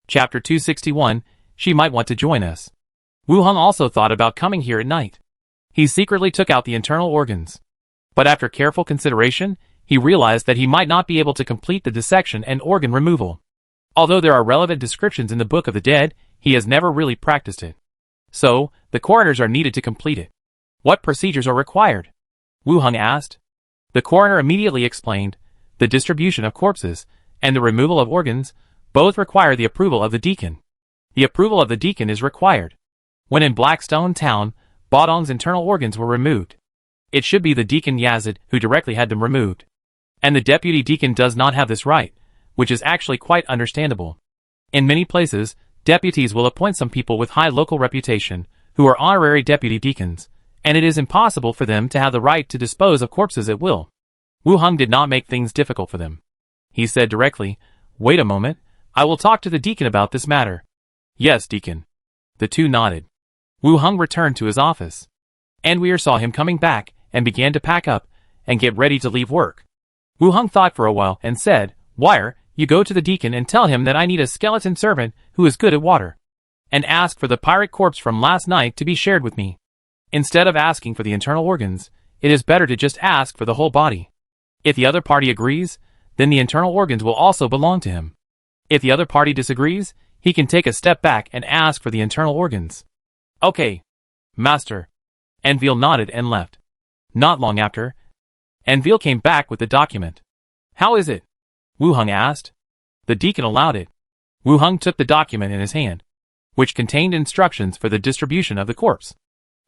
Chapter 261, She Might Want to Join Us. Wu Hung also thought about coming here at night. He secretly took out the internal organs. But after careful consideration, he realized that he might not be able to complete the dissection and organ removal. Although there are relevant descriptions in the Book of the Dead, he has never really practiced it. So, the coroners are needed to complete it. What procedures are required? Wu Hung asked. The coroner immediately explained, the distribution of corpses, and the removal of organs, both require the approval of the deacon. The approval of the deacon is required. When in Blackstone Town, Bodong's internal organs were removed. It should be the deacon Yazid who directly had them removed. And the deputy deacon does not have this right, which is actually quite understandable. In many places, deputies will appoint some people with high local reputation, who are honorary deputy deacons, and it is impossible for them to have the right to dispose of corpses at will. Wu Hung did not make things difficult for them. He said directly, "Wait a moment, I will talk to the deacon about this matter." "Yes, deacon." The two nodded. Wu Hung returned to his office. Anweer saw him coming back and began to pack up and get ready to leave work. Wu Hung thought for a while and said, "Wire, you go to the deacon and tell him that I need a skeleton servant who is good at water. And ask for the pirate corpse from last night to be shared with me. Instead of asking for the internal organs, it is better to just ask for the whole body. If the other party agrees, then the internal organs will also belong to him. If the other party disagrees, he can take a step back and ask for the internal organs." "Okay, master." Anvil nodded and left. Not long after, Anvil came back with the document. "How is it?" Wu Hung asked. The deacon allowed it. Wu Hung took the document in his hand, which contained instructions for the distribution of the corpse.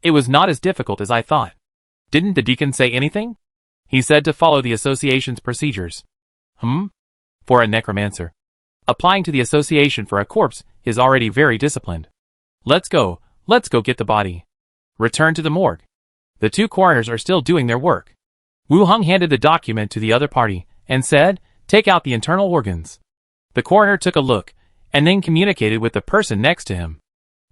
"It was not as difficult as I thought." "Didn't the deacon say anything?" "He said to follow the association's procedures." For a necromancer, applying to the association for a corpse is already very disciplined. Let's go get the body." Return to the morgue. The two coroners are still doing their work. Wu Hung handed the document to the other party and said, "Take out the internal organs." The coroner took a look and then communicated with the person next to him.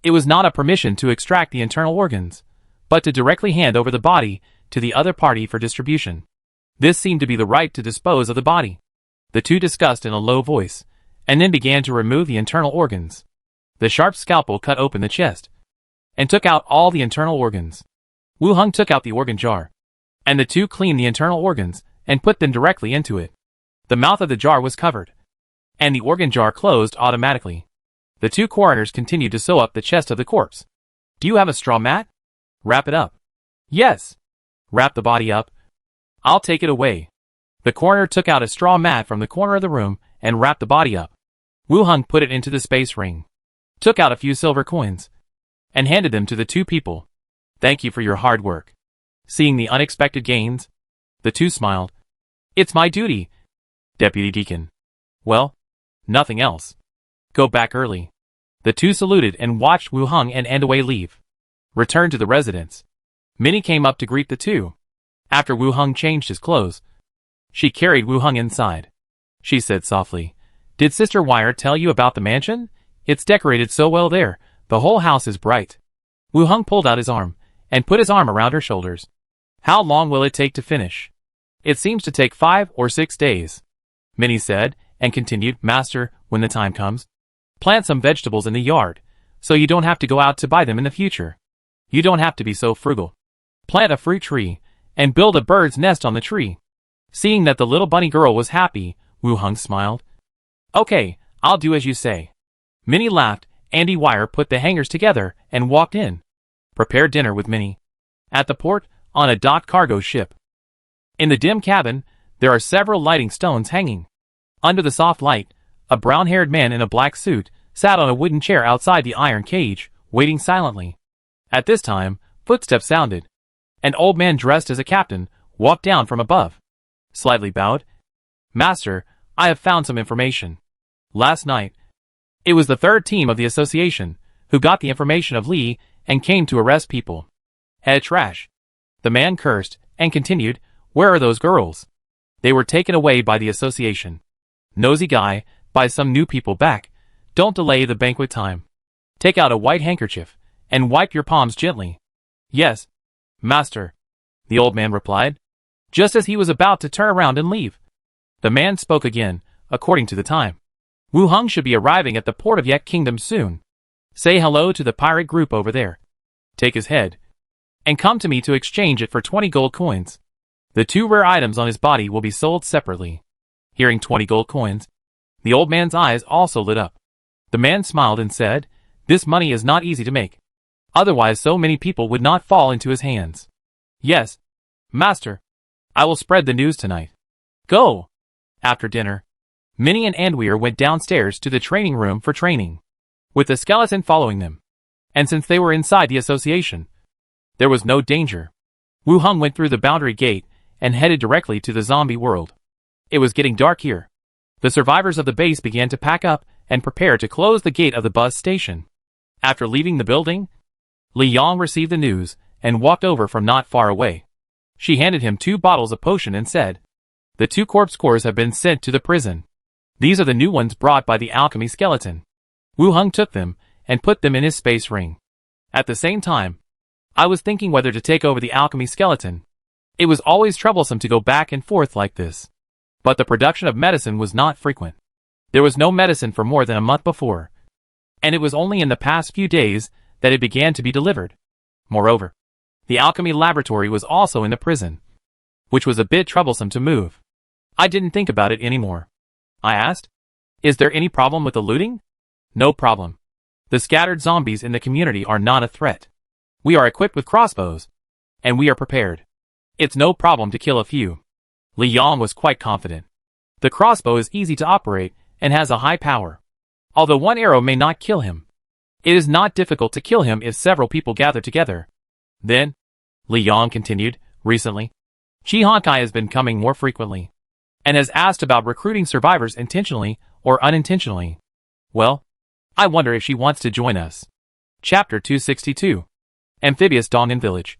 It was not a permission to extract the internal organs, but to directly hand over the body to the other party for distribution. This seemed to be the right to dispose of the body. The two discussed in a low voice, and then began to remove the internal organs. The sharp scalpel cut open the chest, and took out all the internal organs. Wu Hung took out the organ jar, and the two cleaned the internal organs and put them directly into it. The mouth of the jar was covered, and the organ jar closed automatically. The two coroners continued to sew up the chest of the corpse. "Do you have a straw mat?" "Wrap it up." "Yes." "Wrap the body up." "I'll take it away." The coroner took out a straw mat from the corner of the room and wrapped the body up. Wu Hung put it into the space ring, took out a few silver coins, and handed them to the two people. "Thank you for your hard work." Seeing the unexpected gains, the two smiled. "It's my duty, Deputy Deacon." "Well, nothing else. Go back early." The two saluted and watched Wu Hung and Andaway leave. Returned to the residence. Minnie came up to greet the two. After Wu Hung changed his clothes, she carried Wu Hung inside. She said softly, "Did Sister Wire tell you about the mansion? It's decorated so well there, the whole house is bright." Wu Hung pulled out his arm, and put his arm around her shoulders. "How long will it take to finish?" "It seems to take 5 or 6 days. Minnie said, and continued, "Master, when the time comes, plant some vegetables in the yard, so you don't have to go out to buy them in the future. You don't have to be so frugal. Plant a fruit tree, and build a bird's nest on the tree." Seeing that the little bunny girl was happy, Wu Hung smiled. "Okay, I'll do as you say." Minnie laughed. Andy Wire put the hangers together and walked in. Prepare dinner with Minnie. At the port, on a docked cargo ship. In the dim cabin, there are several lighting stones hanging. Under the soft light, a brown-haired man in a black suit sat on a wooden chair outside the iron cage, waiting silently. At this time, footsteps sounded. An old man dressed as a captain walked down from above. Slightly bowed. "Master, I have found some information. Last night, it was the third team of the association who got the information of Lee and came to arrest people. Head trash." The man cursed and continued, "Where are those girls?" "They were taken away by the association. Nosy guy, by some new people back. Don't delay the banquet time. Take out a white handkerchief and wipe your palms gently." "Yes, master," the old man replied, just as he was about to turn around and leave. The man spoke again, according to the time. Wu Heng should be arriving at the port of Yak Kingdom soon. Say hello to the pirate group over there. Take his head. And come to me to exchange it for 20 gold coins. The 2 rare items on his body will be sold separately. Hearing 20 gold coins, the old man's eyes also lit up. The man smiled and said, "This money is not easy to make. Otherwise so many people would not fall into his hands." "Yes, master. I will spread the news tonight." "Go!" After dinner, Minnie and Andweir went downstairs to the training room for training, with the skeleton following them. And since they were inside the association, there was no danger. Wu Heng went through the boundary gate and headed directly to the zombie world. It was getting dark here. The survivors of the base began to pack up and prepare to close the gate of the bus station. After leaving the building, Li Yang received the news and walked over from not far away. She handed him 2 bottles of potion and said, "The 2 corpse cores have been sent to the prison. These are the new ones brought by the alchemy skeleton." Wu Heng took them and put them in his space ring. At the same time, I was thinking whether to take over the alchemy skeleton. It was always troublesome to go back and forth like this. But the production of medicine was not frequent. There was no medicine for more than a month before. And it was only in the past few days that it began to be delivered. Moreover, the alchemy laboratory was also in the prison, which was a bit troublesome to move. I didn't think about it anymore. I asked, "Is there any problem with the looting?" "No problem. The scattered zombies in the community are not a threat. We are equipped with crossbows, and we are prepared. It's no problem to kill a few." Li Yang was quite confident. The crossbow is easy to operate and has a high power. Although 1 arrow may not kill him, it is not difficult to kill him if several people gather together. Then, Li Yang continued, recently, Chi Honkai has been coming more frequently, and has asked about recruiting survivors intentionally or unintentionally. Well, I wonder if she wants to join us. Chapter 262. Amphibious Dongan Village.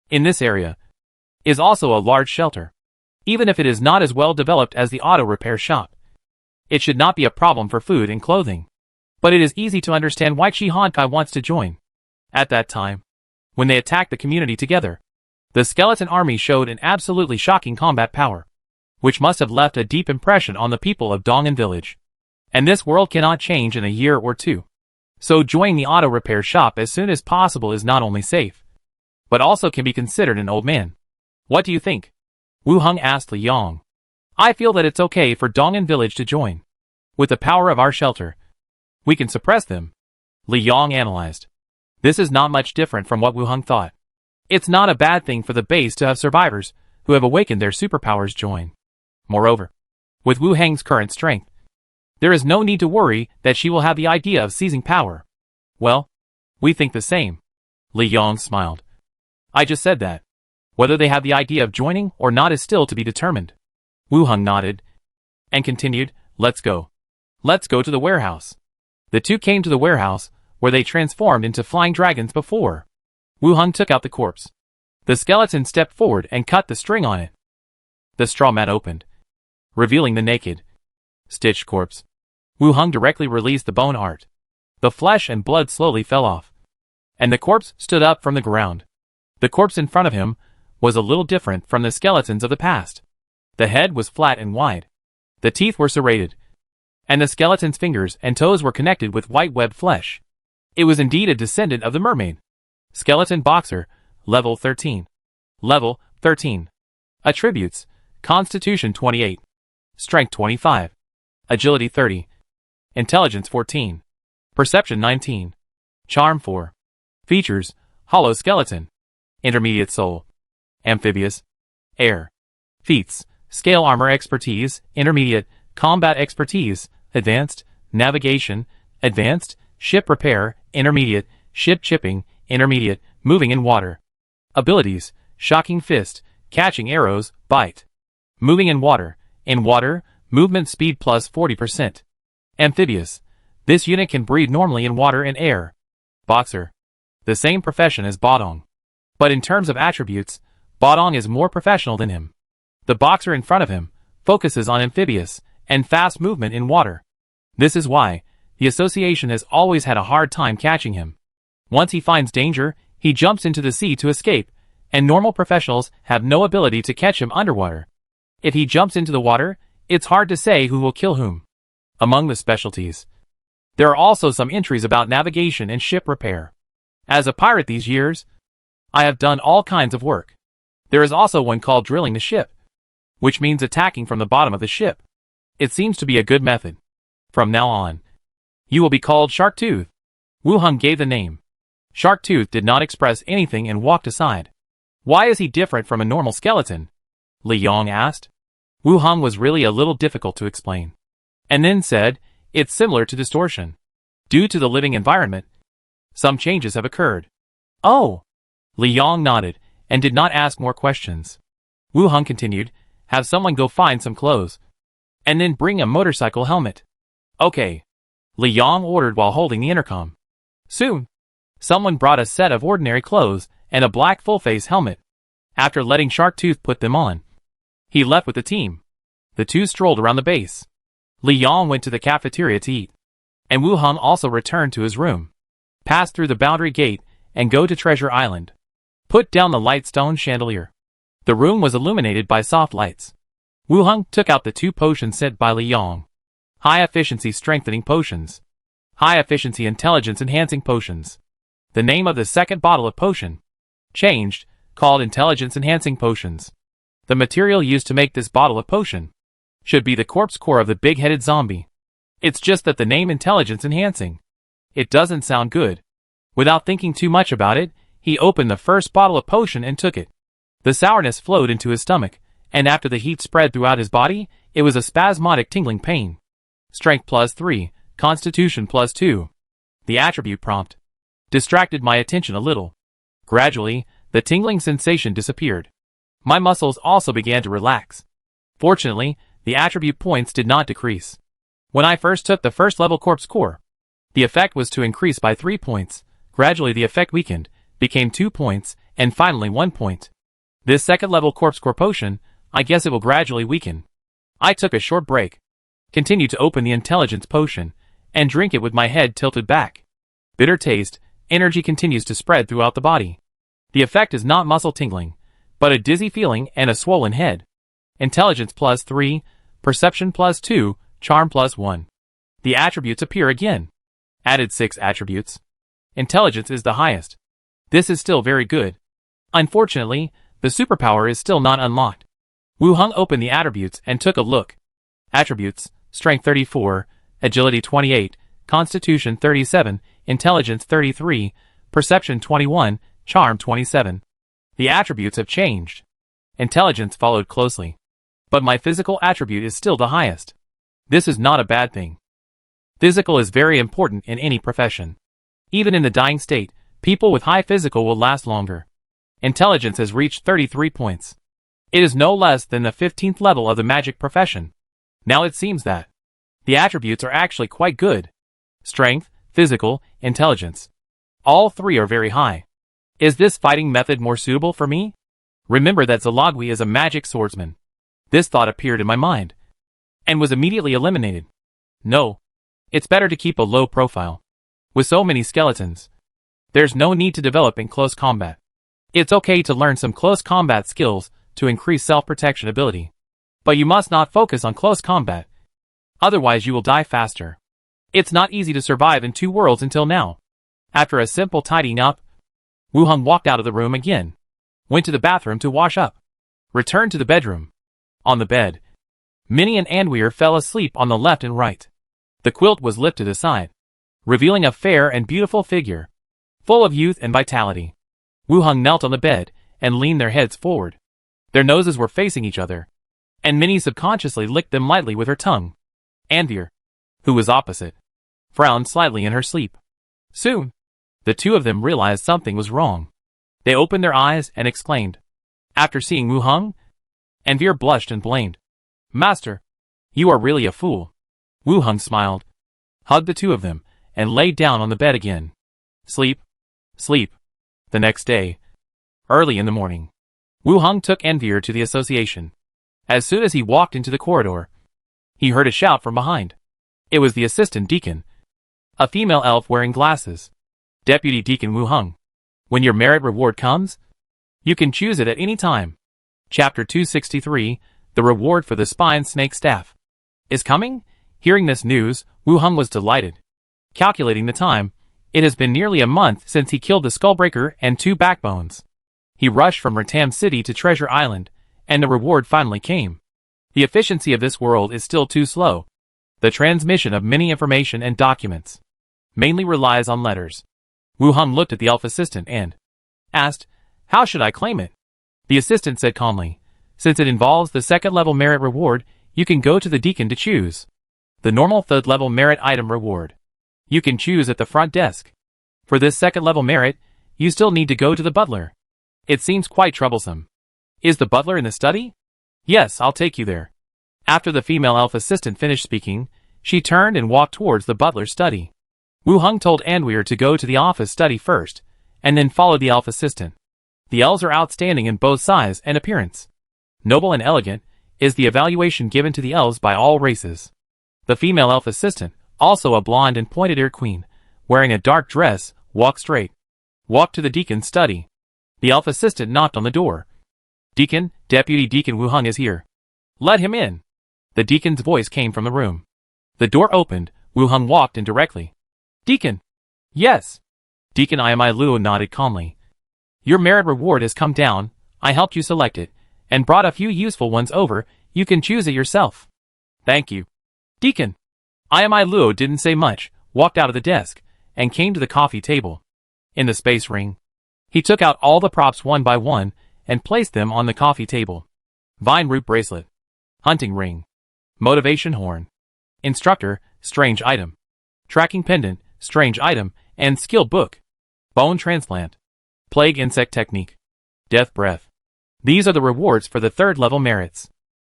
In this area is also a large shelter. Even if it is not as well developed as the auto repair shop, it should not be a problem for food and clothing. But it is easy to understand why Chi Honkai wants to join. At that time, when they attacked the community together, the skeleton army showed an absolutely shocking combat power, which must have left a deep impression on the people of Dongan Village. And this world cannot change in a year or 2. So joining the auto repair shop as soon as possible is not only safe, but also can be considered an old man. What do you think? Wu Heng asked Li Yang. I feel that it's okay for Dongan Village to join. With the power of our shelter, we can suppress them. Li Yang analyzed. This is not much different from what Wu Heng thought. It's not a bad thing for the base to have survivors who have awakened their superpowers join. Moreover, with Wu Heng's current strength, there is no need to worry that she will have the idea of seizing power. Well, we think the same. Li Yang smiled. I just said that. Whether they have the idea of joining or not is still to be determined. Wu Heng nodded and continued, let's go. Let's go to the warehouse. The 2 came to the warehouse, where they transformed into flying dragons before. Wu Heng took out the corpse. The skeleton stepped forward and cut the string on it. The straw mat opened, revealing the naked, stitched corpse. Wu Heng directly released the bone art. The flesh and blood slowly fell off, and the corpse stood up from the ground. The corpse in front of him was a little different from the skeletons of the past. The head was flat and wide. The teeth were serrated, and the skeleton's fingers and toes were connected with white webbed flesh. It was indeed a descendant of the mermaid. Skeleton Boxer, Level 13. Level 13. Attributes: Constitution 28. Strength 25. Agility 30. Intelligence 14. Perception 19. Charm 4. Features: Hollow Skeleton. Intermediate Soul. Amphibious. Air. Feats: Scale Armor Expertise, Intermediate. Combat Expertise, Advanced. Navigation, Advanced. Ship Repair, Intermediate. Ship Chipping, Intermediate. Moving in Water. Abilities: Shocking Fist, Catching Arrows, Bite. Moving in Water, movement speed plus 40%. Amphibious. This unit can breathe normally in water and air. Boxer. The same profession as Bodong. But in terms of attributes, Bodong is more professional than him. The boxer in front of him focuses on amphibious and fast movement in water. This is why the association has always had a hard time catching him. Once he finds danger, he jumps into the sea to escape, and normal professionals have no ability to catch him underwater. If he jumps into the water, it's hard to say who will kill whom. Among the specialties, there are also some entries about navigation and ship repair. As a pirate these years, I have done all kinds of work. There is also one called drilling the ship, which means attacking from the bottom of the ship. It seems to be a good method. From now on, you will be called Sharktooth. Wu Hung gave the name. Sharktooth did not express anything and walked aside. Why is he different from a normal skeleton? Li Yong asked. Wu Hung was really a little difficult to explain, and then said, it's similar to distortion. Due to the living environment, some changes have occurred. Oh! Li Yong nodded, and did not ask more questions. Wu Hung continued, have someone go find some clothes, and then bring a motorcycle helmet. Okay. Li Yong ordered while holding the intercom. Soon, someone brought a set of ordinary clothes and a black full-face helmet. After letting Sharktooth put them on, he left with the team. The two strolled around the base. Li Yong went to the cafeteria to eat, and Wu Hung also returned to his room, passed through the boundary gate, and go to Treasure Island. Put down the light stone chandelier. The room was illuminated by soft lights. Wu Hung took out the 2 potions sent by Li Yong. High-efficiency strengthening potions. High-efficiency intelligence-enhancing potions. The name of the second bottle of potion changed, called intelligence-enhancing potions. The material used to make this bottle of potion should be the corpse core of the big-headed zombie. It's just that the name intelligence-enhancing, it doesn't sound good. Without thinking too much about it, he opened the first bottle of potion and took it. The sourness flowed into his stomach, and after the heat spread throughout his body, it was a spasmodic tingling pain. Strength +3, Constitution +2. The attribute prompt distracted my attention a little. Gradually, the tingling sensation disappeared. My muscles also began to relax. Fortunately, the attribute points did not decrease. When I first took the first level corpse core, the effect was to increase by 3 points. Gradually the effect weakened, became 2 points, and finally 1 point. This second level corpse core potion, I guess it will gradually weaken. I took a short break, continued to open the intelligence potion, and drink it with my head tilted back. Bitter taste, energy continues to spread throughout the body. The effect is not muscle tingling, but a dizzy feeling and a swollen head. Intelligence +3, Perception +2, Charm +1. The attributes appear again. Added 6 attributes. Intelligence is the highest. This is still very good. Unfortunately, the superpower is still not unlocked. Wu Hung opened the attributes and took a look. Attributes: Strength 34, Agility 28, Constitution 37, Intelligence 33, Perception 21, Charm 27. The attributes have changed. Intelligence followed closely. But my physical attribute is still the highest. This is not a bad thing. Physical is very important in any profession. Even in the dying state, people with high physical will last longer. Intelligence has reached 33 points. It is no less than the 15th level of the magic profession. Now it seems that the attributes are actually quite good. Strength, physical, intelligence. All 3 are very high. Is this fighting method more suitable for me? Remember that Zalagwi is a magic swordsman. This thought appeared in my mind, and was immediately eliminated. No. It's better to keep a low profile. With so many skeletons, there's no need to develop in close combat. It's okay to learn some close combat skills to increase self-protection ability. But you must not focus on close combat. Otherwise you will die faster. It's not easy to survive in 2 worlds until now. After a simple tidying up, Wu Hung walked out of the room again, went to the bathroom to wash up, returned to the bedroom. On the bed, Minnie and Anweer fell asleep on the left and right. The quilt was lifted aside, revealing a fair and beautiful figure, full of youth and vitality. Wu Hung knelt on the bed and leaned their heads forward. Their noses were facing each other, and Minnie subconsciously licked them lightly with her tongue. Anweer, who was opposite, frowned slightly in her sleep. Soon, the 2 of them realized something was wrong. They opened their eyes and exclaimed. After seeing Wu Hung, Anweer blushed and blamed. Master, you are really a fool. Wu Hung smiled, hugged the 2 of them, and laid down on the bed again. Sleep, sleep. The next day, early in the morning, Wu Hung took Anweer to the association. As soon as he walked into the corridor, he heard a shout from behind. It was the assistant deacon, a female elf wearing glasses. Deputy Deacon Wu Hung, when your merit reward comes, you can choose it at any time. Chapter 263, The Reward for the Spine Snake Staff, is coming? Hearing this news, Wu Hung was delighted. Calculating the time, it has been nearly a month since he killed the Skullbreaker and 2 backbones. He rushed from Ratam City to Treasure Island, and the reward finally came. The efficiency of this world is still too slow. The transmission of many information and documents mainly relies on letters. Wu Hung looked at the elf assistant and asked, "How should I claim it?" The assistant said calmly, "Since it involves the 2nd level merit reward, you can go to the deacon to choose. The normal 3rd level merit item reward you can choose at the front desk. For this 2nd level merit, you still need to go to the butler. It seems quite troublesome. Is the butler in the study? Yes, I'll take you there." After the female elf assistant finished speaking, she turned and walked towards the butler's study. Wu Hung told Anweer to go to the office study first, and then follow the elf assistant. The elves are outstanding in both size and appearance. Noble and elegant is the evaluation given to the elves by all races. The female elf assistant, also a blonde and pointed-eared queen, wearing a dark dress, walked to the deacon's study. The elf assistant knocked on the door. "Deacon, Deputy Deacon Wu Hung is here. Let him in." The deacon's voice came from the room. The door opened, Wu Hung walked in directly. "Deacon." "Yes." Deacon Iamai Luo nodded calmly. "Your merit reward has come down, I helped you select it, and brought a few useful ones over, you can choose it yourself." "Thank you." Deacon Iamai Luo didn't say much, walked out of the desk, and came to the coffee table. In the space ring, he took out all the props one by one, and placed them on the coffee table. Vine root bracelet. Hunting ring. Motivation horn. Instructor, strange item. Tracking pendant, strange item, and skill book. Bone transplant. Plague insect technique. Death breath. These are the rewards for the 3rd level merits,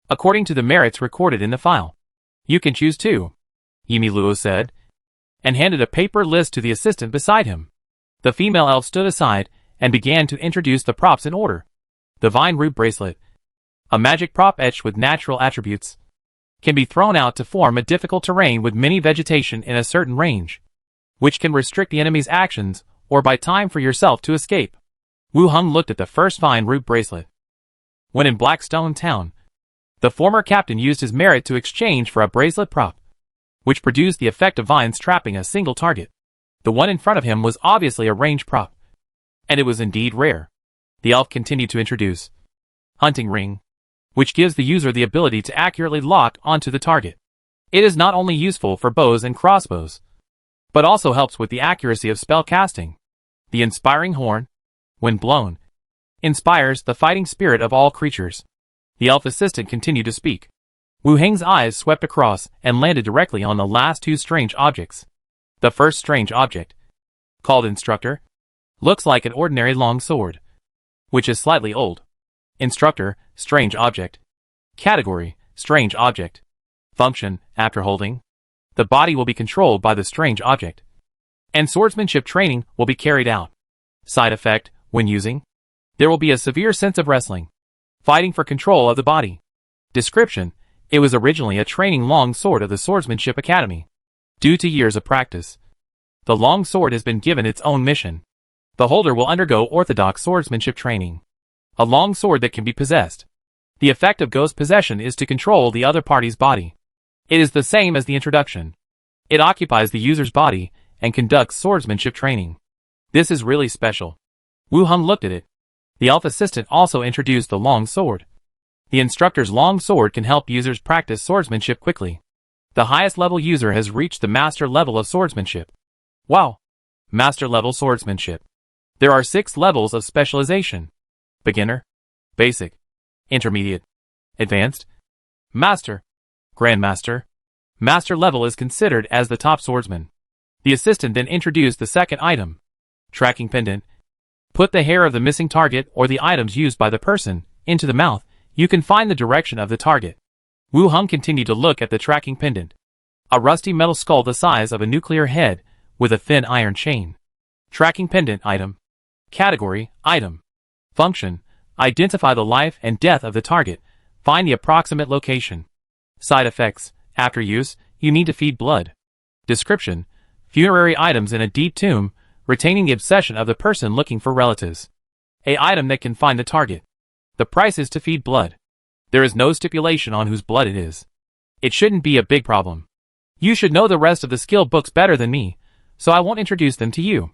according to the merits recorded in the file. You can choose 2. Yimi Luo said, and handed a paper list to the assistant beside him. The female elf stood aside and began to introduce the props in order. The vine root bracelet. A magic prop etched with natural attributes. Can be thrown out to form a difficult terrain with many vegetation in a certain range, which can restrict the enemy's actions or buy time for yourself to escape. Wu Hung looked at the first vine root bracelet. When in Blackstone Town, the former captain used his merit to exchange for a bracelet prop, which produced the effect of vines trapping a single target. The one in front of him was obviously a range prop, and it was indeed rare. The elf continued to introduce Hunting Ring, which gives the user the ability to accurately lock onto the target. It is not only useful for bows and crossbows, but also helps with the accuracy of spell casting. The Inspiring Horn, when blown, inspires the fighting spirit of all creatures. The elf assistant continued to speak. Wu Heng's eyes swept across and landed directly on the last 2 strange objects. The first strange object, called Instructor, looks like an ordinary long sword, which is slightly old. Instructor, strange object. Category, strange object. Function, after holding, the body will be controlled by the strange object, and swordsmanship training will be carried out. Side effect, when using, there will be a severe sense of wrestling, fighting for control of the body. Description, it was originally a training long sword of the Swordsmanship Academy. Due to years of practice, the long sword has been given its own mission. The holder will undergo orthodox swordsmanship training. A long sword that can be possessed. The effect of ghost possession is to control the other party's body. It is the same as the introduction. It occupies the user's body and conducts swordsmanship training. This is really special. Wu Hung looked at it. The elf assistant also introduced the long sword. The instructor's long sword can help users practice swordsmanship quickly. The highest level user has reached the master level of swordsmanship. Wow! Master level swordsmanship. There are 6 levels of specialization. Beginner, Basic, Intermediate, Advanced, Master, Grandmaster. Master level is considered as the top swordsman. The assistant then introduced the second item. Tracking pendant. Put the hair of the missing target or the items used by the person into the mouth. You can find the direction of the target. Wu Hung continued to look at the tracking pendant. A rusty metal skull the size of a nuclear head with a thin iron chain. Tracking pendant item. Category, item. Function, identify the life and death of the target. Find the approximate location. Side effects, after use, you need to feed blood. Description, funerary items in a deep tomb, retaining the obsession of the person looking for relatives. A item that can find the target. The price is to feed blood. There is no stipulation on whose blood it is. It shouldn't be a big problem. You should know the rest of the skill books better than me, so I won't introduce them to you.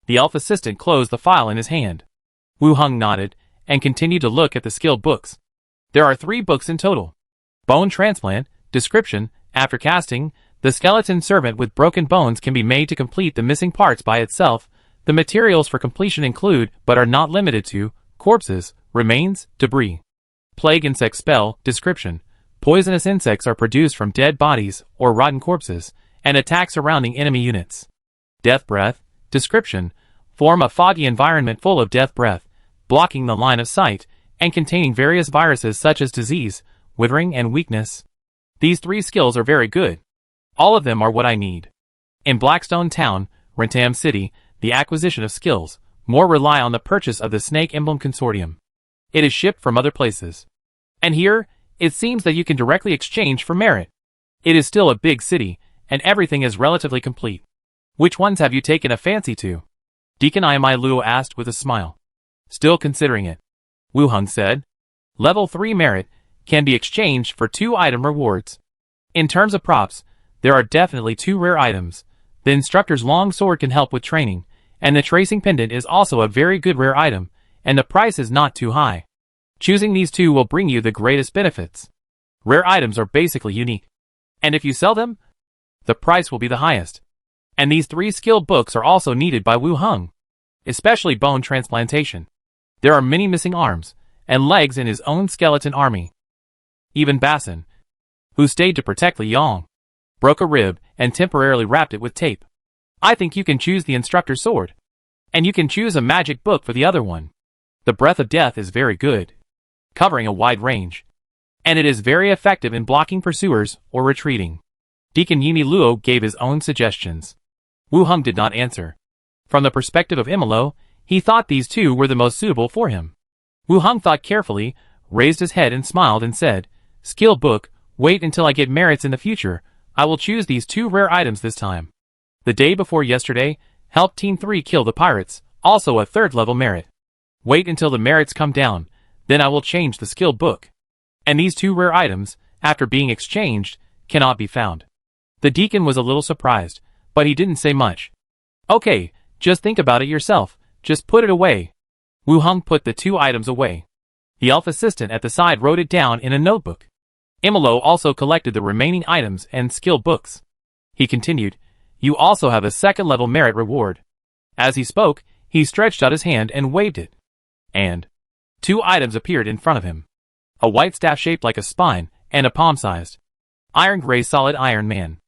The elf assistant closed the file in his hand. Wu Hung nodded and continued to look at the skill books. There are 3 books in total. Bone Transplant, Description, After Casting, the skeleton servant with broken bones can be made to complete the missing parts by itself. The materials for completion include, but are not limited to, corpses, remains, debris. Plague Insect Spell, Description. Poisonous insects are produced from dead bodies or rotten corpses, and attack surrounding enemy units. Death Breath, Description. Form a foggy environment full of death breath, blocking the line of sight, and containing various viruses such as disease, withering, and weakness. These 3 skills are very good. All of them are what I need. In Blackstone Town, Rentham City, the acquisition of skills more rely on the purchase of the Snake Emblem Consortium. It is shipped from other places. And here, it seems that you can directly exchange for merit. It is still a big city, and everything is relatively complete. Which ones have you taken a fancy to? Deacon Imai Luo asked with a smile. Still considering it. Wu Hung said. Level 3 merit can be exchanged for 2 item rewards. In terms of props, there are definitely 2 rare items. The instructor's long sword can help with training, and the tracing pendant is also a very good rare item, and the price is not too high. Choosing these 2 will bring you the greatest benefits. Rare items are basically unique, and if you sell them, the price will be the highest. And these 3 skill books are also needed by Wu Hung, especially bone transplantation. There are many missing arms and legs in his own skeleton army. Even Bassin, who stayed to protect Li Yong, broke a rib and temporarily wrapped it with tape. I think you can choose the instructor's sword, and you can choose a magic book for the other one. The Breath of Death is very good, covering a wide range, and it is very effective in blocking pursuers or retreating. Deacon Yimi Luo gave his own suggestions. Wu Hung did not answer. From the perspective of Imolo, he thought these 2 were the most suitable for him. Wu Hung thought carefully, raised his head and smiled and said, Skill book, wait until I get merits in the future. I will choose these 2 rare items this time. The day before yesterday, helped Team 3 kill the pirates, also a 3rd level merit. Wait until the merits come down, then I will change the skill book. And these 2 rare items, after being exchanged, cannot be found. The deacon was a little surprised, but he didn't say much. Okay, just think about it yourself, just put it away. Wu Hung put the 2 items away. The elf assistant at the side wrote it down in a notebook. Imolo also collected the remaining items and skill books. He continued, You also have a 2nd level merit reward. As he spoke, he stretched out his hand and waved it. And 2 items appeared in front of him. A white staff shaped like a spine, and a palm-sized iron gray solid Iron Man.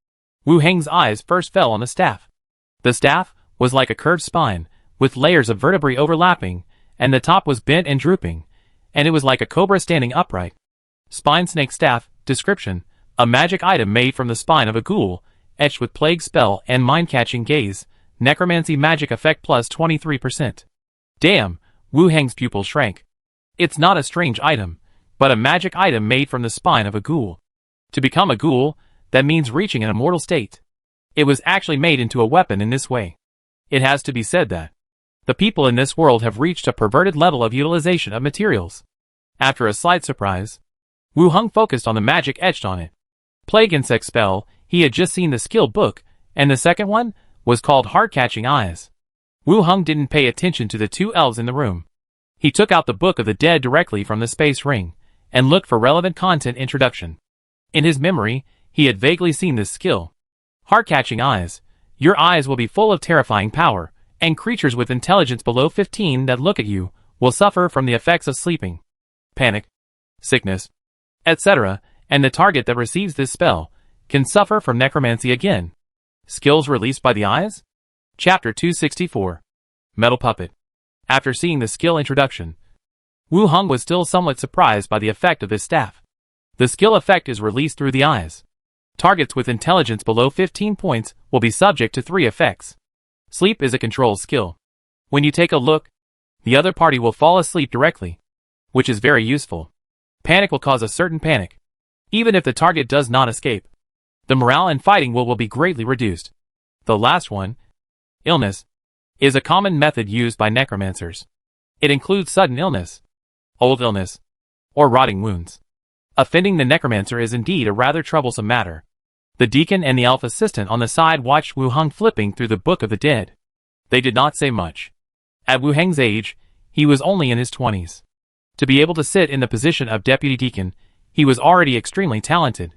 Wu Heng's eyes first fell on the staff. The staff was like a curved spine, with layers of vertebrae overlapping, and the top was bent and drooping, and it was like a cobra standing upright. Spine Snake Staff, Description, a magic item made from the spine of a ghoul, etched with Plague Spell and Mind-Catching Gaze, Necromancy Magic Effect plus 23%. Damn, Wu Heng's pupil shrank. It's not a strange item, but a magic item made from the spine of a ghoul. To become a ghoul, that means reaching an immortal state. It was actually made into a weapon in this way. It has to be said that the people in this world have reached a perverted level of utilization of materials. After a slight surprise, Wu Hung focused on the magic etched on it. Plague Insect Spell, he had just seen the skill book, and the second one was called Heart-Catching Eyes. Wu Hung didn't pay attention to the 2 elves in the room. He took out the Book of the Dead directly from the space ring, and looked for relevant content introduction. In his memory, he had vaguely seen this skill. Heart-Catching Eyes. Your eyes will be full of terrifying power, and creatures with intelligence below 15 that look at you will suffer from the effects of sleeping, panic, sickness, etc., and the target that receives this spell can suffer from necromancy again. Skills released by the eyes? Chapter 264. Metal Puppet. After seeing the skill introduction, Wu Hung was still somewhat surprised by the effect of this staff. The skill effect is released through the eyes. Targets with intelligence below 15 points will be subject to 3 effects. Sleep is a control skill. When you take a look, the other party will fall asleep directly, which is very useful. Panic will cause a certain panic, even if the target does not escape. The morale and fighting will be greatly reduced. The last one, illness, is a common method used by necromancers. It includes sudden illness, old illness, or rotting wounds. Offending the necromancer is indeed a rather troublesome matter. The deacon and the elf assistant on the side watched Wu Heng flipping through the Book of the Dead. They did not say much. At Wu Heng's age, he was only in his 20s. To be able to sit in the position of deputy deacon, he was already extremely talented.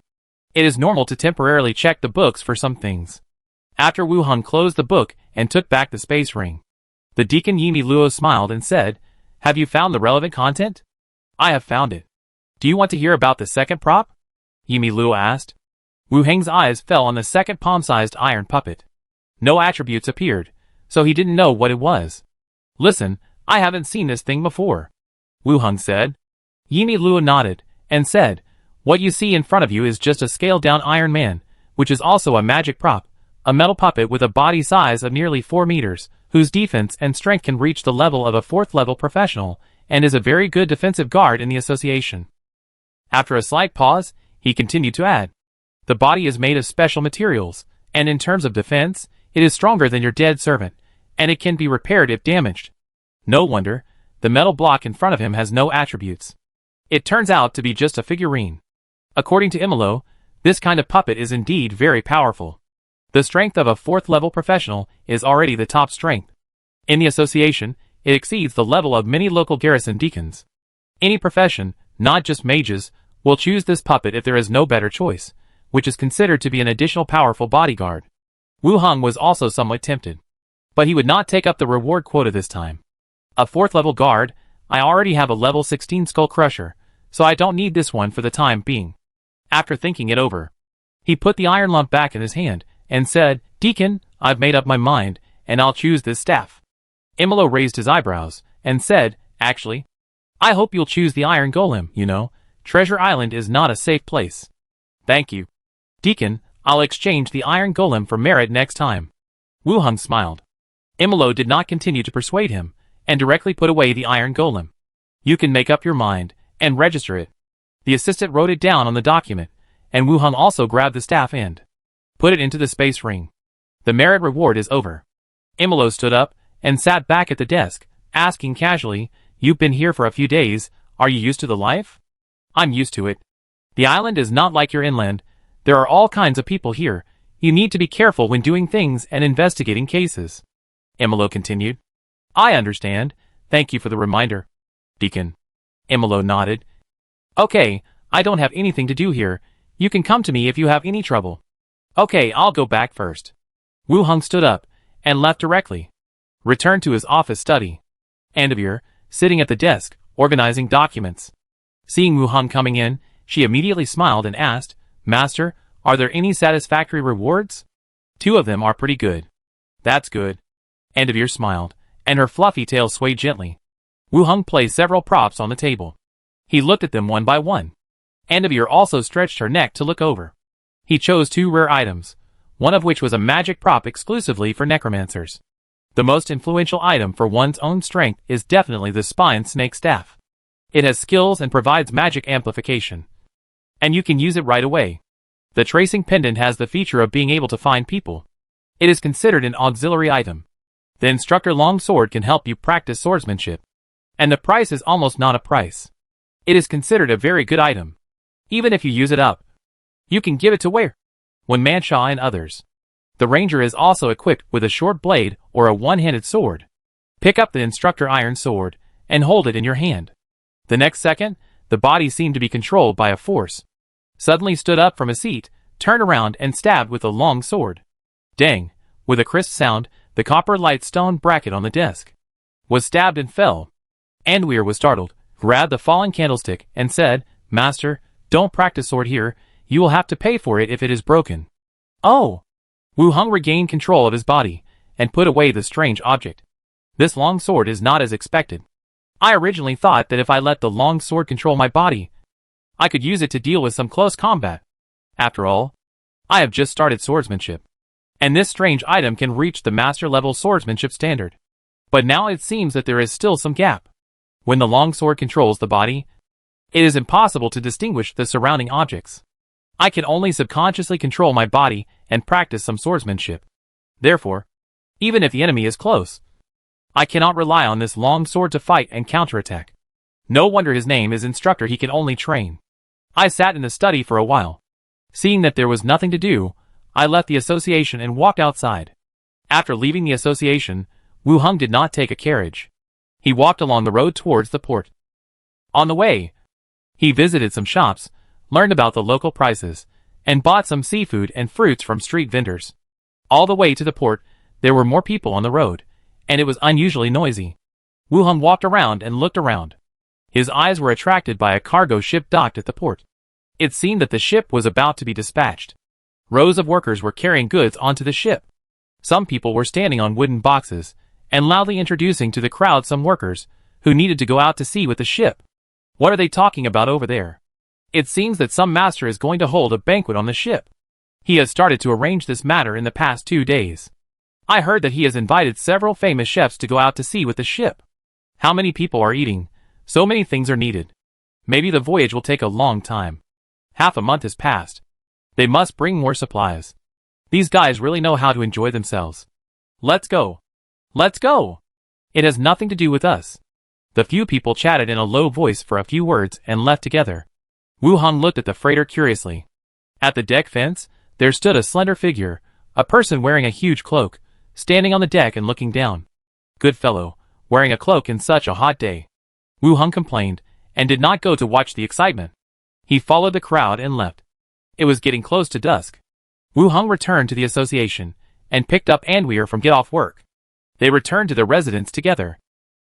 It is normal to temporarily check the books for some things. After Wu Heng closed the book and took back the space ring, the deacon Yimi Luo smiled and said, "Have you found the relevant content?" "I have found it. Do you want to hear about the second prop?" Yimi Luo asked. Wu Heng's eyes fell on the second palm-sized iron puppet. No attributes appeared, so he didn't know what it was. "Listen, I haven't seen this thing before," Wu Heng said. Yimi Luo nodded and said, "What you see in front of you is just a scaled-down Iron Man, which is also a magic prop, a metal puppet with a body size of nearly 4 meters, whose defense and strength can reach the level of a 4th-level professional, and is a very good defensive guard in the association." After a slight pause, he continued to add, "The body is made of special materials, and in terms of defense, it is stronger than your dead servant, and it can be repaired if damaged." No wonder, the metal block in front of him has no attributes. It turns out to be just a figurine. According to Imolo, this kind of puppet is indeed very powerful. The strength of a 4th-level professional is already the top strength. In the association, it exceeds the level of many local garrison deacons. Any profession, not just mages, will choose this puppet if there is no better choice, which is considered to be an additional powerful bodyguard. Wu Heng was also somewhat tempted. But he would not take up the reward quota this time. A 4th-level guard, I already have a level 16 Skull Crusher, so I don't need this one for the time being. After thinking it over, he put the iron lump back in his hand and said, "Deacon, I've made up my mind, and I'll choose this staff." Imolo raised his eyebrows and said, "Actually, I hope you'll choose the Iron Golem, you know. Treasure Island is not a safe place." "Thank you, Deacon, I'll exchange the Iron Golem for merit next time." Wu Heng smiled. Imolo did not continue to persuade him, and directly put away the Iron Golem. "You can make up your mind, and register it." The assistant wrote it down on the document, and Wu Heng also grabbed the staff and put it into the space ring. The merit reward is over. Imolo stood up, and sat back at the desk, asking casually, "You've been here for a few days, are you used to the life?" "I'm used to it. The island is not like your inland. There are all kinds of people here. You need to be careful when doing things and investigating cases," Imolo continued. "I understand. Thank you for the reminder, Deacon." Imolo nodded. "Okay, I don't have anything to do here. You can come to me if you have any trouble." "Okay, I'll go back first." Wu Heng stood up and left directly, returned to his office study. Andavir, sitting at the desk, organizing documents. Seeing Wu Heng coming in, she immediately smiled and asked, "Master, are there any satisfactory rewards?" "2 of them are pretty good." "That's good." Andavir smiled, and her fluffy tail swayed gently. Wu Heng placed several props on the table. He looked at them one by one. Andavir also stretched her neck to look over. He chose 2 rare items, one of which was a magic prop exclusively for necromancers. The most influential item for one's own strength is definitely the Spine Snake Staff. It has skills and provides magic amplification. And you can use it right away. The Tracing Pendant has the feature of being able to find people. It is considered an auxiliary item. The Instructor Long Sword can help you practice swordsmanship. And the price is almost not a price. It is considered a very good item. Even if you use it up, you can give it to one man Shah and others. The Ranger is also equipped with a short blade or a one-handed sword. Pick up the Instructor Iron Sword and hold it in your hand. The next second, the body seemed to be controlled by a force. Suddenly stood up from a seat, turned around and stabbed with a long sword. Dang! With a crisp sound, the copper light stone bracket on the desk was stabbed and fell. Andweir was startled, grabbed the falling candlestick and said, "Master, don't practice sword here, you will have to pay for it if it is broken." "Oh!" Wu Heng regained control of his body, and put away the strange object. "This long sword is not as expected. I originally thought that if I let the long sword control my body, I could use it to deal with some close combat. After all, I have just started swordsmanship, and this strange item can reach the master-level swordsmanship standard. But now it seems that there is still some gap. When the long sword controls the body, it is impossible to distinguish the surrounding objects. I can only subconsciously control my body and practice some swordsmanship. Therefore, even if the enemy is close, I cannot rely on this long sword to fight and counterattack. No wonder his name is Instructor, he can only train." I sat in the study for a while, Seeing that there was nothing to do, I left the association and walked outside. After leaving the association, Wu Heng did not take a carriage. He walked along the road towards the port. On the way, he visited some shops, learned about the local prices, and bought some seafood and fruits from street vendors. All the way to the port, there were more people on the road, and it was unusually noisy. Wu Heng walked around and looked around. His eyes were attracted by a cargo ship docked at the port. It seemed that the ship was about to be dispatched. Rows of workers were carrying goods onto the ship. Some people were standing on wooden boxes, and loudly introducing to the crowd some workers, who needed to go out to sea with the ship. What are they talking about over there? It seems that some master is going to hold a banquet on the ship. He has started to arrange this matter in the past 2 days. I heard that he has invited several famous chefs to go out to sea with the ship. How many people are eating? So many things are needed. Maybe the voyage will take a long time. Half a month has passed. They must bring more supplies. These guys really know how to enjoy themselves. Let's go. Let's go. It has nothing to do with us. The few people chatted in a low voice for a few words and left together. Wu Heng looked at the freighter curiously. At the deck fence, there stood a slender figure, a person wearing a huge cloak, standing on the deck and looking down. Good fellow, wearing a cloak in such a hot day. Wu Heng complained, and did not go to watch the excitement. He followed the crowd and left. It was getting close to dusk. Wu Heng returned to the association, and picked up Anweer from get off work. They returned to their residence together.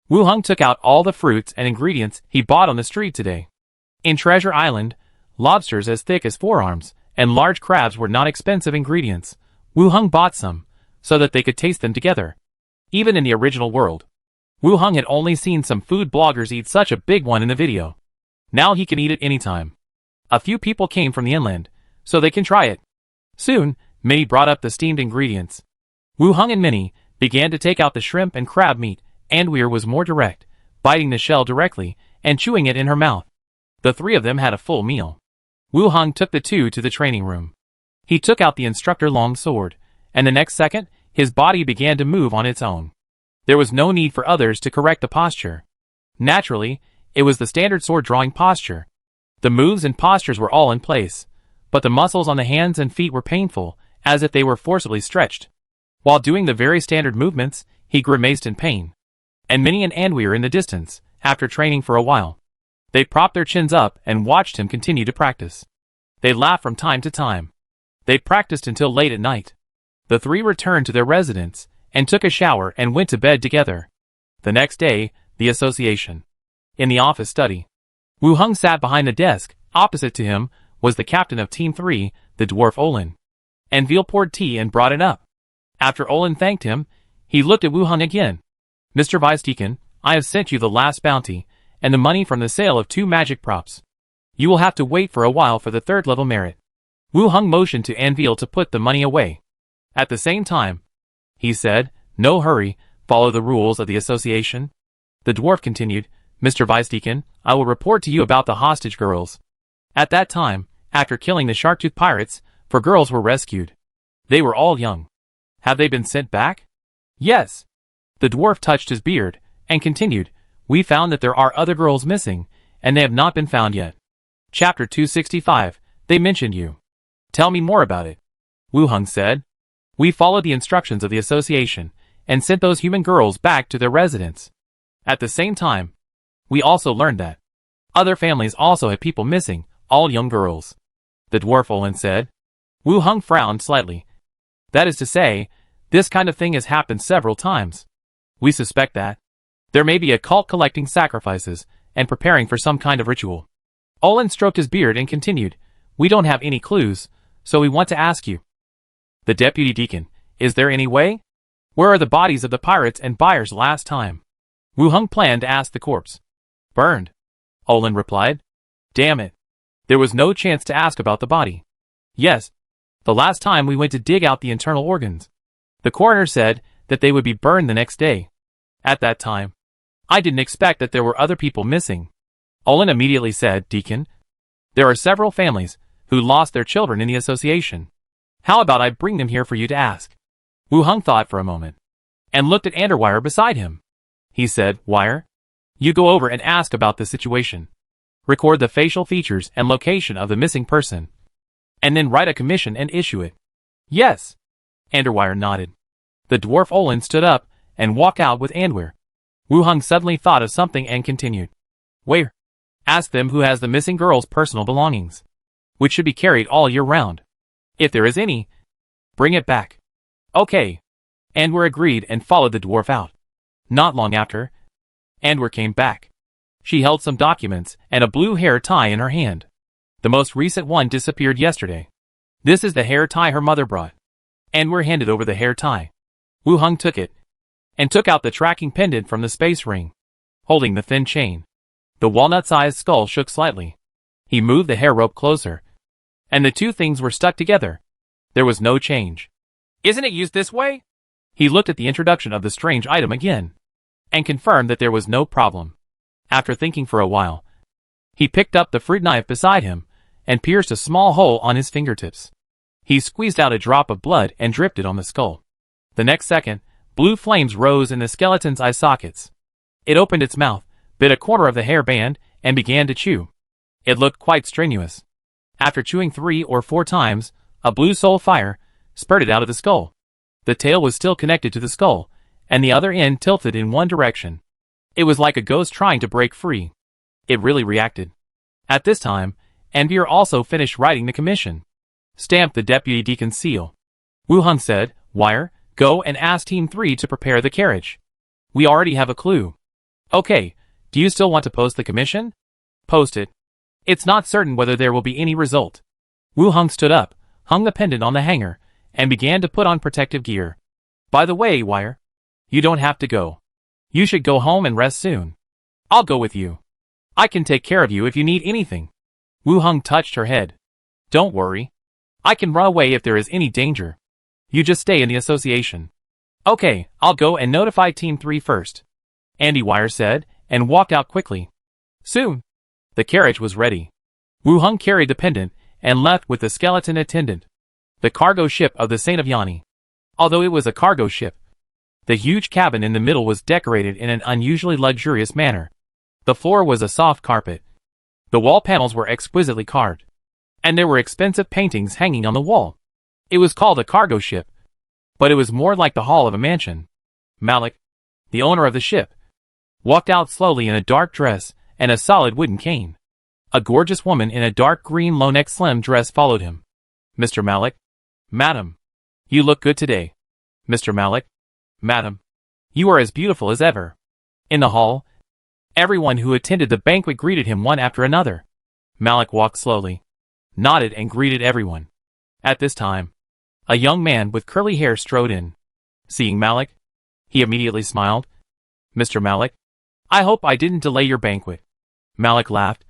Wu Heng took out all the fruits and ingredients he bought on the street today. In Treasure Island, lobsters as thick as forearms and large crabs were not expensive ingredients. Wu Heng bought some, so that they could taste them together. Even in the original world, Wu Heng had only seen some food bloggers eat such a big one in the video. Now he can eat it anytime. A few people came from the inland, so they can try it. Soon, Minnie brought up the steamed ingredients. Wu Heng and Minnie began to take out the shrimp and crab meat. Anweer was more direct, biting the shell directly and chewing it in her mouth. The three of them had a full meal. Wu Heng took the two to the training room. He took out the instructor long sword, and the next second, his body began to move on its own. There was no need for others to correct the posture. Naturally, it was the standard sword drawing posture. The moves and postures were all in place, but the muscles on the hands and feet were painful, as if they were forcibly stretched. While doing the very standard movements, he grimaced in pain. And Minnie and Anweer in the distance, after training for a while. They propped their chins up and watched him continue to practice. They laughed from time to time. They practiced until late at night. The three returned to their residence, and took a shower and went to bed together. The next day, the association. In the office study, Wu Heng sat behind the desk. Opposite to him was the captain of Team 3, the dwarf Olin. Anvil poured tea and brought it up. After Olin thanked him, he looked at Wu Heng again. Mr. Vice Deacon, I have sent you the last bounty, and the money from the sale of 2 magic props. You will have to wait for a while for the 3rd level merit. Wu Heng motioned to Anvil to put the money away. At the same time, he said, no hurry, follow the rules of the association. The dwarf continued, Mr. Vice Deacon, I will report to you about the hostage girls. At that time, after killing the Sharktooth pirates, 4 girls were rescued. They were all young. Have they been sent back? Yes. The dwarf touched his beard, and continued, we found that there are other girls missing, and they have not been found yet. Chapter 265, they mentioned you. Tell me more about it. Wu Heng said. We followed the instructions of the association, and sent those human girls back to their residence. At the same time, we also learned that other families also had people missing, all young girls. The dwarf Olin said. Wu Heng frowned slightly. That is to say, this kind of thing has happened several times. We suspect that there may be a cult collecting sacrifices and preparing for some kind of ritual. Olin stroked his beard and continued, we don't have any clues, so we want to ask you. The deputy deacon, is there any way? Where are the bodies of the pirates and buyers last time? Wu Heng planned to ask the corpse. Burned. Olin replied. Damn it. There was no chance to ask about the body. Yes. The last time we went to dig out the internal organs. The coroner said that they would be burned the next day. At that time, I didn't expect that there were other people missing. Olin immediately said, Deacon, there are several families who lost their children in the association. How about I bring them here for you to ask? Wu Heng thought for a moment, and looked at Anderwire beside him. He said, Wire, you go over and ask about the situation. Record the facial features and location of the missing person. and then write a commission and issue it. Yes. Andwire nodded. The dwarf Olin stood up and walked out with Andwire. Wu Hung suddenly thought of something and continued. Where? Ask them who has the missing girl's personal belongings, which should be carried all year round. If there is any, bring it back. Okay. Andwire agreed and followed the dwarf out. Not long after, Andwire came back. She held some documents and a blue hair tie in her hand. The most recent one disappeared yesterday. This is the hair tie her mother brought. Andwire handed over the hair tie. Wu Hung took it and took out the tracking pendant from the space ring, holding the thin chain. The walnut-sized skull shook slightly. He moved the hair rope closer, and the two things were stuck together. There was no change. Isn't it used this way? He looked at the introduction of the strange item again, and confirmed that there was no problem. After thinking for a while, he picked up the fruit knife beside him, and pierced a small hole on his fingertips. He squeezed out a drop of blood and dripped it on the skull. The next second, blue flames rose in the skeleton's eye sockets. It opened its mouth, bit a corner of the hair band, and began to chew. It looked quite strenuous. After chewing 3 or 4 times, a blue soul fire spurted out of the skull. The tail was still connected to the skull, and the other end tilted in one direction. It was like a ghost trying to break free. It really reacted. At this time, Andwire also finished writing the commission. Stamped the deputy deacon's seal. Wu Hung said, Wire, go and ask Team 3 to prepare the carriage. We already have a clue. Okay, do you still want to post the commission? Post it. It's not certain whether there will be any result. Wu Hung stood up, hung the pendant on the hanger, and began to put on protective gear. By the way, Wire, you don't have to go. You should go home and rest soon. I'll go with you. I can take care of you if you need anything. Wu Hung touched her head. Don't worry. I can run away if there is any danger. You just stay in the association. Okay, I'll go and notify Team 3 first. Andwire said, and walked out quickly. Soon, the carriage was ready. Wu Hung carried the pendant and left with the skeleton attendant. The cargo ship of the Saint of Yanni. Although it was a cargo ship, the huge cabin in the middle was decorated in an unusually luxurious manner. The floor was a soft carpet. The wall panels were exquisitely carved, and there were expensive paintings hanging on the wall. It was called a cargo ship, but it was more like the hall of a mansion. Malik, the owner of the ship, walked out slowly in a dark dress and a solid wooden cane. A gorgeous woman in a dark green low-neck slim dress followed him. Mr. Malik. Madam. You look good today. Mr. Malik. Madam. You are as beautiful as ever. In the hall, everyone who attended the banquet greeted him one after another. Malik walked slowly, nodded and greeted everyone. At this time, a young man with curly hair strode in. Seeing Malik, he immediately smiled. Mr. Malik, I hope I didn't delay your banquet. Malik laughed.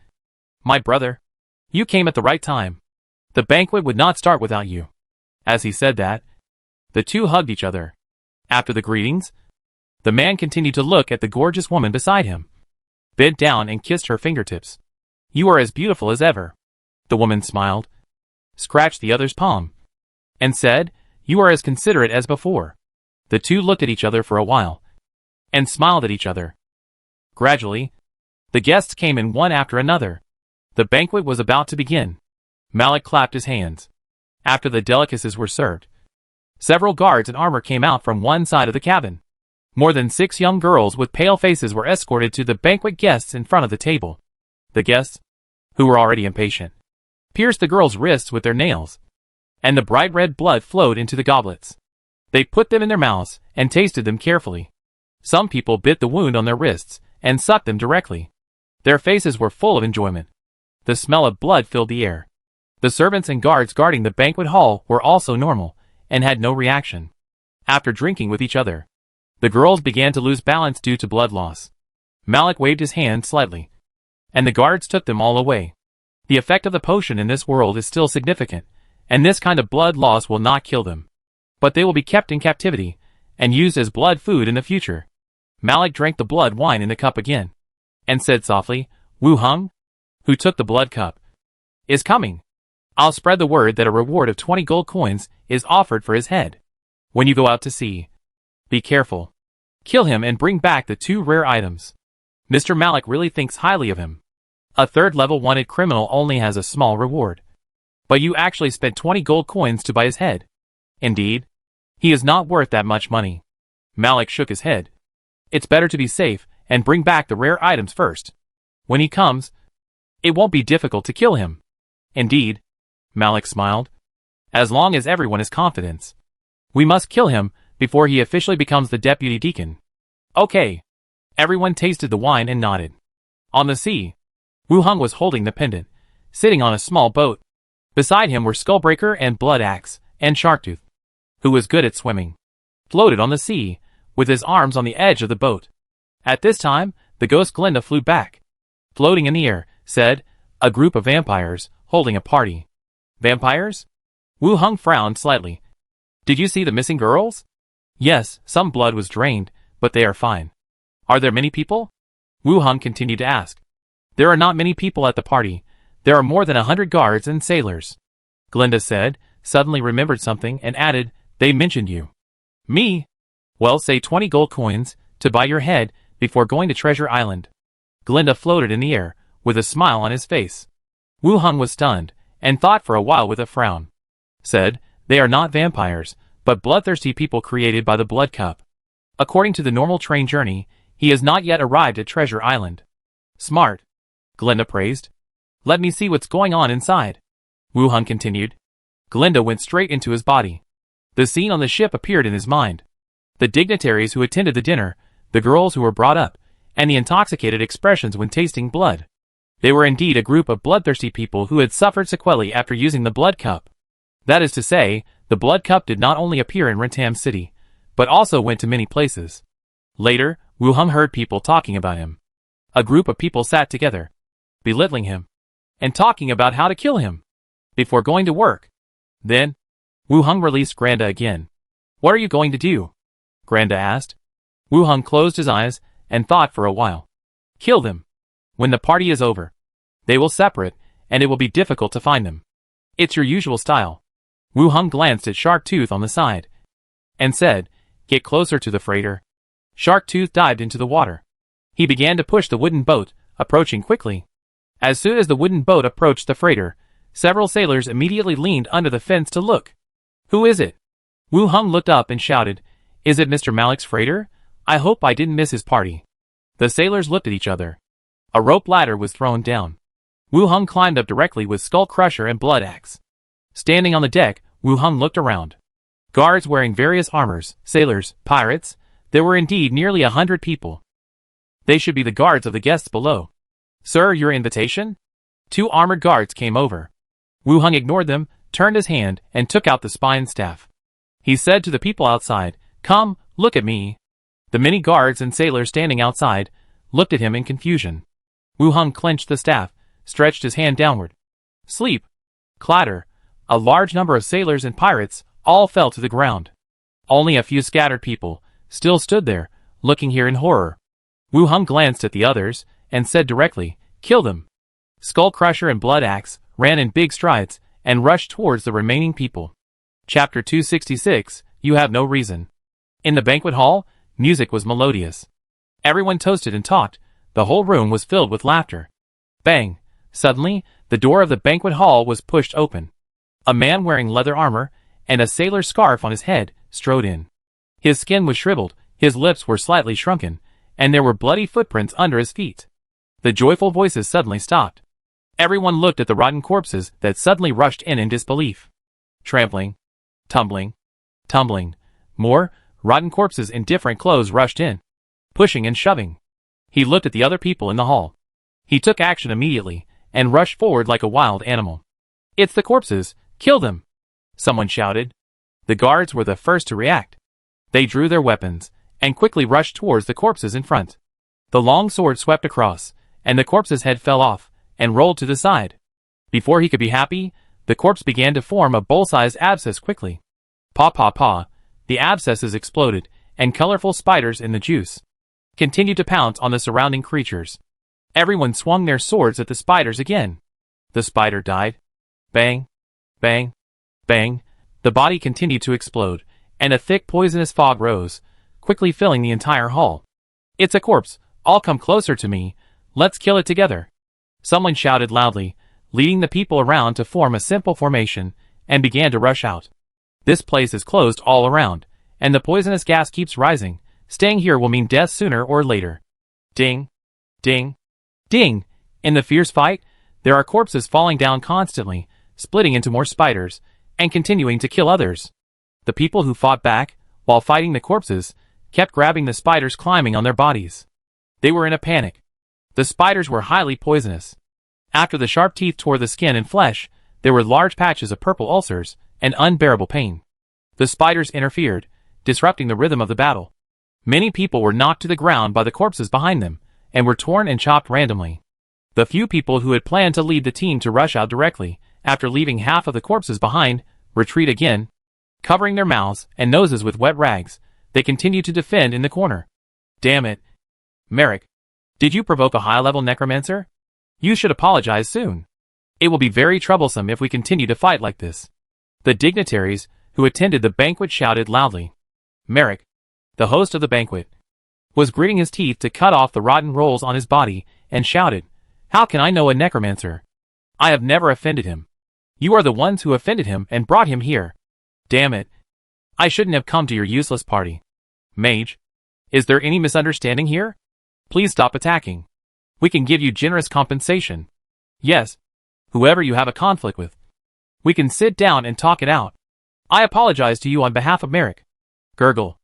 My brother, you came at the right time. The banquet would not start without you. As he said that, the two hugged each other. After the greetings, the man continued to look at the gorgeous woman beside him, bent down and kissed her fingertips. You are as beautiful as ever. The woman smiled, scratched the other's palm, and said, You are as considerate as before. The two looked at each other for a while, and smiled at each other. Gradually, the guests came in one after another. The banquet was about to begin. Malik clapped his hands. After the delicacies were served, several guards in armor came out from one side of the cabin. More than 6 young girls with pale faces were escorted to the banquet guests in front of the table. The guests, who were already impatient, pierced the girls' wrists with their nails, and the bright red blood flowed into the goblets. They put them in their mouths and tasted them carefully. Some people bit the wound on their wrists and sucked them directly. Their faces were full of enjoyment. The smell of blood filled the air. The servants and guards guarding the banquet hall were also normal and had no reaction. After drinking with each other, the girls began to lose balance due to blood loss. Malik waved his hand slightly, and the guards took them all away. The effect of the potion in this world is still significant, and this kind of blood loss will not kill them. But they will be kept in captivity and used as blood food in the future. Malik drank the blood wine in the cup again, and said softly, Wu Hung, who took the blood cup, is coming. I'll spread the word that a reward of 20 gold coins is offered for his head. When you go out to sea, be careful. Kill him and bring back the 2 rare items. Mr. Malik really thinks highly of him. A 3rd level wanted criminal only has a small reward, But you actually spent 20 gold coins to buy his head. Indeed. He is not worth that much money. Malik shook his head. It's better to be safe and bring back the rare items first. When he comes, it won't be difficult to kill him. Indeed. Malik smiled. As long as everyone has confidence. We must kill him before he officially becomes the deputy deacon. Okay. Everyone tasted the wine and nodded. On the sea, Wu Hung was holding the pendant, sitting on a small boat. Beside him were Skullbreaker and Blood Axe, and Sharktooth, who was good at swimming, floated on the sea, with his arms on the edge of the boat. At this time, the ghost Glinda flew back. Floating in the air, said, a group of vampires, holding a party. Vampires? Wu Hung frowned slightly. Did you see the missing girls? Yes, some blood was drained, but they are fine. Are there many people? Wu Hung continued to ask. There are not many people at the party. There are more than 100 guards and sailors. Glinda said, suddenly remembered something and added, they mentioned you. Me? Well, say 20 gold coins, to buy your head, before going to Treasure Island. Glinda floated in the air, with a smile on his face. Wu Hung was stunned, and thought for a while with a frown. Said, they are not vampires, but bloodthirsty people created by the Blood Cup. According to the normal train journey, he has not yet arrived at Treasure Island. Smart. Glinda praised. Let me see what's going on inside. Wu Hung continued. Glinda went straight into his body. The scene on the ship appeared in his mind. The dignitaries who attended the dinner, the girls who were brought up, and the intoxicated expressions when tasting blood. They were indeed a group of bloodthirsty people who had suffered sequelae after using the Blood Cup. That is to say, the Blood Cup did not only appear in Rentam City, but also went to many places. Later, Wu Hung heard people talking about him. A group of people sat together, belittling him, and talking about how to kill him, before going to work. Then, Wu Hung released Granda again. What are you going to do? Granda asked. Wu Hung closed his eyes, and thought for a while. Kill them. When the party is over, they will separate, and it will be difficult to find them. It's your usual style. Wu Hung glanced at Sharktooth on the side, and said, get closer to the freighter. Sharktooth dived into the water. He began to push the wooden boat, approaching quickly. As soon as the wooden boat approached the freighter, several sailors immediately leaned under the fence to look. Who is it? Wu Hung looked up and shouted, is it Mr. Malik's freighter? I hope I didn't miss his party. The sailors looked at each other. A rope ladder was thrown down. Wu Hung climbed up directly with Skull Crusher and Blood Axe. Standing on the deck, Wu Hung looked around. Guards wearing various armors, sailors, pirates, there were indeed nearly 100 people. They should be the guards of the guests below. Sir, your invitation? 2 armored guards came over. Wu Hung ignored them, turned his hand, and took out the spine staff. He said to the people outside, come, look at me. The many guards and sailors standing outside looked at him in confusion. Wu Hung clenched the staff, stretched his hand downward. Sleep. Clatter. A large number of sailors and pirates all fell to the ground. Only a few scattered people still stood there, looking here in horror. Wu Hung glanced at the others, and said directly, kill them. Skull Crusher and Blood Axe ran in big strides, and rushed towards the remaining people. Chapter 266, You Have No Reason. In the banquet hall, music was melodious. Everyone toasted and talked, the whole room was filled with laughter. Bang! Suddenly, the door of the banquet hall was pushed open. A man wearing leather armor, and a sailor's scarf on his head, strode in. His skin was shriveled, his lips were slightly shrunken, and there were bloody footprints under his feet. The joyful voices suddenly stopped. Everyone looked at the rotten corpses that suddenly rushed in disbelief. Trampling. Tumbling. Tumbling. More, rotten corpses in different clothes rushed in. Pushing and shoving. He looked at the other people in the hall. He took action immediately, and rushed forward like a wild animal. It's the corpses! Kill them! Someone shouted. The guards were the first to react. They drew their weapons, and quickly rushed towards the corpses in front. The long sword swept across, and the corpse's head fell off, and rolled to the side. Before he could be happy, the corpse began to form a bowl-sized abscess quickly. Paw paw paw, the abscesses exploded, and colorful spiders in the juice continued to pounce on the surrounding creatures. Everyone swung their swords at the spiders again. The spider died. Bang, bang, bang. The body continued to explode, and a thick poisonous fog rose, quickly filling the entire hall. It's a corpse, all come closer to me, let's kill it together. Someone shouted loudly, leading the people around to form a simple formation, and began to rush out. This place is closed all around, and the poisonous gas keeps rising. Staying here will mean death sooner or later. Ding, ding, ding. In the fierce fight, there are corpses falling down constantly, splitting into more spiders, and continuing to kill others. The people who fought back, while fighting the corpses, kept grabbing the spiders climbing on their bodies. They were in a panic. The spiders were highly poisonous. After the sharp teeth tore the skin and flesh, there were large patches of purple ulcers and unbearable pain. The spiders interfered, disrupting the rhythm of the battle. Many people were knocked to the ground by the corpses behind them, and were torn and chopped randomly. The few people who had planned to lead the team to rush out directly, after leaving half of the corpses behind, retreat again. Covering their mouths and noses with wet rags, they continued to defend in the corner. Damn it. Merrick, did you provoke a high-level necromancer? You should apologize soon. It will be very troublesome if we continue to fight like this. The dignitaries who attended the banquet shouted loudly. Merrick, the host of the banquet, was gritting his teeth to cut off the rotten rolls on his body, and shouted, How can I know a necromancer? I have never offended him. You are the ones who offended him and brought him here. Damn it. I shouldn't have come to your useless party. Mage, is there any misunderstanding here? Please stop attacking. We can give you generous compensation. Yes, whoever you have a conflict with. We can sit down and talk it out. I apologize to you on behalf of Merrick. Gurgle.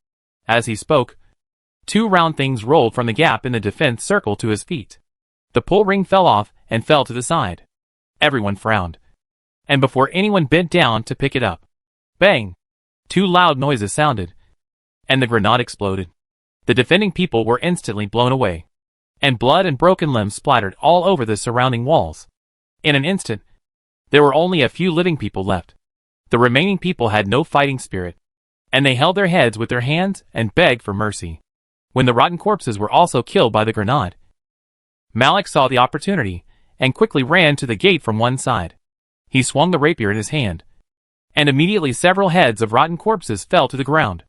As he spoke, 2 round things rolled from the gap in the defense circle to his feet. The pull ring fell off and fell to the side. Everyone frowned. And before anyone bent down to pick it up, bang! 2 loud noises sounded, and the grenade exploded. The defending people were instantly blown away, and blood and broken limbs splattered all over the surrounding walls. In an instant, there were only a few living people left. The remaining people had no fighting spirit, and they held their heads with their hands and begged for mercy. When the rotten corpses were also killed by the grenade, Malik saw the opportunity, and quickly ran to the gate from one side. He swung the rapier in his hand, and immediately several heads of rotten corpses fell to the ground,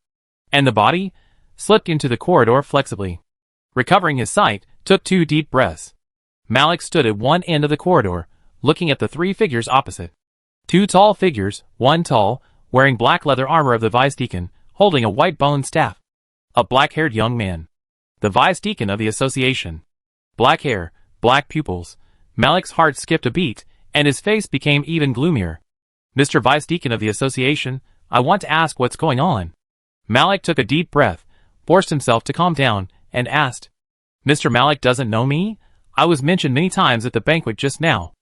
and the body slipped into the corridor flexibly. Recovering his sight, took 2 deep breaths. Malik stood at one end of the corridor, looking at the 3 figures opposite. 2 tall figures, one tall, wearing black leather armor of the vice deacon, holding a white bone staff. A black-haired young man. The vice deacon of the association. Black hair, black pupils. Malik's heart skipped a beat, and his face became even gloomier. Mr. Vice Deacon of the association, I want to ask what's going on. Malik took a deep breath, forced himself to calm down, and asked. Mr. Malik doesn't know me? I was mentioned many times at the banquet just now.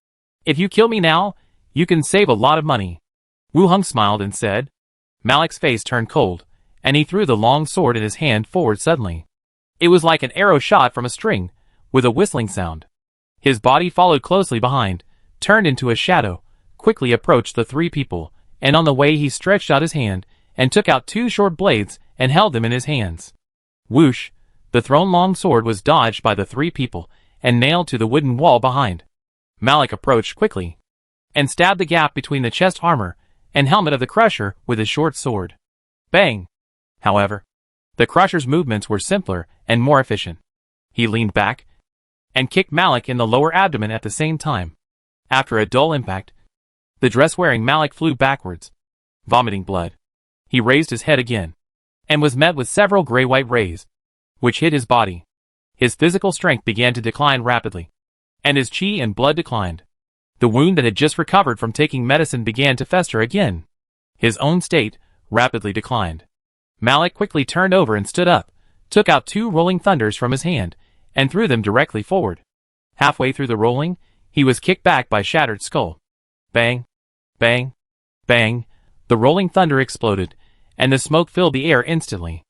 If you kill me now, you can save a lot of money. Wu Hung smiled and said. Malik's face turned cold, and he threw the long sword in his hand forward suddenly. It was like an arrow shot from a string, with a whistling sound. His body followed closely behind, turned into a shadow, quickly approached the 3 people, and on the way he stretched out his hand, and took out 2 short blades, and held them in his hands. Whoosh! The thrown-long sword was dodged by the 3 people, and nailed to the wooden wall behind. Malik approached quickly, and stabbed the gap between the chest armor and helmet of the Crusher with his short sword. Bang! However, the Crusher's movements were simpler and more efficient. He leaned back, and kicked Malik in the lower abdomen at the same time. After a dull impact, the dress-wearing Malik flew backwards, vomiting blood. He raised his head again, and was met with several gray-white rays, which hit his body. His physical strength began to decline rapidly, and his chi and blood declined. The wound that had just recovered from taking medicine began to fester again. His own state rapidly declined. Malik quickly turned over and stood up, took out 2 rolling thunders from his hand, and threw them directly forward. Halfway through the rolling, he was kicked back by Shattered Skull. Bang! Bang! Bang! The rolling thunder exploded, and the smoke filled the air instantly.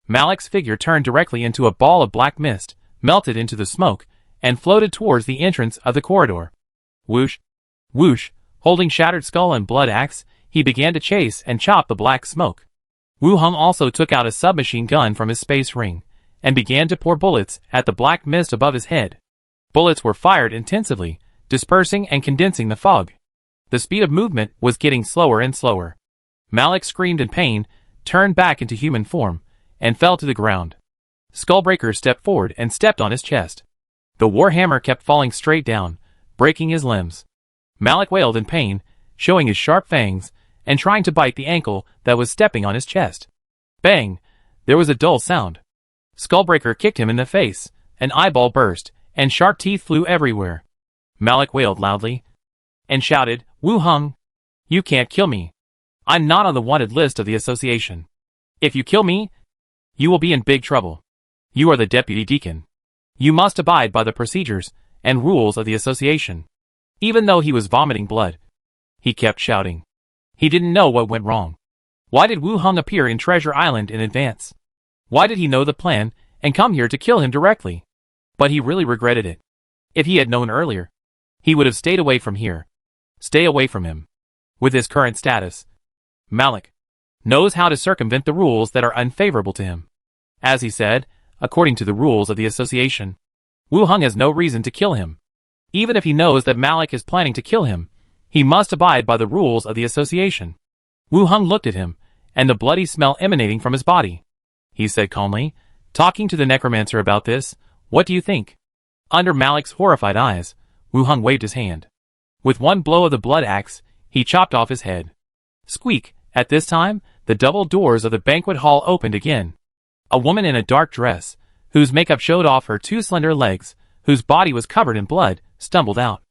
Malik's figure turned directly into a ball of black mist, melted into the smoke, and floated towards the entrance of the corridor. Whoosh! Whoosh! Holding Shattered Skull and Blood Axe, he began to chase and chop the black smoke. Wu Hung also took out a submachine gun from his space ring, and began to pour bullets at the black mist above his head. Bullets were fired intensively, dispersing and condensing the fog. The speed of movement was getting slower and slower. Malik screamed in pain, turned back into human form, and fell to the ground. Skullbreaker stepped forward and stepped on his chest. The warhammer kept falling straight down, breaking his limbs. Malik wailed in pain, showing his sharp fangs, and trying to bite the ankle that was stepping on his chest. Bang! There was a dull sound. Skullbreaker kicked him in the face, an eyeball burst, and sharp teeth flew everywhere. Malik wailed loudly and shouted, "Wu Hung! You can't kill me. I'm not on the wanted list of the association. If you kill me, you will be in big trouble. You are the deputy deacon. You must abide by the procedures and rules of the association." Even though he was vomiting blood, he kept shouting. He didn't know what went wrong. Why did Wu Hung appear in Treasure Island in advance? Why did he know the plan and come here to kill him directly? But he really regretted it. If he had known earlier, he would have stayed away from here. Stay away from him. With his current status, Malik knows how to circumvent the rules that are unfavorable to him. As he said, according to the rules of the association, Wu Hung has no reason to kill him. Even if he knows that Malik is planning to kill him, he must abide by the rules of the association. Wu Hung looked at him, and the bloody smell emanating from his body. He said calmly, talking to the Necromancer about this, "What do you think?" Under Malik's horrified eyes, Wu Hung waved his hand. With one blow of the blood axe, he chopped off his head. Squeak! At this time, the double doors of the banquet hall opened again. A woman in a dark dress, whose makeup showed off her two slender legs, whose body was covered in blood, stumbled out.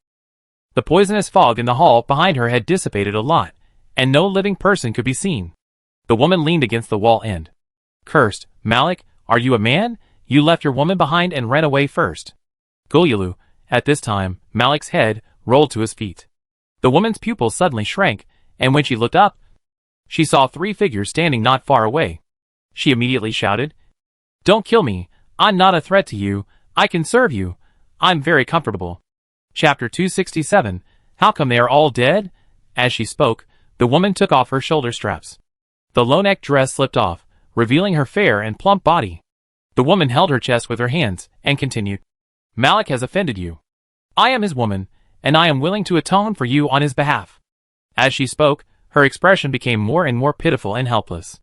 The poisonous fog in the hall behind her had dissipated a lot, and no living person could be seen. The woman leaned against the wall and cursed, "Malik, are you a man? You left your woman behind and ran away first." Gulyalu. At this time, Malik's head rolled to his feet. The woman's pupils suddenly shrank, and when she looked up, she saw three figures standing not far away. She immediately shouted, "Don't kill me. I'm not a threat to you. I can serve you. I'm very comfortable." Chapter 267, How Come They Are All Dead? As she spoke, the woman took off her shoulder straps. The low-neck dress slipped off, revealing her fair and plump body. The woman held her chest with her hands, and continued, "Malik has offended you. I am his woman, and I am willing to atone for you on his behalf." As she spoke, her expression became more and more pitiful and helpless.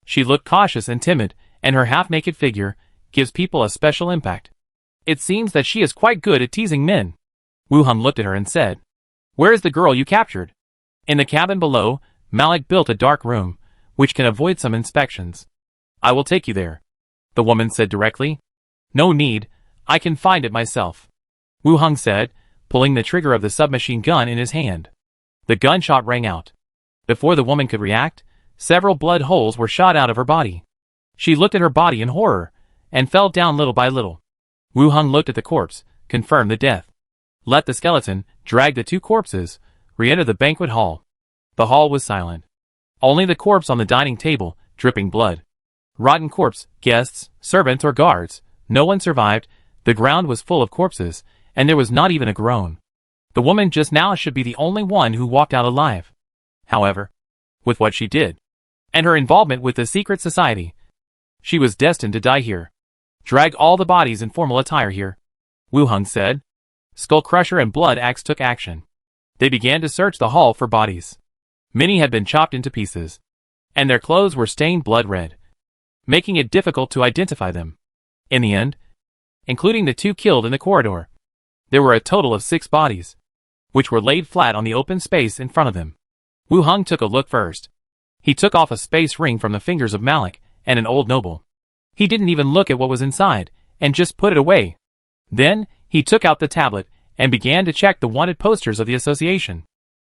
She looked cautious and timid, and her half-naked figure gives people a special impact. It seems that she is quite good at teasing men. Wu Hung looked at her and said, "Where is the girl you captured?" "In the cabin below. Malik built a dark room, which can avoid some inspections. I will take you there," the woman said directly. "No need, I can find it myself," Wu Hung said, pulling the trigger of the submachine gun in his hand. The gunshot rang out. Before the woman could react, several blood holes were shot out of her body. She looked at her body in horror, and fell down little by little. Wu Hung looked at the corpse, confirmed the death. Let the skeleton drag the two corpses, re-enter the banquet hall. The hall was silent. Only the corpse on the dining table, dripping blood. Rotten corpse, guests, servants or guards. No one survived. The ground was full of corpses, and there was not even a groan. The woman just now should be the only one who walked out alive. However, with what she did, and her involvement with the secret society, she was destined to die here. "Drag all the bodies in formal attire here," Wu Hung said. Skull Crusher and Blood Axe took action. They began to search the hall for bodies. Many had been chopped into pieces, and their clothes were stained blood red, making it difficult to identify them. In the end, including the two killed in the corridor, there were a total of 6 bodies, which were laid flat on the open space in front of them. Wu Hung took a look first. He took off a space ring from the fingers of Malik and an old noble. He didn't even look at what was inside, and just put it away. Then, he took out the tablet, and began to check the wanted posters of the association.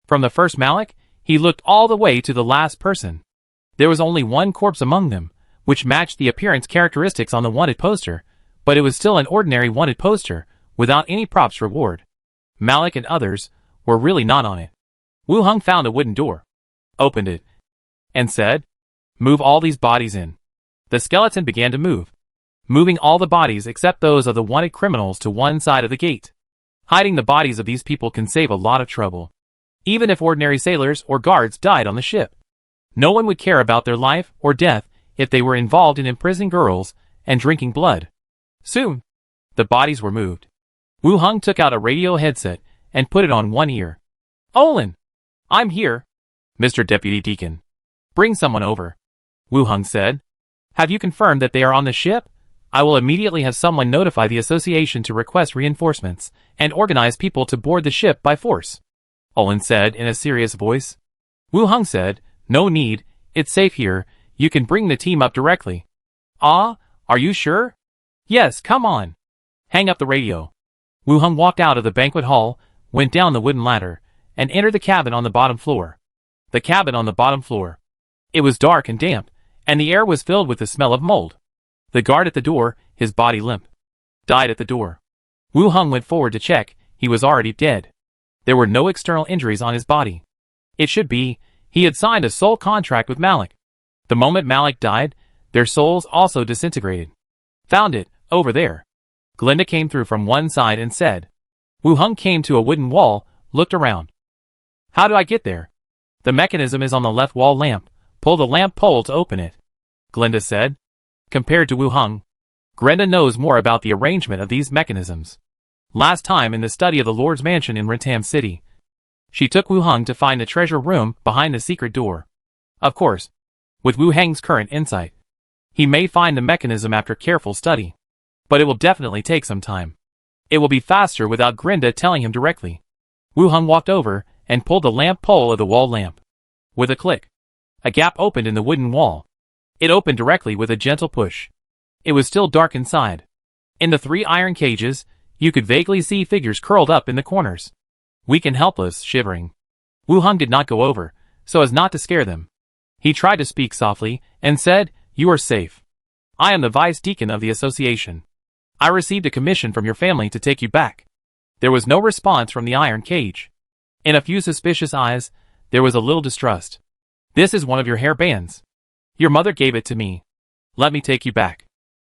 From the first Malik, he looked all the way to the last person. There was only one corpse among them, which matched the appearance characteristics on the wanted poster, but it was still an ordinary wanted poster, without any props reward. Malik and others were really not on it. Wu Hung found a wooden door, opened it, and said, "Move all these bodies in." The skeleton began to move, moving all the bodies except those of the wanted criminals to one side of the gate. Hiding the bodies of these people can save a lot of trouble. Even if ordinary sailors or guards died on the ship, no one would care about their life or death if they were involved in imprisoning girls and drinking blood. Soon, the bodies were moved. Wu Hung took out a radio headset and put it on one ear. "Olin! I'm here, Mr. Deputy Deacon. Bring someone over," Wu Hung said. "Have you confirmed that they are on the ship? I will immediately have someone notify the association to request reinforcements and organize people to board the ship by force." Olin said in a serious voice. Wu Hung said, no need, it's safe here, you can bring the team up directly. Ah, are you sure? Yes, come on. Hang up the radio. Wu Hung walked out of the banquet hall, went down the wooden ladder, and entered the cabin on the bottom floor. The cabin on the bottom floor. It was dark and damp, and the air was filled with the smell of mold. The guard at the door, his body limp, died at the door. Wu Hung went forward to check, he was already dead. There were no external injuries on his body. It should be, he had signed a soul contract with Malik. The moment Malik died, their souls also disintegrated. Found it, over there. Glinda came through from one side and said. Wu Hung came to a wooden wall, looked around. How do I get there? The mechanism is on the left wall lamp, pull the lamp pole to open it. Glinda said. Compared to Wu Hung, Glinda knows more about the arrangement of these mechanisms. Last time in the study of the Lord's mansion in Ratam City, she took Wu Hung to find the treasure room behind the secret door. Of course, with Wu Hung's current insight, he may find the mechanism after careful study. But it will definitely take some time. It will be faster without Glinda telling him directly. Wu Hung walked over and pulled the lamp pole of the wall lamp. With a click, a gap opened in the wooden wall. It opened directly with a gentle push. It was still dark inside. In the 3 iron cages, you could vaguely see figures curled up in the corners. Weak and helpless, shivering. Wu Hung did not go over, so as not to scare them. He tried to speak softly, and said, you are safe. I am the vice deacon of the association. I received a commission from your family to take you back. There was no response from the iron cage. In a few suspicious eyes, there was a little distrust. This is one of your hair bands. Your mother gave it to me. Let me take you back.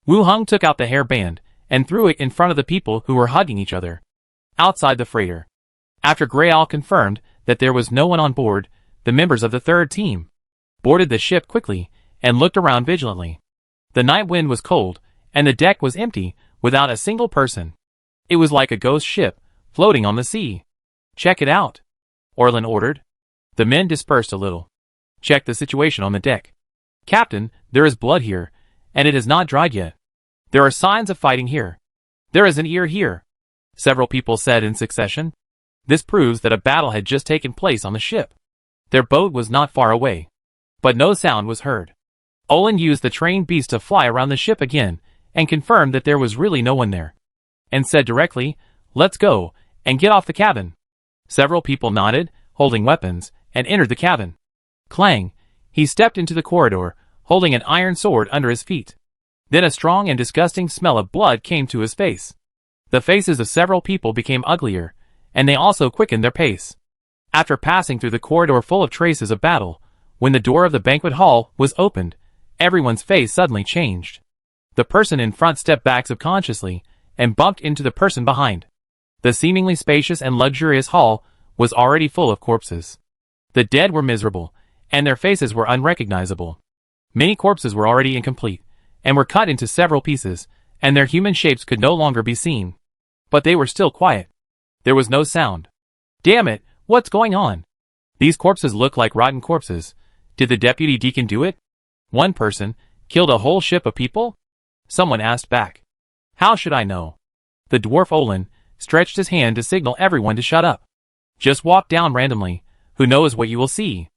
Wu Hung took out the hair band, and threw it in front of the people who were hugging each other. Outside the freighter. After Grayal confirmed that there was no one on board, the members of the 3rd team boarded the ship quickly, and looked around vigilantly. The night wind was cold, and the deck was empty, without a single person. It was like a ghost ship, floating on the sea. Check it out, Orlin ordered. The men dispersed a little. Check the situation on the deck. Captain, there is blood here, and it has not dried yet. There are signs of fighting here. There is an ear here, several people said in succession. This proves that a battle had just taken place on the ship. Their boat was not far away. But no sound was heard. Olin used the trained beast to fly around the ship again, and confirmed that there was really no one there. And said directly, let's go, and get off the cabin. Several people nodded, holding weapons, and entered the cabin. Clang! He stepped into the corridor, holding an iron sword under his feet. Then a strong and disgusting smell of blood came to his face. The faces of several people became uglier, and they also quickened their pace. After passing through the corridor full of traces of battle, when the door of the banquet hall was opened, everyone's face suddenly changed. The person in front stepped back subconsciously, and bumped into the person behind. The seemingly spacious and luxurious hall was already full of corpses. The dead were miserable, and their faces were unrecognizable. Many corpses were already incomplete, and were cut into several pieces, and their human shapes could no longer be seen. But they were still quiet. There was no sound. Damn it, what's going on? These corpses look like rotten corpses. Did the deputy deacon do it? One person killed a whole ship of people? Someone asked back. How should I know? The dwarf Olin stretched his hand to signal everyone to shut up. Just walk down randomly, who knows what you will see?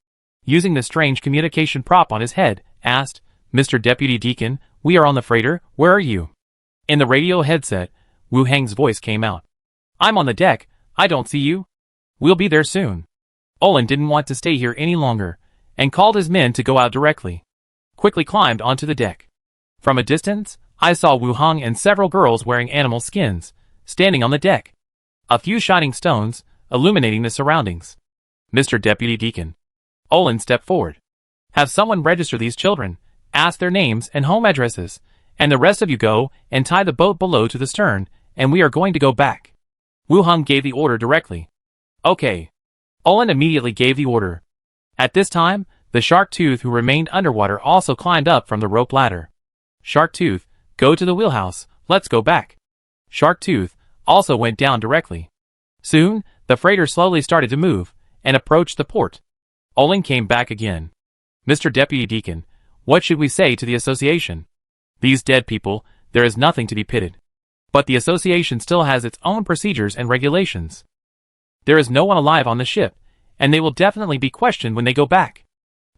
Using the strange communication prop on his head, asked, Mr. Deputy Deacon, we are on the freighter, where are you? In the radio headset, Wu Hang's voice came out. I'm on the deck, I don't see you. We'll be there soon. Olin didn't want to stay here any longer, and called his men to go out directly. Quickly climbed onto the deck. From a distance, I saw Wu Hang and several girls wearing animal skins, standing on the deck. A few shining stones, illuminating the surroundings. Mr. Deputy Deacon. Olin stepped forward. Have someone register these children, ask their names and home addresses, and the rest of you go and tie the boat below to the stern, and we are going to go back. Wu Hang gave the order directly. Okay. Olin immediately gave the order. At this time, the Shark Tooth who remained underwater also climbed up from the rope ladder. Shark Tooth, go to the wheelhouse, let's go back. Shark Tooth also went down directly. Soon, the freighter slowly started to move, and approached the port. Olin came back again. Mr. Deputy Deacon, what should we say to the association? These dead people, there is nothing to be pitied. But the association still has its own procedures and regulations. There is no one alive on the ship, and they will definitely be questioned when they go back.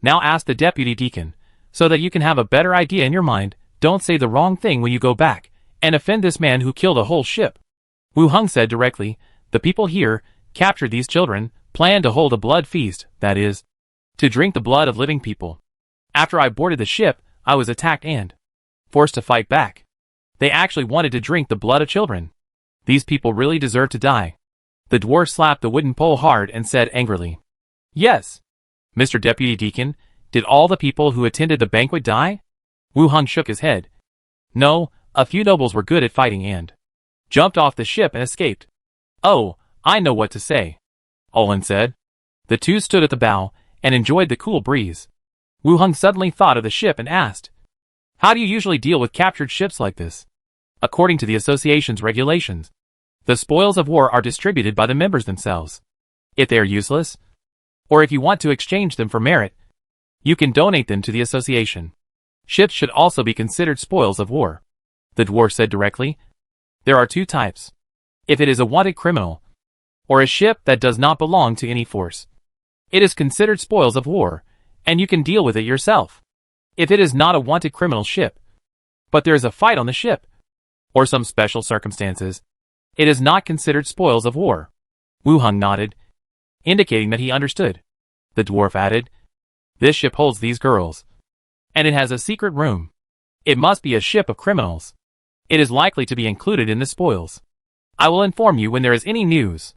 Now ask the deputy deacon, so that you can have a better idea in your mind. Don't say the wrong thing when you go back, and offend this man who killed a whole ship. Wu Heng said directly, the people here, captured these children, planned to hold a blood feast, that is, to drink the blood of living people. After I boarded the ship, I was attacked and forced to fight back. They actually wanted to drink the blood of children. These people really deserve to die. The dwarf slapped the wooden pole hard and said angrily, Yes, Mr. Deputy Deacon, did all the people who attended the banquet die? Wu Heng shook his head. No, a few nobles were good at fighting and jumped off the ship and escaped. Oh, I know what to say, Olin said. The two stood at the bow and enjoyed the cool breeze. Wu Heng suddenly thought of the ship and asked, How do you usually deal with captured ships like this? According to the association's regulations, the spoils of war are distributed by the members themselves. If they are useless, or if you want to exchange them for merit, you can donate them to the association. Ships should also be considered spoils of war, the dwarf said directly. There are two types. If it is a wanted criminal, or a ship that does not belong to any force, it is considered spoils of war, and you can deal with it yourself. If it is not a wanted criminal ship, but there is a fight on the ship, or some special circumstances, it is not considered spoils of war. Wu Heng nodded, indicating that he understood. The dwarf added, This ship holds these girls, and it has a secret room. It must be a ship of criminals. It is likely to be included in the spoils. I will inform you when there is any news.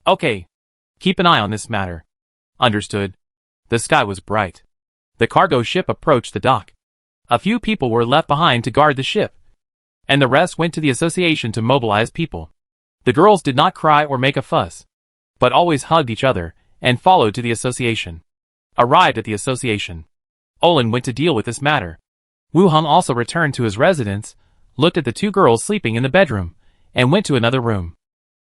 Okay. Keep an eye on this matter. Understood. The sky was bright. The cargo ship approached the dock. A few people were left behind to guard the ship, and the rest went to the association to mobilize people. The girls did not cry or make a fuss, but always hugged each other and followed to the association. Arrived at the association, Olin went to deal with this matter. Wu Heng also returned to his residence, looked at the two girls sleeping in the bedroom, and went to another room.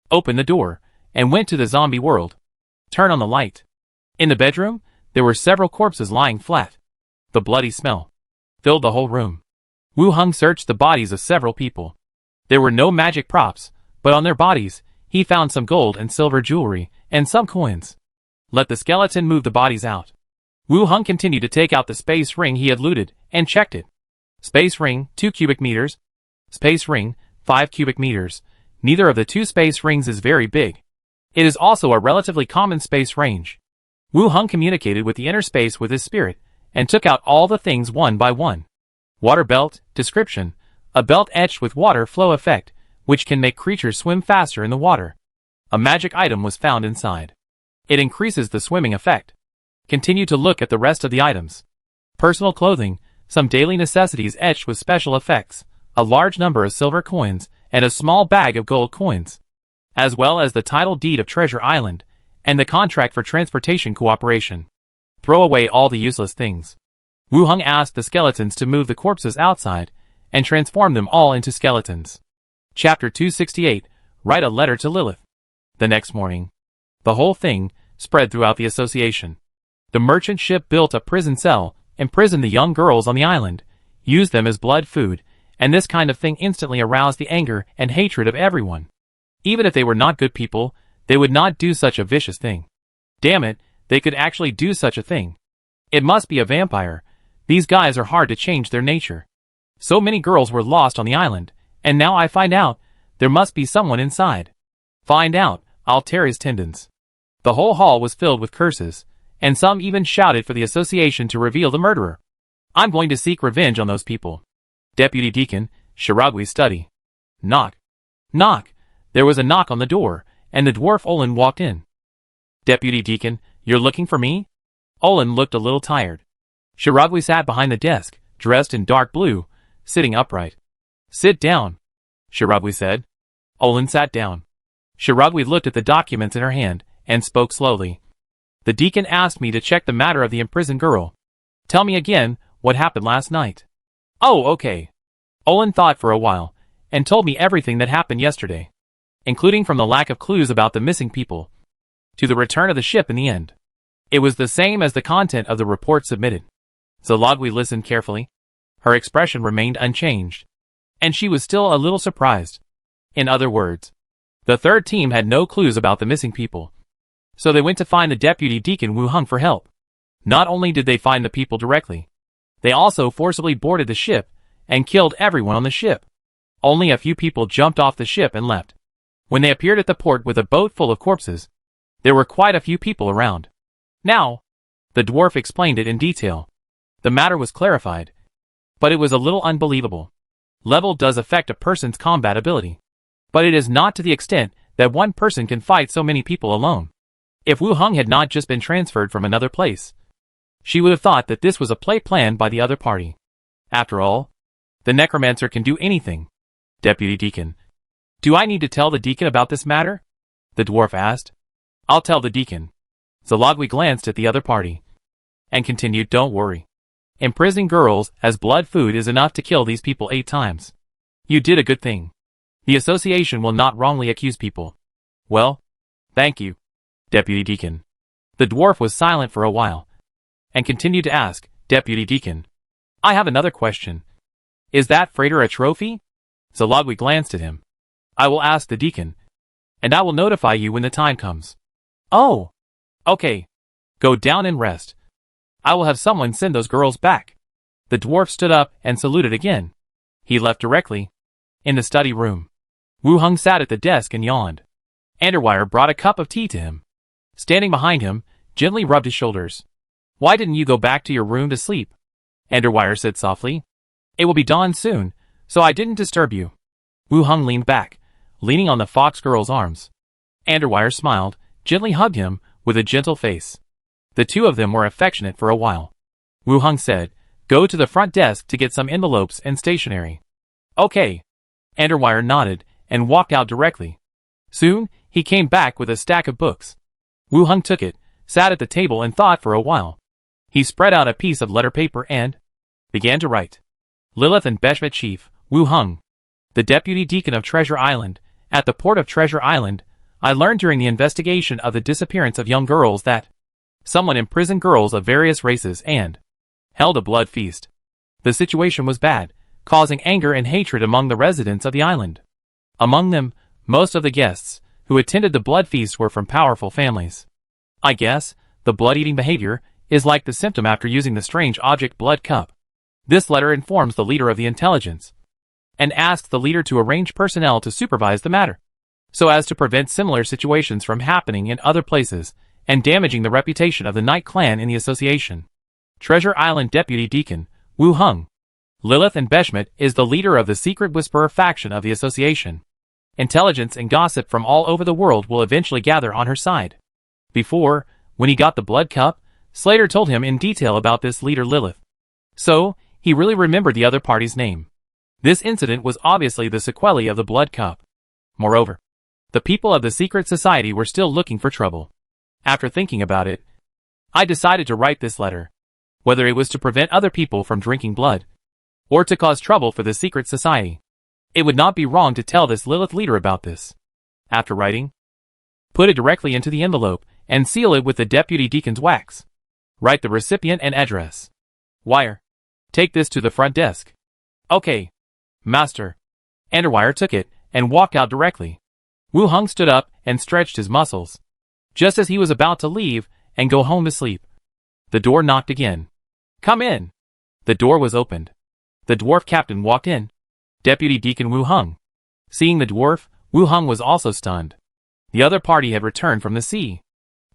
Opened the door, and went to the zombie world. Turn on the light. In the bedroom, there were several corpses lying flat. The bloody smell filled the whole room. Wu Heng searched the bodies of several people. There were no magic props, but on their bodies, he found some gold and silver jewelry, and some coins. Let the skeleton move the bodies out. Wu Heng continued to take out the space ring he had looted, and checked it. Space ring, 2 cubic meters. Space ring, 5 cubic meters. Neither of the two space rings is very big. It is also a relatively common space range. Wu Heng communicated with the inner space with his spirit, and took out all the things one by one. Water belt, description. A belt etched with water flow effect, which can make creatures swim faster in the water. A magic item was found inside. It increases the swimming effect. Continue to look at the rest of the items. Personal clothing, some daily necessities etched with special effects, a large number of silver coins, and a small bag of gold coins, as well as the title deed of Treasure Island, and the contract for transportation cooperation. Throw away all the useless things. Wu Heng asked the skeletons to move the corpses outside, and transform them all into skeletons. Chapter 268, Write a Letter to Lilith. The next morning, the whole thing spread throughout the association. The merchant ship built a prison cell, imprisoned the young girls on the island, used them as blood food, and this kind of thing instantly aroused the anger and hatred of everyone. Even if they were not good people, they would not do such a vicious thing. Damn it, they could actually do such a thing. It must be a vampire. These guys are hard to change their nature. So many girls were lost on the island, and now I find out, there must be someone inside. Find out, I'll tear his tendons. The whole hall was filled with curses, and some even shouted for the association to reveal the murderer. I'm going to seek revenge on those people. Deputy Deacon, Shiragwi's study. Knock. Knock. There was a knock on the door, and the dwarf Olin walked in. Deputy Deacon, you're looking for me? Olin looked a little tired. Shiragwi sat behind the desk, dressed in dark blue, sitting upright. Sit down, Shiragwi said. Olin sat down. Shiragwi looked at the documents in her hand, and spoke slowly. The deacon asked me to check the matter of the imprisoned girl. Tell me again, what happened last night? Oh, okay. Olin thought for a while, and told me everything that happened yesterday, including from the lack of clues about the missing people, to the return of the ship in the end. It was the same as the content of the report submitted. Zalagwi listened carefully. Her expression remained unchanged, and she was still a little surprised. In other words, the third team had no clues about the missing people. So they went to find the deputy deacon Wu Hung for help. Not only did they find the people directly, they also forcibly boarded the ship and killed everyone on the ship. Only a few people jumped off the ship and left. When they appeared at the port with a boat full of corpses, there were quite a few people around. Now, the dwarf explained it in detail. The matter was clarified, but it was a little unbelievable. Level does affect a person's combat ability, but it is not to the extent that one person can fight so many people alone. If Wu Hung had not just been transferred from another place, she would have thought that this was a play planned by the other party. After all, the Necromancer can do anything. Deputy Deacon. Do I need to tell the Deacon about this matter? The dwarf asked. I'll tell the Deacon. Zalagwi glanced at the other party and continued, don't worry. Imprisoning girls as blood food is enough to kill these people 8 times. You did a good thing. The association will not wrongly accuse people. Well, thank you, Deputy Deacon. The dwarf was silent for a while and continued to ask, Deputy Deacon, I have another question. Is that freighter a trophy? Zalagwi glanced at him. I will ask the Deacon, and I will notify you when the time comes. Oh, okay. Go down and rest. I will have someone send those girls back. The dwarf stood up and saluted again. He left directly. In the study room, Wu Hung sat at the desk and yawned. Underwire brought a cup of tea to him. Standing behind him, gently rubbed his shoulders. Why didn't you go back to your room to sleep? Underwire said softly. It will be dawn soon, so I didn't disturb you. Wu Hung leaned back, leaning on the fox girl's arms. Underwire smiled, gently hugged him, with a gentle face. The two of them were affectionate for a while. Wu Hung said, go to the front desk to get some envelopes and stationery. Okay. Underwire nodded and walked out directly. Soon, he came back with a stack of books. Wu Hung took it, sat at the table and thought for a while. He spread out a piece of letter paper and began to write. Lilith and Beshmet Chief, Wu Hung, the Deputy Deacon of Treasure Island. At the port of Treasure Island, I learned during the investigation of the disappearance of young girls that someone imprisoned girls of various races and held a blood feast. The situation was bad, causing anger and hatred among the residents of the island. Among them, most of the guests who attended the blood feast were from powerful families. I guess the blood-eating behavior is like the symptom after using the strange object blood cup. This letter informs the leader of the intelligence and asks the leader to arrange personnel to supervise the matter, so as to prevent similar situations from happening in other places and damaging the reputation of the Night Clan in the association. Treasure Island Deputy Deacon, Wu Hung. Lilith and Beshmet is the leader of the Secret Whisperer faction of the association. Intelligence and gossip from all over the world will eventually gather on her side. Before, when he got the blood cup, Slater told him in detail about this leader Lilith. So, he really remembered the other party's name. This incident was obviously the sequelae of the blood cup. Moreover, the people of the secret society were still looking for trouble. After thinking about it, I decided to write this letter. Whether it was to prevent other people from drinking blood, or to cause trouble for the secret society, it would not be wrong to tell this Lilith leader about this. After writing, put it directly into the envelope and seal it with the Deputy Deacon's wax. Write the recipient and address. Wire. Take this to the front desk. Okay, Master. Underwire took it and walked out directly. Wu Hung stood up and stretched his muscles, just as he was about to leave and go home to sleep. The door knocked again. Come in. The door was opened. The dwarf captain walked in. Deputy Deacon Wu Hung. Seeing the dwarf, Wu Hung was also stunned. The other party had returned from the sea.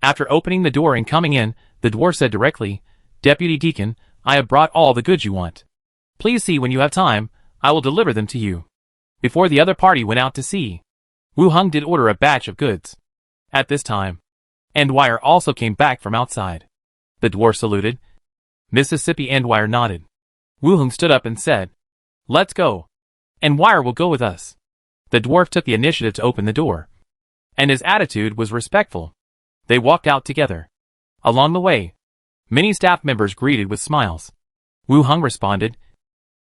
After opening the door and coming in, the dwarf said directly, Deputy Deacon, I have brought all the goods you want. Please see when you have time, I will deliver them to you. Before the other party went out to sea, Wu Hung did order a batch of goods. At this time, Andwire also came back from outside. The dwarf saluted. Mississippi Andwire nodded. Wu Hung stood up and said, Let's go. Andwire will go with us. The dwarf took the initiative to open the door, and his attitude was respectful. They walked out together. Along the way, many staff members greeted with smiles. Wu Hung responded,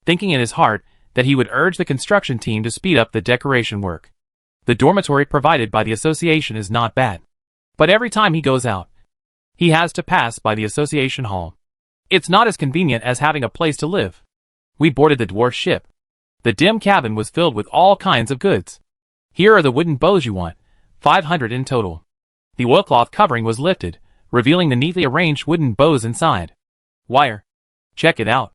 thinking in his heart that he would urge the construction team to speed up the decoration work. The dormitory provided by the association is not bad, but every time he goes out, he has to pass by the association hall. It's not as convenient as having a place to live. We boarded the dwarf ship. The dim cabin was filled with all kinds of goods. Here are the wooden bows you want, 500 in total. The oilcloth covering was lifted, revealing the neatly arranged wooden bows inside. Wire. Check it out.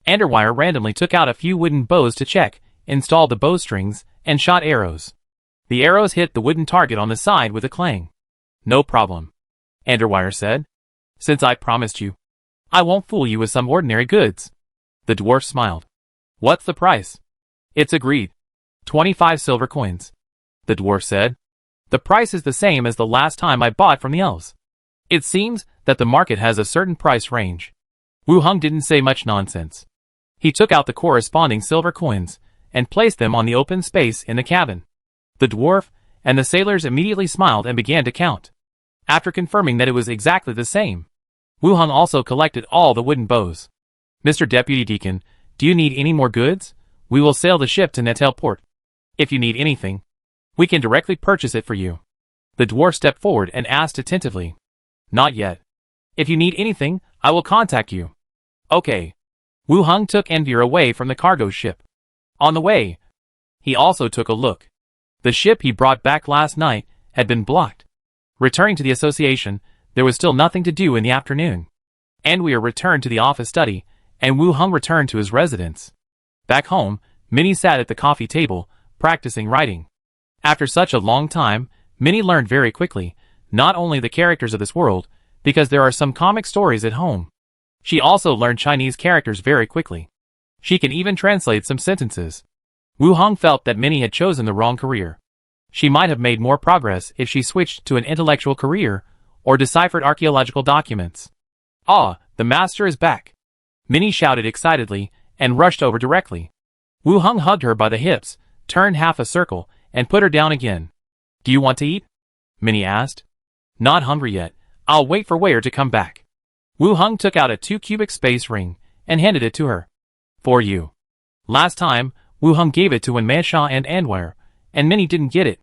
Underwire randomly took out a few wooden bows to check, installed the bowstrings, and shot arrows. The arrows hit the wooden target on the side with a clang. No problem, Underwire said. Since I promised you, I won't fool you with some ordinary goods. The dwarf smiled. What's the price? It's agreed. 25 silver coins, the dwarf said. The price is the same as the last time I bought from the elves. It seems that the market has a certain price range. Wu Hung didn't say much nonsense. He took out the corresponding silver coins and placed them on the open space in the cabin. The dwarf and the sailors immediately smiled and began to count. After confirming that it was exactly the same, Wu Hung also collected all the wooden bows. Mr. Deputy Deacon, do you need any more goods? We will sail the ship to Netel Port. If you need anything, we can directly purchase it for you. The dwarf stepped forward and asked attentively. Not yet. If you need anything, I will contact you. Okay. Wu Hung took Envier away from the cargo ship. On the way, he also took a look. The ship he brought back last night had been blocked. Returning to the association, there was still nothing to do in the afternoon. Envier returned to the office study, and Wu Hung returned to his residence. Back home, Minnie sat at the coffee table, practicing writing. After such a long time, Minnie learned very quickly, not only the characters of this world, because there are some comic stories at home. She also learned Chinese characters very quickly. She can even translate some sentences. Wu Hung felt that Minnie had chosen the wrong career. She might have made more progress if she switched to an intellectual career, or deciphered archaeological documents. Ah, the master is back! Minnie shouted excitedly, and rushed over directly. Wu Hung hugged her by the hips, turned half a circle, and put her down again. Do you want to eat? Minnie asked. Not hungry yet. I'll wait for Weir to come back. Wu Hung took out a 2-cubic space ring, and handed it to her. For you. Last time, Wu Hung gave it to Wenmansha and Anwar, and Minnie didn't get it.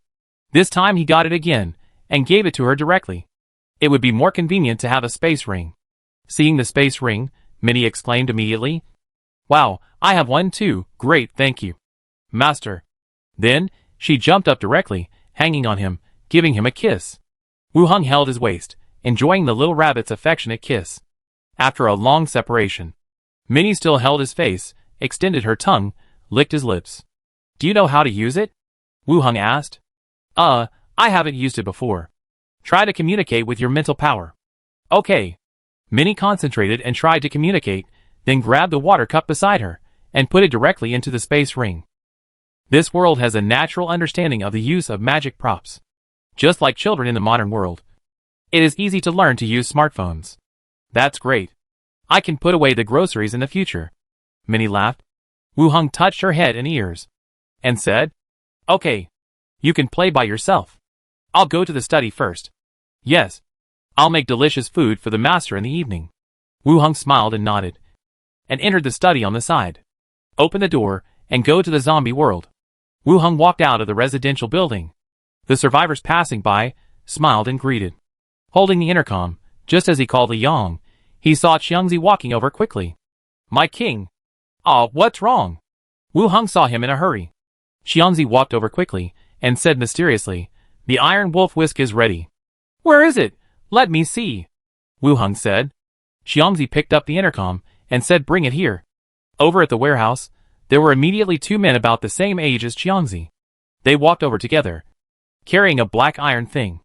This time he got it again, and gave it to her directly. It would be more convenient to have a space ring. Seeing the space ring, Minnie exclaimed immediately. Wow, I have one too, great, thank you. Master. Then, she jumped up directly, hanging on him, giving him a kiss. Wu Hung held his waist, enjoying the little rabbit's affectionate kiss. After a long separation, Minnie still held his face, extended her tongue, licked his lips. Do you know how to use it? Wu Hung asked. I haven't used it before. Try to communicate with your mental power. Okay. Minnie concentrated and tried to communicate, then grabbed the water cup beside her, and put it directly into the space ring. This world has a natural understanding of the use of magic props. Just like children in the modern world. It is easy to learn to use smartphones. That's great. I can put away the groceries in the future. Minnie laughed. Wu Hung touched her head and ears, and said, Okay. You can play by yourself. I'll go to the study first. Yes. I'll make delicious food for the master in the evening. Wu Hung smiled and nodded, and entered the study on the side. Open the door, and go to the zombie world. Wu Hung walked out of the residential building. The survivors passing by, smiled and greeted. Holding the intercom, just as he called Li Yong, he saw Xiangzi walking over quickly. My king! Ah, what's wrong? Wu Hung saw him in a hurry. Xiangzi walked over quickly, and said mysteriously, The Iron Wolf Whisk is ready. Where is it? Let me see. Wu Hung said. Xiangzi picked up the intercom, and said bring it here. Over at the warehouse, there were immediately 2 men about the same age as Xiangzi. They walked over together, carrying a black iron thing.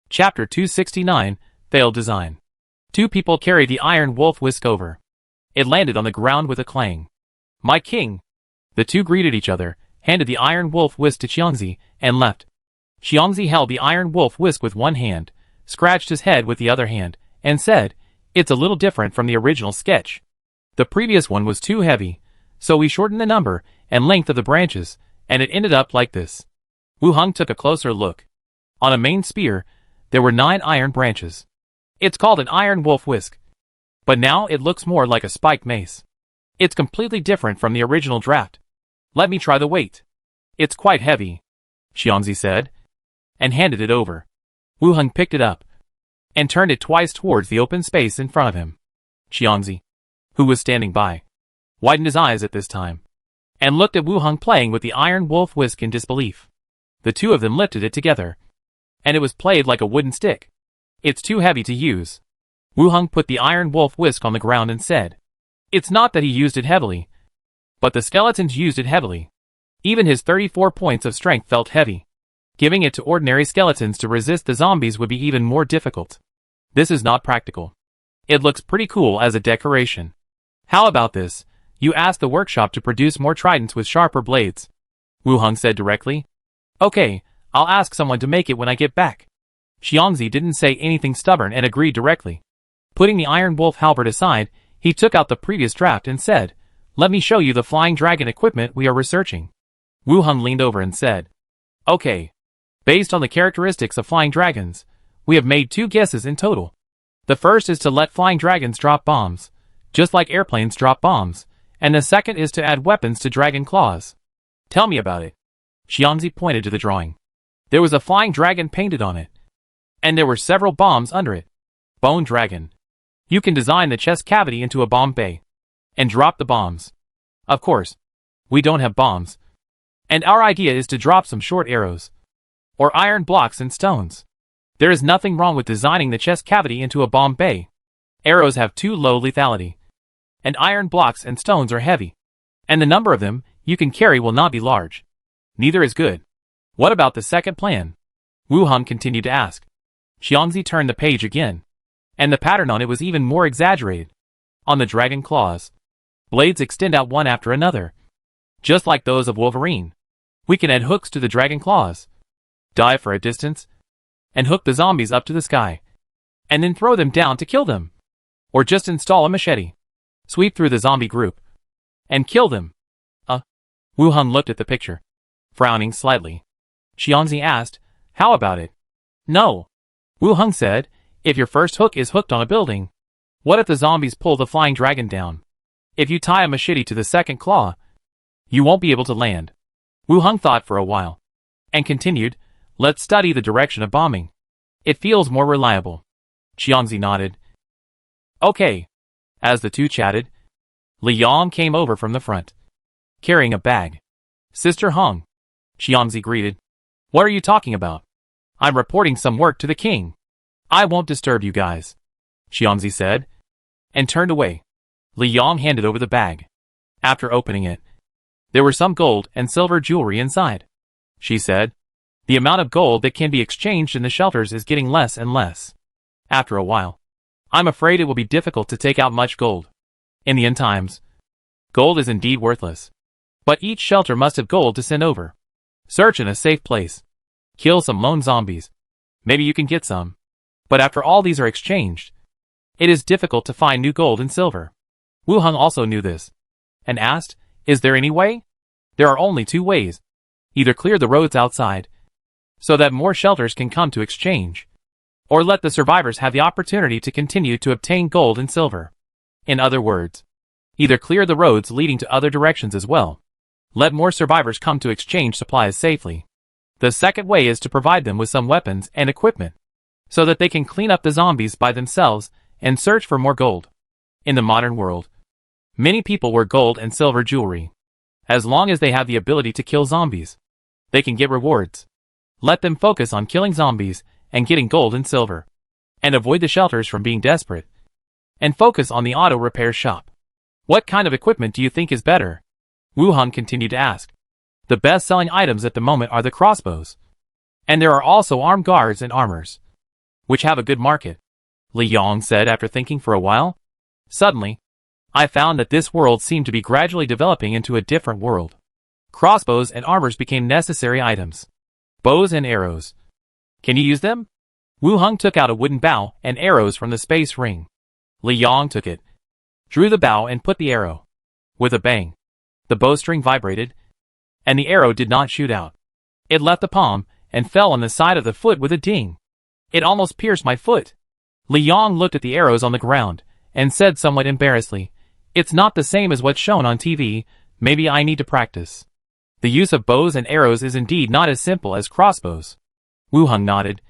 Chapter 269, Failed Design. 2 people carried the Iron Wolf Whisk over. It landed on the ground with a clang. My king! The 2 greeted each other, handed the Iron Wolf Whisk to Xiangzi, and left. Xiangzi held the Iron Wolf Whisk with one hand, scratched his head with the other hand, and said, It's a little different from the original sketch. The previous one was too heavy, so we shortened the number and length of the branches, and it ended up like this. Wu Hung took a closer look. On a main spear, there were 9 iron branches. It's called an Iron Wolf Whisk. But now it looks more like a spiked mace. It's completely different from the original draft. Let me try the weight. It's quite heavy, Xiangzi said, and handed it over. Wu Hung picked it up, and turned it twice towards the open space in front of him. Xiangzi, who was standing by, widened his eyes at this time, and looked at Wu Hung playing with the Iron Wolf Whisk in disbelief. The 2 of them lifted it together, and it was played like a wooden stick. It's too heavy to use. Wu Heng put the iron wolf whisk on the ground and said. It's not that he used it heavily, but the skeletons used it heavily. Even his 34 points of strength felt heavy. Giving it to ordinary skeletons to resist the zombies would be even more difficult. This is not practical. It looks pretty cool as a decoration. How about this? You ask the workshop to produce more tridents with sharper blades. Wu Heng said directly. Okay, I'll ask someone to make it when I get back. Xiangzi didn't say anything stubborn and agreed directly. Putting the iron wolf halberd aside, he took out the previous draft and said, Let me show you the flying dragon equipment we are researching. Wu Heng leaned over and said, Okay. Based on the characteristics of flying dragons, we have made 2 guesses in total. The first is to let flying dragons drop bombs, just like airplanes drop bombs, and the second is to add weapons to dragon claws. Tell me about it. Xiangzi pointed to the drawing. There was a flying dragon painted on it, and there were several bombs under it. Bone dragon. You can design the chest cavity into a bomb bay, and drop the bombs. Of course, we don't have bombs, and our idea is to drop some short arrows, or iron blocks and stones. There is nothing wrong with designing the chest cavity into a bomb bay. Arrows have too low lethality, and iron blocks and stones are heavy, and the number of them you can carry will not be large. Neither is good. What about the second plan? Wu Heng continued to ask. Xiangzi turned the page again, and the pattern on it was even more exaggerated. On the dragon claws, blades extend out one after another, just like those of Wolverine. We can add hooks to the dragon claws, dive for a distance, and hook the zombies up to the sky, and then throw them down to kill them. Or just install a machete, sweep through the zombie group, and kill them. Wu Heng looked at the picture, frowning slightly. Xiangzi asked, How about it? No. Wu Heng said, If your first hook is hooked on a building, what if the zombies pull the flying dragon down? If you tie a machete to the second claw, you won't be able to land. Wu Heng thought for a while, and continued, Let's study the direction of bombing. It feels more reliable. Xiangzi nodded. Okay. As the two chatted, Li Yang came over from the front, carrying a bag. Sister Heng, Xiangzi greeted. What are you talking about? I'm reporting some work to the king. I won't disturb you guys, Xiangzi said, and turned away. Li Yang handed over the bag. After opening it, there were some gold and silver jewelry inside. She said, The amount of gold that can be exchanged in the shelters is getting less and less. After a while, I'm afraid it will be difficult to take out much gold. In the end times, gold is indeed worthless. But each shelter must have gold to send over. Search in a safe place. Kill some lone zombies. Maybe you can get some. But after all these are exchanged, it is difficult to find new gold and silver. Wu Heng also knew this, and asked, Is there any way? There are only 2 ways. Either clear the roads outside, so that more shelters can come to exchange, or let the survivors have the opportunity to continue to obtain gold and silver. In other words, either clear the roads leading to other directions as well. Let more survivors come to exchange supplies safely. The second way is to provide them with some weapons and equipment, so that they can clean up the zombies by themselves and search for more gold. In the modern world, many people wear gold and silver jewelry. As long as they have the ability to kill zombies, they can get rewards. Let them focus on killing zombies and getting gold and silver, and avoid the shelters from being desperate, and focus on the auto repair shop. What kind of equipment do you think is better? Wu Heng continued to ask. The best-selling items at the moment are the crossbows, and there are also armed guards and armors, which have a good market, Li Yang said after thinking for a while. Suddenly, I found that this world seemed to be gradually developing into a different world. Crossbows and armors became necessary items. Bows and arrows. Can you use them? Wu Heng took out a wooden bow and arrows from the space ring. Li Yang took it, drew the bow and put the arrow. With a bang, the bowstring vibrated, and the arrow did not shoot out. It left the palm and fell on the side of the foot with a ding. It almost pierced my foot. Li Yang looked at the arrows on the ground and said somewhat embarrassedly, It's not the same as what's shown on TV, maybe I need to practice. The use of bows and arrows is indeed not as simple as crossbows. Wu Heng nodded.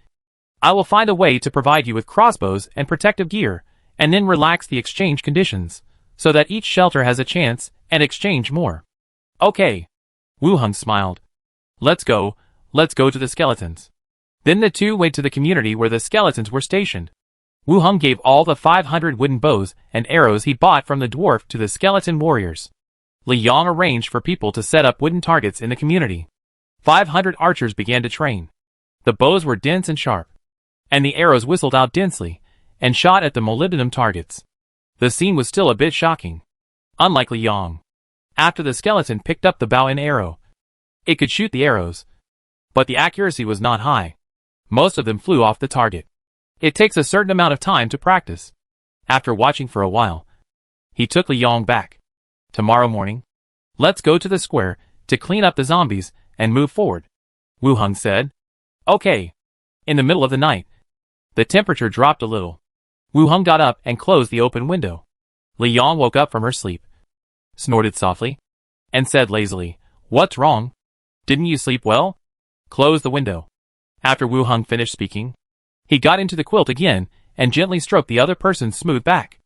I will find a way to provide you with crossbows and protective gear, and then relax the exchange conditions, so that each shelter has a chance and exchange more. Okay. Wu Heng smiled. Let's go to the skeletons. Then the two went to the community where the skeletons were stationed. Wu Heng gave all the 500 wooden bows and arrows he bought from the dwarf to the skeleton warriors. Li Yang arranged for people to set up wooden targets in the community. 500 archers began to train. The bows were dense and sharp, and the arrows whistled out densely and shot at the molybdenum targets. The scene was still a bit shocking. Unlike Li Yang, after the skeleton picked up the bow and arrow, it could shoot the arrows, but the accuracy was not high. Most of them flew off the target. It takes a certain amount of time to practice. After watching for a while, he took Li Yang back. Tomorrow morning, let's go to the square to clean up the zombies and move forward, Wu Heng said. Okay. In the middle of the night, the temperature dropped a little. Wu Heng got up and closed the open window. Li Yang woke up from her sleep, snorted softly, and said lazily, "What's wrong? Didn't you sleep well?" Close the window. After Wu Heng finished speaking, he got into the quilt again and gently stroked the other person's smooth back.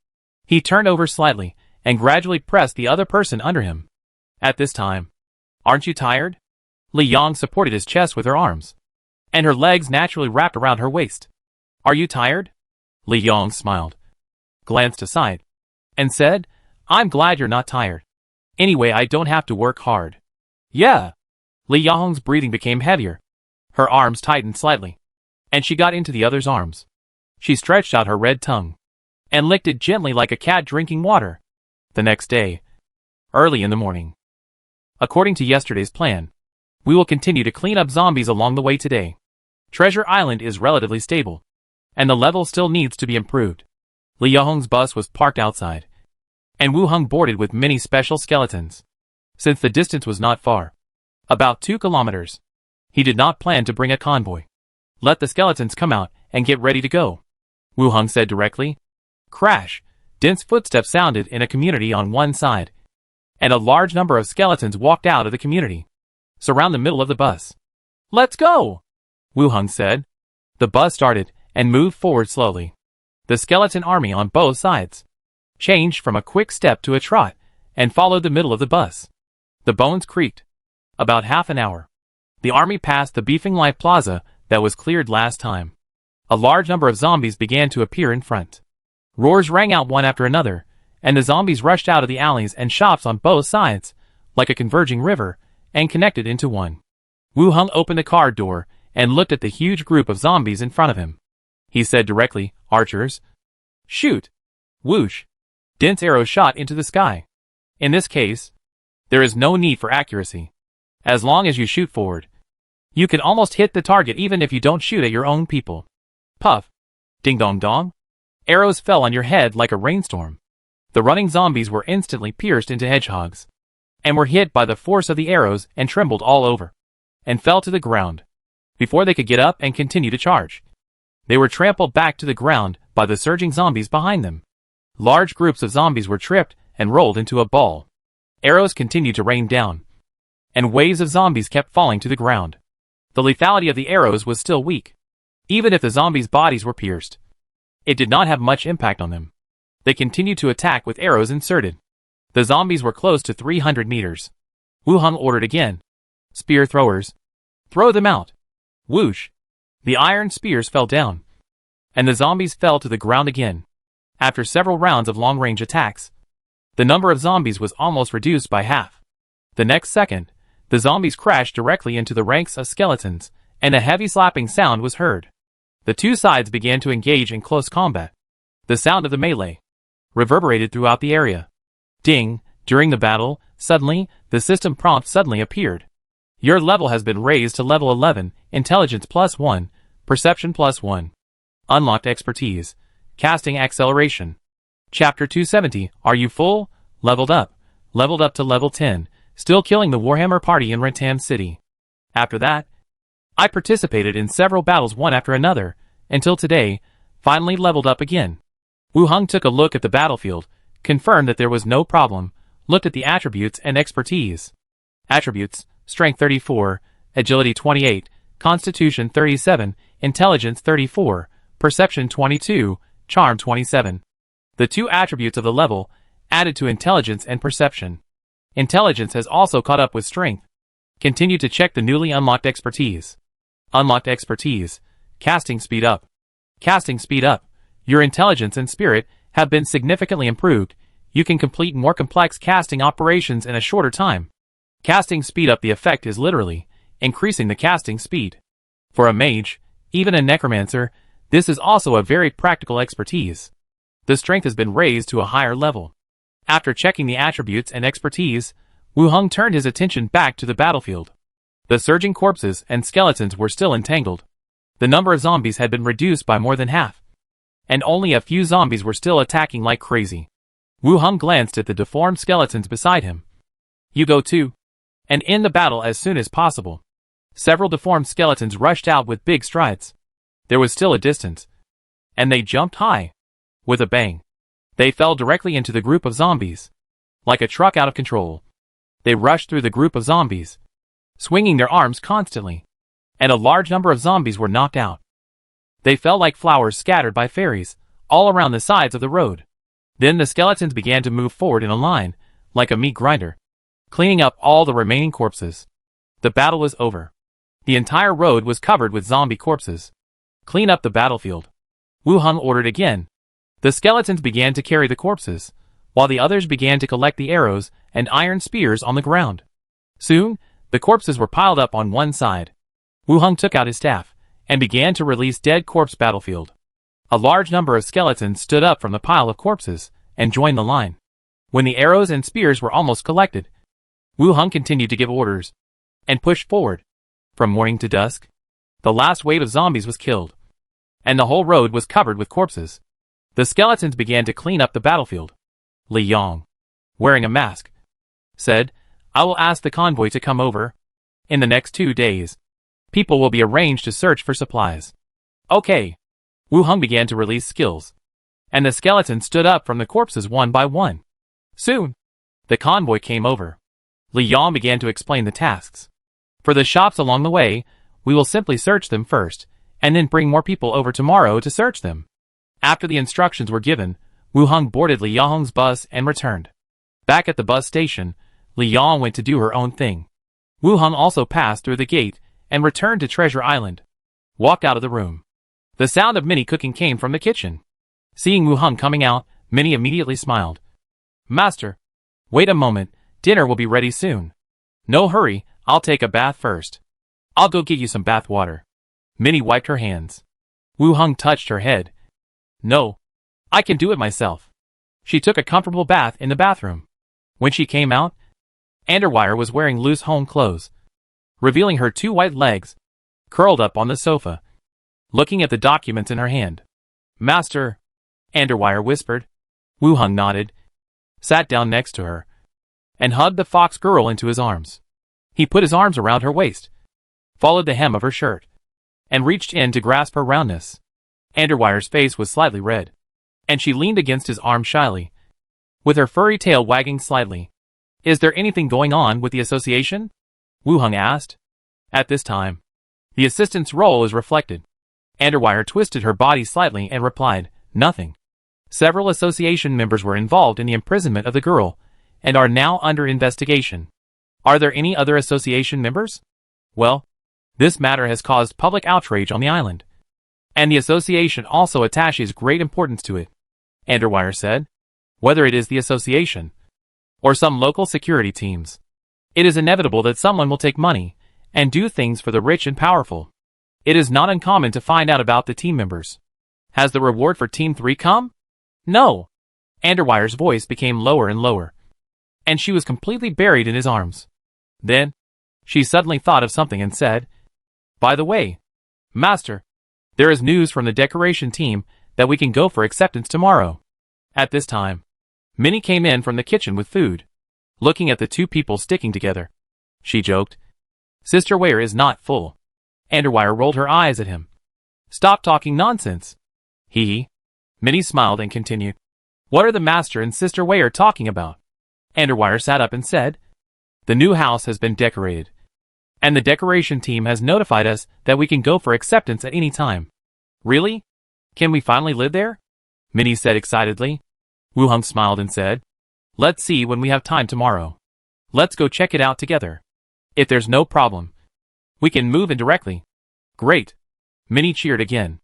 He turned over slightly and gradually pressed the other person under him. At this time, "Aren't you tired?" Li Yang supported his chest with her arms, and her legs naturally wrapped around her waist. "Are you tired?" Li Yang smiled, glanced aside, and said, "I'm glad you're not tired. Anyway, I don't have to work hard." "Yeah." Li Yang's breathing became heavier. Her arms tightened slightly, and she got into the other's arms. She stretched out her red tongue and licked it gently like a cat drinking water. The next day, early in the morning, according to yesterday's plan, we will continue to clean up zombies along the way today. Treasure Island is relatively stable, and the level still needs to be improved. Li Yang's bus was parked outside, and Wu Heng boarded with many special skeletons. Since the distance was not far, about 2 kilometers, he did not plan to bring a convoy. "Let the skeletons come out and get ready to go," Wu Heng said directly. Crash! Dense footsteps sounded in a community on one side, and a large number of skeletons walked out of the community, surround the middle of the bus. "Let's go!" Wu Heng said. The bus started and moved forward slowly. The skeleton army on both sides changed from a quick step to a trot and followed the middle of the bus. The bones creaked. About half an hour, the army passed the Beefing Life Plaza that was cleared last time. A large number of zombies began to appear in front. Roars rang out one after another, and the zombies rushed out of the alleys and shops on both sides, like a converging river, and connected into one. Wu Heng opened the car door and looked at the huge group of zombies in front of him. He said directly, "Archers, shoot!" Whoosh! Dense arrows shot into the sky. In this case, there is no need for accuracy. As long as you shoot forward, you can almost hit the target even if you don't shoot at your own people. Puff! Ding dong dong! Arrows fell on your head like a rainstorm. The running zombies were instantly pierced into hedgehogs, and were hit by the force of the arrows and trembled all over, and fell to the ground. Before they could get up and continue to charge, they were trampled back to the ground by the surging zombies behind them. Large groups of zombies were tripped and rolled into a ball. Arrows continued to rain down, and waves of zombies kept falling to the ground. The lethality of the arrows was still weak. Even if the zombies' bodies were pierced, it did not have much impact on them. They continued to attack with arrows inserted. The zombies were close to 300 meters. Wu Heng ordered again. "Spear throwers, throw them out." Whoosh! The iron spears fell down, and the zombies fell to the ground again. After several rounds of long-range attacks, the number of zombies was almost reduced by half. The next second, the zombies crashed directly into the ranks of skeletons, and a heavy slapping sound was heard. The two sides began to engage in close combat. The sound of the melee reverberated throughout the area. Ding! During the battle, suddenly, the system prompt suddenly appeared. "Your level has been raised to level 11, Intelligence +1, Perception +1. Unlocked Expertise, Casting Acceleration. Chapter 270, Are you full? Leveled up to level 10, still killing the Warhammer party in Rentam City. After that, I participated in several battles one after another, until today, finally leveled up again." Wu Heng took a look at the battlefield, confirmed that there was no problem, looked at the attributes and expertise. Attributes: Strength 34, Agility 28, Constitution 37, Intelligence 34, Perception 22, Charm 27. The two attributes of the level added to Intelligence and Perception. Intelligence has also caught up with Strength. Continue to check the newly unlocked Expertise. Unlocked Expertise, Casting speed up. Casting speed up. Your intelligence and spirit have been significantly improved. You can complete more complex casting operations in a shorter time. Casting speed up. The effect is literally increasing the casting speed. For a mage, even a necromancer, this is also a very practical expertise. The strength has been raised to a higher level. After checking the attributes and expertise, Wu Heng turned his attention back to the battlefield. The surging corpses and skeletons were still entangled. The number of zombies had been reduced by more than half. And only a few zombies were still attacking like crazy. Wu Heng glanced at the deformed skeletons beside him. You go too. And end the battle as soon as possible. Several deformed skeletons rushed out with big strides. There was still a distance. And they jumped high. With a bang. They fell directly into the group of zombies. Like a truck out of control. They rushed through the group of zombies, swinging their arms constantly. And a large number of zombies were knocked out. They fell like flowers scattered by fairies, all around the sides of the road. Then the skeletons began to move forward in a line, like a meat grinder, cleaning up all the remaining corpses. The battle was over. The entire road was covered with zombie corpses. Clean up the battlefield. Wu Heng ordered again. The skeletons began to carry the corpses, while the others began to collect the arrows and iron spears on the ground. Soon, the corpses were piled up on one side. Wu Heng took out his staff and began to release dead corpse battlefield. A large number of skeletons stood up from the pile of corpses and joined the line. When the arrows and spears were almost collected, Wu Heng continued to give orders and pushed forward. From morning to dusk, the last wave of zombies was killed, and the whole road was covered with corpses. The skeletons began to clean up the battlefield. Li Yong, wearing a mask, said, I will ask the convoy to come over. In the next 2 days, people will be arranged to search for supplies. Okay. Wu Heng began to release skills, and the skeletons stood up from the corpses one by one. Soon, the convoy came over. Li Yong began to explain the tasks. For the shops along the way, we will simply search them first, and then bring more people over tomorrow to search them. After the instructions were given, Wu Heng boarded Li Yong's bus and returned. Back at the bus station, Li Yong went to do her own thing. Wu Heng also passed through the gate and returned to Treasure Island. Walked out of the room. The sound of Minnie cooking came from the kitchen. Seeing Wu Heng coming out, Minnie immediately smiled. Master, wait a moment, dinner will be ready soon. No hurry, I'll take a bath first. I'll go get you some bath water. Minnie wiped her hands. Wu Heng touched her head. No, I can do it myself. She took a comfortable bath in the bathroom. When she came out, Underwire was wearing loose home clothes, revealing her 2 white legs, curled up on the sofa, looking at the documents in her hand. Master, Underwire whispered. Wu Heng nodded, sat down next to her, and hugged the fox girl into his arms. He put his arms around her waist, followed the hem of her shirt, and reached in to grasp her roundness. Underwire's face was slightly red, and she leaned against his arm shyly, with her furry tail wagging slightly. Is there anything going on with the association? Wu Heng asked. At this time, the assistant's role is reflected. Underwire twisted her body slightly and replied, nothing. Several association members were involved in the imprisonment of the girl, and are now under investigation. Are there any other association members? Well, this matter has caused public outrage on the island, and the association also attaches great importance to it, Underwire said. Whether it is the association, or some local security teams, it is inevitable that someone will take money and do things for the rich and powerful. It is not uncommon to find out about the team members. Has the reward for Team 3 come? No. Underwire's voice became lower and lower, and she was completely buried in his arms. Then, she suddenly thought of something and said, By the way, Master, there is news from the decoration team that we can go for acceptance tomorrow. At this time, Minnie came in from the kitchen with food, looking at the 2 people sticking together. She joked, Sister Ware is not full. Underwire rolled her eyes at him. Stop talking nonsense. Hee. Minnie smiled and continued. What are the Master and Sister Ware talking about? Underwire sat up and said, The new house has been decorated, and the decoration team has notified us that we can go for acceptance at any time. Really? Can we finally live there? Minnie said excitedly. Wu Heng smiled and said, Let's see when we have time tomorrow. Let's go check it out together. If there's no problem, we can move in directly. Great. Many cheered again.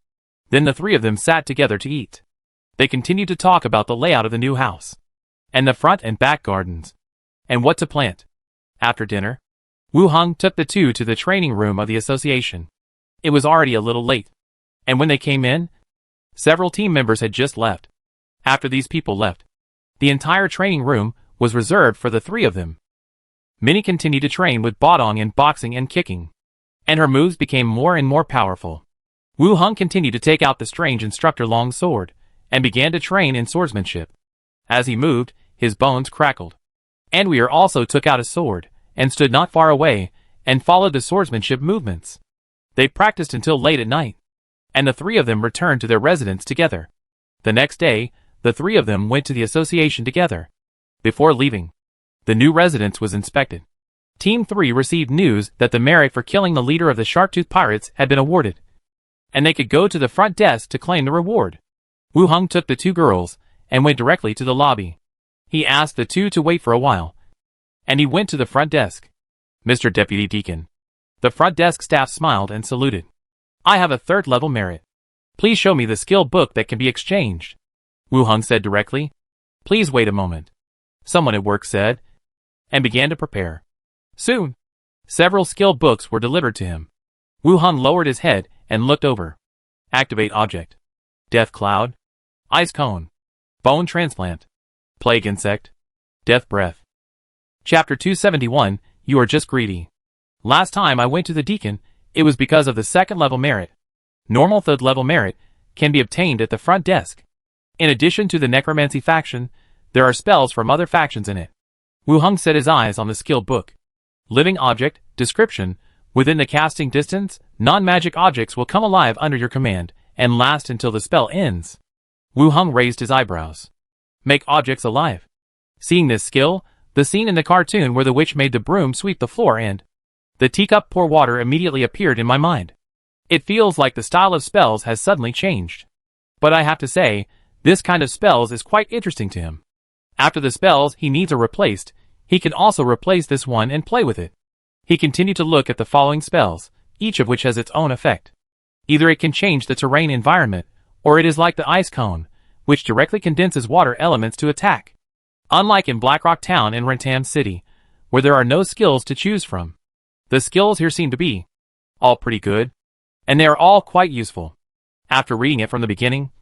Then the three of them sat together to eat. They continued to talk about the layout of the new house, and the front and back gardens, and what to plant. After dinner, Wu Heng took the two to the training room of the association. It was already a little late, and when they came in, several team members had just left. After these people left, the entire training room was reserved for the three of them. Minnie continued to train with Bodong in boxing and kicking, and her moves became more and more powerful. Wu Heng continued to take out the strange instructor long sword, and began to train in swordsmanship. As he moved, his bones crackled. Anweer also took out a sword, and stood not far away, and followed the swordsmanship movements. They practiced until late at night, and the three of them returned to their residence together. The next day, the three of them went to the association together. Before leaving, the new residence was inspected. Team 3 received news that the merit for killing the leader of the Sharktooth Pirates had been awarded, and they could go to the front desk to claim the reward. Wu Heng took the two girls, and went directly to the lobby. He asked the two to wait for a while, and he went to the front desk. "Mr. Deputy Deacon." The front desk staff smiled and saluted. "I have a third-level merit. Please show me the skill book that can be exchanged." Wu Heng said directly. "Please wait a moment," someone at work said, and began to prepare. Soon, several skill books were delivered to him. Wu Heng lowered his head and looked over. Activate object. Death cloud. Ice cone. Bone transplant. Plague insect. Death breath. Chapter 271, You are just greedy. Last time I went to the deacon, it was because of the second-level merit. Normal third-level merit can be obtained at the front desk. In addition to the necromancy faction, there are spells from other factions in it. Wu Heng set his eyes on the skill book. Living object, description, within the casting distance, non-magic objects will come alive under your command, and last until the spell ends. Wu Heng raised his eyebrows. Make objects alive. Seeing this skill, the scene in the cartoon where the witch made the broom sweep the floor and the teacup pour water immediately appeared in my mind. It feels like the style of spells has suddenly changed. But I have to say, this kind of spells is quite interesting to him. After the spells he needs are replaced, he can also replace this one and play with it. He continued to look at the following spells, each of which has its own effect. Either it can change the terrain environment, or it is like the ice cone, which directly condenses water elements to attack. Unlike in Blackrock Town and Rentam City, where there are no skills to choose from. The skills here seem to be all pretty good, and they are all quite useful. After reading it from the beginning,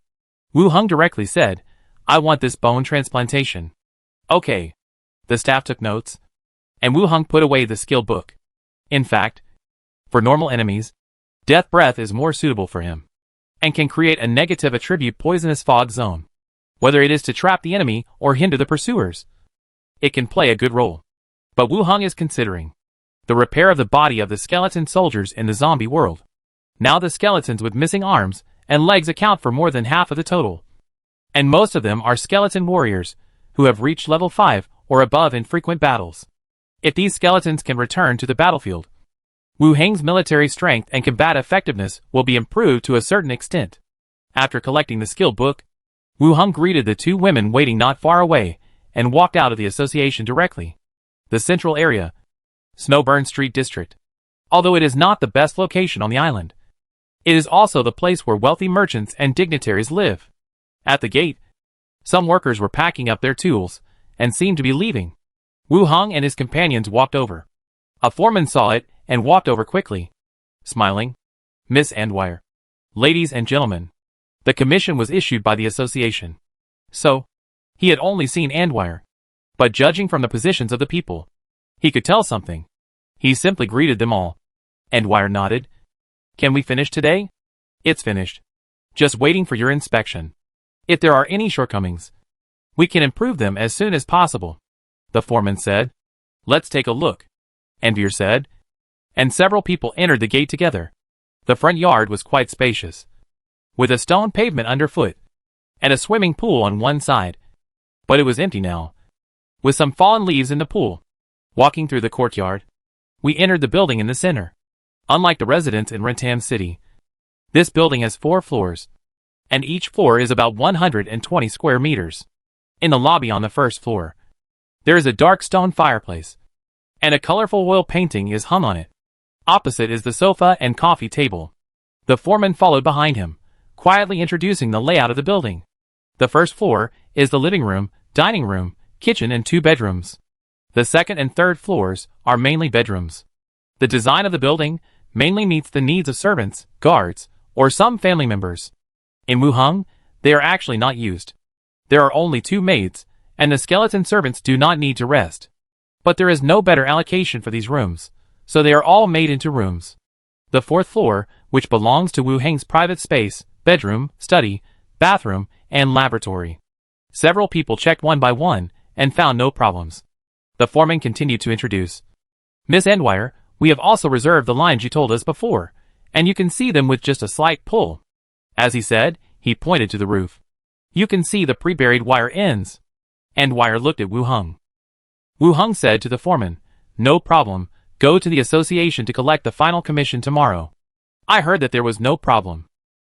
Wu Heng directly said, "I want this bone transplantation." Okay. The staff took notes, and Wu Heng put away the skill book. In fact, for normal enemies, Death Breath is more suitable for him, and can create a negative attribute poisonous fog zone. Whether it is to trap the enemy or hinder the pursuers, it can play a good role. But Wu Heng is considering the repair of the body of the skeleton soldiers in the zombie world. Now the skeletons with missing arms and legs account for more than half of the total. And most of them are skeleton warriors, who have reached level 5 or above in frequent battles. If these skeletons can return to the battlefield, Wu Heng's military strength and combat effectiveness will be improved to a certain extent. After collecting the skill book, Wu Heng greeted the two women waiting not far away, and walked out of the association directly. The central area, Snowburn Street District. Although it is not the best location on the island, it is also the place where wealthy merchants and dignitaries live. At the gate, some workers were packing up their tools, and seemed to be leaving. Wu Heng and his companions walked over. A foreman saw it, and walked over quickly, smiling. "Miss Andwire. Ladies and gentlemen." The commission was issued by the association. So, he had only seen Andwire. But judging from the positions of the people, he could tell something. He simply greeted them all. Andwire nodded. "Can we finish today?" "It's finished. Just waiting for your inspection. If there are any shortcomings, we can improve them as soon as possible," the foreman said. "Let's take a look," Andwire said. And several people entered the gate together. The front yard was quite spacious, with a stone pavement underfoot, and a swimming pool on one side. But it was empty now, with some fallen leaves in the pool. Walking through the courtyard, we entered the building in the center. Unlike the residence in Rentam City, this building has 4 floors, and each floor is about 120 square meters. In the lobby on the first floor, there is a dark stone fireplace, and a colorful oil painting is hung on it. Opposite is the sofa and coffee table. The foreman followed behind him, quietly introducing the layout of the building. The first floor is the living room, dining room, kitchen and 2 bedrooms. The second and third floors are mainly bedrooms. The design of the building mainly meets the needs of servants, guards, or some family members. In Wuheng, they are actually not used. There are only 2 maids, and the skeleton servants do not need to rest. But there is no better allocation for these rooms, so they are all made into rooms. The 4th floor, which belongs to Wuheng's private space, bedroom, study, bathroom, and laboratory. Several people checked one by one and found no problems. The foreman continued to introduce. Miss Endwire, we have also reserved the lines you told us before, and you can see them with just a slight pull. As he said, he pointed to the roof. You can see the pre-buried wire ends. Endwire looked at Wuheng. Wuheng said to the foreman, no problem, go to the association to collect the final commission tomorrow. I heard that there was no problem.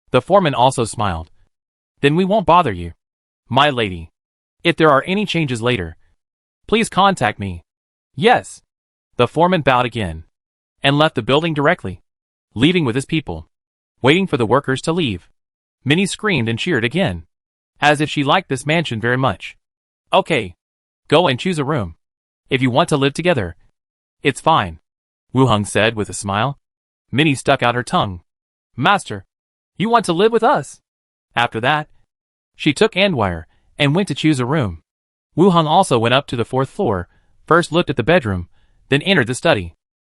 The foreman also smiled. Then we won't bother you, my lady. If there are any changes later, please contact me. Yes. The foreman bowed again and left the building directly, leaving with his people, waiting for the workers to leave. Minnie screamed and cheered again, as if she liked this mansion very much. Okay, go and choose a room. If you want to live together, it's fine, Wuheng said with a smile. Minnie stuck out her tongue. Master, you want to live with us? After that, she took Endwire and went to choose a room. Wuheng also went up to the 4th floor, first looked at the bedroom, then entered the study.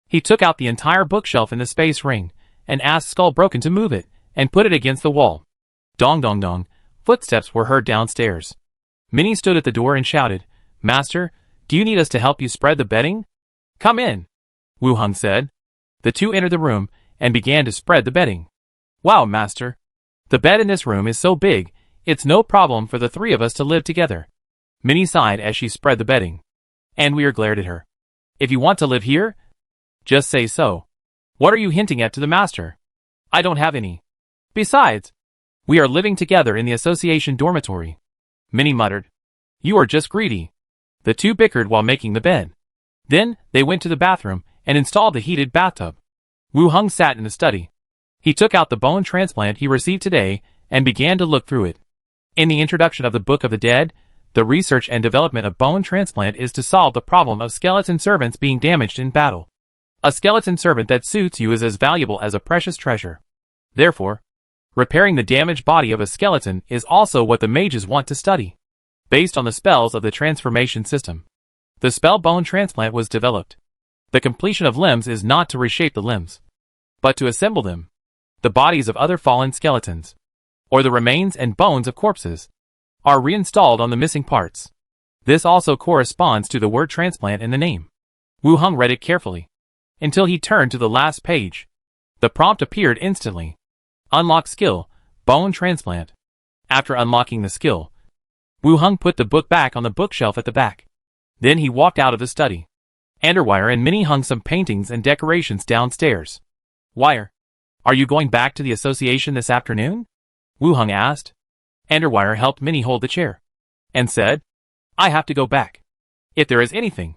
He took out the entire bookshelf in the space ring and asked Skullbroken to move it and put it against the wall. Dong dong dong, footsteps were heard downstairs. Minnie stood at the door and shouted, Master, do you need us to help you spread the bedding? Come in, Wuheng said. The 2 entered the room and began to spread the bedding. Wow, Master. The bed in this room is so big, it's no problem for the 3 of us to live together. Minnie sighed as she spread the bedding. Endwire glared at her. If you want to live here, just say so. What are you hinting at to the master? I don't have any. Besides, we are living together in the association dormitory. Minnie muttered. You are just greedy. The 2 bickered while making the bed. Then, they went to the bathroom and installed the heated bathtub. Wuheng sat in the study. He took out the bone transplant he received today and began to look through it. In the introduction of the Book of the Dead, the research and development of bone transplant is to solve the problem of skeleton servants being damaged in battle. A skeleton servant that suits you is as valuable as a precious treasure. Therefore, repairing the damaged body of a skeleton is also what the mages want to study. Based on the spells of the transformation system, the spell bone transplant was developed. The completion of limbs is not to reshape the limbs, but to assemble them. The bodies of other fallen skeletons, or the remains and bones of corpses, are reinstalled on the missing parts. This also corresponds to the word transplant in the name. Wuheng read it carefully, until he turned to the last page. The prompt appeared instantly. Unlock skill, bone transplant. After unlocking the skill, Wuheng put the book back on the bookshelf at the back. Then he walked out of the study. Endwire and Minnie hung some paintings and decorations downstairs. Wire, are you going back to the association this afternoon? Wuheng asked. Endwire helped Minnie hold the chair, and said, I have to go back. If there is anything,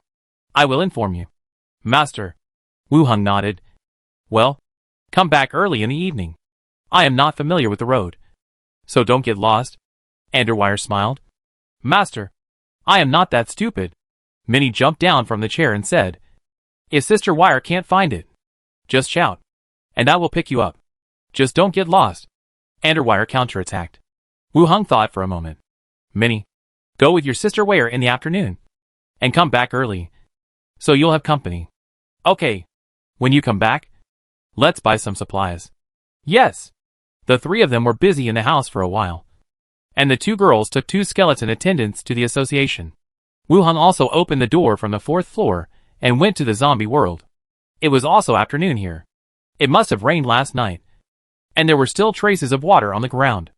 I will inform you. Master. Wuheng nodded. Well, come back early in the evening. I am not familiar with the road, so don't get lost. Endwire smiled. Master, I am not that stupid. Minnie jumped down from the chair and said, If Sister Wire can't find it, just shout, and I will pick you up. Just don't get lost. Endwire counterattacked. Wuheng thought for a moment. Minnie, go with your Sister Wire in the afternoon, and come back early, so you'll have company. Okay. When you come back, let's buy some supplies. Yes. The 3 of them were busy in the house for a while, and the 2 girls took 2 skeleton attendants to the association. Wuheng also opened the door from the 4th floor and went to the zombie world. It was also afternoon here. It must have rained last night, and there were still traces of water on the ground.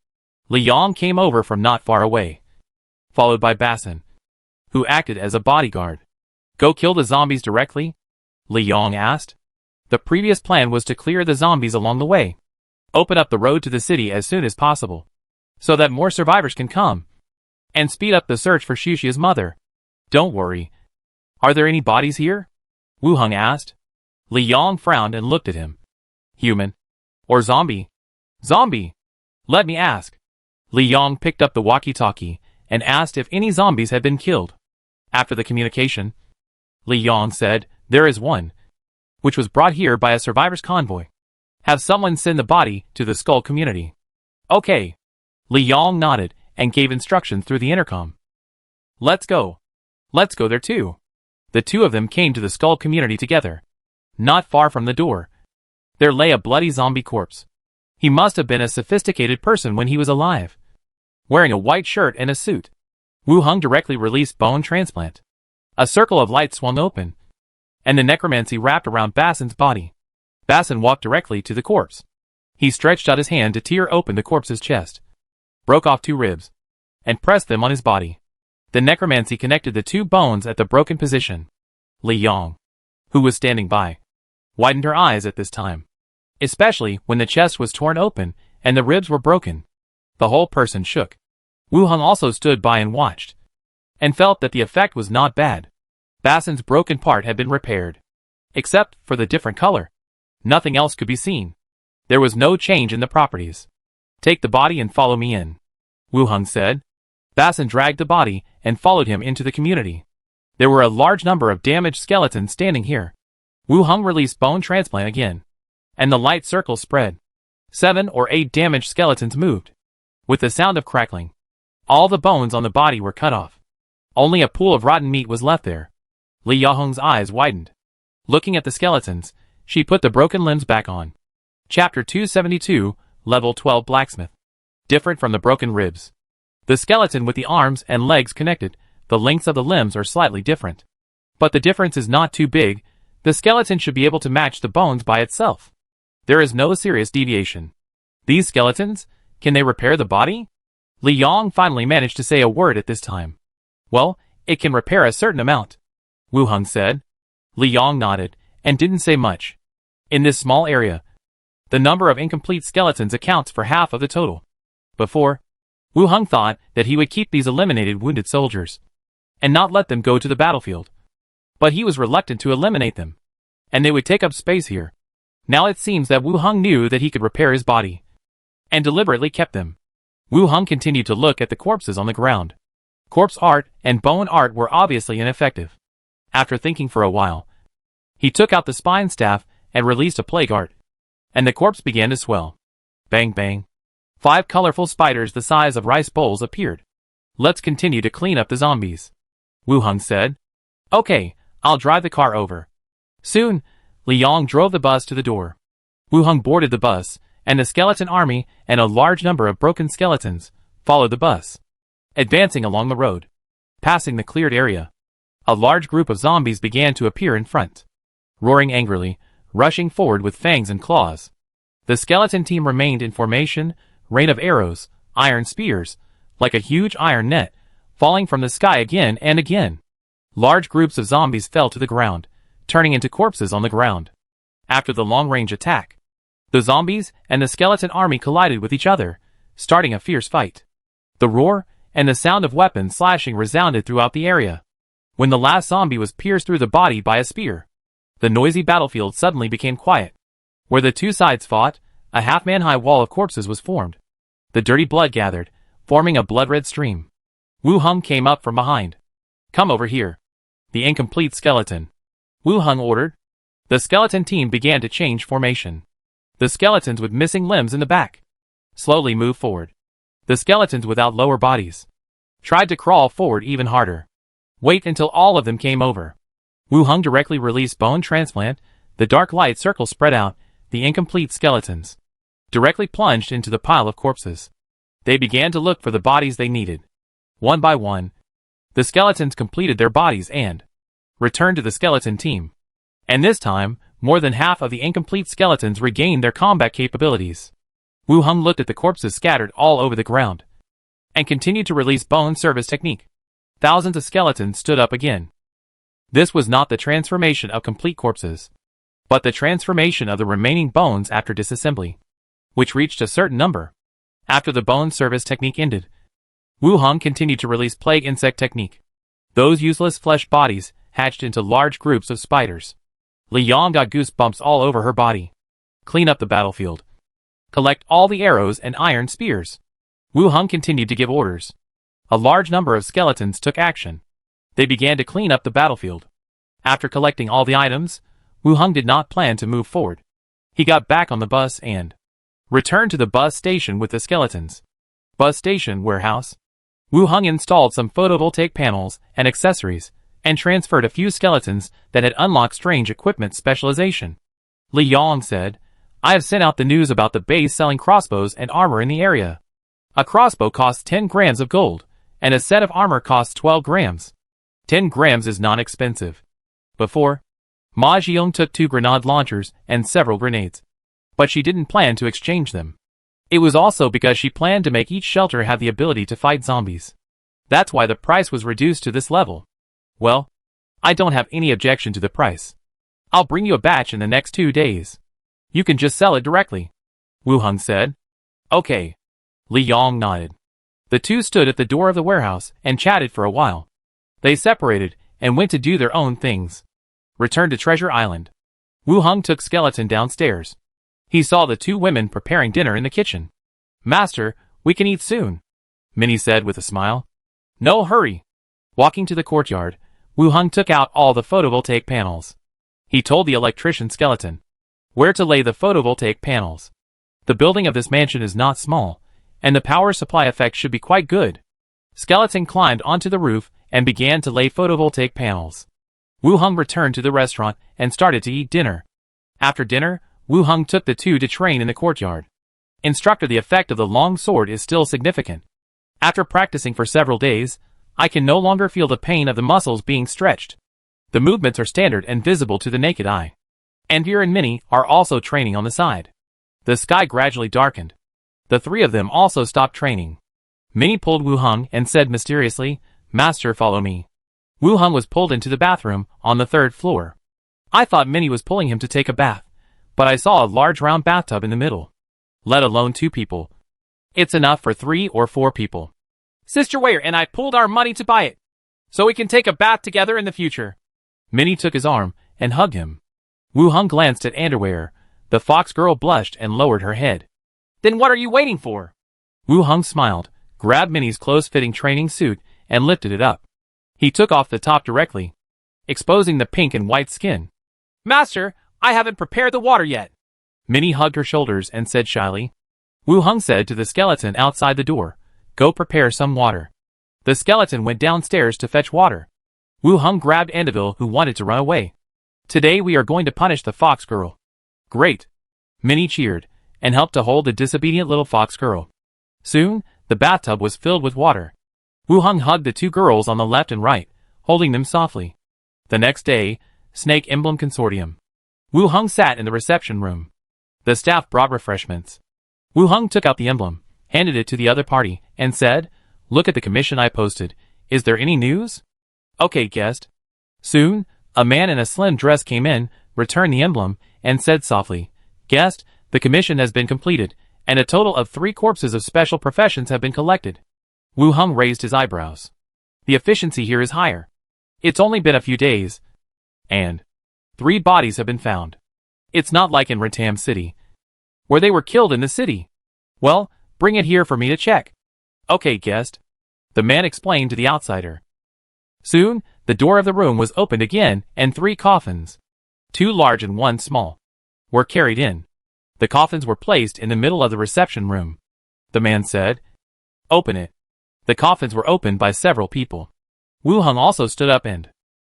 Li Yong came over from not far away, followed by Bassin, who acted as a bodyguard. Go kill the zombies directly? Li Yong asked. The previous plan was to clear the zombies along the way, open up the road to the city as soon as possible, so that more survivors can come, and speed up the search for Xuxia's mother. Don't worry. Are there any bodies here? Wuheng asked. Li Yong frowned and looked at him. Human. Or zombie? Zombie! Let me ask. Li Yong picked up the walkie-talkie and asked if any zombies had been killed. After the communication, Li Yong said, there is one, which was brought here by a survivors convoy. Have someone send the body to the Skull community. Okay. Li Yong nodded and gave instructions through the intercom. Let's go. Let's go there too. The two of them came to the Skull community together. Not far from the door, there lay a bloody zombie corpse. He must have been a sophisticated person when he was alive. Wearing a white shirt and a suit, Wu Hung directly released bone transplant. A circle of light swung open, and the necromancy wrapped around Bassin's body. Bassin walked directly to the corpse. He stretched out his hand to tear open the corpse's chest, broke off 2 ribs, and pressed them on his body. The necromancy connected the 2 bones at the broken position. Li Yong, who was standing by, widened her eyes at this time, especially when the chest was torn open and the ribs were broken. The whole person shook. Wu Hung also stood by and watched, and felt that the effect was not bad. Bassin's broken part had been repaired. Except for the different color, nothing else could be seen. There was no change in the properties. Take the body and follow me in, Wu Hung said. Bassin dragged the body and followed him into the community. There were a large number of damaged skeletons standing here. Wu Hung released bone transplant again, and the light circle spread. 7 or 8 damaged skeletons moved. With the sound of crackling, all the bones on the body were cut off. Only a pool of rotten meat was left there. Li Yahong's eyes widened. Looking at the skeletons, she put the broken limbs back on. Chapter 272, Level 12 Blacksmith. Different from the broken ribs. The skeleton with the arms and legs connected, the lengths of the limbs are slightly different. But the difference is not too big. The skeleton should be able to match the bones by itself. There is no serious deviation. These skeletons, can they repair the body? Li Yong finally managed to say a word at this time. Well, it can repair a certain amount, Wu Hung said. Li Yong nodded, and didn't say much. In this small area, the number of incomplete skeletons accounts for half of the total. Before, Wu Hung thought that he would keep these eliminated wounded soldiers, and not let them go to the battlefield. But he was reluctant to eliminate them, and they would take up space here. Now it seems that Wu Hung knew that he could repair his body, and deliberately kept them. Wu Hung continued to look at the corpses on the ground. Corpse art and bone art were obviously ineffective. After thinking for a while, he took out the spine staff and released a plague art, and the corpse began to swell. Bang bang. 5 colorful spiders the size of rice bowls appeared. Let's continue to clean up the zombies, Wu Hung said. Okay, I'll drive the car over. Soon, Li Yong drove the bus to the door. Wu Hung boarded the bus, and the skeleton army and a large number of broken skeletons followed the bus, advancing along the road. Passing the cleared area, a large group of zombies began to appear in front, roaring angrily, rushing forward with fangs and claws. The skeleton team remained in formation, rain of arrows, iron spears, like a huge iron net, falling from the sky again and again. Large groups of zombies fell to the ground, turning into corpses on the ground. After the long-range attack, the zombies and the skeleton army collided with each other, starting a fierce fight. The roar and the sound of weapons slashing resounded throughout the area. When the last zombie was pierced through the body by a spear, the noisy battlefield suddenly became quiet. Where the two sides fought, a half-man-high wall of corpses was formed. The dirty blood gathered, forming a blood-red stream. Wu Hung came up from behind. Come over here. The incomplete skeleton, Wu Hung ordered. The skeleton team began to change formation. The skeletons with missing limbs in the back slowly moved forward. The skeletons without lower bodies tried to crawl forward even harder. Wait until all of them came over. Wu Hung directly released bone transplant. The dark light circle spread out. The incomplete skeletons directly plunged into the pile of corpses. They began to look for the bodies they needed. One by one, the skeletons completed their bodies and returned to the skeleton team. And this time, more than half of the incomplete skeletons regained their combat capabilities. Wu Hung looked at the corpses scattered all over the ground, and continued to release bone service technique. Thousands of skeletons stood up again. This was not the transformation of complete corpses, but the transformation of the remaining bones after disassembly, which reached a certain number. After the bone service technique ended, Wu Hung continued to release plague insect technique. Those useless flesh bodies hatched into large groups of spiders. Li Yong got goosebumps all over her body. Clean up the battlefield. Collect all the arrows and iron spears. Wu Hung continued to give orders. A large number of skeletons took action. They began to clean up the battlefield. After collecting all the items, Wu Hung did not plan to move forward. He got back on the bus and returned to the bus station with the skeletons. Bus station warehouse. Wu Hung installed some photovoltaic panels and accessories, and transferred a few skeletons that had unlocked strange equipment specialization. Li Yong said, I have sent out the news about the base selling crossbows and armor in the area. A crossbow costs 10 grams of gold, and a set of armor costs 12 grams. 10 grams is not expensive. Before, Ma Jiong took 2 grenade launchers and several grenades. But she didn't plan to exchange them. It was also because she planned to make each shelter have the ability to fight zombies. That's why the price was reduced to this level. Well, I don't have any objection to the price. I'll bring you a batch in the next 2 days. You can just sell it directly. Wu Hung said. Okay. Li Yong nodded. The two stood at the door of the warehouse and chatted for a while. They separated and went to do their own things. Returned to Treasure Island. Wu Hung took Skeleton downstairs. He saw the 2 women preparing dinner in the kitchen. Master, we can eat soon, Minnie said with a smile. No hurry. Walking to the courtyard, Wu Hung took out all the photovoltaic panels. He told the electrician Skeleton where to lay the photovoltaic panels. The building of this mansion is not small, and the power supply effect should be quite good. Skeleton climbed onto the roof and began to lay photovoltaic panels. Wu Hung returned to the restaurant and started to eat dinner. After dinner, Wu Hung took the 2 to train in the courtyard. Instructor, the effect of the long sword is still significant. After practicing for several days, I can no longer feel the pain of the muscles being stretched. The movements are standard and visible to the naked eye. Anvir and Minnie are also training on the side. The sky gradually darkened. The 3 of them also stopped training. Minnie pulled Wu Hung and said mysteriously, Master, follow me. Wu Hung was pulled into the bathroom on the 3rd floor. I thought Minnie was pulling him to take a bath, but I saw a large round bathtub in the middle. Let alone 2 people. It's enough for 3 or 4 people. Sister Ware and I pulled our money to buy it, so we can take a bath together in the future. Minnie took his arm and hugged him. Wu Hung glanced at Underwear. The fox girl blushed and lowered her head. Then what are you waiting for? Wu Hung smiled, grabbed Minnie's close-fitting training suit, and lifted it up. He took off the top directly, exposing the pink and white skin. Master, I haven't prepared the water yet. Minnie hugged her shoulders and said shyly. Wu Hung said to the skeleton outside the door, Go prepare some water. The skeleton went downstairs to fetch water. Wu Hung grabbed Andeville, who wanted to run away. Today we are going to punish the fox girl. Great. Minnie cheered, and helped to hold the disobedient little fox girl. Soon, the bathtub was filled with water. Wu Hung hugged the 2 girls on the left and right, holding them softly. The next day, Snake Emblem Consortium. Wu Hung sat in the reception room. The staff brought refreshments. Wu Hung took out the emblem, handed it to the other party, and said, Look at the commission I posted. Is there any news? Okay, guest. Soon, a man in a slim dress came in, returned the emblem, and said softly, Guest, the commission has been completed, and a total of 3 corpses of special professions have been collected. Wu Hung raised his eyebrows. The efficiency here is higher. It's only been a few days, and 3 bodies have been found. It's not like in Ratam City, where they were killed in the city. Well, bring it here for me to check. Okay, guest. The man explained to the outsider. Soon, the door of the room was opened again, and 3 coffins, 2 large and 1 small, were carried in. The coffins were placed in the middle of the reception room. The man said, Open it. The coffins were opened by several people. Wu Hung also stood up and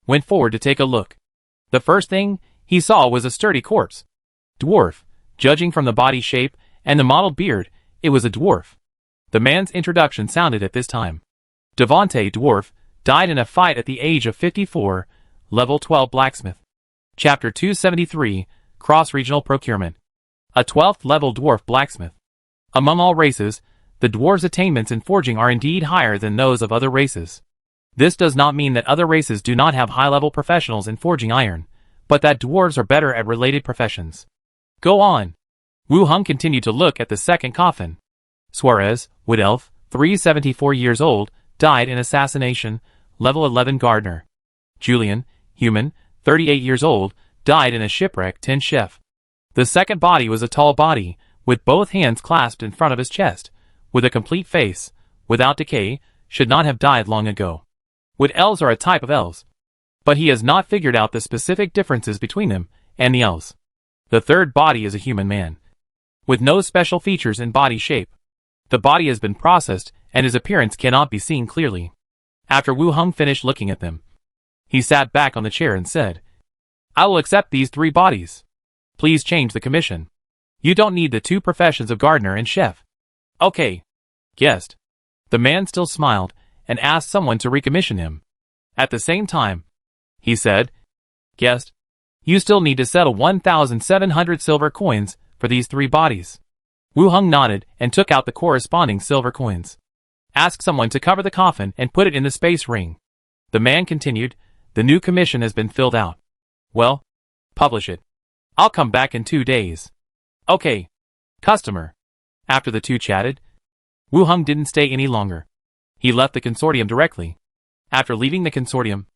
went forward to take a look. The first thing he saw was a sturdy corpse. Dwarf. Judging from the body shape and the mottled beard, it was a dwarf. The man's introduction sounded at this time. Devante Dwarf died in a fight at the age of 54, level 12 blacksmith. Chapter 273, Cross-Regional Procurement. A 12th level dwarf blacksmith. Among all races, the dwarves' attainments in forging are indeed higher than those of other races. This does not mean that other races do not have high-level professionals in forging iron, but that dwarves are better at related professions. Go on. Wu Hung continued to look at the second coffin. Suarez, Wood Elf, 374 years old, died in assassination, level 11 gardener. Julian, human, 38 years old, died in a shipwreck, 10 chef. The second body was a tall body, with both hands clasped in front of his chest, with a complete face, without decay, should not have died long ago. Wood elves are a type of elves. But he has not figured out the specific differences between them and the elves. The third body is a human man, with no special features in body shape. The body has been processed, and his appearance cannot be seen clearly. After Wu Heng finished looking at them, he sat back on the chair and said, "I will accept these 3 bodies. Please change the commission. You don't need the 2 professions of gardener and chef." "Okay, guest." The man still smiled and asked someone to recommission him. At the same time, he said, "Guest, you still need to settle 1,700 silver coins for these 3 bodies." Wu Heng nodded and took out the corresponding silver coins. "Ask someone to cover the coffin and put it in the space ring." The man continued, "The new commission has been filled out. Well, publish it. I'll come back in 2 days." "Okay, customer." After the two chatted, Wu Heng didn't stay any longer. He left the consortium directly. After leaving the consortium,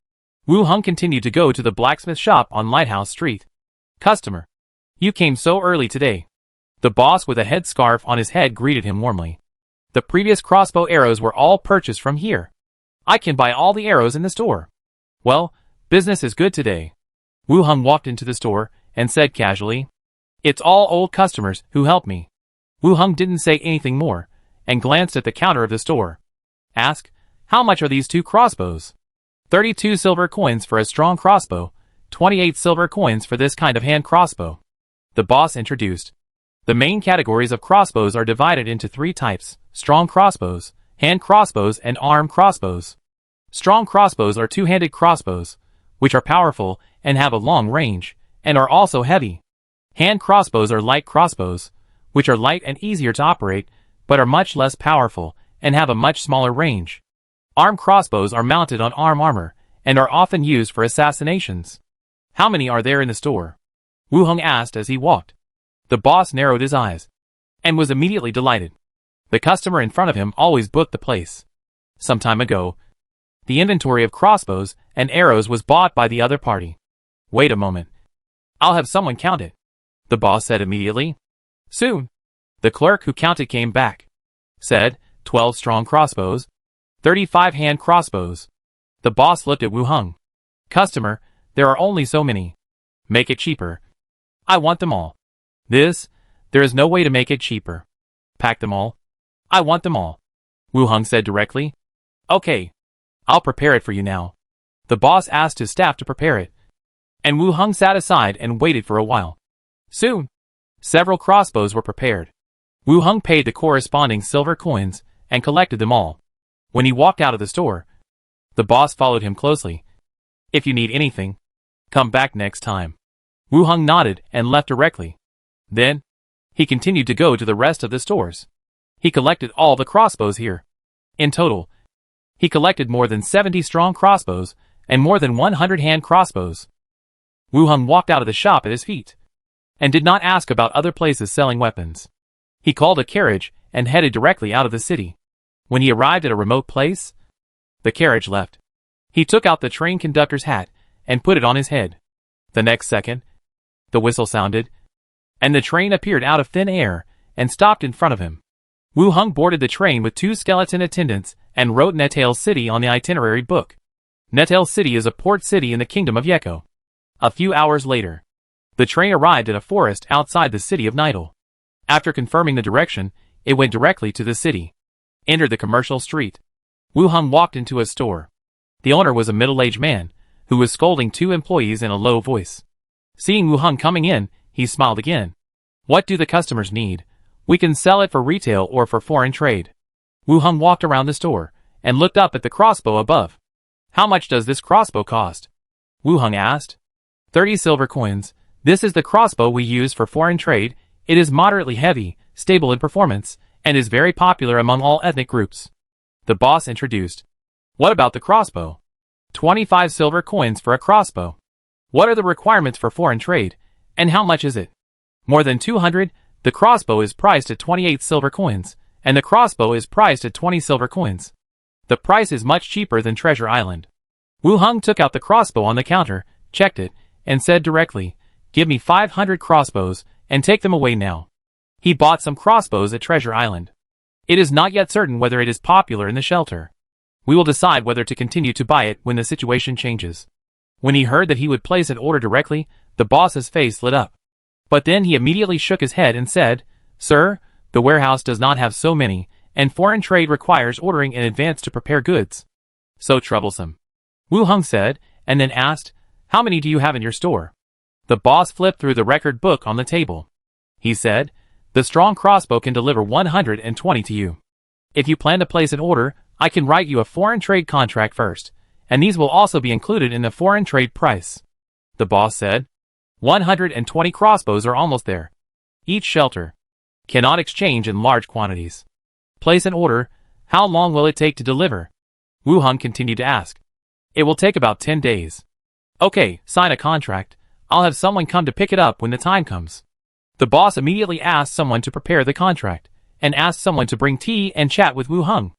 Wu Heng continued to go to the blacksmith shop on Lighthouse Street. "Customer, you came so early today." The boss with a headscarf on his head greeted him warmly. "The previous crossbow arrows were all purchased from here. I can buy all the arrows in the store." "Well, business is good today." Wu Heng walked into the store and said casually, "It's all old customers who help me." Wu Heng didn't say anything more, and glanced at the counter of the store. "Ask, how much are these 2 crossbows?" 32 silver coins for a strong crossbow, 28 silver coins for this kind of hand crossbow." The boss introduced. The main categories of crossbows are divided into 3 types: strong crossbows, hand crossbows, and arm crossbows. Strong crossbows are 2-handed crossbows, which are powerful and have a long range, and are also heavy. Hand crossbows are light crossbows, which are light and easier to operate, but are much less powerful and have a much smaller range. Arm crossbows are mounted on arm armor and are often used for assassinations. "How many are there in the store?" Wu Heng asked as he walked. The boss narrowed his eyes and was immediately delighted. The customer in front of him always booked the place. Some time ago, the inventory of crossbows and arrows was bought by the other party. "Wait a moment. I'll have someone count it," the boss said immediately. Soon, the clerk who counted came back. Said, 12 strong crossbows, 35 hand crossbows. The boss looked at Wu Heng. "Customer, there are only so many. Make it cheaper. I want them all." There is no way to make it cheaper. "Pack them all. I want them all," Wu Heng said directly. "Okay. I'll prepare it for you now." The boss asked his staff to prepare it, and Wu Heng sat aside and waited for a while. Soon, several crossbows were prepared. Wu Heng paid the corresponding silver coins and collected them all. When he walked out of the store, the boss followed him closely. "If you need anything, come back next time." Wu Heng nodded and left directly. Then, he continued to go to the rest of the stores. He collected all the crossbows here. In total, he collected more than 70 strong crossbows and more than 100 hand crossbows. Wu Heng walked out of the shop at his feet, and did not ask about other places selling weapons. He called a carriage and headed directly out of the city. When he arrived at a remote place, the carriage left. He took out the train conductor's hat and put it on his head. The next second, the whistle sounded, and the train appeared out of thin air and stopped in front of him. Wu Heng boarded the train with 2 skeleton attendants and wrote Netal City on the itinerary book. Netal City is a port city in the kingdom of Yeko. A few hours later, the train arrived at a forest outside the city of Nidal. After confirming the direction, it went directly to the city. Entered the commercial street. Wu Heng walked into a store. The owner was a middle-aged man, who was scolding 2 employees in a low voice. Seeing Wu Heng coming in, he smiled again. "What do the customers need? We can sell it for retail or for foreign trade." Wu Heng walked around the store, and looked up at the crossbow above. "How much does this crossbow cost?" Wu Heng asked. 30 silver coins. This is the crossbow we use for foreign trade. It is moderately heavy, stable in performance, and is very popular among all ethnic groups. The boss introduced. "What about the crossbow?" 25 silver coins for a crossbow. "What are the requirements for foreign trade, and how much is it?" "More than 200. The crossbow is priced at 28 silver coins, and the crossbow is priced at 20 silver coins. The price is much cheaper than Treasure Island." Wu Heng took out the crossbow on the counter, checked it, and said directly, "Give me 500 crossbows, and take them away now." He bought some crossbows at Treasure Island. It is not yet certain whether it is popular in the shelter. We will decide whether to continue to buy it when the situation changes. When he heard that he would place an order directly, the boss's face lit up. But then he immediately shook his head and said, "Sir, the warehouse does not have so many, and foreign trade requires ordering in advance to prepare goods." "So troublesome," Wu Heng said, and then asked, "How many do you have in your store?" The boss flipped through the record book on the table. He said, "The strong crossbow can deliver 120 to you. If you plan to place an order, I can write you a foreign trade contract first, and these will also be included in the foreign trade price." The boss said, 120 crossbows are almost there. Each shelter cannot exchange in large quantities. Place an order. How long will it take to deliver? Wu Heng continued to ask. It will take about 10 days. Okay, sign a contract. I'll have someone come to pick it up when the time comes. The boss immediately asked someone to prepare the contract, and asked someone to bring tea and chat with Wu Heng.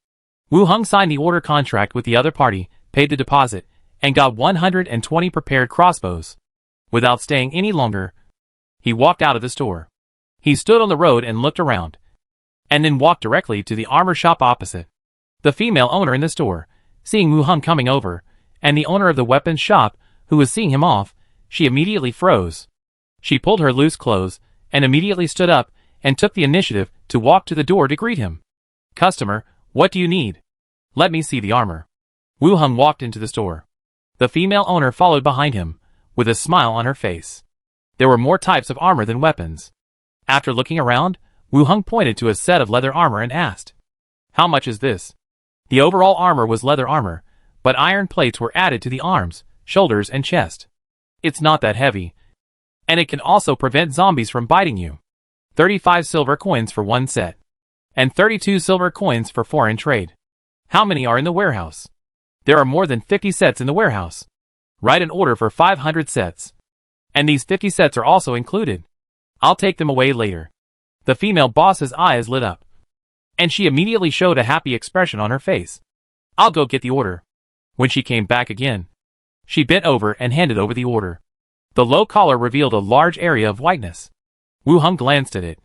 Wu Heng signed the order contract with the other party, paid the deposit, and got 120 prepared crossbows. Without staying any longer, he walked out of the store. He stood on the road and looked around, and then walked directly to the armor shop opposite. The female owner in the store, seeing Wu Heng coming over, and the owner of the weapons shop, who was seeing him off, she immediately froze. She pulled her loose clothes, and immediately stood up, and took the initiative to walk to the door to greet him. "Customer, what do you need?" "Let me see the armor." Wu Heng walked into the store. The female owner followed behind him, with a smile on her face. There were more types of armor than weapons. After looking around, Wu Heng pointed to a set of leather armor and asked, "How much is this?" The overall armor was leather armor, but iron plates were added to the arms, shoulders and chest. It's not that heavy, and it can also prevent zombies from biting you. 35 silver coins for one set, and 32 silver coins for foreign trade. How many are in the warehouse? There are more than 50 sets in the warehouse. Write an order for 500 sets. And these 50 sets are also included. I'll take them away later. The female boss's eyes lit up, and she immediately showed a happy expression on her face. I'll go get the order. When she came back again, she bent over and handed over the order. The low collar revealed a large area of whiteness. Wu Heng glanced at it,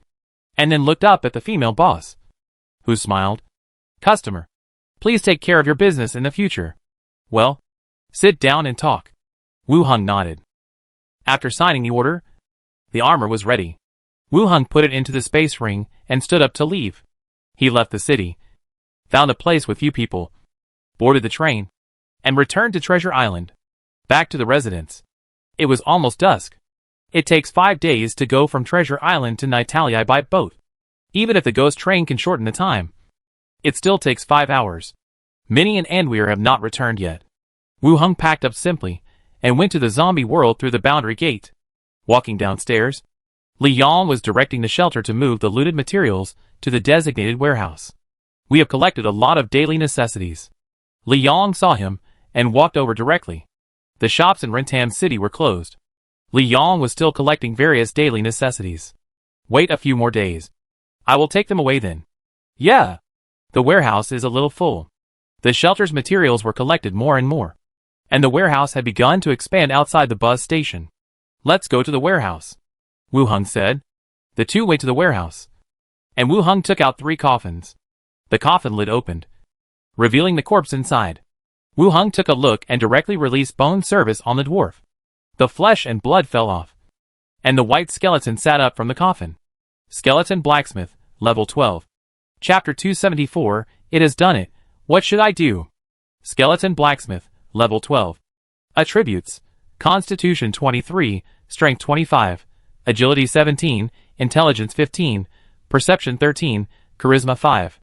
and then looked up at the female boss, who smiled. "Customer, please take care of your business in the future. Well, sit down and talk." Wu Heng nodded. After signing the order, the armor was ready. Wu Heng put it into the space ring and stood up to leave. He left the city, found a place with few people, boarded the train, and returned to Treasure Island, back to the residence. It was almost dusk. It takes 5 days to go from Treasure Island to Nitalia by boat. Even if the ghost train can shorten the time, it still takes 5 hours. Minnie and Anweer have not returned yet. Wu Heng packed up simply, and went to the zombie world through the boundary gate. Walking downstairs, Li Yang was directing the shelter to move the looted materials to the designated warehouse. "We have collected a lot of daily necessities." Li Yang saw him, and walked over directly. The shops in Rentam City were closed. Li Yang was still collecting various daily necessities. "Wait a few more days. I will take them away then." "Yeah." The warehouse is a little full. The shelter's materials were collected more and more, and the warehouse had begun to expand outside the bus station. "Let's go to the warehouse," Wu Heng said. The two went to the warehouse, and Wu Heng took out 3 coffins. The coffin lid opened, revealing the corpse inside. Wu Heng took a look and directly released bone service on the dwarf. The flesh and blood fell off, and the white skeleton sat up from the coffin. Skeleton Blacksmith, Level 12. Chapter 274, It has done it. What should I do? Skeleton Blacksmith, Level 12. Attributes: Constitution 23, Strength 25, Agility 17, Intelligence 15, Perception 13, Charisma 5.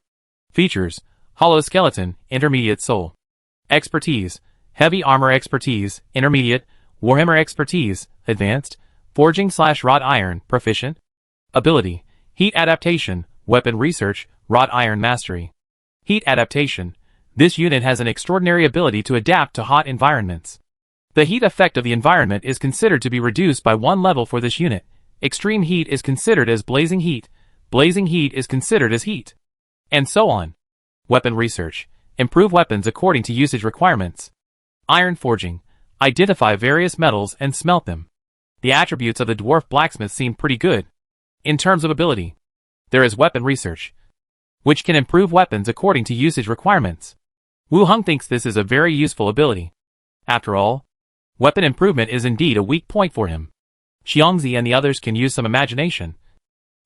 Features: Hollow Skeleton, Intermediate Soul. Expertise: Heavy Armor Expertise, Intermediate, Warhammer Expertise, Advanced, Forging/Wrought Iron, Proficient. Ability: Heat Adaptation, Weapon Research, Wrought Iron Mastery. Heat Adaptation: This unit has an extraordinary ability to adapt to hot environments. The heat effect of the environment is considered to be reduced by 1 level for this unit. Extreme heat is considered as blazing heat. Blazing heat is considered as heat. And so on. Weapon Research: Improve weapons according to usage requirements. Iron Forging: Identify various metals and smelt them. The attributes of the dwarf blacksmith seem pretty good. In terms of ability, There is weapon research, which can improve weapons according to usage requirements. Wu Heng thinks this is a very useful ability. After all, weapon improvement is indeed a weak point for him. Xiangzi and the others can use some imagination,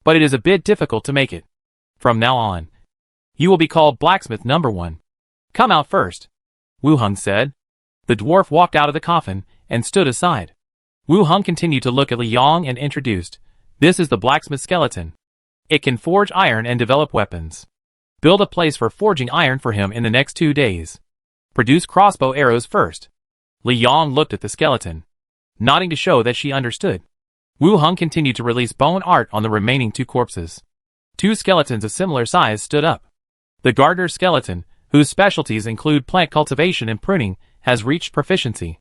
but it is a bit difficult to make it. From now on, you will be called Blacksmith Number 1. Come out first, Wu Heng said. The dwarf walked out of the coffin and stood aside. Wu Heng continued to look at Li Yang and introduced, "This is the blacksmith skeleton. It can forge iron and develop weapons. Build a place for forging iron for him in the next 2 days. Produce crossbow arrows first." Li Yang looked at the skeleton, nodding to show that she understood. Wu Heng continued to release bone art on the remaining 2 corpses. 2 skeletons of similar size stood up. The gardener skeleton, whose specialties include plant cultivation and pruning, has reached proficiency.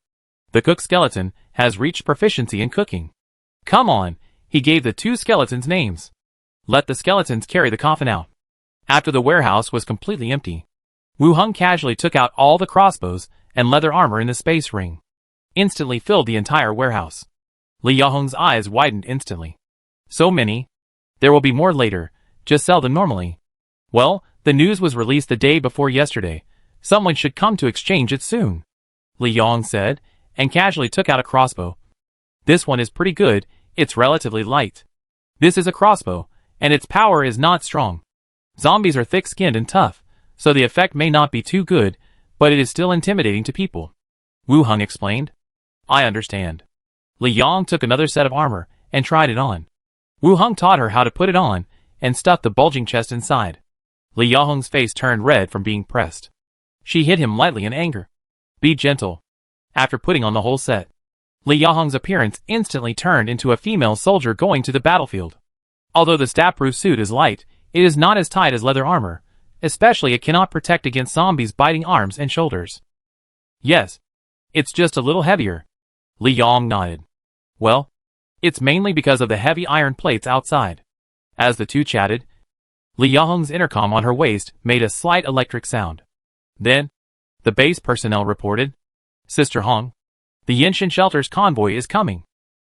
The cook skeleton has reached proficiency in cooking. "Come on," he gave the 2 skeletons names. "Let the skeletons carry the coffin out." After the warehouse was completely empty, Wu Heng casually took out all the crossbows and leather armor in the space ring. Instantly filled the entire warehouse. Li Yahong's eyes widened instantly. "So many? There will be more later. Just sell them normally." "Well, the news was released the day before yesterday. Someone should come to exchange it soon," Li Yang said, and casually took out a crossbow. "This one is pretty good. It's relatively light. This is a crossbow, and its power is not strong. Zombies are thick-skinned and tough, so the effect may not be too good, but it is still intimidating to people," Wu Heng explained. "I understand." Li Yang took another set of armor and tried it on. Wu Heng taught her how to put it on and stuffed the bulging chest inside. Li Yahong's face turned red from being pressed. She hit him lightly in anger. "Be gentle." After putting on the whole set, Li Yahong's appearance instantly turned into a female soldier going to the battlefield. Although the stab-proof suit is light, it is not as tight as leather armor, especially it cannot protect against zombies biting arms and shoulders. "Yes, it's just a little heavier," Li Yang nodded. "Well, it's mainly because of the heavy iron plates outside." As the 2 chatted, Li Yahong's intercom on her waist made a slight electric sound. Then, the base personnel reported, "Sister Hong, the Yinshan Shelter's convoy is coming.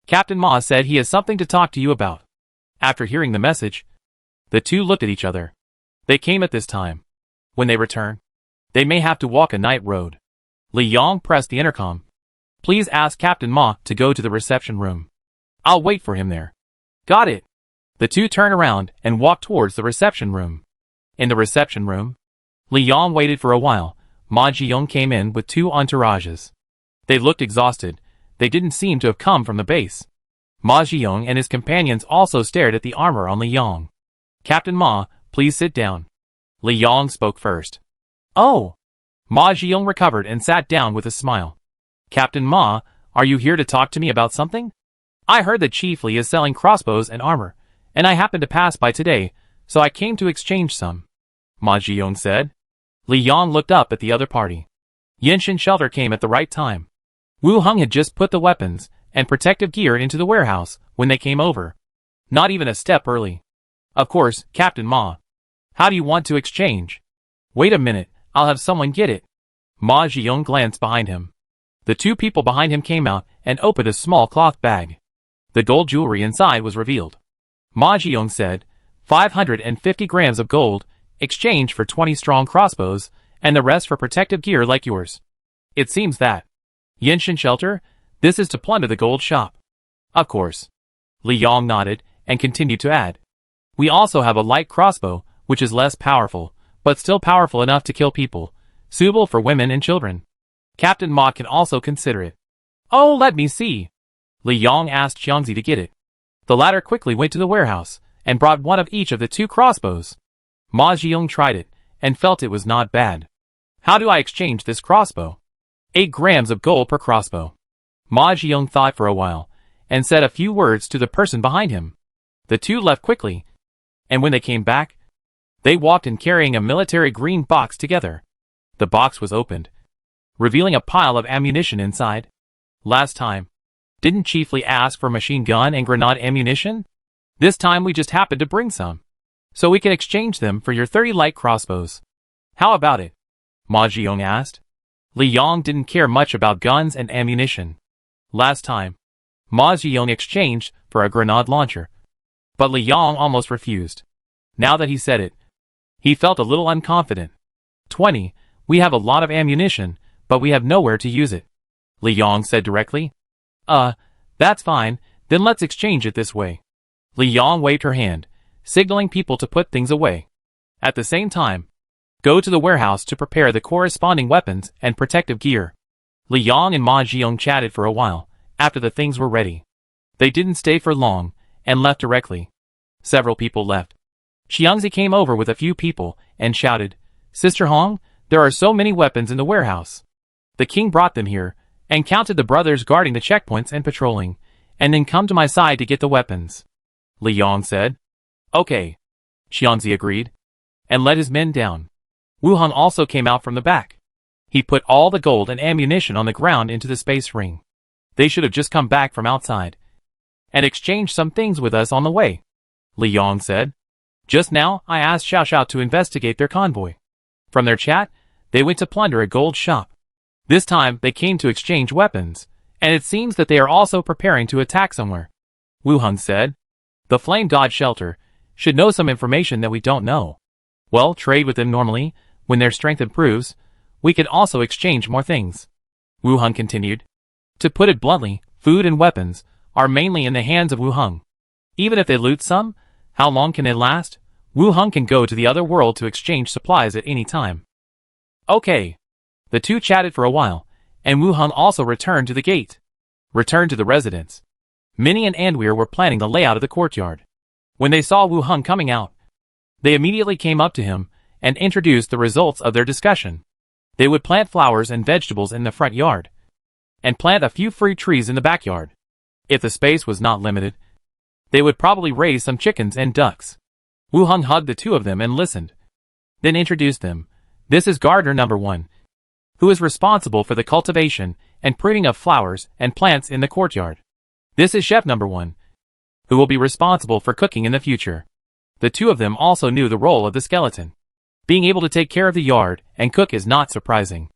Captain Ma said he has something to talk to you about." After hearing the message, the 2 looked at each other. They came at this time. When they return, they may have to walk a night road. Li Yang pressed the intercom. "Please ask Captain Ma to go to the reception room. I'll wait for him there." "Got it." The 2 turned around and walked towards the reception room. In the reception room, Li Yang waited for a while. Ma Jiyong came in with 2 entourages. They looked exhausted. They didn't seem to have come from the base. Ma Jiyong and his companions also stared at the armor on Li Yang. "Captain Ma, please sit down." Li Yang spoke first. "Oh." Ma Jiyong recovered and sat down with a smile. "Captain Ma, are you here to talk to me about something? I heard that Chief Li is selling crossbows and armor, and I happened to pass by today, so I came to exchange some," Ma Jiyong said. Li Yang looked up at the other party. Yinshan Shelter came at the right time. Wu Heng had just put the weapons and protective gear into the warehouse when they came over. Not even a step early. "Of course, Captain Ma. How do you want to exchange?" "Wait a minute, I'll have someone get it." Ma Jiyong glanced behind him. The 2 people behind him came out and opened a small cloth bag. The gold jewelry inside was revealed. Ma Jiyong said, 550 grams of gold, exchange for 20 strong crossbows, and the rest for protective gear like yours. It seems that Yinshan Shelter, this is to plunder the gold shop. Of course. Li Yang nodded and continued to add. We also have a light crossbow, which is less powerful, but still powerful enough to kill people, suitable for women and children. Captain Ma can also consider it. Oh, let me see. Li Yang asked Xiangzi to get it. The latter quickly went to the warehouse and brought one of each of the 2 crossbows. Ma Jiyong tried it and felt it was not bad. How do I exchange this crossbow? 8 grams of gold per crossbow. Ma Jiyong thought for a while and said a few words to the person behind him. The 2 left quickly, and when they came back, they walked in carrying a military green box together. The box was opened, revealing a pile of ammunition inside. Last time, didn't Chief Li ask for machine gun and grenade ammunition? This time we just happened to bring some, so we can exchange them for your 30 light crossbows. How about it? Ma Jiyong asked. Li Yang didn't care much about guns and ammunition. Last time, Ma Jiyong exchanged for a grenade launcher, but Li Yang almost refused. Now that he said it, he felt a little unconfident. 20. We have a lot of ammunition, but we have nowhere to use it, Li Yong said directly. That's fine, then let's exchange it this way. Li Yong waved her hand, signaling people to put things away. At the same time, go to the warehouse to prepare the corresponding weapons and protective gear. Li Yong and Ma Jiong chatted for a while, after the things were ready. They didn't stay for long, and left directly. Several people left. Xiangzi came over with a few people, and shouted, Sister Hong, there are so many weapons in the warehouse. The king brought them here, and counted the brothers guarding the checkpoints and patrolling, and then come to my side to get the weapons. Li Yong said. Okay. Xiangzi agreed, and led his men down. Wu Hong also came out from the back. He put all the gold and ammunition on the ground into the space ring. They should have just come back from outside and exchanged some things with us on the way, Li Yong said. Just now, I asked Xiao Xiao to investigate their convoy. From their chat, they went to plunder a gold shop. This time, they came to exchange weapons, and it seems that they are also preparing to attack somewhere, Wu Hong said. The Flame Dodge Shelter should know some information that we don't know. Well, trade with them normally. When their strength improves, we can also exchange more things, Wu Hong continued. To put it bluntly, food and weapons are mainly in the hands of Wu Hong. Even if they loot some, how long can it last? Wu Hong can go to the other world to exchange supplies at any time. Okay. The two chatted for a while, and Wu Hong also returned to the gate. Returned to the residence. Minnie and Anweer were planning the layout of the courtyard. When they saw Wu Hong coming out, they immediately came up to him and introduced the results of their discussion. They would plant flowers and vegetables in the front yard, and plant a few fruit trees in the backyard. If the space was not limited, they would probably raise some chickens and ducks. Wu Hong hugged the two of them and listened, then introduced them. This is gardener number 1, who is responsible for the cultivation and pruning of flowers and plants in the courtyard. This is chef number 1, who will be responsible for cooking in the future. The two of them also knew the role of the skeleton. Being able to take care of the yard and cook is not surprising.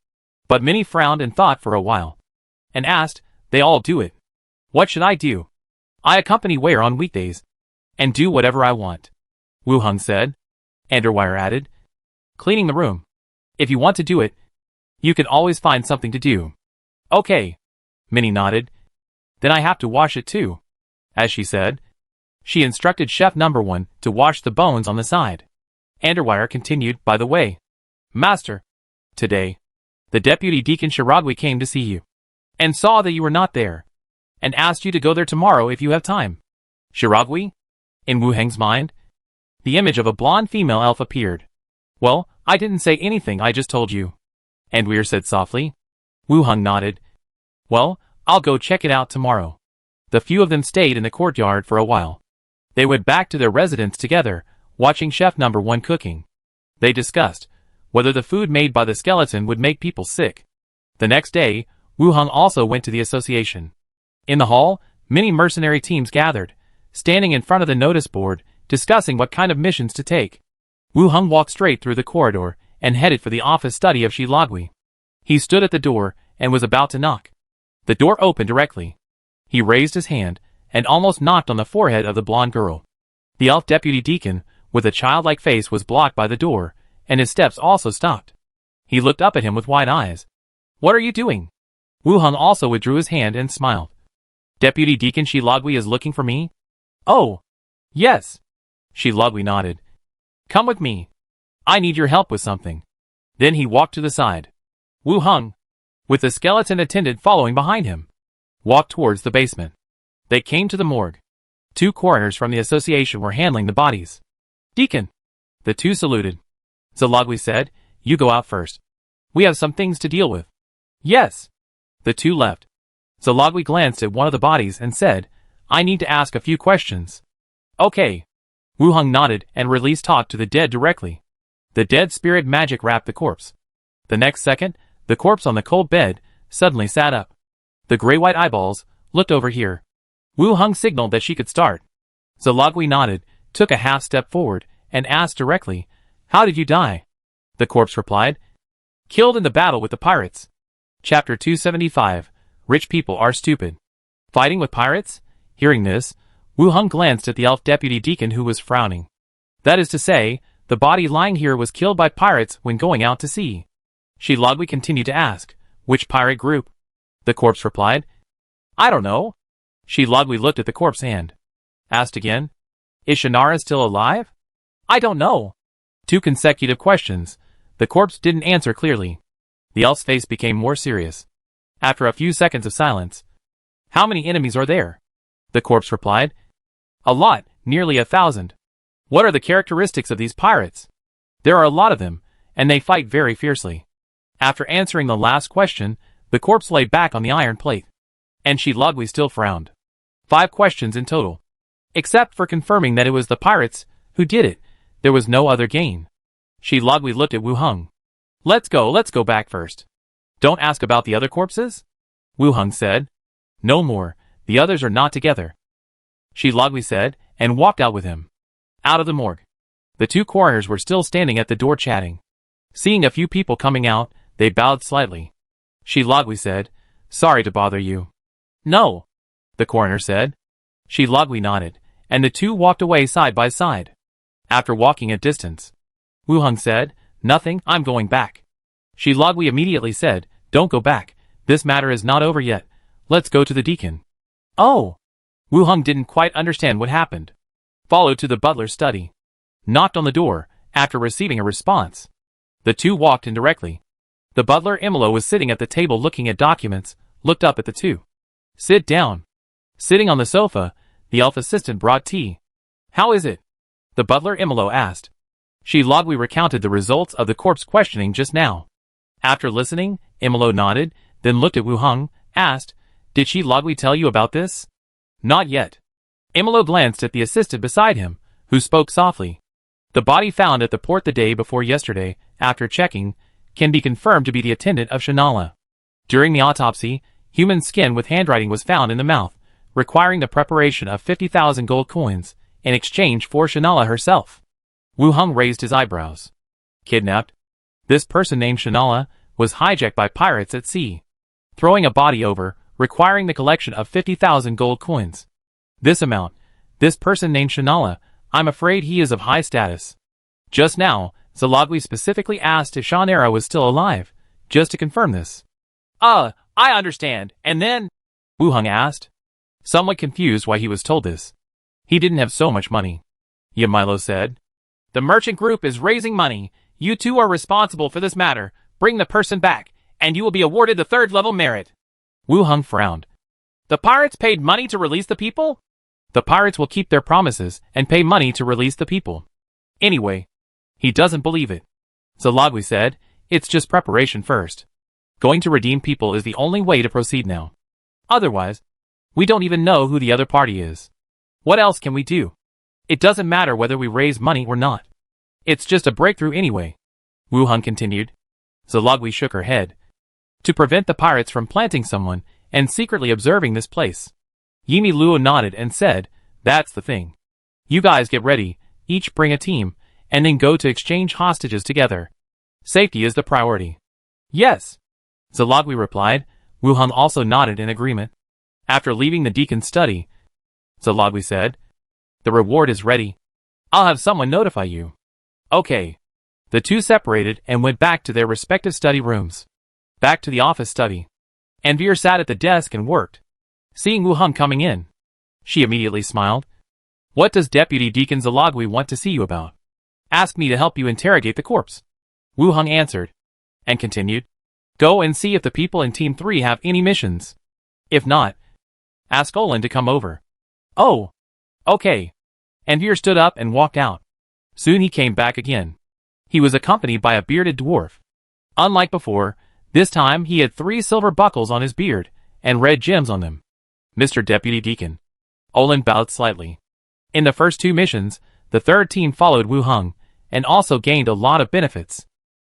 But Minnie frowned and thought for a while, and asked, they all do it. What should I do? I accompany Ware on weekdays, and do whatever I want, Wu Hong said. Underwire added, cleaning the room. If you want to do it, you can always find something to do. Okay. Minnie nodded. Then I have to wash it too. As she said, she instructed chef number 1 to wash the bones on the side. Underwire continued, by the way, Master, today, the deputy deacon Shiragwi came to see you, and saw that you were not there, and asked you to go there tomorrow if you have time. Shiragwi? In Wu Heng's mind, the image of a blonde female elf appeared. Well, I didn't say anything, I just told you, Anweer said softly. Wu Hong nodded. Well, I'll go check it out tomorrow. The few of them stayed in the courtyard for a while. They went back to their residence together, watching chef number 1 cooking. They discussed whether the food made by the skeleton would make people sick. The next day, Wu Hong also went to the association. In the hall, many mercenary teams gathered, standing in front of the notice board, discussing what kind of missions to take. Wu Hong walked straight through the corridor and headed for the office study of Shilagwi. He stood at the door and was about to knock. The door opened directly. He raised his hand and almost knocked on the forehead of the blonde girl. The elf deputy deacon, with a childlike face, was blocked by the door, and his steps also stopped. He looked up at him with wide eyes. What are you doing? Wu Hong also withdrew his hand and smiled. Deputy Deacon Shilagwi is looking for me? Oh, yes. Shilagwi nodded. Come with me. I need your help with something. Then he walked to the side. Wu Hong, with the skeleton attendant following behind him, walked towards the basement. They came to the morgue. 2 coroners from the association were handling the bodies. Deacon. The two saluted. Zalagwi said, you go out first. We have some things to deal with. Yes. The two left. Zalagwi glanced at one of the bodies and said, I need to ask a few questions. Okay. Wu Hong nodded and released talk to the dead directly. The dead spirit magic wrapped the corpse. The next second, the corpse on the cold bed suddenly sat up. The gray-white eyeballs looked over here. Wu Hong signaled that she could start. Zalagwi nodded, took a half step forward, and asked directly, How did you die? The corpse replied, Killed in the battle with the pirates. Chapter 275, Rich People Are Stupid. Fighting with pirates? Hearing this, Wu Hong glanced at the elf deputy deacon who was frowning. That is to say, the body lying here was killed by pirates when going out to sea. Shilagwi continued to ask, which pirate group? The corpse replied, I don't know. Shilagwi looked at the corpse and asked again, is Shannara still alive? I don't know. 2 consecutive questions. The corpse didn't answer clearly. The elf's face became more serious. After a few seconds of silence, how many enemies are there? The corpse replied, a lot, nearly 1,000. What are the characteristics of these pirates? There are a lot of them, and they fight very fiercely. After answering the last question, the corpse lay back on the iron plate. And Shilagwi still frowned. 5 questions in total. Except for confirming that it was the pirates who did it, there was no other gain. Shilagwi looked at Wu Heng. Let's go back first. Don't ask about the other corpses? Wu Heng said. No more, the others are not together. Shilagwi said, and walked out with him. Out of the morgue. The 2 coroners were still standing at the door chatting. Seeing a few people coming out, they bowed slightly. Shilagwi said, sorry to bother you. No, the coroner said. Shilagwi nodded, and the 2 walked away side by side. After walking a distance, Wu Heng said, nothing, I'm going back. Shilagwi immediately said, don't go back, this matter is not over yet, let's go to the deacon. Oh! Wu Heng didn't quite understand what happened. Followed to the butler's study. Knocked on the door, after receiving a response. The 2 walked in directly. The butler Imolo was sitting at the table looking at documents, looked up at the 2. Sit down. Sitting on the sofa, the elf assistant brought tea. How is it? The butler Imolo asked. Shilagwi recounted the results of the corpse questioning just now. After listening, Imolo nodded, then looked at Wu Heng, asked, did Shilagwi tell you about this? Not yet. Imolo glanced at the assistant beside him, who spoke softly. The body found at the port the day before yesterday, after checking, can be confirmed to be the attendant of Shannara. During the autopsy, human skin with handwriting was found in the mouth, requiring the preparation of 50,000 gold coins, in exchange for Shannara herself. Wu Heng raised his eyebrows. Kidnapped? This person named Shannara was hijacked by pirates at sea, throwing a body over, requiring the collection of 50,000 gold coins. This amount, this person named Shannara, I'm afraid he is of high status. Just now, Shilagwi specifically asked if Shannara was still alive, just to confirm this. I understand, and then? Wu Heng asked, somewhat confused why he was told this. He didn't have so much money. Yamilo said. The merchant group is raising money. You 2 are responsible for this matter. Bring the person back, and you will be awarded the 3rd level merit. Wu Heng frowned. The pirates paid money to release the people? The pirates will keep their promises and pay money to release the people. Anyway, he doesn't believe it. Shilagwi said, it's just preparation first. Going to redeem people is the only way to proceed now. Otherwise, we don't even know who the other party is. What else can we do? It doesn't matter whether we raise money or not. It's just a breakthrough anyway. Wu Heng continued. Shilagwi shook her head. To prevent the pirates from planting someone and secretly observing this place. Yimi Luo nodded and said, that's the thing. You guys get ready, each bring a team, and then go to exchange hostages together. Safety is the priority. Yes. Shilagwi replied. Wu Heng also nodded in agreement. After leaving the deacon's study, Shilagwi said, the reward is ready. I'll have someone notify you. Okay. The 2 separated and went back to their respective study rooms. Back to the office study. Anvir sat at the desk and worked. Seeing Wu Heng coming in, she immediately smiled. What does Deputy Deacon Shilagwi want to see you about? Ask me to help you interrogate the corpse. Wu Heng answered, and continued. Go and see if the people in Team 3 have any missions. If not, ask Olin to come over. Oh, okay. Anvir stood up and walked out. Soon he came back again. He was accompanied by a bearded dwarf. Unlike before, this time he had 3 silver buckles on his beard, and red gems on them. Mr. Deputy Deacon. Olin bowed slightly. In the first 2 missions, the 3rd team followed Wu Heng, and also gained a lot of benefits.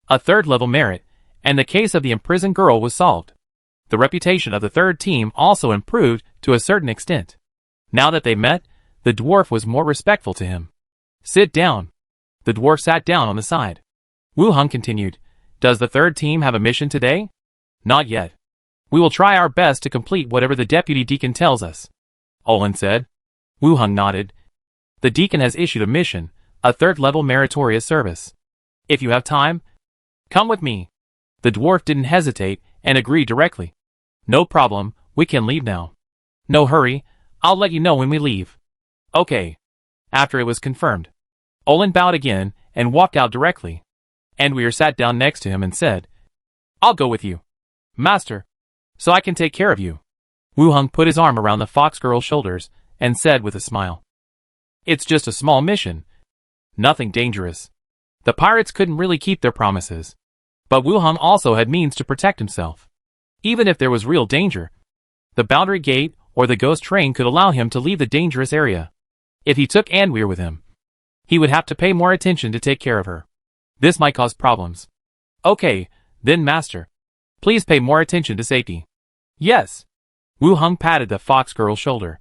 A 3rd level merit, and the case of the imprisoned girl was solved. The reputation of the 3rd team also improved to a certain extent. Now that they met, the dwarf was more respectful to him. Sit down. The dwarf sat down on the side. Wu Heng continued, does the 3rd team have a mission today? Not yet. We will try our best to complete whatever the deputy deacon tells us. Olin said. Wu Heng nodded. The deacon has issued a mission, A third-level meritorious service. If you have time, come with me. The dwarf didn't hesitate and agreed directly. No problem, we can leave now. No hurry, I'll let you know when we leave. Okay. After it was confirmed, Olin bowed again and walked out directly. Andweir sat down next to him and said, I'll go with you, master, so I can take care of you. Wu Heng put his arm around the fox girl's shoulders and said with a smile, It's just a small mission. Nothing dangerous. The pirates couldn't really keep their promises. But Wu Heng also had means to protect himself. Even if there was real danger, the boundary gate or the ghost train could allow him to leave the dangerous area. If he took Andweir with him, he would have to pay more attention to take care of her. This might cause problems. Okay, then master. Please pay more attention to safety. Yes. Wu Heng patted the fox girl's shoulder.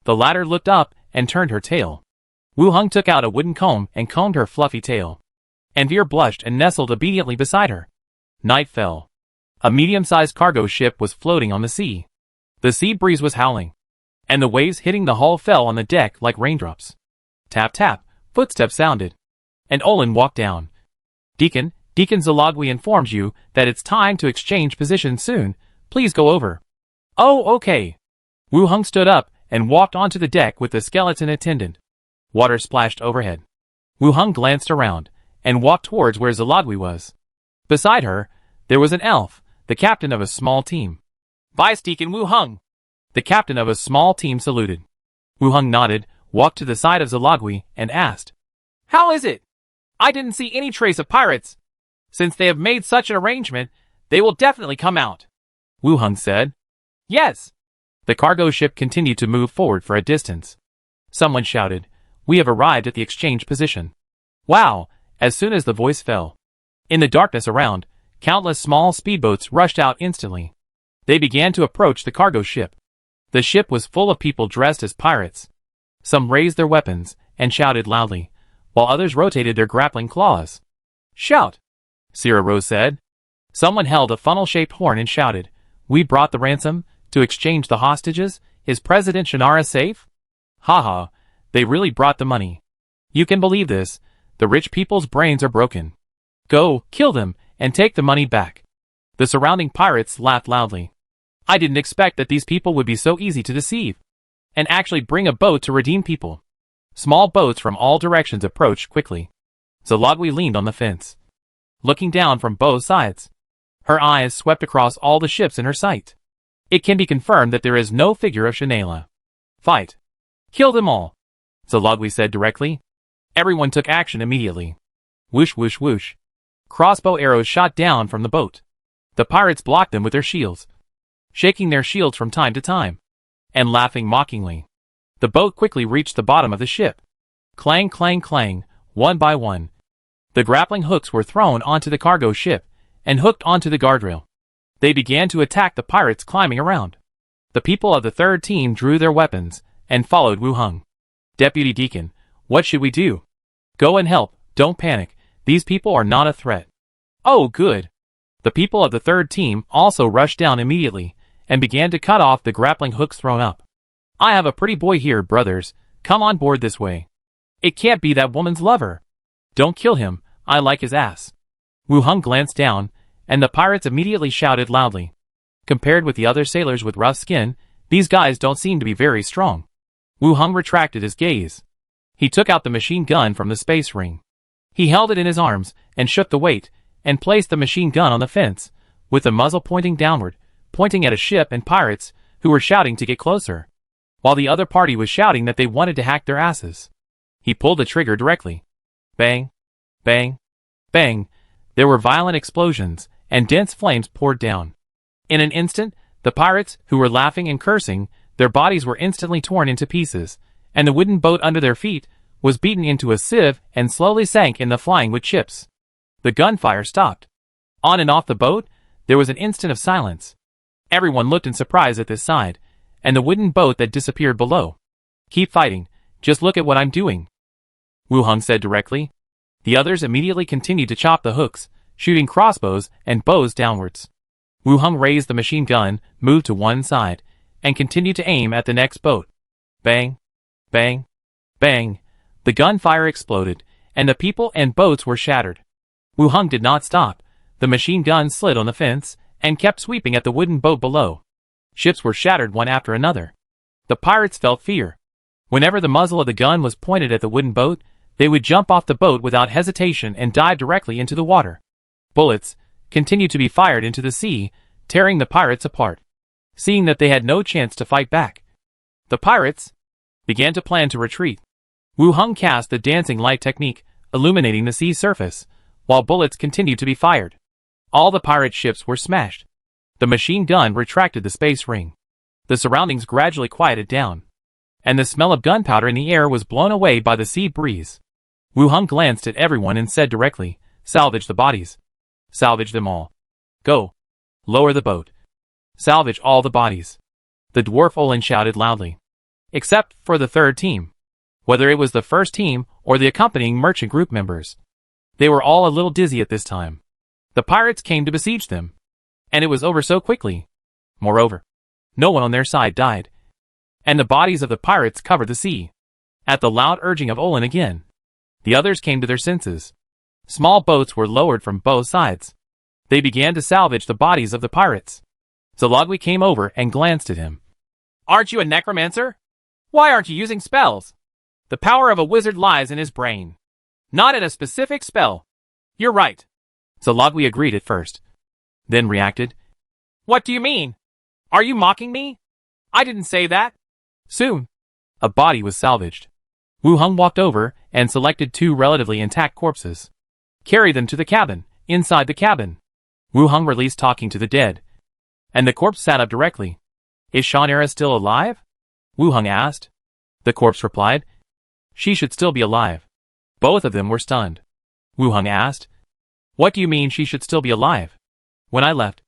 The latter looked up and turned her tail. Wu Heng took out a wooden comb and combed her fluffy tail. Andweir blushed and nestled obediently beside her. Night fell. A medium-sized cargo ship was floating on the sea. The sea breeze was howling, and the waves hitting the hull fell on the deck like raindrops. Tap tap, footsteps sounded, and Olin walked down. Deacon Zalogwi informs you that it's time to exchange positions soon. Please go over. Oh, okay. Wu Heng stood up and walked onto the deck with the skeleton attendant. Water splashed overhead. Wu Heng glanced around and walked towards where Zalogwi was. Beside her, there was an elf, the captain of a small team. Vice Deacon Wu Heng. The captain of a small team saluted. Wu Heng nodded, walked to the side of Zalogwi, and asked, How is it? I didn't see any trace of pirates. Since they have made such an arrangement, they will definitely come out. Wu Heng said. Yes. The cargo ship continued to move forward for a distance. Someone shouted, We have arrived at the exchange position. Wow, as soon as the voice fell. In the darkness around, countless small speedboats rushed out instantly. They began to approach the cargo ship. The ship was full of people dressed as pirates. Some raised their weapons and shouted loudly, while others rotated their grappling claws. Shout! Sierra Rose said. Someone held a funnel-shaped horn and shouted, We brought the ransom to exchange the hostages. Is President Shannara safe? Haha, they really brought the money. You can believe this. The rich people's brains are broken. Go, kill them, and take the money back. The surrounding pirates laughed loudly. I didn't expect that these people would be so easy to deceive, and actually bring a boat to redeem people. Small boats from all directions approached quickly. Zalogwi leaned on the fence, looking down from both sides. Her eyes swept across all the ships in her sight. It can be confirmed that there is no figure of Shannara. Fight. Kill them all, Zalogwi said directly. Everyone took action immediately. Whoosh whoosh whoosh. Crossbow arrows shot down from the boat. The pirates blocked them with their shields, shaking their shields from time to time, and laughing mockingly. The boat quickly reached the bottom of the ship. Clang clang clang, one by one. The grappling hooks were thrown onto the cargo ship and hooked onto the guardrail. They began to attack the pirates climbing around. The people of the third team drew their weapons and followed Wu Heng. Deputy Deacon, what should we do? Go and help, don't panic. These people are not a threat. Oh, good. The people of the third team also rushed down immediately and began to cut off the grappling hooks thrown up. I have a pretty boy here, brothers. Come on board this way. It can't be that woman's lover. Don't kill him. I like his ass. Wu Heng glanced down, and the pirates immediately shouted loudly. Compared with the other sailors with rough skin, these guys don't seem to be very strong. Wu Heng retracted his gaze. He took out the machine gun from the space ring. He held it in his arms and shook the weight, and placed the machine gun on the fence, with the muzzle pointing downward, pointing at a ship and pirates who were shouting to get closer, while the other party was shouting that they wanted to hack their asses. He pulled the trigger directly. Bang, bang, bang. There were violent explosions, and dense flames poured down. In an instant, the pirates, who were laughing and cursing, their bodies were instantly torn into pieces, and the wooden boat under their feet was beaten into a sieve and slowly sank in the flying wood chips. The gunfire stopped. On and off the boat, there was an instant of silence. Everyone looked in surprise at this side, and the wooden boat that disappeared below. Keep fighting, just look at what I'm doing, Wu Heng said directly. The others immediately continued to chop the hooks, shooting crossbows and bows downwards. Wu Heng raised the machine gun, moved to one side, and continued to aim at the next boat. Bang, bang, bang. The gunfire exploded, and the people and boats were shattered. Wu Heng did not stop. The machine gun slid on the fence and kept sweeping at the wooden boat below. Ships were shattered one after another. The pirates felt fear. Whenever the muzzle of the gun was pointed at the wooden boat, they would jump off the boat without hesitation and dive directly into the water. Bullets continued to be fired into the sea, tearing the pirates apart. Seeing that they had no chance to fight back, the pirates began to plan to retreat. Wu Heng cast the dancing light technique, illuminating the sea surface, while bullets continued to be fired. All the pirate ships were smashed. The machine gun retracted the space ring. The surroundings gradually quieted down, and the smell of gunpowder in the air was blown away by the sea breeze. Wu Heng glanced at everyone and said directly, "Salvage the bodies. Salvage them all. Go. Lower the boat. Salvage all the bodies." The dwarf Olin shouted loudly. Except for the third team. Whether it was the first team or the accompanying merchant group members. They were all a little dizzy at this time. The pirates came to besiege them, and it was over so quickly. Moreover, no one on their side died, and the bodies of the pirates covered the sea. At the loud urging of Olin again, the others came to their senses. Small boats were lowered from both sides. They began to salvage the bodies of the pirates. Zalagwi came over and glanced at him. "Aren't you a necromancer? Why aren't you using spells? The power of a wizard lies in his brain, not in a specific spell." "You're right," Zalagwi agreed at first, then reacted. "What do you mean? Are you mocking me? I didn't say that." Soon, a body was salvaged. Wu Heng walked over and selected 2 relatively intact corpses. "Carry them to the cabin." Inside the cabin, Wu Heng released talking to the dead, and the corpse sat up directly. "Is Shannara still alive?" Wu Heng asked. The corpse replied, "She should still be alive." Both of them were stunned. Wu Heng asked, "What do you mean she should still be alive?" "When I left,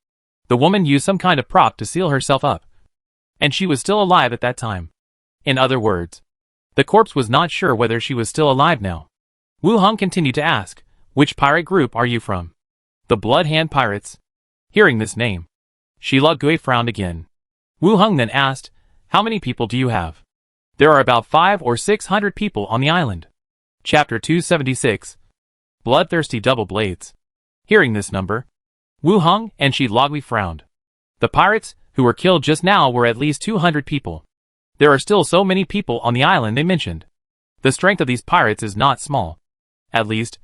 the woman used some kind of prop to seal herself up, and she was still alive at that time." In other words, the corpse was not sure whether she was still alive now. Wu Heng continued to ask, "Which pirate group are you from?" "The Blood Hand Pirates." Hearing this name, Shila Gui frowned again. Wu Heng then asked, "How many people do you have?" "There are about 500 or 600 people on the island." Chapter 276. Bloodthirsty Double Blades. Hearing this number, Wu Heng and Shila Gui frowned. The pirates who were killed just now were at least 200 people. There are still so many people on the island they mentioned. The strength of these pirates is not small. At least,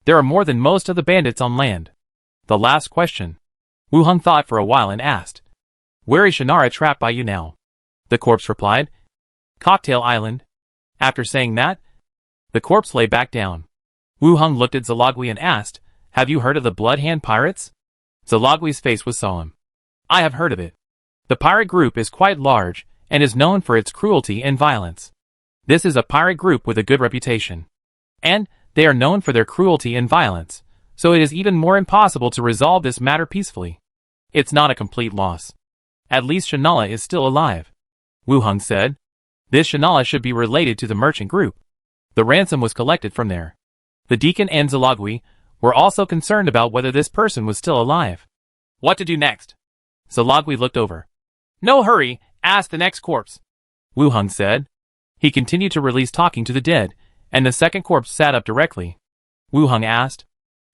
there are more than most of the bandits on land. The last question. Wu Heng thought for a while and asked, "Where is Shannara trapped by you now?" The corpse replied, "Cocktail Island." After saying that, the corpse lay back down. Wu Heng looked at Zalagwi and asked, "Have you heard of the Blood Hand Pirates?" Zalagwi's face was solemn. "I have heard of it. The pirate group is quite large and is known for its cruelty and violence. This is a pirate group with a good reputation, and they are known for their cruelty and violence, so it is even more impossible to resolve this matter peacefully. It's not a complete loss. At least Shannara is still alive," Wu Heng said. "This Shannara should be related to the merchant group. The ransom was collected from there." The deacon and Zalagwi were also concerned about whether this person was still alive. What to do next? Zalagwi looked over. "No hurry, ask the next corpse," Wu Heng said. He continued to release talking to the dead, and the second corpse sat up directly. Wu Heng asked,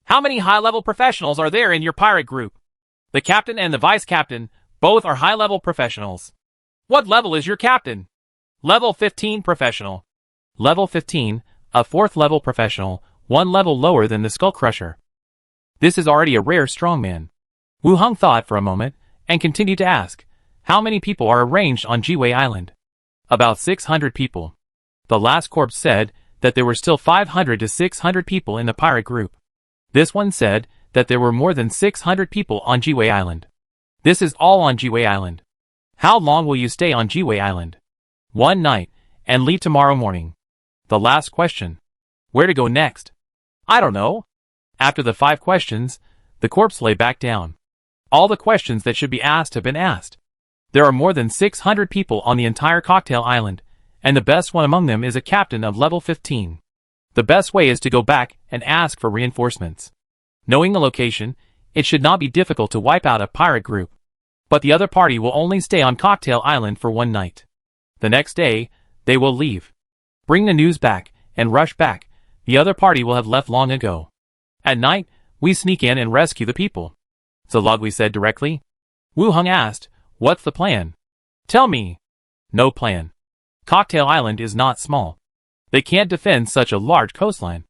"How many high-level professionals are there in your pirate group?" "The captain and the vice-captain, both are high-level professionals." "What level is your captain?" "Level 15 professional." Level 15, a 4th level professional, 1 level lower than the Skull Crusher. This is already a rare strongman. Wu Heng thought for a moment, and continued to ask, "How many people are arranged on Jiwei Island?" "About 600 people." The last corpse said that there were still 500 to 600 people in the pirate group. This one said that there were more than 600 people on Jiwei Island. "This is all on Jiwei Island." "How long will you stay on Jiwei Island?" "1 night, and leave tomorrow morning." The last question. "Where to go next?" "I don't know." After the 5 questions, the corpse lay back down. All the questions that should be asked have been asked. There are more than 600 people on the entire Cocktail Island, and the best one among them is a captain of level 15. The best way is to go back and ask for reinforcements. Knowing the location, it should not be difficult to wipe out a pirate group. But the other party will only stay on Cocktail Island for 1 night. The next day, they will leave. Bring the news back, and rush back, The other party will have left long ago. At night, we sneak in and rescue the people. Zalogwi said directly. Wu Hung asked, what's the plan? Tell me. No plan. Cocktail Island is not small. They can't defend such a large coastline.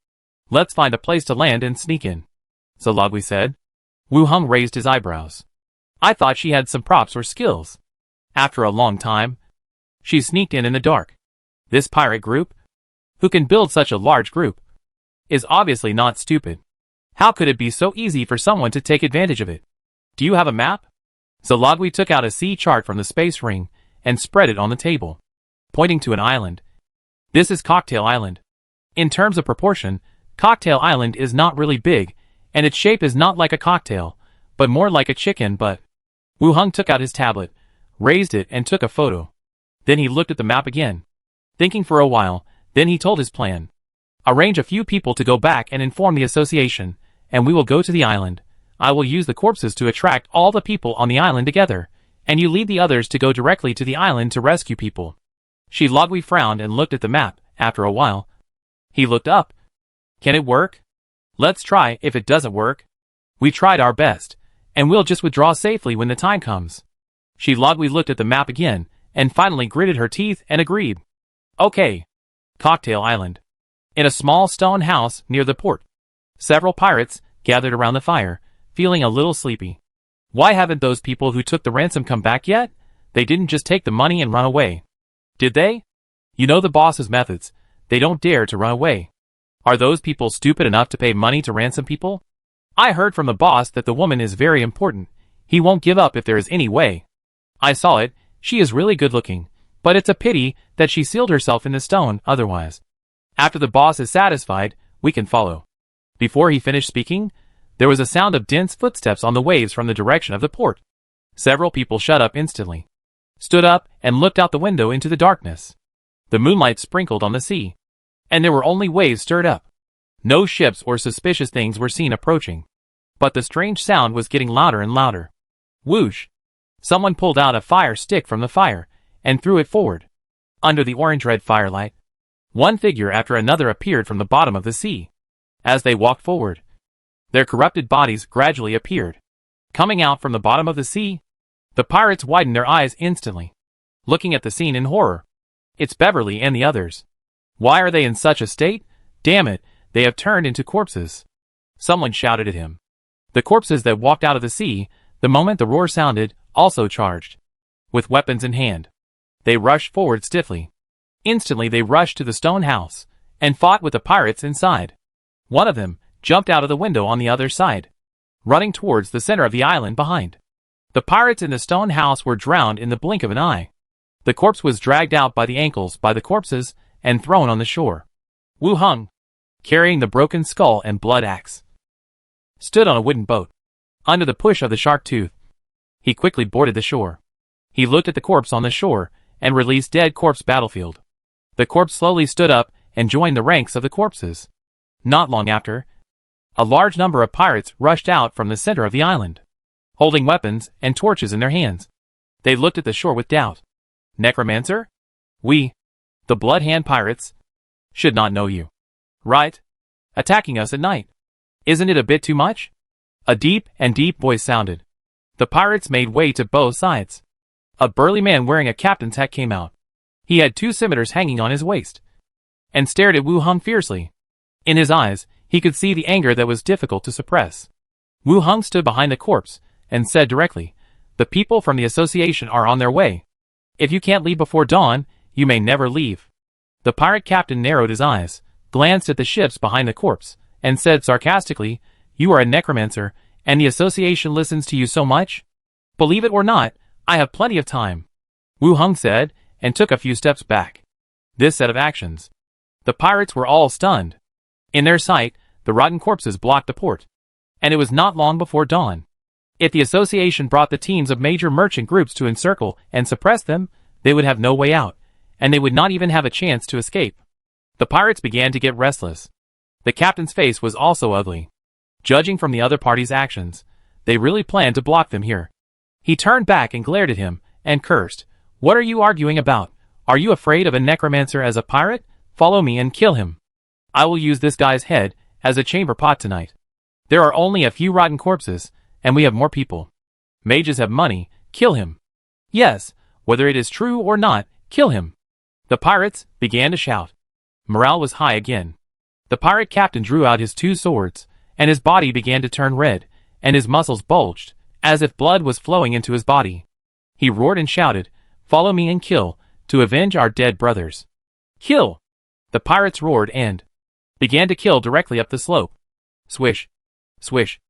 Let's find a place to land and sneak in. Zalogwi said. Wu Hung raised his eyebrows. I thought she had some props or skills. After a long time, she sneaked in the dark. This pirate group, who can build such a large group, is obviously not stupid. How could it be so easy for someone to take advantage of it? Do you have a map? Zalogwi took out a sea chart from the space ring and spread it on the table, pointing to an island. This is Cocktail Island. In terms of proportion, Cocktail Island is not really big, and its shape is not like a cocktail, but more like a chicken. But Wu Hung took out his tablet, raised it and took a photo. Then he looked at the map again, thinking for a while. Then he told his plan. Arrange a few people to go back and inform the association, and we will go to the island. I will use the corpses to attract all the people on the island together, and you lead the others to go directly to the island to rescue people. Zalogwi frowned and looked at the map. After a while, he looked up. Can it work? Let's try. If it doesn't work, we tried our best, and we'll just withdraw safely when the time comes. Zalogwi looked at the map again, and finally gritted her teeth and agreed. Okay. Cocktail Island. In a small stone house near the port, several pirates gathered around the fire, feeling a little sleepy. Why haven't those people who took the ransom come back yet? They didn't just take the money and run away, did they? You know the boss's methods. They don't dare to run away. Are those people stupid enough to pay money to ransom people? I heard from the boss that the woman is very important. He won't give up if there is any way. I saw it. She is really good looking, but it's a pity that she sealed herself in the stone. Otherwise, after the boss is satisfied, we can follow. Before he finished speaking, there was a sound of dense footsteps on the waves from the direction of the port. Several people shut up instantly, stood up, and looked out the window into the darkness. The moonlight sprinkled on the sea, and there were only waves stirred up. No ships or suspicious things were seen approaching. But the strange sound was getting louder and louder. Whoosh! Someone pulled out a fire stick from the fire and threw it forward. Under the orange-red firelight, one figure after another appeared from the bottom of the sea. As they walked forward, their corrupted bodies gradually appeared, coming out from the bottom of the sea. The pirates widened their eyes instantly, looking at the scene in horror. It's Beverly and the others. Why are they in such a state? Damn it, they have turned into corpses. Someone shouted at him. The corpses that walked out of the sea, the moment the roar sounded, also charged. With weapons in hand, they rushed forward stiffly. Instantly they rushed to the stone house, and fought with the pirates inside. One of them jumped out of the window on the other side, running towards the center of the island behind. The pirates in the stone house were drowned in the blink of an eye. The corpse was dragged out by the ankles by the corpses and thrown on the shore. Wu Hung, carrying the broken skull and blood axe, stood on a wooden boat, under the push of the shark tooth. He quickly boarded the shore. He looked at the corpse on the shore and released dead corpse battlefield. The corpse slowly stood up and joined the ranks of the corpses. Not long after, a large number of pirates rushed out from the center of the island, holding weapons and torches in their hands. They looked at the shore with doubt. Necromancer? We, the Blood Hand Pirates, should not know you, right? Attacking us at night. Isn't it a bit too much? A deep voice sounded. The pirates made way to both sides. A burly man wearing a captain's hat came out. He had 2 scimitars hanging on his waist, and stared at Wu Hung fiercely. In his eyes, he could see the anger that was difficult to suppress. Wu Hung stood behind the corpse, and said directly, "The people from the association are on their way. If you can't leave before dawn, you may never leave." The pirate captain narrowed his eyes, glanced at the ships behind the corpse, and said sarcastically, "You are a necromancer, and the association listens to you so much? Believe it or not, I have plenty of time." Wu Hung said, and took a few steps back. This set of actions, the pirates were all stunned. In their sight, the rotten corpses blocked the port, and it was not long before dawn. If the association brought the teams of major merchant groups to encircle and suppress them, they would have no way out, and they would not even have a chance to escape. The pirates began to get restless. The captain's face was also ugly. Judging from the other party's actions, they really planned to block them here. He turned back and glared at him, and cursed. "What are you arguing about? Are you afraid of a necromancer as a pirate? Follow me and kill him." I will use this guy's head as a chamber pot tonight. There are only a few rotten corpses, and we have more people. Mages have money, kill him. Yes, whether it is true or not, kill him. The pirates began to shout. Morale was high again. The pirate captain drew out his 2 swords, and his body began to turn red, and his muscles bulged, as if blood was flowing into his body. He roared and shouted, "Follow me and kill, to avenge our dead brothers." Kill! The pirates roared and began to kill directly up the slope. Swish, swish,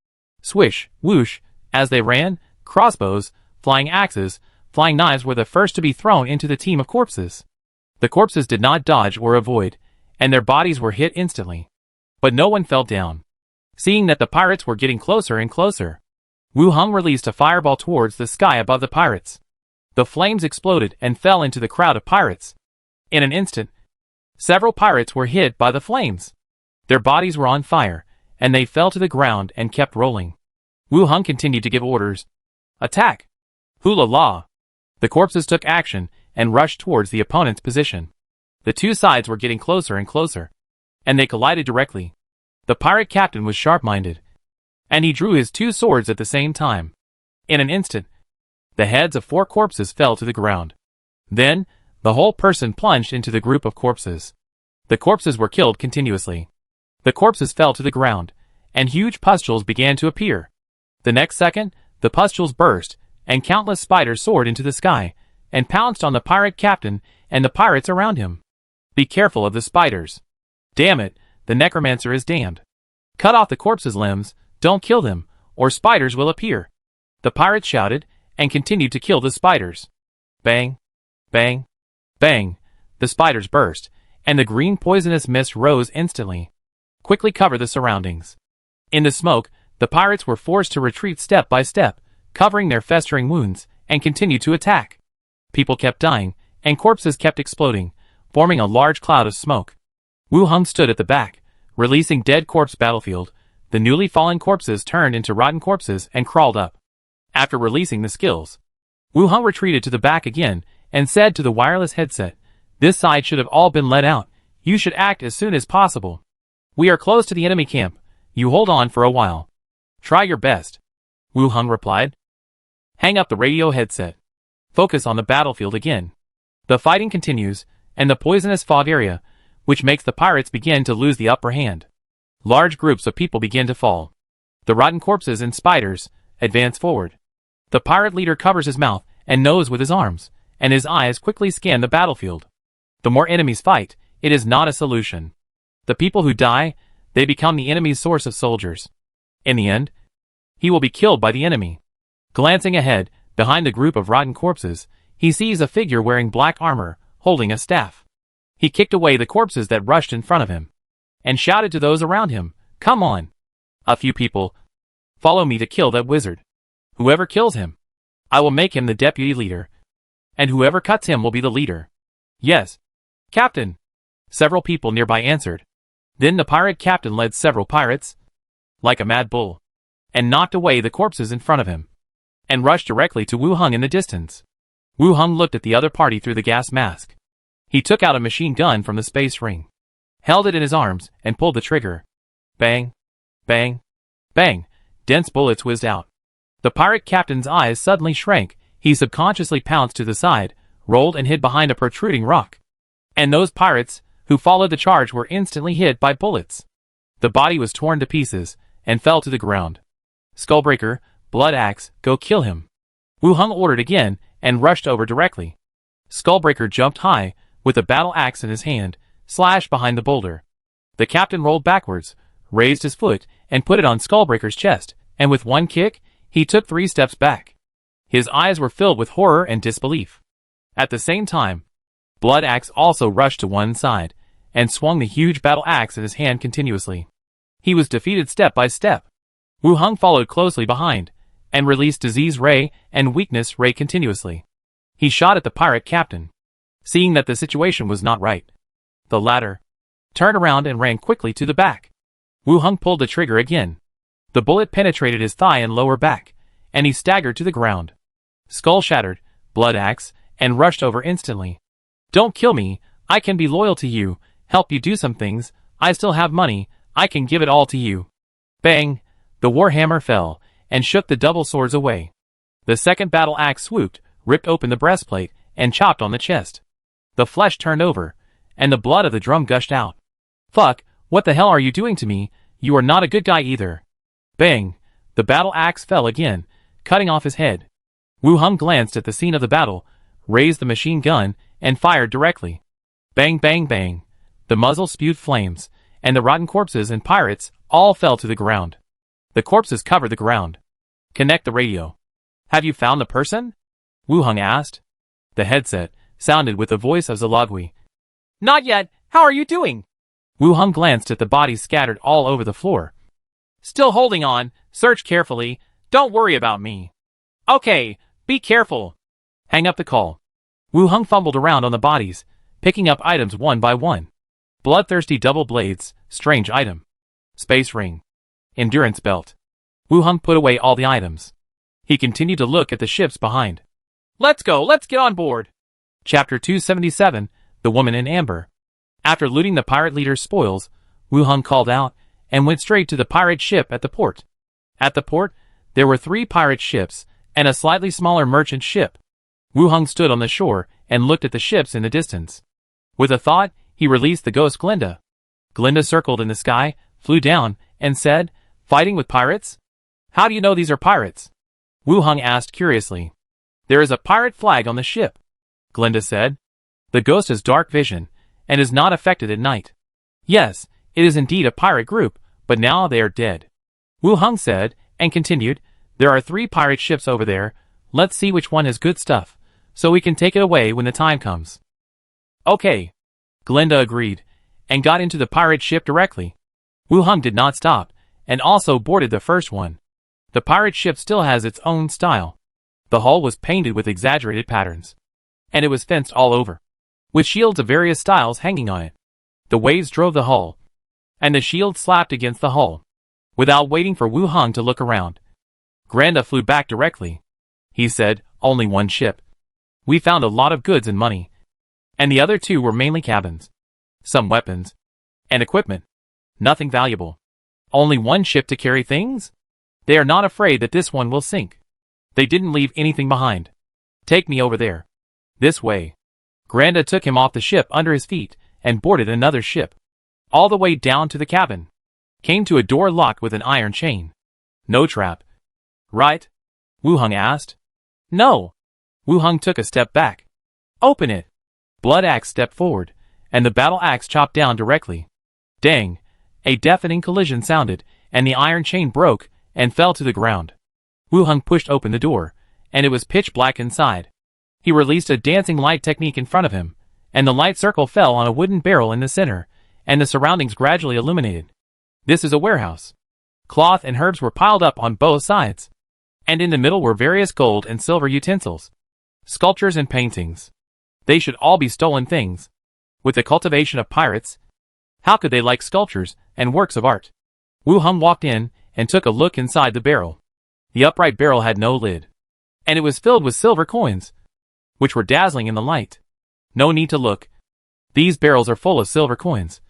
swish, whoosh, as they ran, crossbows, flying axes, flying knives were the first to be thrown into the team of corpses. The corpses did not dodge or avoid, and their bodies were hit instantly. But no one fell down. Seeing that the pirates were getting closer and closer, Wu Hung released a fireball towards the sky above the pirates. The flames exploded and fell into the crowd of pirates. In an instant, several pirates were hit by the flames. Their bodies were on fire, and they fell to the ground and kept rolling. Wu Hung continued to give orders. Attack! Hula la! The corpses took action and rushed towards the opponent's position. The 2 sides were getting closer and closer, and they collided directly. The pirate captain was sharp-minded, and he drew his 2 swords at the same time. In an instant, the heads of 4 corpses fell to the ground. Then, the whole person plunged into the group of corpses. The corpses were killed continuously. The corpses fell to the ground, and huge pustules began to appear. The next second, the pustules burst, and countless spiders soared into the sky, and pounced on the pirate captain and the pirates around him. Be careful of the spiders. Damn it, the necromancer is damned. Cut off the corpses' limbs, don't kill them, or spiders will appear. The pirates shouted, and continued to kill the spiders. Bang, bang, bang, the spiders burst, and the green poisonous mist rose instantly. Quickly cover the surroundings. In the smoke, the pirates were forced to retreat step by step, covering their festering wounds, and continued to attack. People kept dying, and corpses kept exploding, forming a large cloud of smoke. Wu Hung stood at the back, releasing dead corpse battlefield. The newly fallen corpses turned into rotten corpses and crawled up. After releasing the skills, Wu Hung retreated to the back again, and said to the wireless headset, "This side should have all been let out. You should act as soon as possible. We are close to the enemy camp. You hold on for a while. Try your best." Wu Hung replied. Hang up the radio headset. Focus on the battlefield again. The fighting continues, and the poisonous fog area, which makes the pirates begin to lose the upper hand. Large groups of people begin to fall. The rotten corpses and spiders advance forward. The pirate leader covers his mouth and nose with his arms, and his eyes quickly scan the battlefield. The more enemies fight, it is not a solution. The people who die, they become the enemy's source of soldiers. In the end, he will be killed by the enemy. Glancing ahead, behind the group of rotten corpses, he sees a figure wearing black armor, holding a staff. He kicked away the corpses that rushed in front of him, and shouted to those around him, "Come on! A few people, follow me to kill that wizard. Whoever kills him, I will make him the deputy leader, and whoever cuts him will be the leader." "Yes, Captain," several people nearby answered. Then the pirate captain led several pirates, like a mad bull, and knocked away the corpses in front of him, and rushed directly to Wu Hung in the distance. Wu Hung looked at the other party through the gas mask. He took out a machine gun from the space ring, held it in his arms, and pulled the trigger. Bang, bang, bang, dense bullets whizzed out. The pirate captain's eyes suddenly shrank. He subconsciously pounced to the side, rolled and hid behind a protruding rock. And those pirates, who followed the charge, were instantly hit by bullets. The body was torn to pieces, and fell to the ground. "Skullbreaker, Blood Axe, go kill him," Wu Hung ordered again, and rushed over directly. Skullbreaker jumped high, with a battle axe in his hand, slashed behind the boulder. The captain rolled backwards, raised his foot, and put it on Skullbreaker's chest, and with one kick, he took 3 steps back. His eyes were filled with horror and disbelief. At the same time, Blood Axe also rushed to one side, and swung the huge battle axe in his hand continuously. He was defeated step by step. Wu Hung followed closely behind, and released Disease Ray and Weakness Ray continuously. He shot at the pirate captain, seeing that the situation was not right. The latter turned around and ran quickly to the back. Wu Hung pulled the trigger again. The bullet penetrated his thigh and lower back, and he staggered to the ground. Skull shattered, Blood Axe, and rushed over instantly. "Don't kill me, I can be loyal to you, help you do some things, I still have money, I can give it all to you. Bang! The warhammer fell, and shook the double swords away. The second battle axe swooped, ripped open the breastplate, and chopped on the chest. The flesh turned over, and the blood of the drum gushed out. Fuck, what the hell are you doing to me? You are not a good guy either. Bang! The battle axe fell again, cutting off his head. Wu Hung glanced at the scene of the battle, raised the machine gun, and fired directly. Bang bang bang. The muzzle spewed flames, and the rotten corpses and pirates all fell to the ground. The corpses covered the ground. Connect the radio. Have you found the person? Wu Hung asked. The headset sounded with the voice of Zalogui. Not yet, how are you doing? Wu Hung glanced at the bodies scattered all over the floor. Still holding on, search carefully, don't worry about me. Okay, be careful. Hang up the call. Wu Hung fumbled around on the bodies, picking up items one by one. Bloodthirsty double blades, strange item. Space ring. Endurance belt. Wu Hung put away all the items. He continued to look at the ships behind. Let's go, let's get on board. Chapter 277, The Woman in Amber. After looting the pirate leader's spoils, Wu Hung called out and went straight to the pirate ship at the port. At the port, there were 3 pirate ships and a slightly smaller merchant ship. Wu Hung stood on the shore and looked at the ships in the distance. With a thought, he released the ghost Glinda. Glinda circled in the sky, flew down, and said, "Fighting with pirates? How do you know these are pirates?" Wu Hung asked curiously. "There is a pirate flag on the ship," Glinda said. "The ghost has dark vision, and is not affected at night. Yes, it is indeed a pirate group, but now they are dead." Wu Hung said, and continued, "There are 3 pirate ships over there, let's see which one has good stuff, so we can take it away when the time comes." Okay, Glinda agreed, and got into the pirate ship directly. Wu Hung did not stop, and also boarded the first one. The pirate ship still has its own style. The hull was painted with exaggerated patterns, and it was fenced all over, with shields of various styles hanging on it. The waves drove the hull, and the shield slapped against the hull. Without waiting for Wu Hung to look around, Granda flew back directly. He said, "Only one ship. We found a lot of goods and money, and the other 2 were mainly cabins, some weapons, and equipment. Nothing valuable. Only one ship to carry things? They are not afraid that this one will sink. They didn't leave anything behind. Take me over there. This way." Granda took him off the ship under his feet and boarded another ship. All the way down to the cabin. Came to a door locked with an iron chain. "No trap, right?" Wu Hung asked. "No." Wu Hung took a step back. "Open it." Blood Axe stepped forward, and the battle axe chopped down directly. Dang! A deafening collision sounded, and the iron chain broke and fell to the ground. Wu Hung pushed open the door, and it was pitch black inside. He released a dancing light technique in front of him, and the light circle fell on a wooden barrel in the center, and the surroundings gradually illuminated. This is a warehouse. Cloth and herbs were piled up on both sides, and in the middle were various gold and silver utensils, sculptures and paintings. They should all be stolen things. With the cultivation of pirates, how could they like sculptures and works of art? Wu Hung walked in and took a look inside the barrel. The upright barrel had no lid, and it was filled with silver coins, which were dazzling in the light. No need to look. These barrels are full of silver coins.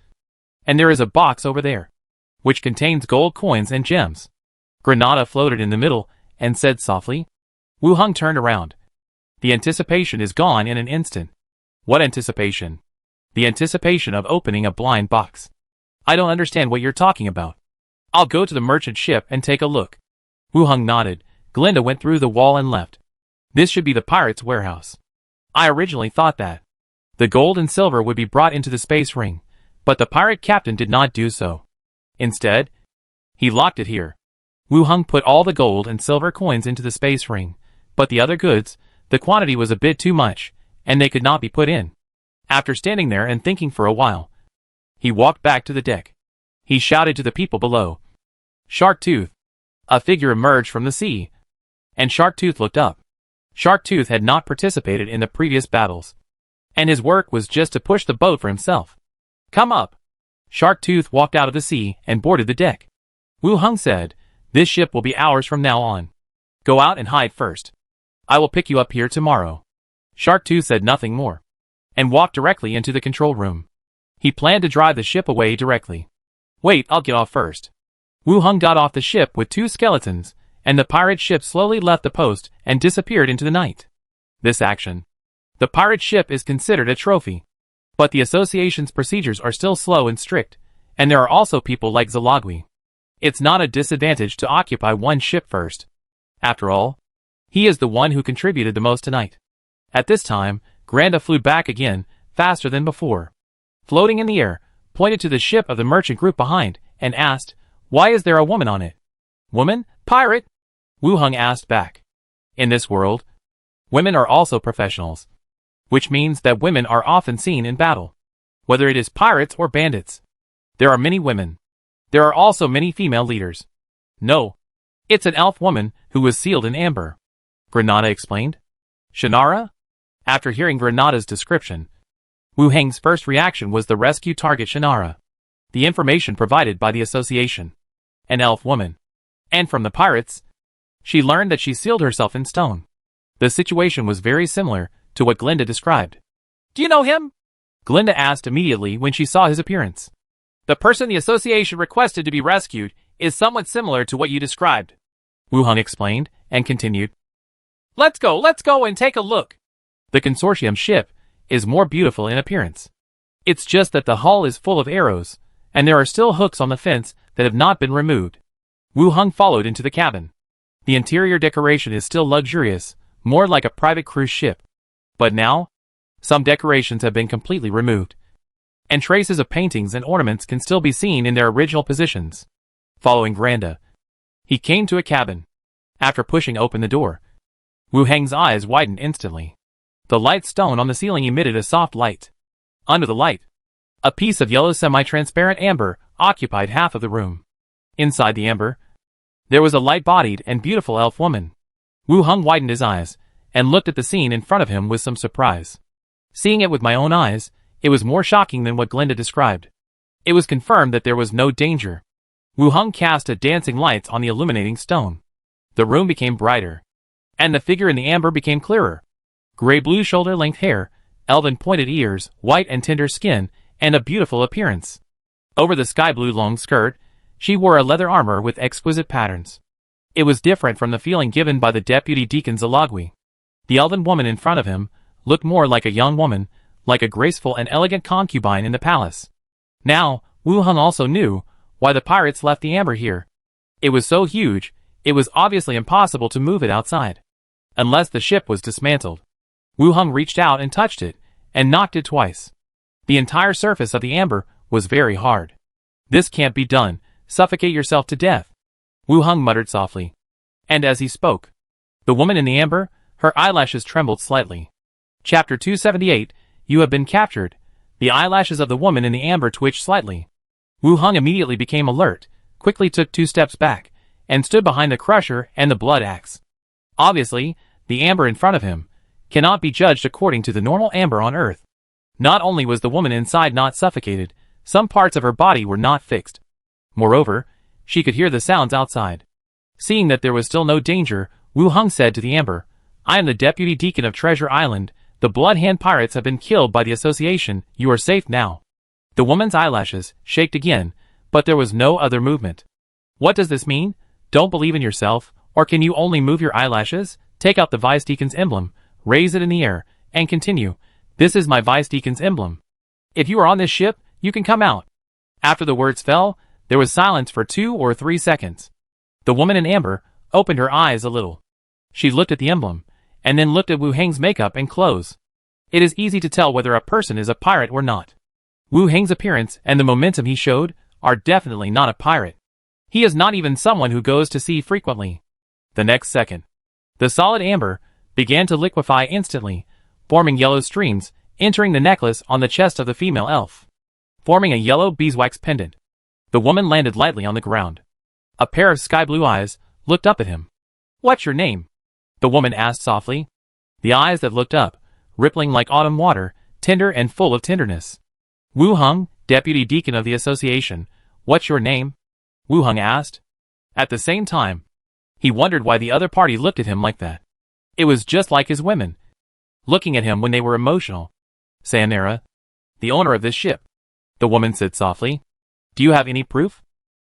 And there is a box over there, which contains gold coins and gems. Granada floated in the middle and said softly. Wu Hung turned around. The anticipation is gone in an instant. What anticipation? The anticipation of opening a blind box. I don't understand what you're talking about. I'll go to the merchant ship and take a look. Wu Hung nodded. Glinda went through the wall and left. This should be the pirate's warehouse. I originally thought that the gold and silver would be brought into the space ring, but the pirate captain did not do so. Instead, he locked it here. Wu Hung put all the gold and silver coins into the space ring, but the other goods, the quantity was a bit too much, and they could not be put in. After standing there and thinking for a while, he walked back to the deck. He shouted to the people below. "Shark Tooth!" A figure emerged from the sea, and Shark Tooth looked up. Shark Tooth had not participated in the previous battles, and his work was just to push the boat for himself. "Come up!" Shark Tooth walked out of the sea and boarded the deck. Wu Hung said, "This ship will be ours from now on. Go out and hide first. I will pick you up here tomorrow." Shark Tooth said nothing more, and walked directly into the control room. He planned to drive the ship away directly. Wait, I'll get off first. Wu Heng got off the ship with 2 skeletons, and the pirate ship slowly left the post and disappeared into the night. This action. The pirate ship is considered a trophy. But the association's procedures are still slow and strict, and there are also people like Zalagui. It's not a disadvantage to occupy one ship first. After all, he is the one who contributed the most tonight. At this time, Granda flew back again, faster than before. Floating in the air, pointed to the ship of the merchant group behind, and asked, "Why is there a woman on it?" "Woman? Pirate?" Wu Heng asked back. In this world, women are also professionals, which means that women are often seen in battle, whether it is pirates or bandits. There are many women. There are also many female leaders. No. It's an elf woman who was sealed in amber. Granada explained. Shannara? After hearing Granada's description, Wu Heng's first reaction was to rescue target Shannara. The information provided by the association. An elf woman. And from the pirates, she learned that she sealed herself in stone. The situation was very similar to what Glinda described. "Do you know him?" Glinda asked immediately when she saw his appearance. "The person the association requested to be rescued is somewhat similar to what you described," Wu Heng explained, and continued. Let's go and take a look." The consortium ship is more beautiful in appearance. It's just that the hull is full of arrows, and there are still hooks on the fence that have not been removed. Wu Heng followed into the cabin. The interior decoration is still luxurious, more like a private cruise ship. But now, some decorations have been completely removed, and traces of paintings and ornaments can still be seen in their original positions. Following Granda, he came to a cabin. After pushing open the door, Wu Heng's eyes widened instantly. The light stone on the ceiling emitted a soft light. Under the light, a piece of yellow semi-transparent amber occupied half of the room. Inside the amber, there was a light-bodied and beautiful elf woman. Wu Heng widened his eyes and looked at the scene in front of him with some surprise. Seeing it with my own eyes, it was more shocking than what Glinda described. It was confirmed that there was no danger. Wu Heng cast a dancing lights on the illuminating stone. The room became brighter, and the figure in the amber became clearer. Gray-blue shoulder-length hair, elven pointed ears, white and tender skin, and a beautiful appearance. Over the sky-blue long skirt, she wore a leather armor with exquisite patterns. It was different from the feeling given by the deputy deacon Zalagui. The elven woman in front of him looked more like a young woman, like a graceful and elegant concubine in the palace. Now, Wu Heng also knew why the pirates left the amber here. It was so huge, it was obviously impossible to move it outside, unless the ship was dismantled. Wu Heng reached out and touched it, and knocked it twice. The entire surface of the amber was very hard. "This can't be done, suffocate yourself to death," Wu Heng muttered softly. And as he spoke, the woman in the amber, her eyelashes trembled slightly. Chapter 278, You have been captured. The eyelashes of the woman in the amber twitched slightly. Wu Heng immediately became alert, quickly took 2 steps back, and stood behind the crusher and the blood axe. Obviously, the amber in front of him cannot be judged according to the normal amber on Earth. Not only was the woman inside not suffocated, some parts of her body were not fixed. Moreover, she could hear the sounds outside. Seeing that there was still no danger, Wu Heng said to the amber, "I am the deputy deacon of Treasure Island. The Blood Hand pirates have been killed by the association. You are safe now." The woman's eyelashes shaked again, but there was no other movement. "What does this mean? Don't believe in yourself, or can you only move your eyelashes? Take out the vice deacon's emblem, raise it in the air, and continue. This is my vice deacon's emblem. If you are on this ship, you can come out." After the words fell, there was silence for 2 or 3 seconds. The woman in amber opened her eyes a little. She looked at the emblem, and then looked at Wu Heng's makeup and clothes. It is easy to tell whether a person is a pirate or not. Wu Heng's appearance and the momentum he showed are definitely not a pirate. He is not even someone who goes to sea frequently. The next second, the solid amber began to liquefy instantly, forming yellow streams, entering the necklace on the chest of the female elf, forming a yellow beeswax pendant. The woman landed lightly on the ground. A pair of sky-blue eyes looked up at him. "What's your name?" the woman asked softly. The eyes that looked up, rippling like autumn water, tender and full of tenderness. "Wu Heng, deputy deacon of the association. What's your name?" Wu Heng asked. At the same time, he wondered why the other party looked at him like that. It was just like his women, looking at him when they were emotional. "Sayonara, the owner of this ship." the woman said softly. Do you have any proof?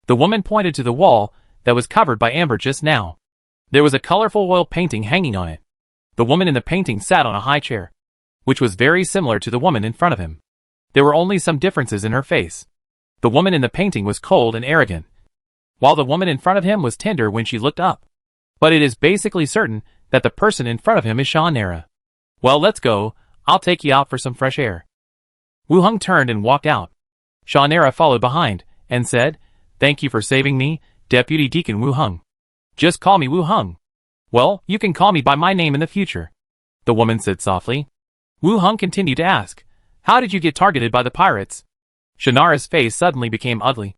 The woman pointed to the wall that was covered by amber just now. There was a colorful oil painting hanging on it. The woman in the painting sat on a high chair, which was very similar to the woman in front of him. There were only some differences in her face. The woman in the painting was cold and arrogant, while the woman in front of him was tender when she looked up. But it is basically certain that the person in front of him is Shannara. Well, let's go. I'll take you out for some fresh air. Wu Heng turned and walked out. Shannara followed behind and said, Thank you for saving me, Deputy Deacon Wu Heng. Just call me Wu Heng. Well, you can call me by my name in the future, the woman said softly. Wu Heng continued to ask, How did you get targeted by the pirates? Shannara's face suddenly became ugly.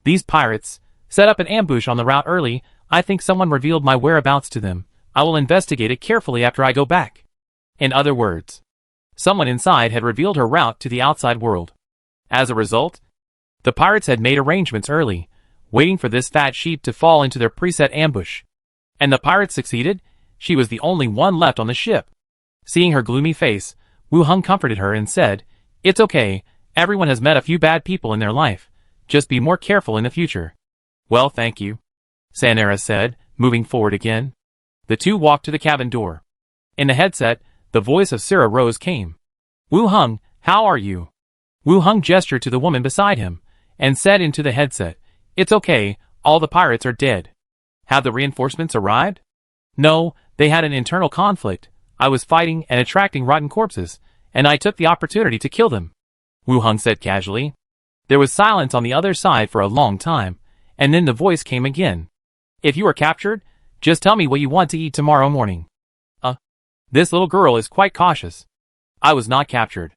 These pirates set up an ambush on the route early. I think someone revealed my whereabouts to them. I will investigate it carefully after I go back. In other words, someone inside had revealed her route to the outside world. As a result, the pirates had made arrangements early, waiting for this fat sheep to fall into their preset ambush. And the pirates succeeded. She was the only one left on the ship. Seeing her gloomy face, Wu Heng comforted her and said, It's okay, everyone has met a few bad people in their life. Just be more careful in the future. Well, thank you, Shannara said, moving forward again. The two walked to the cabin door. In the headset, the voice of Sarah Rose came. Wu Heng, how are you? Wu Heng gestured to the woman beside him, and said into the headset, It's okay, all the pirates are dead. Have the reinforcements arrived? No, they had an internal conflict. I was fighting and attracting rotten corpses, and I took the opportunity to kill them, Wu Heng said casually. There was silence on the other side for a long time, and then the voice came again. If you are captured, just tell me what you want to eat tomorrow morning. This little girl is quite cautious. I was not captured.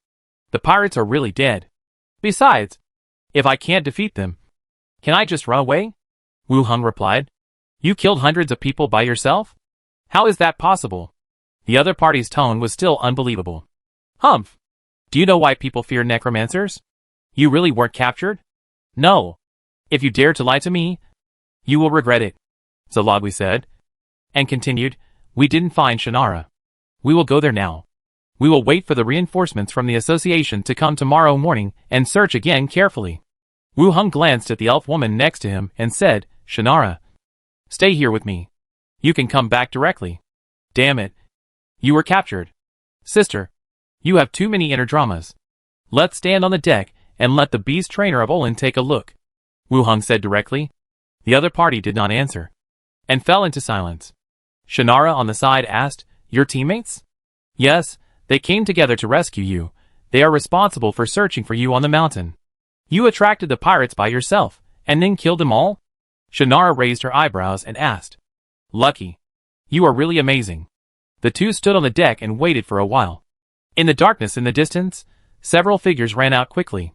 The pirates are really dead. Besides, if I can't defeat them, can I just run away? Wu Heng replied. You killed hundreds of people by yourself? How is that possible? The other party's tone was still unbelievable. Humph! Do you know why people fear necromancers? You really weren't captured? No. If you dare to lie to me, you will regret it, Zalagwi said, and continued, We didn't find Shannara. We will go there now. We will wait for the reinforcements from the association to come tomorrow morning and search again carefully. Wu Heng glanced at the elf woman next to him and said, Shannara, stay here with me. You can come back directly. Damn it. You were captured. Sister, you have too many inner dramas. Let's stand on the deck and let the beast trainer of Olin take a look, Wu Heng said directly. The other party did not answer, and fell into silence. Shannara on the side asked, Your teammates? Yes, they came together to rescue you. They are responsible for searching for you on the mountain. You attracted the pirates by yourself, and then killed them all? Shannara raised her eyebrows and asked. Lucky. You are really amazing. The two stood on the deck and waited for a while. In the darkness in the distance, several figures ran out quickly.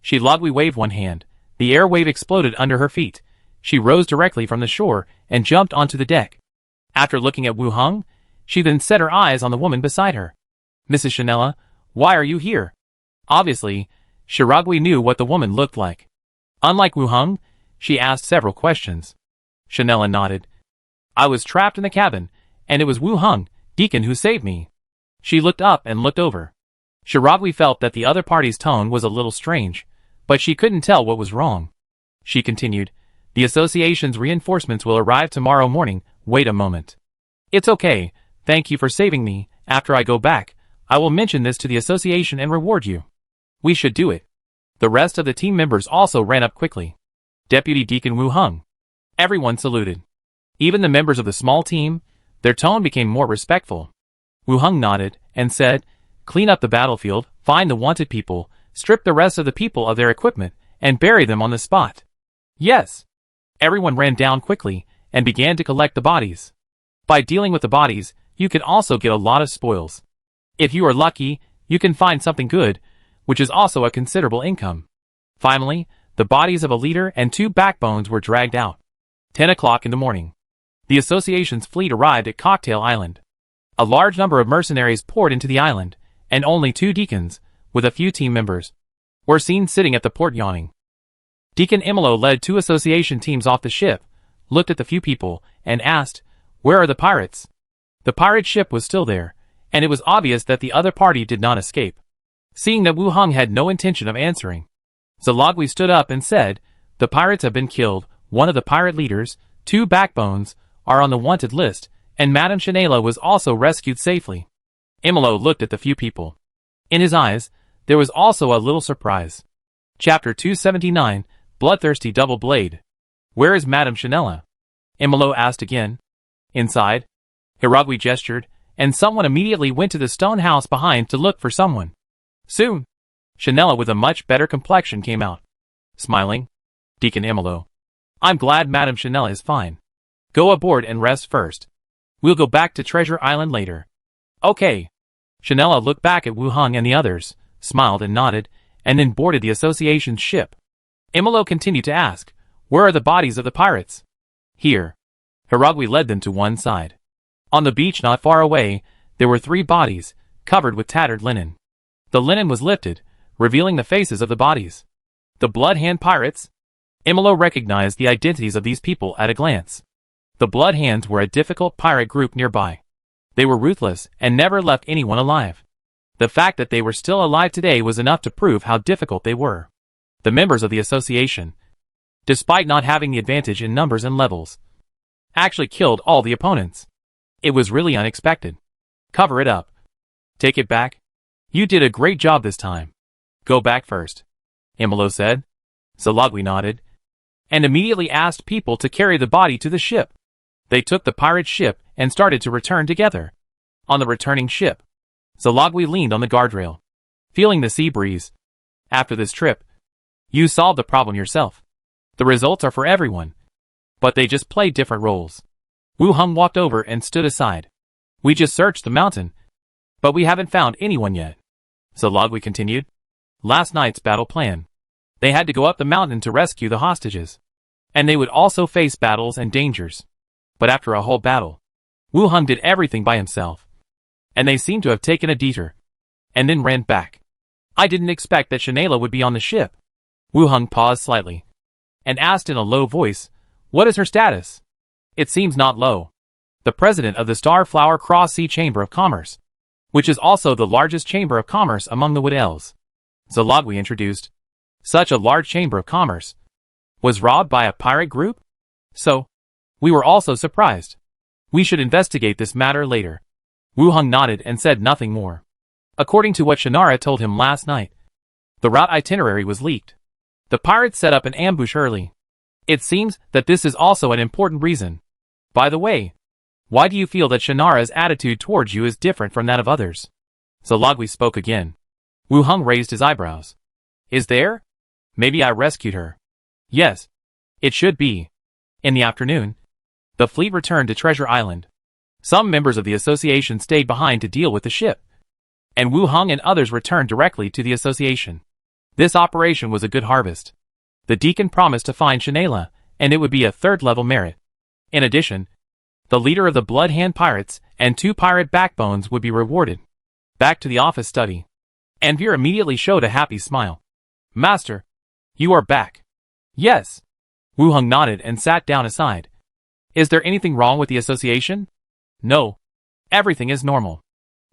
Shilagwi waved one hand. The air wave exploded under her feet. She rose directly from the shore and jumped onto the deck. After looking at Wu Heng, she then set her eyes on the woman beside her. Mrs. Chanella, why are you here? Obviously, Shiragwi knew what the woman looked like. Unlike Wu Heng, she asked several questions. Chanella nodded. I was trapped in the cabin, and it was Wu Heng, Deacon, who saved me. She looked up and looked over. Shiragwi felt that the other party's tone was a little strange, but she couldn't tell what was wrong. She continued, The association's reinforcements will arrive tomorrow morning. Wait a moment. It's okay. Thank you for saving me. After I go back, I will mention this to the association and reward you. We should do it. The rest of the team members also ran up quickly. Deputy Deacon Wu Heng. Everyone saluted. Even the members of the small team, their tone became more respectful. Wu Heng nodded and said, Clean up the battlefield, find the wanted people, strip the rest of the people of their equipment, and bury them on the spot. Yes. Everyone ran down quickly and began to collect the bodies. By dealing with the bodies, you can also get a lot of spoils. If you are lucky, you can find something good, which is also a considerable income. Finally, the bodies of a leader and 2 backbones were dragged out. 10 o'clock in the morning. The association's fleet arrived at Cocktail Island. A large number of mercenaries poured into the island, and only 2 deacons, with a few team members, were seen sitting at the port yawning. Deacon Imolo led 2 association teams off the ship, looked at the few people, and asked, Where are the pirates? The pirate ship was still there, and it was obvious that the other party did not escape. Seeing that Wu Heng had no intention of answering, Zalogwi stood up and said, "The pirates have been killed, one of the pirate leaders, 2 backbones, are on the wanted list, and Madame Chanela was also rescued safely." Imolo looked at the few people. In his eyes, there was also a little surprise. Chapter 279, Bloodthirsty Double Blade. "Where is Madame Chanela?" Imolo asked again. "Inside." Hiragwi gestured, and someone immediately went to the stone house behind to look for someone. Soon, Chanela with a much better complexion came out. Smiling, "Deacon Imolo, I'm glad Madame Chanela is fine. Go aboard and rest first. We'll go back to Treasure Island later." "Okay." Chanela looked back at Wu Hung and the others, smiled and nodded, and then boarded the association's ship. Imolo continued to ask, "Where are the bodies of the pirates?" "Here." Hiragwi led them to one side. On the beach not far away, there were 3 bodies, covered with tattered linen. The linen was lifted, revealing the faces of the bodies. The Blood Hand pirates? Imolo recognized the identities of these people at a glance. The Blood Hands were a difficult pirate group nearby. They were ruthless and never left anyone alive. The fact that they were still alive today was enough to prove how difficult they were. The members of the association, despite not having the advantage in numbers and levels, actually killed all the opponents. It was really unexpected. "Cover it up. Take it back. You did a great job this time. Go back first," Imolo said. Zalogwi nodded, and immediately asked people to carry the body to the ship. They took the pirate ship and started to return together. On the returning ship, Zalogwi leaned on the guardrail, feeling the sea breeze. "After this trip, you solved the problem yourself. The results are for everyone, but they just play different roles." Wu Hung walked over and stood aside. "We just searched the mountain, but we haven't found anyone yet." Zalogwi continued. "Last night's battle plan. They had to go up the mountain to rescue the hostages, and they would also face battles and dangers. But after a whole battle, Wu Hung did everything by himself, and they seem to have taken a detour, and then ran back. I didn't expect that Chanela would be on the ship." Wu Hung paused slightly, and asked in a low voice, "What is her status?" "It seems not low. The president of the Starflower Cross Sea Chamber of Commerce, which is also the largest chamber of commerce among the Wood Elves," Zalogwi introduced. "Such a large chamber of commerce was robbed by a pirate group? So, we were also surprised. We should investigate this matter later." Wu Hung nodded and said nothing more. According to what Shannara told him last night, the route itinerary was leaked. The pirates set up an ambush early. It seems that this is also an important reason. By the way, why do you feel that Shannara's attitude towards you is different from that of others? Zalogwi spoke again. Wu Hung raised his eyebrows. "Is there? Maybe I rescued her." "Yes. It should be." In the afternoon, the fleet returned to Treasure Island. Some members of the association stayed behind to deal with the ship, and Wu Hung and others returned directly to the association. This operation was a good harvest. The deacon promised to find Chanela, and it would be a 3rd-level merit. In addition, the leader of the Blood Hand pirates and 2 pirate backbones would be rewarded. Back to the office study, Anvir immediately showed a happy smile. "Master, you are back." "Yes." Wu Hung nodded and sat down aside. "Is there anything wrong with the association?" "No. Everything is normal."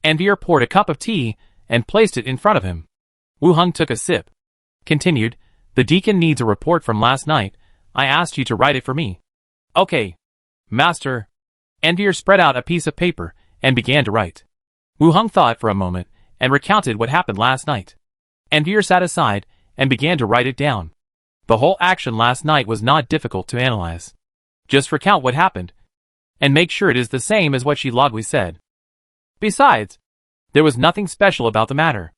Anvir poured a cup of tea and placed it in front of him. Wu Hung took a sip. Continued, "The deacon needs a report from last night. I asked you to write it for me." "Okay. Master." Anvir spread out a piece of paper and began to write. Wu Hung thought for a moment and recounted what happened last night. Anvir sat aside and began to write it down. The whole action last night was not difficult to analyze. Just recount what happened, and make sure it is the same as what Zalogwi said. Besides, there was nothing special about the matter.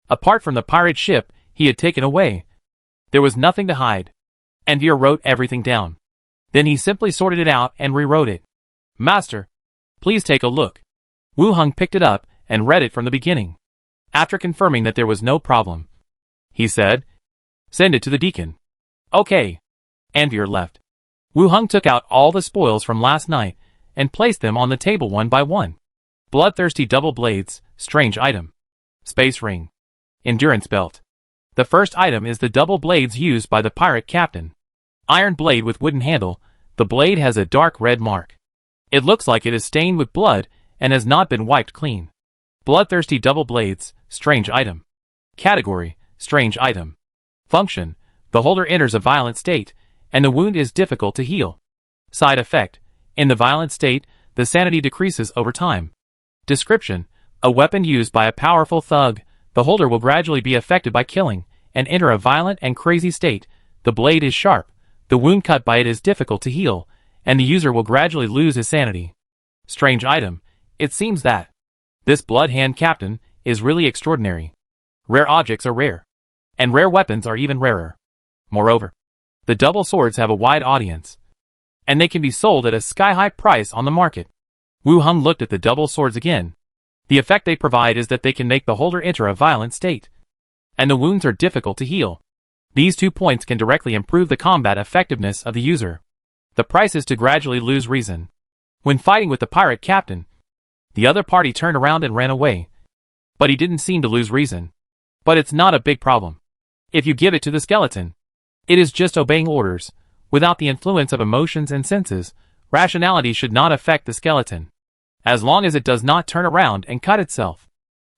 Apart from the pirate ship he had taken away, there was nothing to hide. Anvir wrote everything down. Then he simply sorted it out and rewrote it. "Master, please take a look." Wu Hung picked it up and read it from the beginning. After confirming that there was no problem, he said, "Send it to the deacon." "Okay." Anvir left. Wu Hung took out all the spoils from last night and placed them on the table one by one. Bloodthirsty double blades, strange item. Space ring. Endurance belt. The first item is the double blades used by the pirate captain. Iron blade with wooden handle. The blade has a dark red mark. It looks like it is stained with blood and has not been wiped clean. Bloodthirsty double blades, strange item. Category, strange item. Function: the holder enters a violent state, and the wound is difficult to heal. Side effect: in the violent state, the sanity decreases over time. Description: a weapon used by a powerful thug. The holder will gradually be affected by killing, and enter a violent and crazy state. The blade is sharp, the wound cut by it is difficult to heal, and the user will gradually lose his sanity. Strange item: it seems that this blood hand captain is really extraordinary. Rare objects are rare, and rare weapons are even rarer. Moreover, the double swords have a wide audience, and they can be sold at a sky-high price on the market. Wu Heng looked at the double swords again. The effect they provide is that they can make the holder enter a violent state, and the wounds are difficult to heal. These 2 points can directly improve the combat effectiveness of the user. The price is to gradually lose reason. When fighting with the pirate captain, the other party turned around and ran away, but he didn't seem to lose reason. But it's not a big problem. If you give it to the skeleton, it is just obeying orders, without the influence of emotions and senses. Rationality should not affect the skeleton, as long as it does not turn around and cut itself.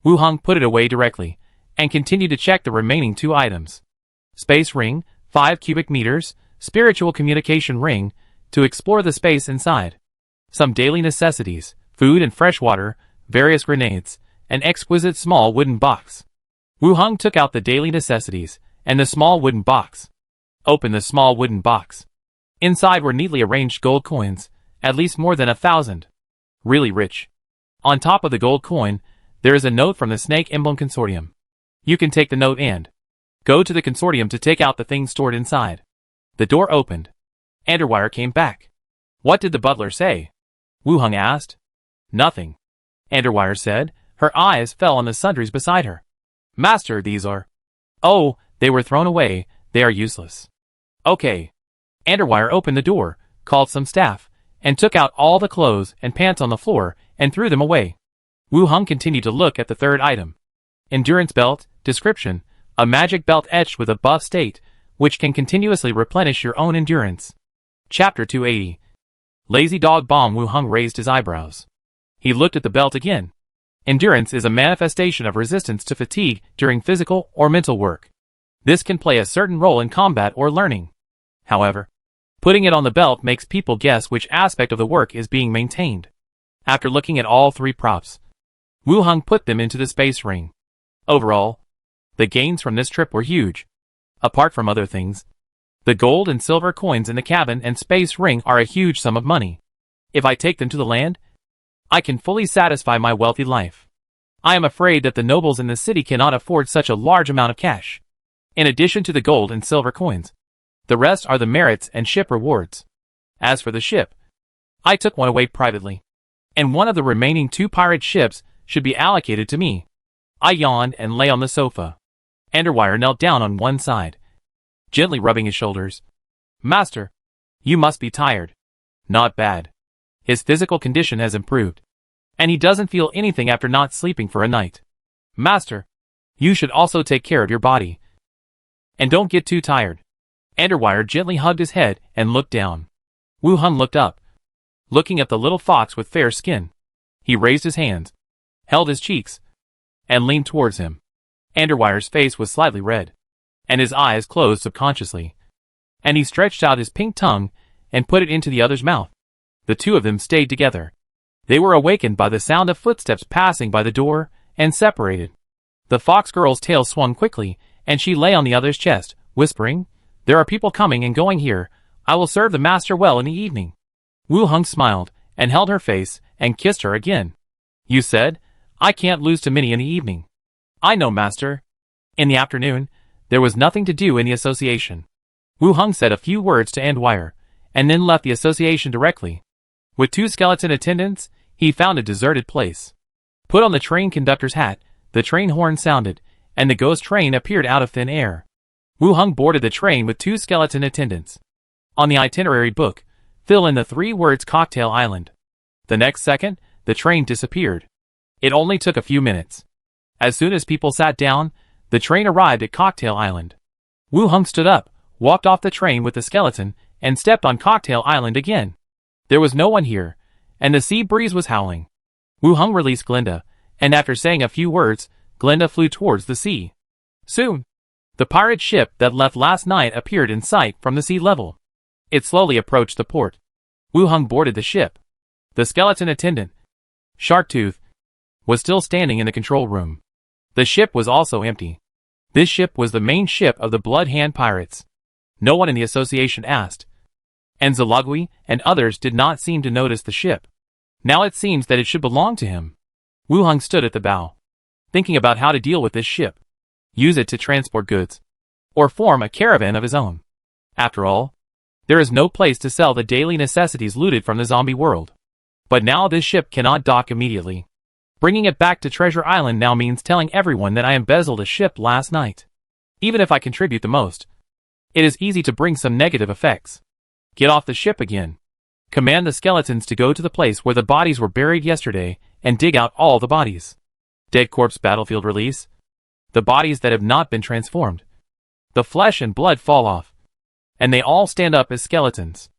Wu Heng put it away directly, and continued to check the remaining 2 items. Space ring, 5 cubic meters, spiritual communication ring, to explore the space inside. Some daily necessities, food and fresh water, various grenades, an exquisite small wooden box. Wu Heng took out the daily necessities, and the small wooden box. Opened the small wooden box. Inside were neatly arranged gold coins, at least more than 1,000. Really rich. On top of the gold coin, there is a note from the Snake Emblem Consortium. You can take the note and go to the consortium to take out the things stored inside. The door opened. Underwire came back. What did the butler say? Wu Heng asked. Nothing. Underwire said. Her eyes fell on the sundries beside her. Master, these are. Oh, they were thrown away, they are useless. Okay. Underwire opened the door, called some staff, and took out all the clothes and pants on the floor, and threw them away. Wu Heng continued to look at the 3rd item. Endurance belt. Description: a magic belt etched with a buff state, which can continuously replenish your own endurance. Chapter 280. Lazy dog bomb. Wu Heng raised his eyebrows. He looked at the belt again. Endurance is a manifestation of resistance to fatigue during physical or mental work. This can play a certain role in combat or learning. However, putting it on the belt makes people guess which aspect of the work is being maintained. After looking at all 3 props, Wu Heng put them into the space ring. Overall, the gains from this trip were huge. Apart from other things, the gold and silver coins in the cabin and space ring are a huge sum of money. If I take them to the land, I can fully satisfy my wealthy life. I am afraid that the nobles in the city cannot afford such a large amount of cash. In addition to the gold and silver coins, the rest are the merits and ship rewards. As for the ship, I took one away privately, and one of the remaining 2 pirate ships should be allocated to me. I yawned and lay on the sofa. Underwire knelt down on one side, gently rubbing his shoulders. Master, you must be tired. Not bad. His physical condition has improved, and he doesn't feel anything after not sleeping for a night. Master, you should also take care of your body, and don't get too tired. Underwire gently hugged his head and looked down. Wu Heng looked up, looking at the little fox with fair skin. He raised his hands, held his cheeks, and leaned towards him. Underwire's face was slightly red, and his eyes closed subconsciously, and he stretched out his pink tongue and put it into the other's mouth. The 2 of them stayed together. They were awakened by the sound of footsteps passing by the door, and separated. The fox girl's tail swung quickly, and she lay on the other's chest, whispering, There are people coming and going here. I will serve the master well in the evening. Wu Heng smiled, and held her face, and kissed her again. You said, I can't lose to many in the evening. I know, master. In the afternoon, there was nothing to do in the association. Wu Heng said a few words to Underwire, and then left the association directly. With 2 skeleton attendants, he found a deserted place. Put on the train conductor's hat, the train horn sounded, and the ghost train appeared out of thin air. Wu Heng boarded the train with 2 skeleton attendants. On the itinerary book, fill in the 3 words Cocktail Island. The next second, the train disappeared. It only took a few minutes. As soon as people sat down, the train arrived at Cocktail Island. Wu Heng stood up, walked off the train with the skeleton, and stepped on Cocktail Island again. There was no one here, and the sea breeze was howling. Wu Heng released Glinda, and after saying a few words, Glinda flew towards the sea. Soon, The pirate ship that left last night appeared in sight from the sea level. It slowly approached the port. Wu Heng boarded the ship. The skeleton attendant, Sharktooth, was still standing in the control room. The ship was also empty. This ship was the main ship of the Blood Hand pirates. No one in the association asked, and Zalagui and others did not seem to notice the ship. Now it seems that it should belong to him. Wu Heng stood at the bow, thinking about how to deal with this ship. Use it to transport goods, or form a caravan of his own. After all, there is no place to sell the daily necessities looted from the zombie world. But now this ship cannot dock immediately. Bringing it back to Treasure Island now means telling everyone that I embezzled a ship last night. Even if I contribute the most, it is easy to bring some negative effects. Get off the ship again. Command the skeletons to go to the place where the bodies were buried yesterday and dig out all the bodies. Dead corpse battlefield release. The bodies that have not been transformed. The flesh and blood fall off, and they all stand up as skeletons.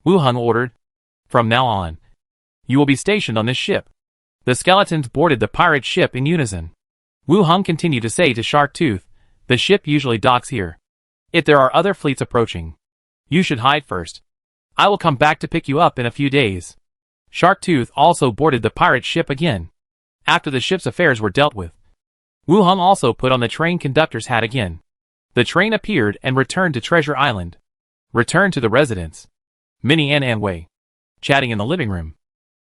Wu Heng ordered. From now on, you will be stationed on this ship. The skeletons boarded the pirate ship in unison. Wu Heng continued to say to Sharktooth, the ship usually docks here. If there are other fleets approaching, you should hide first. I will come back to pick you up in a few days. Sharktooth also boarded the pirate ship again. After the ship's affairs were dealt with, Wu Heng also put on the train conductor's hat again. The train appeared and returned to Treasure Island. Returned to the residence. Minnie and Wei, chatting in the living room.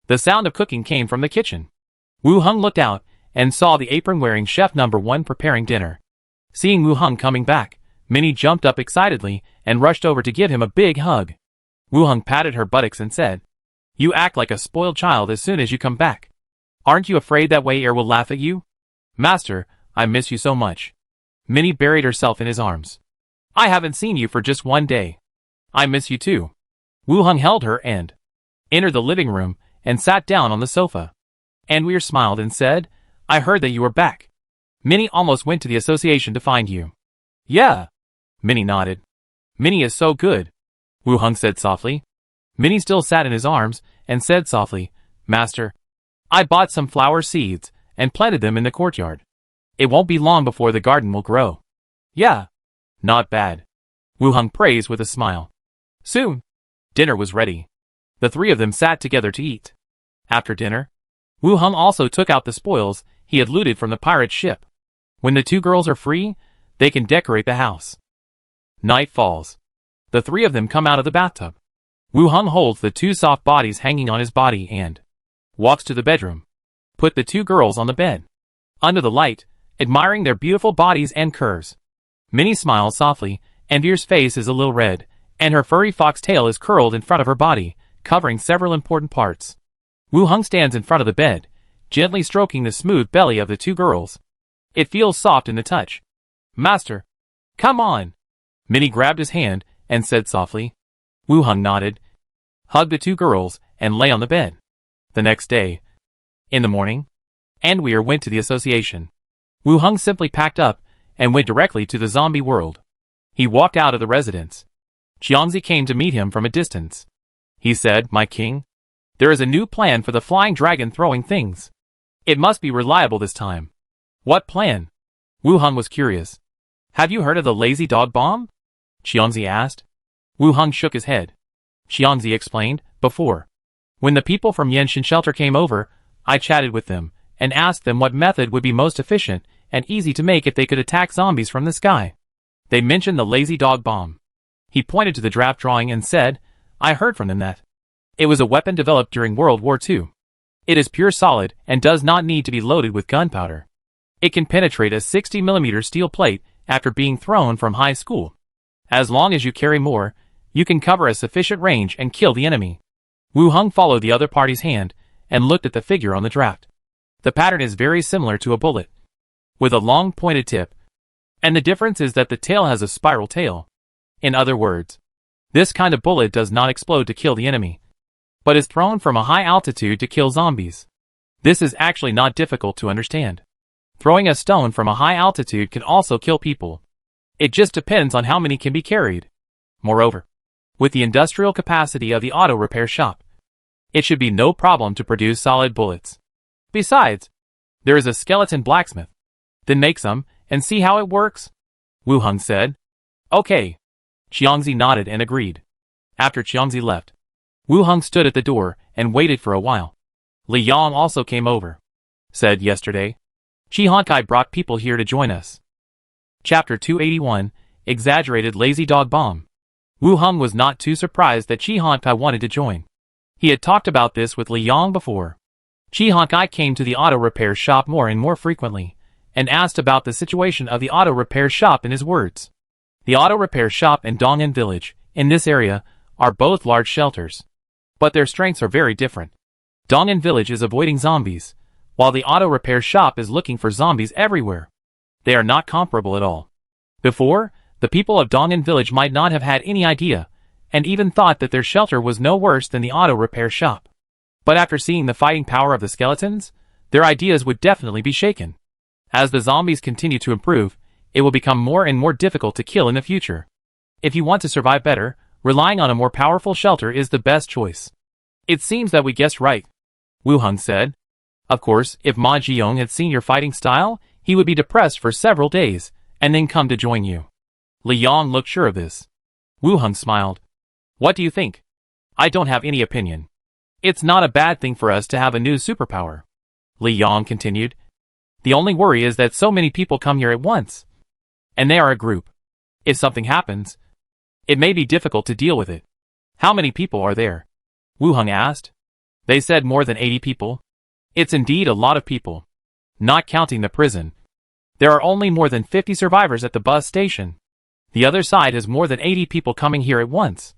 The sound of cooking came from the kitchen. Wu Heng looked out and saw the apron-wearing chef number 1 preparing dinner. Seeing Wu Heng coming back, Minnie jumped up excitedly and rushed over to give him a big hug. Wu Heng patted her buttocks and said, "You act like a spoiled child as soon as you come back. Aren't you afraid that Wei will laugh at you?" "Master, I miss you so much." Minnie buried herself in his arms. "I haven't seen you for just one day. I miss you too." Wu Heng held her and entered the living room and sat down on the sofa. Anweir smiled and said, "I heard that you were back. Minnie almost went to the association to find you." "Yeah." Minnie nodded. "Minnie is so good," Wu Heng said softly. Minnie still sat in his arms and said softly, "Master, I bought some flower seeds and planted them in the courtyard. It won't be long before the garden will grow." "Yeah." "Not bad," Wu Heng praised with a smile. Soon, dinner was ready. The three of them sat together to eat. After dinner, Wu Heng also took out the spoils he had looted from the pirate ship. When the two girls are free, they can decorate the house. Night falls. The three of them come out of the bathtub. Wu Heng holds the two soft bodies hanging on his body and walks to the bedroom. Put the two girls on the bed, under the light, admiring their beautiful bodies and curves. Minnie smiles softly, and Veer's face is a little red, and her furry fox tail is curled in front of her body, covering several important parts. Wu Heng stands in front of the bed, gently stroking the smooth belly of the two girls. It feels soft in the touch. "Master, come on." Minnie grabbed his hand and said softly. Wu Heng nodded, hugged the two girls, and lay on the bed. The next day, in the morning, Anweir went to the association. Wu Heng simply packed up and went directly to the zombie world. He walked out of the residence. Qianzi came to meet him from a distance. He said, "My king, there is a new plan for the flying dragon throwing things. It must be reliable this time." "What plan?" Wu Heng was curious. "Have you heard of the lazy dog bomb?" Qianzi asked. Wu Heng shook his head. Qianzi explained, "Before, when the people from Yenshin Shelter came over, I chatted with them and asked them what method would be most efficient and easy to make if they could attack zombies from the sky. They mentioned the lazy dog bomb." He pointed to the draft drawing and said, "I heard from them that it was a weapon developed during World War II. It is pure solid and does not need to be loaded with gunpowder. It can penetrate a 60mm steel plate after being thrown from high school. As long as you carry more, you can cover a sufficient range and kill the enemy." Wu Heng followed the other party's hand and looked at the figure on the draft. The pattern is very similar to a bullet, with a long pointed tip, and the difference is that the tail has a spiral tail. In other words, this kind of bullet does not explode to kill the enemy, but is thrown from a high altitude to kill zombies. This is actually not difficult to understand. Throwing a stone from a high altitude can also kill people. It just depends on how many can be carried. Moreover, with the industrial capacity of the auto repair shop, it should be no problem to produce solid bullets. Besides, there is a skeleton blacksmith. Then make some and see how it works. Wu Heng said. Okay. Qiangzi nodded and agreed. After Qiangzi left, Wu Heng stood at the door and waited for a while. Li Yang also came over. Said yesterday, Qi Hankai brought people here to join us. Chapter 281, Exaggerated Lazy Dog Bomb. Wu Heng was not too surprised that Qi Hankai wanted to join. He had talked about this with Li Yang before. Qi Hankai came to the auto repair shop more and more frequently, and asked about the situation of the auto repair shop in his words. The auto repair shop and Dong'an village, in this area, are both large shelters. But their strengths are very different. Dong'an village is avoiding zombies, while the auto repair shop is looking for zombies everywhere. They are not comparable at all. Before, the people of Dong'an village might not have had any idea, and even thought that their shelter was no worse than the auto repair shop. But after seeing the fighting power of the skeletons, their ideas would definitely be shaken. As the zombies continue to improve, it will become more and more difficult to kill in the future. If you want to survive better, relying on a more powerful shelter is the best choice. It seems that we guessed right, Wu Heng said. Of course, if Ma Jiong had seen your fighting style, he would be depressed for several days, and then come to join you. Li Yang looked sure of this. Wu Heng smiled. What do you think? I don't have any opinion. It's not a bad thing for us to have a new superpower. Li Yang continued. The only worry is that so many people come here at once. And they are a group. If something happens, it may be difficult to deal with it. How many people are there? Wu Heng asked. They said more than 80 people. It's indeed a lot of people. Not counting the prison. There are only more than 50 survivors at the bus station. The other side has more than 80 people coming here at once.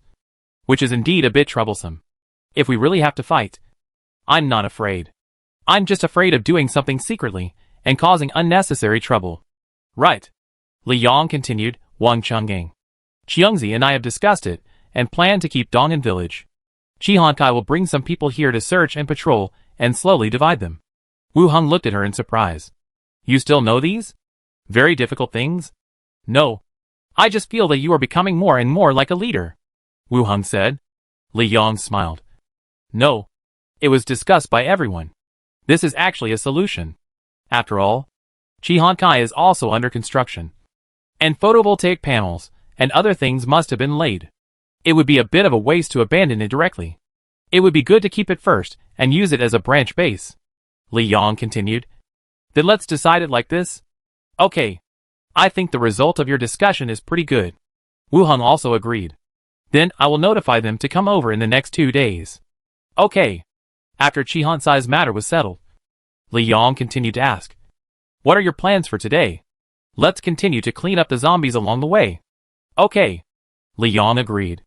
Which is indeed a bit troublesome. If we really have to fight, I'm not afraid. I'm just afraid of doing something secretly and causing unnecessary trouble. Right. Li Yang continued, Wang Chenggang. Qiangzi and I have discussed it and plan to keep Dong'an village. Qi Hankai will bring some people here to search and patrol and slowly divide them. Wu Heng looked at her in surprise. You still know these? Very difficult things? No. I just feel that you are becoming more and more like a leader, Wu Heng said. Li Yang smiled. No. It was discussed by everyone. This is actually a solution. After all, Qi Hankai is also under construction. And photovoltaic panels and other things must have been laid. It would be a bit of a waste to abandon it directly. It would be good to keep it first and use it as a branch base. Li Yang continued. Then let's decide it like this. Okay. I think the result of your discussion is pretty good. Wu Heng also agreed. Then I will notify them to come over in the next 2 days. Okay. After Qi Hankai's matter was settled, Li Yang continued to ask. What are your plans for today? Let's continue to clean up the zombies along the way. Okay. Li Yang agreed.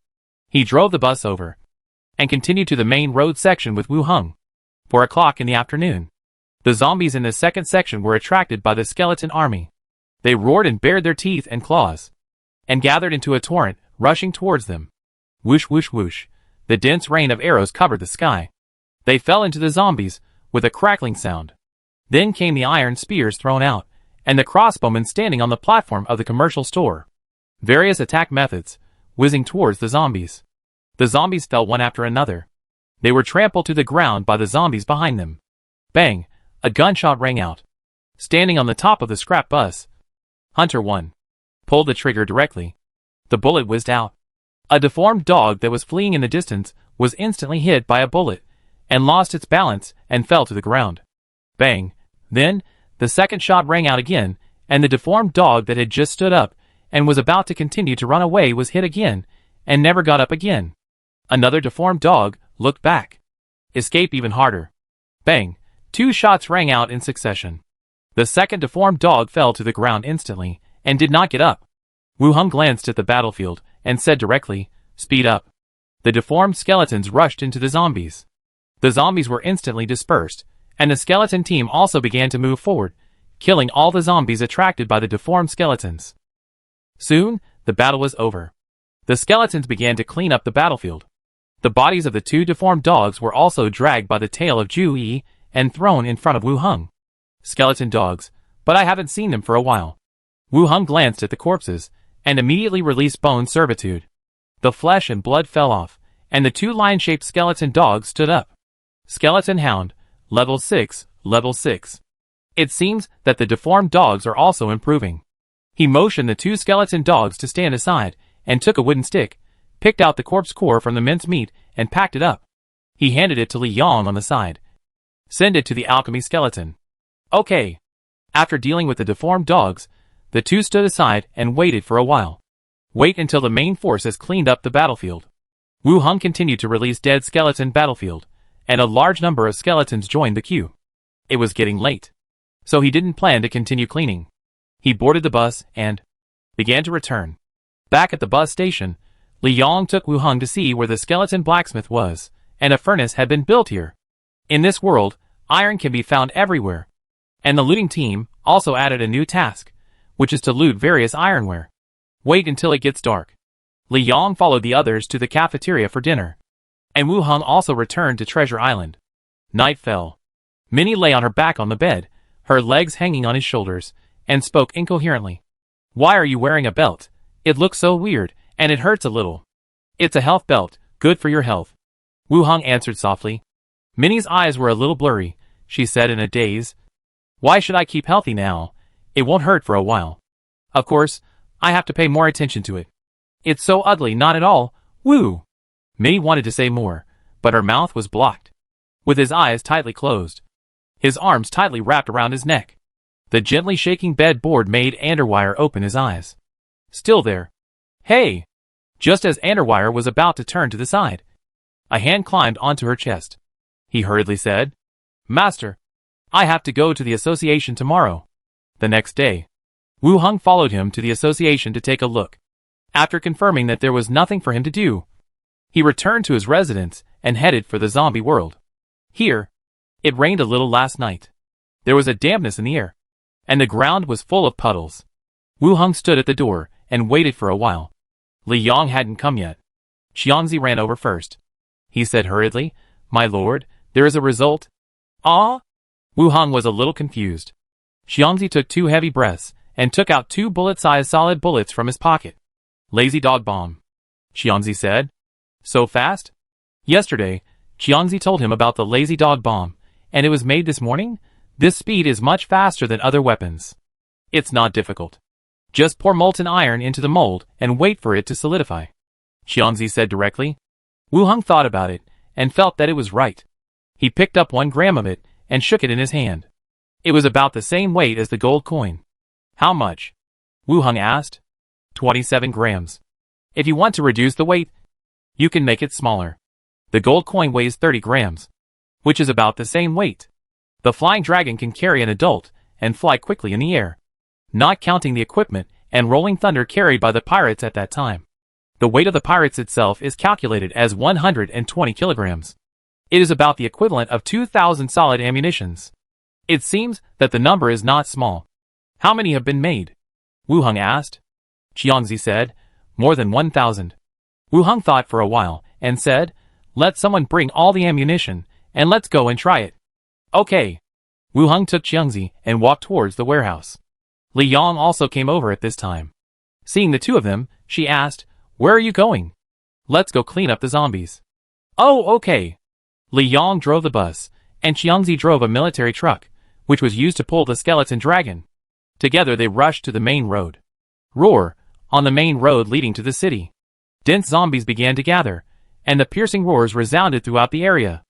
He drove the bus over and continued to the main road section with Wu Heng. 4 o'clock in the afternoon. The zombies in the second section were attracted by the skeleton army. They roared and bared their teeth and claws, and gathered into a torrent, rushing towards them. Whoosh whoosh whoosh, the dense rain of arrows covered the sky. They fell into the zombies, with a crackling sound. Then came the iron spears thrown out, and the crossbowmen standing on the platform of the commercial store. Various attack methods, whizzing towards the zombies. The zombies fell one after another. They were trampled to the ground by the zombies behind them. Bang! A gunshot rang out. Standing on the top of the scrap bus, Hunter 1 pulled the trigger directly. The bullet whizzed out. A deformed dog that was fleeing in the distance was instantly hit by a bullet, and lost its balance and fell to the ground. Bang! Then, the second shot rang out again, and the deformed dog that had just stood up and was about to continue to run away was hit again, and never got up again. Another deformed dog looked back. Escape even harder. Bang! 2 shots rang out in succession. The second deformed dog fell to the ground instantly, and did not get up. Wu Heng glanced at the battlefield, and said directly, Speed up. The deformed skeletons rushed into the zombies. The zombies were instantly dispersed, and the skeleton team also began to move forward, killing all the zombies attracted by the deformed skeletons. Soon, the battle was over. The skeletons began to clean up the battlefield. The bodies of the 2 deformed dogs were also dragged by the tail of Ju Yi and thrown in front of Wu Heng. Skeleton dogs, but I haven't seen them for a while. Wu Heng glanced at the corpses, and immediately released bone servitude. The flesh and blood fell off, and the 2 lion-shaped skeleton dogs stood up. Skeleton Hound, Level 6, Level 6. It seems that the deformed dogs are also improving. He motioned the two skeleton dogs to stand aside, and took a wooden stick, picked out the corpse core from the minced meat, and packed it up. He handed it to Li Yong on the side. Send it to the alchemy skeleton. Okay. After dealing with the deformed dogs, the two stood aside and waited for a while. Wait until the main force has cleaned up the battlefield. Wu Hung continued to release dead skeleton battlefield, and a large number of skeletons joined the queue. It was getting late, so he didn't plan to continue cleaning. He boarded the bus and began to return. Back at the bus station, Li Yong took Wu Hung to see where the skeleton blacksmith was, and a furnace had been built here. In this world, iron can be found everywhere. And the looting team also added a new task, which is to loot various ironware. Wait until it gets dark. Li Yong followed the others to the cafeteria for dinner. And Wu Hung also returned to Treasure Island. Night fell. Minnie lay on her back on the bed, her legs hanging on his shoulders, and spoke incoherently. Why are you wearing a belt? It looks so weird, and it hurts a little. It's a health belt, good for your health. Wu Hung answered softly. Minnie's eyes were a little blurry, she said in a daze. Why should I keep healthy now? It won't hurt for a while. Of course, I have to pay more attention to it. It's so ugly, not at all. Woo! Minnie wanted to say more, but her mouth was blocked. With his eyes tightly closed, his arms tightly wrapped around his neck, the gently shaking bed board made Underwire open his eyes. Still there. Hey! Just as Underwire was about to turn to the side, a hand climbed onto her chest. He hurriedly said, Master, I have to go to the association tomorrow. The next day, Wu Hung followed him to the association to take a look. After confirming that there was nothing for him to do, he returned to his residence and headed for the zombie world. Here, it rained a little last night. There was a dampness in the air, and the ground was full of puddles. Wu Hung stood at the door and waited for a while. Li Yong hadn't come yet. Xiangzi ran over first. He said hurriedly, My lord, there is a result. Ah? Wu Hung was a little confused. Xiangzi took 2 heavy breaths and took out 2 bullet-sized solid bullets from his pocket. Lazy dog bomb, Xiangzi said. So fast? Yesterday, Xiangzi told him about the lazy dog bomb, and it was made this morning? This speed is much faster than other weapons. It's not difficult. Just pour molten iron into the mold and wait for it to solidify, Xiangzi said directly. Wu Hung thought about it and felt that it was right. He picked up 1 gram of it and shook it in his hand. It was about the same weight as the gold coin. How much? Wu Hung asked. 27 grams. If you want to reduce the weight, you can make it smaller. The gold coin weighs 30 grams, which is about the same weight. The flying dragon can carry an adult and fly quickly in the air, not counting the equipment and rolling thunder carried by the pirates at that time. The weight of the pirates itself is calculated as 120 kilograms. It is about the equivalent of 2,000 solid ammunitions. It seems that the number is not small. How many have been made? Wu Hung asked. Xiangzi said, More than 1,000. Wu Hung thought for a while and said, Let someone bring all the ammunition, and let's go and try it. Okay. Wu Hung took Xiangzi and walked towards the warehouse. Li Yong also came over at this time. Seeing the two of them, she asked, Where are you going? Let's go clean up the zombies. Oh, okay. Li Yong drove the bus, and Xiangzi drove a military truck, which was used to pull the skeleton dragon. Together they rushed to the main road. Roar, on the main road leading to the city. Dense zombies began to gather, and the piercing roars resounded throughout the area.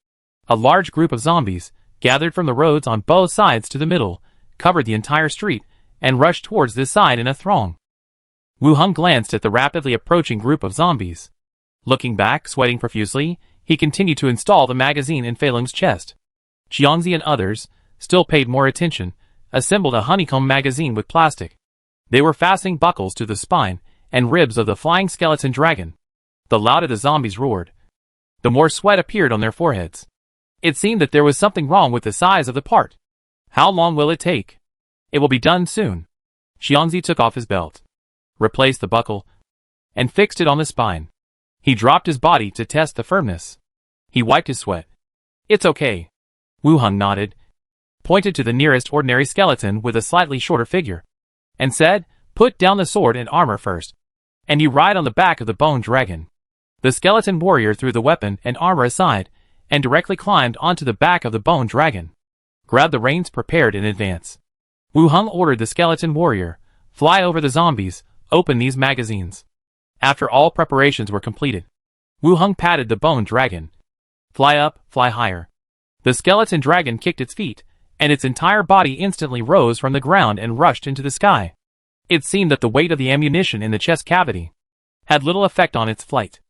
A large group of zombies, gathered from the roads on both sides to the middle, covered the entire street, and rushed towards this side in a throng. Wu Hung glanced at the rapidly approaching group of zombies. Looking back, sweating profusely, he continued to install the magazine in Fei Lung's chest. Xiangzi and others, still paid more attention, assembled a honeycomb magazine with plastic. They were fastening buckles to the spine and ribs of the flying skeleton dragon. The louder the zombies roared, the more sweat appeared on their foreheads. It seemed that there was something wrong with the size of the part. How long will it take? It will be done soon. Xiangzi took off his belt, replaced the buckle, and fixed it on the spine. He dropped his body to test the firmness. He wiped his sweat. It's okay. Wu Hung nodded, pointed to the nearest ordinary skeleton with a slightly shorter figure, and said, Put down the sword and armor first, and you ride on the back of the bone dragon. The skeleton warrior threw the weapon and armor aside, and directly climbed onto the back of the bone dragon. Grab the reins prepared in advance. Wu Hung ordered the skeleton warrior, fly over the zombies, open these magazines. After all preparations were completed, Wu Heng patted the bone dragon. Fly up, fly higher. The skeleton dragon kicked its feet, and its entire body instantly rose from the ground and rushed into the sky. It seemed that the weight of the ammunition in the chest cavity had little effect on its flight.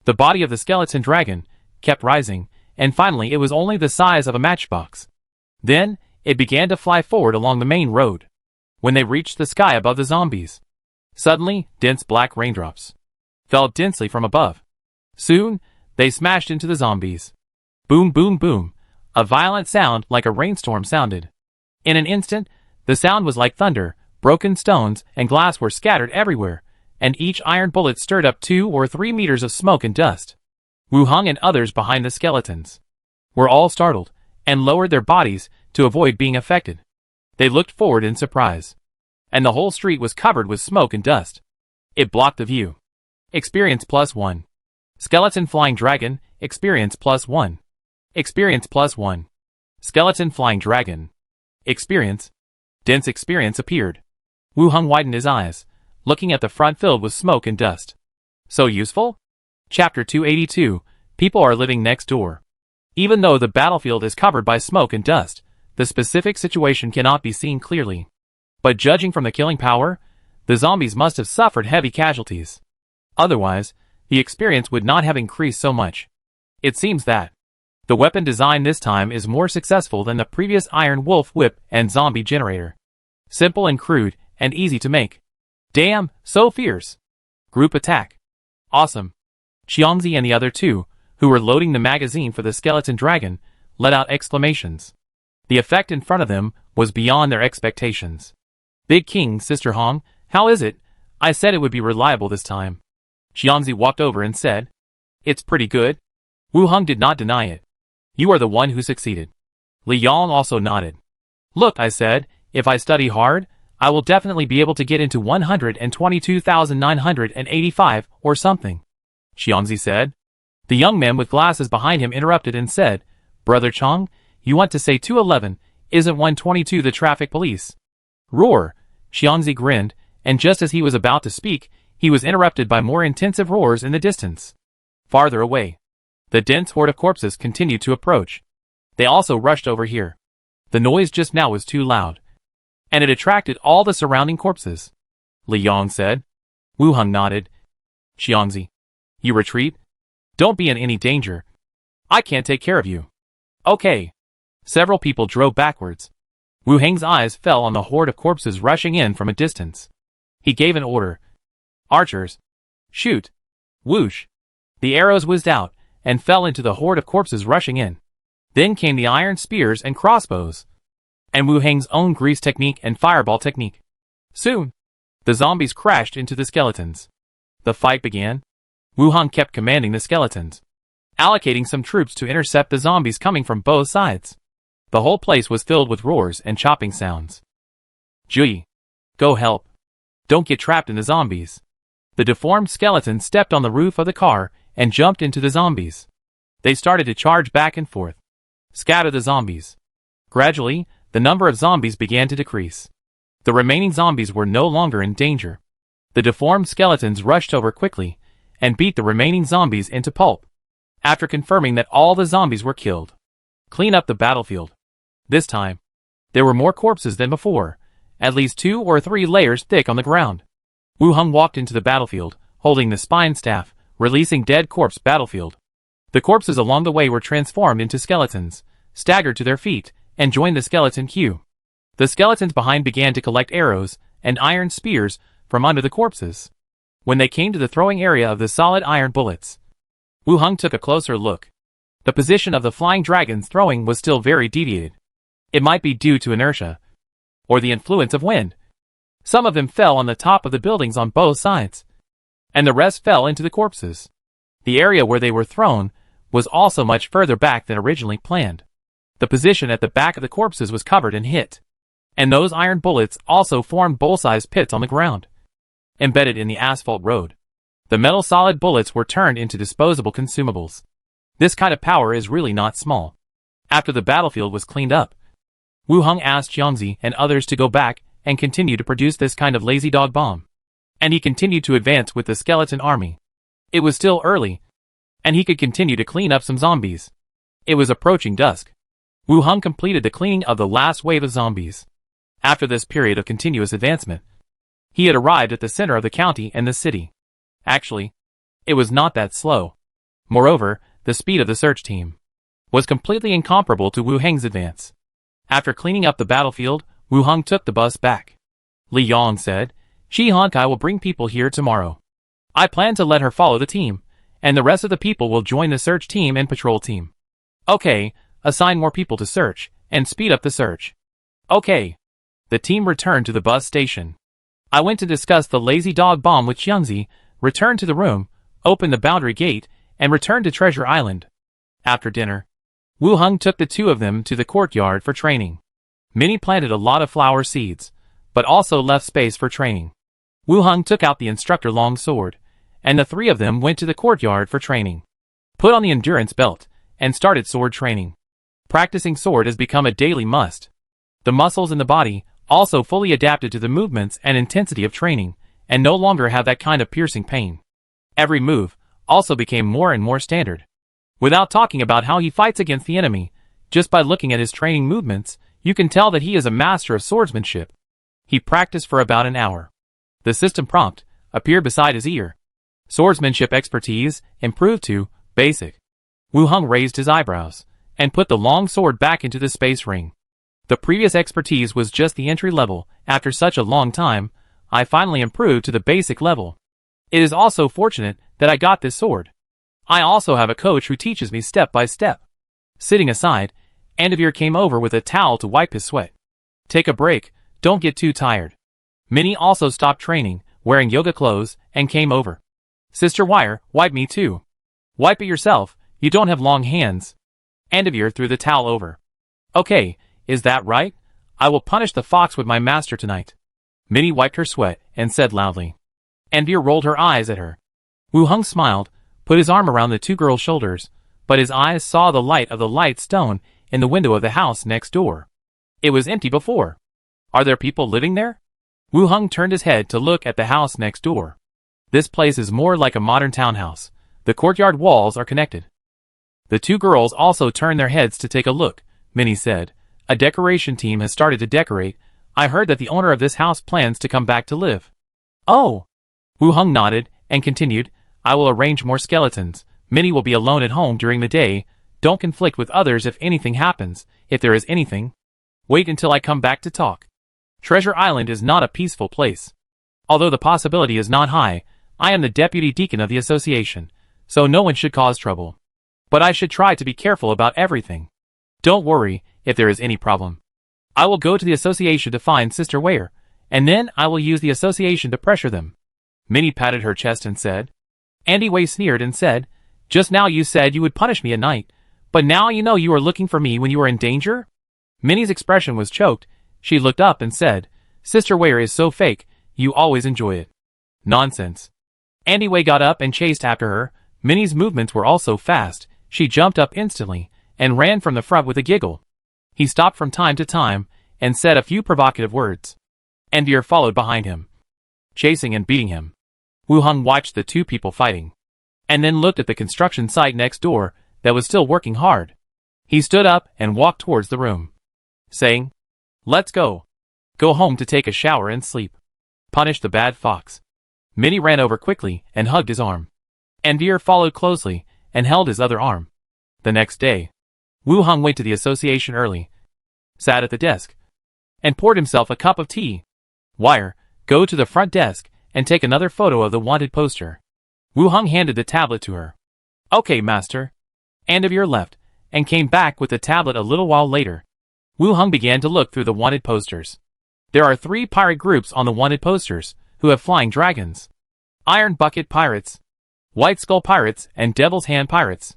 The body of the skeleton dragon kept rising, and finally it was only the size of a matchbox. Then, it began to fly forward along the main road. When they reached the sky above the zombies, suddenly, dense black raindrops fell densely from above. Soon, they smashed into the zombies. Boom, boom, boom. A violent sound like a rainstorm sounded. In an instant, the sound was like thunder. Broken stones and glass were scattered everywhere, and each iron bullet stirred up 2 or 3 meters of smoke and dust. Wu Heng and others behind the skeletons were all startled, and lowered their bodies to avoid being affected. They looked forward in surprise, and the whole street was covered with smoke and dust. It blocked the view. Experience +1. Skeleton flying dragon, experience +1. Experience +1. Skeleton flying dragon. Experience. Dense experience appeared. Wu Heng widened his eyes, looking at the front filled with smoke and dust. So useful? Chapter 282, People are living next door. Even though the battlefield is covered by smoke and dust, the specific situation cannot be seen clearly. But judging from the killing power, the zombies must have suffered heavy casualties. Otherwise, the experience would not have increased so much. It seems that the weapon design this time is more successful than the previous Iron Wolf whip and zombie generator. Simple and crude, and easy to make. Damn, so fierce. Group attack. Awesome. Xiangzi and the other two, who were loading the magazine for the skeleton dragon, let out exclamations. The effect in front of them was beyond their expectations. Big King, Sister Hong, how is it? I said it would be reliable this time. Xiangzi walked over and said, It's pretty good. Wu Heng did not deny it. You are the one who succeeded. Li Yang also nodded. Look, I said, if I study hard, I will definitely be able to get into 122,985 or something. Xiangzi said. The young man with glasses behind him interrupted and said, Brother Chong, you want to say 211, isn't 122 the traffic police? Roar! Xiangzi grinned, and just as he was about to speak, he was interrupted by more intensive roars in the distance. Farther away, the dense horde of corpses continued to approach. They also rushed over here. The noise just now was too loud, and it attracted all the surrounding corpses. Li Yang said. Wu Heng nodded. Xiangzi, you retreat? Don't be in any danger. I can't take care of you. Okay. Several people drove backwards. Wu Heng's eyes fell on the horde of corpses rushing in from a distance. He gave an order. Archers, shoot. Whoosh. The arrows whizzed out and fell into the horde of corpses rushing in. Then came the iron spears and crossbows, and Wu Heng's own grease technique and fireball technique. Soon, the zombies crashed into the skeletons. The fight began. Wu Heng kept commanding the skeletons, allocating some troops to intercept the zombies coming from both sides. The whole place was filled with roars and chopping sounds. Jui, go help. Don't get trapped in the zombies. The deformed skeleton stepped on the roof of the car and jumped into the zombies. They started to charge back and forth. Scatter the zombies. Gradually, the number of zombies began to decrease. The remaining zombies were no longer in danger. The deformed skeletons rushed over quickly and beat the remaining zombies into pulp. After confirming that all the zombies were killed, clean up the battlefield. This time, there were more corpses than before, at least 2 or 3 layers thick on the ground. Wu Heng walked into the battlefield, holding the spine staff, releasing dead corpse battlefield. The corpses along the way were transformed into skeletons, staggered to their feet, and joined the skeleton queue. The skeletons behind began to collect arrows and iron spears from under the corpses. When they came to the throwing area of the solid iron bullets, Wu Heng took a closer look. The position of the flying dragons throwing was still very deviated. It might be due to inertia, or the influence of wind. Some of them fell on the top of the buildings on both sides, and the rest fell into the corpses. The area where they were thrown was also much further back than originally planned. The position at the back of the corpses was covered and hit, and those iron bullets also formed bowl-sized pits on the ground, embedded in the asphalt road. The metal solid bullets were turned into disposable consumables. This kind of power is really not small. After the battlefield was cleaned up, Wu Heng asked Xiangzi and others to go back and continue to produce this kind of lazy dog bomb. And he continued to advance with the skeleton army. It was still early, and he could continue to clean up some zombies. It was approaching dusk. Wu Heng completed the cleaning of the last wave of zombies. After this period of continuous advancement, he had arrived at the center of the county and the city. Actually, it was not that slow. Moreover, the speed of the search team was completely incomparable to Wu Heng's advance. After cleaning up the battlefield, Wu Heng took the bus back. Li Yong said, "Shi Hankai will bring people here tomorrow. I plan to let her follow the team, and the rest of the people will join the search team and patrol team." "Okay, assign more people to search, and speed up the search." "Okay." The team returned to the bus station. I went to discuss the lazy dog bomb with Xiangzi, returned to the room, opened the boundary gate, and returned to Treasure Island. After dinner, Wu Heng took the two of them to the courtyard for training. Minnie planted a lot of flower seeds, but also left space for training. Wu Heng took out the instructor long sword, and the three of them went to the courtyard for training. Put on the endurance belt, and started sword training. Practicing sword has become a daily must. The muscles in the body also fully adapted to the movements and intensity of training, and no longer have that kind of piercing pain. Every move also became more and more standard. Without talking about how he fights against the enemy, just by looking at his training movements, you can tell that he is a master of swordsmanship. He practiced for about an hour. The system prompt appeared beside his ear. Swordsmanship expertise improved to basic. Wu Heng raised his eyebrows and put the long sword back into the space ring. The previous expertise was just the entry level. After such a long time, I finally improved to the basic level. It is also fortunate that I got this sword. I also have a coach who teaches me step by step. Sitting aside, Andavir came over with a towel to wipe his sweat. "Take a break, don't get too tired." Minnie also stopped training, wearing yoga clothes, and came over. "Sister Wire, wipe me too." "Wipe it yourself, you don't have long hands." Andavir threw the towel over. "Okay, is that right? I will punish the fox with my master tonight." Minnie wiped her sweat and said loudly. Andavir rolled her eyes at her. Wu Heng smiled, put his arm around the two girls' shoulders, but his eyes saw the light of the light stone in the window of the house next door. It was empty before. Are there people living there? Wu Heng turned his head to look at the house next door. This place is more like a modern townhouse. The courtyard walls are connected. The two girls also turned their heads to take a look. Minnie said, "A decoration team has started to decorate. I heard that the owner of this house plans to come back to live." "Oh." Wu Heng nodded and continued, "I will arrange more skeletons. Minnie will be alone at home during the day. Don't conflict with others if anything happens. If there is anything, wait until I come back to talk." Treasure Island is not a peaceful place. Although the possibility is not high, I am the deputy deacon of the association, so no one should cause trouble. But I should try to be careful about everything. Don't worry if there is any problem. I will go to the association to find Sister Ware, and then I will use the association to pressure them. Minnie patted her chest and said. Andy Wei sneered and said, "Just now you said you would punish me at night, but now you know you are looking for me when you are in danger?" Minnie's expression was choked. She looked up and said, "Sister Ware is so fake, you always enjoy it." Nonsense. Andy Wei got up and chased after her. Minnie's movements were also fast. She jumped up instantly and ran from the front with a giggle. He stopped from time to time and said a few provocative words. Envier followed behind him, chasing and beating him. Wu Heng watched the two people fighting, and then looked at the construction site next door that was still working hard. He stood up and walked towards the room, saying, "Let's go. Go home to take a shower and sleep. Punish the bad fox." Minnie ran over quickly and hugged his arm. Envier followed closely and held his other arm. The next day, Wu Heng went to the association early, sat at the desk, and poured himself a cup of tea. Wire, go to the front desk and take another photo of the wanted poster. Wu Heng handed the tablet to her. "Okay, master." Andavir left and came back with the tablet a little while later. Wu Heng began to look through the wanted posters. There are 3 pirate groups on the wanted posters who have flying dragons: Iron Bucket Pirates, White Skull Pirates, and Devil's Hand Pirates.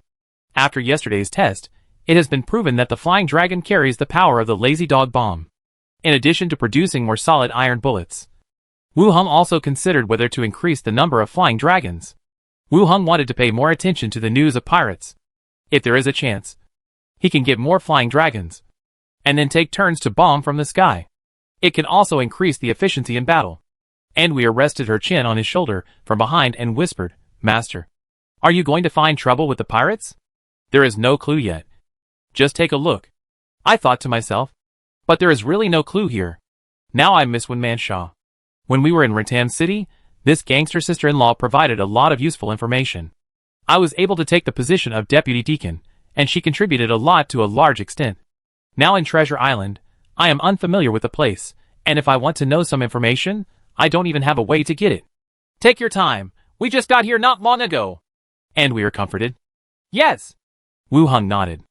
After yesterday's test, it has been proven that the flying dragon carries the power of the lazy dog bomb, in addition to producing more solid iron bullets. Wu Heng also considered whether to increase the number of flying dragons. Wu Heng wanted to pay more attention to the news of pirates. If there is a chance, he can get more flying dragons, and then take turns to bomb from the sky. It can also increase the efficiency in battle. Andujar rested her chin on his shoulder from behind and whispered, Master, are you going to find trouble with the pirates? There is no clue yet. Just take a look. I thought to myself. But there is really no clue here. Now I miss One-Man Shaw. When we were in Rattan City, this gangster sister-in-law provided a lot of useful information. I was able to take the position of deputy deacon, and she contributed a lot to a large extent. Now in Treasure Island, I am unfamiliar with the place, and if I want to know some information, I don't even have a way to get it. Take your time. We just got here not long ago. And we are comforted. Yes. Wu Hung nodded.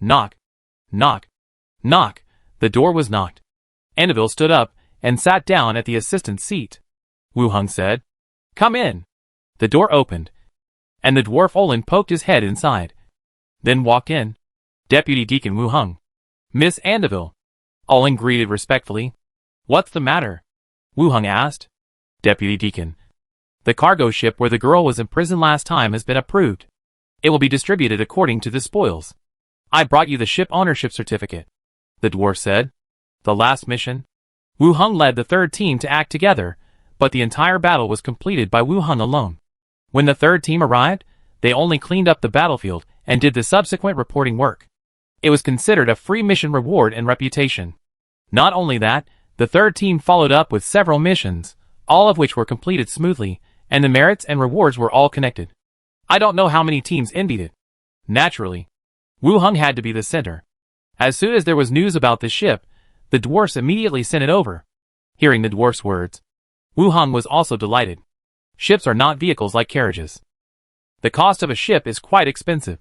Knock. Knock. Knock. The door was knocked. Annabelle stood up and sat down at the assistant's seat. Wu Hung said, Come in. The door opened, and the dwarf Olin poked his head inside. Then walked in. Deputy Deacon Wu Hung. Miss Annabelle. Olin greeted respectfully. What's the matter? Wu Hung asked. Deputy Deacon. The cargo ship where the girl was imprisoned last time has been approved. It will be distributed according to the spoils. I brought you the ship ownership certificate. The dwarf said. The last mission? Wu Hung led the third team to act together, but the entire battle was completed by Wu Hung alone. When the third team arrived, they only cleaned up the battlefield and did the subsequent reporting work. It was considered a free mission reward and reputation. Not only that, the third team followed up with several missions, all of which were completed smoothly, and the merits and rewards were all connected. I don't know how many teams envied it. Naturally, Wu Hung had to be the center. As soon as there was news about the ship, the dwarfs immediately sent it over. Hearing the dwarf's words, Wu Hung was also delighted. Ships are not vehicles like carriages. The cost of a ship is quite expensive,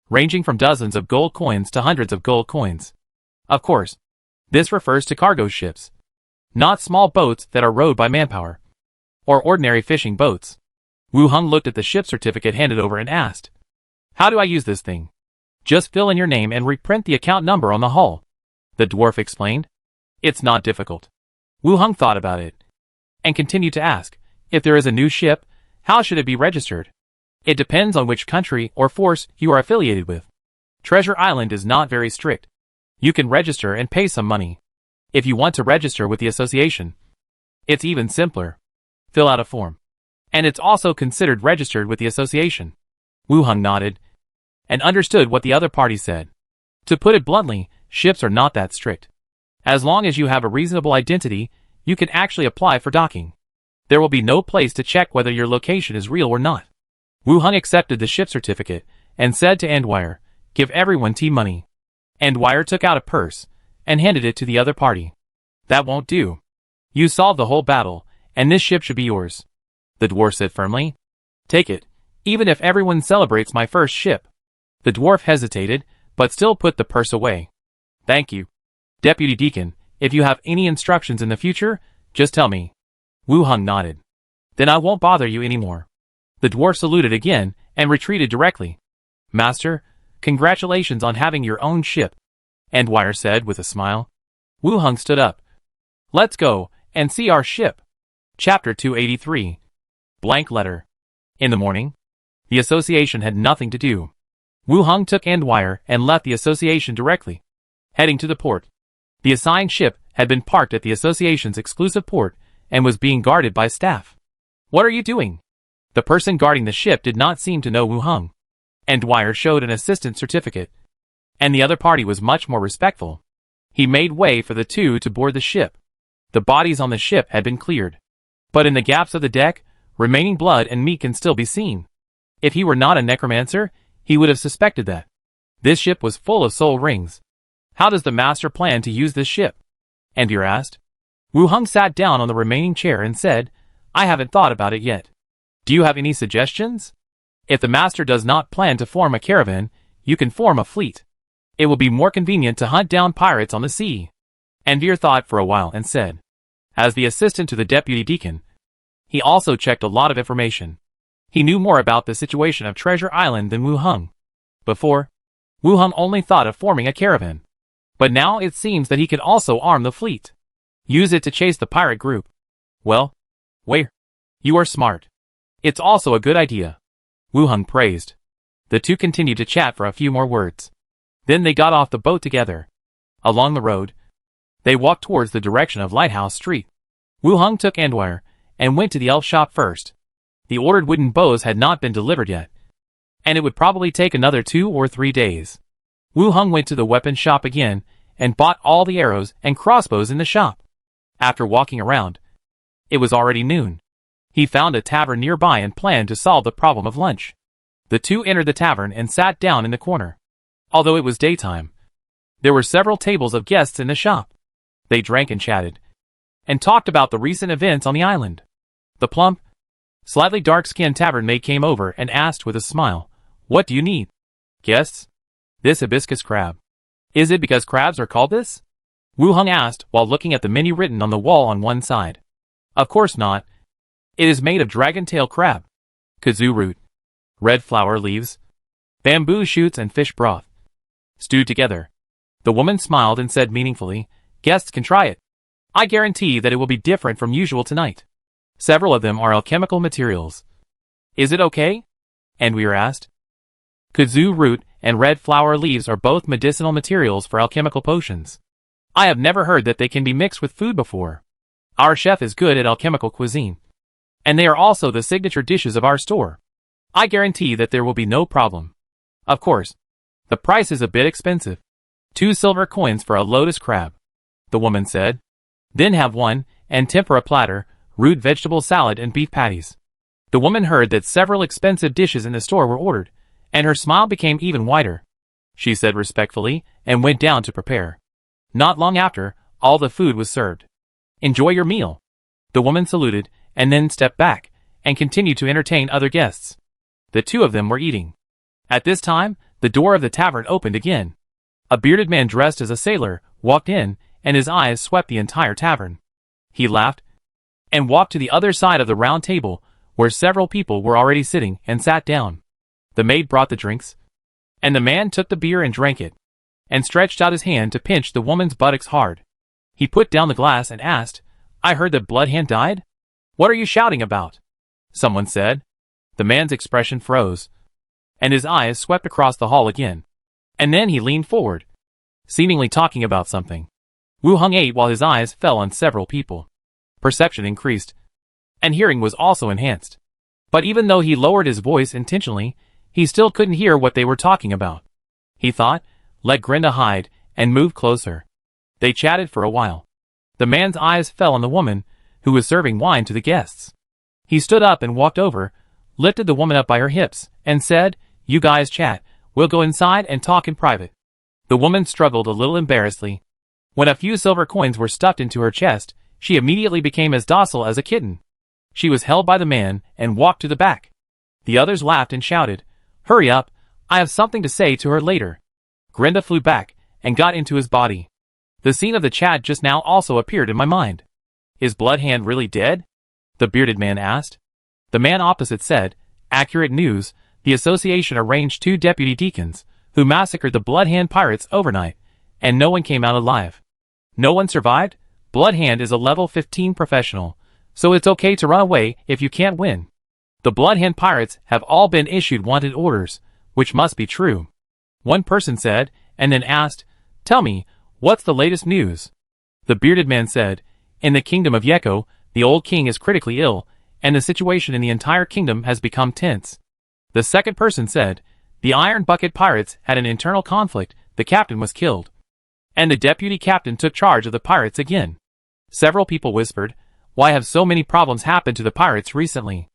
ranging from dozens of gold coins to hundreds of gold coins. Of course, this refers to cargo ships, not small boats that are rowed by manpower, or ordinary fishing boats. Wu Hung looked at the ship certificate handed over and asked, How do I use this thing? Just fill in your name and reprint the account number on the hull. The dwarf explained. It's not difficult. Wu Hung thought about it, and continued to ask, if there is a new ship, how should it be registered? It depends on which country or force you are affiliated with. Treasure Island is not very strict. You can register and pay some money. If you want to register with the association, it's even simpler. Fill out a form. And it's also considered registered with the association. Wu Hung nodded, and understood what the other party said. To put it bluntly, ships are not that strict. As long as you have a reasonable identity, you can actually apply for docking. There will be no place to check whether your location is real or not. Wu Hung accepted the ship certificate and said to Andujar, Give everyone tea money. Andujar took out a purse and handed it to the other party. That won't do. You solved the whole battle, and this ship should be yours. The dwarf said firmly. Take it, even if everyone celebrates my first ship. The dwarf hesitated, but still put the purse away. Thank you. Deputy Deacon, if you have any instructions in the future, just tell me. Wu Hung nodded. Then I won't bother you anymore. The dwarf saluted again and retreated directly. Master, congratulations on having your own ship, Andujar said with a smile. Wu Hung stood up. Let's go and see our ship. Chapter 283. Blank letter. In the morning, the association had nothing to do. Wu Hung took Andujar and left the association directly, heading to the port. The assigned ship had been parked at the association's exclusive port and was being guarded by staff. What are you doing? The person guarding the ship did not seem to know Wu Hung. Andujar showed an assistant certificate, and the other party was much more respectful. He made way for the two to board the ship. The bodies on the ship had been cleared, but in the gaps of the deck, remaining blood and meat can still be seen. If he were not a necromancer, he would have suspected that. This ship was full of soul rings. How does the master plan to use this ship? Andujar asked. Wu Hung sat down on the remaining chair and said, I haven't thought about it yet. Do you have any suggestions? If the master does not plan to form a caravan, you can form a fleet. It will be more convenient to hunt down pirates on the sea. Andujar thought for a while and said, as the assistant to the deputy deacon, he also checked a lot of information. He knew more about the situation of Treasure Island than Wu Hung. Before, Wu Hung only thought of forming a caravan. But now it seems that he could also arm the fleet. Use it to chase the pirate group. Well, wait. You are smart. It's also a good idea. Wu Hung praised. The two continued to chat for a few more words. Then they got off the boat together. Along the road, They walked towards the direction of Lighthouse Street. Wu Hung took Andwire and went to the elf shop first. The ordered wooden bows had not been delivered yet, and it would probably take another 2 or 3 days. Wu Hung went to the weapon shop again and bought all the arrows and crossbows in the shop. After walking around, it was already noon. He found a tavern nearby and planned to solve the problem of lunch. The two entered the tavern and sat down in the corner. Although it was daytime, there were several tables of guests in the shop. They drank and chatted, and talked about the recent events on the island. The plump, slightly dark-skinned tavern maid came over and asked with a smile, "What do you need?" "Guests? This hibiscus crab." "Is it because crabs are called this?" Wu Hung asked while looking at the menu written on the wall on one side. "Of course not. It is made of dragon-tail crab, kudzu root, red flower leaves, bamboo shoots and fish broth, stewed together." The woman smiled and said meaningfully, "Guests can try it. I guarantee that it will be different from usual tonight. Several of them are alchemical materials." "Is it okay?" Andwire asked. "Kudzu root and red flower leaves are both medicinal materials for alchemical potions. I have never heard that they can be mixed with food before. Our chef is good at alchemical cuisine, and they are also the signature dishes of our store. I guarantee that there will be no problem. Of course, the price is a bit expensive. 2 silver coins for a lotus crab," the woman said. "Then have 1 and tempura platter, root vegetable salad and beef patties." The woman heard that several expensive dishes in the store were ordered, and her smile became even wider. She said respectfully and went down to prepare. Not long after, all the food was served. "Enjoy your meal." The woman saluted and then stepped back and continued to entertain other guests. The two of them were eating. At this time, the door of the tavern opened again. A bearded man dressed as a sailor walked in, and his eyes swept the entire tavern. He laughed and walked to the other side of the round table, where several people were already sitting, and sat down. The maid brought the drinks, and the man took the beer and drank it, and stretched out his hand to pinch the woman's buttocks hard. He put down the glass and asked, "I heard that Bloodhand died? What are you shouting about?" someone said. The man's expression froze, and his eyes swept across the hall again. And then he leaned forward, seemingly talking about something. Wu Hung ate while his eyes fell on several people. Perception increased, and hearing was also enhanced. But even though he lowered his voice intentionally, he still couldn't hear what they were talking about. He thought, let Grinda hide, and moved closer. They chatted for a while. The man's eyes fell on the woman, who was serving wine to the guests. He stood up and walked over, lifted the woman up by her hips, and said, "You guys chat. We'll go inside and talk in private." The woman struggled a little embarrassedly. When a few silver coins were stuffed into her chest, she immediately became as docile as a kitten. She was held by the man and walked to the back. The others laughed and shouted, "Hurry up, I have something to say to her later." Grinda flew back and got into his body. The scene of the chat just now also appeared in my mind. "Is Bloodhand really dead?" the bearded man asked. The man opposite said, "Accurate news. The association arranged 2 deputy deacons, who massacred the Bloodhand pirates overnight, and no one came out alive. No one survived? Bloodhand is a level 15 professional, so it's okay to run away if you can't win. The Bloodhand pirates have all been issued wanted orders, which must be true," one person said, and then asked, "Tell me, what's the latest news?" The bearded man said, "In the kingdom of Yeko, the old king is critically ill, and the situation in the entire kingdom has become tense." The second person said, "The Iron Bucket pirates had an internal conflict, the captain was killed, and the deputy captain took charge of the pirates again." Several people whispered, "Why have so many problems happened to the pirates recently?"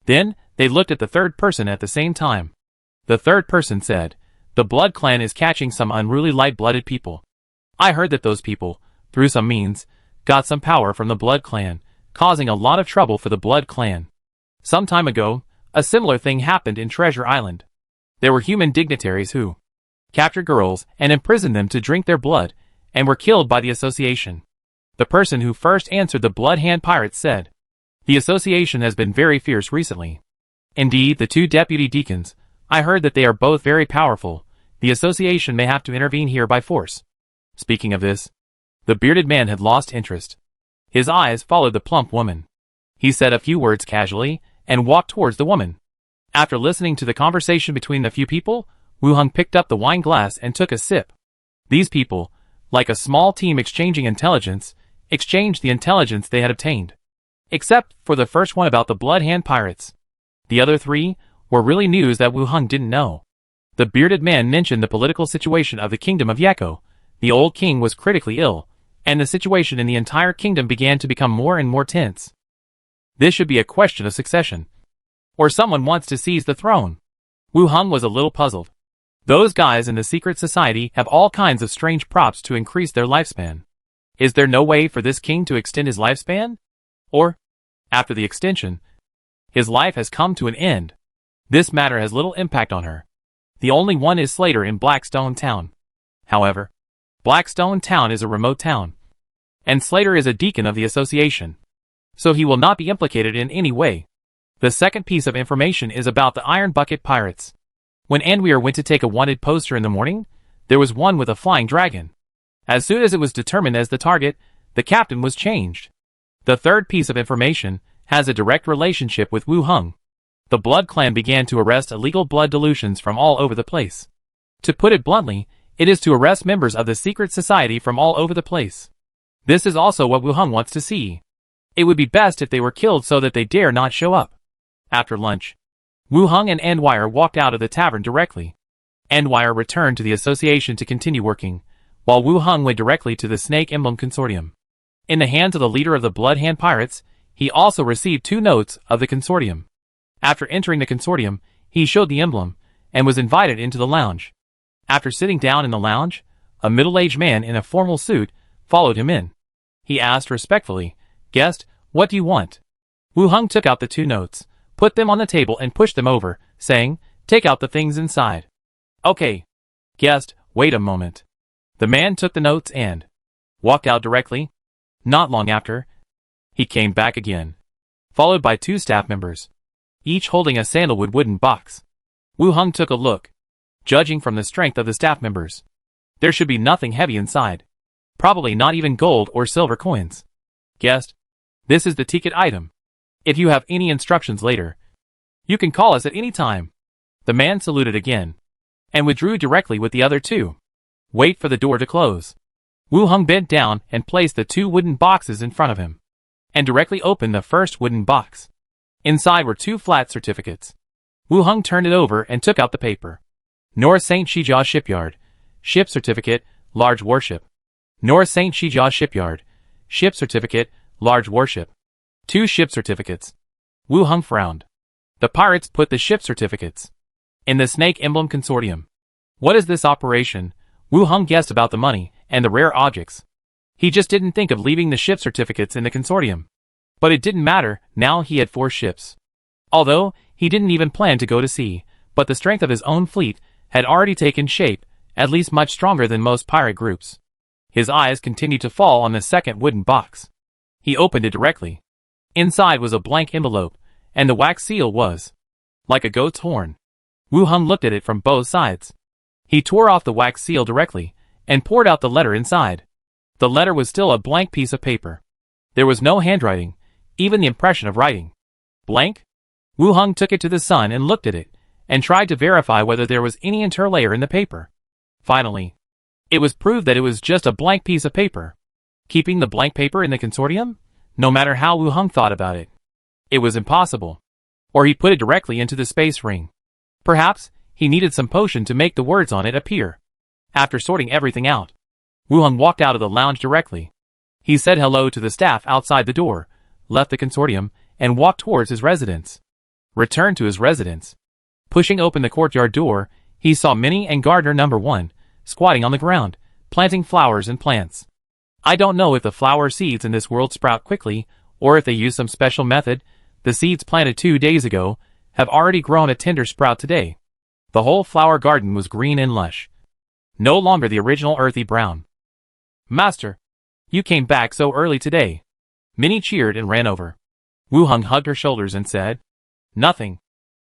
Then, they looked at the third person at the same time. The third person said, "The Blood Clan is catching some unruly light-blooded people. I heard that those people, through some means, got some power from the Blood Clan, causing a lot of trouble for the Blood Clan. Some time ago, a similar thing happened in Treasure Island. There were human dignitaries who captured girls and imprisoned them to drink their blood, and were killed by the association." The person who first answered the Bloodhand pirates said, "The association has been very fierce recently. Indeed, the 2 deputy deacons, I heard that they are both very powerful. The association may have to intervene here by force." Speaking of this, the bearded man had lost interest. His eyes followed the plump woman. He said a few words casually, and walked towards the woman. After listening to the conversation between the few people, Wu Hung picked up the wine glass and took a sip. These people, Like a small team exchanging intelligence, exchanged the intelligence they had obtained. Except for the first one about the Blood Hand Pirates. The other three were really news that Wu Heng didn't know. The bearded man mentioned the political situation of the kingdom of Yeko. The old king was critically ill, and the situation in the entire kingdom began to become more and more tense. This should be a question of succession. Or someone wants to seize the throne. Wu Heng was a little puzzled. Those guys in the secret society have all kinds of strange props to increase their lifespan. Is there no way for this king to extend his lifespan? Or, after the extension, his life has come to an end. This matter has little impact on her. The only one is Slater in Blackstone Town. However, Blackstone Town is a remote town, and Slater is a deacon of the association, so he will not be implicated in any way. The second piece of information is about the Iron Bucket Pirates. When Anweer went to take a wanted poster in the morning, there was one with a flying dragon. As soon as it was determined as the target, the captain was changed. The third piece of information has a direct relationship with Wu Heng. The Blood Clan began to arrest illegal blood dilutions from all over the place. To put it bluntly, it is to arrest members of the secret society from all over the place. This is also what Wu Heng wants to see. It would be best if they were killed so that they dare not show up. After lunch, Wu Heng and Anweer walked out of the tavern directly. Anweer returned to the association to continue working, while Wu Heng went directly to the Snake Emblem Consortium. In the hands of the leader of the Blood Hand Pirates, he also received 2 notes of the consortium. After entering the consortium, he showed the emblem, and was invited into the lounge. After sitting down in the lounge, a middle-aged man in a formal suit followed him in. He asked respectfully, "Guest, what do you want?" Wu Heng took out the 2 notes, put them on the table and pushed them over, saying, "Take out the things inside." "Okay. Guest, wait a moment." The man took the notes and walked out directly. Not long after, he came back again, followed by 2 staff members, each holding a sandalwood wooden box. Wu Heng took a look. Judging from the strength of the staff members, there should be nothing heavy inside. Probably not even gold or silver coins. "Guest, this is the ticket item. If you have any instructions later, you can call us at any time." The man saluted again, and withdrew directly with the other 2. Wait for the door to close. Wu Heng bent down and placed the 2 wooden boxes in front of him, and directly opened the first wooden box. Inside were 2 flat certificates. Wu Heng turned it over and took out the paper. North St. Shijia Shipyard, Ship Certificate, Large Warship. North St. Shijia Shipyard, Ship Certificate, Large Warship. 2 ship certificates. Wu Heng frowned. The pirates put the ship certificates in the Snake Emblem Consortium. What is this operation? Wu Heng guessed about the money and the rare objects. He just didn't think of leaving the ship certificates in the consortium. But it didn't matter, now he had 4 ships. Although, he didn't even plan to go to sea, but the strength of his own fleet had already taken shape, at least much stronger than most pirate groups. His eyes continued to fall on the second wooden box. He opened it directly. Inside was a blank envelope, and the wax seal was like a goat's horn. Wu Heng looked at it from both sides. He tore off the wax seal directly, and poured out the letter inside. The letter was still a blank piece of paper. There was no handwriting, even the impression of writing. Blank? Wu Heng took it to the sun and looked at it, and tried to verify whether there was any interlayer in the paper. Finally, it was proved that it was just a blank piece of paper. Keeping the blank paper in the consortium? No matter how Wu Heng thought about it, it was impossible. Or he put it directly into the space ring. Perhaps he needed some potion to make the words on it appear. After sorting everything out, Wu Heng walked out of the lounge directly. He said hello to the staff outside the door, left the consortium, and walked towards his residence. Returned to his residence. Pushing open the courtyard door, he saw Minnie and Gardener No. 1, squatting on the ground, planting flowers and plants. I don't know if the flower seeds in this world sprout quickly, or if they use some special method. The seeds planted 2 days ago have already grown a tender sprout today. The whole flower garden was green and lush. No longer the original earthy brown. "Master, you came back so early today." Minnie cheered and ran over. Wu Heng hugged her shoulders and said, "Nothing.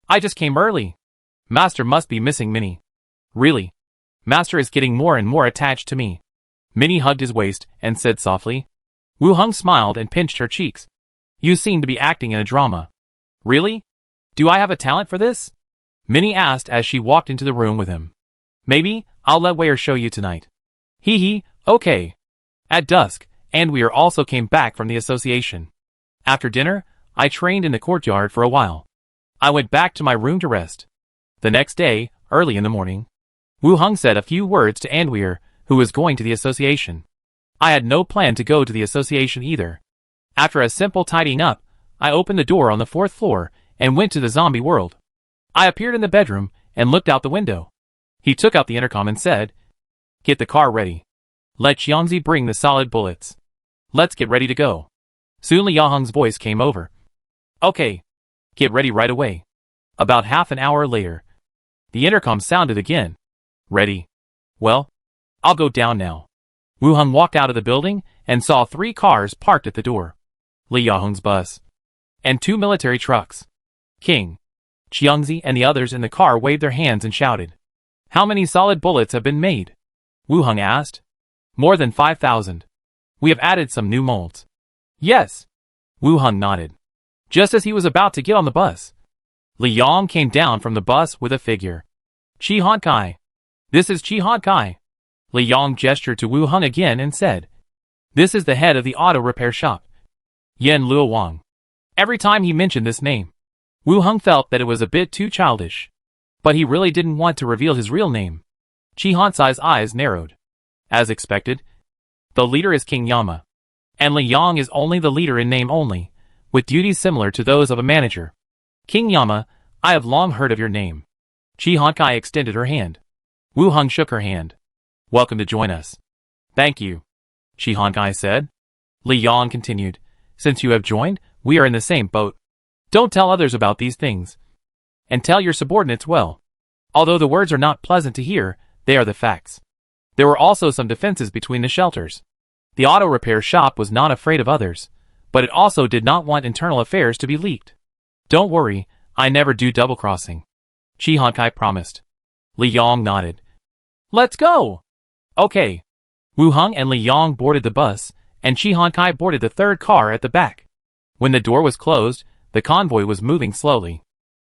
I just came early." Master must be missing Minnie. "Really? Master is getting more and more attached to me." Minnie hugged his waist and said softly. Wu Heng smiled and pinched her cheeks. "You seem to be acting in a drama." "Really? Do I have a talent for this?" Minnie asked as she walked into the room with him. "Maybe I'll let Weir show you tonight." "Hee hee, Okay. At dusk, Andweir also came back from the association. After dinner, I trained in the courtyard for a while. I went back to my room to rest. The next day, early in the morning, Wu Heng said a few words to Andweir, who was going to the association. I had no plan to go to the association either. After a simple tidying up, I opened the door on the 4th floor and went to the zombie world. I appeared in the bedroom and looked out the window. He took out the intercom and said, "Get the car ready. Let Xiangzi bring the solid bullets. Let's get ready to go." Soon Li Yaheng's voice came over. "Okay. Get ready right away." About half an hour later, the intercom sounded again. "Ready. Well, I'll go down now." Wu Heng walked out of the building and saw 3 cars parked at the door. Li Yaheng's bus. And 2 military trucks. King, Xiangzi and the others in the car waved their hands and shouted. "How many solid bullets have been made?" Wu Heng asked. "More than 5,000. We have added some new molds." "Yes." Wu Heng nodded. Just as he was about to get on the bus, Li Yang came down from the bus with a figure. "Chi Han Kai. This is Chi Han Kai." Li Yang gestured to Wu Heng again and said, "This is the head of the auto repair shop, Yan Luo Wang." Every time he mentioned this name, Wu Heng felt that it was a bit too childish. But he really didn't want to reveal his real name. Chi Han Kai's eyes narrowed. As expected, the leader is King Yama. And Li Yang is only the leader in name only, with duties similar to those of a manager. "King Yama, I have long heard of your name." Chi Han Kai extended her hand. Wu Heng shook her hand. "Welcome to join us." "Thank you," Chi Han Kai said. Li Yang continued, "Since you have joined, we are in the same boat. Don't tell others about these things. And tell your subordinates well. Although the words are not pleasant to hear, they are the facts." There were also some defenses between the shelters. The auto repair shop was not afraid of others, but it also did not want internal affairs to be leaked. "Don't worry, I never do double-crossing," Chi Han Kai promised. Li Yang nodded. "Let's go!" "Okay." Wu Heng and Li Yang boarded the bus, and Chi Han Kai boarded the 3rd car at the back. When the door was closed, the convoy was moving slowly.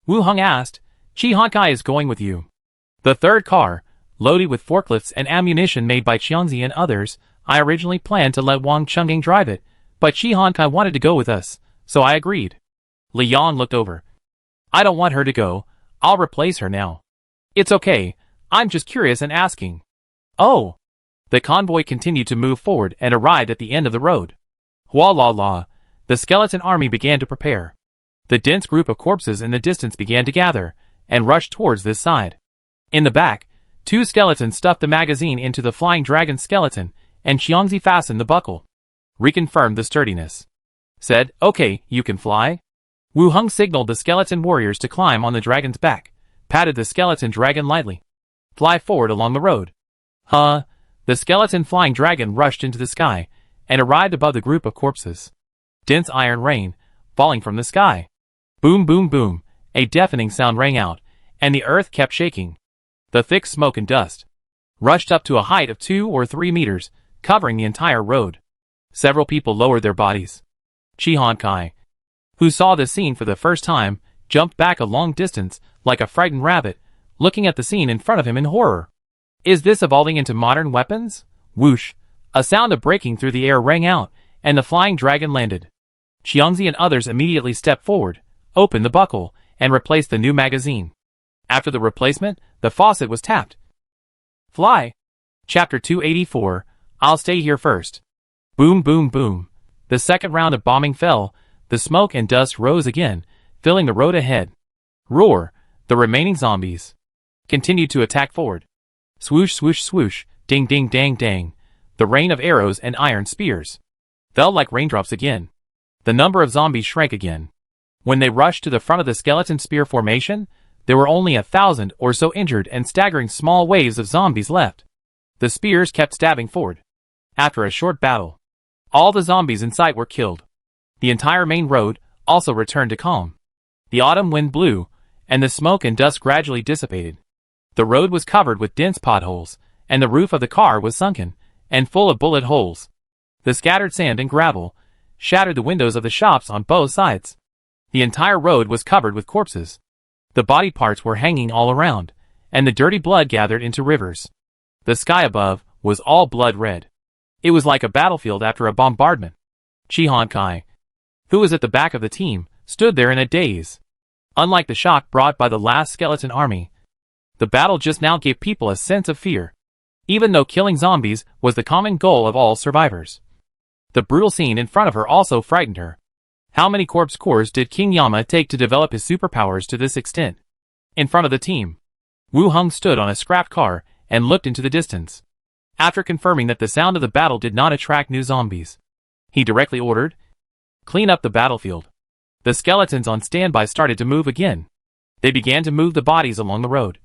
Wu Heng asked, "Chi Han Kai is going with you?" The 3rd car, loaded with forklifts and ammunition made by Xiangzi and others, I originally planned to let Wang Chungang drive it, but Chi Han Kai wanted to go with us, so I agreed. Li Yang looked over. "I don't want her to go. I'll replace her now." "It's okay. I'm just curious and asking." "Oh." The convoy continued to move forward and arrived at the end of the road. Hua la la. The skeleton army began to prepare. The dense group of corpses in the distance began to gather, and rushed towards this side. In the back, 2 skeletons stuffed the magazine into the flying dragon skeleton, and Xiangzi fastened the buckle. Reconfirmed the sturdiness. Said, "Okay, you can fly." Wu Heng signaled the skeleton warriors to climb on the dragon's back, patted the skeleton dragon lightly. "Fly forward along the road." "Huh?" The skeleton flying dragon rushed into the sky, and arrived above the group of corpses. Dense iron rain, falling from the sky. Boom boom boom, a deafening sound rang out, and the earth kept shaking. The thick smoke and dust rushed up to a height of 2 or 3 meters, covering the entire road. Several people lowered their bodies. Chi Han Kai, who saw the scene for the first time, jumped back a long distance, like a frightened rabbit, looking at the scene in front of him in horror. Is this evolving into modern weapons? Whoosh! A sound of breaking through the air rang out, and the flying dragon landed. Xiangzi and others immediately stepped forward, opened the buckle, and replaced the new magazine. After the replacement, the faucet was tapped. Fly! Chapter 284, I'll stay here first. Boom boom boom. The second round of bombing fell, the smoke and dust rose again, filling the road ahead. Roar! The remaining zombies continued to attack forward. Swoosh swoosh swoosh, ding ding dang dang. The rain of arrows and iron spears fell like raindrops again. The number of zombies shrank again. When they rushed to the front of the skeleton spear formation, there were only 1,000 or so injured and staggering small waves of zombies left. The spears kept stabbing forward. After a short battle, all the zombies in sight were killed. The entire main road also returned to calm. The autumn wind blew, and the smoke and dust gradually dissipated. The road was covered with dense potholes, and the roof of the car was sunken, and full of bullet holes. The scattered sand and gravel shattered the windows of the shops on both sides. The entire road was covered with corpses. The body parts were hanging all around, and the dirty blood gathered into rivers. The sky above was all blood red. It was like a battlefield after a bombardment. Chi Han Kai, who was at the back of the team, stood there in a daze. Unlike the shock brought by the last skeleton army, the battle just now gave people a sense of fear, even though killing zombies was the common goal of all survivors. The brutal scene in front of her also frightened her. How many corpse cores did King Yama take to develop his superpowers to this extent? In front of the team, Wu Hung stood on a scrapped car and looked into the distance. After confirming that the sound of the battle did not attract new zombies, he directly ordered, "Clean up the battlefield." The skeletons on standby started to move again. They began to move the bodies along the road,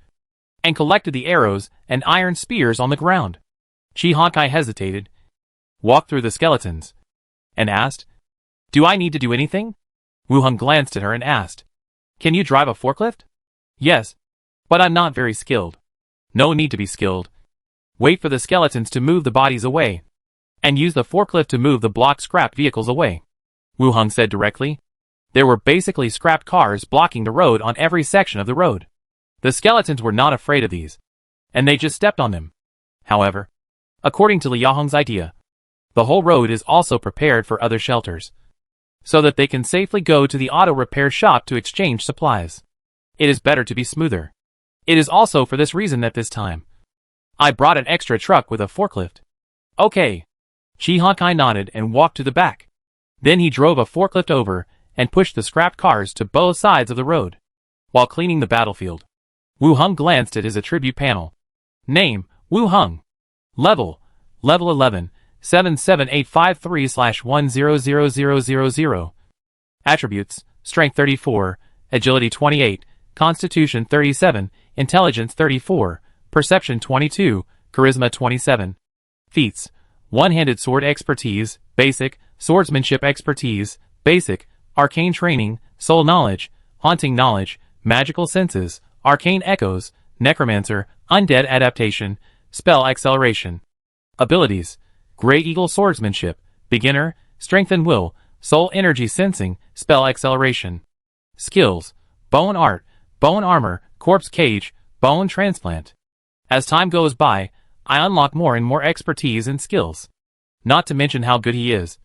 and collected the arrows and iron spears on the ground. Chi Honkai hesitated, walked through the skeletons, and asked, "Do I need to do anything?" Wu Hung glanced at her and asked, "Can you drive a forklift?" "Yes, but I'm not very skilled." "No need to be skilled. Wait for the skeletons to move the bodies away, and use the forklift to move the blocked scrapped vehicles away," Wu Hung said directly. There were basically scrapped cars blocking the road on every section of the road. The skeletons were not afraid of these, and they just stepped on them. However, according to Li Yahong's idea, the whole road is also prepared for other shelters, so that they can safely go to the auto repair shop to exchange supplies. It is better to be smoother. It is also for this reason that this time, I brought an extra truck with a forklift. Okay. Chi Honkai nodded and walked to the back. Then he drove a forklift over and pushed the scrapped cars to both sides of the road. While cleaning the battlefield, Wu Hung glanced at his attribute panel. Name, Wu Hung. Level 11, 77853/100000. Attributes, Strength 34, Agility 28, Constitution 37, Intelligence 34, Perception 22, Charisma 27. Feats, One-handed sword expertise, basic, swordsmanship expertise, basic, arcane training, soul knowledge, haunting knowledge, magical senses, arcane echoes, necromancer, undead adaptation, spell acceleration. Abilities, Grey Eagle swordsmanship, beginner, strength and will, soul energy sensing, spell acceleration. Skills, bone art, bone armor, corpse cage, bone transplant. As time goes by, I unlock more and more expertise and skills. Not to mention how good he is.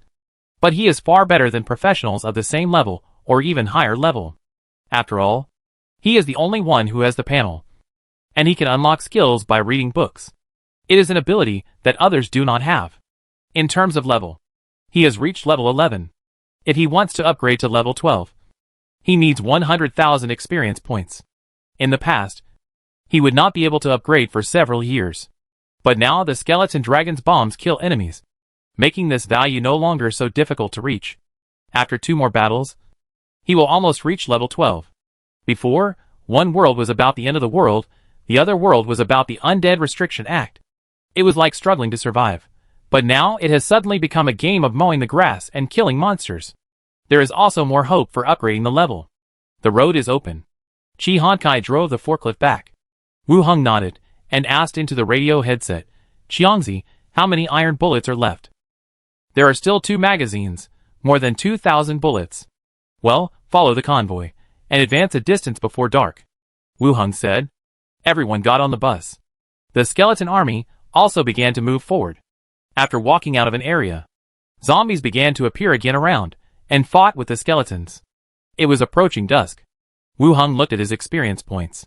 But he is far better than professionals of the same level, or even higher level. After all, he is the only one who has the panel, and he can unlock skills by reading books. It is an ability that others do not have. In terms of level, he has reached level 11. If he wants to upgrade to level 12, he needs 100,000 experience points. In the past, he would not be able to upgrade for several years. But now the skeleton dragon's bombs kill enemies, making this value no longer so difficult to reach. After 2 more battles, he will almost reach level 12. Before, one world was about the end of the world, the other world was about the Undead Restriction Act. It was like struggling to survive. But now it has suddenly become a game of mowing the grass and killing monsters. There is also more hope for upgrading the level. The road is open. Chi Honkai drove the forklift back. Wu Hung nodded and asked into the radio headset, "Qiangzi, how many iron bullets are left?" "There are still 2 magazines, more than 2,000 bullets." "Well, follow the convoy, and advance a distance before dark," Wu Hung said. Everyone got on the bus. The skeleton army also began to move forward. After walking out of an area, zombies began to appear again around, and fought with the skeletons. It was approaching dusk. Wu Hung looked at his experience points.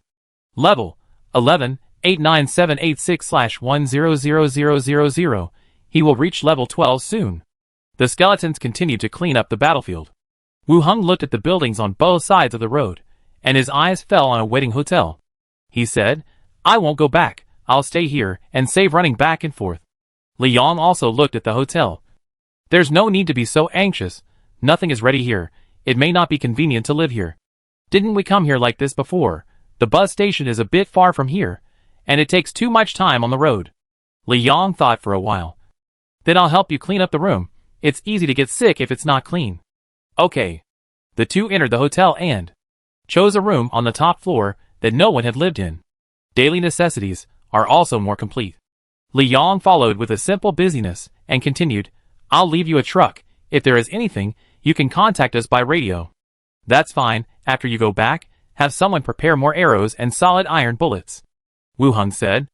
Level 11, 89786/100000. He will reach level 12 soon. The skeletons continued to clean up the battlefield. Wu Hung looked at the buildings on both sides of the road, and his eyes fell on a waiting hotel. He said, "I won't go back. I'll stay here and save running back and forth." Li Yang also looked at the hotel. "There's no need to be so anxious. Nothing is ready here. It may not be convenient to live here. Didn't we come here like this before? The bus station is a bit far from here, and it takes too much time on the road." Li Yang thought for a while. "Then I'll help you clean up the room. It's easy to get sick if it's not clean." Okay. The two entered the hotel and chose a room on the top floor that no one had lived in. Daily necessities are also more complete. Li Yang followed with a simple busyness and continued, "I'll leave you a truck. If there is anything, you can contact us by radio." "That's fine. After you go back, have someone prepare more arrows and solid iron bullets," Wu Hung said.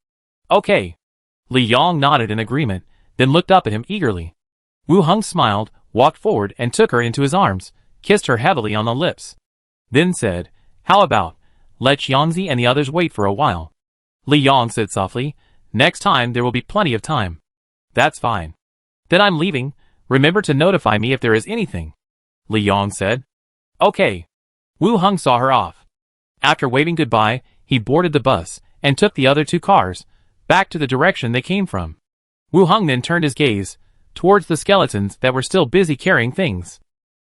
"Okay." Li Yang nodded in agreement, then looked up at him eagerly. Wu Hung smiled, walked forward and took her into his arms, kissed her heavily on the lips. Then said, "How about, let Xiangzi and the others wait for a while?" Li Yang said softly, "Next time there will be plenty of time." "That's fine. Then I'm leaving. Remember to notify me if there is anything," Li Yang said. "Okay." Wu Hung saw her off. After waving goodbye, he boarded the bus and took the other two cars back to the direction they came from. Wu Hung then turned his gaze towards the skeletons that were still busy carrying things.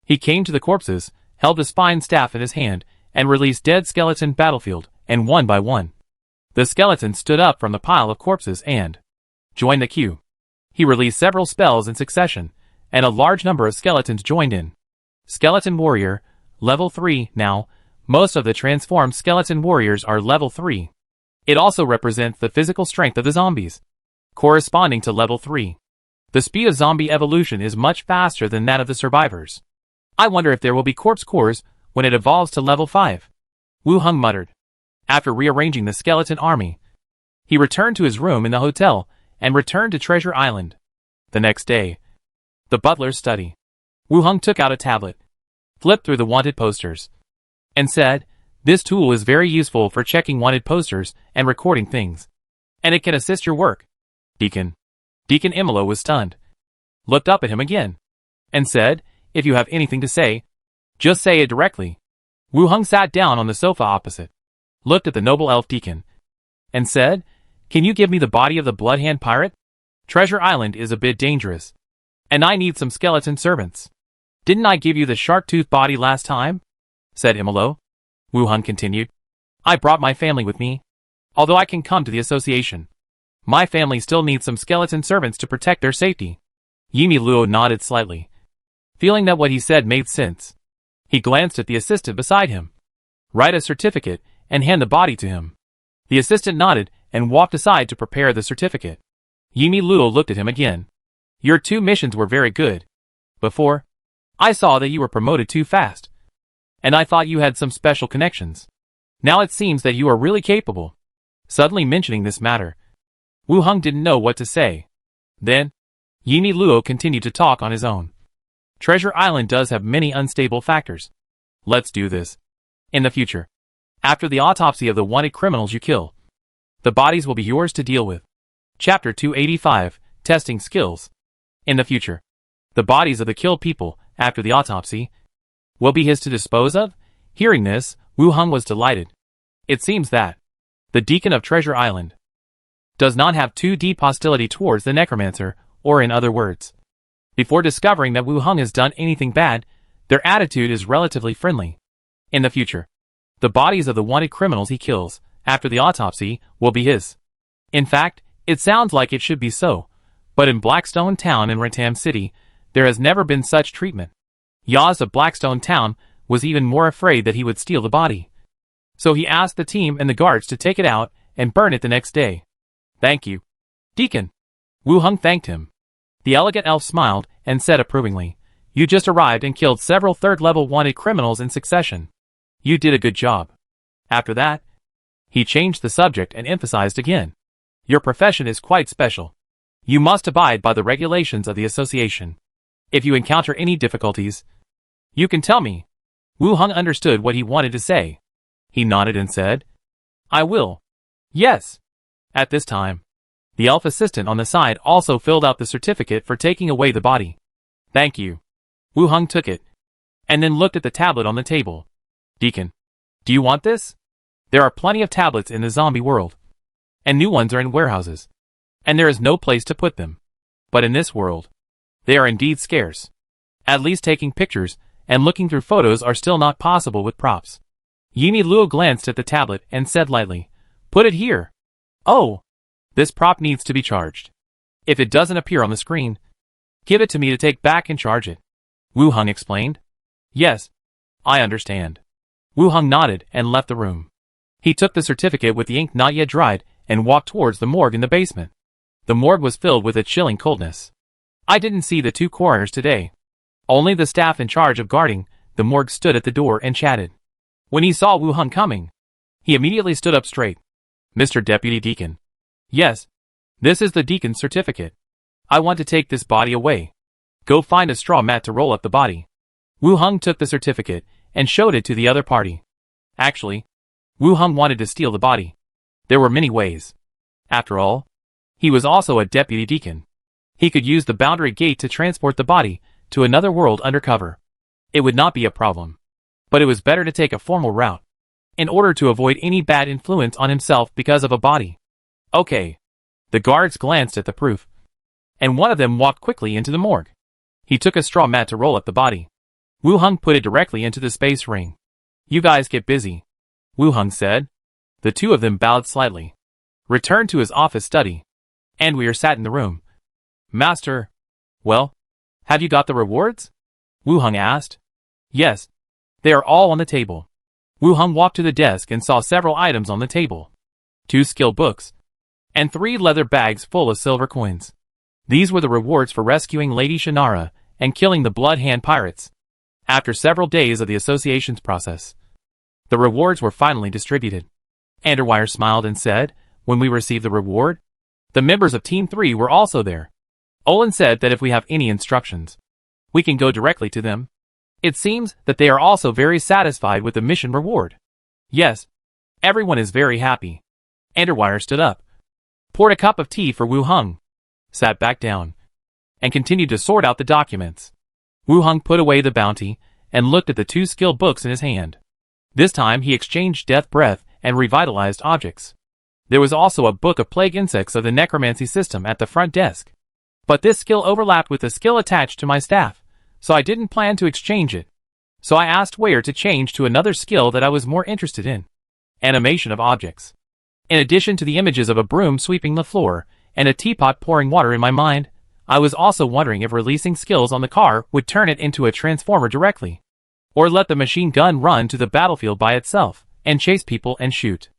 He came to the corpses, held the spine staff in his hand, and released dead skeleton battlefield, and one by one, the skeletons stood up from the pile of corpses and joined the queue. He released several spells in succession, and a large number of skeletons joined in. Skeleton Warrior, level 3 now. Most of the transformed skeleton warriors are level 3. It also represents the physical strength of the zombies, corresponding to level 3. The speed of zombie evolution is much faster than that of the survivors. I wonder if there will be corpse cores when it evolves to level 5. Wu Hung muttered. After rearranging the skeleton army, he returned to his room in the hotel and returned to Treasure Island. The next day, the butler's study. Wu Hung took out a tablet, flipped through the wanted posters, and said, "This tool is very useful for checking wanted posters and recording things. And it can assist your work." Deacon Imolo was stunned, looked up at him again, and said, "If you have anything to say, just say it directly." Wu Hung sat down on the sofa opposite, looked at the noble elf Deacon, and said, "Can you give me the body of the Bloodhand pirate? Treasure Island is a bit dangerous, and I need some skeleton servants." "Didn't I give you the shark-tooth body last time?" said Imolo. Wu Hung continued, "I brought my family with me. Although I can come to the association, my family still needs some skeleton servants to protect their safety." Yimi Luo nodded slightly, feeling that what he said made sense. He glanced at the assistant beside him. "Write a certificate and hand the body to him." The assistant nodded and walked aside to prepare the certificate. Yimi Luo looked at him again. "Your 2 missions were very good. Before, I saw that you were promoted too fast, and I thought you had some special connections. Now it seems that you are really capable." Suddenly mentioning this matter, Wu Hung didn't know what to say. Then, Yimi Luo continued to talk on his own. "Treasure Island does have many unstable factors. Let's do this. In the future, after the autopsy of the wanted criminals you kill, the bodies will be yours to deal with." Chapter 285, Testing Skills. In the future, the bodies of the killed people, after the autopsy, will be his to dispose of? Hearing this, Wu Hung was delighted. It seems that the Deacon of Treasure Island does not have too deep hostility towards the Necromancer, or in other words, before discovering that Wu Hung has done anything bad, their attitude is relatively friendly. In the future, the bodies of the wanted criminals he kills, after the autopsy, will be his. In fact, it sounds like it should be so, but in Blackstone Town and Rentam City, there has never been such treatment. Yaz of Blackstone Town was even more afraid that he would steal the body. So he asked the team and the guards to take it out and burn it the next day. "Thank you, Deacon." Wu Hung thanked him. The elegant elf smiled and said approvingly, "You just arrived and killed several third-level wanted criminals in succession. You did a good job." After that, he changed the subject and emphasized again, "Your profession is quite special. You must abide by the regulations of the association. If you encounter any difficulties, you can tell me." Wu Hung understood what he wanted to say. He nodded and said, "I will. Yes." At this time, the elf assistant on the side also filled out the certificate for taking away the body. "Thank you." Wu Hung took it, and then looked at the tablet on the table. "Deacon, do you want this? There are plenty of tablets in the zombie world, and new ones are in warehouses, and there is no place to put them. But in this world, they are indeed scarce. At least taking pictures and looking through photos are still not possible with props." Yimi Luo glanced at the tablet and said lightly, "Put it here." "Oh, this prop needs to be charged. If it doesn't appear on the screen, give it to me to take back and charge it," Wu Hung explained. "Yes, I understand." Wu Hung nodded and left the room. He took the certificate with the ink not yet dried and walked towards the morgue in the basement. The morgue was filled with a chilling coldness. I didn't see the 2 coroners today. Only the staff in charge of guarding the morgue stood at the door and chatted. When he saw Wu Hung coming, he immediately stood up straight. "Mr. Deputy Deacon." "Yes, this is the Deacon's certificate." I want to take this body away. Go find a straw mat to roll up the body. Wu Heng took the certificate and showed it to the other party. Actually, Wu Heng wanted to steal the body. There were many ways. After all, he was also a deputy deacon. He could use the boundary gate to transport the body to another world undercover. It would not be a problem. But it was better to take a formal route, in order to avoid any bad influence on himself because of a body. Okay. The guards glanced at the proof, and one of them walked quickly into the morgue. He took a straw mat to roll up the body. Wu Heng put it directly into the space ring. You guys get busy, Wu Heng said. The two of them bowed slightly, returned to his office study, and we sat in the room. Master, well, have you got the rewards? Wu Heng asked. Yes. They are all on the table. Wu Heng walked to the desk and saw several items on the table. 2 skill books, and 3 leather bags full of silver coins. These were the rewards for rescuing Lady Shannara and killing the Blood Hand pirates. After several days of the association's process, the rewards were finally distributed. Underwire smiled and said, when we received the reward, the members of Team 3 were also there. Olin said that if we have any instructions, we can go directly to them. It seems that they are also very satisfied with the mission reward. Yes, everyone is very happy. Underwire stood up, poured a cup of tea for Wu Heng, sat back down, and continued to sort out the documents. Wu Heng put away the bounty and looked at the 2 skill books in his hand. This time he exchanged Death Breath and revitalized objects. There was also a book of plague insects of the necromancy system at the front desk. But this skill overlapped with the skill attached to my staff, so I didn't plan to exchange it. So I asked Ware to change to another skill that I was more interested in. Animation of objects. In addition to the images of a broom sweeping the floor and a teapot pouring water in my mind, I was also wondering if releasing skills on the car would turn it into a transformer directly, or let the machine gun run to the battlefield by itself and chase people and shoot.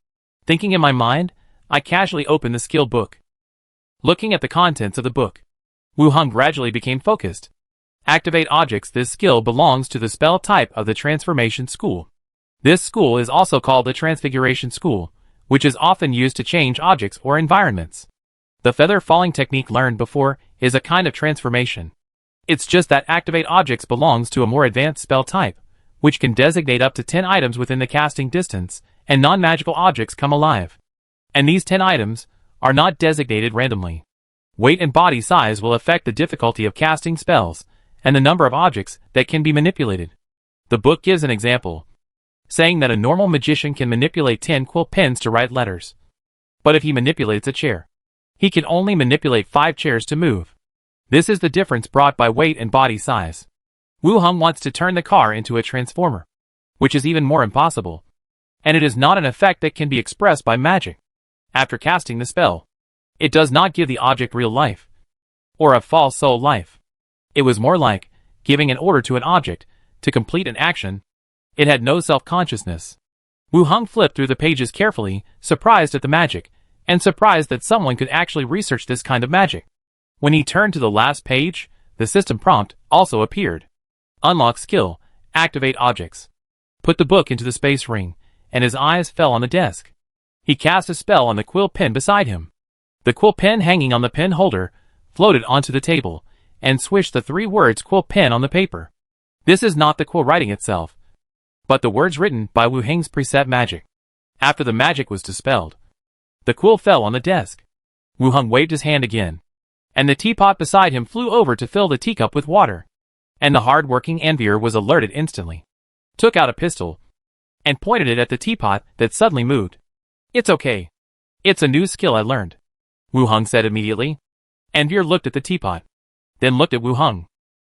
Thinking in my mind, I casually opened the skill book. Looking at the contents of the book, Wu Heng gradually became focused. Activate objects. This skill belongs to the spell type of the Transformation School. This school is also called the Transfiguration School, which is often used to change objects or environments. The feather falling technique learned before is a kind of transformation. It's just that activate objects belongs to a more advanced spell type, which can designate up to 10 items within the casting distance, and non-magical objects come alive. And these 10 items are not designated randomly. Weight and body size will affect the difficulty of casting spells, and the number of objects that can be manipulated. The book gives an example, saying that a normal magician can manipulate 10 quill pens to write letters. But if he manipulates a chair, he can only manipulate 5 chairs to move. This is the difference brought by weight and body size. Wu Heng wants to turn the car into a transformer, which is even more impossible. And it is not an effect that can be expressed by magic. After casting the spell, it does not give the object real life, or a false soul life. It was more like giving an order to an object to complete an action. It had no self-consciousness. Wu Heng flipped through the pages carefully, surprised at the magic, and surprised that someone could actually research this kind of magic. When he turned to the last page, the system prompt also appeared. Unlock skill, activate objects. Put the book into the space ring, and his eyes fell on the desk. He cast a spell on the quill pen beside him. The quill pen hanging on the pen holder floated onto the table, and swished the 3 words quill pen on the paper. This is not the quill writing itself, but the words written by Wu Heng's preset magic. After the magic was dispelled, the quill fell on the desk. Wu Heng waved his hand again, and the teapot beside him flew over to fill the teacup with water. And the hard-working Anvier was alerted instantly. Took out a pistol, and pointed it at the teapot that suddenly moved. It's okay. It's a new skill I learned, Wu Heng said immediately. Anvier looked at the teapot, then looked at Wu Heng.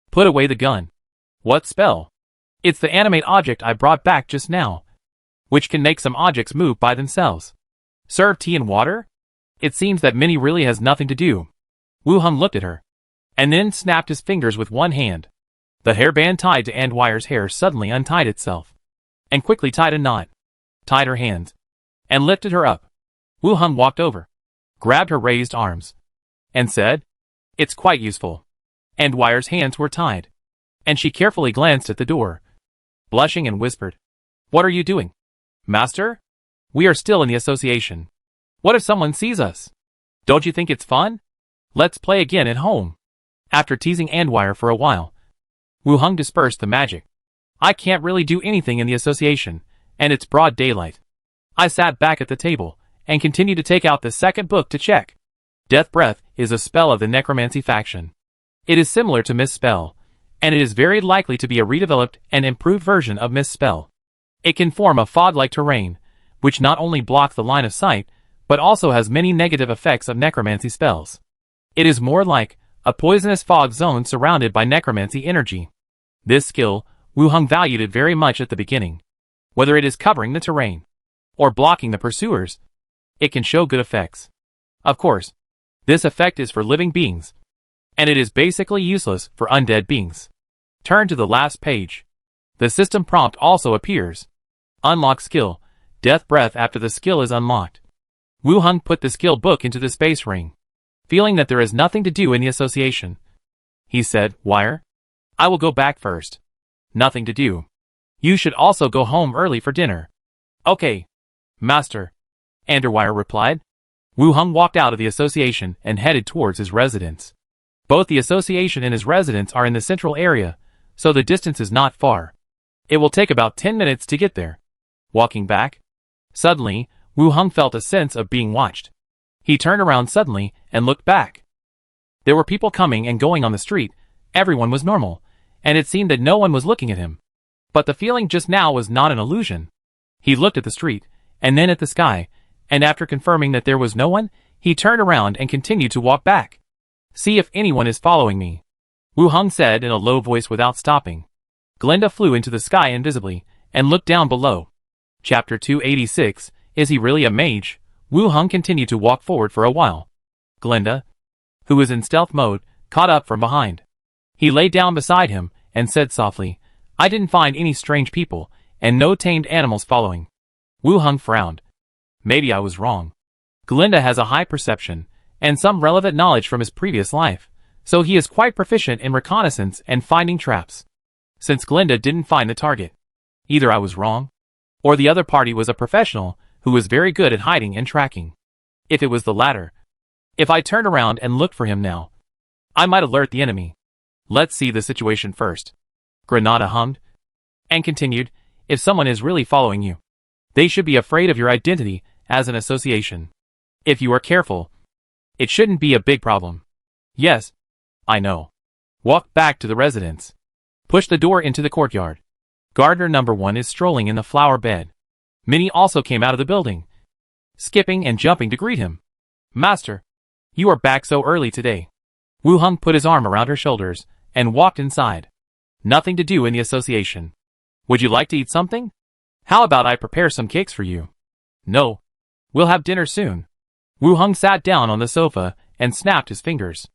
Put away the gun. What spell? It's the animate object I brought back just now, which can make some objects move by themselves. Serve tea and water? It seems that Minnie really has nothing to do. Wu Heng looked at her, and then snapped his fingers with one hand. The hairband tied to Andwire's hair suddenly untied itself, and quickly tied a knot, tied her hands, and lifted her up. Wu Heng walked over, grabbed her raised arms, and said, "It's quite useful." Andwire's hands were tied, and she carefully glanced at the door, blushing and whispered, "What are you doing, Master? We are still in the association. What if someone sees us? Don't you think it's fun?" Let's play again at home. After teasing Andwire for a while, Wu Hung dispersed the magic. I can't really do anything in the association, and it's broad daylight. I sat back at the table, and continued to take out the second book to check. Death Breath is a spell of the Necromancy faction. It is similar to Mist Spell, and it is very likely to be a redeveloped and improved version of Mist Spell. It can form a fog-like terrain, which not only blocks the line of sight, but also has many negative effects of necromancy spells. It is more like a poisonous fog zone surrounded by necromancy energy. This skill, Wu Hung valued it very much at the beginning. Whether it is covering the terrain or blocking the pursuers, it can show good effects. Of course, this effect is for living beings, and it is basically useless for undead beings. Turn to the last page. The system prompt also appears. Unlock skill, Death Breath after the skill is unlocked. Wu Hung put the skill book into the space ring. Feeling that there is nothing to do in the association, he said, Wire, I will go back first. Nothing to do. You should also go home early for dinner. Okay, Master, Underwire replied. Wu Hung walked out of the association and headed towards his residence. Both the association and his residence are in the central area, so the distance is not far. It will take about 10 minutes to get there. Walking back, suddenly, Wu Hung felt a sense of being watched. He turned around suddenly and looked back. There were people coming and going on the street. Everyone was normal, and it seemed that no one was looking at him. But the feeling just now was not an illusion. He looked at the street, and then at the sky, and after confirming that there was no one, he turned around and continued to walk back. See if anyone is following me, Wu Hung said in a low voice without stopping. Glinda flew into the sky invisibly, and looked down below. Chapter 286, Is he really a mage? Wu Hung continued to walk forward for a while. Glinda, who was in stealth mode, caught up from behind. He lay down beside him, and said softly, I didn't find any strange people, and no tamed animals following. Wu Hung frowned. Maybe I was wrong. Glinda has a high perception, and some relevant knowledge from his previous life, so he is quite proficient in reconnaissance and finding traps. Since Glinda didn't find the target, either I was wrong, or the other party was a professional who was very good at hiding and tracking. If it was the latter, if I turned around and looked for him now, I might alert the enemy. Let's see the situation first. Granada hummed, and continued, if someone is really following you, they should be afraid of your identity as an association. If you are careful, it shouldn't be a big problem. Yes, I know. Walk back to the residence. Push the door into the courtyard. Gardener number 1 is strolling in the flower bed. Minnie also came out of the building, skipping and jumping to greet him. Master, you are back so early today. Wu Hung put his arm around her shoulders and walked inside. Nothing to do in the association. Would you like to eat something? How about I prepare some cakes for you? No. We'll have dinner soon. Wu Hung sat down on the sofa and snapped his fingers.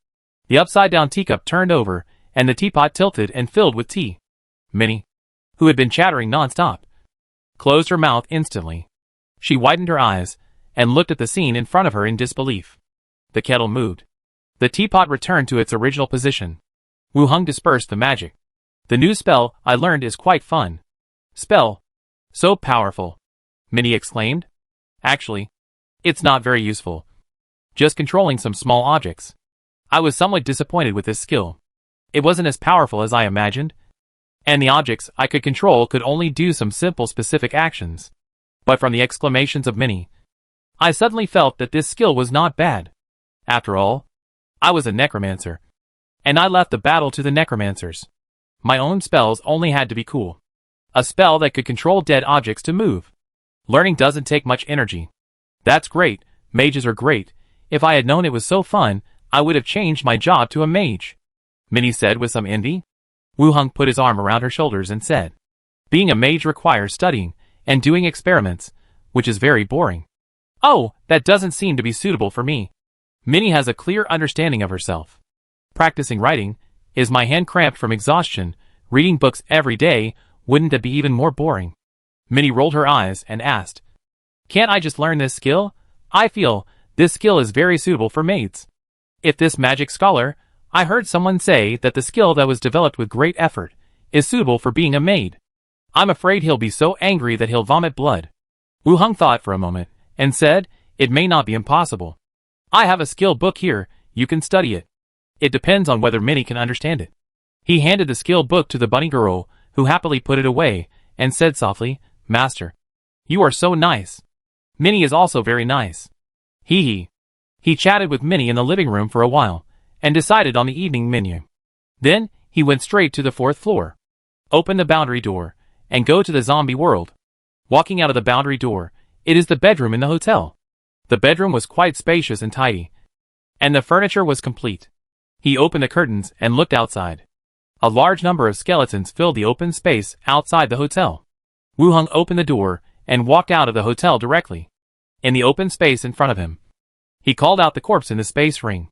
The upside-down teacup turned over, and the teapot tilted and filled with tea. Minnie, who had been chattering non-stop, closed her mouth instantly. She widened her eyes and looked at the scene in front of her in disbelief. The kettle moved. The teapot returned to its original position. Wu Hung dispersed the magic. The new spell I learned is quite fun. Spell? So powerful, Minnie exclaimed. Actually, it's not very useful. Just controlling some small objects. I was somewhat disappointed with this skill. It wasn't as powerful as I imagined, and the objects I could control could only do some simple specific actions. But from the exclamations of Minnie, I suddenly felt that this skill was not bad. After all, I was a necromancer, and I left the battle to the necromancers. My own spells only had to be cool. A spell that could control dead objects to move. Learning doesn't take much energy. That's great, mages are great. If I had known it was so fun, I would have changed my job to a mage, Minnie said with some envy. Wu Hung put his arm around her shoulders and said, being a mage requires studying and doing experiments, which is very boring. Oh, that doesn't seem to be suitable for me. Minnie has a clear understanding of herself. Practicing writing, is my hand cramped from exhaustion? Reading books every day, wouldn't that be even more boring? Minnie rolled her eyes and asked, can't I just learn this skill? I feel this skill is very suitable for maids. If this magic scholar, I heard someone say that the skill that was developed with great effort is suitable for being a maid. I'm afraid he'll be so angry that he'll vomit blood. Wu Hung thought for a moment and said, it may not be impossible. I have a skill book here, You can study it. It depends on whether Minnie can understand it. He handed the skill book to the bunny girl, who happily put it away, and said softly, Master, you are so nice. Minnie is also very nice. He chatted with Minnie in the living room for a while, and decided on the evening menu. Then, he went straight to the 4th floor. Open the boundary door, and go to the zombie world. Walking out of the boundary door, it is the bedroom in the hotel. The bedroom was quite spacious and tidy, and the furniture was complete. He opened the curtains and looked outside. A large number of skeletons filled the open space outside the hotel. Wu Hung opened the door and walked out of the hotel directly. In the open space in front of him, he called out the corpse in the space ring.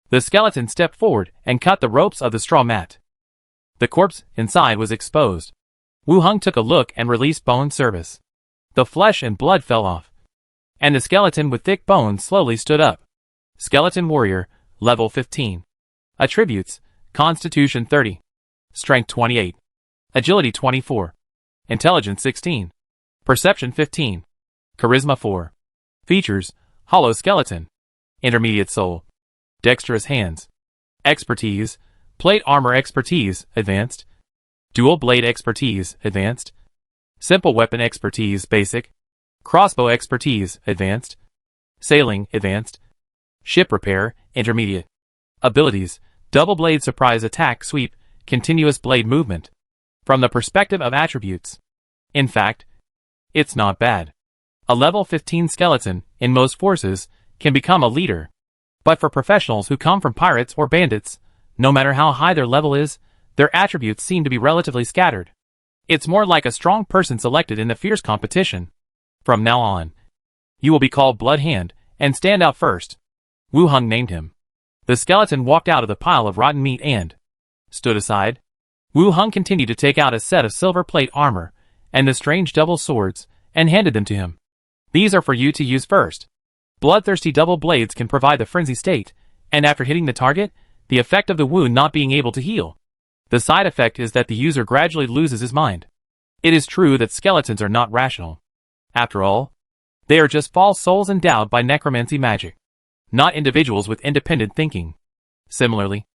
The skeleton stepped forward and cut the ropes of the straw mat. The corpse inside was exposed. Wu Hung took a look and released bone service. The flesh and blood fell off, and the skeleton with thick bones slowly stood up. Skeleton Warrior, level 15. Attributes: Constitution 30, Strength 28, Agility 24, Intelligence 16, Perception 15, Charisma 4. Features: Hollow Skeleton, Intermediate Soul, Dexterous Hands, Expertise, Plate Armor Expertise, Advanced, Dual Blade Expertise, Advanced, Simple Weapon Expertise, Basic, Crossbow Expertise, Advanced, Sailing, Advanced, Ship Repair, Intermediate. Abilities: Double Blade Surprise Attack, Sweep, Continuous Blade Movement. From the perspective of attributes, in fact, it's not bad. A level 15 skeleton, in most forces, can become a leader. But for professionals who come from pirates or bandits, no matter how high their level is, their attributes seem to be relatively scattered. It's more like a strong person selected in the fierce competition. From now on, you will be called Blood Hand, and stand out first. Wu Hung named him. The skeleton walked out of the pile of rotten meat and stood aside. Wu Hung continued to take out a set of silver plate armor and the strange double swords, and handed them to him. These are for you to use first. Bloodthirsty double blades can provide the frenzy state, and after hitting the target, the effect of the wound not being able to heal. The side effect is that the user gradually loses his mind. It is true that skeletons are not rational. After all, they are just false souls endowed by necromancy magic, not individuals with independent thinking. Similarly,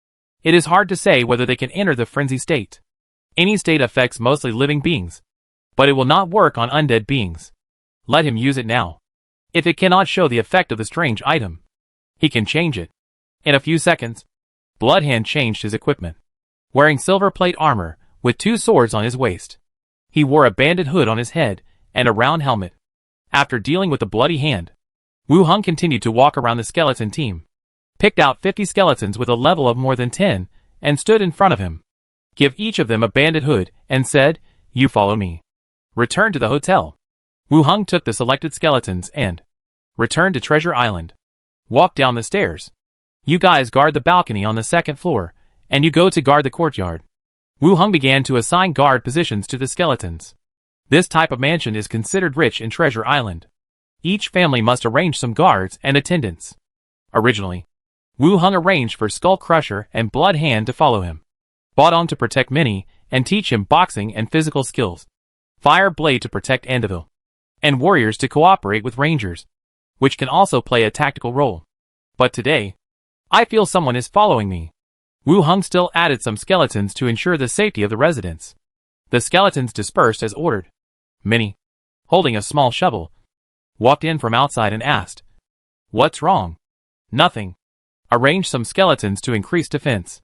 it is hard to say whether they can enter the frenzy state. Any state affects mostly living beings, but it will not work on undead beings. Let him use it now. If it cannot show the effect of the strange item, he can change it. In a few seconds, Bloodhand changed his equipment. Wearing silver plate armor, with 2 swords on his waist, he wore a banded hood on his head and a round helmet. After dealing with the bloody hand, Wu Hung continued to walk around the skeleton team, picked out 50 skeletons with a level of more than 10, and stood in front of him. Give each of them a banded hood, and said, "You follow me." Return to the hotel. Wu Hung took the selected skeletons and returned to Treasure Island. Walk down the stairs. You guys guard the balcony on the 2nd floor, and you go to guard the courtyard. Wu Hung began to assign guard positions to the skeletons. This type of mansion is considered rich in Treasure Island. Each family must arrange some guards and attendants. Originally, Wu Hung arranged for Skull Crusher and Blood Hand to follow him. Bought on to protect Minnie and teach him boxing and physical skills. Fire Blade to protect Andeville. And Warriors to cooperate with Rangers, which can also play a tactical role. But today, I feel someone is following me. Wu Hung still added some skeletons to ensure the safety of the residents. The skeletons dispersed as ordered. Minnie, holding a small shovel, walked in from outside and asked, "What's wrong?" "Nothing. Arrange some skeletons to increase defense."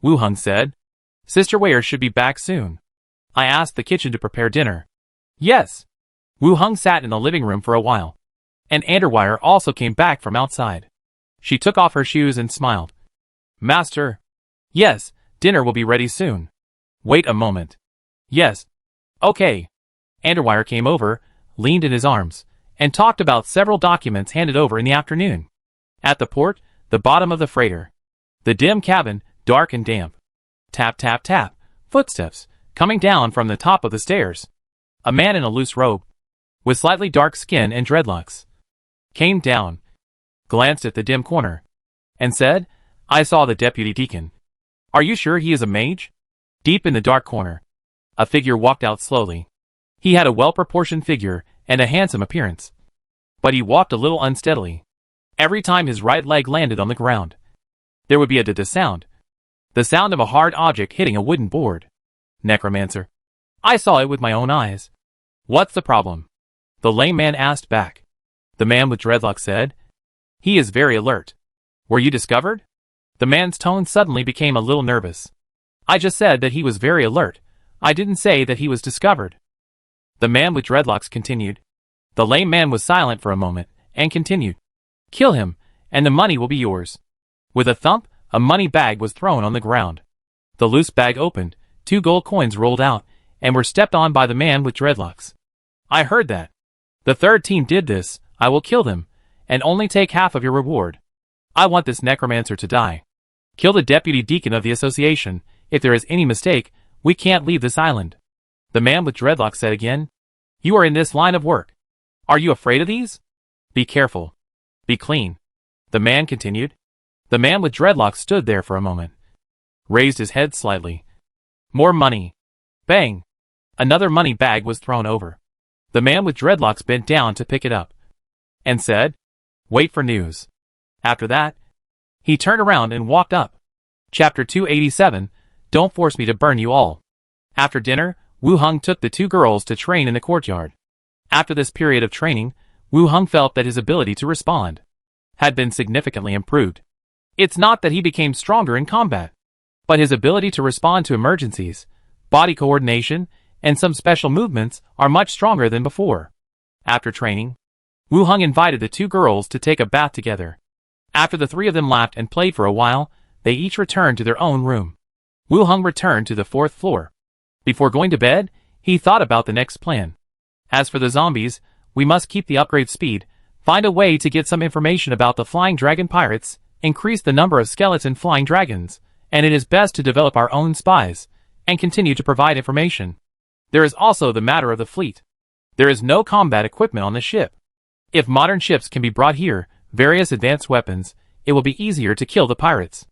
Wu Hung said, "Sister Ware should be back soon. I asked the kitchen to prepare dinner." "Yes." Wu Hung sat in the living room for a while, and Underwire also came back from outside. She took off her shoes and smiled. "Master." "Yes, dinner will be ready soon." "Wait a moment." "Yes." "Okay." Underwire came over, leaned in his arms, and talked about several documents handed over in the afternoon. At the port, the bottom of the freighter. The dim cabin, dark and damp. Tap, tap, tap. Footsteps, coming down from the top of the stairs. A man in a loose robe, with slightly dark skin and dreadlocks, came down, glanced at the dim corner, and said, "I saw the deputy deacon. Are you sure he is a mage?" Deep in the dark corner, a figure walked out slowly. He had a well-proportioned figure and a handsome appearance, but he walked a little unsteadily. Every time his right leg landed on the ground, there would be a da-da sound. The sound of a hard object hitting a wooden board. Necromancer. I saw it with my own eyes. What's the problem? The lame man asked back. The man with dreadlocks said. He is very alert. Were you discovered? The man's tone suddenly became a little nervous. I just said that he was very alert. I didn't say that he was discovered. The man with dreadlocks continued. The lame man was silent for a moment, and continued. Kill him, and the money will be yours. With a thump, a money bag was thrown on the ground. The loose bag opened, 2 gold coins rolled out, and were stepped on by the man with dreadlocks. I heard that. The third team did this. I will kill them, and only take half of your reward. I want this necromancer to die. Kill the deputy deacon of the association. If there is any mistake, we can't leave this island. The man with dreadlocks said again. You are in this line of work. Are you afraid of these? Be careful. Be clean. The man continued. The man with dreadlocks stood there for a moment. Raised his head slightly. More money. Bang. Another money bag was thrown over. The man with dreadlocks bent down to pick it up. And said, wait for news. After that, he turned around and walked up. Chapter 287, Don't Force Me to Burn You All. After dinner, Wu Hung took the 2 girls to train in the courtyard. After this period of training, Wu Hung felt that his ability to respond had been significantly improved. It's not that he became stronger in combat, but his ability to respond to emergencies, body coordination, and some special movements are much stronger than before. After training, Wu Hung invited the 2 girls to take a bath together. After the 3 of them laughed and played for a while, they each returned to their own room. Wu Hung returned to the 4th floor. Before going to bed, he thought about the next plan. As for the zombies, we must keep the upgrade speed, find a way to get some information about the flying dragon pirates, increase the number of skeleton flying dragons, and it is best to develop our own spies, and continue to provide information. There is also the matter of the fleet. There is no combat equipment on the ship. If modern ships can be brought here, various advanced weapons, it will be easier to kill the pirates.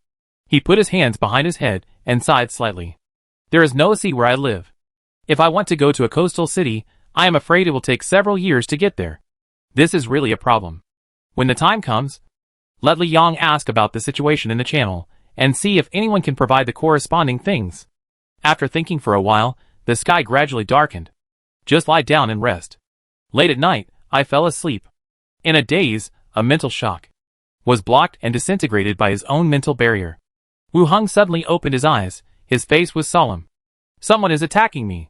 He put his hands behind his head and sighed slightly. There is no sea where I live. If I want to go to a coastal city, I am afraid it will take several years to get there. This is really a problem. When the time comes, let Li Yang ask about the situation in the channel, and see if anyone can provide the corresponding things. After thinking for a while, the sky gradually darkened. Just lie down and rest. Late at night, I fell asleep. In a daze, a mental shock was blocked and disintegrated by his own mental barrier. Wu Hung suddenly opened his eyes. His face was solemn. Someone is attacking me.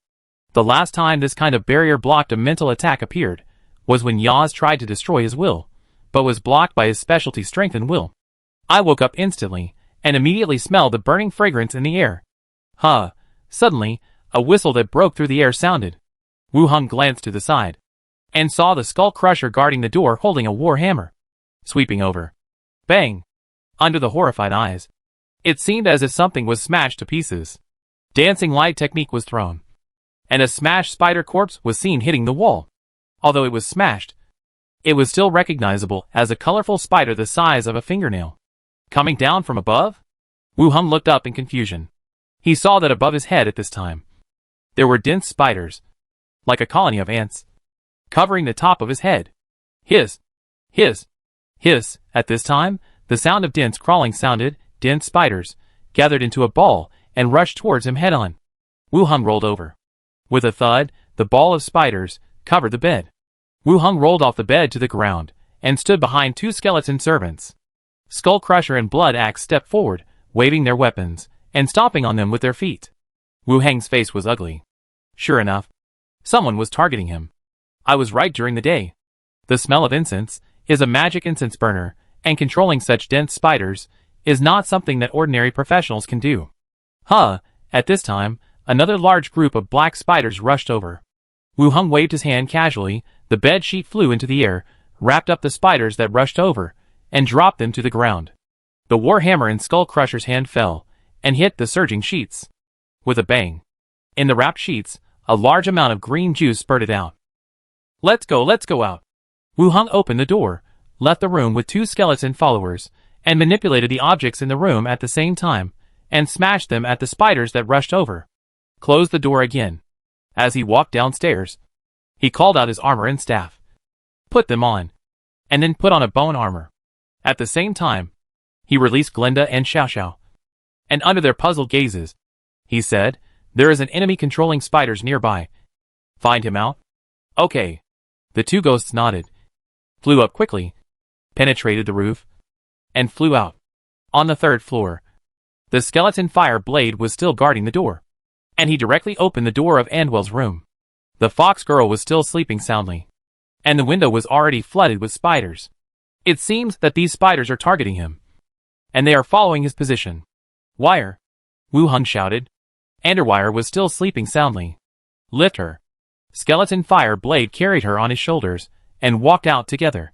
The last time this kind of barrier blocked a mental attack appeared was when Yaz tried to destroy his will, but was blocked by his specialty strength and will. I woke up instantly, and immediately smelled the burning fragrance in the air. Suddenly, a whistle that broke through the air sounded. Wu Hung glanced to the side, and saw the skull crusher guarding the door holding a war hammer, sweeping over. Bang! Under the horrified eyes, it seemed as if something was smashed to pieces. Dancing light technique was thrown, and a smashed spider corpse was seen hitting the wall. Although it was smashed, it was still recognizable as a colorful spider the size of a fingernail. Coming down from above? Wu Hung looked up in confusion. He saw that above his head at this time, there were dense spiders, like a colony of ants, covering the top of his head. Hiss! Hiss! Hiss! At this time, the sound of dense crawling sounded. Dense spiders gathered into a ball and rushed towards him head-on. Wu Hung rolled over. With a thud, the ball of spiders covered the bed. Wu Hung rolled off the bed to the ground and stood behind 2 skeleton servants. Skull Crusher and Blood Axe stepped forward, waving their weapons and stomping on them with their feet. Wu Hang's face was ugly. Sure enough, someone was targeting him. I was right during the day. The smell of incense is a magic incense burner, and controlling such dense spiders is not something that ordinary professionals can do. At this time, another large group of black spiders rushed over. Wu Hung waved his hand casually, the bed sheet flew into the air, wrapped up the spiders that rushed over, and dropped them to the ground. The war hammer in Skull Crusher's hand fell, and hit the surging sheets. With a bang. In the wrapped sheets, a large amount of green juice spurted out. Let's go out. Wu Hung opened the door, left the room with 2 skeleton followers, and manipulated the objects in the room at the same time, and smashed them at the spiders that rushed over. Closed the door again. As he walked downstairs, he called out his armor and staff. Put them on. And then put on a bone armor. At the same time, He released Glinda and Xiao Xiao. And under their puzzled gazes, he said, "There is an enemy controlling spiders nearby. Find him out?" "Okay." The two ghosts nodded, flew up quickly, penetrated the roof, and flew out. On the third floor, the skeleton fire blade was still guarding the door, and he directly opened the door of Andwell's room. The fox girl was still sleeping soundly, and the window was already flooded with spiders. It seems that these spiders are targeting him, and they are following his position. "Wire!" Wu Hung shouted. Underwire was still sleeping soundly. "Lift her." Skeleton Fire Blade carried her on his shoulders, and walked out together.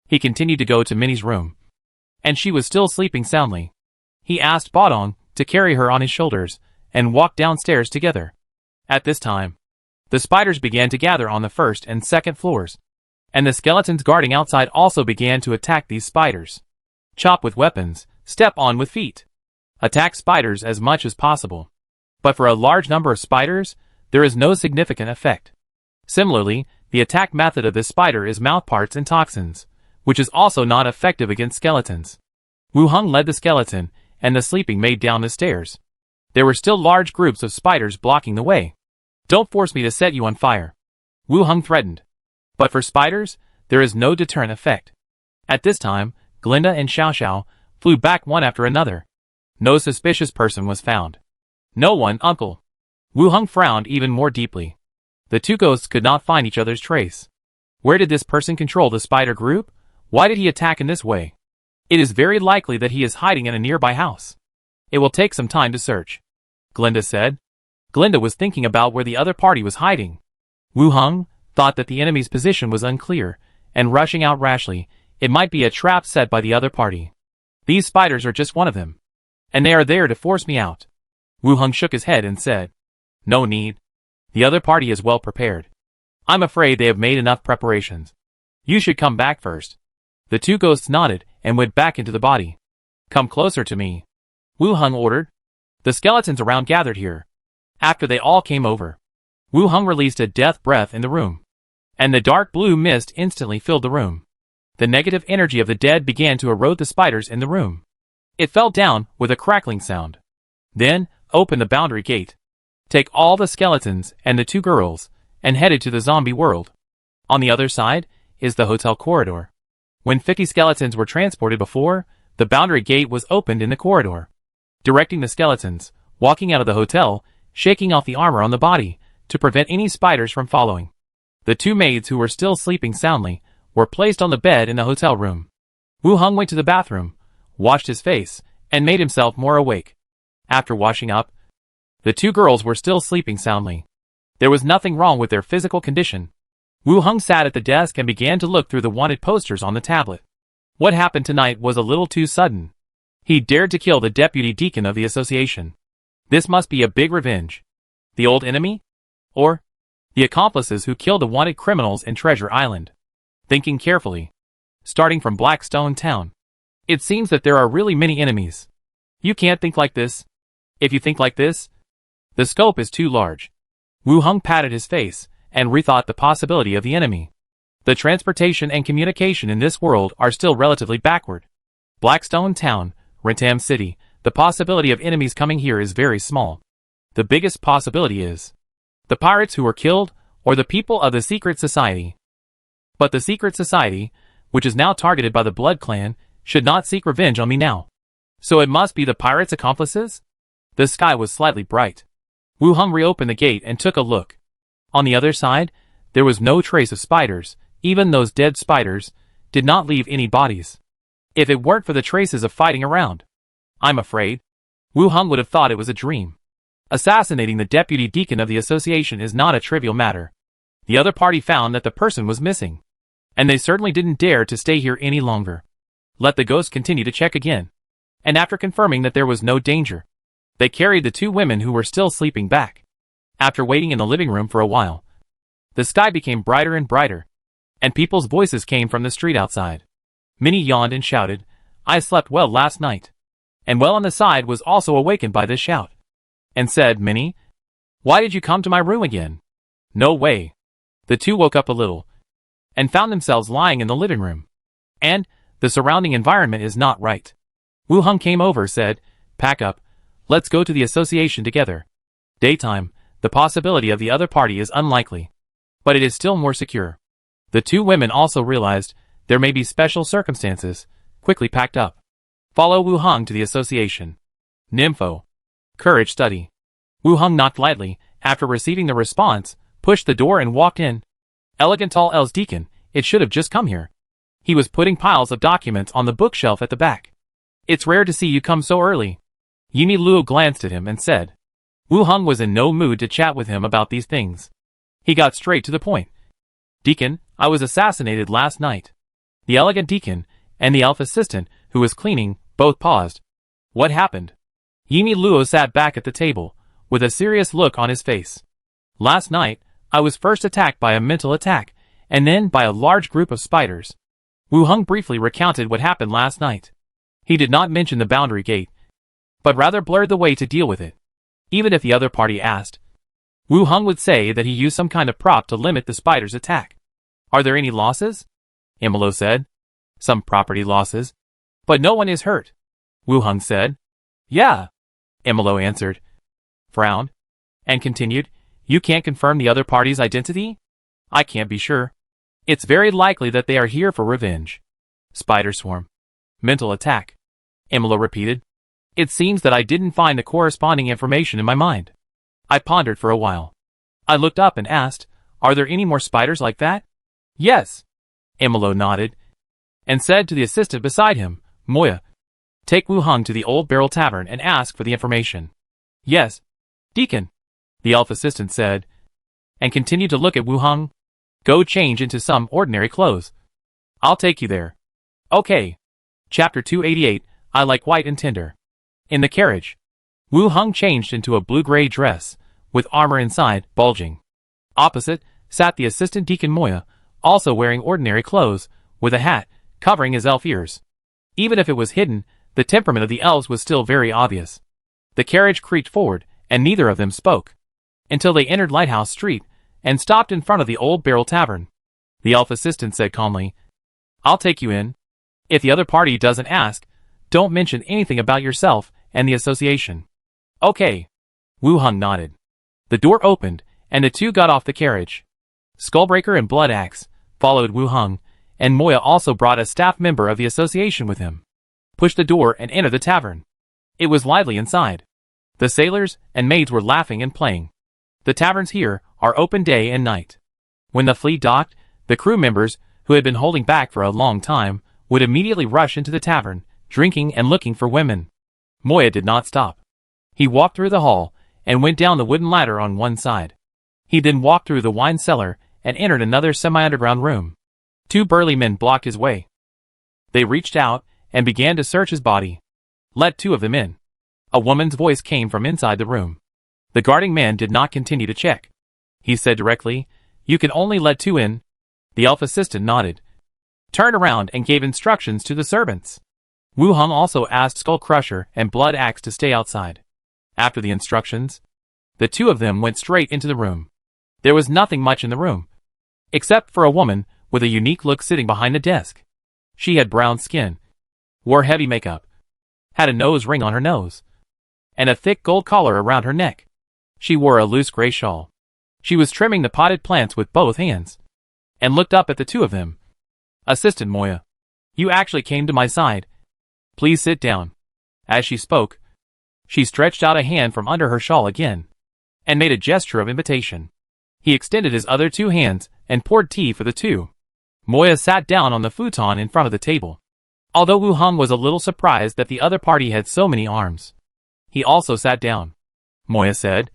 He continued to go to Minnie's room, and she was still sleeping soundly. He asked Bodong to carry her on his shoulders, and walked downstairs together. At this time, the spiders began to gather on the first and second floors, and the skeletons guarding outside also began to attack these spiders. Chop with weapons, step on with feet. Attack spiders as much as possible. But for a large number of spiders, there is no significant effect. Similarly, the attack method of this spider is mouth parts and toxins, which is also not effective against skeletons. Wu Hung led the skeleton and the sleeping maid down the stairs. There were still large groups of spiders blocking the way. "Don't force me to set you on fire," Wu Hung threatened. But for spiders, there is no deterrent effect. At this time, Glinda and Xiao Xiao flew back one after another. No suspicious person was found. "No one, uncle." Wu Hung frowned even more deeply. The two ghosts could not find each other's trace. Where did this person control the spider group? Why did he attack in this way? It is very likely that he is hiding in a nearby house. "It will take some time to search," Glinda said. Glinda was thinking about where the other party was hiding. Wu Hung thought that the enemy's position was unclear, and rushing out rashly, it might be a trap set by the other party. "These spiders are just one of them, and they are there to force me out." Wu Hung shook his head and said, "No need. The other party is well prepared. I'm afraid they have made enough preparations. You should come back first." The two ghosts nodded and went back into the body. "Come closer to me," Wu Hung ordered. The skeletons around gathered here. After they all came over, Wu Hung released a death breath in the room, and the dark blue mist instantly filled the room. The negative energy of the dead began to erode the spiders in the room. It fell down with a crackling sound. Then, open the boundary gate. Take all the skeletons and the two girls, and headed to the zombie world. On the other side is the hotel corridor. When 50 skeletons were transported before, the boundary gate was opened in the corridor, directing the skeletons, walking out of the hotel, shaking off the armor on the body, to prevent any spiders from following. The two maids who were still sleeping soundly, were placed on the bed in the hotel room. Wu Hung went to the bathroom, washed his face, and made himself more awake. After washing up, the two girls were still sleeping soundly. There was nothing wrong with their physical condition. Wu Hung sat at the desk and began to look through the wanted posters on the tablet. What happened tonight was a little too sudden. He dared to kill the deputy deacon of the association. This must be a big revenge. The old enemy? Or the accomplices who killed the wanted criminals in Treasure Island? Thinking carefully, starting from Blackstone Town, it seems that there are really many enemies. You can't think like this. If you think like this, the scope is too large. Wu Hung patted his face and rethought the possibility of the enemy. The transportation and communication in this world are still relatively backward. Blackstone Town, Rentham City, the possibility of enemies coming here is very small. The biggest possibility is the pirates who were killed, or the people of the secret society. But the secret society, which is now targeted by the Blood Clan, should not seek revenge on me now. So it must be the pirates' accomplices? The sky was slightly bright. Wu Hung reopened the gate and took a look. On the other side, there was no trace of spiders. Even those dead spiders did not leave any bodies. If it weren't for the traces of fighting around, I'm afraid Wu Hung would have thought it was a dream. Assassinating the deputy deacon of the association is not a trivial matter. The other party found that the person was missing, and they certainly didn't dare to stay here any longer. Let the ghost continue to check again. And after confirming that there was no danger, they carried the two women who were still sleeping back. After waiting in the living room for a while, the sky became brighter and brighter, and people's voices came from the street outside. Minnie yawned and shouted, "I slept well last night." And well on the side was also awakened by this shout, and said, "Minnie, why did you come to my room again?" "No way." The two woke up a little, and found themselves lying in the living room. And the surrounding environment is not right. Wu Hung came over, said, "Pack up. Let's go to the association together." Daytime, the possibility of the other party is unlikely. But it is still more secure. The two women also realized there may be special circumstances, quickly packed up. Follow Wu Hung to the association. Nympho. Courage study. Wu Hung knocked lightly, after receiving the response, pushed the door and walked in. Elegant tall Els Deacon, it should have just come here. He was putting piles of documents on the bookshelf at the back. "It's rare to see you come so early." Yimi Luo glanced at him and said. Wu Hung was in no mood to chat with him about these things. He got straight to the point. "Deacon, I was assassinated last night." The elegant Deacon and the elf assistant, who was cleaning, both paused. "What happened?" Yimi Luo sat back at the table, with a serious look on his face. "Last night, I was first attacked by a mental attack, and then by a large group of spiders." Wu Hung briefly recounted what happened last night. He did not mention the boundary gate, but rather blurred the way to deal with it. Even if the other party asked, Wu Hung would say that he used some kind of prop to limit the spider's attack. "Are there any losses?" Imolo said. "Some property losses. But no one is hurt," Wu Hung said. "Yeah," Imolo answered, frowned, and continued, "You can't confirm the other party's identity?" "I can't be sure. It's very likely that they are here for revenge." Spider swarm. Mental attack. Imolo repeated. "It seems that I didn't find the corresponding information in my mind." I pondered for a while. I looked up and asked, "Are there any more spiders like that?" "Yes." Imolo nodded, and said to the assistant beside him, "Moya, take Wu Hung to the Old Barrel Tavern and ask for the information." "Yes, Deacon," the elf assistant said, and continued to look at Wu Hung. "Go change into some ordinary clothes. I'll take you there." "Okay." Chapter 288, I like white and tender. In the carriage, Wu Hung changed into a blue-gray dress, with armor inside, bulging. Opposite, sat the assistant Deacon Moya, also wearing ordinary clothes, with a hat, covering his elf ears. Even if it was hidden, the temperament of the elves was still very obvious. The carriage creaked forward, and neither of them spoke, until they entered Lighthouse Street, and stopped in front of the Old Barrel Tavern. The elf assistant said calmly, "I'll take you in. If the other party doesn't ask, don't mention anything about yourself and the association." "Okay." Wu Hung nodded. The door opened, and the two got off the carriage. Skullbreaker and Blood Axe followed Wu Hung, and Moya also brought a staff member of the association with him. Pushed the door and entered the tavern. It was lively inside. The sailors and maids were laughing and playing. The taverns here are open day and night. When the fleet docked, the crew members, who had been holding back for a long time, would immediately rush into the tavern, drinking and looking for women. Moya did not stop. He walked through the hall, and went down the wooden ladder on one side. He then walked through the wine cellar, and entered another semi-underground room. Two burly men blocked his way. They reached out, and began to search his body. "Let two of them in." A woman's voice came from inside the room. The guarding man did not continue to check. He said directly, "You can only let two in." The elf assistant nodded, turned around and gave instructions to the servants. Wu Hung also asked Skull Crusher and Blood Axe to stay outside. After the instructions, the two of them went straight into the room. There was nothing much in the room, except for a woman with a unique look sitting behind the desk. She had brown skin, wore heavy makeup, had a nose ring on her nose, and a thick gold collar around her neck. She wore a loose gray shawl. She was trimming the potted plants with both hands, and looked up at the two of them. "Assistant Moya, you actually came to my side. Please sit down." As she spoke, she stretched out a hand from under her shawl again, and made a gesture of invitation. He extended his other two hands, and poured tea for the two. Moya sat down on the futon in front of the table. Although Wu Hung was a little surprised that the other party had so many arms, he also sat down. Moya said,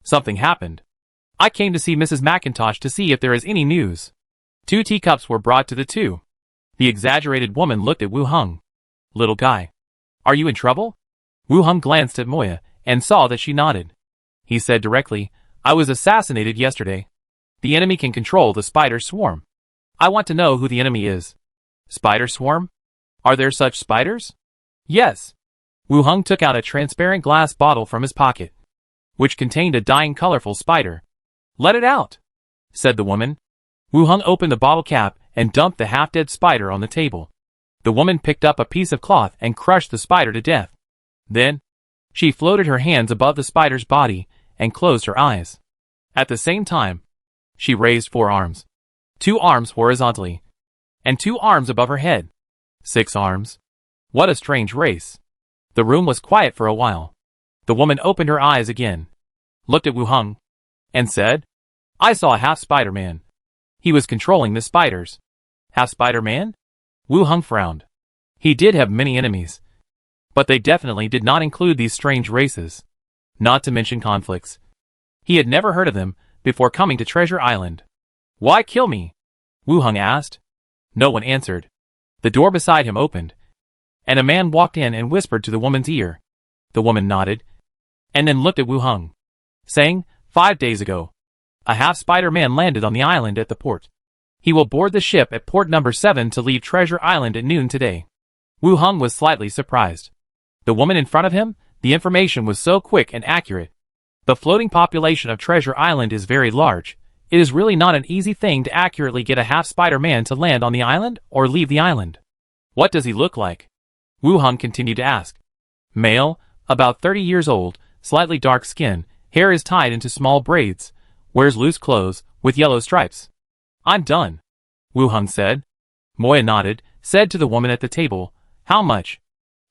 "Something happened. I came to see Mrs. McIntosh to see if there is any news." 2 teacups were brought to the two. The exaggerated woman looked at Wu Hung. "Little guy, are you in trouble?" Wu Hung glanced at Moya, and saw that she nodded. He said directly, "I was assassinated yesterday. The enemy can control the spider swarm. I want to know who the enemy is." "Spider swarm? Are there such spiders?" "Yes." Wu Hung took out a transparent glass bottle from his pocket, which contained a dying colorful spider. "Let it out," said the woman. Wu Hung opened the bottle cap and dumped the half-dead spider on the table. The woman picked up a piece of cloth and crushed the spider to death. Then, she floated her hands above the spider's body and closed her eyes. At the same time, she raised 4 arms. 2 arms horizontally, and 2 arms above her head. 6 arms. What a strange race. The room was quiet for a while. The woman opened her eyes again, looked at Wu Heng, and said, "I saw a half Spider-Man. He was controlling the spiders." Half Spider-Man? Wu Heng frowned. He did have many enemies, but they definitely did not include these strange races, not to mention conflicts. He had never heard of them before coming to Treasure Island. "Why kill me?" Wu Heng asked. No one answered. The door beside him opened, and a man walked in and whispered to the woman's ear. The woman nodded, and then looked at Wu Heng, saying, 5 days ago, a half Spider-Man landed on the island at the port. He will board the ship at port number 7 to leave Treasure Island at noon today." Wu Heng was slightly surprised. The woman in front of him, the information was so quick and accurate. The floating population of Treasure Island is very large. It is really not an easy thing to accurately get a half Spider-Man to land on the island or leave the island. "What does he look like?" Wu Heng continued to ask. "Male, about 30 years old, slightly dark skin, hair is tied into small braids, wears loose clothes, with yellow stripes." "I'm done," Wu Heng said. Moya nodded, said to the woman at the table, "How much?"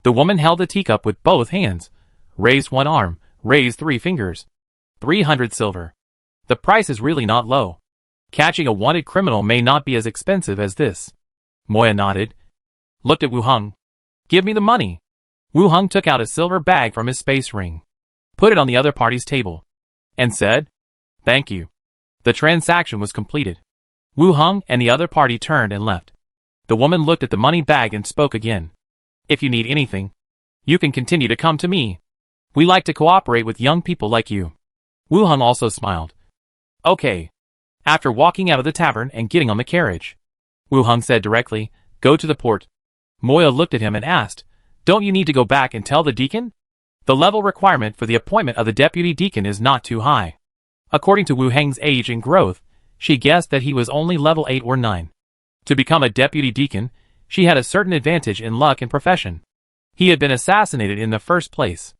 The woman held the teacup with both hands, raised 1 arm, raised 3 fingers. 300 silver. The price is really not low. Catching a wanted criminal may not be as expensive as this. Moya nodded, looked at Wu Heng. "Give me the money." Wu Heng took out a silver bag from his space ring, put it on the other party's table, and said, "Thank you." The transaction was completed. Wu Heng and the other party turned and left. The woman looked at the money bag and spoke again. "If you need anything, you can continue to come to me. We like to cooperate with young people like you." Wu Heng also smiled. "Okay." After walking out of the tavern and getting on the carriage, Wu Heng said directly, "Go to the port." Moya looked at him and asked, "Don't you need to go back and tell the deacon?" The level requirement for the appointment of the deputy deacon is not too high. According to Wu Heng's age and growth, she guessed that he was only level 8 or 9. To become a deputy deacon, she had a certain advantage in luck and profession. He had been assassinated in the first place.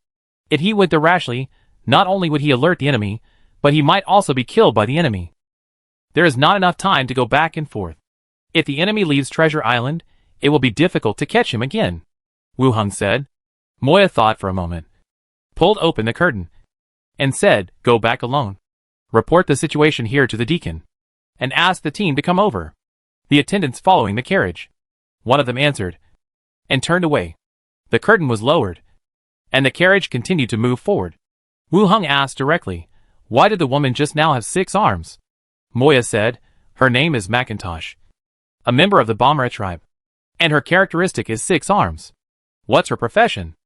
If he went there rashly, not only would he alert the enemy, but he might also be killed by the enemy. There is not enough time to go back and forth. If the enemy leaves Treasure Island, it will be difficult to catch him again, Wu Heng said. Moya thought for a moment, pulled open the curtain, and said, "Go back alone. Report the situation here to the deacon, and ask the team to come over." The attendants following the carriage, one of them answered, and turned away. The curtain was lowered, and the carriage continued to move forward. Wu Heng asked directly, "Why did the woman just now have 6 arms?" Moya said, "Her name is Macintosh, a member of the Bomber tribe, and her characteristic is 6 arms." "What's her profession?"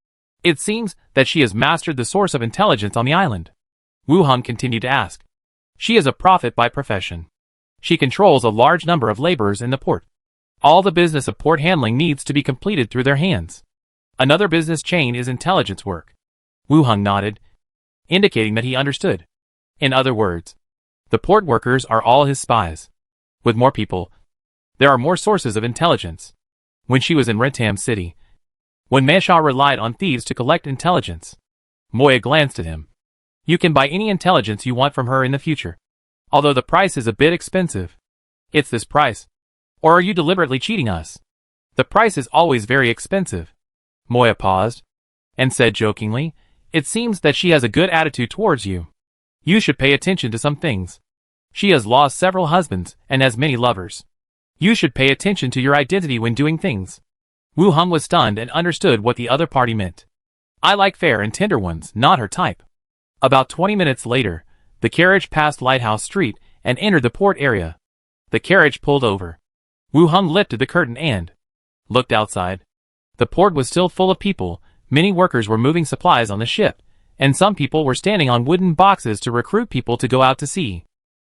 "It seems that she has mastered the source of intelligence on the island." Wu Heng continued to ask. "She is a prophet by profession. She controls a large number of laborers in the port. All the business of port handling needs to be completed through their hands. Another business chain is intelligence work." Wu Heng nodded, indicating that he understood. In other words, the port workers are all his spies. With more people, there are more sources of intelligence. When she was in Rentam City, when Meisha relied on thieves to collect intelligence, Moya glanced at him. "You can buy any intelligence you want from her in the future, although the price is a bit expensive." "It's this price. Or are you deliberately cheating us?" "The price is always very expensive." Moya paused, and said jokingly, "It seems that she has a good attitude towards you. You should pay attention to some things. She has lost several husbands and has many lovers. You should pay attention to your identity when doing things." Wu Heng was stunned and understood what the other party meant. "I like fair and tender ones, not her type." About 20 minutes later, the carriage passed Lighthouse Street and entered the port area. The carriage pulled over. Wu Heng lifted the curtain and looked outside. The port was still full of people. Many workers were moving supplies on the ship, and some people were standing on wooden boxes to recruit people to go out to sea.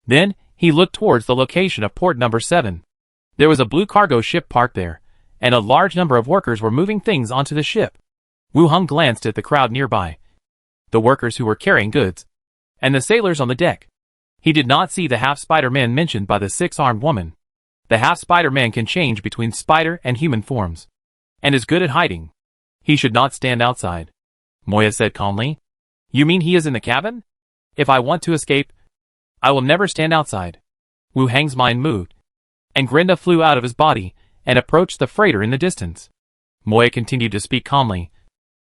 Then, he looked towards the location of port number 7. There was a blue cargo ship parked there, and a large number of workers were moving things onto the ship. Wu Heng glanced at the crowd nearby, the workers who were carrying goods, and the sailors on the deck. He did not see the half-Spider-Man mentioned by the 6-armed woman. The half-Spider-Man can change between spider and human forms. and is good at hiding. He should not stand outside. Moya said calmly. You mean he is in the cabin? If I want to escape, I will never stand outside. Wu Hang's mind moved, and Grinda flew out of his body and approached the freighter in the distance. Moya continued to speak calmly.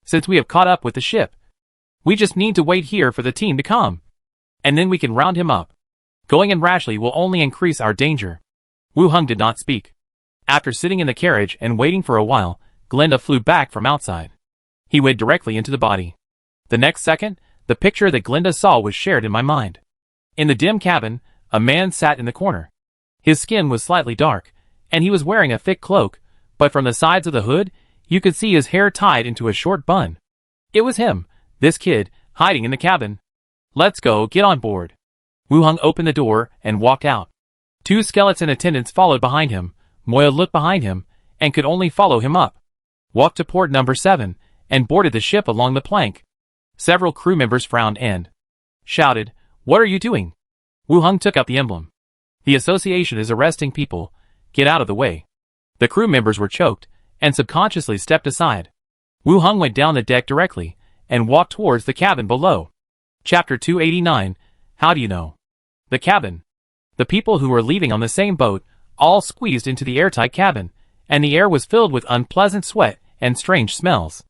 Since we have caught up with the ship, we just need to wait here for the team to come, and then we can round him up. Going in rashly will only increase our danger. Wu Hang did not speak. After sitting in the carriage and waiting for a while, Glinda flew back from outside. He went directly into the body. The next second, the picture that Glinda saw was shared in my mind. In the dim cabin, a man sat in the corner. His skin was slightly dark, and he was wearing a thick cloak, but from the sides of the hood, you could see his hair tied into a short bun. It was him, this kid, hiding in the cabin. Let's go, get on board. Wu Hang opened the door and walked out. 2 skeleton attendants followed behind him. Moya looked behind him, and could only follow him up. Walked to port number 7, and boarded the ship along the plank. Several crew members frowned and shouted, What are you doing? Wu Hang took up the emblem. The association is arresting people. Get out of the way. The crew members were choked, and subconsciously stepped aside. Wu Hang went down the deck directly, and walked towards the cabin below. Chapter 289, How do you know? The cabin. The people who were leaving on the same boat all squeezed into the airtight cabin, and the air was filled with unpleasant sweat and strange smells.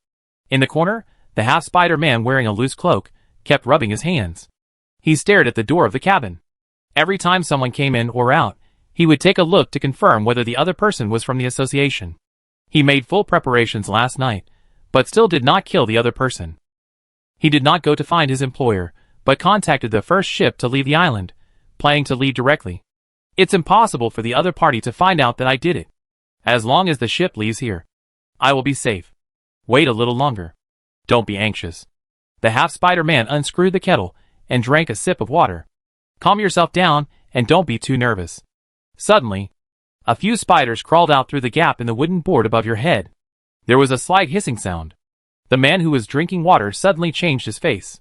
In the corner, the half-spider man wearing a loose cloak kept rubbing his hands. He stared at the door of the cabin. Every time someone came in or out, he would take a look to confirm whether the other person was from the association. He made full preparations last night, but still did not kill the other person. He did not go to find his employer, but contacted the first ship to leave the island, planning to leave directly. It's impossible for the other party to find out that I did it. As long as the ship leaves here, I will be safe. Wait a little longer. Don't be anxious. The half-spider man unscrewed the kettle and drank a sip of water. Calm yourself down and don't be too nervous. Suddenly, a few spiders crawled out through the gap in the wooden board above your head. There was a slight hissing sound. The man who was drinking water suddenly changed his face.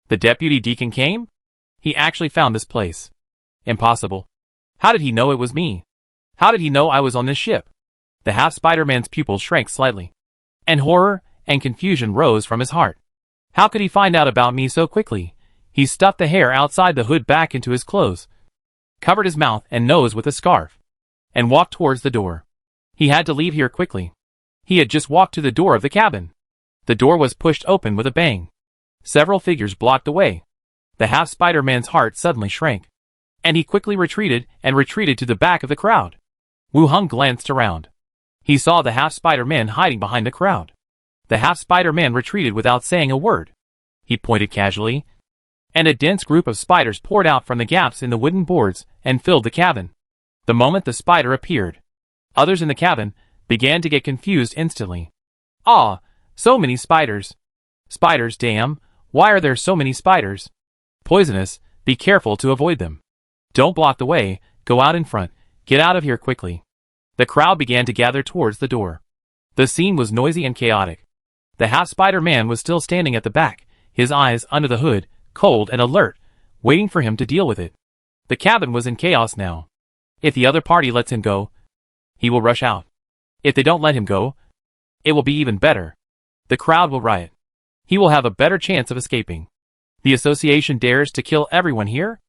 The deputy deacon came? He actually found this place. Impossible. How did he know it was me? How did he know I was on this ship? The half-spider-man's pupils shrank slightly, and horror and confusion rose from his heart. How could he find out about me so quickly? He stuffed the hair outside the hood back into his clothes, covered his mouth and nose with a scarf, and walked towards the door. He had to leave here quickly. He had just walked to the door of the cabin. The door was pushed open with a bang. Several figures blocked the way. The half-spider-man's heart suddenly shrank, and he quickly retreated to the back of the crowd. Wu Hang glanced around. He saw the half-spider-man hiding behind the crowd. The half-spider-man retreated without saying a word. He pointed casually, and a dense group of spiders poured out from the gaps in the wooden boards and filled the cabin. The moment the spider appeared, others in the cabin began to get confused instantly. Ah, so many spiders. Spiders, damn, why are there so many spiders? Poisonous, be careful to avoid them. Don't block the way, go out in front, get out of here quickly. The crowd began to gather towards the door. The scene was noisy and chaotic. The half-spider-man was still standing at the back, his eyes under the hood, cold and alert, waiting for him to deal with it. The cabin was in chaos now. If the other party lets him go, he will rush out. If they don't let him go, it will be even better. The crowd will riot. He will have a better chance of escaping. The association dares to kill everyone here?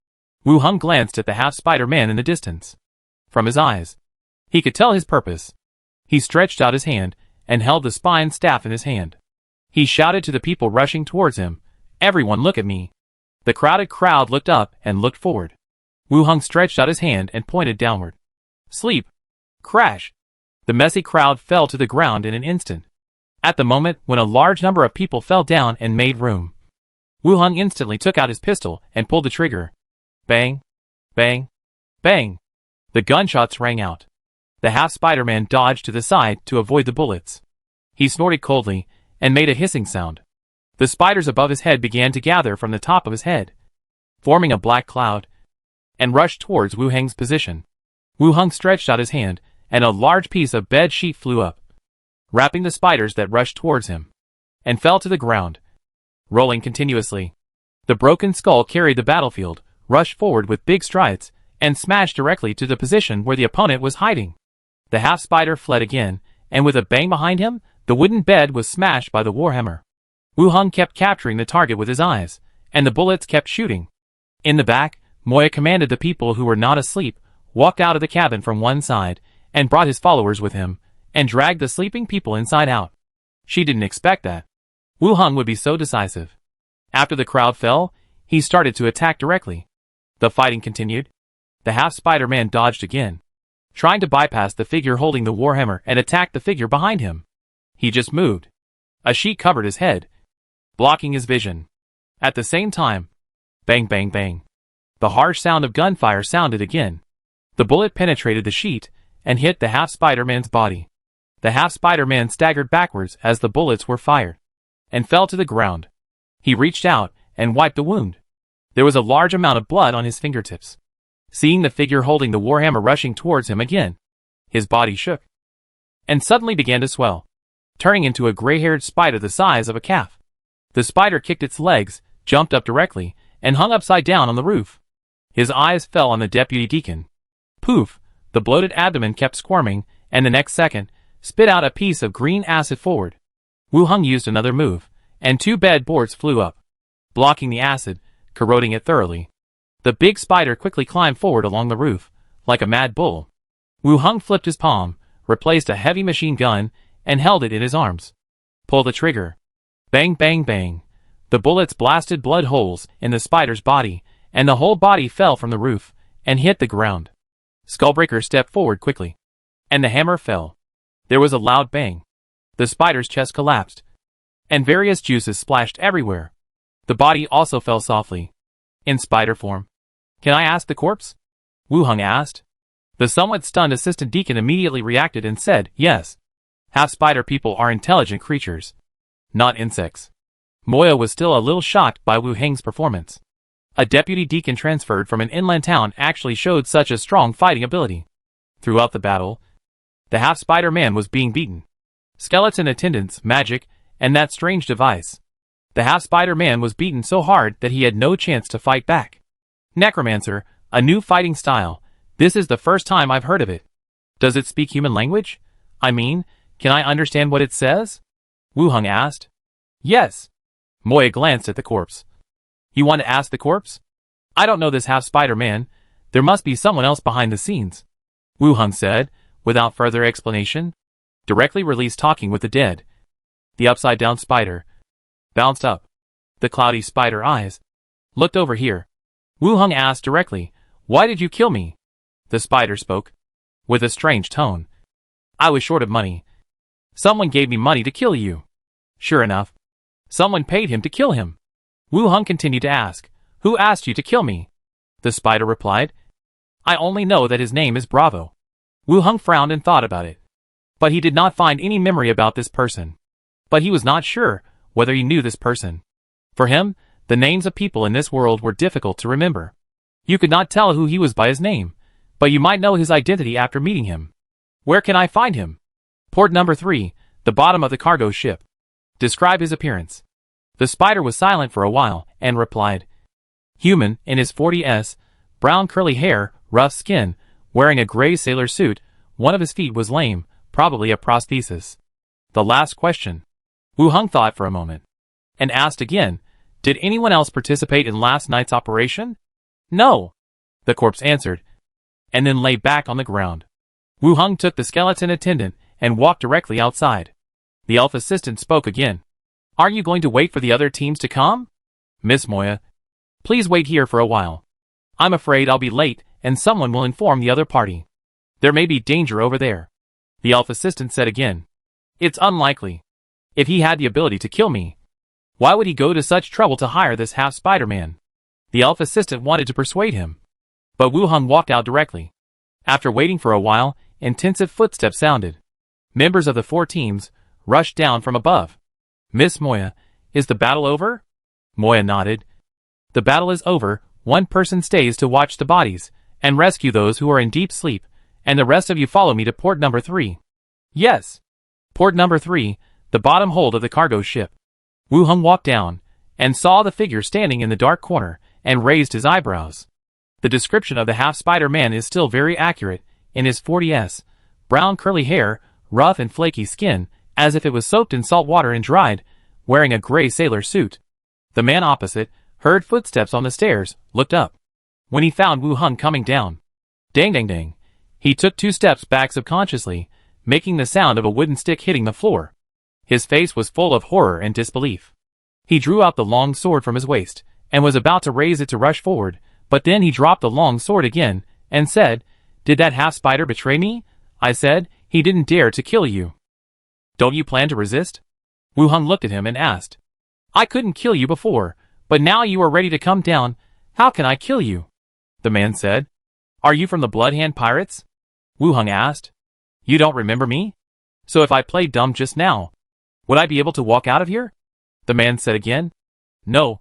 Wu Hang glanced at the half-spider-man in the distance. From his eyes, he could tell his purpose. He stretched out his hand and held the spine staff in his hand. He shouted to the people rushing towards him, Everyone look at me. The crowded crowd looked up and looked forward. Wu Hang stretched out his hand and pointed downward. Sleep. Crash. The messy crowd fell to the ground in an instant. At the moment when a large number of people fell down and made room, Wu Hang instantly took out his pistol and pulled the trigger. Bang. Bang. Bang. The gunshots rang out. The half-spider-man dodged to the side to avoid the bullets. He snorted coldly and made a hissing sound. The spiders above his head began to gather from the top of his head, forming a black cloud, and rushed towards Wu Hang's position. Wu Hang stretched out his hand, and a large piece of bed sheet flew up, wrapping the spiders that rushed towards him, and fell to the ground, rolling continuously. The broken skull carried the battlefield, rushed forward with big strides, and smashed directly to the position where the opponent was hiding. The half-spider fled again, and with a bang behind him, the wooden bed was smashed by the warhammer. Wu Hung kept capturing the target with his eyes, and the bullets kept shooting. In the back, Moya commanded the people who were not asleep, walked out of the cabin from one side, and brought his followers with him, and dragged the sleeping people inside out. She didn't expect that Wu Hung would be so decisive. After the crowd fell, he started to attack directly. The fighting continued. The half-Spider-Man dodged again, trying to bypass the figure holding the warhammer and attack the figure behind him. He just moved. A sheet covered his head, blocking his vision. At the same time, bang bang bang. The harsh sound of gunfire sounded again. The bullet penetrated the sheet and hit the half-Spider-Man's body. The half-Spider-Man staggered backwards as the bullets were fired, and fell to the ground. He reached out and wiped the wound. There was a large amount of blood on his fingertips. Seeing the figure holding the warhammer rushing towards him again, his body shook, and suddenly began to swell, turning into a gray-haired spider the size of a calf. The spider kicked its legs, jumped up directly, and hung upside down on the roof. His eyes fell on the deputy deacon. Poof! The bloated abdomen kept squirming, and the next second, spit out a piece of green acid forward. Wu Hung used another move, and 2 bed boards flew up, blocking the acid, corroding it thoroughly. The big spider quickly climbed forward along the roof, like a mad bull. Wu Hung flipped his palm, replaced a heavy machine gun, and held it in his arms. Pull the trigger. Bang bang bang. The bullets blasted blood holes in the spider's body, and the whole body fell from the roof and hit the ground. Skullbreaker stepped forward quickly, and the hammer fell. There was a loud bang. The spider's chest collapsed, and various juices splashed everywhere. The body also fell softly, in spider form. "Can I ask the corpse?" Wu Hung asked. The somewhat stunned assistant deacon immediately reacted and said, "Yes. Half-spider people are intelligent creatures, not insects." Moya was still a little shocked by Wu Hang's performance. A deputy deacon transferred from an inland town actually showed such a strong fighting ability. Throughout the battle, the half-Spider-Man was being beaten. Skeleton attendants, magic, and that strange device. The half-Spider-Man was beaten so hard that he had no chance to fight back. Necromancer, a new fighting style. This is the first time I've heard of it. Does it speak human language? I mean, can I understand what it says? Wu Hung asked. Yes. Moya glanced at the corpse. You want to ask the corpse? I don't know this half-Spider-Man. There must be someone else behind the scenes. Wu Hung said, without further explanation. Directly released talking with the dead. The upside-down spider bounced up. The cloudy spider eyes looked over here. Wu Hung asked directly, "Why did you kill me?" The spider spoke, with a strange tone. "I was short of money. Someone gave me money to kill you." Sure enough, someone paid him to kill him. Wu Hung continued to ask, "Who asked you to kill me?" The spider replied, "I only know that his name is Bravo." Wu Hung frowned and thought about it. But he did not find any memory about this person. But he was not sure whether he knew this person. For him, the names of people in this world were difficult to remember. You could not tell who he was by his name, but you might know his identity after meeting him. Where can I find him? Port number 3, the bottom of the cargo ship. Describe his appearance. The spider was silent for a while, and replied, Human, in his 40s, brown curly hair, rough skin, wearing a gray sailor suit, one of his feet was lame, probably a prosthesis. The last question. Wu Hung thought for a moment, and asked again, Did anyone else participate in last night's operation? No, the corpse answered, and then lay back on the ground. Wu Hung took the skeleton attendant and walked directly outside. The elf assistant spoke again. Are you going to wait for the other teams to come? Miss Moya, please wait here for a while. I'm afraid I'll be late and someone will inform the other party. There may be danger over there. The elf assistant said again. It's unlikely. If he had the ability to kill me, why would he go to such trouble to hire this half-Spider-Man? The elf assistant wanted to persuade him, but Wu Hung walked out directly. After waiting for a while, intensive footsteps sounded. Members of the 4 teams rushed down from above. Miss Moya, is the battle over? Moya nodded. The battle is over. One person stays to watch the bodies and rescue those who are in deep sleep, and the rest of you follow me to port number 3. Yes. Port number 3, the bottom hold of the cargo ship. Wu Hung walked down and saw the figure standing in the dark corner and raised his eyebrows. The description of the half-Spider-Man is still very accurate. In his 40s, brown curly hair, rough and flaky skin, as if it was soaked in salt water and dried, wearing a gray sailor suit. The man opposite heard footsteps on the stairs, looked up. When he found Wu Hung coming down, dang dang dang, he took 2 steps back subconsciously, making the sound of a wooden stick hitting the floor. His face was full of horror and disbelief. He drew out the long sword from his waist, and was about to raise it to rush forward, but then he dropped the long sword again, and said, "Did that half-spider betray me?" I said, "He didn't dare to kill you. Don't you plan to resist?" Wu Hung looked at him and asked, "I couldn't kill you before, but now you are ready to come down. How can I kill you?" The man said, "Are you from the Bloodhand Pirates?" Wu Hung asked, "You don't remember me? So if I played dumb just now, would I be able to walk out of here?" The man said again, "No.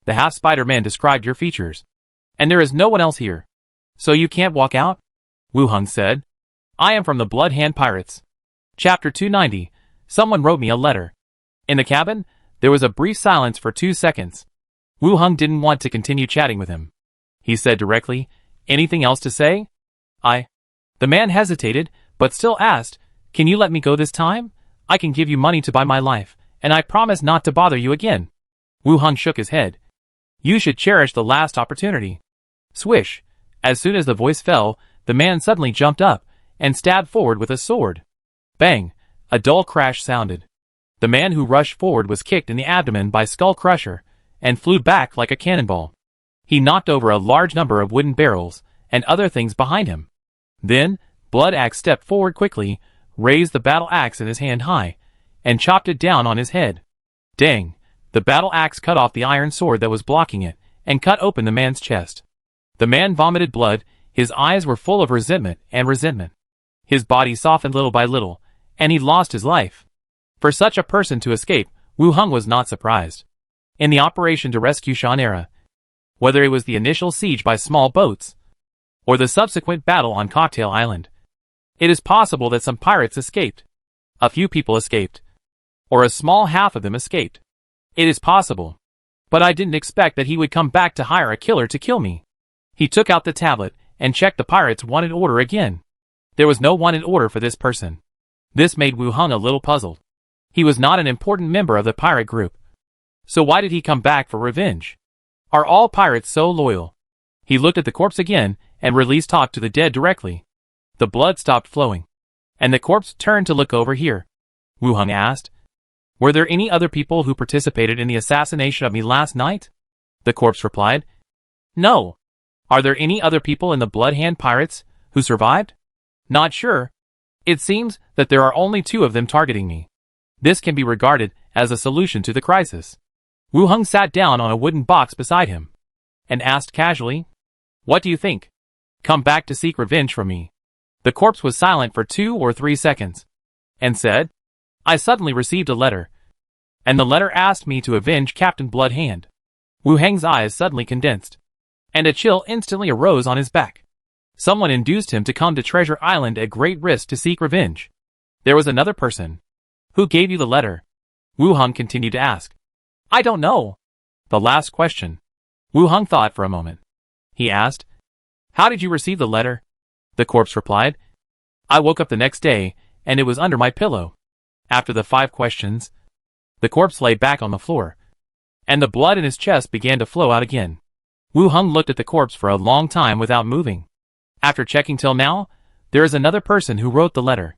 The half-spider man described your features. And there is no one else here. So you can't walk out?" Wu Hung said, "I am from the Bloodhand Pirates." Chapter 290. Someone wrote me a letter. In the cabin, there was a brief silence for 2 seconds. Wu Hung didn't want to continue chatting with him. He said directly, "Anything else to say?" The man hesitated, but still asked, "Can you let me go this time? I can give you money to buy my life, and I promise not to bother you again." Wu Hung shook his head. "You should cherish the last opportunity." Swish! As soon as the voice fell, the man suddenly jumped up, and stabbed forward with a sword. Bang! A dull crash sounded. The man who rushed forward was kicked in the abdomen by Skull Crusher, and flew back like a cannonball. He knocked over a large number of wooden barrels, and other things behind him. Then, Blood Axe stepped forward quickly, raised the battle axe in his hand high, and chopped it down on his head. Dang! The battle axe cut off the iron sword that was blocking it, and cut open the man's chest. The man vomited blood, his eyes were full of resentment. His body softened little by little, and he lost his life. For such a person to escape, Wu Hung was not surprised. In the operation to rescue Shannara, whether it was the initial siege by small boats, or the subsequent battle on Cocktail Island, it is possible that some pirates escaped. A few people escaped. Or a small half of them escaped. It is possible. But I didn't expect that he would come back to hire a killer to kill me. He took out the tablet, and checked the pirate's wanted order again. There was no wanted order for this person. This made Wu Hung a little puzzled. He was not an important member of the pirate group. So why did he come back for revenge? Are all pirates so loyal? He looked at the corpse again, and released talk to the dead directly. The blood stopped flowing. And the corpse turned to look over here. Wu Hung asked, "Were there any other people who participated in the assassination of me last night?" The corpse replied, "No." "Are there any other people in the Bloodhand Pirates who survived?" "Not sure. It seems that there are only 2 of them targeting me. This can be regarded as a solution to the crisis." Wu Hung sat down on a wooden box beside him, and asked casually, "What do you think? Come back to seek revenge from me?" The corpse was silent for 2 or 3 seconds, and said, "I suddenly received a letter, and the letter asked me to avenge Captain Bloodhand." Wu Hung's eyes suddenly condensed, and a chill instantly arose on his back. Someone induced him to come to Treasure Island at great risk to seek revenge. There was another person. "Who gave you the letter?" Wu Hung continued to ask. "I don't know." The last question. Wu Hung thought for a moment. He asked, "How did you receive the letter?" The corpse replied, "I woke up the next day, and it was under my pillow." After the 5 questions, the corpse lay back on the floor, and the blood in his chest began to flow out again. Wu Hung looked at the corpse for a long time without moving. After checking till now, there is another person who wrote the letter.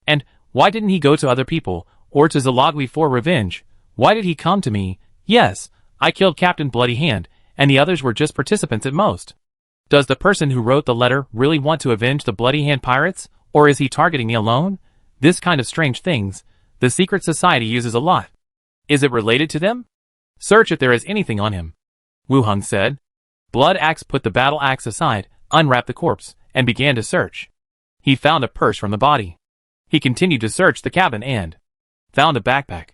And why didn't he go to other people, or to Zalagwi for revenge? Why did he come to me? Yes, I killed Captain Bloody Hand, and the others were just participants at most. Does the person who wrote the letter really want to avenge the Bloody Hand pirates, or is he targeting me alone? This kind of strange things, the secret society uses a lot. Is it related to them? Search if there is anything on him." Wu Hung said. Blood Axe put the battle axe aside, unwrapped the corpse, and began to search. He found a purse from the body. He continued to search the cabin and found a backpack.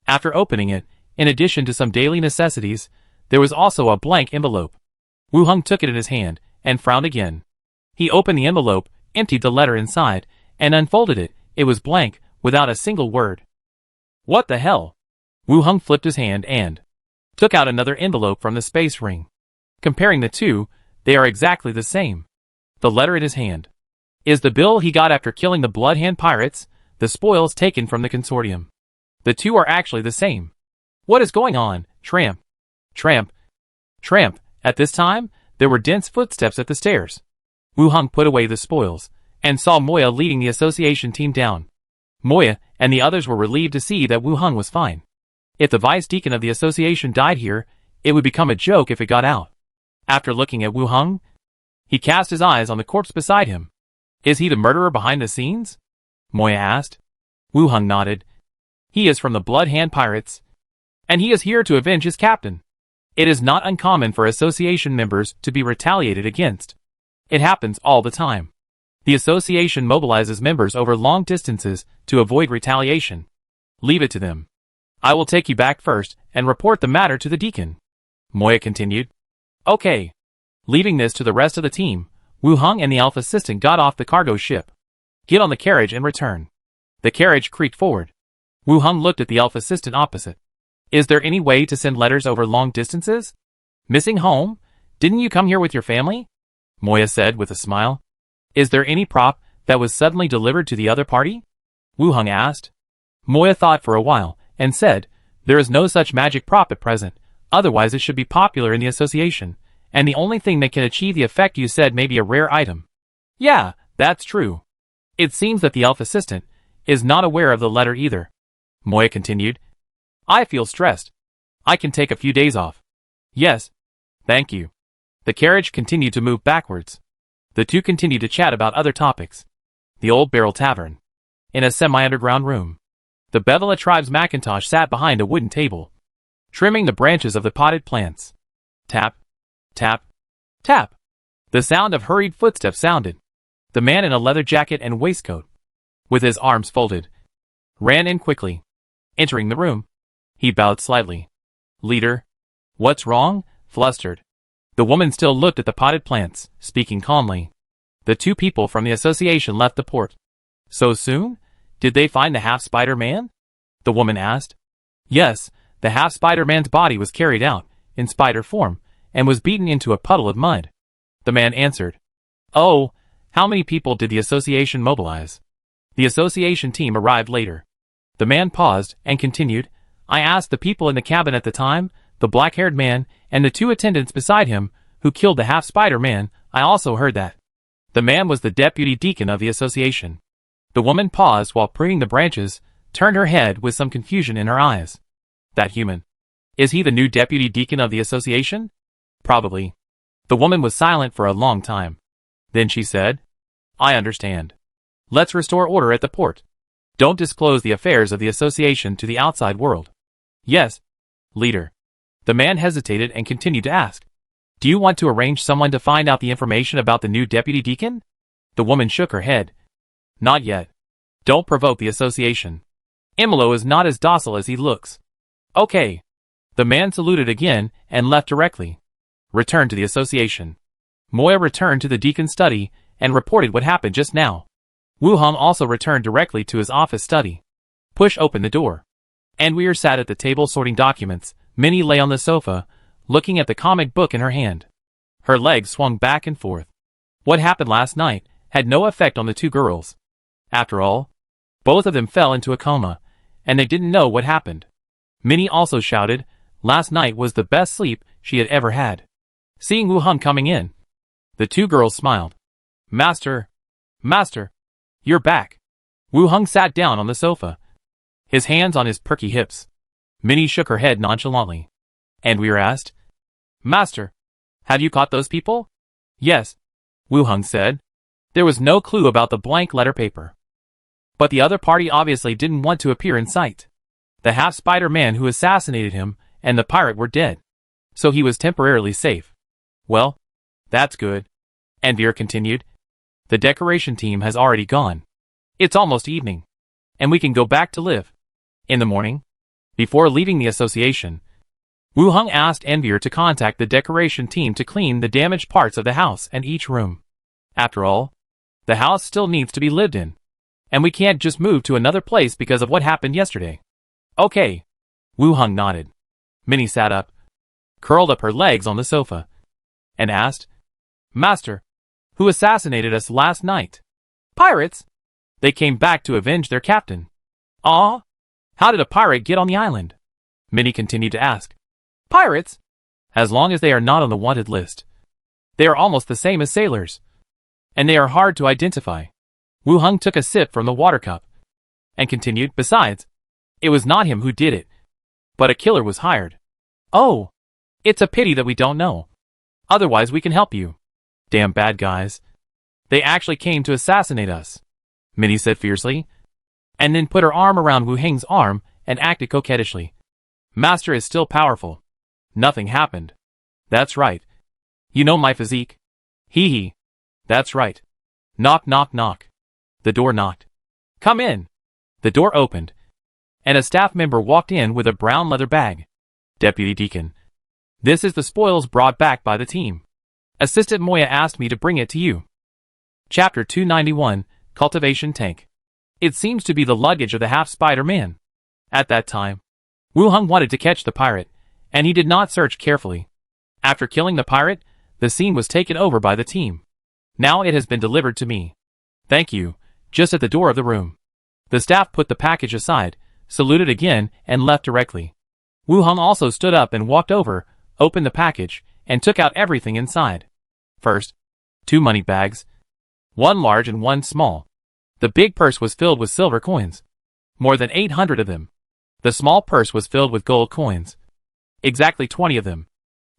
After opening it, in addition to some daily necessities, there was also a blank envelope. Wu Hung took it in his hand, and frowned again. He opened the envelope, emptied the letter inside, and unfolded it. It was blank, without a single word. What the hell? Wu Hung flipped his hand and took out another envelope from the space ring. Comparing the two, they are exactly the same. The letter in his hand is the bill he got after killing the Bloodhand pirates. the spoils taken from the consortium. The two are actually the same. What is going on? Tramp. Tramp. Tramp. At this time, there were dense footsteps at the stairs. Wu Heng put away the spoils, and saw Moya leading the association team down. Moya and the others were relieved to see that Wu Heng was fine. If the vice deacon of the association died here, it would become a joke if it got out. After looking at Wu Heng, he cast his eyes on the corpse beside him. Is he the murderer behind the scenes? Moya asked. Wu Heng nodded. He is from the Blood Hand Pirates, and he is here to avenge his captain. It is not uncommon for association members to be retaliated against. It happens all the time. The association mobilizes members over long distances to avoid retaliation. Leave it to them. I will take you back first and report the matter to the deacon. Moya continued. Okay. Leaving this to the rest of the team, Wu Heng and the Alpha Assistant got off the cargo ship. Get on the carriage and return. The carriage creaked forward. Wu Heng looked at the Alpha Assistant opposite. Is there any way to send letters over long distances? Missing home? Didn't you come here with your family? Moya said with a smile. Is there any prop that was suddenly delivered to the other party? Wu Heng asked. Moya thought for a while and said, there is no such magic prop at present, otherwise it should be popular in the association, and the only thing that can achieve the effect you said may be a rare item. Yeah, that's true. It seems that the Alpha Assistant is not aware of the letter either. Moya continued. I feel stressed. I can take a few days off. Yes. Thank you. The carriage continued to move backwards. The two continued to chat about other topics. The Old Barrel Tavern. In a semi-underground room. The Bevela tribe's Macintosh sat behind a wooden table, trimming the branches of the potted plants. Tap, tap, tap. The sound of hurried footsteps sounded. The man in a leather jacket and waistcoat, with his arms folded, ran in quickly. Entering the room, he bowed slightly. Leader. What's wrong? Flustered. The woman still looked at the potted plants, speaking calmly. The two people from the association left the port. So soon? Did they find the half-spider man? The woman asked. Yes, the half-spider man's body was carried out, in spider form, and was beaten into a puddle of mud. The man answered. Oh, how many people did the association mobilize? The association team arrived later. The man paused and continued. I asked the people in the cabin at the time, the black-haired man, and the two attendants beside him, who killed the half-spider man. I also heard that. The man was the deputy deacon of the association. The woman paused while pruning the branches, turned her head with some confusion in her eyes. That human. Is he the new deputy deacon of the association? Probably. The woman was silent for a long time. Then she said, I understand. Let's restore order at the port. Don't disclose the affairs of the association to the outside world. Yes, leader. The man hesitated and continued to ask. Do you want to arrange someone to find out the information about the new deputy deacon? The woman shook her head. Not yet. Don't provoke the association. Imolo is not as docile as he looks. Okay. The man saluted again and left directly. Returned to the association. Moya returned to the deacon's study and reported what happened just now. Wu Heng also returned directly to his office study. Push open the door. Anweer sat at the table sorting documents. Minnie lay on the sofa, looking at the comic book in her hand. Her legs swung back and forth. What happened last night had no effect on the two girls. After all, both of them fell into a coma, and they didn't know what happened. Minnie also shouted, last night was the best sleep she had ever had. Seeing Wu Heng coming in, the two girls smiled. Master, you're back. Wu Heng sat down on the sofa, his hands on his perky hips. Minnie shook her head nonchalantly. Anweer asked, Master, have you caught those people? Yes, Wu Heng said. There was no clue about the blank letter paper. But the other party obviously didn't want to appear in sight. The half-spider man who assassinated him and the pirate were dead, so he was temporarily safe. Well, that's good. Anweer continued. The decoration team has already gone. It's almost evening, and we can go back to live. In the morning, before leaving the association, Wu Heng asked Anweer to contact the decoration team to clean the damaged parts of the house and each room. After all, the house still needs to be lived in, and we can't just move to another place because of what happened yesterday. Okay. Wu Heng nodded. Minnie sat up, curled up her legs on the sofa, and asked, Master, who assassinated us last night? Pirates? They came back to avenge their captain. Ah? How did a pirate get on the island? Minnie continued to ask. Pirates? As long as they are not on the wanted list. They are almost the same as sailors. And they are hard to identify. Wu Hung took a sip from the water cup. And continued, besides, it was not him who did it. But a killer was hired. Oh. It's a pity that we don't know. Otherwise we can help you. Damn bad guys. They actually came to assassinate us. Minnie said fiercely. And then put her arm around Wu Heng's arm and acted coquettishly. Master is still powerful. Nothing happened. That's right. You know my physique. Hee hee. That's right. Knock knock knock. The door knocked. Come in. The door opened. And a staff member walked in with a brown leather bag. Deputy Deacon. This is the spoils brought back by the team. Assistant Moya asked me to bring it to you. Chapter 291, Cultivation Tank. It seems to be the luggage of the half-spider man. At that time, Wu Hung wanted to catch the pirate, and he did not search carefully. After killing the pirate, the scene was taken over by the team. Now it has been delivered to me. Thank you, just at the door of the room. The staff put the package aside, saluted again, and left directly. Wu Hung also stood up and walked over, opened the package, and took out everything inside. First, 2 money bags, 1 large and 1 small. The big purse was filled with silver coins. More than 800 of them. The small purse was filled with gold coins. Exactly 20 of them.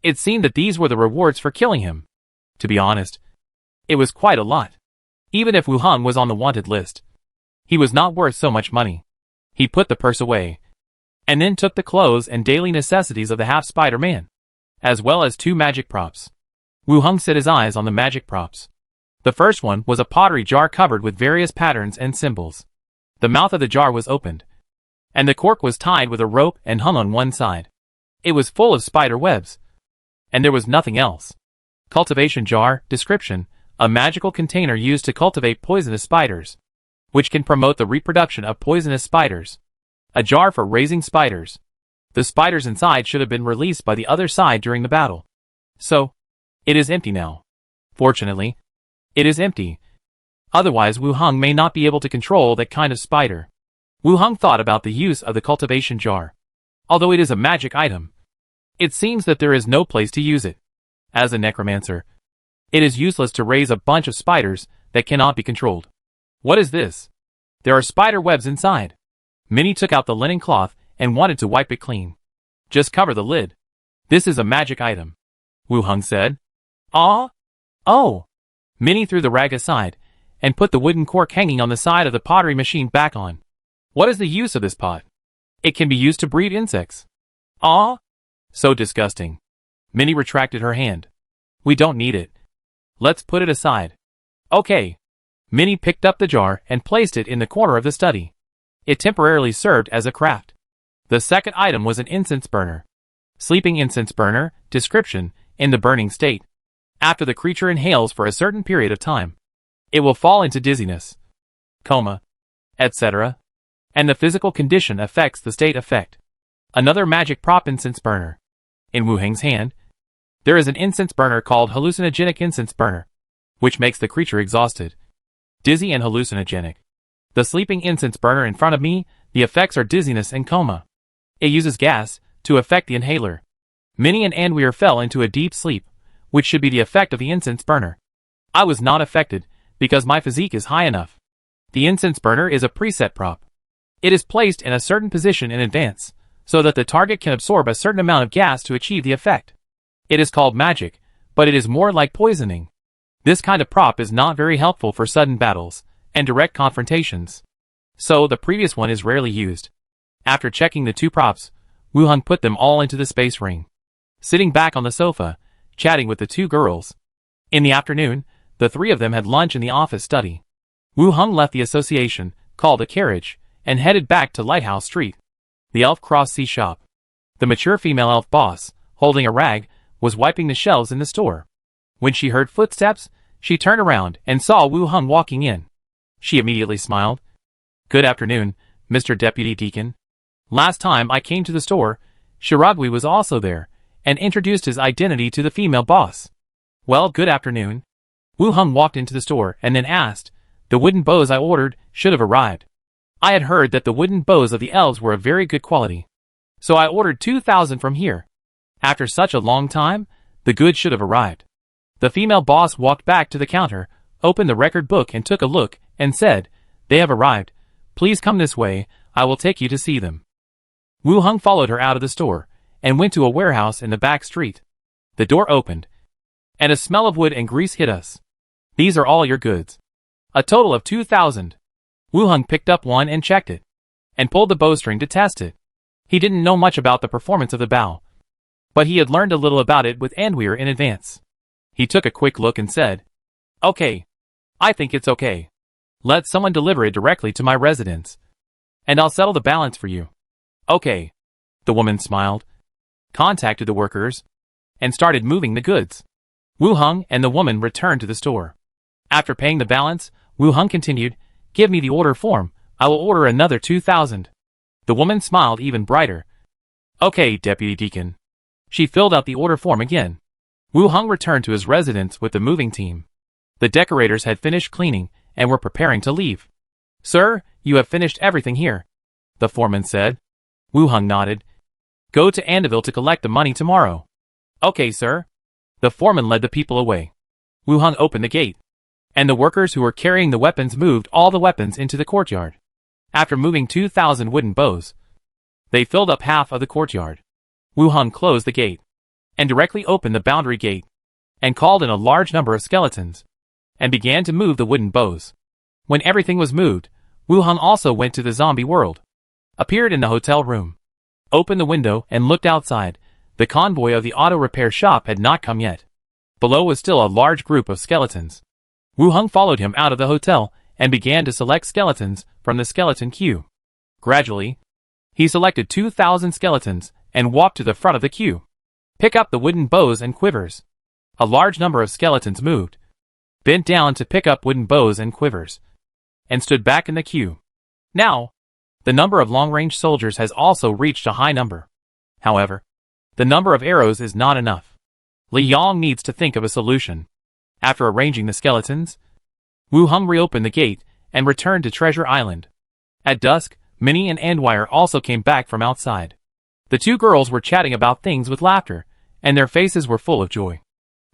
It seemed that these were the rewards for killing him. To be honest, it was quite a lot. Even if Wu Hung was on the wanted list, he was not worth so much money. He put the purse away, and then took the clothes and daily necessities of the half-spider man, as well as 2 magic props. Wu Hung set his eyes on the magic props. The first one was a pottery jar covered with various patterns and symbols. The mouth of the jar was opened, and the cork was tied with a rope and hung on one side. It was full of spider webs, and there was nothing else. Cultivation jar, description, a magical container used to cultivate poisonous spiders, which can promote the reproduction of poisonous spiders. A jar for raising spiders. The spiders inside should have been released by the other side during the battle. So, it is empty now. Fortunately, it is empty. Otherwise Wu Hung may not be able to control that kind of spider. Wu Hung thought about the use of the cultivation jar. Although it is a magic item, it seems that there is no place to use it. As a necromancer, it is useless to raise a bunch of spiders that cannot be controlled. What is this? There are spider webs inside. Minnie took out the linen cloth and wanted to wipe it clean. Just cover the lid. This is a magic item, Wu Hung said. Ah? Oh. Minnie threw the rag aside and put the wooden cork hanging on the side of the pottery machine back on. What is the use of this pot? It can be used to breed insects. Ah? So disgusting. Minnie retracted her hand. We don't need it. Let's put it aside. Okay. Minnie picked up the jar and placed it in the corner of the study. It temporarily served as a craft. The second item was an incense burner. Sleeping incense burner, description, in the burning state. After the creature inhales for a certain period of time, it will fall into dizziness, coma, etc. And the physical condition affects the state effect. Another magic prop incense burner. In Wu Heng's hand, there is an incense burner called hallucinogenic incense burner, which makes the creature exhausted, dizzy and hallucinogenic. The sleeping incense burner in front of me, the effects are dizziness and coma. It uses gas to affect the inhaler. Minnie and Anweer fell into a deep sleep, which should be the effect of the incense burner. I was not affected, because my physique is high enough. The incense burner is a preset prop. It is placed in a certain position in advance, so that the target can absorb a certain amount of gas to achieve the effect. It is called magic, but it is more like poisoning. This kind of prop is not very helpful for sudden battles and direct confrontations. So the previous one is rarely used. After checking the 2 props, Wu Hung put them all into the space ring. Sitting back on the sofa, chatting with the 2 girls. In the afternoon, the 3 of them had lunch in the office study. Wu Hung left the association, called a carriage, and headed back to Lighthouse Street. The elf crossed sea shop. The mature female elf boss, holding a rag, was wiping the shelves in the store. When she heard footsteps, she turned around and saw Wu Hung walking in. She immediately smiled. Good afternoon, Mr. Deputy Deacon. Last time I came to the store, Shiragui was also there, and introduced his identity to the female boss. Well, good afternoon. Wu Hung walked into the store and then asked, The wooden bows I ordered should have arrived. I had heard that the wooden bows of the elves were of very good quality. So I ordered 2,000 from here. After such a long time, the goods should have arrived. The female boss walked back to the counter, opened the record book and took a look, and said, "They have arrived. Please come this way, I will take you to see them." Wu Hung followed her out of the store, and went to a warehouse in the back street. The door opened, and a smell of wood and grease hit us. "These are all your goods. A total of 2,000. Wu Hung picked up one and checked it, and pulled the bowstring to test it. He didn't know much about the performance of the bow, but he had learned a little about it with Anweer in advance. He took a quick look and said, "Okay. I think it's okay. Let someone deliver it directly to my residence, and I'll settle the balance for you." "Okay." The woman smiled, contacted the workers, and started moving the goods. Wu Hung and the woman returned to the store. After paying the balance, Wu Hung continued, "Give me the order form, I will order another 2,000. The woman smiled even brighter. "Okay, Deputy Deacon." She filled out the order form again. Wu Hung returned to his residence with the moving team. The decorators had finished cleaning and were preparing to leave. "Sir, you have finished everything here," the foreman said. Wu Hung nodded. "Go to Andeville to collect the money tomorrow." "Okay, sir." The foreman led the people away. Wu Hung opened the gate, and the workers who were carrying the weapons moved all the weapons into the courtyard. After moving 2,000 wooden bows, they filled up half of the courtyard. Wu Hung closed the gate, and directly opened the boundary gate, and called in a large number of skeletons, and began to move the wooden bows. When everything was moved, Wu Hung also went to the zombie world, appeared in the hotel room, opened the window and looked outside. The convoy of the auto repair shop had not come yet. Below was still a large group of skeletons. Wu Hung followed him out of the hotel and began to select skeletons from the skeleton queue. Gradually, he selected 2,000 skeletons and walked to the front of the queue. "Pick up the wooden bows and quivers." A large number of skeletons moved, bent down to pick up wooden bows and quivers, and stood back in the queue. Now, the number of long-range soldiers has also reached a high number. However, the number of arrows is not enough. Li Yong needs to think of a solution. After arranging the skeletons, Wu Hung reopened the gate and returned to Treasure Island. At dusk, Minnie and Andwire also came back from outside. The two girls were chatting about things with laughter, and their faces were full of joy.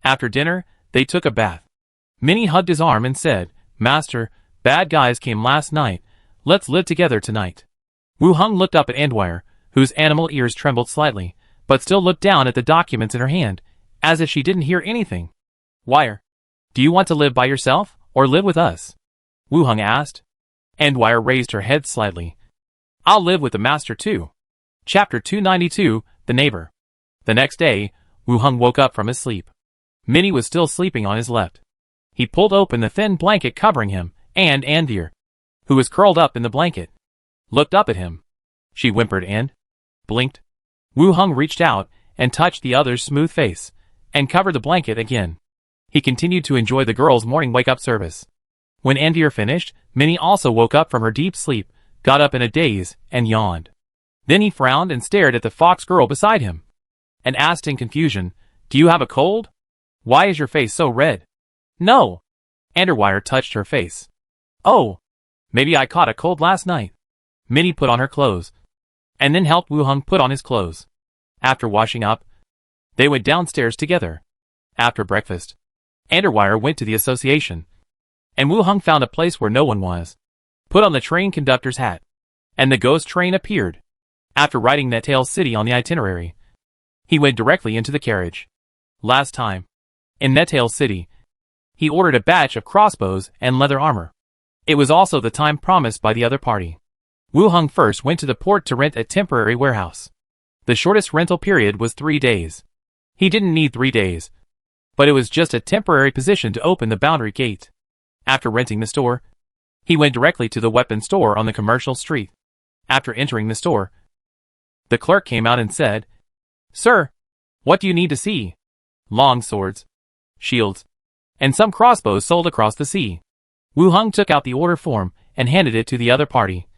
After dinner, they took a bath. Minnie hugged his arm and said, "Master, bad guys came last night. Let's live together tonight." Wu Hung looked up at Andwire, whose animal ears trembled slightly, but still looked down at the documents in her hand, as if she didn't hear anything. "Wire, do you want to live by yourself, or live with us?" Wu Hung asked. Andwire raised her head slightly. "I'll live with the master too." Chapter 292, The Neighbor. The next day, Wu Hung woke up from his sleep. Minnie was still sleeping on his left. He pulled open the thin blanket covering him, and Andir, who was curled up in the blanket, looked up at him. She whimpered and blinked. Wu Hung reached out and touched the other's smooth face, and covered the blanket again. He continued to enjoy the girl's morning wake-up service. When Andir finished, Minnie also woke up from her deep sleep, got up in a daze, and yawned. Then he frowned and stared at the fox girl beside him, and asked in confusion, "Do you have a cold? Why is your face so red?" "No." Andwire touched her face. "Oh, maybe I caught a cold last night." Minnie put on her clothes, and then helped Wu Hung put on his clothes. After washing up, they went downstairs together. After breakfast, Andwire went to the association, and Wu Hung found a place where no one was, put on the train conductor's hat, and the ghost train appeared. After writing Nettail City on the itinerary, he went directly into the carriage. Last time, in Nettail City, he ordered a batch of crossbows and leather armor. It was also the time promised by the other party. Wu Hung first went to the port to rent a temporary warehouse. The shortest rental period was 3 days. He didn't need 3 days, but it was just a temporary position to open the boundary gate. After renting the store, he went directly to the weapon store on the commercial street. After entering the store, the clerk came out and said, "Sir, what do you need to see?" "Long swords, shields, and some crossbows sold across the sea." Wu Hung took out the order form and handed it to the other party.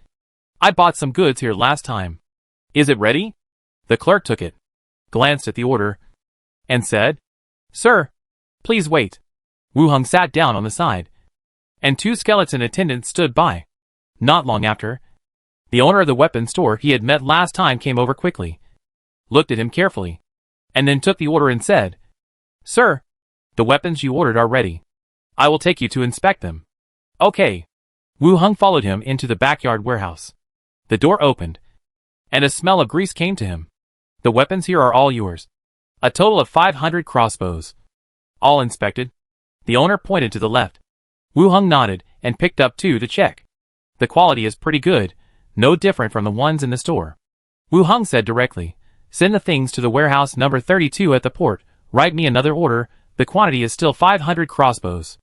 "I bought some goods here last time. Is it ready?" The clerk took it, glanced at the order, and said, "Sir, please wait." Wu Hung sat down on the side, and 2 skeleton attendants stood by. Not long after, the owner of the weapons store he had met last time came over quickly, looked at him carefully, and then took the order and said, "Sir, the weapons you ordered are ready. I will take you to inspect them." "Okay." Wu Heng followed him into the backyard warehouse. The door opened, and a smell of grease came to him. "The weapons here are all yours. A total of 500 crossbows. All inspected." The owner pointed to the left. Wu Heng nodded and picked up 2 to check. "The quality is pretty good, no different from the ones in the store." Wu Heng said directly, "Send the things to the warehouse number 32 at the port. Write me another order. The quantity is still 500 crossbows.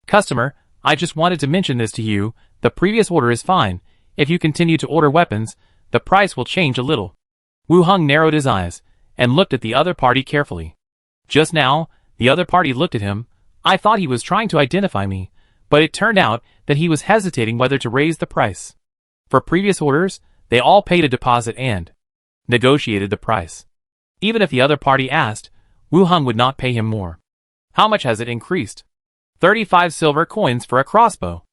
Customer, I just wanted to mention this to you. The previous order is fine. If you continue to order weapons, the price will change a little." Wu Heng narrowed his eyes and looked at the other party carefully. Just now, the other party looked at him. I thought he was trying to identify me, but it turned out that he was hesitating whether to raise the price. For previous orders, they all paid a deposit and negotiated the price. Even if the other party asked, Wu Heng would not pay him more. "How much has it increased?" 35 silver coins for a crossbow.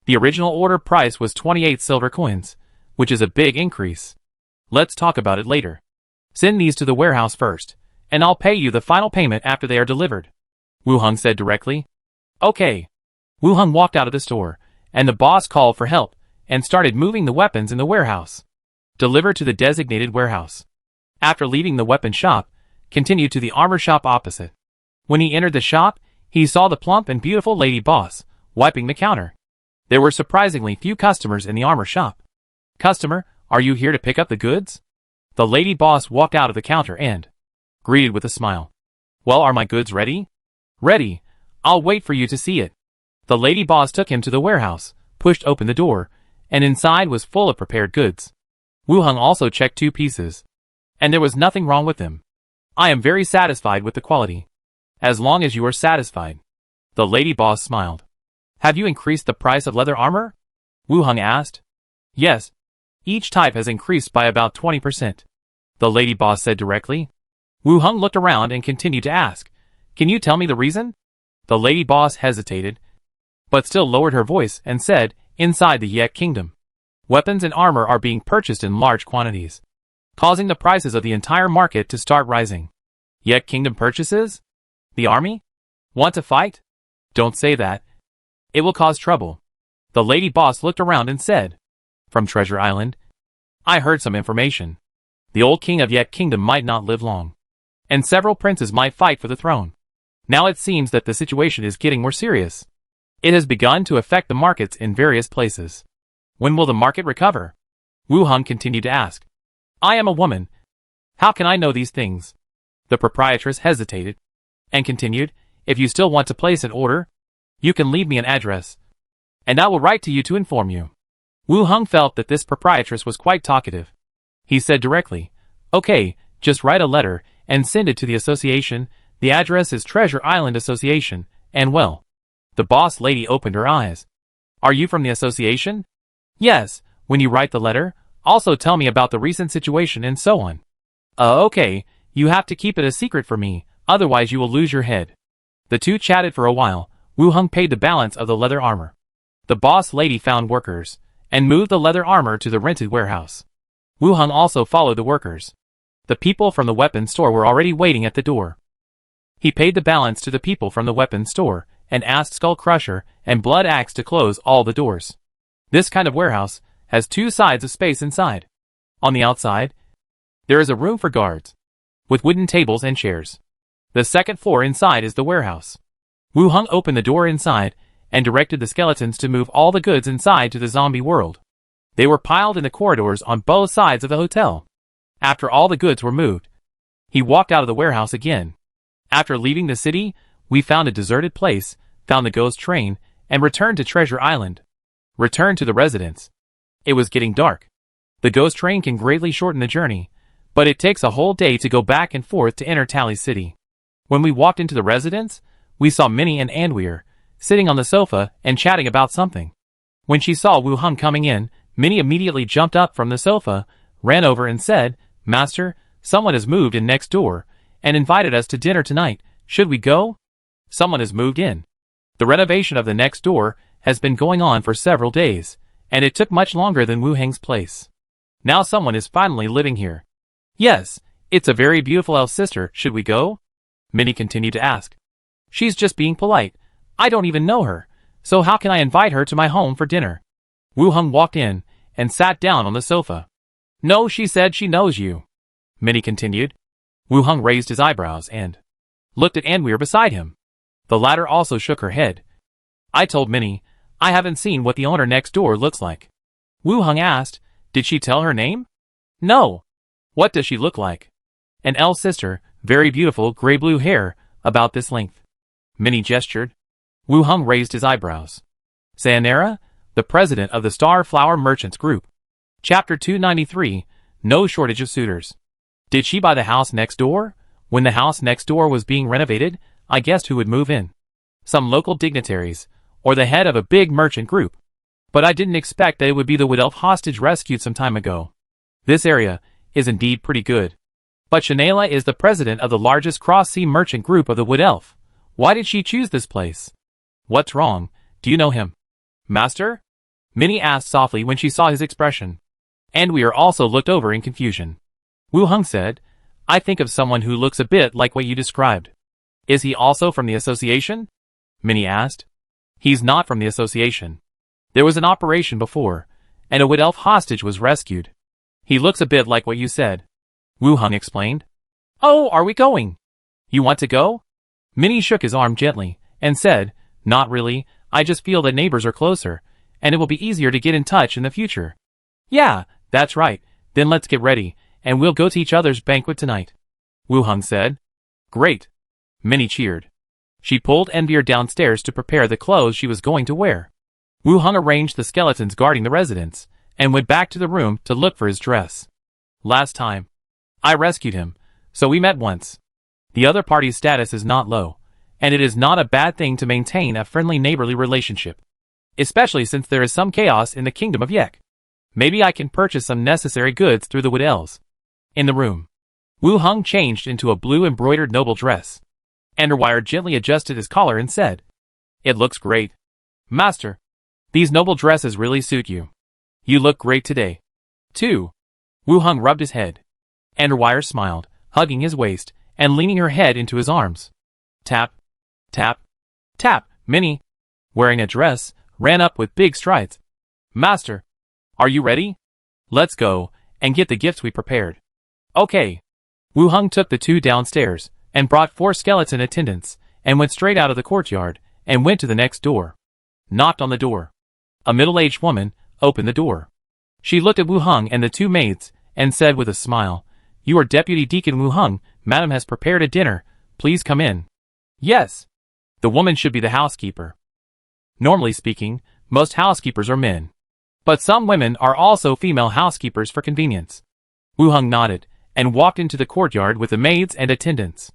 The original order price was 28 silver coins, which is a big increase. "Let's talk about it later. Send these to the warehouse first, and I'll pay you the final payment after they are delivered," Wu Heng said directly. "Okay." Wu Heng walked out of the store, and the boss called for help and started moving the weapons in the warehouse. Delivered to the designated warehouse. After leaving the weapon shop, continued to the armor shop opposite. When he entered the shop, he saw the plump and beautiful lady boss wiping the counter. There were surprisingly few customers in the armor shop. "Customer, are you here to pick up the goods?" The lady boss walked out of the counter and greeted with a smile. "Well, are my goods ready?" "Ready. I'll wait for you to see it." The lady boss took him to the warehouse, pushed open the door, and inside was full of prepared goods. Wu Heng also checked 2 pieces, and there was nothing wrong with them. "I am very satisfied with the quality." "As long as you are satisfied." The lady boss smiled. "Have you increased the price of leather armor?" Wu Heng asked. "Yes. Each type has increased by about 20%. The lady boss said directly. Wu Heng looked around and continued to ask, "Can you tell me the reason?" The lady boss hesitated, but still lowered her voice and said, "Inside the Yek Kingdom, weapons and armor are being purchased in large quantities, causing the prices of the entire market to start rising." "Yek Kingdom purchases? The army? Want to fight?" "Don't say that. It will cause trouble." The lady boss looked around and said, "From Treasure Island, I heard some information. The old king of Yek Kingdom might not live long, and several princes might fight for the throne. Now it seems that the situation is getting more serious. It has begun to affect the markets in various places. When will the market recover?" Wu Heng continued to ask. "I am a woman. How can I know these things?" The proprietress hesitated and continued, "If you still want to place an order, you can leave me an address, and I will write to you to inform you." Wu Heng felt that this proprietress was quite talkative. He said directly, "Okay, just write a letter and send it to the association. The address is Treasure Island Association, and well." The boss lady opened her eyes. "Are you from the association?" "Yes. When you write the letter, also tell me about the recent situation and so on." Okay, you have to keep it a secret for me, otherwise you will lose your head." The two chatted for a while. Wu Heng paid the balance of the leather armor. The boss lady found workers and moved the leather armor to the rented warehouse. Wu Heng also followed the workers. The people from the weapons store were already waiting at the door. He paid the balance to the people from the weapons store and asked Skull Crusher and Blood Axe to close all the doors. This kind of warehouse has 2 sides of space inside. On the outside, there is a room for guards, with wooden tables and chairs. The second floor inside is the warehouse. Wu Heng opened the door inside and directed the skeletons to move all the goods inside to the zombie world. They were piled in the corridors on both sides of the hotel. After all the goods were moved, he walked out of the warehouse again. After leaving the city, we found a deserted place, found the ghost train, and returned to Treasure Island. Returned to the residence. It was getting dark. The ghost train can greatly shorten the journey, but it takes a whole day to go back and forth to enter Tally City. When we walked into the residence, we saw Minnie and Anweer sitting on the sofa and chatting about something. When she saw Wu Heng coming in, Minnie immediately jumped up from the sofa, ran over and said, "Master, someone has moved in next door and invited us to dinner tonight. Should we go?" "Someone has moved in. The renovation of the next door has been going on for several days, and it took much longer than Wu Heng's place. Now someone is finally living here. Yes, it's a very beautiful elf sister. Should we go? Minnie continued to ask. She's just being polite. I don't even know her, so how can I invite her to my home for dinner? Wu Heng walked in and sat down on the sofa. No, she said she knows you. Minnie continued. Wu Heng raised his eyebrows and looked at Anweer beside him. The latter also shook her head. I told Minnie, I haven't seen what the owner next door looks like. Wu Heng asked, did she tell her name? No. What does she look like? An elf sister, very beautiful, gray-blue hair, about this length. Minnie gestured. Wu Heng raised his eyebrows. Sayonara, the president of the Star Flower Merchants Group. Chapter 293, No Shortage of Suitors. Did she buy the house next door? When the house next door was being renovated, I guessed who would move in. Some local dignitaries, or the head of a big merchant group. But I didn't expect that it would be the Wood Elf hostage rescued some time ago. This area is indeed pretty good. But Shanaila is the president of the largest cross-sea merchant group of the Wood Elf. Why did she choose this place? What's wrong? Do you know him? Master? Minnie asked softly when she saw his expression. Anweer also looked over in confusion. Wu Heng said, I think of someone who looks a bit like what you described. Is he also from the association? Minnie asked. He's not from the association. There was an operation before, and a Wood Elf hostage was rescued. He looks a bit like what you said. Wu Heng explained. Oh, are we going? You want to go? Minnie shook his arm gently, and said, Not really, I just feel that neighbors are closer, and it will be easier to get in touch in the future. Yeah, that's right, then let's get ready, and we'll go to each other's banquet tonight. Wu Heng said. Great. Minnie cheered. She pulled Anweer downstairs to prepare the clothes she was going to wear. Wu Heng arranged the skeletons guarding the residence, and went back to the room to look for his dress. Last time, I rescued him, so we met once. The other party's status is not low, and it is not a bad thing to maintain a friendly neighborly relationship. Especially since there is some chaos in the kingdom of Yek. Maybe I can purchase some necessary goods through the Wood Elves. In the room, Wu Heng changed into a blue embroidered noble dress. Underwire gently adjusted his collar and said, It looks great. Master, these noble dresses really suit you. You look great today. Too. Wu Heng rubbed his head. Underwire smiled, hugging his waist, and leaning her head into his arms. Tap, tap, tap. Minnie, wearing a dress, ran up with big strides. Master, are you ready? Let's go, and get the gifts we prepared. Okay. Wu Heng took the two downstairs, and brought 4 skeleton attendants, and went straight out of the courtyard, and went to the next door. Knocked on the door. A middle-aged woman opened the door. She looked at Wu Heng and the 2 maids, and said with a smile, You are Deputy Deacon Wu Heng, Madam has prepared a dinner, please come in. Yes. The woman should be the housekeeper. Normally speaking, most housekeepers are men. But some women are also female housekeepers for convenience. Wu Heng nodded, and walked into the courtyard with the maids and attendants.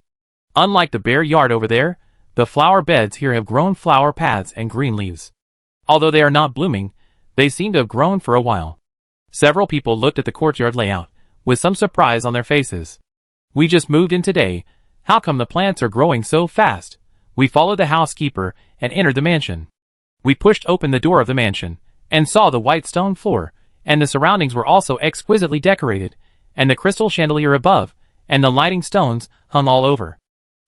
Unlike the bare yard over there, the flower beds here have grown flower paths and green leaves. Although they are not blooming, they seem to have grown for a while. Several people looked at the courtyard layout, with some surprise on their faces. We just moved in today, how come the plants are growing so fast? We followed the housekeeper and entered the mansion. We pushed open the door of the mansion, and saw the white stone floor, and the surroundings were also exquisitely decorated, and the crystal chandelier above, and the lighting stones hung all over.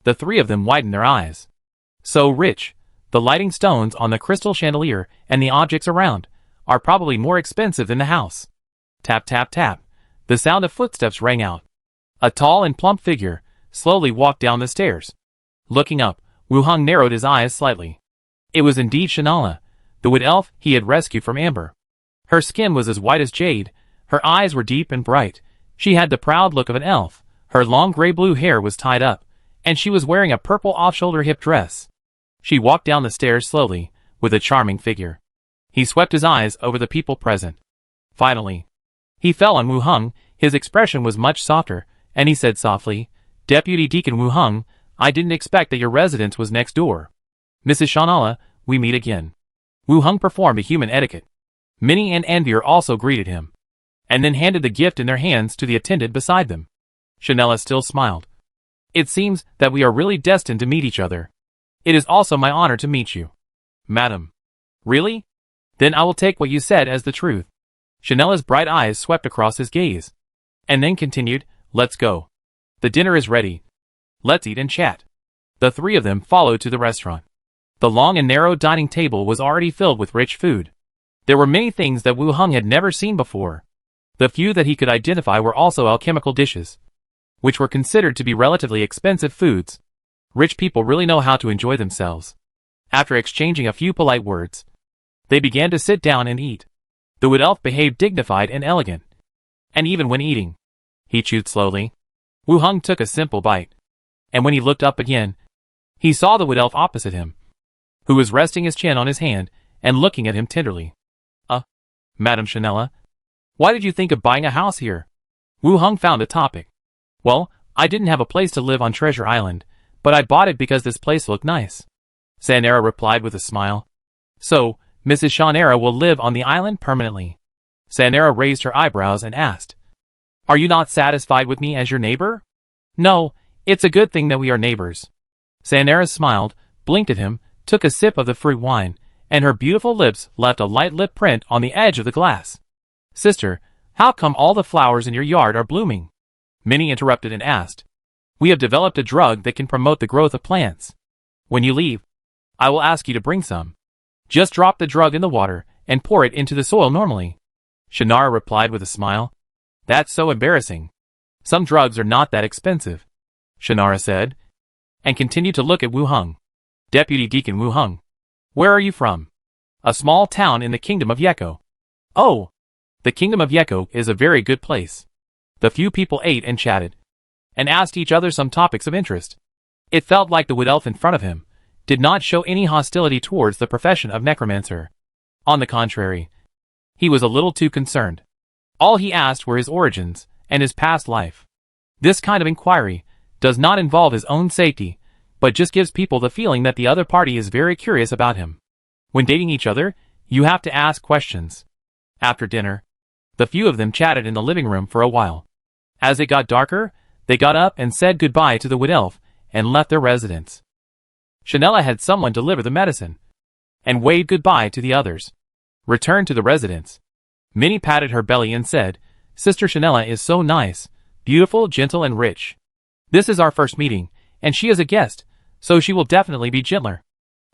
The 3 of them widened their eyes. So rich, the lighting stones on the crystal chandelier and the objects around are probably more expensive than the house. Tap tap tap, the sound of footsteps rang out. A tall and plump figure slowly walked down the stairs. Looking up, Wu Heng narrowed his eyes slightly. It was indeed Shanaila, the Wood Elf he had rescued from Amber. Her skin was as white as jade, her eyes were deep and bright, she had the proud look of an elf, her long gray-blue hair was tied up, and she was wearing a purple off-shoulder hip dress. She walked down the stairs slowly, with a charming figure. He swept his eyes over the people present. Finally, he fell on Wu Heng, his expression was much softer, and he said softly, Deputy Deacon Wu Heng, I didn't expect that your residence was next door. Mrs. Shanaila, we meet again. Wu Heng performed a human etiquette. Minnie and Anweer also greeted him, and then handed the gift in their hands to the attendant beside them. Shanaila still smiled. It seems that we are really destined to meet each other. It is also my honor to meet you. Madam. Really? Then I will take what you said as the truth. Shanella's bright eyes swept across his gaze, and then continued, let's go. The dinner is ready. Let's eat and chat. The three of them followed to the restaurant. The long and narrow dining table was already filled with rich food. There were many things that Wu Hung had never seen before. The few that he could identify were also alchemical dishes, which were considered to be relatively expensive foods. Rich people really know how to enjoy themselves. After exchanging a few polite words, they began to sit down and eat. The wood elf behaved dignified and elegant, and even when eating, he chewed slowly. Wu Hung took a simple bite, and when he looked up again, he saw the wood elf opposite him, who was resting his chin on his hand and looking at him tenderly. Madam Shanella, why did you think of buying a house here? Wu Hung found a topic. Well, I didn't have a place to live on Treasure Island, but I bought it because this place looked nice. Sanera replied with a smile. So, Mrs. Shanera will live on the island permanently? Sanera raised her eyebrows and asked. Are you not satisfied with me as your neighbor? No, it's a good thing that we are neighbors. Sanera smiled, blinked at him, took a sip of the fruit wine, and her beautiful lips left a light lip print on the edge of the glass. Sister, how come all the flowers in your yard are blooming? Minnie interrupted and asked. We have developed a drug that can promote the growth of plants. When you leave, I will ask you to bring some. Just drop the drug in the water and pour it into the soil normally. Shanara replied with a smile. That's so embarrassing. Some drugs are not that expensive, Shanara said, and continued to look at Wu Hung. Deputy Deacon Wu Hung. Where are you from? A small town in the Kingdom of Yeko. Oh, the Kingdom of Yeko is a very good place. The few people ate and chatted, and asked each other some topics of interest. It felt like the wood elf in front of him did not show any hostility towards the profession of necromancer. On the contrary, he was a little too concerned. All he asked were his origins and his past life. This kind of inquiry does not involve his own safety, but just gives people the feeling that the other party is very curious about him. When dating each other, you have to ask questions. After dinner, the few of them chatted in the living room for a while. As it got darker, they got up and said goodbye to the wood elf and left their residence. Shanella had someone deliver the medicine, and waved goodbye to the others. Returned to the residence. Minnie patted her belly and said, Sister Shanella is so nice, beautiful, gentle, and rich. This is our first meeting, and she is a guest, so she will definitely be gentler.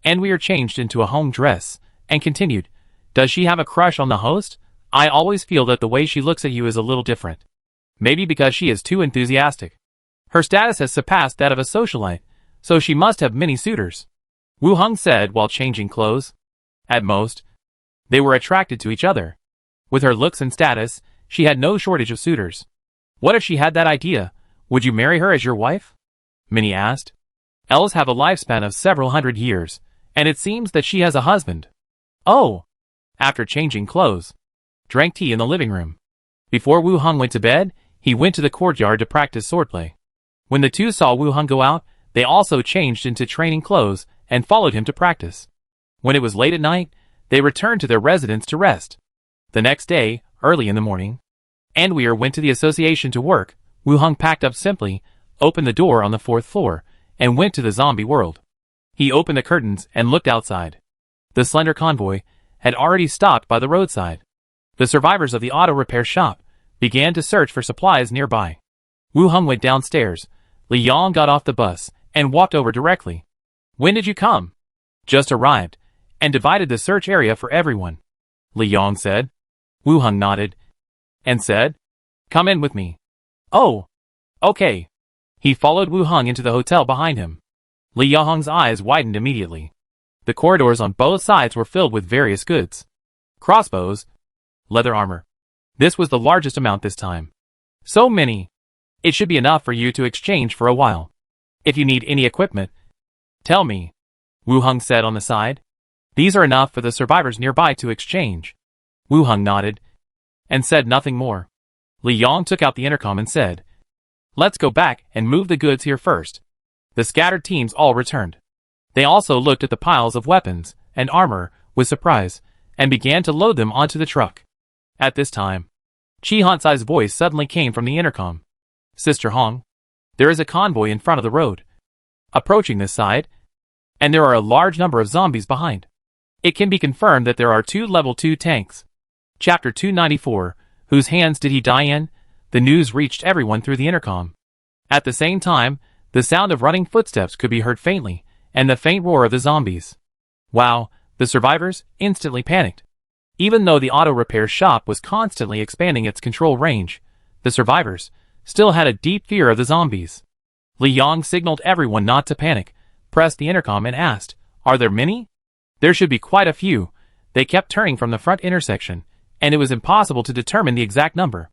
And we are changed into a home dress, and continued, Does she have a crush on the host? I always feel that the way she looks at you is a little different. Maybe because she is too enthusiastic. Her status has surpassed that of a socialite, so she must have many suitors. Wu Hung said while changing clothes. At most, they were attracted to each other. With her looks and status, she had no shortage of suitors. What if she had that idea? Would you marry her as your wife? Minnie asked. Elves have a lifespan of several hundred years, and it seems that she has a husband. Oh! After changing clothes, drank tea in the living room. Before Wu Hung went to bed, he went to the courtyard to practice swordplay. When the two saw Wu Hung go out, they also changed into training clothes and followed him to practice. When it was late at night, they returned to their residence to rest. The next day, early in the morning, Anweer went to the association to work. Wu Hung packed up simply, opened the door on the 4th floor, and went to the zombie world. He opened the curtains and looked outside. The slender convoy had already stopped by the roadside. The survivors of the auto repair shop began to search for supplies nearby. Wu Hung went downstairs. Li Yong got off the bus and walked over directly. When did you come? Just arrived, and divided the search area for everyone, Li Yong said. Wu Hung nodded and said, Come in with me. Oh, okay. He followed Wu Hung into the hotel behind him. Li Yong's eyes widened immediately. The corridors on both sides were filled with various goods. Crossbows, leather armor. This was the largest amount this time. So many. It should be enough for you to exchange for a while. If you need any equipment, tell me, Wu Hung said on the side. These are enough for the survivors nearby to exchange. Wu Hung nodded and said nothing more. Li Yong took out the intercom and said, Let's go back and move the goods here first. The scattered teams all returned. They also looked at the piles of weapons and armor with surprise and began to load them onto the truck. At this time, Chi Hansai's voice suddenly came from the intercom. Sister Hong, there is a convoy in front of the road, approaching this side, and there are a large number of zombies behind. It can be confirmed that there are 2 level 2 tanks. Chapter 294, Whose hands did he die in? The news reached everyone through the intercom. At the same time, the sound of running footsteps could be heard faintly, and the faint roar of the zombies. Wow, the survivors instantly panicked. Even though the auto repair shop was constantly expanding its control range, the survivors still had a deep fear of the zombies. Li Yang signaled everyone not to panic, pressed the intercom and asked, "Are there many?" "There should be quite a few." They kept turning from the front intersection, and it was impossible to determine the exact number.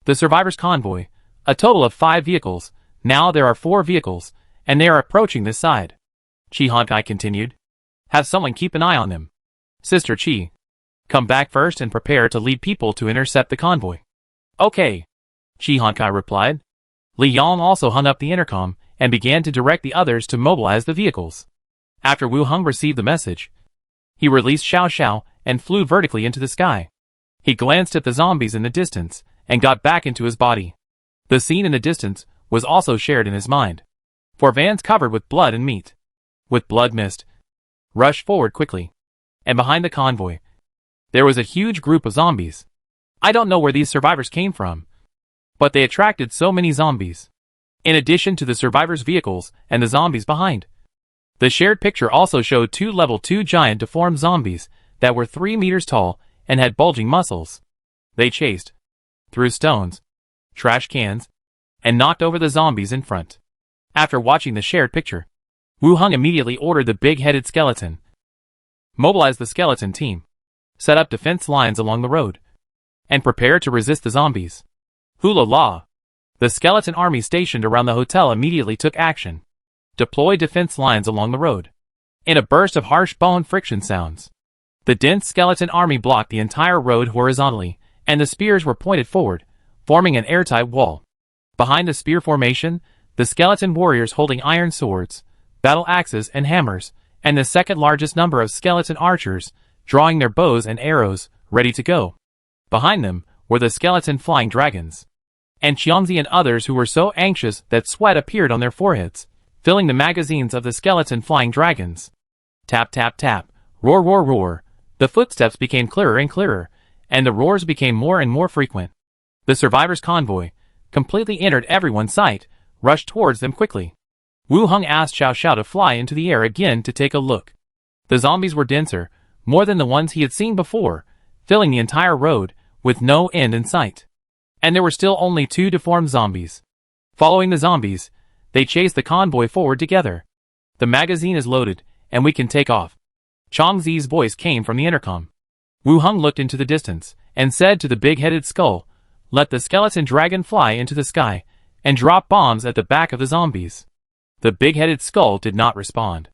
The survivors' convoy, a total of 5 vehicles, now there are 4 vehicles, and they are approaching this side. Chi Honkai continued. "Have someone keep an eye on them. Sister Chi, come back first and prepare to lead people to intercept the convoy." "Okay," Chi Honkai replied. Li Yang also hung up the intercom and began to direct the others to mobilize the vehicles. After Wu Heng received the message, he released Xiao Xiao and flew vertically into the sky. He glanced at the zombies in the distance and got back into his body. The scene in the distance was also shared in his mind. 4 vans covered with blood and meat, with blood mist, rushed forward quickly. And behind the convoy, there was a huge group of zombies. I don't know where these survivors came from, but they attracted so many zombies. In addition to the survivors' vehicles and the zombies behind. The shared picture also showed 2 level 2 giant deformed zombies that were 3 meters tall and had bulging muscles. They chased, threw stones, trash cans, and knocked over the zombies in front. After watching the shared picture, Wu Heng immediately ordered the big-headed skeleton. Mobilize the skeleton team. Set up defense lines along the road. And prepare to resist the zombies. Hula la! The skeleton army stationed around the hotel immediately took action. Deploy defense lines along the road. In a burst of harsh bone friction sounds, the dense skeleton army blocked the entire road horizontally, and the spears were pointed forward, forming an airtight wall. Behind the spear formation, the skeleton warriors holding iron swords, battle axes and hammers, and the second largest number of skeleton archers, drawing their bows and arrows, ready to go. Behind them were the skeleton flying dragons, and Xiangzi and others who were so anxious that sweat appeared on their foreheads, filling the magazines of the skeleton flying dragons. Tap tap tap, roar roar roar. The footsteps became clearer and clearer, and the roars became more and more frequent. The survivors' convoy, completely entered everyone's sight, rushed towards them quickly. Wu Heng asked Xiao Xiao to fly into the air again to take a look. The zombies were denser, more than the ones he had seen before, filling the entire road, with no end in sight. And there were still only 2 deformed zombies. Following the zombies, they chased the convoy forward together. The magazine is loaded, and we can take off. Chang Zi's voice came from the intercom. Wu Heng looked into the distance, and said to the big-headed skull, "Let the skeleton dragon fly into the sky, and drop bombs at the back of the zombies." The big-headed skull did not respond.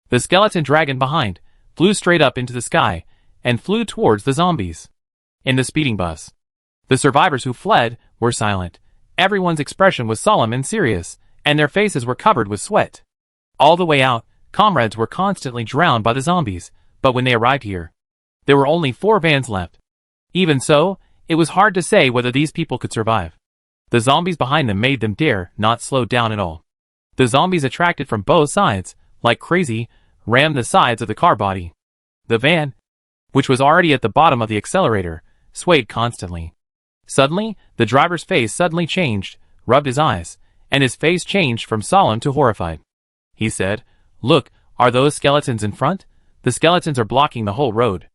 The skeleton dragon behind flew straight up into the sky, and flew towards the zombies. In the speeding bus, the survivors who fled were silent. Everyone's expression was solemn and serious, and their faces were covered with sweat. All the way out, comrades were constantly drowned by the zombies, but when they arrived here, there were only 4 vans left. Even so, it was hard to say whether these people could survive. The zombies behind them made them dare not slow down at all. The zombies attracted from both sides, like crazy, rammed the sides of the car body. The van, which was already at the bottom of the accelerator, swayed constantly. Suddenly, the driver's face suddenly changed, rubbed his eyes, and his face changed from solemn to horrified. He said, "Look, are those skeletons in front? The skeletons are blocking the whole road."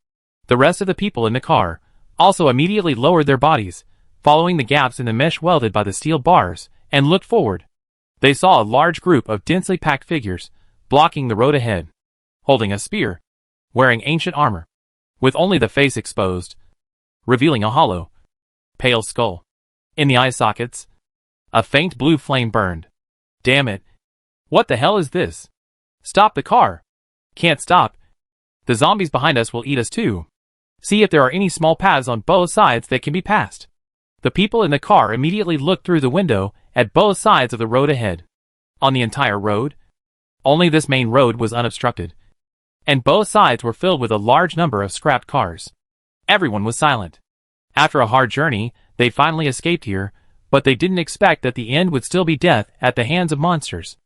The rest of the people in the car also immediately lowered their bodies, following the gaps in the mesh welded by the steel bars, and looked forward. They saw a large group of densely packed figures, blocking the road ahead, holding a spear, wearing ancient armor, with only the face exposed, revealing a hollow, pale skull. In the eye sockets, a faint blue flame burned. Damn it. What the hell is this? Stop the car. Can't stop. The zombies behind us will eat us too. See if there are any small paths on both sides that can be passed. The people in the car immediately looked through the window at both sides of the road ahead. On the entire road, only this main road was unobstructed, and both sides were filled with a large number of scrapped cars. Everyone was silent. After a hard journey, they finally escaped here, but they didn't expect that the end would still be death at the hands of monsters.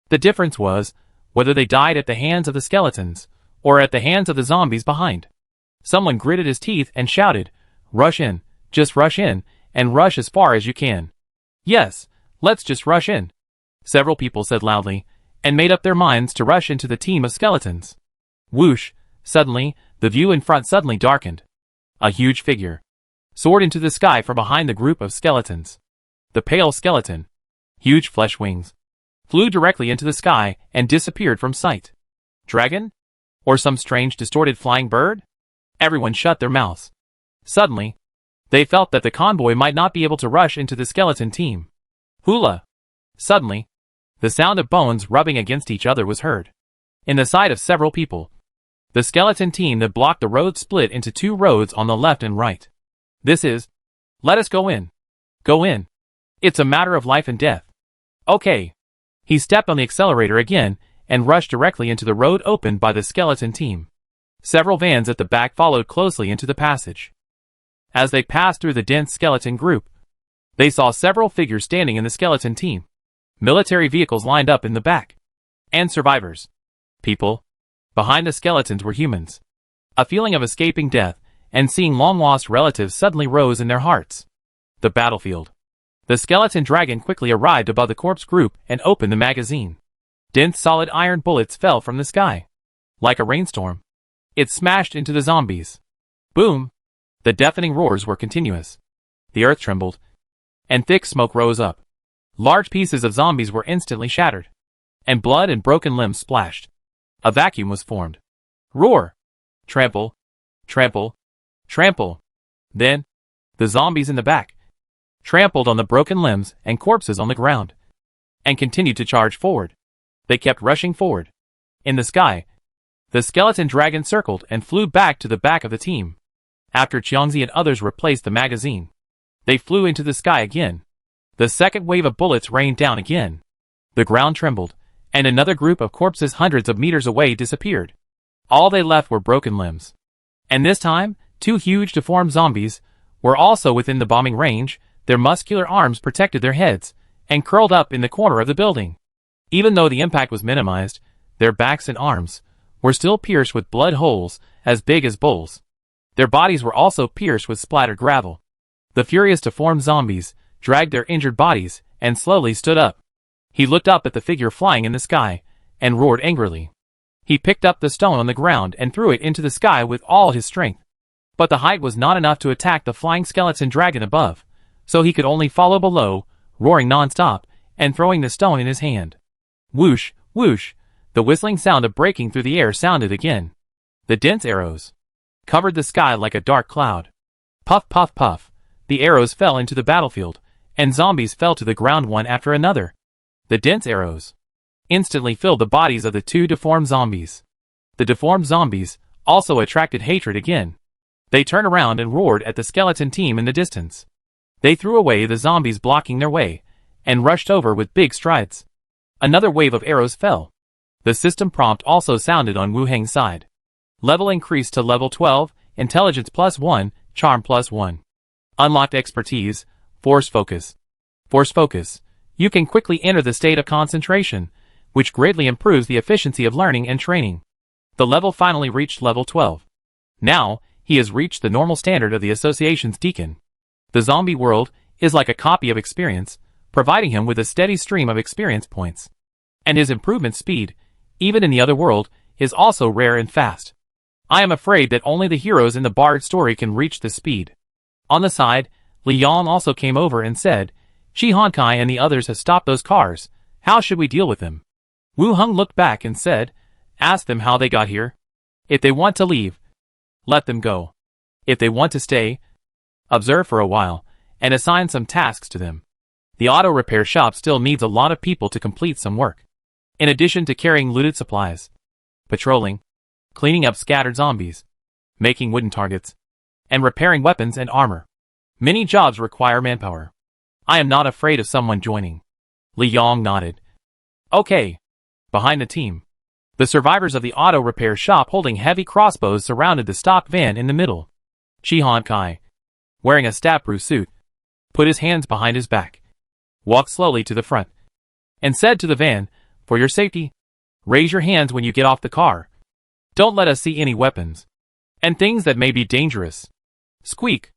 The difference was whether they died at the hands of the skeletons, or at the hands of the zombies behind. Someone gritted his teeth and shouted, "Rush in, just rush in, and rush as far as you can." "Yes, let's just rush in," several people said loudly, and made up their minds to rush into the team of skeletons. Whoosh! Suddenly, the view in front suddenly darkened. A huge figure soared into the sky from behind the group of skeletons. The pale skeleton, huge flesh wings, flew directly into the sky and disappeared from sight. Dragon? Or some strange distorted flying bird? Everyone shut their mouths. Suddenly, they felt that the convoy might not be able to rush into the skeleton team. Hula! Suddenly, the sound of bones rubbing against each other was heard. In the sight of several people, the skeleton team that blocked the road split into two roads on the left and right. "This is... Let us go in. Go in. It's a matter of life and death." "Okay." He stepped on the accelerator again and rushed directly into the road opened by the skeleton team. Several vans at the back followed closely into the passage. As they passed through the dense skeleton group, they saw several figures standing in the skeleton team. Military vehicles lined up in the back. And survivors. People. Behind the skeletons were humans. A feeling of escaping death and seeing long-lost relatives suddenly rose in their hearts. The battlefield. The skeleton dragon quickly arrived above the corpse group and opened the magazine. Dense solid iron bullets fell from the sky. Like a rainstorm, it smashed into the zombies. Boom! The deafening roars were continuous. The earth trembled, and thick smoke rose up. Large pieces of zombies were instantly shattered, and blood and broken limbs splashed. A vacuum was formed. Roar! Trample! Trample! Trample! Then, the zombies in the back trampled on the broken limbs and corpses on the ground, and continued to charge forward. They kept rushing forward. In the sky, the skeleton dragon circled and flew back to the back of the team. After Qiangzi and others replaced the magazine, they flew into the sky again. The second wave of bullets rained down again. The ground trembled, and another group of corpses hundreds of meters away disappeared. All they left were broken limbs. And this time, two huge deformed zombies were also within the bombing range. Their muscular arms protected their heads, and curled up in the corner of the building. Even though the impact was minimized, their backs and arms were still pierced with blood holes as big as bowls. Their bodies were also pierced with splattered gravel. The furious deformed zombies dragged their injured bodies and slowly stood up. He looked up at the figure flying in the sky and roared angrily. He picked up the stone on the ground and threw it into the sky with all his strength. But the height was not enough to attack the flying skeleton dragon above, so he could only follow below, roaring non-stop and throwing the stone in his hand. Whoosh, whoosh, the whistling sound of breaking through the air sounded again. The dense arrows covered the sky like a dark cloud. Puff, puff, puff, the arrows fell into the battlefield, and zombies fell to the ground one after another. The dense arrows instantly filled the bodies of the two deformed zombies. The deformed zombies also attracted hatred again. They turned around and roared at the skeleton team in the distance. They threw away the zombies blocking their way, and rushed over with big strides. Another wave of arrows fell. The system prompt also sounded on Wu Heng's side. Level increased to level 12, Intelligence +1, Charm +1. Unlocked expertise, Force Focus. Force Focus. You can quickly enter the state of concentration, which greatly improves the efficiency of learning and training. The level finally reached level 12. Now, he has reached the normal standard of the association's deacon. The zombie world is like a copy of experience, providing him with a steady stream of experience points. And his improvement speed, even in the other world, is also rare and fast. I am afraid that only the heroes in the Bard story can reach this speed. On the side, Li Yang also came over and said, "Shi Hankai and the others have stopped those cars. How should we deal with them?" Wu Heng looked back and said, "Ask them how they got here. If they want to leave, let them go. If they want to stay, observe for a while, and assign some tasks to them. The auto repair shop still needs a lot of people to complete some work. In addition to carrying looted supplies, patrolling, cleaning up scattered zombies, making wooden targets, and repairing weapons and armor. Many jobs require manpower. I am not afraid of someone joining." Li Yang nodded. "Okay." Behind the team, the survivors of the auto repair shop holding heavy crossbows surrounded the stopped van in the middle. Shi Hankai, wearing a Stapru suit, put his hands behind his back, walked slowly to the front, and said to the van, "For your safety, raise your hands when you get off the car. Don't let us see any weapons. And things that may be dangerous. Squeak.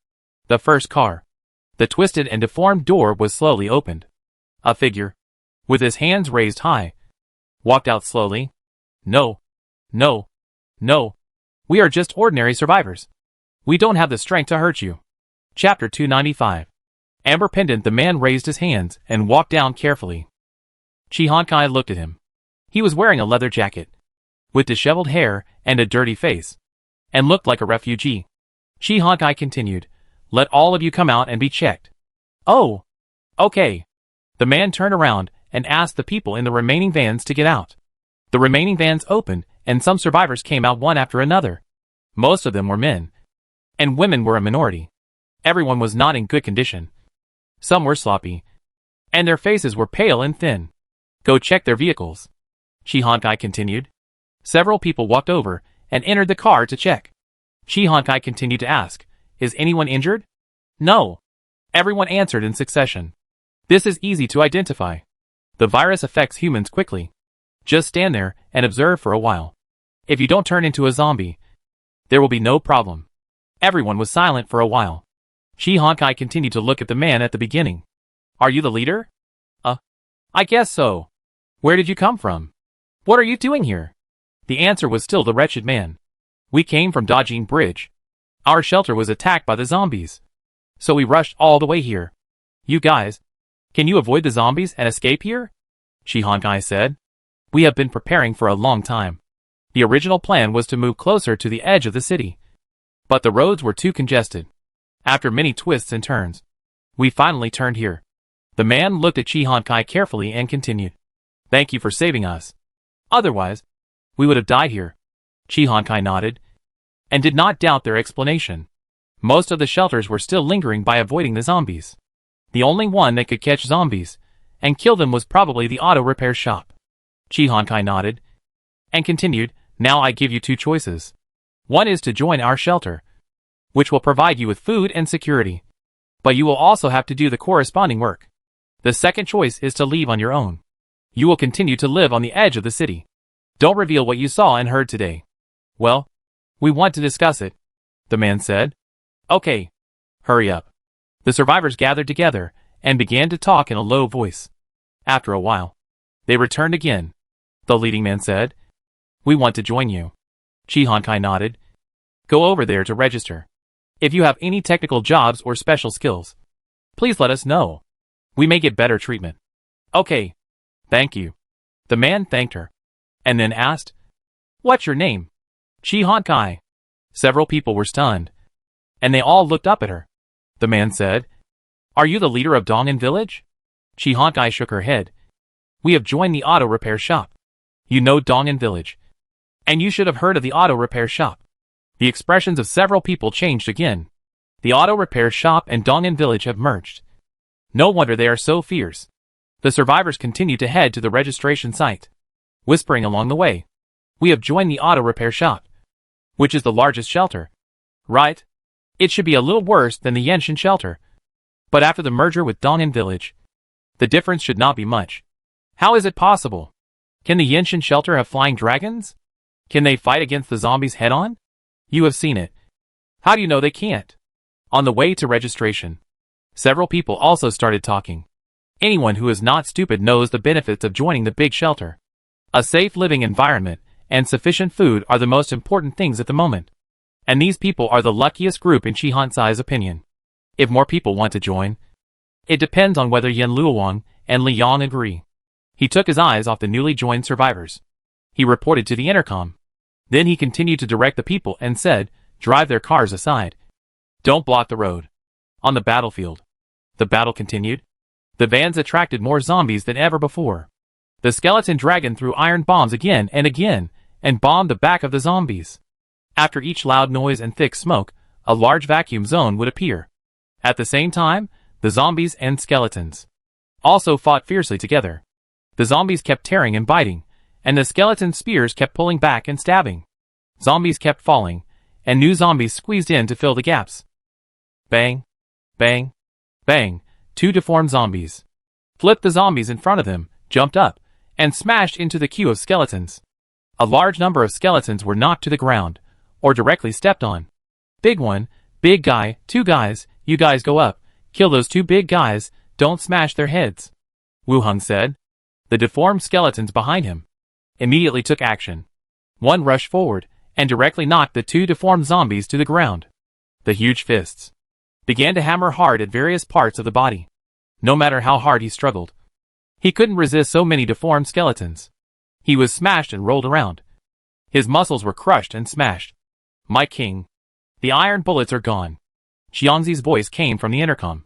The first car. The twisted and deformed door was slowly opened. A figure, with his hands raised high, walked out slowly. No. No. No. We are just ordinary survivors. We don't have the strength to hurt you. Chapter 295. Amber Pendant. The man raised his hands and walked down carefully. Chi Honkai looked at him. He was wearing a leather jacket, with disheveled hair and a dirty face, and looked like a refugee. Chi Honkai continued, "Let all of you come out and be checked." "Oh. Okay." The man turned around and asked the people in the remaining vans to get out. The remaining vans opened, and some survivors came out one after another. Most of them were men, and women were a minority. Everyone was not in good condition. Some were sloppy, and their faces were pale and thin. "Go check their vehicles," Chi Honkai continued. Several people walked over and entered the car to check. Chi Honkai continued to ask, "Is anyone injured?" "No." Everyone answered in succession. "This is easy to identify. The virus affects humans quickly. Just stand there and observe for a while. If you don't turn into a zombie, there will be no problem." Everyone was silent for a while. Chi Honkai continued to look at the man at the beginning. "Are you the leader?" I guess so." "Where did you come from? What are you doing here?" The answer was still the wretched man. "We came from Dajin Bridge. Our shelter was attacked by the zombies, so we rushed all the way here." "You guys, can you avoid the zombies and escape here?" Chi Honkai said. "We have been preparing for a long time. The original plan was to move closer to the edge of the city, but the roads were too congested. After many twists and turns, we finally turned here." The man looked at Chi Honkai carefully and continued, "Thank you for saving us. Otherwise, we would have died here." Chi Honkai nodded, and did not doubt their explanation. Most of the shelters were still lingering by avoiding the zombies. The only one that could catch zombies and kill them was probably the auto repair shop. Chi Honkai nodded, and continued, "Now I give you two choices. One is to join our shelter, which will provide you with food and security, but you will also have to do the corresponding work. The second choice is to leave on your own. You will continue to live on the edge of the city. Don't reveal what you saw and heard today." "Well, we want to discuss it," the man said. "Okay. Hurry up." The survivors gathered together and began to talk in a low voice. After a while, they returned again. The leading man said, "We want to join you." Chi Honkai nodded. "Go over there to register. If you have any technical jobs or special skills, please let us know. We may get better treatment." "Okay. Thank you." The man thanked her, and then asked, "What's your name?" "Chi Honkai." Several people were stunned, and they all looked up at her. The man said, "Are you the leader of Dongan Village?" Chi Honkai shook her head. "We have joined the auto repair shop. You know Dongan Village, and you should have heard of the auto repair shop." The expressions of several people changed again. The auto repair shop and Dongan Village have merged. No wonder they are so fierce. The survivors continued to head to the registration site, whispering along the way, "We have joined the auto repair shop, which is the largest shelter. Right? It should be a little worse than the Yenshin shelter. But after the merger with Dongan Village, the difference should not be much. How is it possible? Can the Yenshin shelter have flying dragons? Can they fight against the zombies head-on? You have seen it. How do you know they can't?" On the way to registration, several people also started talking. Anyone who is not stupid knows the benefits of joining the big shelter. A safe living environment and sufficient food are the most important things at the moment. And these people are the luckiest group in Chi Honkai opinion. If more people want to join, it depends on whether Yen Luowang and Li Yang agree. He took his eyes off the newly joined survivors. He reported to the intercom. Then he continued to direct the people and said, "Drive their cars aside. Don't block the road." On the battlefield, the battle continued. The vans attracted more zombies than ever before. The skeleton dragon threw iron bombs again and bombed the back of the zombies. After each loud noise and thick smoke, a large vacuum zone would appear. At the same time, the zombies and skeletons also fought fiercely together. The zombies kept tearing and biting, and the skeleton spears kept pulling back and stabbing. Zombies kept falling, and new zombies squeezed in to fill the gaps. Bang, bang, bang. Two deformed zombies flipped the zombies in front of them, jumped up, and smashed into the queue of skeletons. A large number of skeletons were knocked to the ground, or directly stepped on. Big one, big guy, 2 guys, you guys go up, kill those 2 big guys, don't smash their heads, Wu Heng said. The deformed skeletons behind him immediately took action. One rushed forward, and directly knocked the 2 deformed zombies to the ground. The huge fists began to hammer hard at various parts of the body. No matter how hard he struggled, he couldn't resist so many deformed skeletons. He was smashed and rolled around. His muscles were crushed and smashed. My king, the iron bullets are gone. Xiangzi's voice came from the intercom.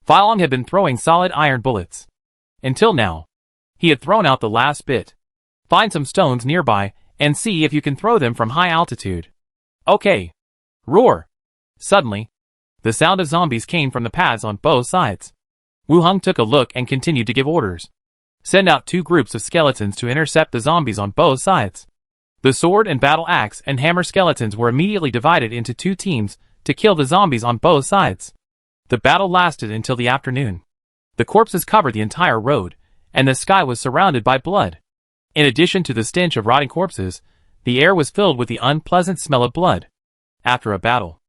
Filong had been throwing solid iron bullets. Until now, he had thrown out the last bit. Find some stones nearby, and see if you can throw them from high altitude. Okay. Roar. Suddenly, the sound of zombies came from the paths on both sides. Wu Heng took a look and continued to give orders. Send out 2 groups of skeletons to intercept the zombies on both sides. The sword and battle axe and hammer skeletons were immediately divided into 2 teams to kill the zombies on both sides. The battle lasted until the afternoon. The corpses covered the entire road, and the sky was surrounded by blood. In addition to the stench of rotting corpses, the air was filled with the unpleasant smell of blood. After a battle,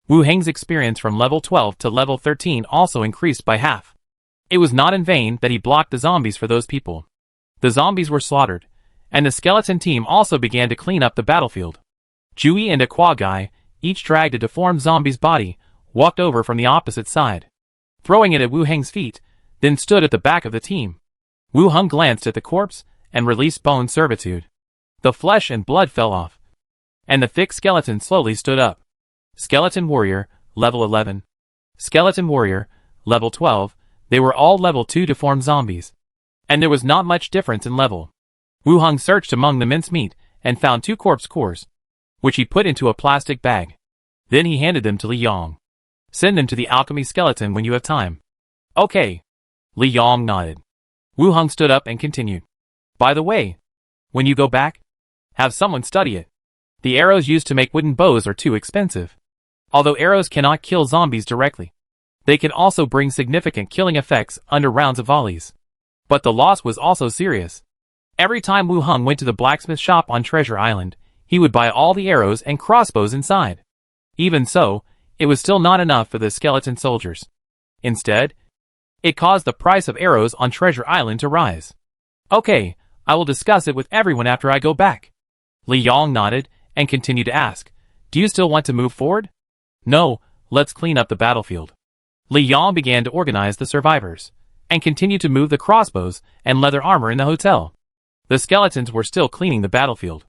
Wu Heng's experience from level 12 to level 13 also increased by half. It was not in vain that he blocked the zombies for those people. The zombies were slaughtered, and the skeleton team also began to clean up the battlefield. Jui and Aqua Guy each dragged a deformed zombie's body, walked over from the opposite side, throwing it at Wu Heng's feet, then stood at the back of the team. Wu Heng glanced at the corpse and released bone servitude. The flesh and blood fell off, and the thick skeleton slowly stood up. Skeleton Warrior, level 11. Skeleton Warrior, level 12, they were all level 2 deformed zombies. And there was not much difference in level. Wu Heng searched among the mincemeat and found 2 corpse cores, which he put into a plastic bag. Then he handed them to Li Yong. Send them to the alchemy skeleton when you have time. Okay. Li Yong nodded. Wu Heng stood up and continued. By the way, when you go back, have someone study it. The arrows used to make wooden bows are too expensive. Although arrows cannot kill zombies directly, they can also bring significant killing effects under rounds of volleys. But the loss was also serious. Every time Wu Heng went to the blacksmith shop on Treasure Island, he would buy all the arrows and crossbows inside. Even so, it was still not enough for the skeleton soldiers. Instead, it caused the price of arrows on Treasure Island to rise. Okay, I will discuss it with everyone after I go back. Li Yong nodded and continued to ask, do you still want to move forward? No, let's clean up the battlefield. Li Yong began to organize the survivors, and continued to move the crossbows and leather armor in the hotel. The skeletons were still cleaning the battlefield.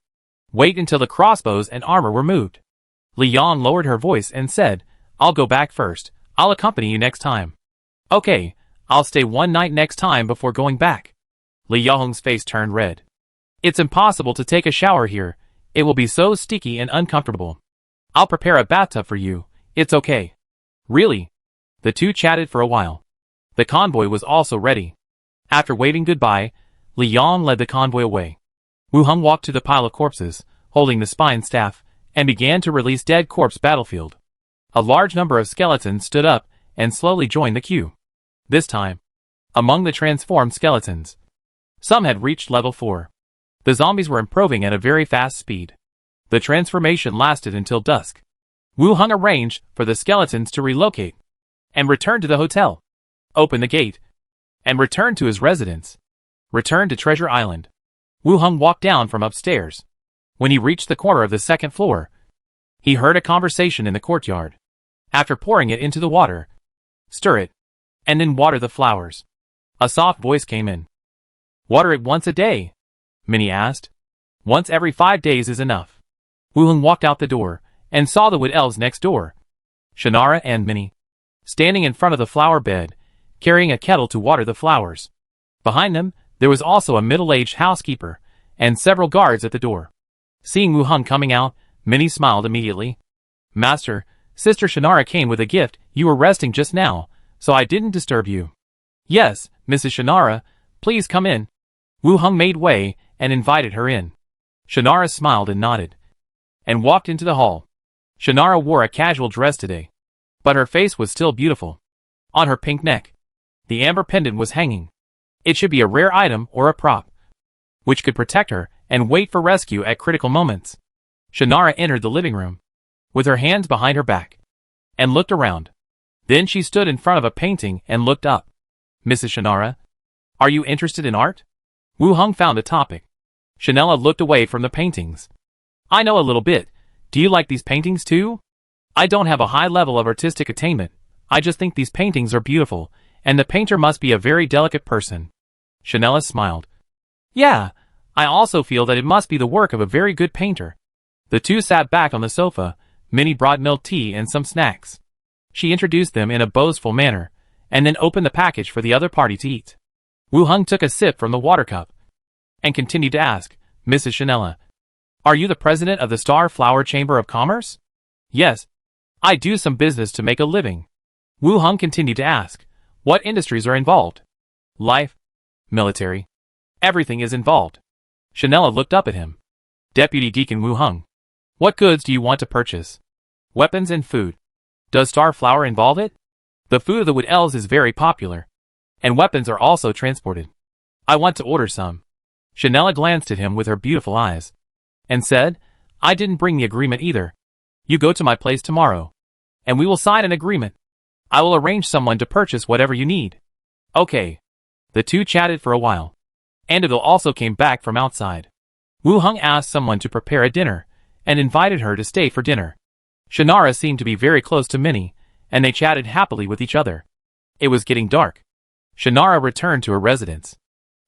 Wait until the crossbows and armor were moved. Li Yong lowered her voice and said, I'll go back first. I'll accompany you next time. Okay, I'll stay 1 night next time before going back. Li Yong's face turned red. It's impossible to take a shower here. It will be so sticky and uncomfortable. I'll prepare a bathtub for you. It's okay. Really? The 2 chatted for a while. The convoy was also ready. After waving goodbye, Li Yong led the convoy away. Wu Heng walked to the pile of corpses, holding the spine staff, and began to release dead corpse battlefield. A large number of skeletons stood up and slowly joined the queue. This time, among the transformed skeletons, some had reached level 4. The zombies were improving at a very fast speed. The transformation lasted until dusk. Wu Heng arranged for the skeletons to relocate and return to the hotel, open the gate, and return to his residence. Return to Treasure Island. Wu Heng walked down from upstairs. When he reached the corner of the 2nd floor, he heard a conversation in the courtyard. After pouring it into the water, stir it, and then water the flowers. A soft voice came in. Water it once a day? Minnie asked. Once every 5 days is enough. Wu Heng walked out the door, and saw the wood elves next door, Shannara and Minnie, standing in front of the flower bed, carrying a kettle to water the flowers. Behind them, there was also a middle-aged housekeeper, and several guards at the door. Seeing Wu Heng coming out, Minnie smiled immediately. Master, Sister Shannara came with a gift. You were resting just now, so I didn't disturb you. Yes, Mrs. Shannara, please come in. Wu Heng made way and invited her in. Shannara smiled and nodded, and walked into the hall. Shannara wore a casual dress today, but her face was still beautiful. On her pink neck, the amber pendant was hanging. It should be a rare item or a prop, which could protect her and wait for rescue at critical moments. Shannara entered the living room, with her hands behind her back, and looked around. Then she stood in front of a painting and looked up. Mrs. Shannara, are you interested in art? Wu Hung found a topic. Shannara looked away from the paintings. I know a little bit. Do you like these paintings too? I don't have a high level of artistic attainment. I just think these paintings are beautiful, and the painter must be a very delicate person. Shannara smiled. Yeah, I also feel that it must be the work of a very good painter. The two sat back on the sofa. Minnie brought milk tea and some snacks. She introduced them in a boastful manner, and then opened the package for the other party to eat. Wu Hung took a sip from the water cup, and continued to ask, Mrs. Shannara, are you the president of the Star Flower Chamber of Commerce? Yes. I do some business to make a living. Wu Hung continued to ask, what industries are involved? Life? Military? Everything is involved. Shannara looked up at him. Deputy Deacon Wu Hung. What goods do you want to purchase? Weapons and food. Does Star Flower involve it? The food of the Wood Elves is very popular, and weapons are also transported. I want to order some. Shannara glanced at him with her beautiful eyes, and said, I didn't bring the agreement either. You go to my place tomorrow, and we will sign an agreement. I will arrange someone to purchase whatever you need. Okay. The two chatted for a while. Andeville also came back from outside. Wu Hung asked someone to prepare a dinner, and invited her to stay for dinner. Shannara seemed to be very close to Minnie, and they chatted happily with each other. It was getting dark. Shannara returned to her residence.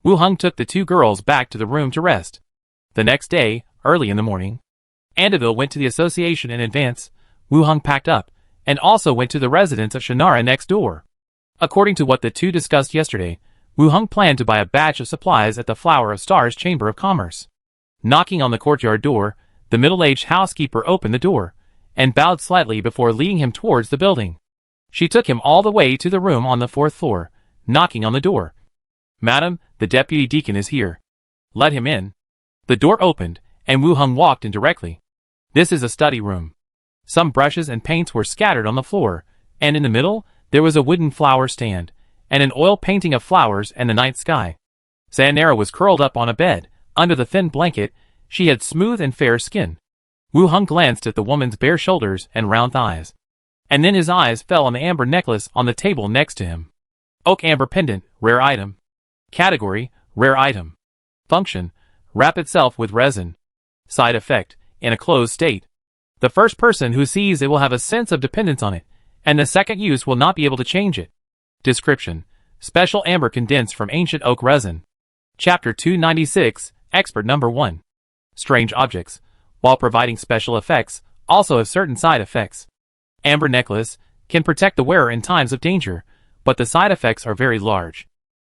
Wu Hung took the two girls back to the room to rest. The next day, early in the morning, Andeville went to the association in advance. Wu Hung packed up, and also went to the residence of Shannara next door. According to what the two discussed yesterday, Wu Hung planned to buy a batch of supplies at the Flower of Stars Chamber of Commerce. Knocking on the courtyard door, the middle-aged housekeeper opened the door, and bowed slightly before leading him towards the building. She took him all the way to the room on the 4th floor, knocking on the door. Madam, the deputy deacon is here. Let him in. The door opened, and Wu Hung walked in directly. This is a study room. Some brushes and paints were scattered on the floor, and in the middle, there was a wooden flower stand, and an oil painting of flowers and the night sky. Shannara was curled up on a bed. Under the thin blanket, she had smooth and fair skin. Wu Hung glanced at the woman's bare shoulders and round thighs, and then his eyes fell on the amber necklace on the table next to him. Oak amber pendant, rare item. Category, rare item. Function, wrap itself with resin. Side effect, in a closed state. The first person who sees it will have a sense of dependence on it, and the second use will not be able to change it. Description, special amber condensed from ancient oak resin. Chapter 296, Expert Number 1. Strange objects, while providing special effects, also have certain side effects. Amber necklace can protect the wearer in times of danger, but the side effects are very large.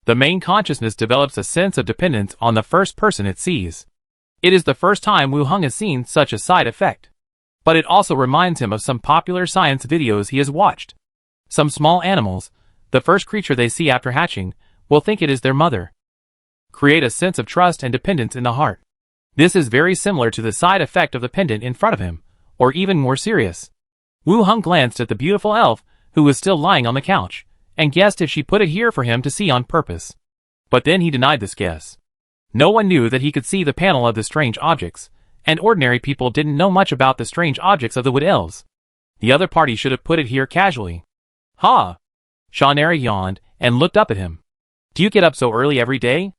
The main consciousness develops a sense of dependence on the first person it sees. It is the first time Wu Hung has seen such a side effect. But it also reminds him of some popular science videos he has watched. Some small animals, the first creature they see after hatching, will think it is their mother. Create a sense of trust and dependence in the heart. This is very similar to the side effect of the pendant in front of him, or even more serious. Wu Hung glanced at the beautiful elf, who was still lying on the couch, and guessed if she put it here for him to see on purpose. But then he denied this guess. No one knew that he could see the panel of the strange objects, and ordinary people didn't know much about the strange objects of the Wood Elves. The other party should have put it here casually. Ha! Shannara yawned, and looked up at him. Do you get up so early every day?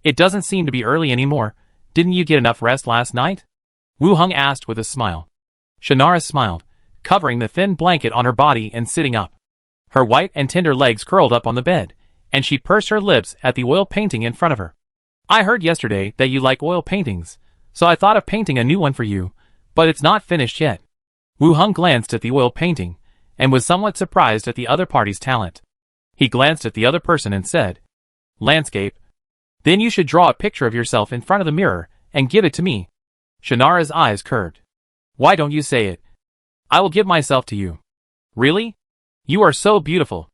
It doesn't seem to be early anymore. Didn't you get enough rest last night? Wu Hung asked with a smile. Shannara smiled, covering the thin blanket on her body and sitting up. Her white and tender legs curled up on the bed, and she pursed her lips at the oil painting in front of her. I heard yesterday that you like oil paintings, so I thought of painting a new one for you, but it's not finished yet. Wu Hung glanced at the oil painting, and was somewhat surprised at the other party's talent. He glanced at the other person and said, Landscape. Then you should draw a picture of yourself in front of the mirror, and give it to me. Shannara's eyes curved. Why don't you say it? I will give myself to you. Really? You are so beautiful.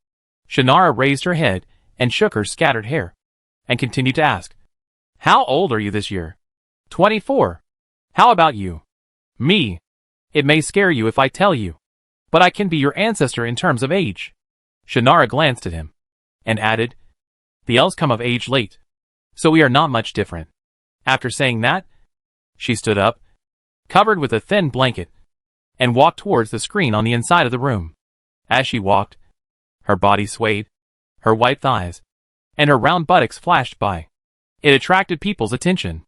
Shannara raised her head, and shook her scattered hair, and continued to ask, How old are you this year? 24. How about you? Me. It may scare you if I tell you, but I can be your ancestor in terms of age. Shannara glanced at him, and added, The elves come of age late, so we are not much different. After saying that, She stood up, covered with a thin blanket, and walked towards the screen on the inside of the room. As she walked, her body swayed, her white thighs, and her round buttocks flashed by. It attracted people's attention.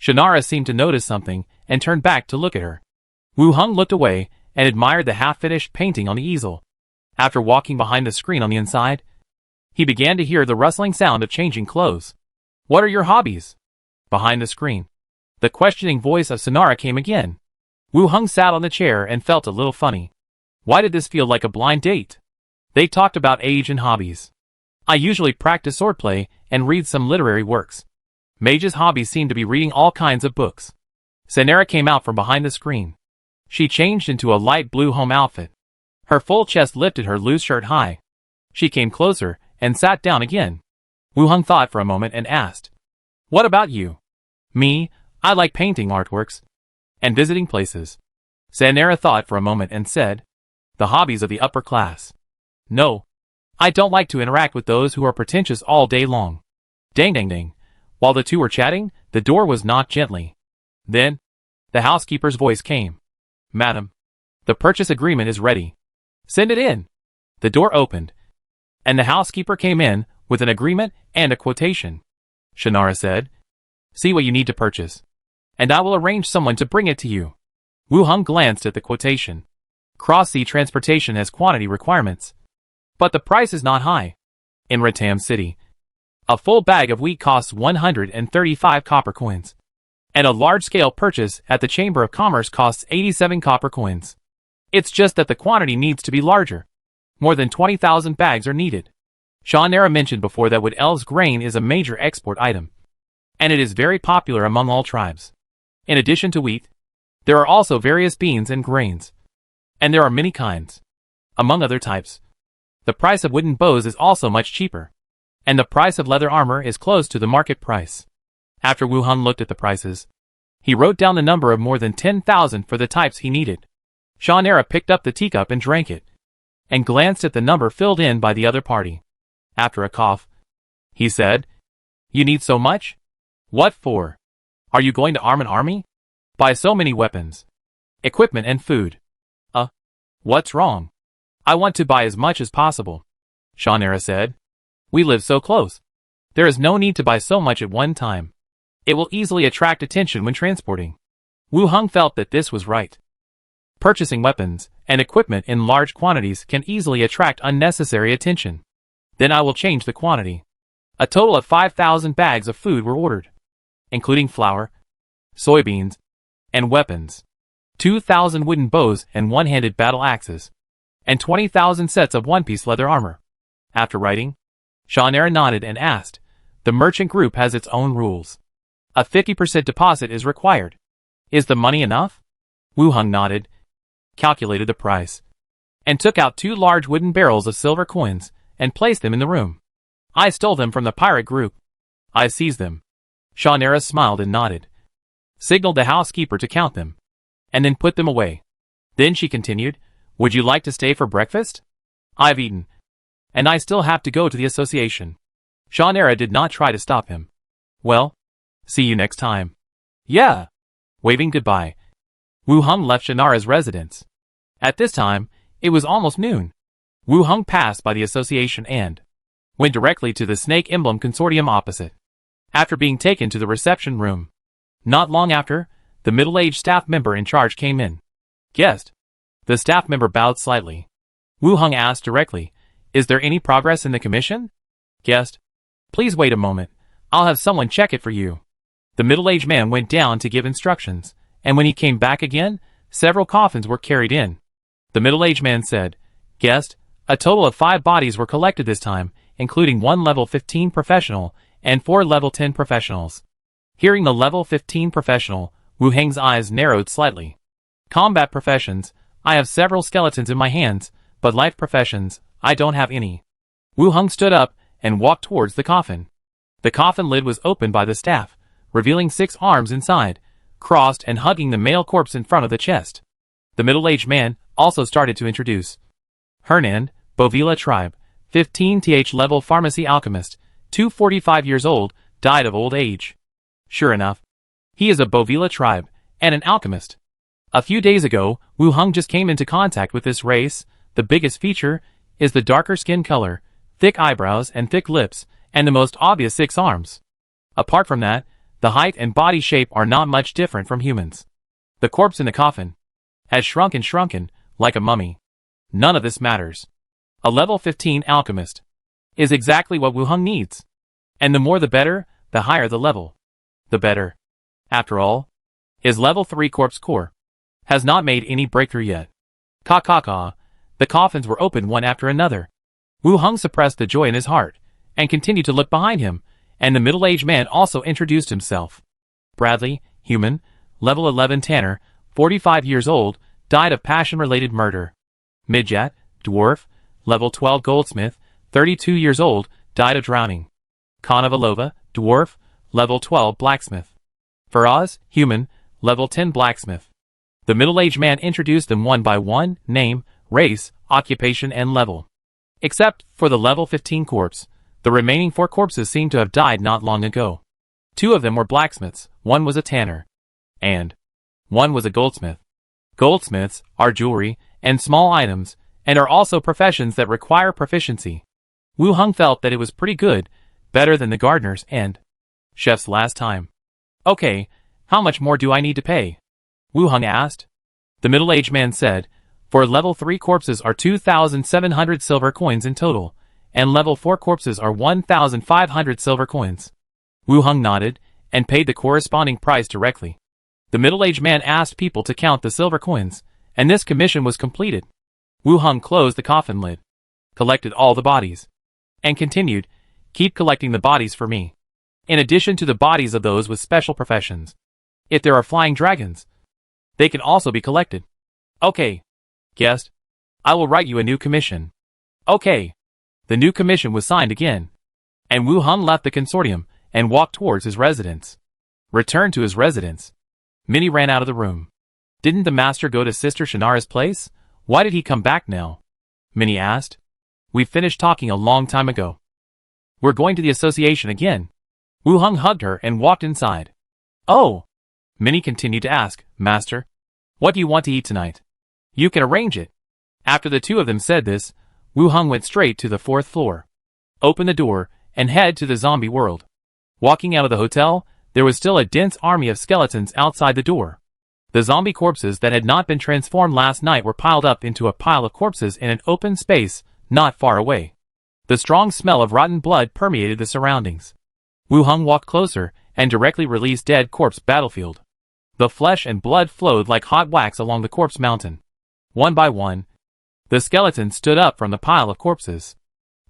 Shannara seemed to notice something and turned back to look at her. Wu Heng looked away and admired the half-finished painting on the easel. After walking behind the screen on the inside, he began to hear the rustling sound of changing clothes. "What are your hobbies?" Behind the screen, the questioning voice of Shannara came again. Wu Heng sat on the chair and felt a little funny. Why did this feel like a blind date? They talked about age and hobbies. I usually practice swordplay and read some literary works. Mage's hobbies seem to be reading all kinds of books. Shannara came out from behind the screen. She changed into a light blue home outfit. Her full chest lifted her loose shirt high. She came closer and sat down again. Wu Heng thought for a moment and asked, "What about you?" "Me, I like painting artworks and visiting places." Shannara thought for a moment and said, "The hobbies of the upper class. No, I don't like to interact with those who are pretentious all day long." Ding ding ding. While the two were chatting, the door was knocked gently. Then, the housekeeper's voice came. "Madam, the purchase agreement is ready. Send it in." The door opened, and the housekeeper came in with an agreement and a quotation. Shannara said, "See what you need to purchase, and I will arrange someone to bring it to you." Wu Heng glanced at the quotation. Cross-sea transportation has quantity requirements, but the price is not high. In Ratam City, a full bag of wheat costs 135 copper coins, and a large-scale purchase at the Chamber of Commerce costs 87 copper coins. It's just that the quantity needs to be larger. More than 20,000 bags are needed. Shannara mentioned before that Wood Elves grain is a major export item, and it is very popular among all tribes. In addition to wheat, there are also various beans and grains, and there are many kinds. Among other types, the price of wooden bows is also much cheaper, and the price of leather armor is close to the market price. After Wu Heng looked at the prices, he wrote down the number of more than 10,000 for the types he needed. Shannara picked up the teacup and drank it, and glanced at the number filled in by the other party. After a cough, he said, "You need so much? What for? Are you going to arm an army? Buy so many weapons, equipment and food?" What's wrong? I want to buy as much as possible," Shannara said. "We live so close. There is no need to buy so much at one time. It will easily attract attention when transporting." Wu Heng felt that this was right. Purchasing weapons and equipment in large quantities can easily attract unnecessary attention. "Then I will change the quantity." A total of 5,000 bags of food were ordered, including flour, soybeans, and weapons, 2,000 wooden bows and one-handed battle axes, and 20,000 sets of one-piece leather armor. After writing, Shannara nodded and asked, "The merchant group has its own rules. A 50% deposit is required. Is the money enough?" Wu Heng nodded, calculated the price, and took out 2 large wooden barrels of silver coins and placed them in the room. "I stole them from the pirate group. I seized them." Shannara smiled and nodded, signaled the housekeeper to count them, and then put them away. Then she continued, "Would you like to stay for breakfast? I've eaten, and I still have to go to the association." Shannara did not try to stop him. "Well, see you next time." "Yeah." Waving goodbye, Wu Heng left Shannara's residence. At this time, it was almost noon. Wu Heng passed by the association and went directly to the Snake Emblem Consortium opposite. After being taken to the reception room, not long after, the middle-aged staff member in charge came in. "Guest." The staff member bowed slightly. Wu Heng asked directly, "Is there any progress in the commission?" "Guest, please wait a moment. I'll have someone check it for you." The middle-aged man went down to give instructions, and when he came back again, several coffins were carried in. The middle-aged man said, "Guest, a total of 5 bodies were collected this time, including 1 level 15 professional and 4 level 10 professionals." Hearing the level 15 professional, Wu Heng's eyes narrowed slightly. "Combat professions, I have several skeletons in my hands, but life professions, I don't have any." Wu Heng stood up and walked towards the coffin. The coffin lid was opened by the staff, revealing 6 arms inside, crossed and hugging the male corpse in front of the chest. The middle-aged man also started to introduce. Hernand, Bovila tribe, 15th level pharmacy alchemist, 245 years old, died of old age. Sure enough, He is a Bovila tribe, and an alchemist. A few days ago, Wu Heng just came into contact with this race. The biggest feature is the darker skin color, thick eyebrows and thick lips, and the most obvious 6 arms. Apart from that, the height and body shape are not much different from humans. The corpse in the coffin has shrunken, like a mummy. None of this matters. A level 15 alchemist is exactly what Wu Heng needs. And the more the better, the higher the level, the better. After all, his level 3 corpse core has not made any breakthrough yet. The coffins were opened one after another. Wu Heng suppressed the joy in his heart, and continued to look behind him, and the middle-aged man also introduced himself. Bradley, human, level 11 tanner, 45 years old, died of passion-related murder. Midjat, dwarf, level 12 goldsmith, 32 years old, died of drowning. Konovalova, dwarf, level 12 blacksmith. Faraz, human, level 10 blacksmith. The middle-aged man introduced them one by one, name, race, occupation and level. Except for the level 15 corpse, the remaining 4 corpses seemed to have died not long ago. 2 of them were blacksmiths, 1 was a tanner, and 1 was a goldsmith. Goldsmiths are jewelry and small items, and are also professions that require proficiency. Wu Heng felt that it was pretty good, better than the gardeners and chefs last time. Okay, how much more do I need to pay? Wu Heng asked. The middle-aged man said, for level 3 corpses are 2,700 silver coins in total, and level 4 corpses are 1,500 silver coins. Wu Heng nodded, and paid the corresponding price directly. The middle-aged man asked people to count the silver coins, and this commission was completed. Wu Heng closed the coffin lid, collected all the bodies, and continued, keep collecting the bodies for me. In addition to the bodies of those with special professions. If there are flying dragons, they can also be collected. Okay. Guest, I will write you a new commission. Okay. The new commission was signed again. And Wu Heng left the consortium, and walked towards his residence. Returned to his residence. Minnie ran out of the room. Didn't the master go to Sister Shannara's place? Why did he come back now? Minnie asked. We finished talking a long time ago. We're going to the association again. Wu Heng hugged her and walked inside. Oh! Minnie continued to ask, Master, what do you want to eat tonight? You can arrange it. After the 2 of them said this, Wu Heng went straight to the 4th floor, opened the door, and headed to the zombie world. Walking out of the hotel, there was still a dense army of skeletons outside the door. The zombie corpses that had not been transformed last night were piled up into a pile of corpses in an open space not far away. The strong smell of rotten blood permeated the surroundings. Wu Heng walked closer and directly released dead corpse battlefield. The flesh and blood flowed like hot wax along the corpse mountain. One by one, the skeletons stood up from the pile of corpses.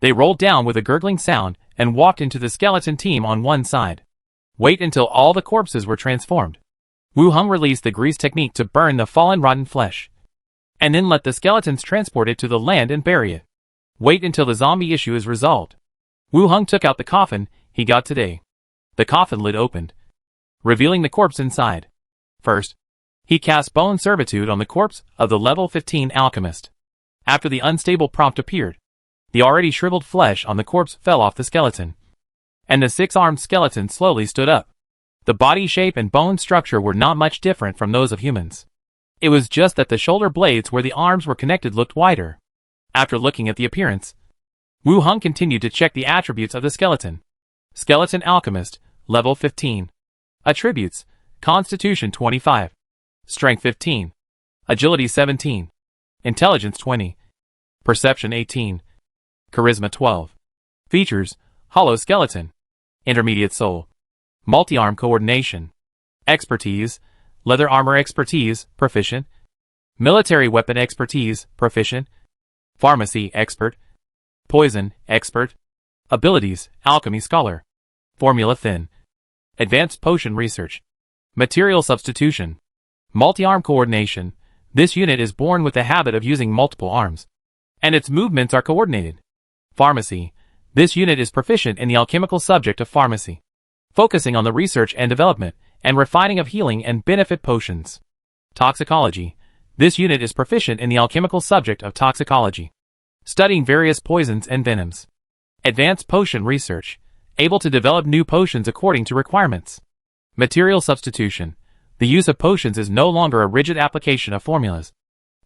They rolled down with a gurgling sound and walked into the skeleton team on one side. Wait until all the corpses were transformed. Wu Heng released the grease technique to burn the fallen rotten flesh, and then let the skeletons transport it to the land and bury it. Wait until the zombie issue is resolved. Wu Heng took out the coffin he got today. The coffin lid opened, revealing the corpse inside. First, he cast bone servitude on the corpse of the level 15 alchemist. After the unstable prompt appeared, the already shriveled flesh on the corpse fell off the skeleton, and the 6-armed skeleton slowly stood up. The body shape and bone structure were not much different from those of humans. It was just that the shoulder blades where the arms were connected looked wider. After looking at the appearance, Wu Heng continued to check the attributes of the skeleton. Skeleton Alchemist, level 15. Attributes: Constitution 25. Strength 15. Agility 17. Intelligence 20. Perception 18. Charisma 12. Features: Hollow skeleton. Intermediate soul. Multi-arm coordination. Expertise: Leather armor expertise, proficient. Military weapon expertise, proficient. Pharmacy expert. Poison expert. Abilities: Alchemy scholar. Formula thin. Advanced potion research. Material substitution. Multi-arm coordination. This unit is born with the habit of using multiple arms, and its movements are coordinated. Pharmacy. This unit is proficient in the alchemical subject of pharmacy, focusing on the research and development and refining of healing and benefit potions. Toxicology. This unit is proficient in the alchemical subject of toxicology, studying various poisons and venoms. Advanced potion research. Able to develop new potions according to requirements. Material substitution. The use of potions is no longer a rigid application of formulas,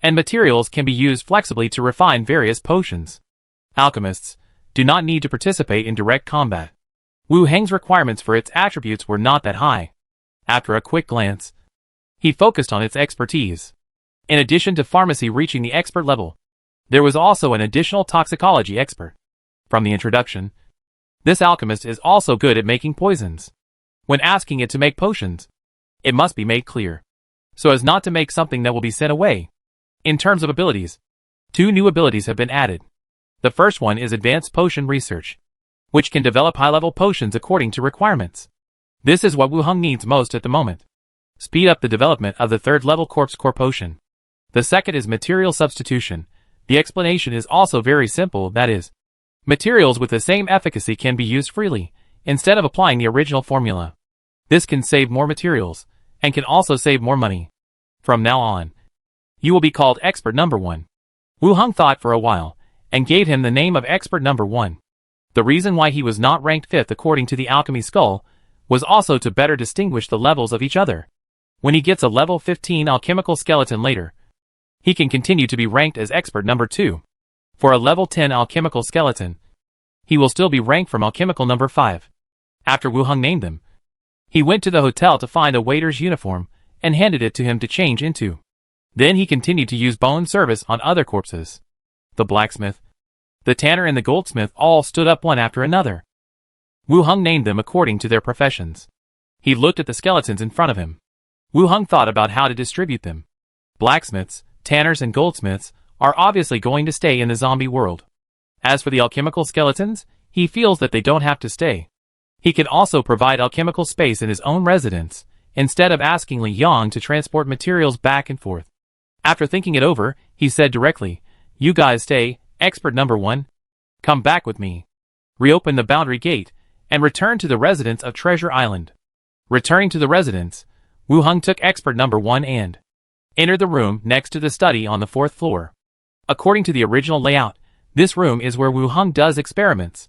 and materials can be used flexibly to refine various potions. Alchemists do not need to participate in direct combat. Wu Heng's requirements for its attributes were not that high. After a quick glance, he focused on its expertise. In addition to pharmacy reaching the expert level, there was also an additional toxicology expert. From the introduction, this alchemist is also good at making poisons. When asking it to make potions, it must be made clear, so as not to make something that will be sent away. In terms of abilities, 2 new abilities have been added. The first one is Advanced Potion Research, which can develop high-level potions according to requirements. This is what Wu Heng needs most at the moment. Speed up the development of the 3rd-level Corpse Core potion. The second is Material Substitution. The explanation is also very simple, that is, materials with the same efficacy can be used freely, instead of applying the original formula. This can save more materials, and can also save more money. From now on, you will be called Expert Number 1. Wu Heng thought for a while, and gave him the name of Expert Number 1. The reason why he was not ranked 5th according to the Alchemy Skull was also to better distinguish the levels of each other. When he gets a level 15 alchemical skeleton later, he can continue to be ranked as Expert Number 2. For a level 10 alchemical skeleton, he will still be ranked from alchemical number 5. After Wu Heng named them, he went to the hotel to find a waiter's uniform and handed it to him to change into. Then he continued to use bone service on other corpses. The blacksmith, the tanner and the goldsmith all stood up one after another. Wu Heng named them according to their professions. He looked at the skeletons in front of him. Wu Heng thought about how to distribute them. Blacksmiths, tanners and goldsmiths are obviously going to stay in the zombie world. As for the alchemical skeletons, he feels that they don't have to stay. He can also provide alchemical space in his own residence, instead of asking Li Yang to transport materials back and forth. After thinking it over, he said directly, "You guys stay, Expert Number 1. Come back with me. Reopen the boundary gate, and return to the residence of Treasure Island." Returning to the residence, Wu Heng took Expert Number 1 and entered the room next to the study on the 4th floor. According to the original layout, this room is where Wu Heng does experiments.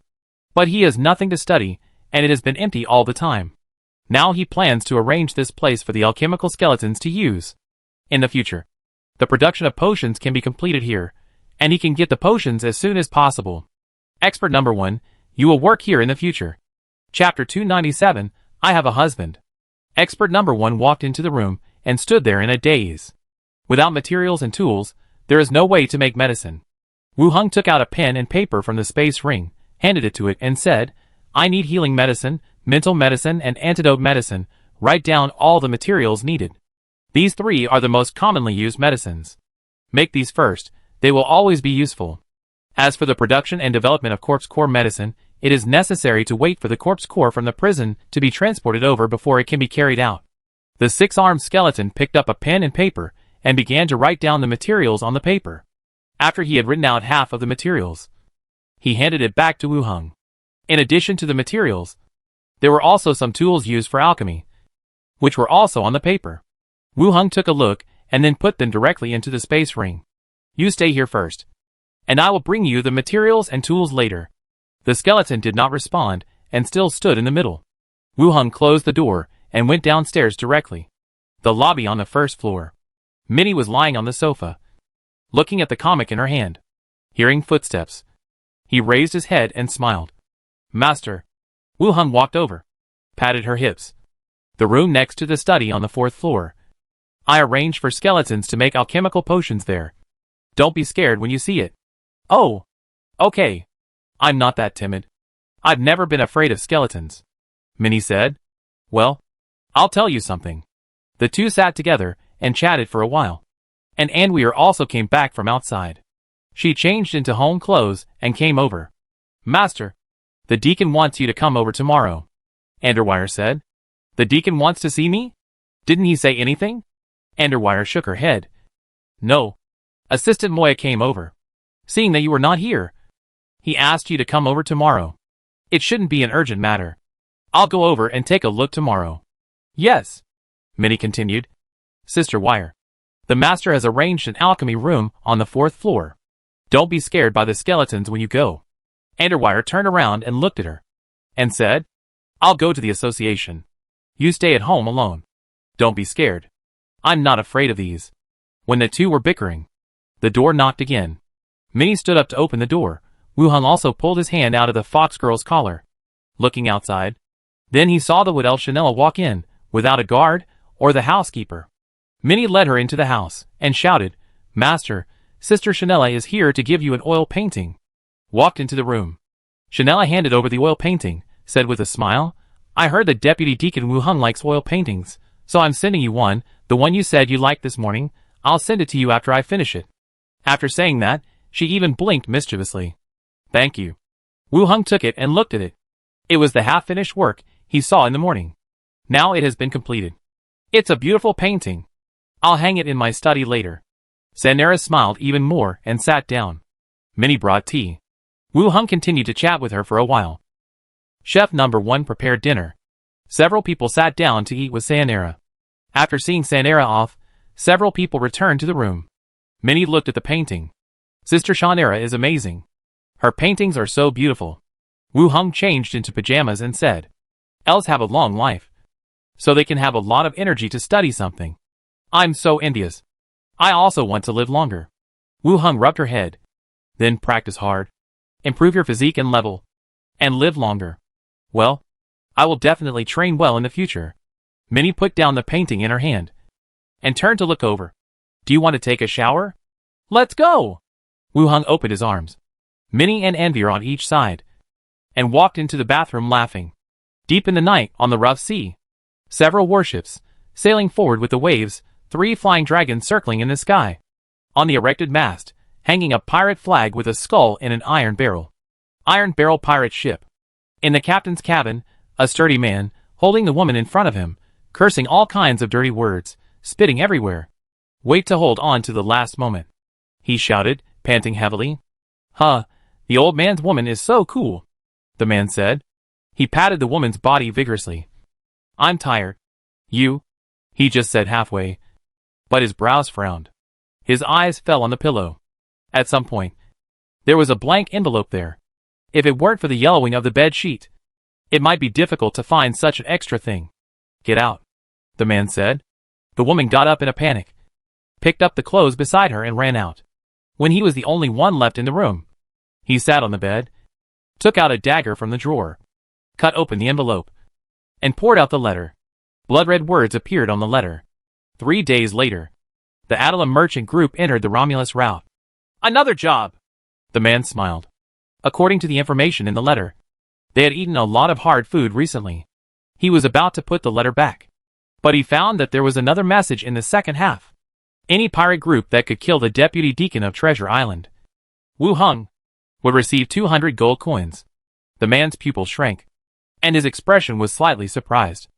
But he has nothing to study, and it has been empty all the time. Now he plans to arrange this place for the alchemical skeletons to use. In the future, the production of potions can be completed here, and he can get the potions as soon as possible. Expert Number 1, you will work here in the future. Chapter 297, I have a husband. Expert Number 1 walked into the room and stood there in a daze. Without materials and tools, there is no way to make medicine. Wu Heng took out a pen and paper from the space ring, handed it to it, and said, "I need healing medicine, mental medicine, and antidote medicine. Write down all the materials needed. These 3 are the most commonly used medicines. Make these first, they will always be useful. As for the production and development of corpse core medicine, it is necessary to wait for the corpse core from the prison to be transported over before it can be carried out." The 6-armed skeleton picked up a pen and paper and began to write down the materials on the paper. After he had written out half of the materials, he handed it back to Wu Heng. In addition to the materials, there were also some tools used for alchemy, which were also on the paper. Wu Heng took a look and then put them directly into the space ring. "You stay here first, and I will bring you the materials and tools later." The skeleton did not respond and still stood in the middle. Wu Heng closed the door and went downstairs directly. The lobby on the 1st floor. Minnie was lying on the sofa, looking at the comic in her hand. Hearing footsteps, he raised his head and smiled. "Master." Wu Heng walked over, patted her hips. "The room next to the study on the 4th floor. I arranged for skeletons to make alchemical potions there. Don't be scared when you see it." "Oh, okay. I'm not that timid. I've never been afraid of skeletons," Minnie said. "Well, I'll tell you something." The two sat together and chatted for a while. And Anweir also came back from outside. She changed into home clothes and came over. "Master, the deacon wants you to come over tomorrow," Anderweir said. "The deacon wants to see me? Didn't he say anything?" Anderweir shook her head. "No. Assistant Moya came over. Seeing that you were not here, he asked you to come over tomorrow. It shouldn't be an urgent matter. I'll go over and take a look tomorrow." "Yes," Minnie continued. "Sister Wire, the master has arranged an alchemy room on the 4th floor. Don't be scared by the skeletons when you go." Anderweir turned around and looked at her, and said, "I'll go to the association. You stay at home alone. Don't be scared. I'm not afraid of these. When the two were bickering, the door knocked again. Minnie stood up to open the door. Wu-hung also pulled his hand out of the fox girl's collar. Looking outside, then he saw the Waddell Chanella walk in, without a guard or the housekeeper. Minnie led her into the house, and shouted, "Master, Sister Chanella is here to give you an oil painting." Walked into the room. Chanella handed over the oil painting, said with a smile, "I heard that Deputy Deacon Wu-hung likes oil paintings, so I'm sending you one, the one you said you liked this morning. I'll send it to you after I finish it." After saying that, she even blinked mischievously. "Thank you." Wu-hung took it and looked at it. It was the half-finished work he saw in the morning. Now it has been completed. It's a beautiful painting. I'll hang it in my study later. Sanera smiled even more and sat down. Minnie brought tea. Wu-hung continued to chat with her for a while. Chef number 1 prepared dinner. Several people sat down to eat with Sanera. After seeing Sanera off, several people returned to the room. Minnie looked at the painting. Sister Sanera is amazing. Her paintings are so beautiful. Wu-hung changed into pajamas and said, "Elves have a long life, so they can have a lot of energy to study something. I'm so envious. I also want to live longer." Wu-hung rubbed her head. "Then practice hard. Improve your physique and level. And live longer." "Well, I will definitely train well in the future." Minnie put down the painting in her hand and turned to look over. "Do you want to take a shower? Let's go!" Wu-hung opened his arms. Minnie and Envy are on each side, and walked into the bathroom laughing. Deep in the night on the rough sea, several warships, sailing forward with the waves, 3 flying dragons circling in the sky. On the erected mast, hanging a pirate flag with a skull in an iron barrel. Iron barrel pirate ship. In the captain's cabin, a sturdy man, holding the woman in front of him, cursing all kinds of dirty words, spitting everywhere. "Wait to hold on to the last moment," he shouted, panting heavily. "Huh, the old man's woman is so cool," the man said. He patted the woman's body vigorously. "I'm tired." "You?" he just said halfway. But his brows frowned. His eyes fell on the pillow. At some point, there was a blank envelope there. If it weren't for the yellowing of the bed sheet, it might be difficult to find such an extra thing. "Get out," the man said. The woman got up in a panic, picked up the clothes beside her and ran out. When he was the only one left in the room, he sat on the bed, took out a dagger from the drawer, cut open the envelope, and poured out the letter. Blood-red words appeared on the letter. 3 days later, the Atala merchant group entered the Romulus route. "Another job!" The man smiled. According to the information in the letter, they had eaten a lot of hard food recently. He was about to put the letter back, but he found that there was another message in the second half. Any pirate group that could kill the deputy deacon of Treasure Island, Wu-hung, would receive 200 gold coins. The man's pupil shrank, and his expression was slightly surprised.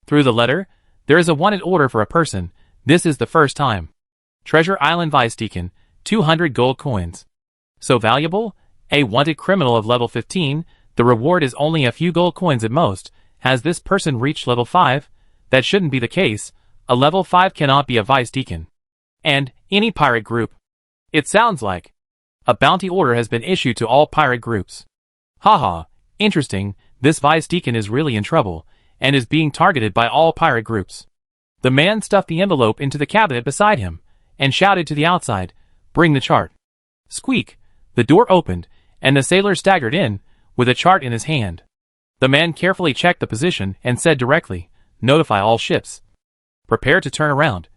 Through the letter, there is a wanted order for a person. This is the first time. Treasure Island Vice Deacon, 200 gold coins. So valuable? A wanted criminal of level 15, the reward is only a few gold coins at most. Has this person reached level 5? That shouldn't be the case. A level 5 cannot be a Vice Deacon. And, any pirate group. It sounds like a bounty order has been issued to all pirate groups. Haha, interesting, this Vice Deacon is really in trouble, and is being targeted by all pirate groups. The man stuffed the envelope into the cabinet beside him, and shouted to the outside, "Bring the chart." Squeak! The door opened, and the sailor staggered in, with a chart in his hand. The man carefully checked the position and said directly, "Notify all ships. Prepare to turn around.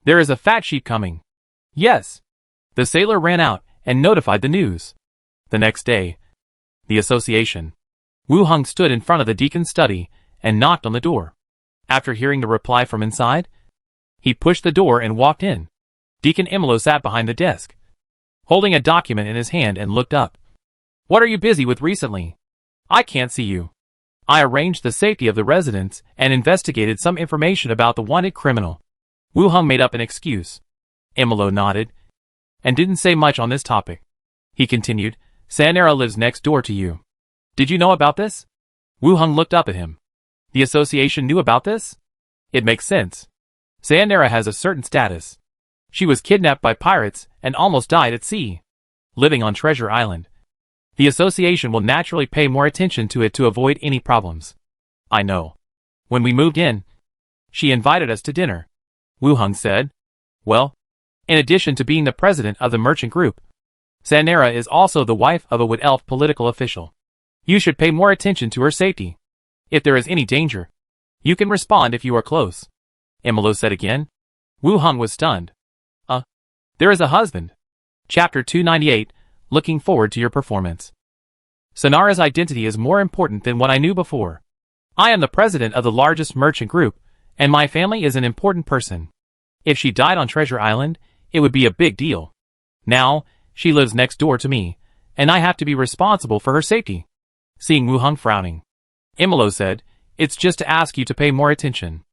There is a fat sheep coming." "Yes." The sailor ran out and notified the news. The next day, the association. Wu-hung stood in front of the deacon's study and knocked on the door. After hearing the reply from inside, he pushed the door and walked in. Deacon Imolo sat behind the desk, holding a document in his hand, and looked up. "What are you busy with recently? I can't see you." "I arranged the safety of the residents and investigated some information about the wanted criminal." Wu-hung made up an excuse. Imolo nodded, and didn't say much on this topic. He continued, "Sanera lives next door to you. Did you know about this?" Wu-hung looked up at him. "The association knew about this? It makes sense. Sanera has a certain status. She was kidnapped by pirates and almost died at sea, living on Treasure Island. The association will naturally pay more attention to it to avoid any problems." "I know." When we moved in, she invited us to dinner. Wu Heng said. Well, in addition to being the president of the merchant group, Sanera is also the wife of a wood elf political official. You should pay more attention to her safety. If there is any danger, you can respond if you are close. Emilo said again. Wu Heng was stunned. There is a husband. Chapter 298, Looking forward to your performance. Sanara's identity is more important than what I knew before. I am the president of the largest merchant group, and my family is an important person. If she died on Treasure Island, it would be a big deal. Now, she lives next door to me, and I have to be responsible for her safety. Seeing Wu Heng frowning, Emilo said, It's just to ask you to pay more attention.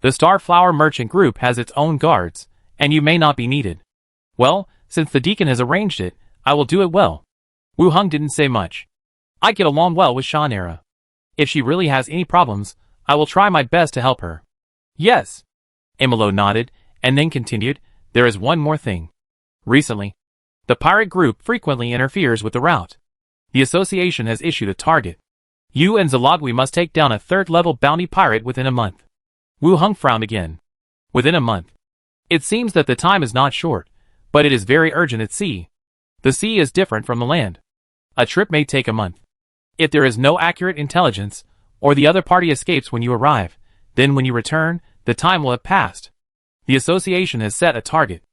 The Starflower Merchant Group has its own guards, and you may not be needed. Well, since the deacon has arranged it, I will do it well. Wu Heng didn't say much. I get along well with Sanera. If she really has any problems, I will try my best to help her. Yes. Emilo nodded, and then continued, There is one more thing. Recently, the pirate group frequently interferes with the route. The association has issued a target. You and Zalagwi must take down a third-level bounty pirate within a month. Wu Heng frowned again. Within a month. It seems that the time is not short, but it is very urgent at sea. The sea is different from the land. A trip may take a month. If there is no accurate intelligence, or the other party escapes when you arrive, then when you return, the time will have passed. The association has set a target.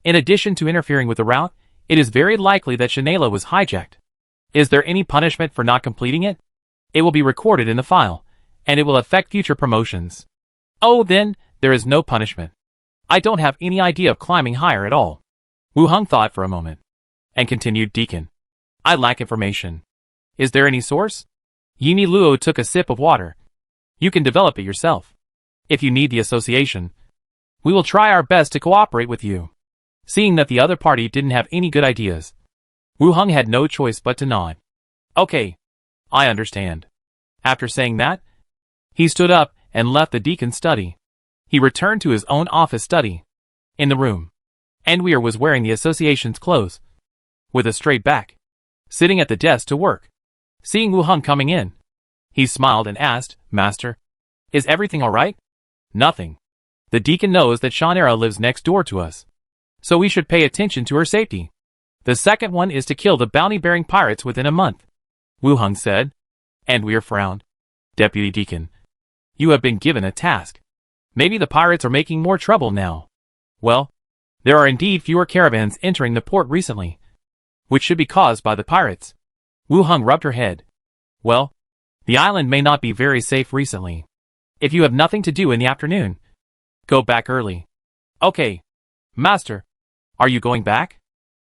In addition to interfering with the route, it is very likely that Shanela was hijacked. Is there any punishment for not completing it? It will be recorded in the file, and it will affect future promotions. Oh, then, there is no punishment. I don't have any idea of climbing higher at all. Wu Heng thought for a moment, and continued, Deacon. I lack information. Is there any source? Yimi Luo took a sip of water. You can develop it yourself. If you need the association, we will try our best to cooperate with you. Seeing that the other party didn't have any good ideas, Wu Heng had no choice but to nod. Okay. I understand. After saying that, he stood up and left the deacon's study. He returned to his own office study. In the room, Enweir was wearing the association's clothes, with a straight back, sitting at the desk to work. Seeing Wu Heng coming in, he smiled and asked, Master, is everything all right? Nothing. The deacon knows that Sanera lives next door to us, so we should pay attention to her safety. The second one is to kill the bounty-bearing pirates within a month. Wu Heng said. Enweir frowned. Deputy Deacon, you have been given a task. Maybe the pirates are making more trouble now. Well, there are indeed fewer caravans entering the port recently, which should be caused by the pirates. Wu Heng rubbed her head. Well, the island may not be very safe recently. If you have nothing to do in the afternoon, go back early. Okay. Master, are you going back?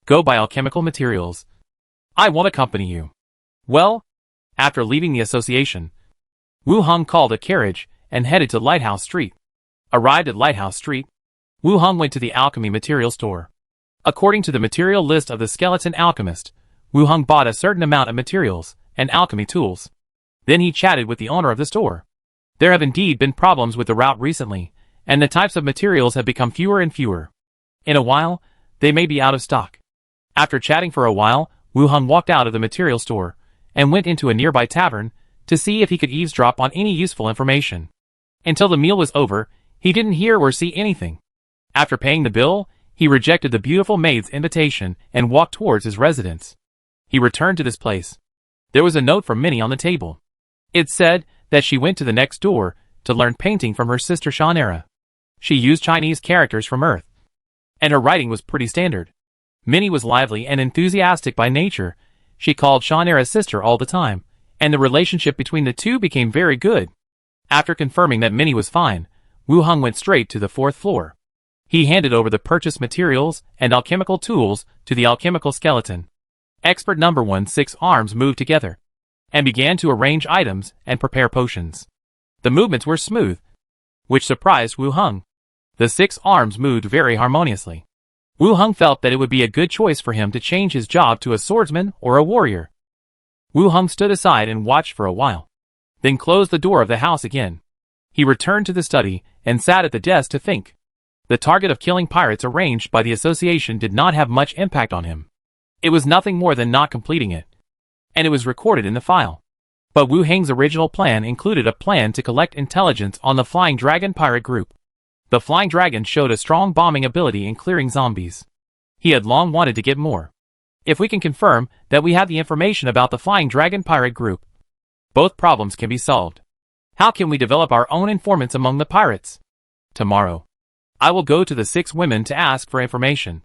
Go buy alchemical materials. I won't accompany you. Well, after leaving the association, Wu Heng called a carriage and headed to Lighthouse Street. Arrived at Lighthouse Street, Wu Heng went to the alchemy material store. According to the material list of the skeleton alchemist, Wu Heng bought a certain amount of materials and alchemy tools. Then he chatted with the owner of the store. There have indeed been problems with the route recently, and the types of materials have become fewer and fewer. In a while, they may be out of stock. After chatting for a while, Wu Heng walked out of the material store and went into a nearby tavern to see if he could eavesdrop on any useful information. Until the meal was over, he didn't hear or see anything. After paying the bill, he rejected the beautiful maid's invitation and walked towards his residence. He returned to this place. There was a note from Minnie on the table. It said that she went to the next door to learn painting from her sister Sanera. She used Chinese characters from Earth, and her writing was pretty standard. Minnie was lively and enthusiastic by nature. She called Sanera's sister all the time, and the relationship between the two became very good. After confirming that Minnie was fine, Wu Heng went straight to the 4th floor. He handed over the purchased materials and alchemical tools to the alchemical skeleton. Expert number 1 6 arms moved together, and began to arrange items and prepare potions. The movements were smooth, which surprised Wu Heng. The 6 arms moved very harmoniously. Wu Heng felt that it would be a good choice for him to change his job to a swordsman or a warrior. Wu Heng stood aside and watched for a while, then closed the door of the house again. He returned to the study and sat at the desk to think. The target of killing pirates arranged by the association did not have much impact on him. It was nothing more than not completing it, and it was recorded in the file. But Wu Heng's original plan included a plan to collect intelligence on the Flying Dragon pirate group. The Flying Dragon showed a strong bombing ability in clearing zombies. He had long wanted to get more. If we can confirm that we have the information about the Flying Dragon pirate group, both problems can be solved. How can we develop our own informants among the pirates? Tomorrow, I will go to the 6 women to ask for information.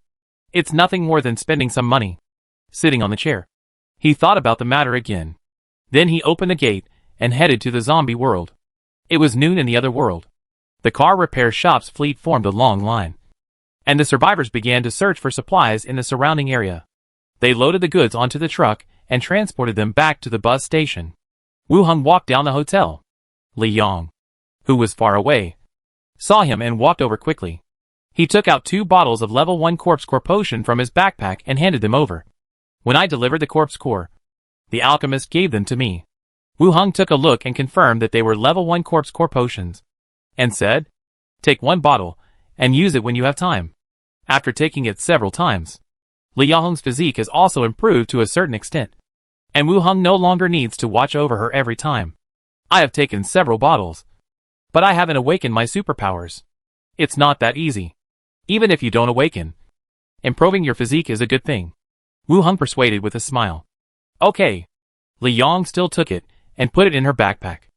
It's nothing more than spending some money. Sitting on the chair, he thought about the matter again. Then he opened the gate and headed to the zombie world. It was noon in the other world. The car repair shop's fleet formed a long line, and the survivors began to search for supplies in the surrounding area. They loaded the goods onto the truck and transported them back to the bus station. Wu Heng walked down the hotel. Li Yong, who was far away, saw him and walked over quickly. He took out 2 bottles of level 1 corpse core potion from his backpack and handed them over. When I delivered the corpse core, the alchemist gave them to me. Wu Heng took a look and confirmed that they were level 1 corpse core potions, and said, "Take 1 bottle and use it when you have time." After taking it several times, Li Yong's physique has also improved to a certain extent, and Wu Heng no longer needs to watch over her every time. I have taken several bottles, but I haven't awakened my superpowers. It's not that easy. Even if you don't awaken, improving your physique is a good thing. Wu Heng persuaded with a smile. Okay. Li Yong still took it and put it in her backpack.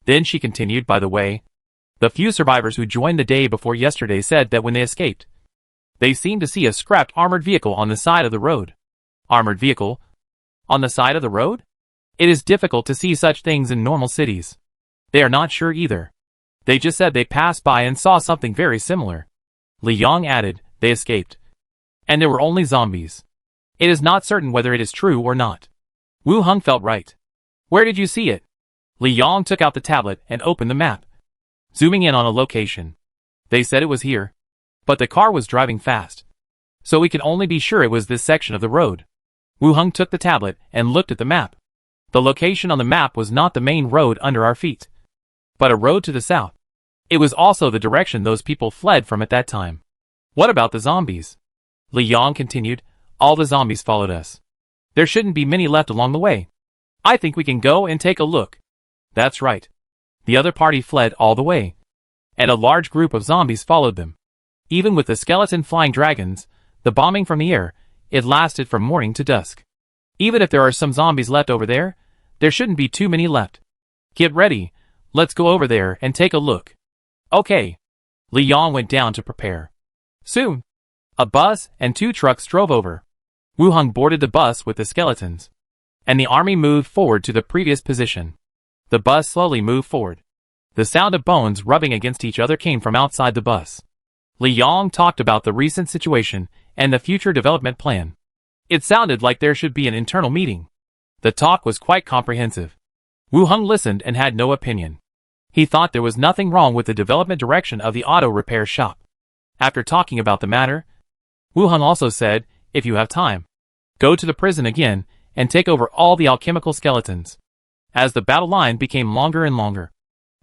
Then she continued, by the way, the few survivors who joined the day before yesterday said that when they escaped, they seemed to see a scrapped armored vehicle on the side of the road. Armored vehicle? On the side of the road? It is difficult to see such things in normal cities. They are not sure either. They just said they passed by and saw something very similar. Li Yong added, they escaped. And there were only zombies. It is not certain whether it is true or not. Wu Heng felt right. Where did you see it? Li Yong took out the tablet and opened the map, zooming in on a location. They said it was here, but the car was driving fast, so we could only be sure it was this section of the road. Wu Heng took the tablet and looked at the map. The location on the map was not the main road under our feet, but a road to the south. It was also the direction those people fled from at that time. What about the zombies? Li Yong continued, all the zombies followed us. There shouldn't be many left along the way. I think we can go and take a look. That's right. The other party fled all the way, and a large group of zombies followed them. Even with the skeleton flying dragons, the bombing from the air, it lasted from morning to dusk. Even if there are some zombies left over there, there shouldn't be too many left. Get ready, let's go over there and take a look. Okay. Li Yong went down to prepare. Soon, a bus and 2 trucks drove over. Wu Heng boarded the bus with the skeletons, and the army moved forward to the previous position. The bus slowly moved forward. The sound of bones rubbing against each other came from outside the bus. Li Yong talked about the recent situation and the future development plan. It sounded like there should be an internal meeting. The talk was quite comprehensive. Wu Heng listened and had no opinion. He thought there was nothing wrong with the development direction of the auto repair shop. After talking about the matter, Wu Heng also said, if you have time, go to the prison again and take over all the alchemical skeletons. As the battle line became longer and longer,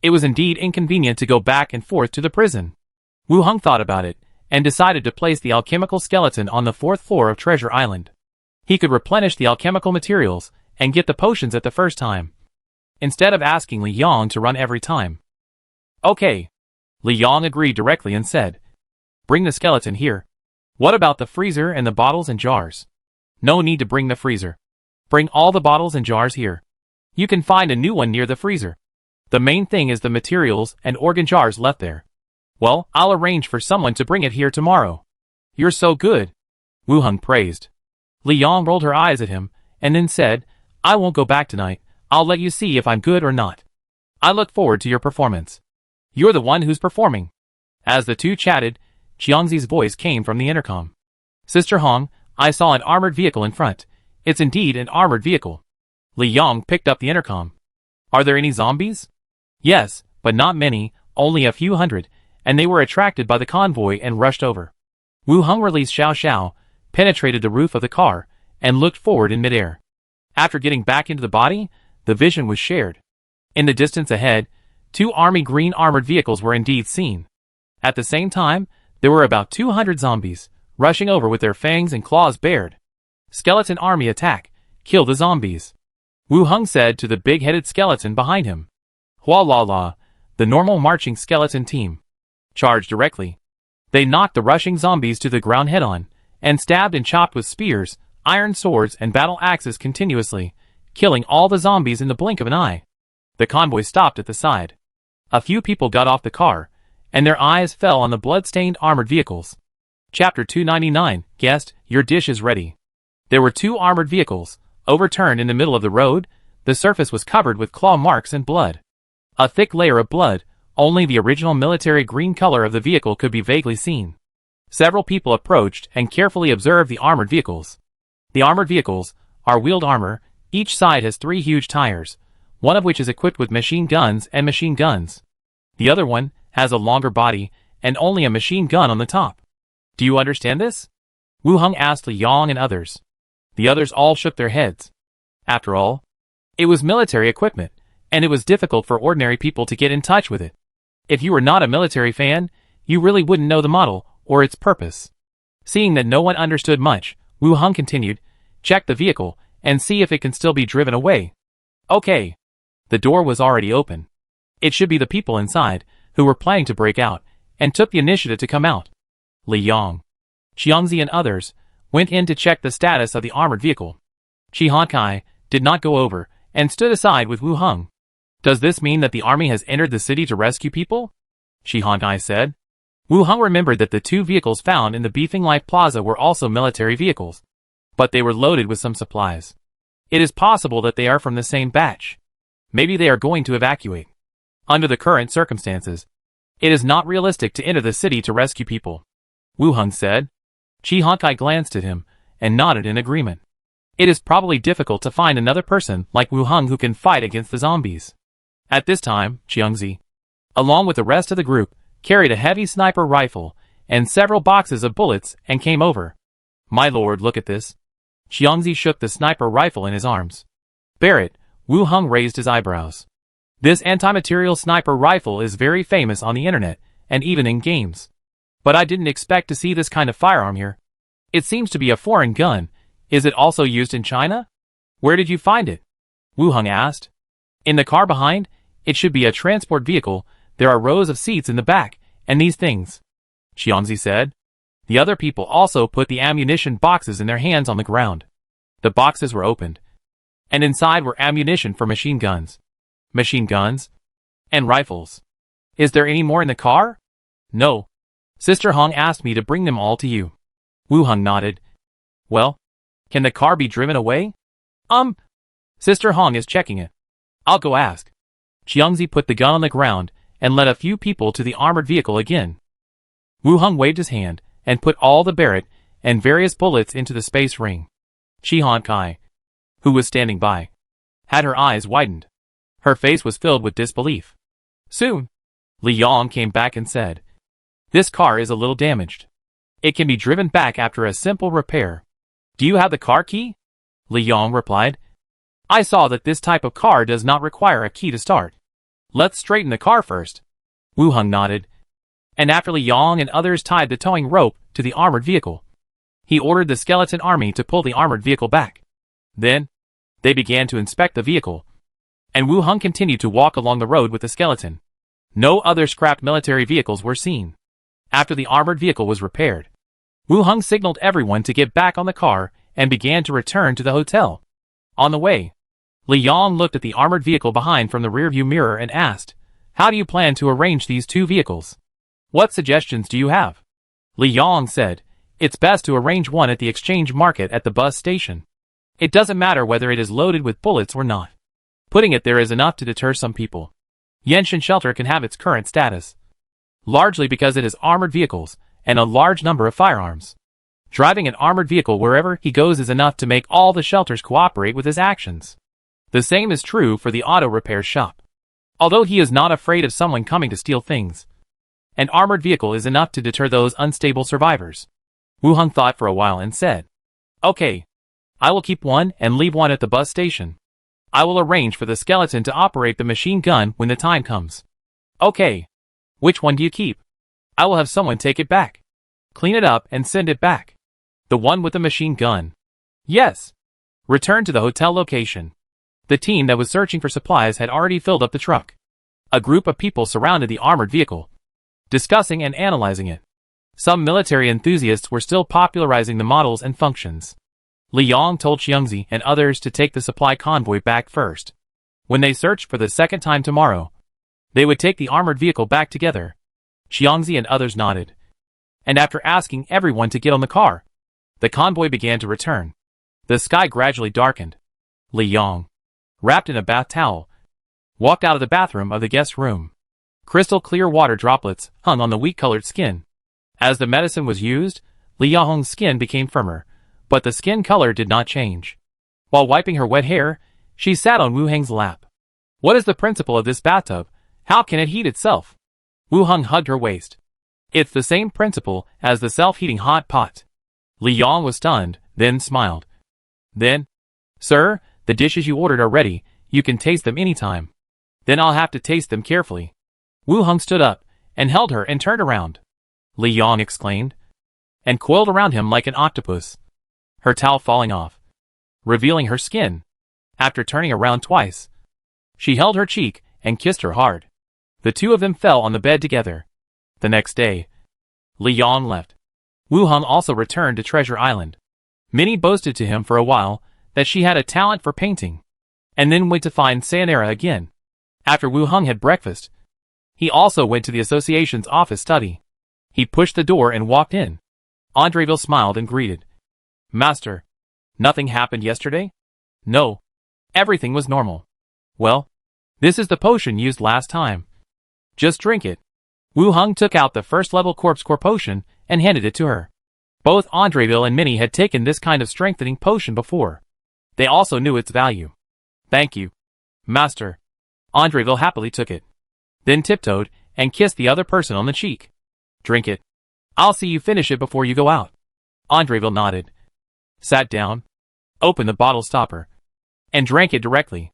it was indeed inconvenient to go back and forth to the prison. Wu Heng thought about it and decided to place the alchemical skeleton on the 4th floor of Treasure Island. He could replenish the alchemical materials and get the potions at the first time, instead of asking Li Yong to run every time. Okay. Li Yong agreed directly and said, bring the skeleton here. What about the freezer and the bottles and jars? No need to bring the freezer. Bring all the bottles and jars here. You can find a new one near the freezer. The main thing is the materials and organ jars left there. Well, I'll arrange for someone to bring it here tomorrow. You're so good. Wu Heng praised. Li Yong rolled her eyes at him, and then said, I won't go back tonight. I'll let you see if I'm good or not. I look forward to your performance. You're the one who's performing. As the two chatted, Jiangzi's voice came from the intercom. Sister Hong, I saw an armored vehicle in front. It's indeed an armored vehicle. Li Yong picked up the intercom. Are there any zombies? Yes, but not many, only a few hundred, and they were attracted by the convoy and rushed over. Wu Heng released Xiao Xiao, penetrated the roof of the car, and looked forward in midair. After getting back into the body, the vision was shared. In the distance ahead, 2 army green armored vehicles were indeed seen. At the same time, there were about 200 zombies, rushing over with their fangs and claws bared. Skeleton army attack, kill the zombies. Wu Hung said to the big-headed skeleton behind him. Hua la la, the normal marching skeleton team. Charged directly. They knocked the rushing zombies to the ground head-on, and stabbed and chopped with spears, iron swords and battle axes continuously, killing all the zombies in the blink of an eye. The convoy stopped at the side. A few people got off the car, and their eyes fell on the blood-stained armored vehicles. Chapter 299, Guest, your dish is ready. There were 2 armored vehicles, overturned in the middle of the road. The surface was covered with claw marks and blood. A thick layer of blood, only the original military green color of the vehicle could be vaguely seen. Several people approached and carefully observed the armored vehicles. The armored vehicles are wheeled armor. Each side has 3 huge tires, one of which is equipped with machine guns and machine guns. The other one has a longer body and only a machine gun on the top. Do you understand this? Wu Hung asked Li Yong and others. The others all shook their heads. After all, it was military equipment, and it was difficult for ordinary people to get in touch with it. If you were not a military fan, you really wouldn't know the model or its purpose. Seeing that no one understood much, Wu Hung continued, check the vehicle and see if it can still be driven away. Okay. The door was already open. It should be the people inside, who were planning to break out, and took the initiative to come out. Li Yong, Xiangzi and others went in to check the status of the armored vehicle. Shi Hankai did not go over, and stood aside with Wu Hung. Does this mean that the army has entered the city to rescue people? Shi Hankai said. Wu Hung remembered that the 2 vehicles found in the Beefing Life Plaza were also military vehicles, but they were loaded with some supplies. It is possible that they are from the same batch. Maybe they are going to evacuate. Under the current circumstances, it is not realistic to enter the city to rescue people, Wu Hung said. Shi Hankai glanced at him and nodded in agreement. It is probably difficult to find another person like Wu Hung who can fight against the zombies. At this time, Xiangzi, along with the rest of the group, carried a heavy sniper rifle and several boxes of bullets and came over. My lord, look at this. Xiangzi shook the sniper rifle in his arms. Barrett, Wu Hung raised his eyebrows. This anti-material sniper rifle is very famous on the internet and even in games. But I didn't expect to see this kind of firearm here. It seems to be a foreign gun. Is it also used in China? Where did you find it? Wu Hung asked. In the car behind. It should be a transport vehicle. There are rows of seats in the back, and these things, Xiangzi said. The other people also put the ammunition boxes in their hands on the ground. The boxes were opened, and inside were ammunition for machine guns, and rifles. Is there any more in the car? No. Sister Hong asked me to bring them all to you. Wu Hung nodded. Well, can the car be driven away? Sister Hong is checking it. I'll go ask. Xiangzi put the gun on the ground and led a few people to the armored vehicle again. Wu Hung waved his hand and put all the Barrett and various bullets into the space ring. Shi Hankai, who was standing by, had her eyes widened. Her face was filled with disbelief. Soon, Li Yong came back and said, this car is a little damaged. It can be driven back after a simple repair. Do you have the car key? Li Yong replied. I saw that this type of car does not require a key to start. Let's straighten the car first. Wu Hung nodded. And after Li Yong and others tied the towing rope to the armored vehicle, he ordered the skeleton army to pull the armored vehicle back. Then, they began to inspect the vehicle, and Wu Hung continued to walk along the road with the skeleton. No other scrapped military vehicles were seen. After the armored vehicle was repaired, Wu Hung signaled everyone to get back on the car and began to return to the hotel. On the way, Li Yong looked at the armored vehicle behind from the rearview mirror and asked, how do you plan to arrange these 2 vehicles? What suggestions do you have? Li Yong said, it's best to arrange one at the exchange market at the bus station. It doesn't matter whether it is loaded with bullets or not. Putting it there is enough to deter some people. Yenshin Shelter can have its current status, largely because it has armored vehicles and a large number of firearms. Driving an armored vehicle wherever he goes is enough to make all the shelters cooperate with his actions. The same is true for the auto repair shop. Although he is not afraid of someone coming to steal things, an armored vehicle is enough to deter those unstable survivors. Wu Hung thought for a while and said, okay, I will keep one and leave one at the bus station. I will arrange for the skeleton to operate the machine gun when the time comes. Okay. Which one do you keep? I will have someone take it back. Clean it up and send it back. The one with the machine gun. Yes. Return to the hotel location. The team that was searching for supplies had already filled up the truck. A group of people surrounded the armored vehicle, discussing and analyzing it. Some military enthusiasts were still popularizing the models and functions. Li Yong told Xiangzi and others to take the supply convoy back first. When they searched for the second time tomorrow, they would take the armored vehicle back together. Xiangzi and others nodded. And after asking everyone to get on the car, the convoy began to return. The sky gradually darkened. Li Yong, wrapped in a bath towel, walked out of the bathroom of the guest room. Crystal clear water droplets hung on the wheat-colored skin. As the medicine was used, Li Yong's skin became firmer, but the skin color did not change. While wiping her wet hair, she sat on Wu Heng's lap. What is the principle of this bathtub? How can it heat itself? Wu Heng hugged her waist. It's the same principle as the self-heating hot pot. Li Yong was stunned, then smiled. Then, sir, the dishes you ordered are ready, you can taste them anytime. Then I'll have to taste them carefully. Wu Heng stood up, and held her and turned around. Li Yong exclaimed, and coiled around him like an octopus, her towel falling off, revealing her skin. After turning around twice, she held her cheek and kissed her hard. The two of them fell on the bed together. The next day, Li Yong left. Wu Heng also returned to Treasure Island. Minnie boasted to him for a while that she had a talent for painting, and then went to find Sayonara again. After Wu Heng had breakfast, he also went to the association's office study. He pushed the door and walked in. Andreville smiled and greeted. Master, nothing happened yesterday? No. Everything was normal. Well, this is the potion used last time. Just drink it. Wu Heng took out the first-level corpse core potion and handed it to her. Both Andreville and Minnie had taken this kind of strengthening potion before. They also knew its value. Thank you, Master. Andreville happily took it, then tiptoed and kissed the other person on the cheek. Drink it. I'll see you finish it before you go out. Andreville nodded, sat down, opened the bottle stopper, and drank it directly.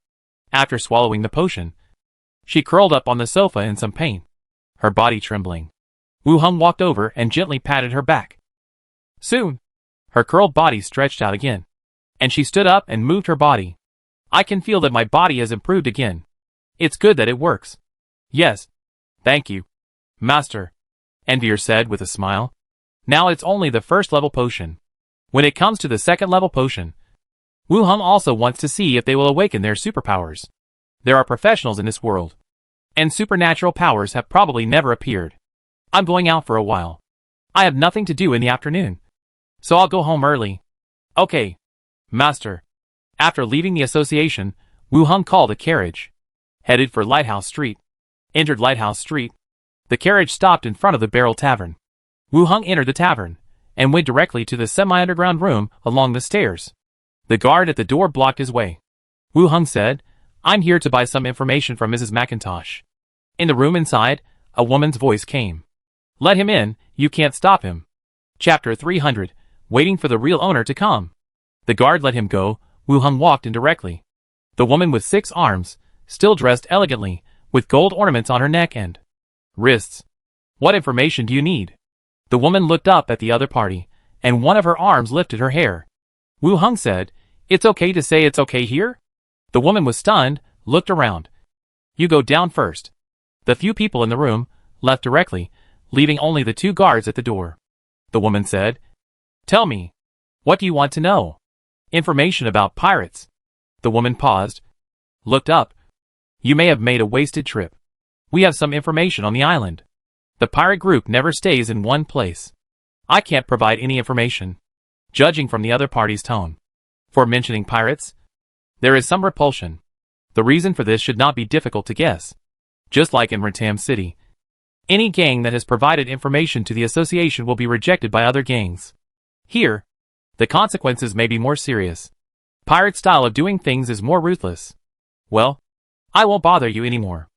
After swallowing the potion, she curled up on the sofa in some pain, her body trembling. Wu Heng walked over and gently patted her back. Soon, her curled body stretched out again, and she stood up and moved her body. I can feel that my body has improved again. It's good that it works. Yes. Thank you, Master, Envier said with a smile. Now it's only the first-level potion. When it comes to the second-level potion, Wu Heng also wants to see if they will awaken their superpowers. There are professionals in this world, and supernatural powers have probably never appeared. I'm going out for a while. I have nothing to do in the afternoon, so I'll go home early. Okay, Master. After leaving the association, Wu Heng called a carriage, headed for Lighthouse Street. Entered Lighthouse Street. The carriage stopped in front of the Barrel Tavern. Wu Heng entered the tavern, and went directly to the semi-underground room along the stairs. The guard at the door blocked his way. Wu Heng said, I'm here to buy some information from Mrs. McIntosh. In the room inside, a woman's voice came. Let him in, you can't stop him. Chapter 300, Waiting for the real owner to come. The guard let him go. Wu Heng walked in directly. The woman with 6 arms, still dressed elegantly, with gold ornaments on her neck and wrists. What information do you need? The woman looked up at the other party, and one of her arms lifted her hair. Wu Heng said, It's okay to say it's okay here? The woman was stunned, looked around. You go down first. The few people in the room left directly, leaving only the 2 guards at the door. The woman said, Tell me, what do you want to know? Information about pirates. The woman paused, looked up. You may have made a wasted trip. We have some information on the island. The pirate group never stays in one place. I can't provide any information, judging from the other party's tone. For mentioning pirates, there is some repulsion. The reason for this should not be difficult to guess. Just like in Ratam City, any gang that has provided information to the association will be rejected by other gangs. Here, the consequences may be more serious. Pirate style of doing things is more ruthless. Well, I won't bother you anymore.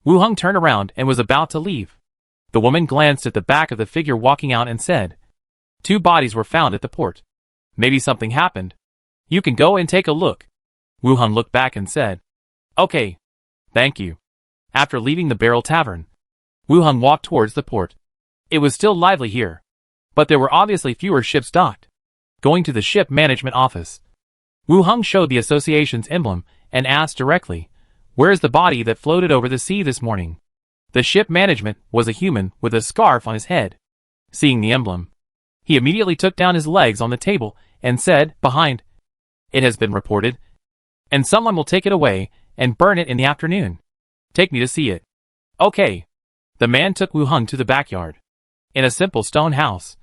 Wu Heng turned around and was about to leave. The woman glanced at the back of the figure walking out and said, 2 bodies were found at the port. Maybe something happened. You can go and take a look. Wu Heng looked back and said, Okay. Thank you. After leaving the Barrel Tavern, Wu Heng walked towards the port. It was still lively here, but there were obviously fewer ships docked. Going to the ship management office, Wu Heng showed the association's emblem and asked directly, "Where is the body that floated over the sea this morning?" The ship management was a human with a scarf on his head. Seeing the emblem, he immediately took down his legs on the table and said, "Behind. It has been reported, and someone will take it away and burn it in the afternoon. Take me to see it." "Okay." The man took Wu Heng to the backyard. In a simple stone house,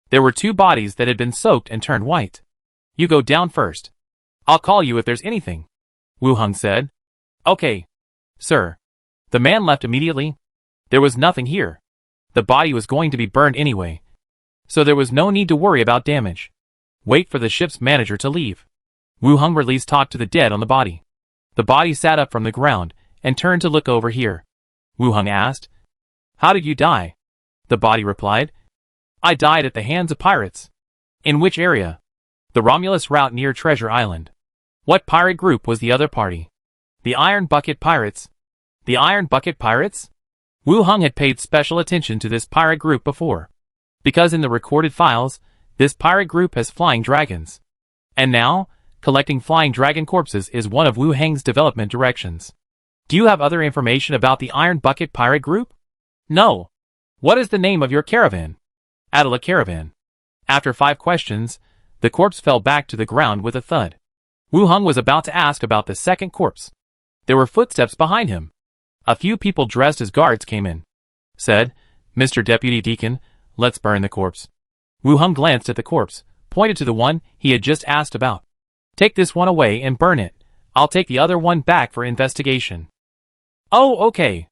there were 2 bodies that had been soaked and turned white. "You go down first. I'll call you if there's anything," Wu Heng said. "Okay, sir." The man left immediately. There was nothing here. The body was going to be burned anyway, so there was no need to worry about damage. Wait for the ship's manager to leave. Wu Heng released talk to the dead on the body. The body sat up from the ground and turned to look over here. Wu Heng asked, "How did you die?" The body replied, "I died at the hands of pirates." "In which area?" "The Romulus route near Treasure Island." "What pirate group was the other party?" "The Iron Bucket Pirates." "The Iron Bucket Pirates?" Wu Heng had paid special attention to this pirate group before, because in the recorded files, this pirate group has flying dragons. And now, collecting flying dragon corpses is one of Wu Heng's development directions. "Do you have other information about the Iron Bucket Pirate Group?" "No." "What is the name of your caravan?" "Attila Caravan." After 5 questions, the corpse fell back to the ground with a thud. Wu Heng was about to ask about the second corpse. There were footsteps behind him. A few people dressed as guards came in. Said, "Mr. Deputy Deacon, let's burn the corpse." Wu Heng glanced at the corpse, pointed to the one he had just asked about. "Take this one away and burn it. I'll take the other one back for investigation." "Oh, okay."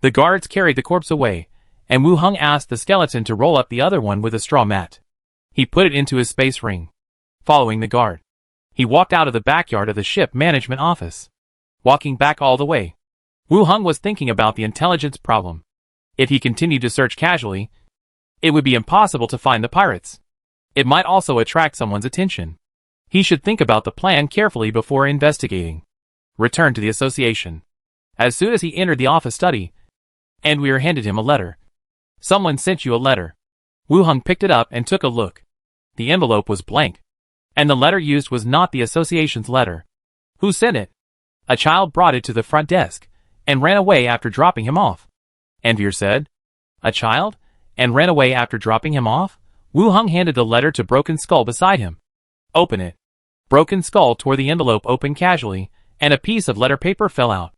The guards carried the corpse away, and Wu Heng asked the skeleton to roll up the other one with a straw mat. He put it into his space ring. Following the guard, he walked out of the backyard of the ship management office. Walking back all the way, Wu Heng was thinking about the intelligence problem. If he continued to search casually, it would be impossible to find the pirates. It might also attract someone's attention. He should think about the plan carefully before investigating. Return to the association. As soon as he entered the office study, Anweir handed him a letter. "Someone sent you a letter." Wu Heng picked it up and took a look. The envelope was blank, and the letter used was not the association's letter. "Who sent it?" "A child brought it to the front desk, and ran away after dropping him off," Anweir said. "A child? And ran away after dropping him off?" Wu Heng handed the letter to Broken Skull beside him. "Open it." Broken Skull tore the envelope open casually, and a piece of letter paper fell out.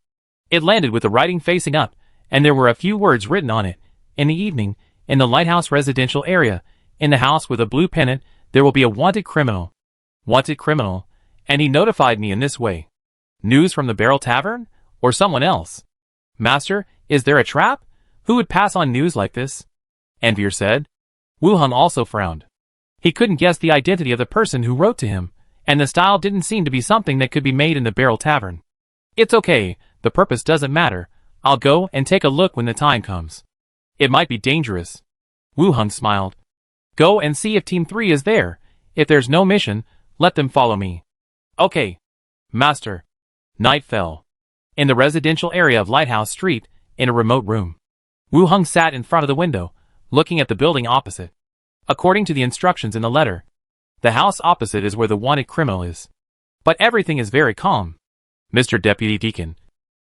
It landed with the writing facing up, and there were a few words written on it. "In the evening, in the lighthouse residential area, in the house with a blue pennant, there will be a wanted criminal." Wanted criminal, and he notified me in this way. News from the Barrel Tavern? Or someone else? "Master, is there a trap? Who would pass on news like this?" Anweir said. Wu Heng also frowned. He couldn't guess the identity of the person who wrote to him, and the style didn't seem to be something that could be made in the Barrel Tavern. "It's okay, the purpose doesn't matter. I'll go and take a look when the time comes. It might be dangerous." Wu Heng smiled. "Go and see if Team 3 is there. If there's no mission, let them follow me." "Okay, Master." Night fell. In the residential area of Lighthouse Street, in a remote room, Wu Heng sat in front of the window, looking at the building opposite. According to the instructions in the letter, the house opposite is where the wanted criminal is. But everything is very calm. "Mr. Deputy Deacon,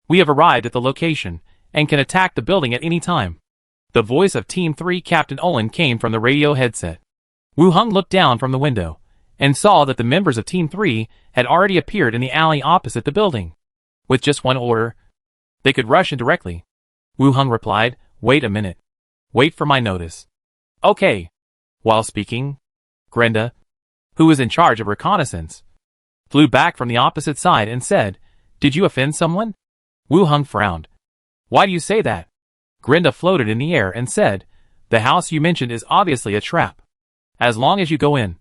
we have arrived at the location, and can attack the building at any time." The voice of Team 3 Captain Olin came from the radio headset. Wu Heng looked down from the window, and saw that the members of Team 3 had already appeared in the alley opposite the building. With just one order, they could rush in directly. Wu Heng replied, "Wait a minute. Wait for my notice." "Okay." While speaking, Grenda, who was in charge of reconnaissance, flew back from the opposite side and said, "Did you offend someone?" Wu Heng frowned. "Why do you say that?" Grenda floated in the air and said, "The house you mentioned is obviously a trap. As long as you go in,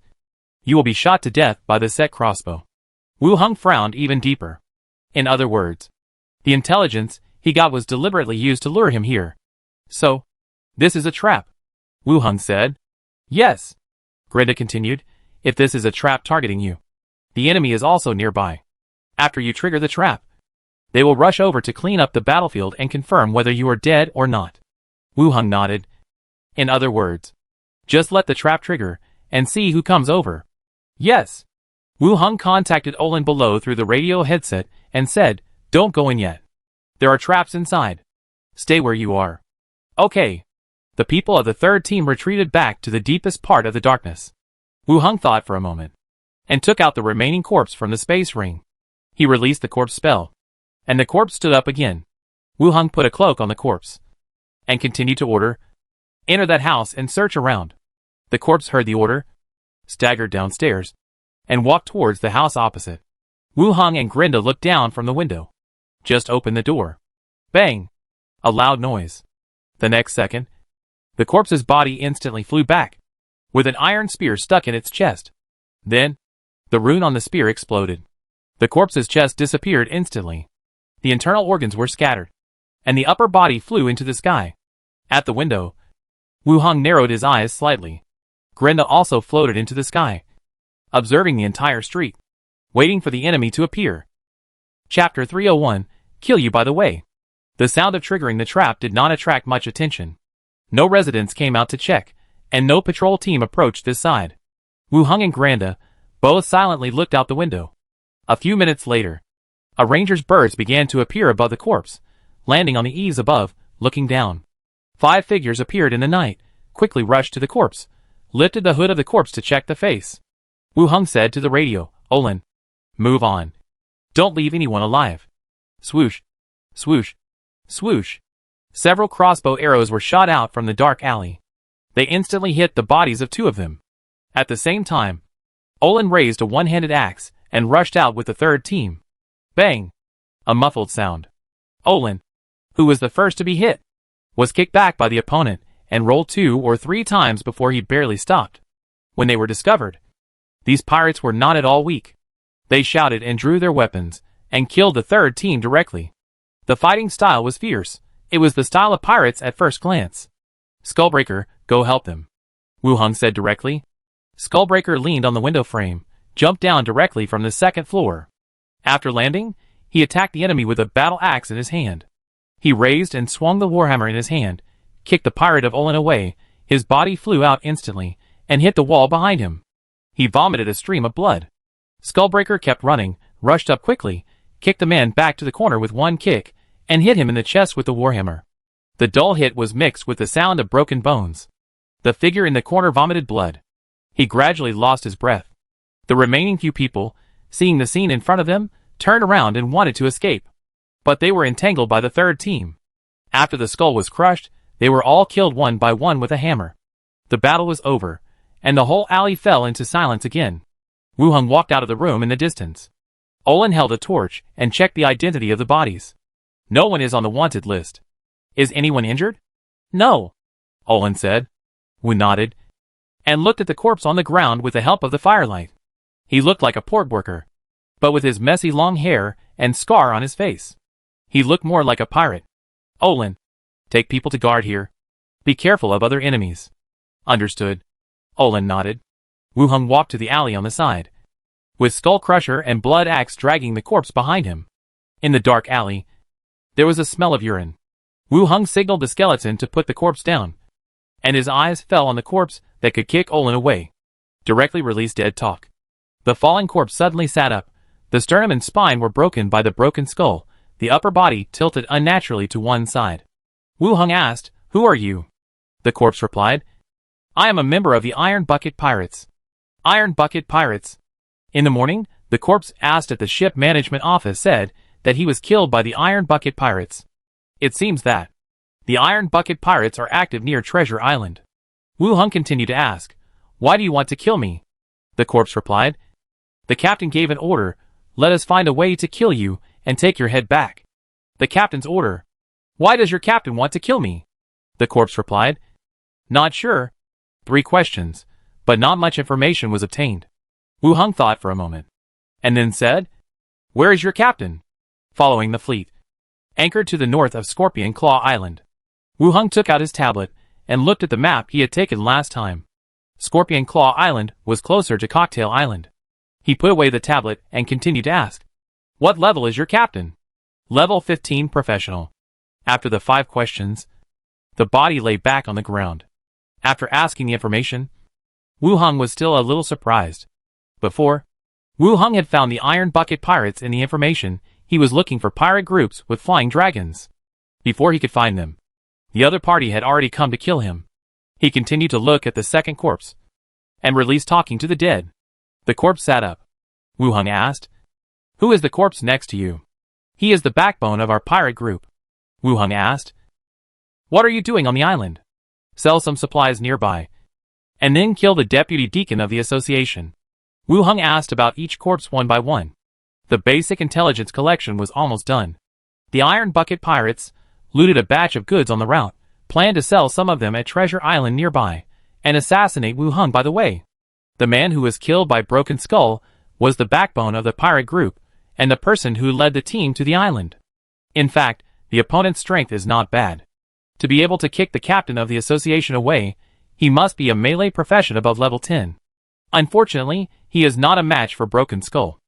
you will be shot to death by the set crossbow." Wu Heng frowned even deeper. In other words, the intelligence he got was deliberately used to lure him here. "So, this is a trap," Wu Heng said. "Yes," Grenda continued, "if this is a trap targeting you, the enemy is also nearby. After you trigger the trap, they will rush over to clean up the battlefield and confirm whether you are dead or not." Wu Heng nodded. "In other words, just let the trap trigger, and see who comes over." "Yes." Wu Hung contacted Olin below through the radio headset and said, "Don't go in yet. There are traps inside. Stay where you are." "Okay." The people of the third team retreated back to the deepest part of the darkness. Wu Hung thought for a moment, and took out the remaining corpse from the space ring. He released the corpse spell, and the corpse stood up again. Wu Hung put a cloak on the corpse, and continued to order, "Enter that house and search around." The corpse heard the order, staggered downstairs, and walked towards the house opposite. Wu Hung and Grinda looked down from the window. Just opened the door. Bang! A loud noise. The next second, the corpse's body instantly flew back, with an iron spear stuck in its chest. Then, the rune on the spear exploded. The corpse's chest disappeared instantly. The internal organs were scattered, and the upper body flew into the sky. At the window, Wu Hung narrowed his eyes slightly. Grinda also floated into the sky, observing the entire street, waiting for the enemy to appear. Chapter 301, Kill You By the Way. The sound of triggering the trap did not attract much attention. No residents came out to check, and no patrol team approached this side. Wu Hung and Grinda both silently looked out the window. A few minutes later, a ranger's birds began to appear above the corpse, landing on the eaves above, looking down. 5 figures appeared in the night, quickly rushed to the corpse, lifted the hood of the corpse to check the face. Wu Hung said to the radio, "Olin, move on. Don't leave anyone alive." Swoosh, swoosh, swoosh. Several crossbow arrows were shot out from the dark alley. They instantly hit the bodies of 2 of them. At the same time, Olin raised a one-handed axe and rushed out with the third team. Bang! A muffled sound. Olin, who was the first to be hit, was kicked back by the opponent and rolled 2 or 3 times before he barely stopped. When they were discovered, these pirates were not at all weak. They shouted and drew their weapons, and killed the third team directly. The fighting style was fierce. It was the style of pirates at first glance. "Skullbreaker, go help them," Wu Hung said directly. Skullbreaker leaned on the window frame, jumped down directly from the 2nd floor. After landing, he attacked the enemy with a battle axe in his hand. He raised and swung the warhammer in his hand, kicked the pirate of Olin away. His body flew out instantly, and hit the wall behind him. He vomited a stream of blood. Skullbreaker kept running, rushed up quickly, kicked the man back to the corner with one kick, and hit him in the chest with the warhammer. The dull hit was mixed with the sound of broken bones. The figure in the corner vomited blood. He gradually lost his breath. The remaining few people, seeing the scene in front of them, turned around and wanted to escape. But they were entangled by the third team. After the skull was crushed, they were all killed one by one with a hammer. The battle was over, and the whole alley fell into silence again. Wu Hung walked out of the room in the distance. Olin held a torch and checked the identity of the bodies. "No one is on the wanted list." "Is anyone injured?" "No," Olin said. Wu nodded, and looked at the corpse on the ground with the help of the firelight. He looked like a port worker, but with his messy long hair and scar on his face. He looked more like a pirate. "Olin, take people to guard here. Be careful of other enemies." "Understood." Olin nodded. Wu Hung walked to the alley on the side, with Skull Crusher and Blood Axe dragging the corpse behind him. In the dark alley, there was a smell of urine. Wu Hung signaled the skeleton to put the corpse down, and his eyes fell on the corpse that could kick Olin away. Directly release dead talk. The falling corpse suddenly sat up. The sternum and spine were broken by the broken skull, the upper body tilted unnaturally to one side. Wu Hung asked, "Who are you?" The corpse replied, "I am a member of the Iron Bucket Pirates." Iron Bucket Pirates. In the morning, the corpse asked at the ship management office said that he was killed by the Iron Bucket Pirates. It seems that the Iron Bucket Pirates are active near Treasure Island. Wu Hung continued to ask, "Why do you want to kill me?" The corpse replied, "The captain gave an order, let us find a way to kill you and take your head back." The captain's order. "Why does your captain want to kill me?" The corpse replied, "Not sure." 3 questions, but not much information was obtained. Wu Hung thought for a moment, and then said, "Where is your captain?" "Following the fleet. Anchored to the north of Scorpion Claw Island." Wu Hung took out his tablet and looked at the map he had taken last time. Scorpion Claw Island was closer to Cocktail Island. He put away the tablet and continued to ask, "What level is your captain?" "Level 15 Professional." After the 5 questions, the body lay back on the ground. After asking the information, Wu Hung was still a little surprised. Before, Wu Hung had found the Iron Bucket Pirates in the information. He was looking for pirate groups with flying dragons. Before he could find them, the other party had already come to kill him. He continued to look at the second corpse and released talking to the dead. The corpse sat up. Wu Hung asked, "Who is the corpse next to you?" "He is the backbone of our pirate group." Wu Hung asked, "What are you doing on the island?" "Sell some supplies nearby, and then kill the deputy deacon of the association." Wu Hung asked about each corpse one by one. The basic intelligence collection was almost done. The Iron Bucket Pirates looted a batch of goods on the route, planned to sell some of them at Treasure Island nearby, and assassinate Wu Hung by the way. The man who was killed by Broken Skull was the backbone of the pirate group, and the person who led the team to the island. In fact, the opponent's strength is not bad. To be able to kick the captain of the association away, he must be a melee proficient above level 10. Unfortunately, he is not a match for Broken Skull.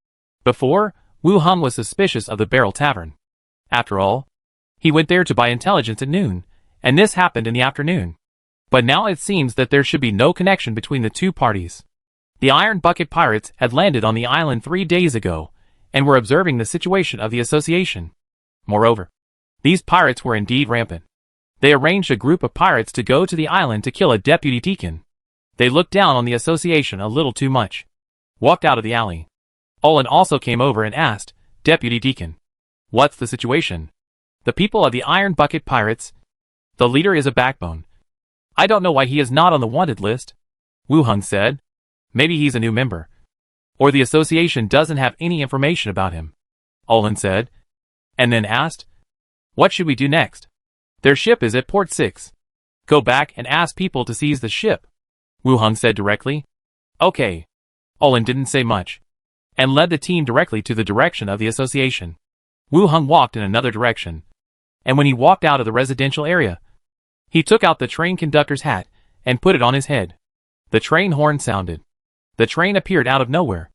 Before, Wu Hung was suspicious of the Barrel Tavern. After all, he went there to buy intelligence at noon, and this happened in the afternoon. But now it seems that there should be no connection between the two parties. The Iron Bucket Pirates had landed on the island 3 days ago, and were observing the situation of the association. Moreover, these pirates were indeed rampant. They arranged a group of pirates to go to the island to kill a deputy deacon. They looked down on the association a little too much. Walked out of the alley. Olin also came over and asked, "Deputy Deacon, what's the situation?" "The people of the Iron Bucket Pirates. The leader is a backbone. I don't know why he is not on the wanted list," Wu Hung said. "Maybe he's a new member. Or the association doesn't have any information about him," Olin said. And then asked, "What should we do next?" "Their ship is at Port 6. Go back and ask people to seize the ship," Wu Hung said directly. "Okay." Olin didn't say much, and led the team directly to the direction of the association. Wu Hung walked in another direction, and when he walked out of the residential area, he took out the train conductor's hat and put it on his head. The train horn sounded. The train appeared out of nowhere.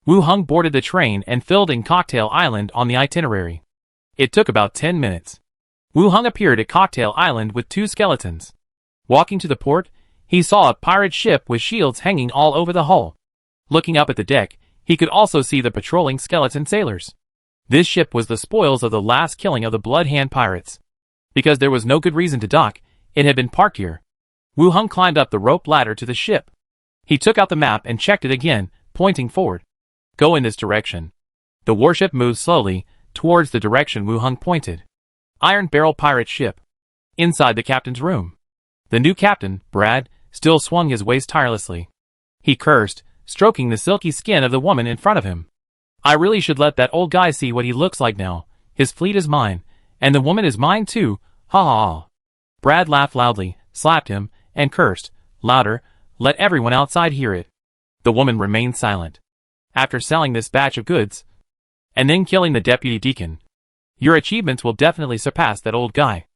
Wu Hung boarded the train and filled in Cocktail Island on the itinerary. It took about 10 minutes. Wu Hung appeared at Cocktail Island with 2 skeletons. Walking to the port, he saw a pirate ship with shields hanging all over the hull. Looking up at the deck, he could also see the patrolling skeleton sailors. This ship was the spoils of the last killing of the Blood Hand pirates. Because there was no good reason to dock, it had been parked here. Wu Hung climbed up the rope ladder to the ship. He took out the map and checked it again, pointing forward. "Go in this direction." The warship moved slowly towards the direction Wu Hung pointed. Iron Barrel pirate ship. Inside the captain's room, the new captain, Brad, still swung his waist tirelessly. He cursed, stroking the silky skin of the woman in front of him. "I really should let that old guy see what he looks like now. His fleet is mine, and the woman is mine too, ha ha ha." Brad laughed loudly, slapped him, and cursed, louder, "Let everyone outside hear it." The woman remained silent. "After selling this batch of goods, and then killing the deputy deacon, your achievements will definitely surpass that old guy.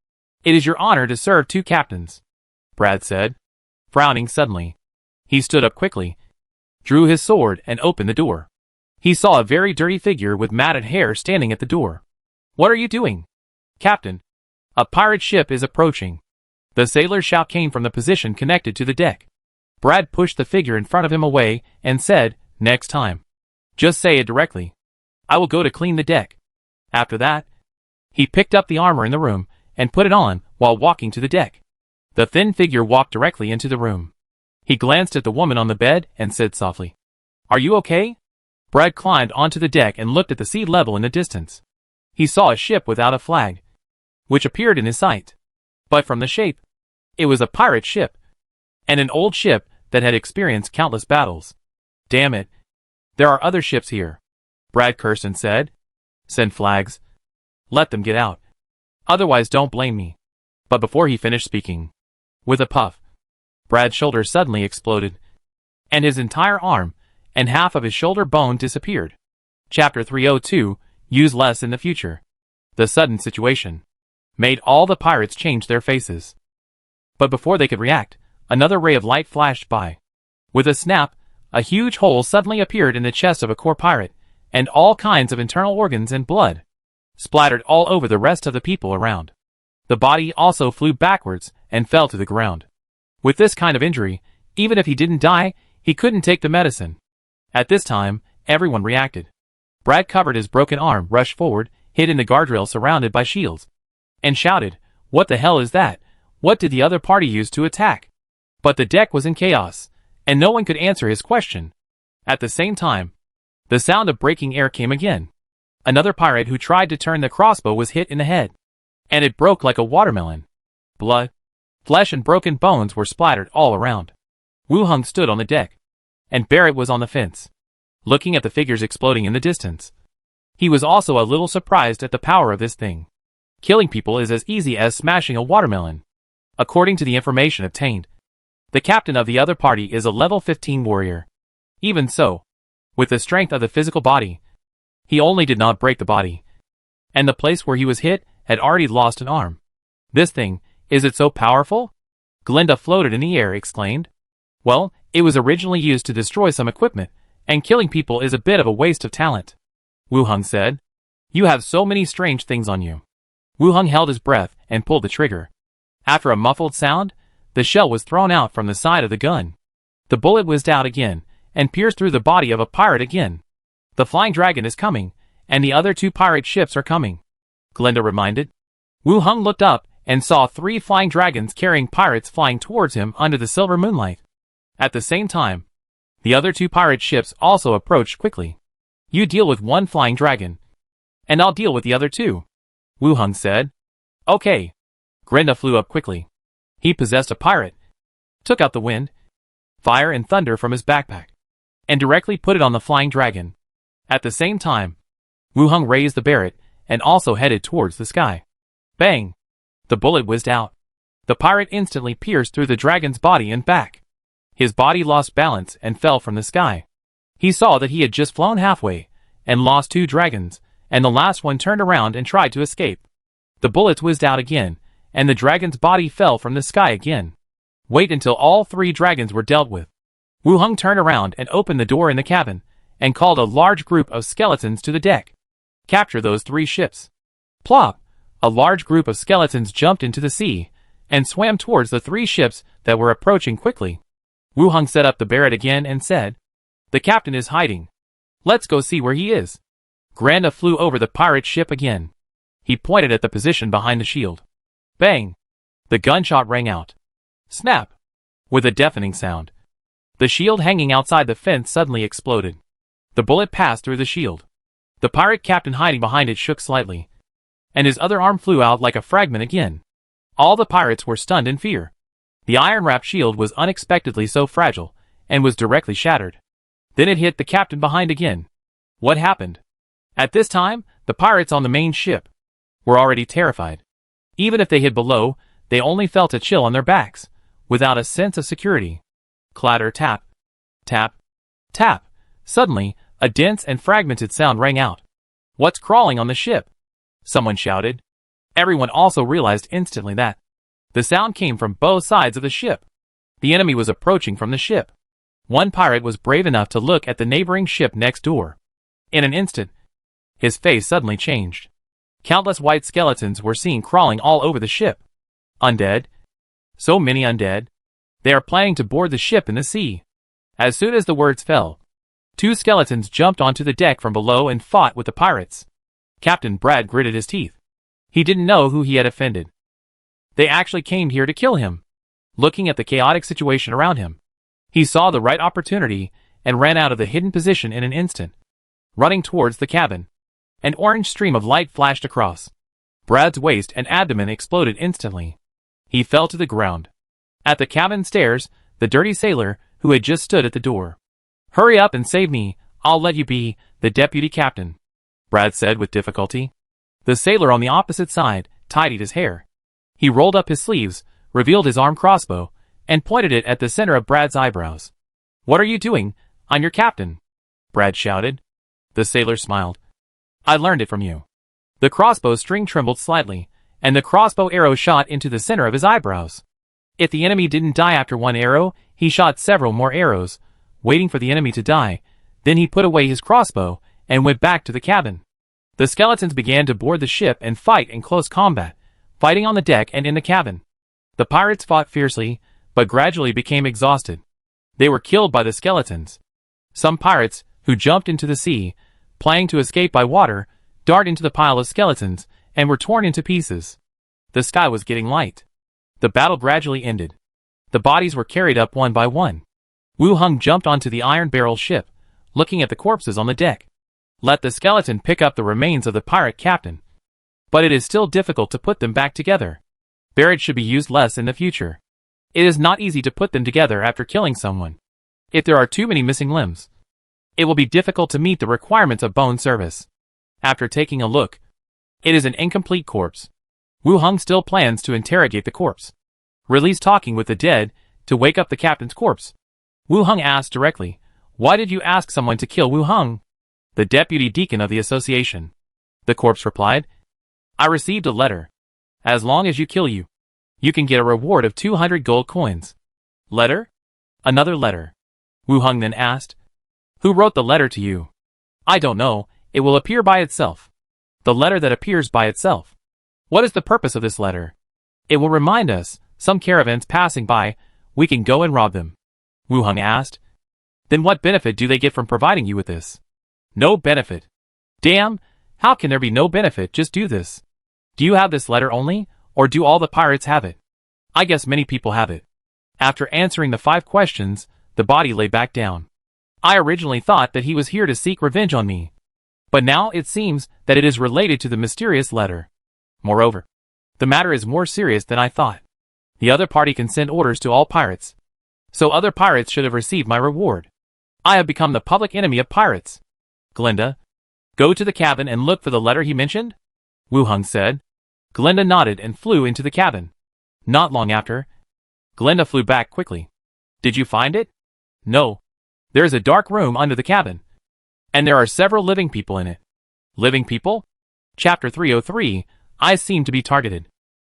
It is your honor to serve 2 captains," Brad said. Frowning suddenly, he stood up quickly, drew his sword, and opened the door. He saw a very dirty figure with matted hair standing at the door. "What are you doing?" "Captain, a pirate ship is approaching." The sailor's shout came from the position connected to the deck. Brad pushed the figure in front of him away and said, "Next time, just say it directly. I will go to clean the deck." After that, he picked up the armor in the room and put it on while walking to the deck. The thin figure walked directly into the room. He glanced at the woman on the bed and said softly, "Are you okay?" Brad climbed onto the deck and looked at the sea level in the distance. He saw a ship without a flag, which appeared in his sight. But from the shape, it was a pirate ship, and an old ship that had experienced countless battles. "Damn it. There are other ships here," Brad cursed and said. "Send flags. Let them get out. Otherwise don't blame me." But before he finished speaking, with a puff, Brad's shoulder suddenly exploded, and his entire arm and half of his shoulder bone disappeared. Chapter 302, Use Less in the Future. The sudden situation made all the pirates change their faces. But before they could react, another ray of light flashed by. With a snap, a huge hole suddenly appeared in the chest of a core pirate, and all kinds of internal organs and blood splattered all over the rest of the people around. The body also flew backwards and fell to the ground. With this kind of injury, even if he didn't die, he couldn't take the medicine. At this time, everyone reacted. Brad covered his broken arm, rushed forward, hid in the guardrail surrounded by shields, and shouted, "What the hell is that? What did the other party use to attack?" But the deck was in chaos, and no one could answer his question. At the same time, the sound of breaking air came again. Another pirate who tried to turn the crossbow was hit in the head, and it broke like a watermelon. Blood, flesh and broken bones were splattered all around. Wu Hung stood on the deck, and Barrett was on the fence, looking at the figures exploding in the distance. He was also a little surprised at the power of this thing. Killing people is as easy as smashing a watermelon. According to the information obtained, the captain of the other party is a level 15 warrior. Even so, with the strength of the physical body, he only did not break the body, and the place where he was hit had already lost an arm. This thing, is it so powerful? Glinda floated in the air, exclaimed. Well, it was originally used to destroy some equipment, and killing people is a bit of a waste of talent. Wu Hung said. You have so many strange things on you. Wu Hung held his breath and pulled the trigger. After a muffled sound, the shell was thrown out from the side of the gun. The bullet whizzed out again, and pierced through the body of a pirate again. The flying dragon is coming, and the other 2 pirate ships are coming, Glinda reminded. Wu Hung looked up and saw 3 flying dragons carrying pirates flying towards him under the silver moonlight. At the same time, the other 2 pirate ships also approached quickly. You deal with 1 flying dragon, and I'll deal with the other 2, Wu Hung said. Okay. Glinda flew up quickly. He possessed a pirate, took out the wind, fire and thunder from his backpack, and directly put it on the flying dragon. At the same time, Wu Hung raised the Barrett and also headed towards the sky. Bang! The bullet whizzed out. The pirate instantly pierced through the dragon's body and back. His body lost balance and fell from the sky. He saw that he had just flown halfway and lost 2 dragons, and the last one turned around and tried to escape. The bullets whizzed out again, and the dragon's body fell from the sky again. Wait until all 3 dragons were dealt with. Wu Hung turned around and opened the door in the cabin, and called a large group of skeletons to the deck. Capture those 3 ships. Plop! A large group of skeletons jumped into the sea, and swam towards the 3 ships that were approaching quickly. Wu Hung set up the Barrett again and said, The captain is hiding. Let's go see where he is. Glinda flew over the pirate ship again. He pointed at the position behind the shield. Bang! The gunshot rang out. Snap! With a deafening sound. The shield hanging outside the fence suddenly exploded. The bullet passed through the shield. The pirate captain hiding behind it shook slightly, and his other arm flew out like a fragment again. All the pirates were stunned in fear. The iron-wrapped shield was unexpectedly so fragile, and was directly shattered. Then it hit the captain behind again. What happened? At this time, the pirates on the main ship were already terrified. Even if they hid below, they only felt a chill on their backs, without a sense of security. Clatter, tap, tap, tap. Suddenly, a dense and fragmented sound rang out. What's crawling on the ship? Someone shouted. Everyone also realized instantly that the sound came from both sides of the ship. The enemy was approaching from the ship. One pirate was brave enough to look at the neighboring ship next door. In an instant, his face suddenly changed. Countless white skeletons were seen crawling all over the ship. Undead. So many undead. They are planning to board the ship in the sea. As soon as the words fell, 2 skeletons jumped onto the deck from below and fought with the pirates. Captain Brad gritted his teeth. He didn't know who he had offended. They actually came here to kill him. Looking at the chaotic situation around him, he saw the right opportunity and ran out of the hidden position in an instant. Running towards the cabin, an orange stream of light flashed across. Brad's waist and abdomen exploded instantly. He fell to the ground. At the cabin stairs, the dirty sailor, who had just stood at the door. Hurry up and save me, I'll let you be the deputy captain, Brad said with difficulty. The sailor on the opposite side tidied his hair. He rolled up his sleeves, revealed his armed crossbow, and pointed it at the center of Brad's eyebrows. What are you doing? I'm your captain, Brad shouted. The sailor smiled. I learned it from you. The crossbow string trembled slightly, and the crossbow arrow shot into the center of his eyebrows. If the enemy didn't die after one arrow, he shot several more arrows, waiting for the enemy to die. Then he put away his crossbow and went back to the cabin. The skeletons began to board the ship and fight in close combat, fighting on the deck and in the cabin. The pirates fought fiercely, but gradually became exhausted. They were killed by the skeletons. Some pirates, who jumped into the sea, planning to escape by water, dart into the pile of skeletons, and were torn into pieces. The sky was getting light. The battle gradually ended. The bodies were carried up one by one. Wu Heng jumped onto the iron barrel ship, looking at the corpses on the deck. Let the skeleton pick up the remains of the pirate captain. But it is still difficult to put them back together. Barrett should be used less in the future. It is not easy to put them together after killing someone. If there are too many missing limbs, it will be difficult to meet the requirements of bone service. After taking a look, it is an incomplete corpse. Wu Heng still plans to interrogate the corpse. Release talking with the dead to wake up the captain's corpse. Wu Heng asked directly, "Why did you ask someone to kill Wu Heng?" "The deputy deacon of the association." The corpse replied, "I received a letter. As long as you kill you can get a reward of 200 gold coins." "Letter?" "Another letter." Wu Heng then asked, "Who wrote the letter to you?" "I don't know, it will appear by itself." "The letter that appears by itself. What is the purpose of this letter?" "It will remind us, some caravans passing by, we can go and rob them." Wu Heng asked, "Then what benefit do they get from providing you with this?" "No benefit." "Damn, how can there be no benefit? Just do this." "Do you have this letter only, or do all the pirates have it?" "I guess many people have it." After answering the 5 questions, the body lay back down. "I originally thought that he was here to seek revenge on me. But now it seems that it is related to the mysterious letter. Moreover, the matter is more serious than I thought. The other party can send orders to all pirates. So other pirates should have received my reward. I have become the public enemy of pirates." "Glinda, go to the cabin and look for the letter he mentioned?" Wu Heng said. Glinda nodded and flew into the cabin. Not long after, Glinda flew back quickly. "Did you find it?" "No. There is a dark room under the cabin, and there are several living people in it." "Living people?" Chapter 303, I seem to be targeted.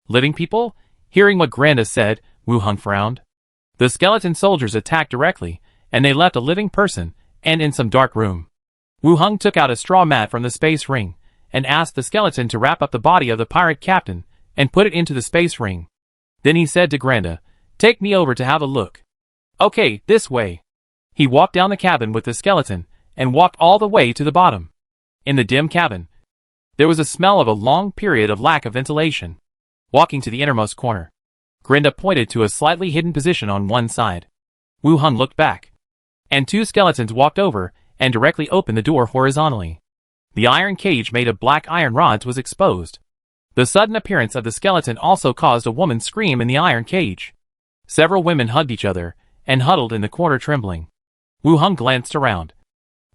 "Living people?" Hearing what Glinda said, Wu Heng frowned. The skeleton soldiers attacked directly, and they left a living person, and in some dark room. Wu Heng took out a straw mat from the space ring, and asked the skeleton to wrap up the body of the pirate captain, and put it into the space ring. Then he said to Glinda, "Take me over to have a look." "Okay, this way." He walked down the cabin with the skeleton, and walked all the way to the bottom. In the dim cabin, there was a smell of a long period of lack of ventilation. Walking to the innermost corner, Glinda pointed to a slightly hidden position on one side. Wu Heng looked back, and 2 skeletons walked over and directly opened the door horizontally. The iron cage made of black iron rods was exposed. The sudden appearance of the skeleton also caused a woman scream in the iron cage. Several women hugged each other and huddled in the corner trembling. Wu Heng glanced around,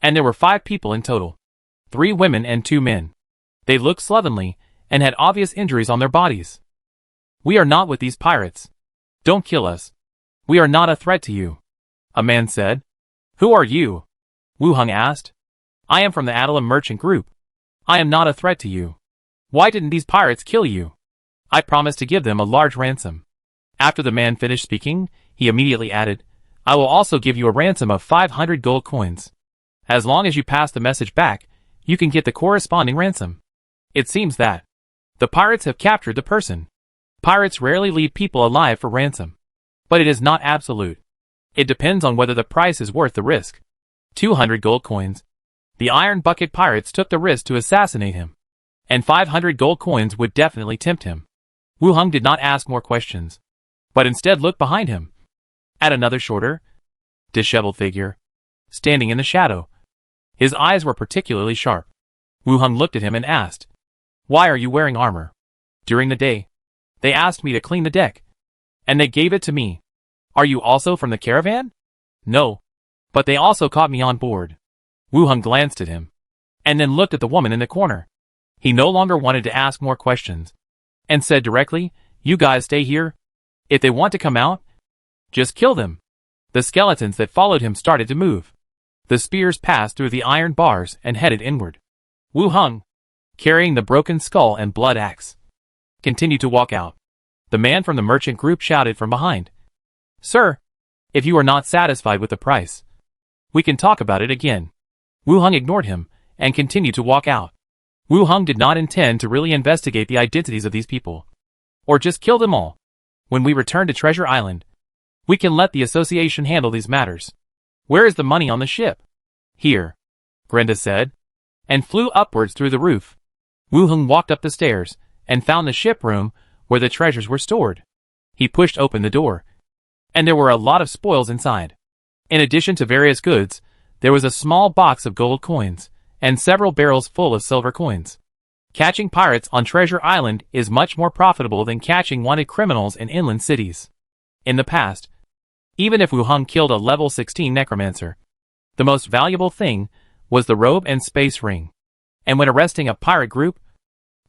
and there were 5 people in total. 3 women and 2 men. They looked slovenly and had obvious injuries on their bodies. "We are not with these pirates. Don't kill us. We are not a threat to you," a man said. "Who are you?" Wu Heng asked. "I am from the Untitled merchant group. I am not a threat to you." "Why didn't these pirates kill you?" "I promised to give them a large ransom." After the man finished speaking, he immediately added, "I will also give you a ransom of 500 gold coins. As long as you pass the message back, you can get the corresponding ransom." It seems that the pirates have captured the person. Pirates rarely leave people alive for ransom. But it is not absolute. It depends on whether the price is worth the risk. 200 gold coins. The Iron Bucket pirates took the risk to assassinate him. And 500 gold coins would definitely tempt him. Wu Heng did not ask more questions, but instead looked behind him, at another shorter, disheveled figure, standing in the shadow. His eyes were particularly sharp. Wu Heng looked at him and asked, "Why are you wearing armor?" "During the day, they asked me to clean the deck, and they gave it to me." "Are you also from the caravan?" "No, but they also caught me on board." Wu Heng glanced at him, and then looked at the woman in the corner. He no longer wanted to ask more questions, and said directly, "You guys stay here. If they want to come out, just kill them." The skeletons that followed him started to move. The spears passed through the iron bars and headed inward. Wu Heng, carrying the broken skull and blood axe, continued to walk out. The man from the merchant group shouted from behind, "Sir, if you are not satisfied with the price, we can talk about it again." Wu Heng ignored him and continued to walk out. Wu Heng did not intend to really investigate the identities of these people, or just kill them all. When we return to Treasure Island, we can let the association handle these matters. "Where is the money on the ship?" "Here." Grenda said, and flew upwards through the roof. Wu Heng walked up the stairs and found the ship room where the treasures were stored. He pushed open the door, and there were a lot of spoils inside. In addition to various goods, there was a small box of gold coins and several barrels full of silver coins. Catching pirates on Treasure Island is much more profitable than catching wanted criminals in inland cities. In the past, even if Wu Heng killed a level 16 Necromancer, the most valuable thing was the robe and space ring. And when arresting a pirate group,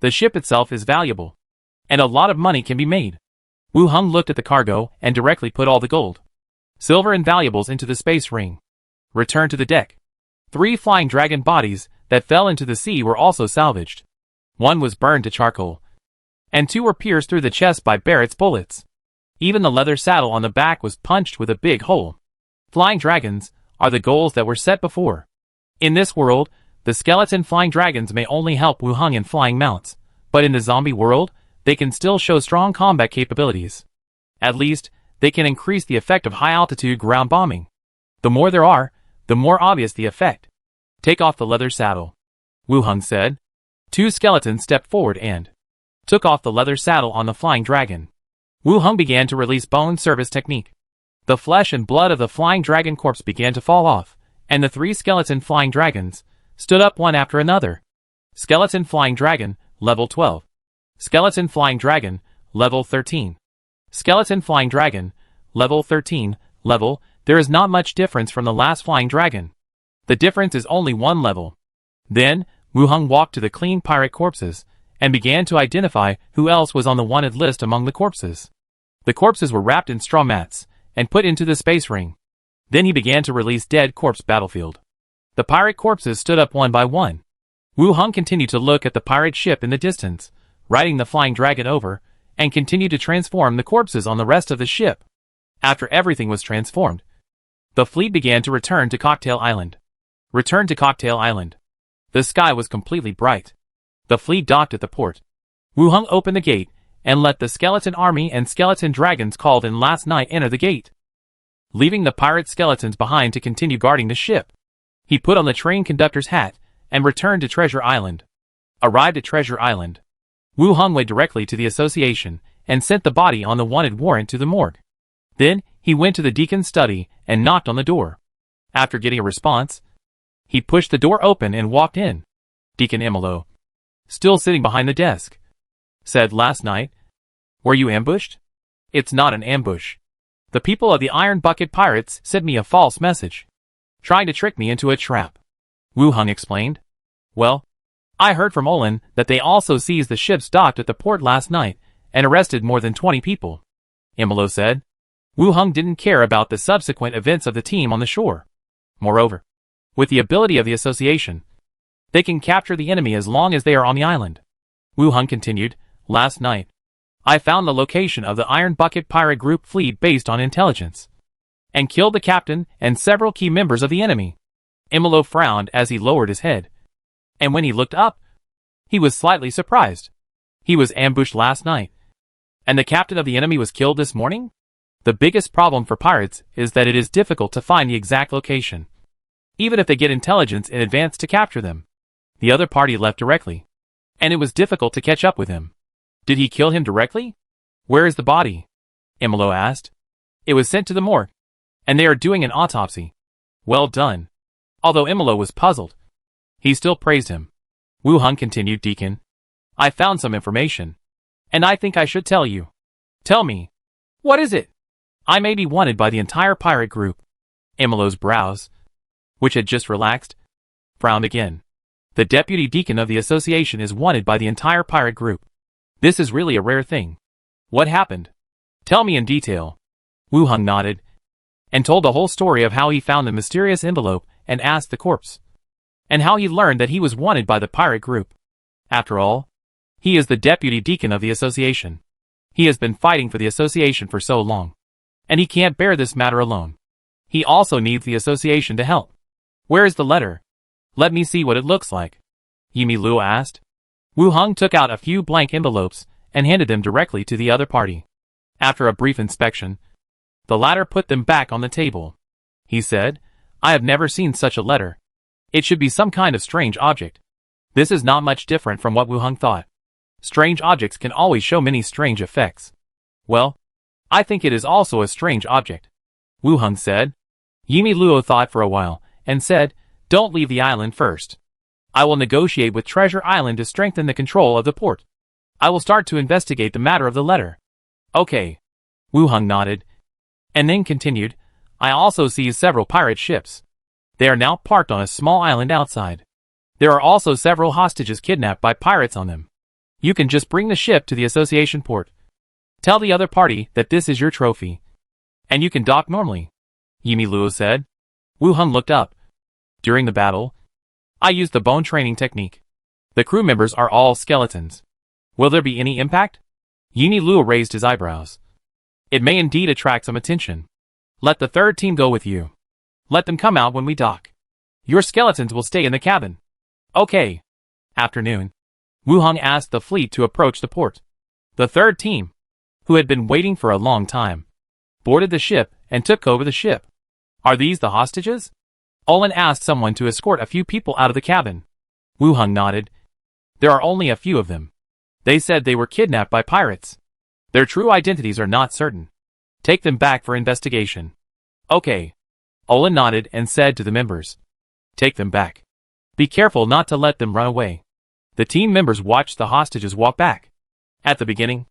the ship itself is valuable, and a lot of money can be made. Wu Heng looked at the cargo and directly put all the gold, silver and valuables into the space ring. Returned to the deck. 3 flying dragon bodies that fell into the sea were also salvaged. 1 was burned to charcoal, and 2 were pierced through the chest by Barrett's bullets. Even the leather saddle on the back was punched with a big hole. Flying dragons are the goals that were set before. In this world, the skeleton flying dragons may only help Wu Heng in flying mounts, but in the zombie world, they can still show strong combat capabilities. At least, they can increase the effect of high-altitude ground bombing. The more there are, the more obvious the effect. Take off the leather saddle, Wu Heng said. 2 skeletons stepped forward and took off the leather saddle on the flying dragon. Wu Heng began to release bone service technique. The flesh and blood of the flying dragon corpse began to fall off, and the 3 skeleton flying dragons stood up one after another. Skeleton flying dragon, level 12. Skeleton flying dragon, level 13. Skeleton flying dragon, level 13. There is not much difference from the last flying dragon. The difference is only 1 level. Then, Wu Heng walked to the clean pirate corpses and began to identify who else was on the wanted list among the corpses. The corpses were wrapped in straw mats and put into the space ring. Then he began to release dead corpse battlefield. The pirate corpses stood up one by one. Wu Heng continued to look at the pirate ship in the distance, riding the flying dragon over, and continued to transform the corpses on the rest of the ship. After everything was transformed, the fleet began to return to Cocktail Island. Return to Cocktail Island. The sky was completely bright. The fleet docked at the port. Wu Heng opened the gate and let the skeleton army and skeleton dragons called in last night enter the gate, leaving the pirate skeletons behind to continue guarding the ship. He put on the train conductor's hat and returned to Treasure Island. Arrived at Treasure Island, Wu Heng went directly to the association and sent the body on the wanted warrant to the morgue. Then, he went to the deacon's study and knocked on the door. After getting a response, he pushed the door open and walked in. Deacon Imolo, still sitting behind the desk, said, "Last night, were you ambushed?" "It's not an ambush. The people of the Iron Bucket Pirates sent me a false message, trying to trick me into a trap," Wu Heng explained. "Well, I heard from Olin that they also seized the ships docked at the port last night and arrested more than 20 people," Imolo said. Wu Heng didn't care about the subsequent events of the team on the shore. Moreover, with the ability of the association, they can capture the enemy as long as they are on the island. Wu Heng continued, "Last night, I found the location of the Iron Bucket Pirate Group fleet based on intelligence, and killed the captain and several key members of the enemy." Imolo frowned as he lowered his head, and when he looked up, he was slightly surprised. He was ambushed last night, and the captain of the enemy was killed this morning? The biggest problem for pirates is that it is difficult to find the exact location, even if they get intelligence in advance to capture them. The other party left directly, and it was difficult to catch up with him. "Did he kill him directly? Where is the body?" Imolo asked. "It was sent to the morgue, and they are doing an autopsy." "Well done." Although Imolo was puzzled, he still praised him. Wu Heng continued, "Deacon, I found some information, and I think I should tell you." "Tell me. What is it?" "I may be wanted by the entire pirate group." Imolo's brows, which had just relaxed, frowned again. "The deputy deacon of the association is wanted by the entire pirate group. This is really a rare thing. What happened? Tell me in detail." Wu Heng nodded, and told the whole story of how he found the mysterious envelope and asked the corpse, and how he learned that he was wanted by the pirate group. After all, he is the deputy deacon of the association. He has been fighting for the association for so long, and he can't bear this matter alone. He also needs the association to help. "Where is the letter? Let me see what it looks like," Yimi Luo asked. Wu Heng took out a few blank envelopes and handed them directly to the other party. After a brief inspection, the latter put them back on the table. He said, "I have never seen such a letter. It should be some kind of strange object. This is not much different from what Wu Heng thought. Strange objects can always show many strange effects. Well, I think it is also a strange object, Wu Heng said. Yimi Luo thought for a while, and said, don't leave the island first. I will negotiate with Treasure Island to strengthen the control of the port. I will start to investigate the matter of the letter. Okay. Wu Heng nodded, and then continued, I also see several pirate ships. They are now parked on a small island outside. There are also several hostages kidnapped by pirates on them. You can just bring the ship to the association port. Tell the other party that this is your trophy. And you can dock normally, Yimi Luo said. Wu Heng looked up. During the battle, I used the bone training technique. The crew members are all skeletons. Will there be any impact? Yimi Luo raised his eyebrows. It may indeed attract some attention. Let the third team go with you. Let them come out when we dock. Your skeletons will stay in the cabin. Okay. Afternoon. Wu Heng asked the fleet to approach the port. The third team, who had been waiting for a long time, boarded the ship and took over the ship. Are these the hostages? Olin asked someone to escort a few people out of the cabin. Wu Heng nodded. There are only a few of them. They said they were kidnapped by pirates. Their true identities are not certain. Take them back for investigation. Okay. Olin nodded and said to the members. Take them back. Be careful not to let them run away. The team members watched the hostages walk back. At the beginning,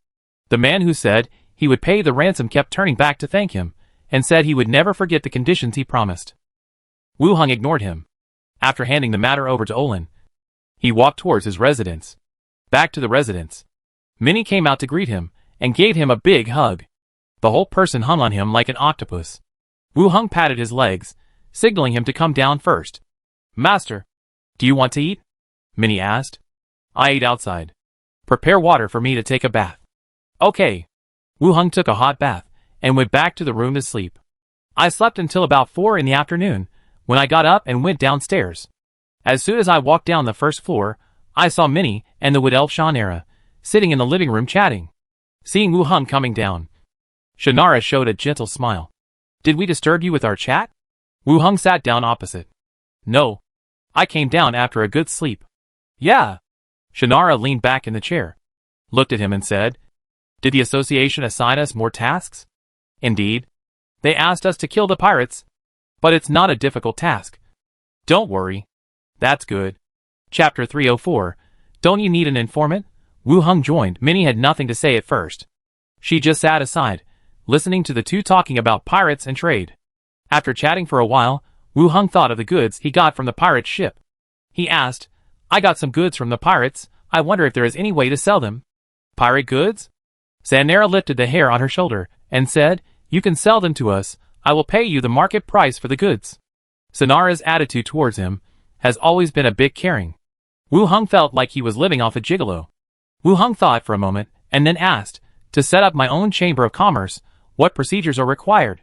the man who said he would pay the ransom kept turning back to thank him, and said he would never forget the conditions he promised. Wu Heng ignored him. After handing the matter over to Olin, he walked towards his residence. Back to the residence. Many came out to greet him, and gave him a big hug. The whole person hung on him like an octopus. Wu Heng patted his legs, signaling him to come down first. Master, do you want to eat? Minnie asked. I ate outside. Prepare water for me to take a bath. Okay. Wu Heng took a hot bath, and went back to the room to sleep. I slept until about 4 in the afternoon, when I got up and went downstairs. As soon as I walked down the first floor, I saw Minnie and the wood elf Shannara sitting in the living room chatting. Seeing Wu Heng coming down, Shannara showed a gentle smile. Did we disturb you with our chat? Wu Heng sat down opposite. No. I came down after a good sleep. Yeah. Shannara leaned back in the chair, looked at him and said, Did the association assign us more tasks? Indeed. They asked us to kill the pirates. But it's not a difficult task. Don't worry. That's good. Chapter 304. Don't you need an informant? Wu Heng joined. Minnie had nothing to say at first. She just sat aside, listening to the two talking about pirates and trade. After chatting for a while, Wu Heng thought of the goods he got from the pirate ship. He asked, I got some goods from the pirates. I wonder if there is any way to sell them. Pirate goods? Shannara lifted the hair on her shoulder and said, You can sell them to us. I will pay you the market price for the goods. Shannara's attitude towards him has always been a bit caring. Wu Heng felt like he was living off a gigolo. Wu Heng thought for a moment and then asked, To set up my own chamber of commerce, what procedures are required?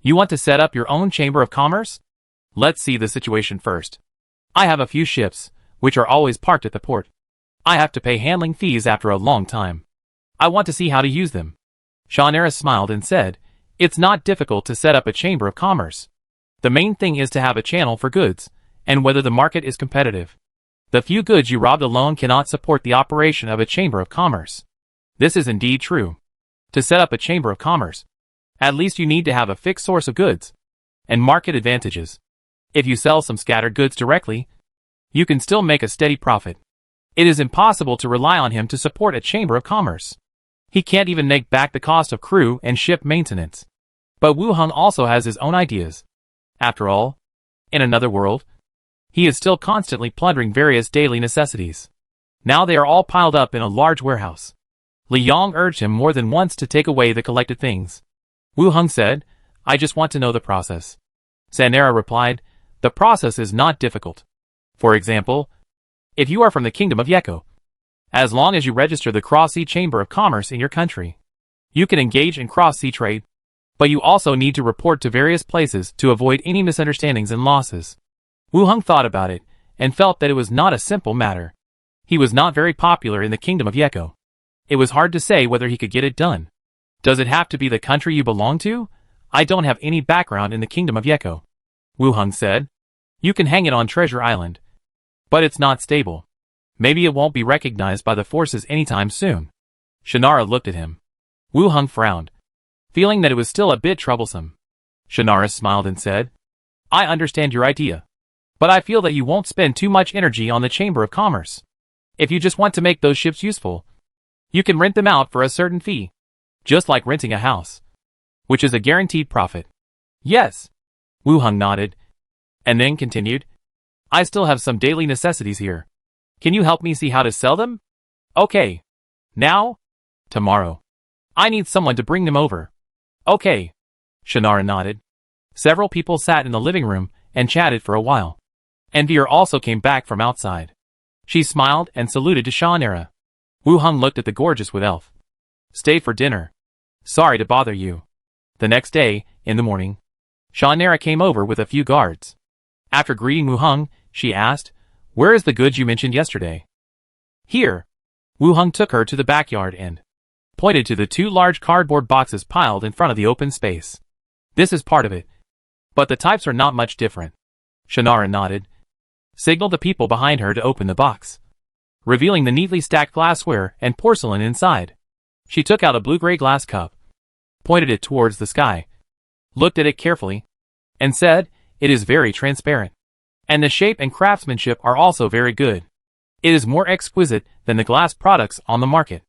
You want to set up your own chamber of commerce? Let's see the situation first. I have a few ships, which are always parked at the port. I have to pay handling fees after a long time. I want to see how to use them. Shannara smiled and said, It's not difficult to set up a chamber of commerce. The main thing is to have a channel for goods, and whether the market is competitive. The few goods you robbed alone cannot support the operation of a chamber of commerce. This is indeed true. To set up a chamber of commerce, at least you need to have a fixed source of goods and market advantages. If you sell some scattered goods directly, you can still make a steady profit. It is impossible to rely on him to support a chamber of commerce. He can't even make back the cost of crew and ship maintenance. But Wu Heng also has his own ideas. After all, in another world, he is still constantly plundering various daily necessities. Now they are all piled up in a large warehouse. Li Yong urged him more than once to take away the collected things. Wu Heng said, I just want to know the process. Shannara replied, The process is not difficult. For example, if you are from the Kingdom of Yeko, as long as you register the Cross-Sea Chamber of Commerce in your country, you can engage in cross-sea trade, but you also need to report to various places to avoid any misunderstandings and losses. Wu Heng thought about it, and felt that it was not a simple matter. He was not very popular in the Kingdom of Yeko. It was hard to say whether he could get it done. Does it have to be the country you belong to? I don't have any background in the Kingdom of Yeko, Wu Heng said. You can hang it on Treasure Island. But it's not stable. Maybe it won't be recognized by the forces anytime soon. Shannara looked at him. Wu Hung frowned, feeling that it was still a bit troublesome. Shannara smiled and said, I understand your idea. But I feel that you won't spend too much energy on the Chamber of Commerce. If you just want to make those ships useful, you can rent them out for a certain fee. Just like renting a house, which is a guaranteed profit. Yes. Wu Hung nodded, and then continued, I still have some daily necessities here. Can you help me see how to sell them? Okay. Now? Tomorrow. I need someone to bring them over. Okay. Shannara nodded. Several people sat in the living room and chatted for a while. Envier also came back from outside. She smiled and saluted to Shannara. Wu Hung looked at the gorgeous wood elf. Stay for dinner. Sorry to bother you. The next day, in the morning, Shannara came over with a few guards. After greeting Wu Hung, she asked, Where is the goods you mentioned yesterday? Here. Wu Hung took her to the backyard and pointed to the 2 large cardboard boxes piled in front of the open space. This is part of it. But the types are not much different. Shannara nodded, signaled the people behind her to open the box, revealing the neatly stacked glassware and porcelain inside. She took out a blue-gray glass cup, pointed it towards the sky, looked at it carefully, and said, It is very transparent. And the shape and craftsmanship are also very good. It is more exquisite than the glass products on the market.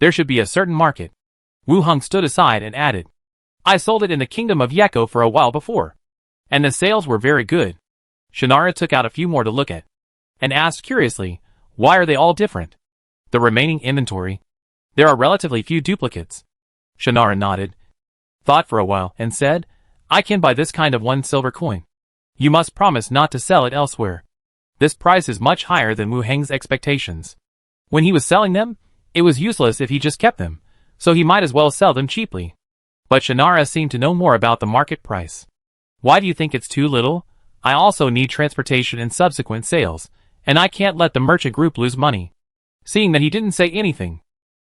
There should be a certain market. Wu Hung stood aside and added, I sold it in the kingdom of Yeko for a while before, and the sales were very good. Shannara took out a few more to look at, and asked curiously, Why are they all different? The remaining inventory. There are relatively few duplicates. Shannara nodded, thought for a while, and said, I can buy this kind of 1 silver coin. You must promise not to sell it elsewhere. This price is much higher than Wu Heng's expectations. When he was selling them, it was useless if he just kept them, so he might as well sell them cheaply. But Shannara seemed to know more about the market price. Why do you think it's too little? I also need transportation and subsequent sales, and I can't let the merchant group lose money. Seeing that he didn't say anything,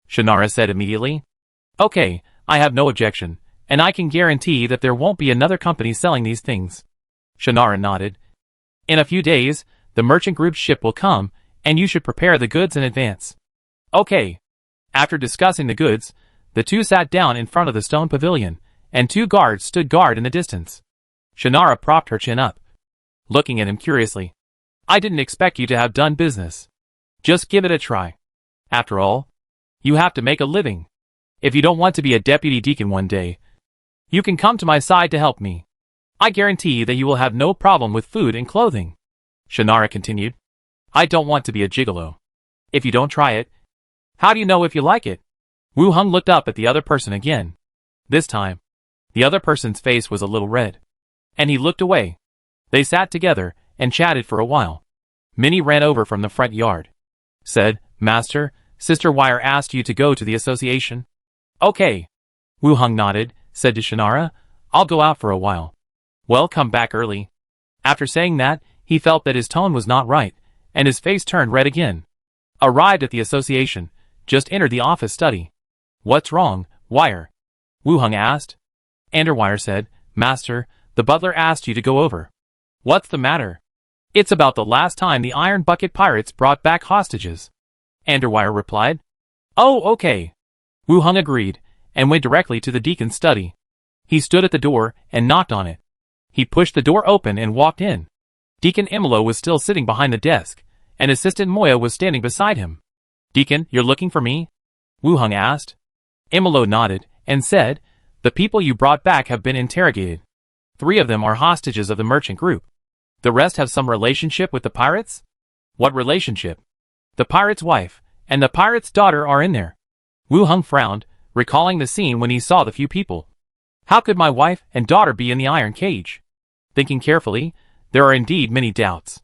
Shannara said immediately, Okay, I have no objection, and I can guarantee that there won't be another company selling these things. Shannara nodded. In a few days, the merchant group's ship will come, and you should prepare the goods in advance. Okay. After discussing the goods, the 2 sat down in front of the stone pavilion, and 2 guards stood guard in the distance. Shannara propped her chin up, looking at him curiously. I didn't expect you to have done business. Just give it a try. After all, you have to make a living. If you don't want to be a deputy deacon one day, you can come to my side to help me. I guarantee that you will have no problem with food and clothing. Shannara continued. I don't want to be a gigolo. If you don't try it, how do you know if you like it? Wu Hung looked up at the other person again. This time, the other person's face was a little red, and he looked away. They sat together and chatted for a while. Minnie ran over from the front yard, said, Master, Sister Wire asked you to go to the association. Okay. Wu Hung nodded, said to Shannara, I'll go out for a while. Well, come back early. After saying that, he felt that his tone was not right, and his face turned red again. Arrived at the association, just entered the office study. What's wrong, Wire? Wu Hung asked. Wire said, Master, the butler asked you to go over. What's the matter? It's about the last time the Iron Bucket pirates brought back hostages. Wire replied. Oh, okay. Wu Hung agreed, and went directly to the deacon's study. He stood at the door and knocked on it. He pushed the door open and walked in. Deacon Imolo was still sitting behind the desk, and Assistant Moya was standing beside him. Deacon, you're looking for me? Wu Hung asked. Imolo nodded, and said, The people you brought back have been interrogated. 3 of them are hostages of the merchant group. The rest have some relationship with the pirates? What relationship? The pirate's wife, and the pirate's daughter are in there. Wu Hung frowned, recalling the scene when he saw the few people. How could my wife and daughter be in the iron cage? Thinking carefully, there are indeed many doubts.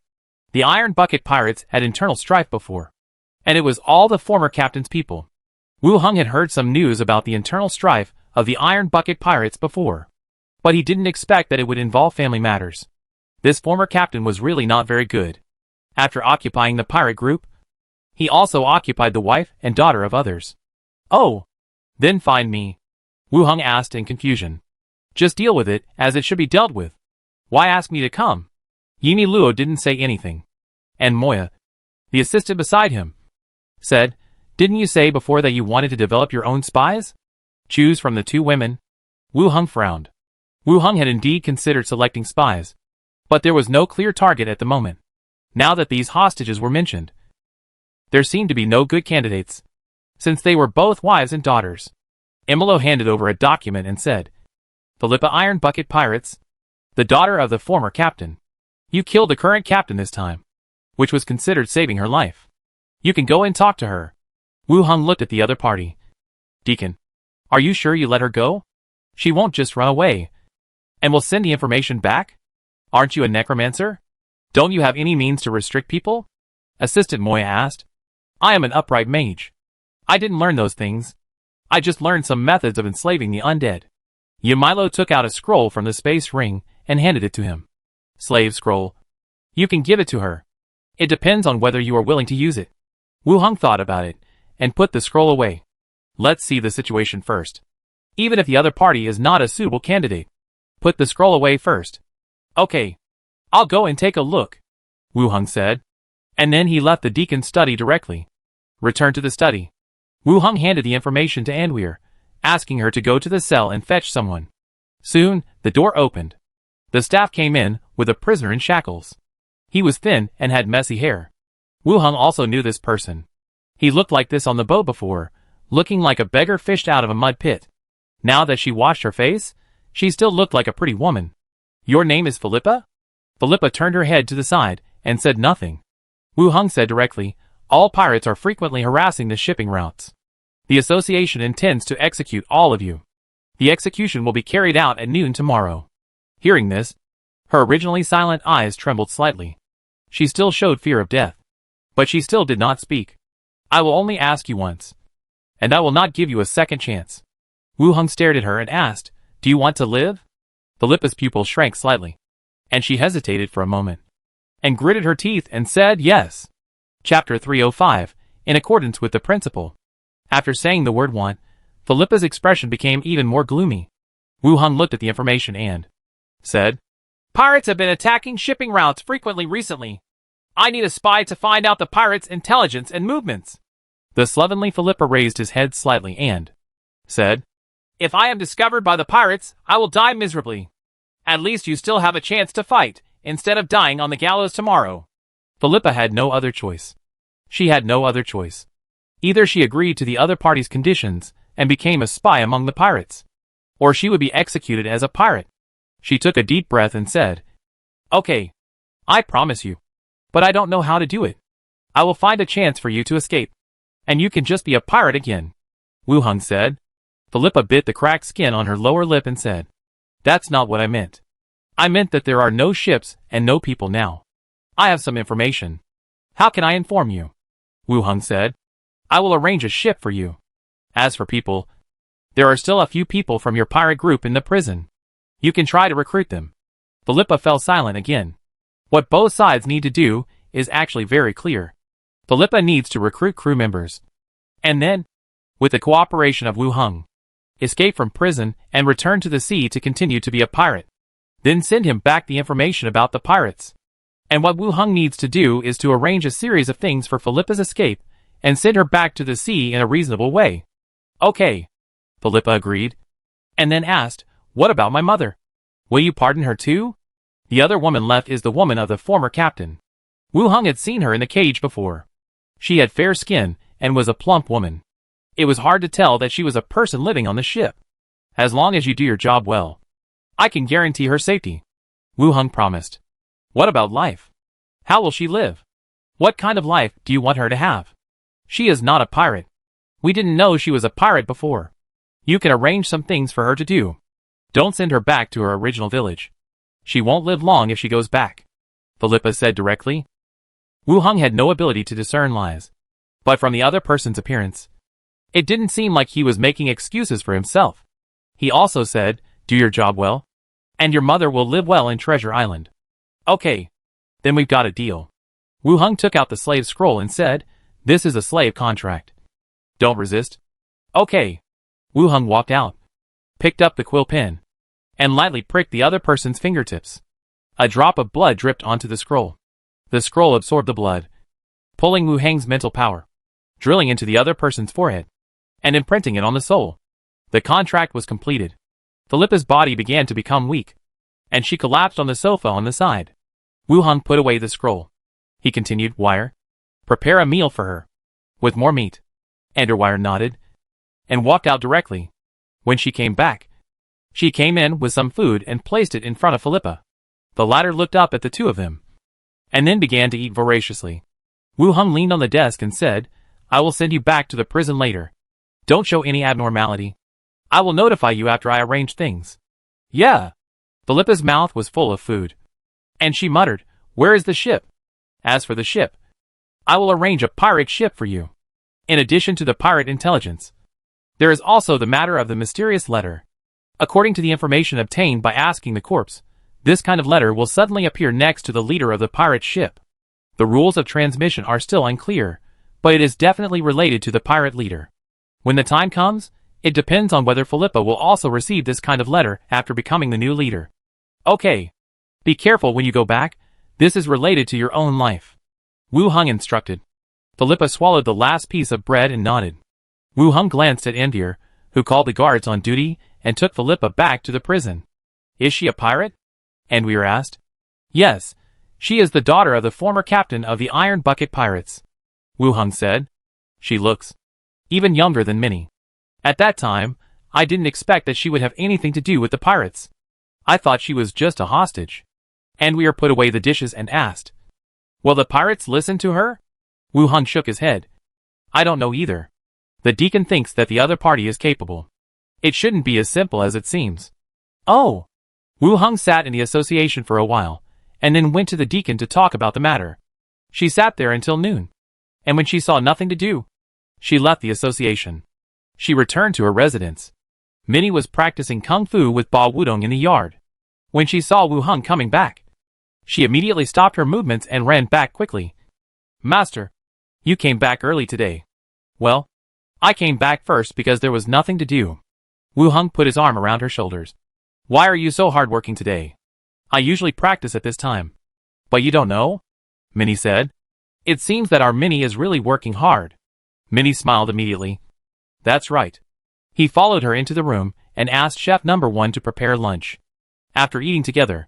The Iron Bucket pirates had internal strife before, and it was all the former captain's people. Wu Hung had heard some news about the internal strife of the Iron Bucket pirates before, but he didn't expect that it would involve family matters. This former captain was really not very good. After occupying the pirate group, he also occupied the wife and daughter of others. Oh, then find me. Wu Hung asked in confusion. Just deal with it as it should be dealt with. Why ask me to come? Yimi Luo didn't say anything. And Moya, the assistant beside him, said, "Didn't you say before that you wanted to develop your own spies? Choose from the two women?" Wu Heng frowned. Wu Heng had indeed considered selecting spies, but there was no clear target at the moment. Now that these hostages were mentioned, there seemed to be no good candidates, since they were both wives and daughters. Emilo handed over a document and said, "Philippa Iron Bucket Pirates, the daughter of the former captain. You killed the current captain this time, which was considered saving her life. You can go and talk to her." Wu Heng looked at the other party. "Deacon, are you sure you let her go? She won't just run away, and will send the information back? Aren't you a necromancer? Don't you have any means to restrict people?" Assistant Moya asked. "I am an upright mage. I didn't learn those things. I just learned some methods of enslaving the undead." Yamilo took out a scroll from the space ring and handed it to him. "Slave scroll. You can give it to her. It depends on whether you are willing to use it." Wu Heng thought about it and put the scroll away. "Let's see the situation first. Even if the other party is not a suitable candidate, put the scroll away first." "Okay. I'll go and take a look," Wu Heng said. And then he left the deacon's study directly. Returned to the study. Wu Heng handed the information to Anweer, asking her to go to the cell and fetch someone. Soon, the door opened. The staff came in, with a prisoner in shackles. He was thin and had messy hair. Wu Heng also knew this person. He looked like this on the boat before, looking like a beggar fished out of a mud pit. Now that she washed her face, she still looked like a pretty woman. "Your name is Philippa?" Philippa turned her head to the side and said nothing. Wu Heng said directly, "All pirates are frequently harassing the shipping routes. The association intends to execute all of you. The execution will be carried out at noon tomorrow." Hearing this, her originally silent eyes trembled slightly. She still showed fear of death. But she still did not speak. "I will only ask you once, and I will not give you a second chance." Wu Heng stared at her and asked, "Do you want to live?" Philippa's pupil shrank slightly, and she hesitated for a moment, and gritted her teeth and said yes. Chapter 305, in accordance with the principle. After saying the word want, Philippa's expression became even more gloomy. Wu Heng looked at the information and said, "Pirates have been attacking shipping routes frequently recently. I need a spy to find out the pirates' intelligence and movements." The slovenly Philippa raised his head slightly and said, "If I am discovered by the pirates, I will die miserably. At least you still have a chance to fight, instead of dying on the gallows tomorrow." Philippa had no other choice. She had no other choice. Either she agreed to the other party's conditions and became a spy among the pirates, or she would be executed as a pirate. She took a deep breath and said, "Okay, I promise you. But I don't know how to do it. I will find a chance for you to escape, and you can just be a pirate again," Wu Heng said. Philippa bit the cracked skin on her lower lip and said, "That's not what I meant. I meant that there are no ships and no people now. I have some information." "How can I inform you?" Wu Heng said. "I will arrange a ship for you. As for people, there are still a few people from your pirate group in the prison. You can try to recruit them." Philippa fell silent again. What both sides need to do is actually very clear. Philippa needs to recruit crew members, and then, with the cooperation of Wu Heng, escape from prison and return to the sea to continue to be a pirate. Then send him back the information about the pirates. And what Wu Heng needs to do is to arrange a series of things for Philippa's escape and send her back to the sea in a reasonable way. "Okay," Philippa agreed, and then asked, "What about my mother? Will you pardon her too?" The other woman left is the woman of the former captain. Wu Heng had seen her in the cage before. She had fair skin and was a plump woman. It was hard to tell that she was a person living on the ship. "As long as you do your job well, I can guarantee her safety," Wu Heng promised. "What about life? How will she live? What kind of life do you want her to have? She is not a pirate. We didn't know she was a pirate before. You can arrange some things for her to do. Don't send her back to her original village. She won't live long if she goes back," Philippa said directly. Wu Heng had no ability to discern lies, but from the other person's appearance, it didn't seem like he was making excuses for himself. He also said, "Do your job well, and your mother will live well in Treasure Island." "Okay, then we've got a deal." Wu Heng took out the slave scroll and said, "This is a slave contract. Don't resist." "Okay." Wu Heng walked out, picked up the quill pen, and lightly pricked the other person's fingertips. A drop of blood dripped onto the scroll. The scroll absorbed the blood, pulling Wu Hang's mental power, drilling into the other person's forehead, and imprinting it on the soul. The contract was completed. Philippa's body began to become weak, and she collapsed on the sofa on the side. Wu Hang put away the scroll. He continued, Wire, prepare a meal for her, with more meat. Underwire nodded, and walked out directly. When she came back, she came in with some food and placed it in front of Philippa. The latter looked up at the two of them, and then began to eat voraciously. Wu Hang leaned on the desk and said, I will send you back to the prison later. Don't show any abnormality. I will notify you after I arrange things. Yeah. Philippa's mouth was full of food, and she muttered, Where is the ship? As for the ship, I will arrange a pirate ship for you. In addition to the pirate intelligence, there is also the matter of the mysterious letter. According to the information obtained by asking the corpse, this kind of letter will suddenly appear next to the leader of the pirate ship. The rules of transmission are still unclear, but it is definitely related to the pirate leader. When the time comes, it depends on whether Philippa will also receive this kind of letter after becoming the new leader. Okay. Be careful when you go back. This is related to your own life. Wu Hang instructed. Philippa swallowed the last piece of bread and nodded. Wu Hang glanced at Endir, who called the guards on duty and took Philippa back to the prison. Is she a pirate? Endir asked. Yes, she is the daughter of the former captain of the Iron Bucket Pirates. Wu Hang said. She looks even younger than Minnie. At that time, I didn't expect that she would have anything to do with the pirates. I thought she was just a hostage. Endir put away the dishes and asked, Will the pirates listen to her? Wu Hang shook his head. I don't know either. The deacon thinks that the other party is capable. It shouldn't be as simple as it seems. Oh! Wu Hang sat in the association for a while, and then went to the deacon to talk about the matter. She sat there until noon, and when she saw nothing to do, she left the association. She returned to her residence. Minnie was practicing kung fu with Ba Wudong in the yard. When she saw Wu Hang coming back, she immediately stopped her movements and ran back quickly. Master, you came back early today. Well, I came back first because there was nothing to do. Wu Hang put his arm around her shoulders. Why are you so hardworking today? I usually practice at this time. But you don't know? Minnie said. It seems that our Minnie is really working hard. Minnie smiled immediately. That's right. He followed her into the room and asked Chef Number 1 to prepare lunch. After eating together,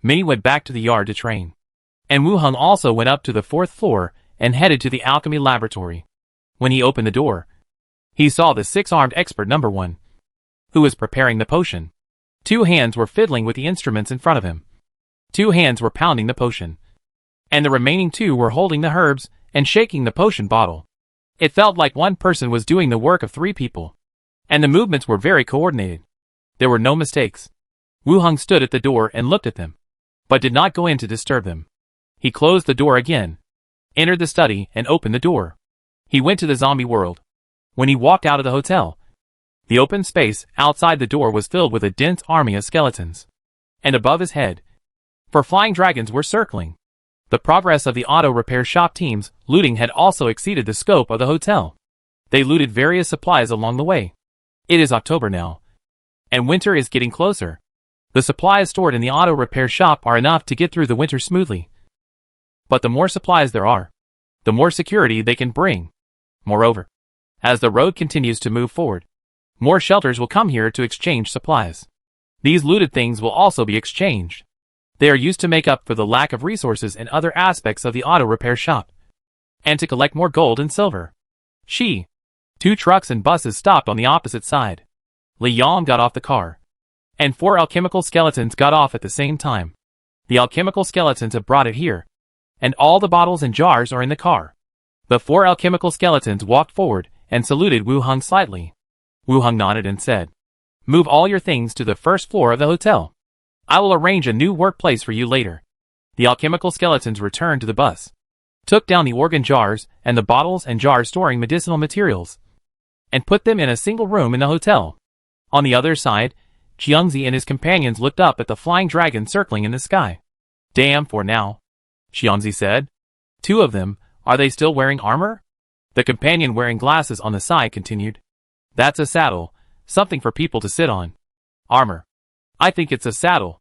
Minnie went back to the yard to train. And Wu Hang also went up to the 4th floor and headed to the alchemy laboratory. When he opened the door, he saw the 6-armed expert Number 1, who was preparing the potion. 2 hands were fiddling with the instruments in front of him. 2 hands were pounding the potion, and the remaining 2 were holding the herbs and shaking the potion bottle. It felt like one person was doing the work of 3 people, and the movements were very coordinated. There were no mistakes. Wu Hang stood at the door and looked at them, but did not go in to disturb them. He closed the door again, entered the study and opened the door. He went to the zombie world. When he walked out of the hotel, the open space outside the door was filled with a dense army of skeletons. And above his head, 4 flying dragons were circling. The progress of the auto repair shop team's looting had also exceeded the scope of the hotel. They looted various supplies along the way. It is October now, and winter is getting closer. The supplies stored in the auto repair shop are enough to get through the winter smoothly. But the more supplies there are, the more security they can bring. Moreover, as the road continues to move forward, more shelters will come here to exchange supplies. These looted things will also be exchanged. They are used to make up for the lack of resources in other aspects of the auto repair shop, and to collect more gold and silver. 2 trucks and buses stopped on the opposite side. Li Yong got off the car, and 4 alchemical skeletons got off at the same time. The alchemical skeletons have brought it here, and all the bottles and jars are in the car. The 4 alchemical skeletons walked forward and saluted Wu Hang slightly. Wu Hang nodded and said, Move all your things to the 1st floor of the hotel. I will arrange a new workplace for you later. The alchemical skeletons returned to the bus, took down the organ jars and the bottles and jars storing medicinal materials, and put them in a single room in the hotel. On the other side, Xiangzi and his companions looked up at the flying dragon circling in the sky. Damn for now, Xiangzi said. 2 of them, are they still wearing armor? The companion wearing glasses on the side continued. That's a saddle, something for people to sit on. Armor. I think it's a saddle.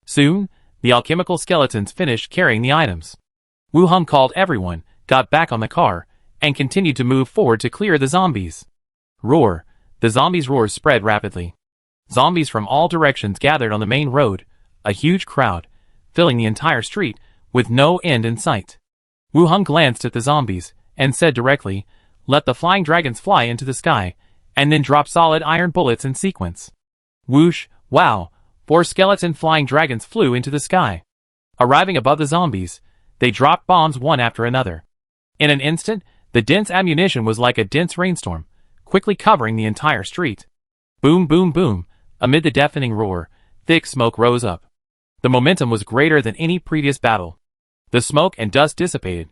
Soon, The alchemical skeletons finished carrying the items. Wu Hung called everyone, got back on the car, and continued to move forward to clear the zombies. Roar. The zombies' roars spread rapidly. Zombies from all directions gathered on the main road, a huge crowd, filling the entire street, with no end in sight. Wu Hung glanced at the zombies, and said directly, "Let the flying dragons fly into the sky, and then drop solid iron bullets in sequence." Whoosh, wow, 4 skeleton flying dragons flew into the sky. Arriving above the zombies, they dropped bombs one after another. In an instant, the dense ammunition was like a dense rainstorm, quickly covering the entire street. Boom, boom, boom. Amid the deafening roar, thick smoke rose up. The momentum was greater than any previous battle. The smoke and dust dissipated.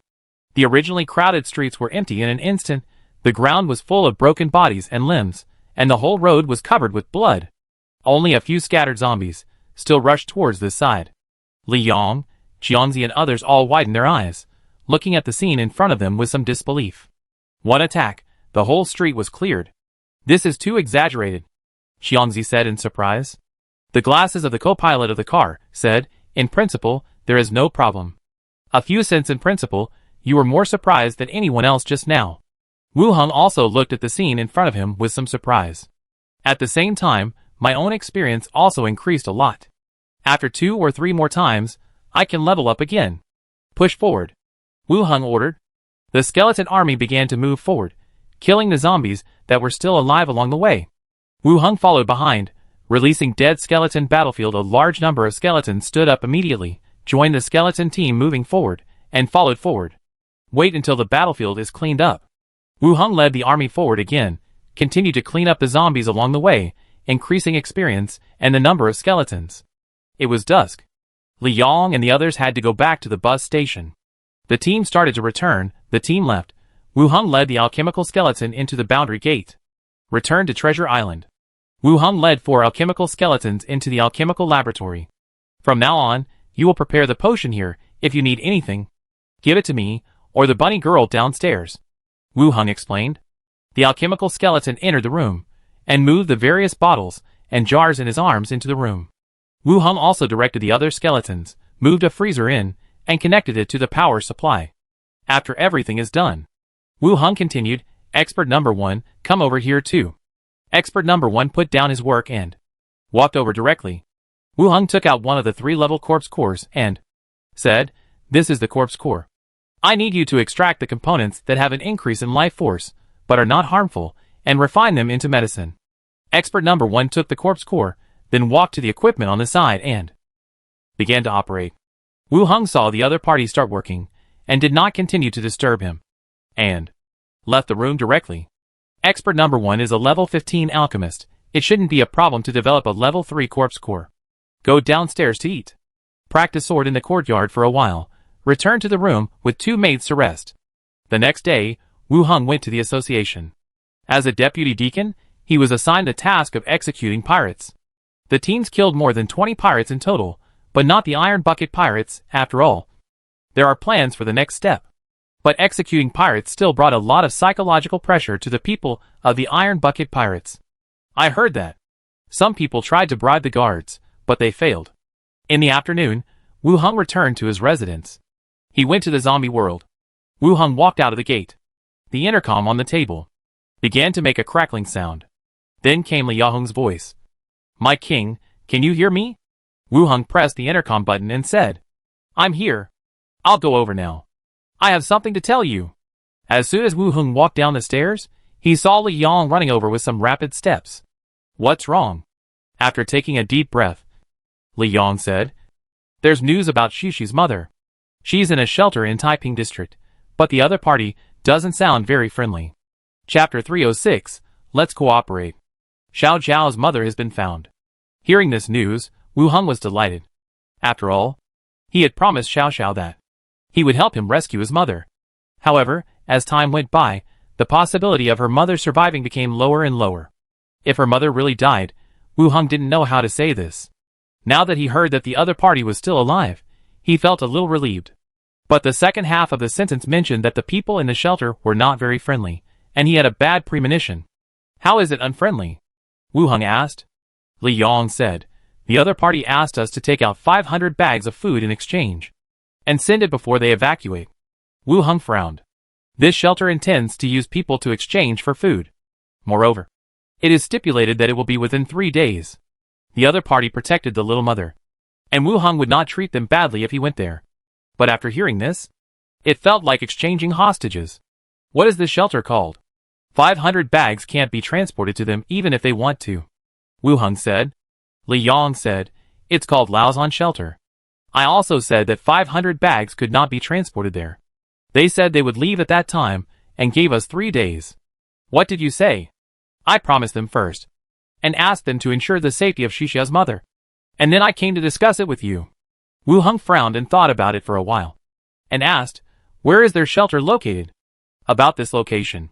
The originally crowded streets were empty in an instant. The ground was full of broken bodies and limbs, and the whole road was covered with blood. Only a few scattered zombies still rushed towards this side. Li Yong, Qianzi and others all widened their eyes, looking at the scene in front of them with some disbelief. One attack, the whole street was cleared. This is too exaggerated, Qianzi said in surprise. The glasses of the co-pilot of the car said, "In principle, there is no problem." A few cents in principle, you were more surprised than anyone else just now. Wu Hung also looked at the scene in front of him with some surprise. At the same time, my own experience also increased a lot. After 2 or 3 more times, I can level up again. Push forward, Wu Hung ordered. The skeleton army began to move forward, killing the zombies that were still alive along the way. Wu Hung followed behind, releasing dead skeleton battlefield. A large number of skeletons stood up immediately, joined the skeleton team moving forward, and followed forward. Wait until the battlefield is cleaned up. Wu Hung led the army forward again, continued to clean up the zombies along the way, increasing experience and the number of skeletons. It was dusk. Li Yong and the others had to go back to the bus station. The team started to return. The team left. Wu Hung led the alchemical skeleton into the boundary gate. Return to Treasure Island. Wu Hung led 4 alchemical skeletons into the alchemical laboratory. From now on, you will prepare the potion here. If you need anything, give it to me, or the bunny girl downstairs, Wu Hung explained. The alchemical skeleton entered the room, and moved the various bottles and jars in his arms into the room. Wu Hung also directed the other skeletons, moved a freezer in, and connected it to the power supply. After everything is done, Wu Hung continued, "Expert number 1, come over here too." Expert number 1 put down his work and walked over directly. Wu Hung took out one of the 3-level corpse cores and said, "This is the corpse core. I need you to extract the components that have an increase in life force, but are not harmful, and refine them into medicine." Expert number 1 took the corpse core, then walked to the equipment on the side and began to operate. Wu Hung saw the other party start working, and did not continue to disturb him, and left the room directly. Expert number 1 is a level 15 alchemist. It shouldn't be a problem to develop a level 3 corpse core. Go downstairs to eat. Practice sword in the courtyard for a while. Return to the room with 2 maids to rest. The next day, Wu Hung went to the association. As a deputy deacon, he was assigned the task of executing pirates. The teams killed more than 20 pirates in total, but not the Iron Bucket pirates, after all. There are plans for the next step. But executing pirates still brought a lot of psychological pressure to the people of the Iron Bucket pirates. I heard that some people tried to bribe the guards, but they failed. In the afternoon, Wu Hung returned to his residence. He went to the zombie world. Wu Hung walked out of the gate. The intercom on the table began to make a crackling sound. Then came Li Yahong's voice. "My king, can you hear me?" Wu Hung pressed the intercom button and said, "I'm here. I'll go over now. I have something to tell you." As soon as Wu Hung walked down the stairs, he saw Li Yong running over with some rapid steps. "What's wrong?" After taking a deep breath, Li Yong said, "There's news about Shishi's mother. She's in a shelter in Taiping district, but the other party doesn't sound very friendly." Chapter 306, Let's Cooperate. Xiao Zhao's mother has been found. Hearing this news, Wu Hung was delighted. After all, he had promised Xiao Zhao that he would help him rescue his mother. However, as time went by, the possibility of her mother surviving became lower and lower. If her mother really died, Wu Hung didn't know how to say this. Now that he heard that the other party was still alive, he felt a little relieved. But the second half of the sentence mentioned that the people in the shelter were not very friendly, and he had a bad premonition. "How is it unfriendly?" Wu Hung asked. Li Yong said, The other party asked us to take out 500 bags of food in exchange and send it before they evacuate. Wu Heng frowned. This shelter intends to use people to exchange for food. Moreover, it is stipulated that it will be within 3 days. The other party protected the little mother, and Wu Heng would not treat them badly if he went there. But after hearing this, it felt like exchanging hostages. What is this shelter called? 500 bags can't be transported to them even if they want to, Wu Heng said. Li Yang said, it's called Laozan Shelter. I also said that 500 bags could not be transported there. They said they would leave at that time and gave us 3 days. What did you say? I promised them first and asked them to ensure the safety of Shishia's mother. And then I came to discuss it with you. Wu Heng frowned and thought about it for a while and asked, where is their shelter located? About this location.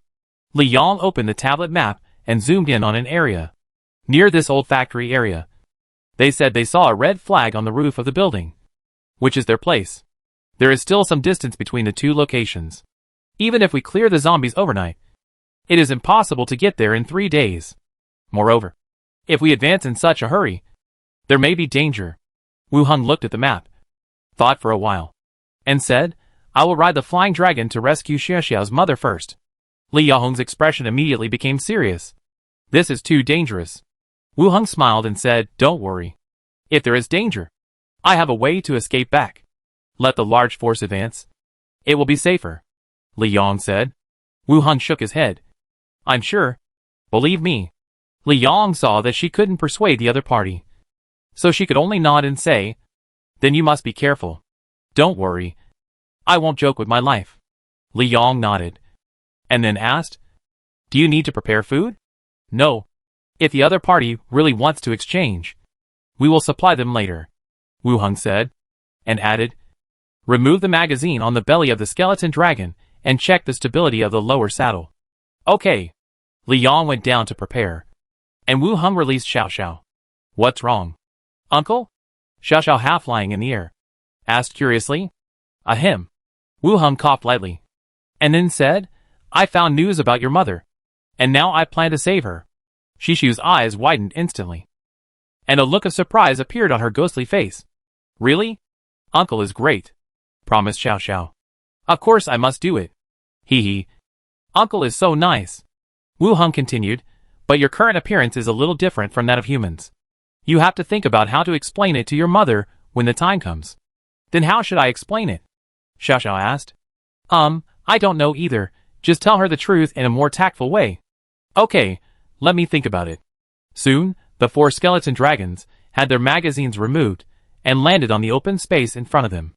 Li Yang opened the tablet map and zoomed in on an area. Near this old factory area. They said they saw a red flag on the roof of the building, which is their place. There is still some distance between the two locations. Even if we clear the zombies overnight, it is impossible to get there in 3 days. Moreover, if we advance in such a hurry, there may be danger. Wu Heng looked at the map, thought for a while, and said, I will ride the flying dragon to rescue Xiaoxiao's mother first. Li Yahong's expression immediately became serious. This is too dangerous. Wu Heng smiled and said, don't worry. If there is danger, I have a way to escape back. Let the large force advance. It will be safer, Li Yang said. Wu Heng shook his head. I'm sure. Believe me. Li Yang saw that she couldn't persuade the other party, so she could only nod and say, then you must be careful. Don't worry. I won't joke with my life. Li Yang nodded, and then asked, do you need to prepare food? No. If the other party really wants to exchange, we will supply them later, Wu Heng said, and added, remove the magazine on the belly of the skeleton dragon and check the stability of the lower saddle. Okay. Li Yang went down to prepare, and Wu Heng released Xiao Xiao. What's wrong? Uncle? Xiao Xiao, half lying in the air, asked curiously. Ahem. Wu Heng coughed lightly, and then said, I found news about your mother, and now I plan to save her. Shishu's eyes widened instantly, and a look of surprise appeared on her ghostly face. Really? Uncle is great, promised Xiao Xiao. Of course I must do it. Hee hee. Uncle is so nice. Wu Heng continued, but your current appearance is a little different from that of humans. You have to think about how to explain it to your mother when the time comes. Then how should I explain it? Xiao Xiao asked. I don't know either. Just tell her the truth in a more tactful way. Okay, let me think about it. Soon, the 4 skeleton dragons had their magazines removed and landed on the open space in front of them.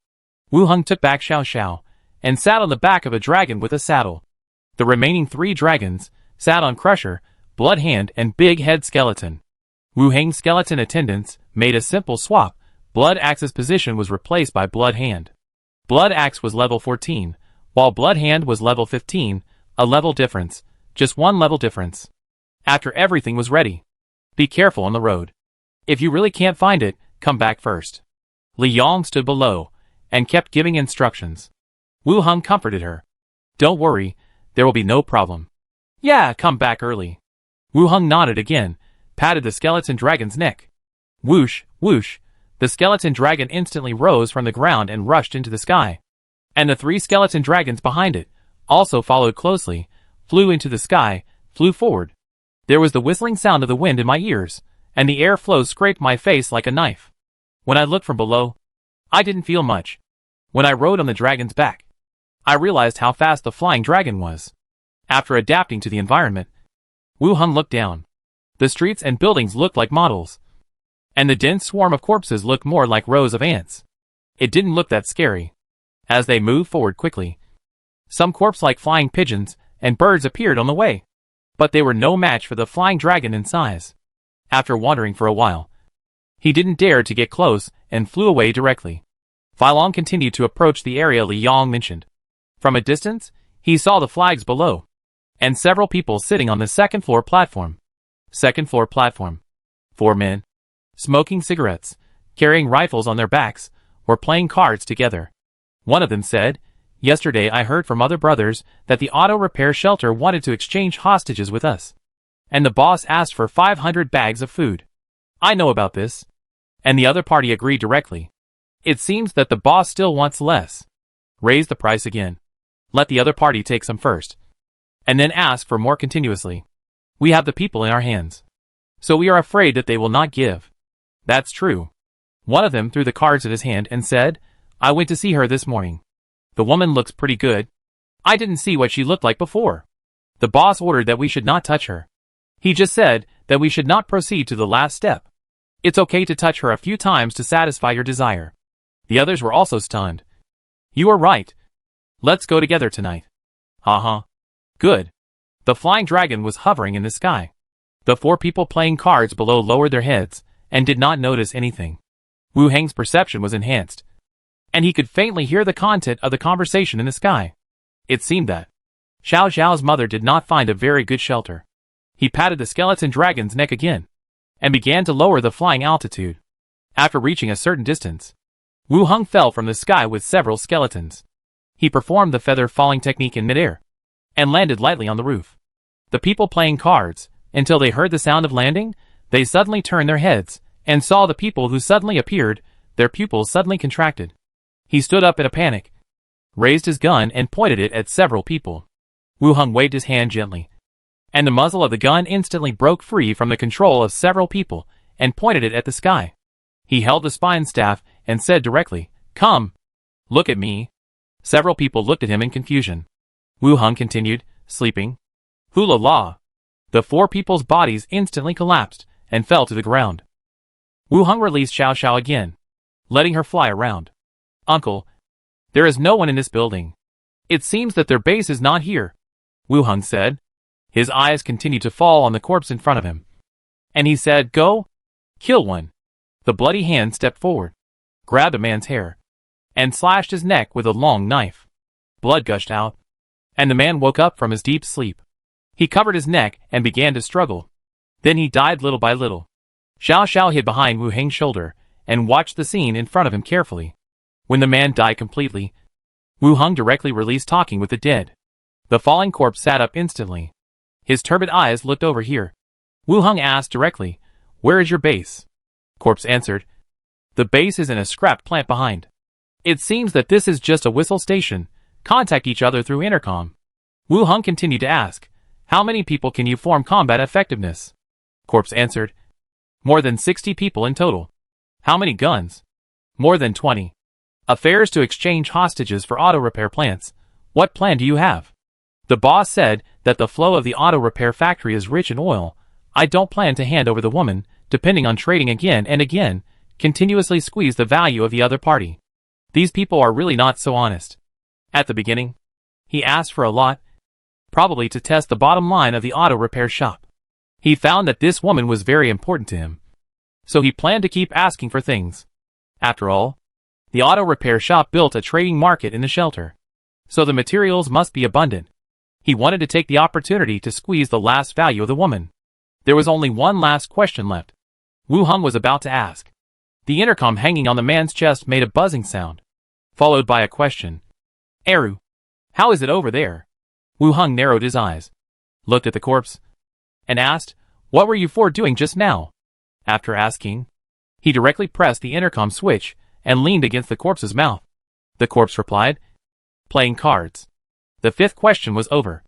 Wu Heng took back Xiao Xiao and sat on the back of a dragon with a saddle. The remaining 3 dragons sat on Crusher, Blood Hand, and Big Head Skeleton. Wu Heng's skeleton attendants made a simple swap. Blood Axe's position was replaced by Blood Hand. Blood Axe was level 14, while Blood Hand was level 15, a level difference, just 1 level difference. After everything was ready, be careful on the road. If you really can't find it, come back first. Li Yang stood below and kept giving instructions. Wu Heng comforted her. Don't worry, there will be no problem. Yeah, come back early. Wu Heng nodded again, patted the skeleton dragon's neck. Whoosh, whoosh, the skeleton dragon instantly rose from the ground and rushed into the sky. And the 3 skeleton dragons behind it also followed closely, flew into the sky, flew forward. There was the whistling sound of the wind in my ears, and the air flow scraped my face like a knife. When I looked from below, I didn't feel much. When I rode on the dragon's back, I realized how fast the flying dragon was. After adapting to the environment, Wu Heng looked down. The streets and buildings looked like models, and the dense swarm of corpses looked more like rows of ants. It didn't look that scary. As they moved forward quickly, some corpse-like flying pigeons and birds appeared on the way, but they were no match for the flying dragon in size. After wandering for a while, he didn't dare to get close and flew away directly. Filong continued to approach the area Li Yang mentioned. From a distance, he saw the flags below, and several people sitting on the second floor platform. Second floor platform. 4 men, smoking cigarettes, carrying rifles on their backs, were playing cards together. One of them said, yesterday I heard from other brothers that the auto repair shelter wanted to exchange hostages with us, and the boss asked for 500 bags of food. I know about this. And the other party agreed directly. It seems that the boss still wants less. Raise the price again. Let the other party take some first. And then ask for more continuously. We have the people in our hands. So we are afraid that they will not give. That's true. One of them threw the cards at his hand and said, I went to see her this morning. The woman looks pretty good. I didn't see what she looked like before. The boss ordered that we should not touch her. He just said that we should not proceed to the last step. It's okay to touch her a few times to satisfy your desire. The others were also stunned. You are right. Let's go together tonight. Uh-huh. Good. The flying dragon was hovering in the sky. The 4 people playing cards below lowered their heads and did not notice anything. Wu Heng's perception was enhanced, and he could faintly hear the content of the conversation in the sky. It seemed that Xiao Xiao's mother did not find a very good shelter. He patted the skeleton dragon's neck again, and began to lower the flying altitude. After reaching a certain distance, Wu Heng fell from the sky with several skeletons. He performed the feather falling technique in midair, and landed lightly on the roof. The people playing cards, until they heard the sound of landing, they suddenly turned their heads, and saw the people who suddenly appeared, their pupils suddenly contracted. He stood up in a panic, raised his gun and pointed it at several people. Wu Heng waved his hand gently, and the muzzle of the gun instantly broke free from the control of several people, and pointed it at the sky. He held the spine staff, and said directly, Come! Look at me. Several people looked at him in confusion. Wu Heng continued, sleeping. Hula la! The 4 people's bodies instantly collapsed, and fell to the ground. Wu Heng released Xiao Xiao again, letting her fly around. Uncle, there is no one in this building. It seems that their base is not here, Wu Heng said. His eyes continued to fall on the corpse in front of him. And he said, Go! Kill one. The bloody hand stepped forward, grabbed a man's hair, and slashed his neck with a long knife. Blood gushed out, and the man woke up from his deep sleep. He covered his neck and began to struggle. Then he died little by little. Xiao Xiao hid behind Wu Heng's shoulder and watched the scene in front of him carefully. When the man died completely, Wu Heng directly released talking with the dead. The falling corpse sat up instantly. His turbid eyes looked over here. Wu Heng asked directly, Where is your base? Corpse answered, The base is in a scrap plant behind. It seems that this is just a whistle station. Contact each other through intercom. Wu Heng continued to ask, How many people can you form combat effectiveness? Corpse answered, More than 60 people in total. How many guns? More than 20. Affairs to exchange hostages for auto repair plants. What plan do you have? The boss said that the flow of the auto repair factory is rich in oil. I don't plan to hand over the woman, depending on trading again and again, continuously squeeze the value of the other party. These people are really not so honest. At the beginning, he asked for a lot, probably to test the bottom line of the auto repair shop. He found that this woman was very important to him, so he planned to keep asking for things. After all, the auto repair shop built a trading market in the shelter, so the materials must be abundant. He wanted to take the opportunity to squeeze the last value of the woman. There was only one last question left. Wu Heng was about to ask. The intercom hanging on the man's chest made a buzzing sound, followed by a question. Eru, how is it over there? Wu Heng narrowed his eyes, looked at the corpse, and asked, What were you 4 doing just now? After asking, he directly pressed the intercom switch and leaned against the corpse's mouth. The corpse replied, Playing cards. The 5th question was over,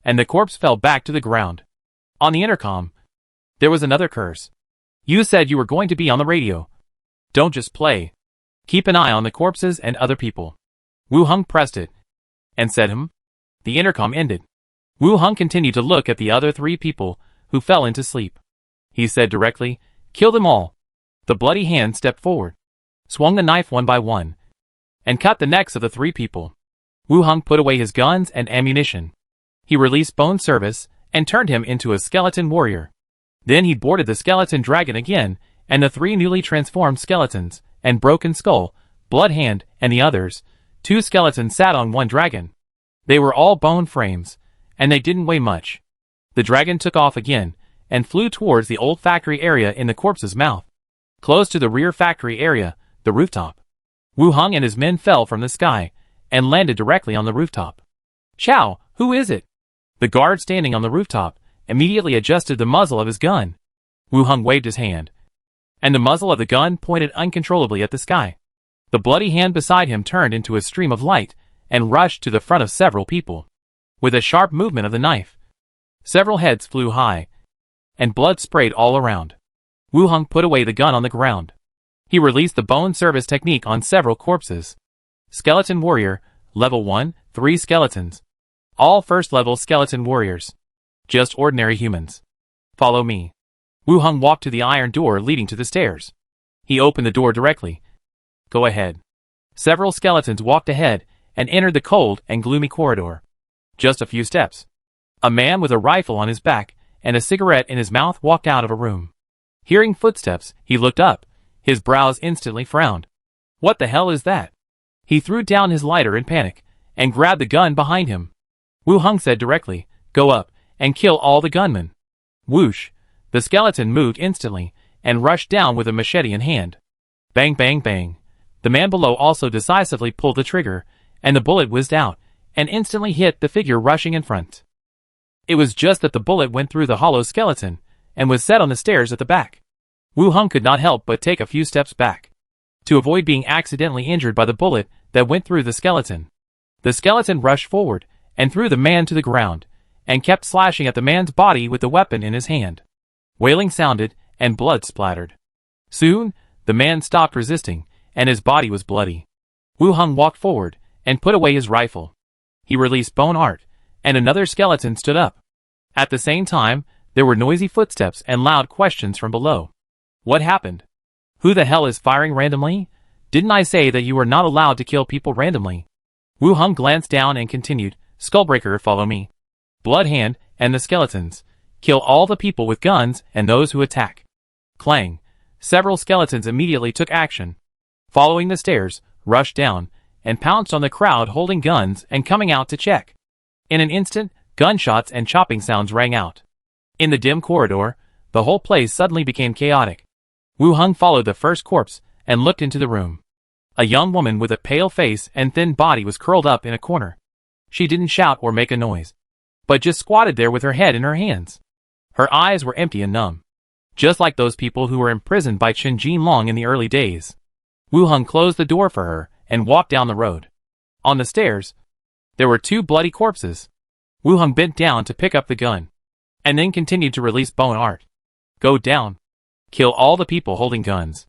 and the corpse fell back to the ground. On the intercom, there was another curse. You said you were going to be on the radio. Don't just play. Keep an eye on the corpses and other people. Wu Heng pressed it, and said The intercom ended. Wu Heng continued to look at the other 3 people, who fell into sleep. He said directly, Kill them all. The bloody hand stepped forward, swung the knife one by one, and cut the necks of the 3 people. Wu Heng put away his guns and ammunition. He released Bone Service, and turned him into a skeleton warrior. Then he boarded the skeleton dragon again, and the 3 newly transformed skeletons, and Broken Skull, Blood Hand, and the others. 2 skeletons sat on one dragon. They were all bone frames, and they didn't weigh much. The dragon took off again, and flew towards the old factory area in the corpse's mouth. Close to the rear factory area, the rooftop. Wu Heng and his men fell from the sky, and landed directly on the rooftop. Chow, who is it? The guard standing on the rooftop immediately adjusted the muzzle of his gun. Wu Heng waved his hand, and the muzzle of the gun pointed uncontrollably at the sky. The bloody hand beside him turned into a stream of light and rushed to the front of several people. With a sharp movement of the knife, several heads flew high, and blood sprayed all around. Wu Heng put away the gun on the ground. He released the bone service technique on several corpses. Skeleton Warrior, Level 1, 3 skeletons. All first-level skeleton warriors. Just ordinary humans. Follow me. Wu Heng walked to the iron door leading to the stairs. He opened the door directly. Go ahead. Several skeletons walked ahead and entered the cold and gloomy corridor. Just a few steps. A man with a rifle on his back and a cigarette in his mouth walked out of a room. Hearing footsteps, he looked up. His brows instantly frowned. What the hell is that? He threw down his lighter in panic and grabbed the gun behind him. Wu Heng said directly, Go up and kill all the gunmen. Whoosh! The skeleton moved instantly and rushed down with a machete in hand. Bang, bang, bang. The man below also decisively pulled the trigger, and the bullet whizzed out and instantly hit the figure rushing in front. It was just that the bullet went through the hollow skeleton and was set on the stairs at the back. Wu Heng could not help but take a few steps back to avoid being accidentally injured by the bullet that went through the skeleton. The skeleton rushed forward and threw the man to the ground and kept slashing at the man's body with the weapon in his hand. Wailing sounded and blood splattered. Soon, the man stopped resisting and his body was bloody. Wu Heng walked forward and put away his rifle. He released Bone Art, and another skeleton stood up. At the same time, there were noisy footsteps and loud questions from below. What happened? Who the hell is firing randomly? Didn't I say that you were not allowed to kill people randomly? Wu Heng glanced down and continued, Skullbreaker, follow me. Bloodhand and the skeletons. Kill all the people with guns and those who attack. Clang. Several skeletons immediately took action. Following the stairs, rushed down, and pounced on the crowd holding guns and coming out to check. In an instant, gunshots and chopping sounds rang out. In the dim corridor, the whole place suddenly became chaotic. Wu Heng followed the first corpse and looked into the room. A young woman with a pale face and thin body was curled up in a corner. She didn't shout or make a noise, but just squatted there with her head in her hands. Her eyes were empty and numb, just like those people who were imprisoned by Chen Jinlong in the early days. Wu Heng closed the door for her and walked down the road. On the stairs, there were 2 bloody corpses. Wu Heng bent down to pick up the gun, and then continued to release Bone Art. Go down. Kill all the people holding guns.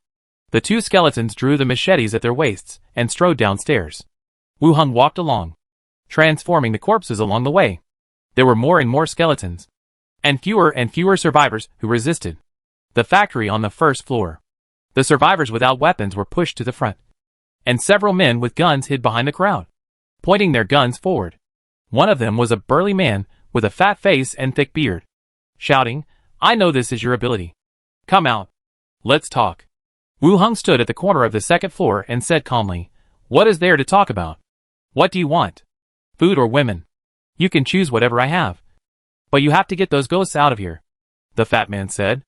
The 2 skeletons drew the machetes at their waists and strode downstairs. Wu Heng walked along, transforming the corpses along the way. There were more and more skeletons, and fewer survivors who resisted. The factory on the first floor. The survivors without weapons were pushed to the front, and several men with guns hid behind the crowd, pointing their guns forward. One of them was a burly man with a fat face and thick beard, shouting, I know this is your ability. Come out. Let's talk. Wu Heng stood at the corner of the second floor and said calmly, What is there to talk about? What do you want? Food or women? You can choose whatever I have. But you have to get those ghosts out of here. The fat man said.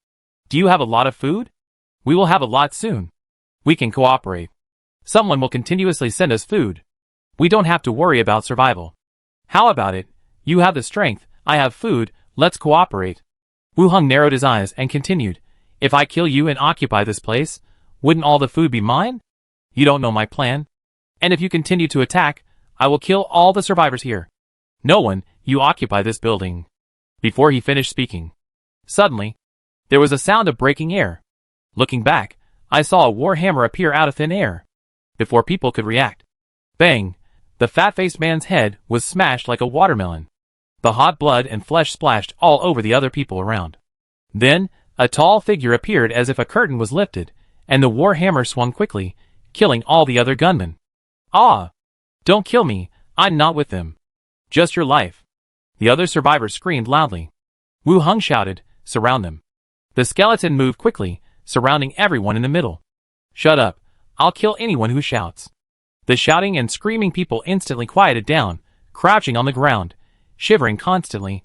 Do you have a lot of food? We will have a lot soon. We can cooperate. Someone will continuously send us food. We don't have to worry about survival. How about it? You have the strength, I have food, let's cooperate. Wu Heng narrowed his eyes and continued, If I kill you and occupy this place, wouldn't all the food be mine? You don't know my plan. And if you continue to attack, I will kill all the survivors here. No one, you occupy this building. Before he finished speaking, suddenly, there was a sound of breaking air. Looking back, I saw a war hammer appear out of thin air. Before people could react. Bang! The fat-faced man's head was smashed like a watermelon. The hot blood and flesh splashed all over the other people around. Then, a tall figure appeared as if a curtain was lifted, and the war hammer swung quickly, killing all the other gunmen. Ah! Don't kill me, I'm not with them. Just your life. The other survivors screamed loudly. Wu Heng shouted, Surround them. The skeleton moved quickly, surrounding everyone in the middle. Shut up, I'll kill anyone who shouts. The shouting and screaming people instantly quieted down, crouching on the ground, shivering constantly.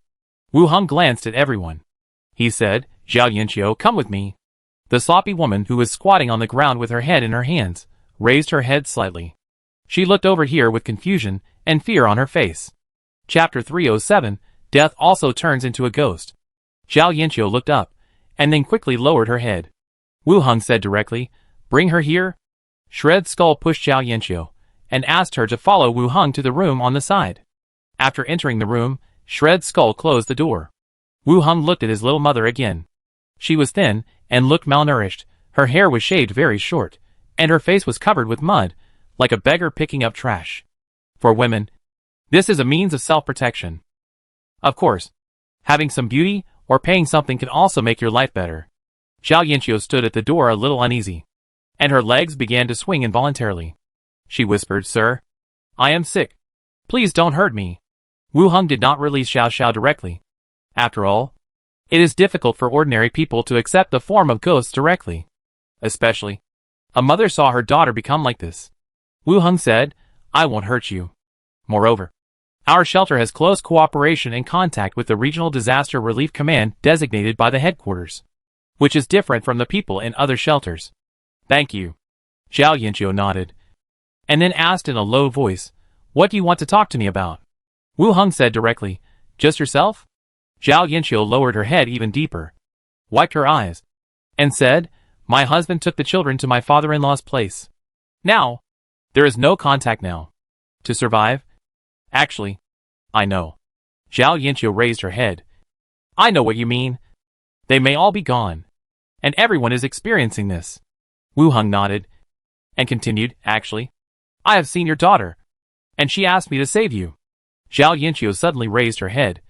Wu Heng glanced at everyone. He said, Zhao Yanqiu, come with me. The sloppy woman who was squatting on the ground with her head in her hands, raised her head slightly. She looked over here with confusion and fear on her face. Chapter 307, Death Also Turns into a Ghost. Zhao Yanqiu looked up, and then quickly lowered her head. Wu Heng said directly. Bring her here. Shred Skull pushed Zhao Yanqiu and asked her to follow Wu Heng to the room on the side. After entering the room, Shred Skull closed the door. Wu Heng looked at his little mother again. She was thin and looked malnourished. Her hair was shaved very short, and her face was covered with mud, like a beggar picking up trash. For women, this is a means of self-protection. Of course, having some beauty or paying something can also make your life better. Zhao Yanqiu stood at the door a little uneasy, and her legs began to swing involuntarily. She whispered, Sir, I am sick. Please don't hurt me. Wu Heng did not release Xiao Xiao directly. After all, it is difficult for ordinary people to accept the form of ghosts directly. Especially, a mother saw her daughter become like this. Wu Heng said, I won't hurt you. Moreover, our shelter has close cooperation and contact with the Regional Disaster Relief Command designated by the headquarters, which is different from the people in other shelters. Thank you. Zhao Yanqiu nodded, and then asked in a low voice, What do you want to talk to me about? Wu Heng said directly, Just yourself? Zhao Yanqiu lowered her head even deeper, wiped her eyes, and said, My husband took the children to my father-in-law's place. Now, there is no contact now. To survive? Actually, I know. Zhao Yanqiu raised her head. I know what you mean. They may all be gone, and everyone is experiencing this. Wu Heng nodded, and continued, Actually, I have seen your daughter, and she asked me to save you. Zhao Yanqiu suddenly raised her head,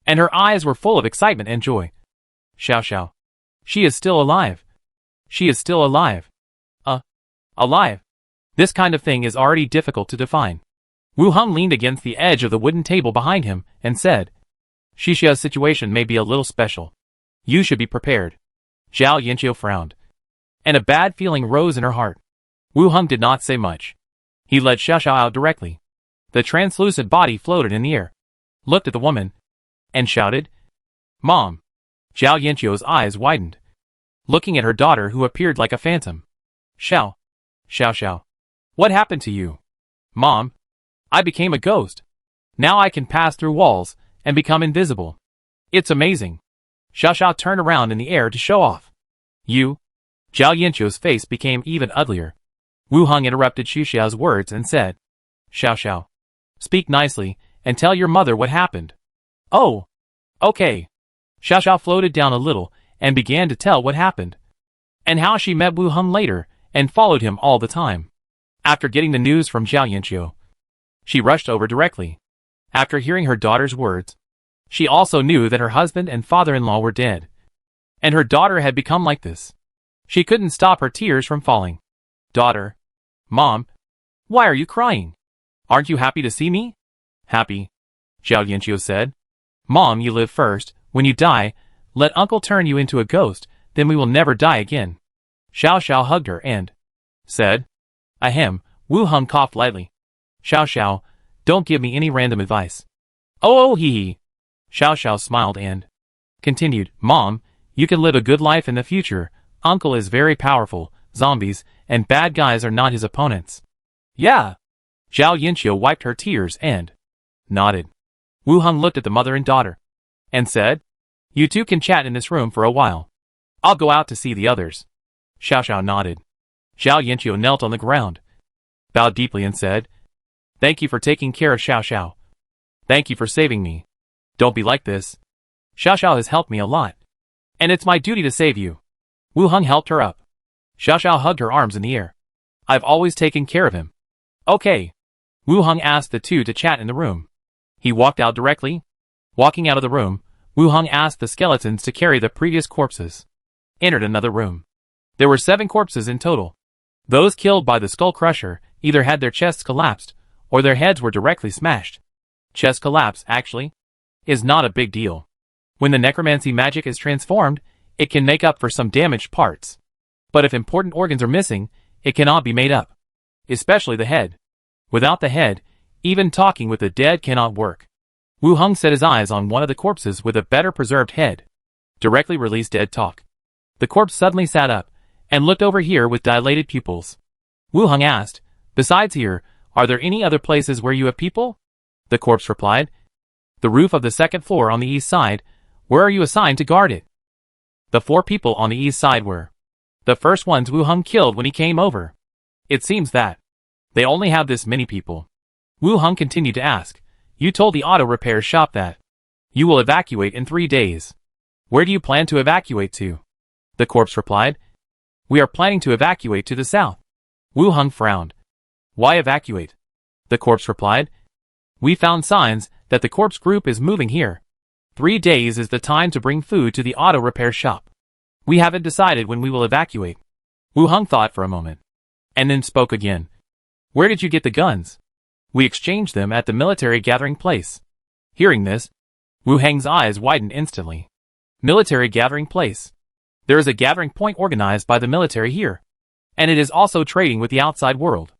and her eyes were full of excitement and joy. Xiao Xiao. She is still alive. She is still alive. Alive. This kind of thing is already difficult to define. Wu Heng leaned against the edge of the wooden table behind him and said, Xiaoxia's situation may be a little special. You should be prepared. Zhao Yanqiu frowned, and a bad feeling rose in her heart. Wu Heng did not say much. He led Xiaoxiao out directly. The translucent body floated in the air, looked at the woman, and shouted, Mom. Zhao Yanqiu's eyes widened, looking at her daughter who appeared like a phantom. Xiao. What happened to you? Mom. I became a ghost. Now I can pass through walls and become invisible. It's amazing. Xiao turned around in the air to show off. You? Zhao Yanqiu's face became even uglier. Wu Heng interrupted Xiaoxiao's words and said, Xiao, speak nicely and tell your mother what happened. Oh, okay. Xiao floated down a little and began to tell what happened, and how she met Wu Heng later and followed him all the time. After getting the news from Zhao Yanqiu, she rushed over directly. After hearing her daughter's words, she also knew that her husband and father-in-law were dead, and her daughter had become like this. She couldn't stop her tears from falling. Daughter. Mom. Why are you crying? Aren't you happy to see me? Happy. Zhao Yanqiu said. Mom, you live first. When you die, let uncle turn you into a ghost, then we will never die again. Xiao hugged her and said, Ahem. Wu Heng coughed lightly. Xiao, don't give me any random advice. Oh, hee. Xiao smiled and continued, Mom, you can live a good life in the future. Uncle is very powerful. Zombies and bad guys are not his opponents. Yeah. Zhao Yanqiu wiped her tears and nodded. Wu Heng looked at the mother and daughter and said, You two can chat in this room for a while. I'll go out to see the others. Xiao nodded. Zhao Yanqiu knelt on the ground, bowed deeply and said, Thank you for taking care of Xiao. Thank you for saving me. Don't be like this. Xiao has helped me a lot, and it's my duty to save you. Wu Heng helped her up. Xiao hugged her arms in the air. I've always taken care of him. Okay. Wu Heng asked the two to chat in the room. He walked out directly. Walking out of the room, Wu Heng asked the skeletons to carry the previous corpses. Entered another room. There were 7 corpses in total. Those killed by the skull crusher either had their chests collapsed, or their heads were directly smashed. Chest collapse, actually, is not a big deal. When the necromancy magic is transformed, it can make up for some damaged parts. But if important organs are missing, it cannot be made up. Especially the head. Without the head, even talking with the dead cannot work. Wu Heng set his eyes on one of the corpses with a better preserved head. Directly released dead talk. The corpse suddenly sat up, and looked over here with dilated pupils. Wu Heng asked, Besides here, are there any other places where you have people? The corpse replied, The roof of the 2nd floor on the east side. Where are you assigned to guard it? The 4 people on the east side were The first ones Wu Heng killed when he came over. It seems that they only have this many people. Wu Heng continued to ask, you told the auto repair shop that you will evacuate in 3 days. Where do you plan to evacuate to? The corpse replied, we are planning to evacuate to the south. Wu Heng frowned. Why evacuate? The corpse replied, we found signs that the corpse group is moving here. 3 days is the time to bring food to the auto repair shop. We haven't decided when we will evacuate. Wu Heng thought for a moment, and then spoke again. Where did you get the guns? We exchanged them at the military gathering place. Hearing this, Wu Heng's eyes widened instantly. Military gathering place. There is a gathering point organized by the military here, and it is also trading with the outside world.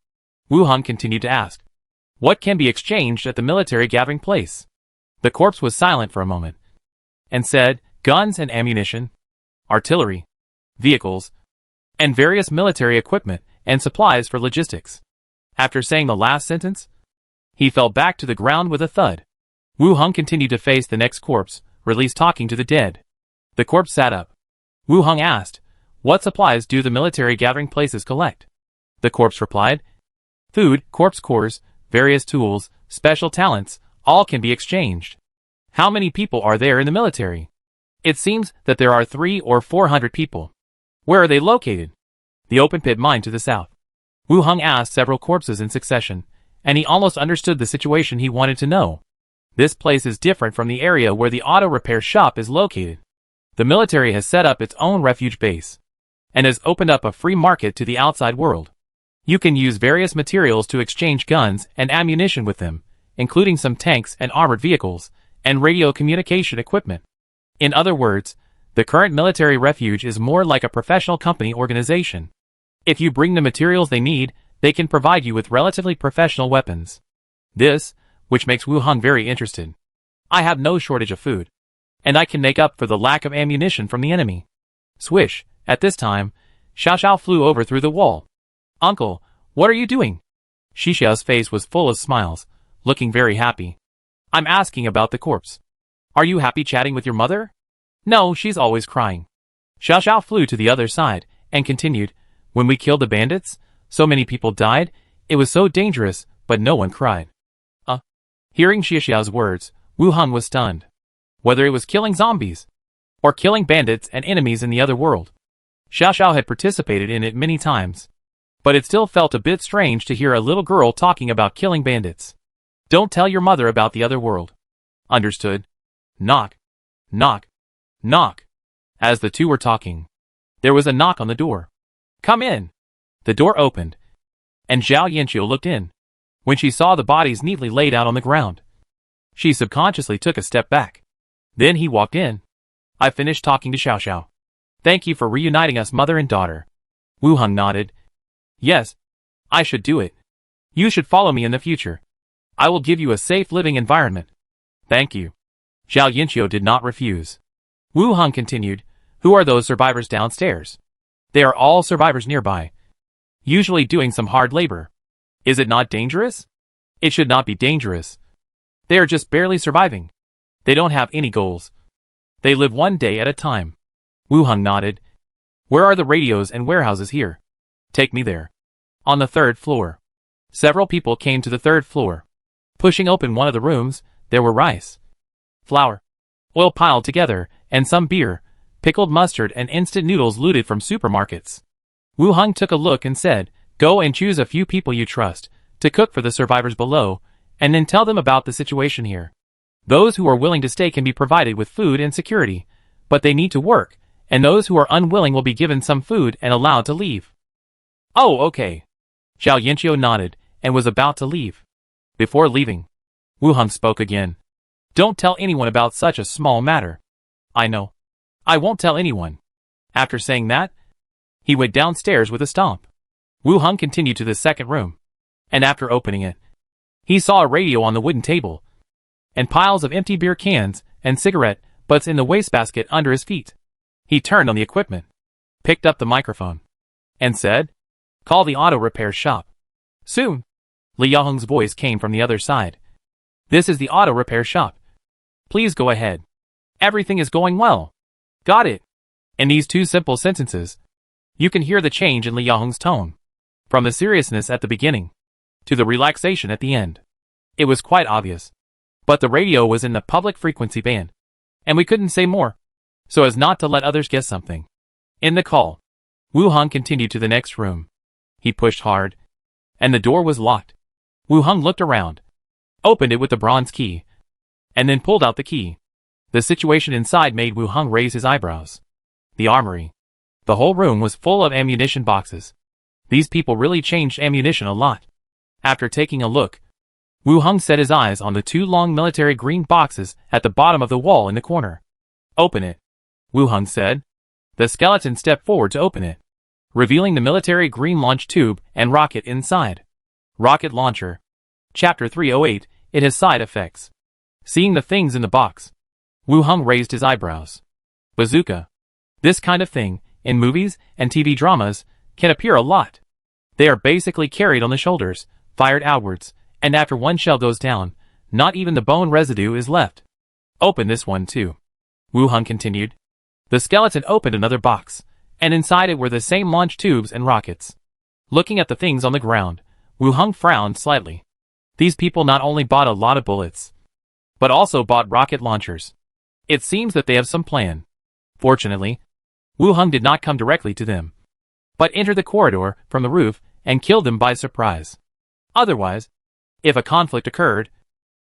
Wu Heng continued to ask, what can be exchanged at the military gathering place? The corpse was silent for a moment, and said, guns and ammunition, artillery, vehicles, and various military equipment and supplies for logistics. After saying the last sentence, he fell back to the ground with a thud. Wu Heng continued to face the next corpse, released talking to the dead. The corpse sat up. Wu Heng asked, what supplies do the military gathering places collect? The corpse replied, food, corpse cores, various tools, special talents, all can be exchanged. How many people are there in the military? It seems that there are 300 or 400 people. Where are they located? The open pit mine to the south. Wu Heng asked several corpses in succession, and he almost understood the situation he wanted to know. This place is different from the area where the auto repair shop is located. The military has set up its own refuge base, and has opened up a free market to the outside world. You can use various materials to exchange guns and ammunition with them, including some tanks and armored vehicles, and radio communication equipment. In other words, the current military refuge is more like a professional company organization. If you bring the materials they need, they can provide you with relatively professional weapons. This, which makes Wu Heng very interested. I have no shortage of food, and I can make up for the lack of ammunition from the enemy. Swish, at this time, Xiao Xiao flew over through the wall. Uncle, what are you doing? Xiao's face was full of smiles, looking very happy. I'm asking about the corpse. Are you happy chatting with your mother? No, she's always crying. Xiao flew to the other side, and continued, when we killed the bandits, so many people died, it was so dangerous, but no one cried. Hearing Xiao's words, Wu Heng was stunned. Whether it was killing zombies, or killing bandits and enemies in the other world, Xiao had participated in it many times. But it still felt a bit strange to hear a little girl talking about killing bandits. Don't tell your mother about the other world. Understood? Knock. Knock. Knock. As the two were talking, there was a knock on the door. Come in. The door opened, and Zhao Yanqiu looked in. When she saw the bodies neatly laid out on the ground, she subconsciously took a step back. Then he walked in. I finished talking to Xiao. Thank you for reuniting us, mother and daughter. Wu Heng nodded. Yes, I should do it. You should follow me in the future. I will give you a safe living environment. Thank you. Zhao Yanqiu did not refuse. Wu Heng continued, who are those survivors downstairs? They are all survivors nearby, usually doing some hard labor. Is it not dangerous? It should not be dangerous. They are just barely surviving. They don't have any goals. They live one day at a time. Wu Heng nodded. Where are the radios and warehouses here? Take me there. On the 3rd floor. Several people came to the 3rd floor. Pushing open one of the rooms, there were rice, flour, oil piled together, and some beer, pickled mustard and instant noodles looted from supermarkets. Wu Heng took a look and said, go and choose a few people you trust, to cook for the survivors below, and then tell them about the situation here. Those who are willing to stay can be provided with food and security, but they need to work, and those who are unwilling will be given some food and allowed to leave. Oh, okay. Zhao Yanqiu nodded, and was about to leave. Before leaving, Wu Heng spoke again. Don't tell anyone about such a small matter. I know. I won't tell anyone. After saying that, he went downstairs with a stomp. Wu Heng continued to the 2nd room, and after opening it, he saw a radio on the wooden table, and piles of empty beer cans and cigarette butts in the wastebasket under his feet. He turned on the equipment, picked up the microphone, and said, call the auto repair shop. Soon. Li Yaheng's voice came from the other side. This is the auto repair shop. Please go ahead. Everything is going well. Got it. In these 2 simple sentences, You can hear the change in Li Yahong's tone. From the seriousness at the beginning to the relaxation at the end. It was quite obvious. But the radio was in the public frequency band, and we couldn't say more, so as not to let others guess something. In the call, Wu Hong continued to the next room. He pushed hard, and the door was locked. Wu Hong looked around, opened it with the bronze key, and then pulled out the key. The situation inside made Wu Hong raise his eyebrows. The armory. The whole room was full of ammunition boxes. These people really changed ammunition a lot. After taking a look, Wu Hong set his eyes on the two long military green boxes at the bottom of the wall in the corner. Open it, Wu Hong said. The skeleton stepped forward to open it, revealing the military green launch tube and rocket inside. Rocket launcher. Chapter 308, it has side effects. Seeing the things in the box, Wu Hong raised his eyebrows. Bazooka. This kind of thing, in movies and TV dramas, can appear a lot. They are basically carried on the shoulders, fired outwards, and after one shell goes down, not even the bone residue is left. Open this one too, Wu Hong continued. The skeleton opened another box, and inside it were the same launch tubes and rockets. Looking at the things on the ground, Wu Hong frowned slightly. These people not only bought a lot of bullets, but also bought rocket launchers. It seems that they have some plan. Fortunately, Wu Hong did not come directly to them, but entered the corridor from the roof and killed them by surprise. Otherwise, if a conflict occurred,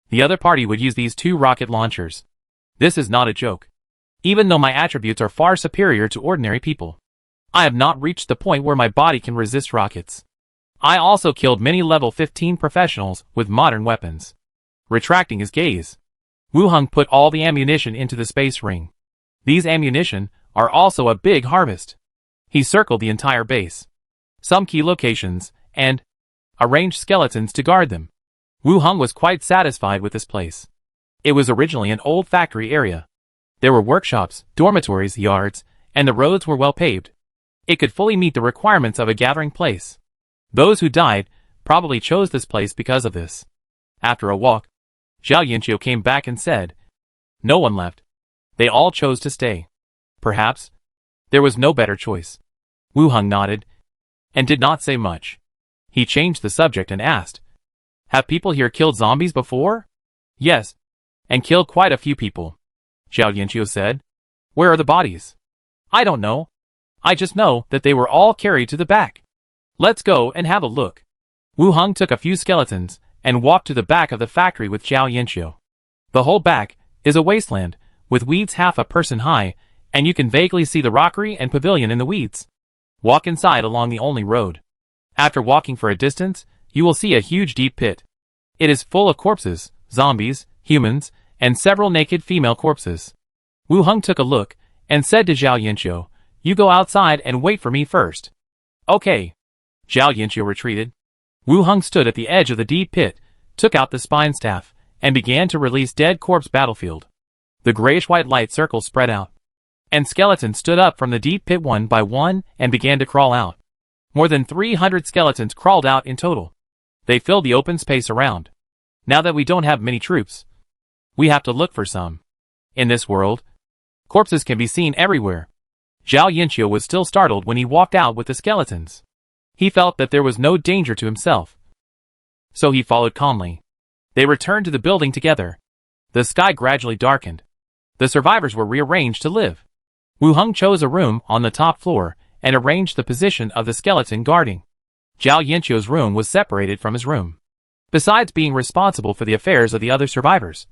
the other party would use these two rocket launchers. This is not a joke. Even though my attributes are far superior to ordinary people, I have not reached the point where my body can resist rockets. I also killed many level 15 professionals with modern weapons. Retracting his gaze, Wu Hong put all the ammunition into the space ring. These ammunition are also a big harvest. He circled the entire base, some key locations, and arranged skeletons to guard them. Wu Hong was quite satisfied with this place. It was originally an old factory area. There were workshops, dormitories, yards, and the roads were well paved. It could fully meet the requirements of a gathering place. Those who died probably chose this place because of this. After a walk, Zhao Yanqiu came back and said, "No one left. They all chose to stay. Perhaps there was no better choice." Wu Hong nodded and did not say much. He changed the subject and asked, "Have people here killed zombies before?" "Yes, and killed quite a few people," Zhao Yanqiu said. "Where are the bodies?" "I don't know. I just know that they were all carried to the back." "Let's go and have a look." Wu Hong took a few skeletons and walked to the back of the factory with Zhao Yanqiu. The whole back is a wasteland, with weeds half a person high, and you can vaguely see the rockery and pavilion in the weeds. Walk inside along the only road. After walking for a distance, you will see a huge deep pit. It is full of corpses, zombies, humans, and several naked female corpses. Wu Hong took a look and said to Zhao Yanqiu, "You go outside and wait for me first." "Okay." Zhao Yanqiu retreated. Wu Hong stood at the edge of the deep pit, took out the spine staff, and began to release dead corpse battlefield. The grayish-white light circles spread out, and skeletons stood up from the deep pit one by one and began to crawl out. More than 300 skeletons crawled out in total. They filled the open space around. Now that we don't have many troops, we have to look for some. In this world, corpses can be seen everywhere. Zhao Yanqiu was still startled when he walked out with the skeletons. He felt that there was no danger to himself, so he followed calmly. They returned to the building together. The sky gradually darkened. The survivors were rearranged to live. Wu Hong chose a room on the top floor and arranged the position of the skeleton guarding. Zhao Yanqiu's room was separated from his room. Besides being responsible for the affairs of the other survivors,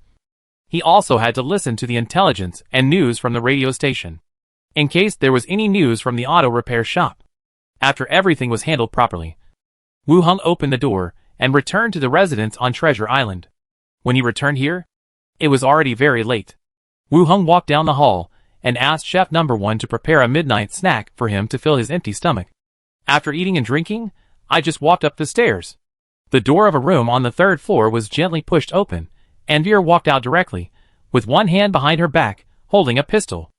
he also had to listen to the intelligence and news from the radio station, in case there was any news from the auto repair shop. After everything was handled properly, Wu Hong opened the door and returned to the residence on Treasure Island. When he returned here, it was already very late. Wu Hong walked down the hall and asked Chef Number 1 to prepare a midnight snack for him to fill his empty stomach. After eating and drinking, I just walked up the stairs. The door of a room on the third floor was gently pushed open, and Veer walked out directly, with one hand behind her back, holding a pistol.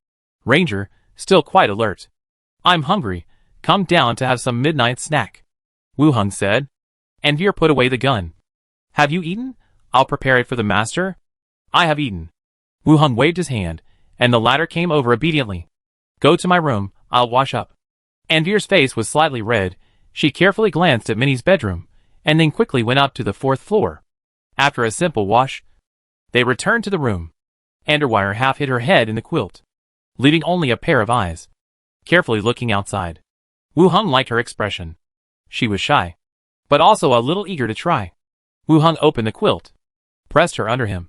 Ranger, still quite alert. "I'm hungry. Come down to have some midnight snack," Wu Hong said. And Veer put away the gun. "Have you eaten? I'll prepare it for the master." "I have eaten." Wu Hong waved his hand, and the latter came over obediently. "Go to my room, I'll wash up." Anvir's face was slightly red. She carefully glanced at Minnie's bedroom, and then quickly went up to the 4th floor. After a simple wash, they returned to the room. Underwire half hid her head in the quilt, leaving only a pair of eyes, carefully looking outside. Wu Heng liked her expression. She was shy, but also a little eager to try. Wu Heng opened the quilt, pressed her under him.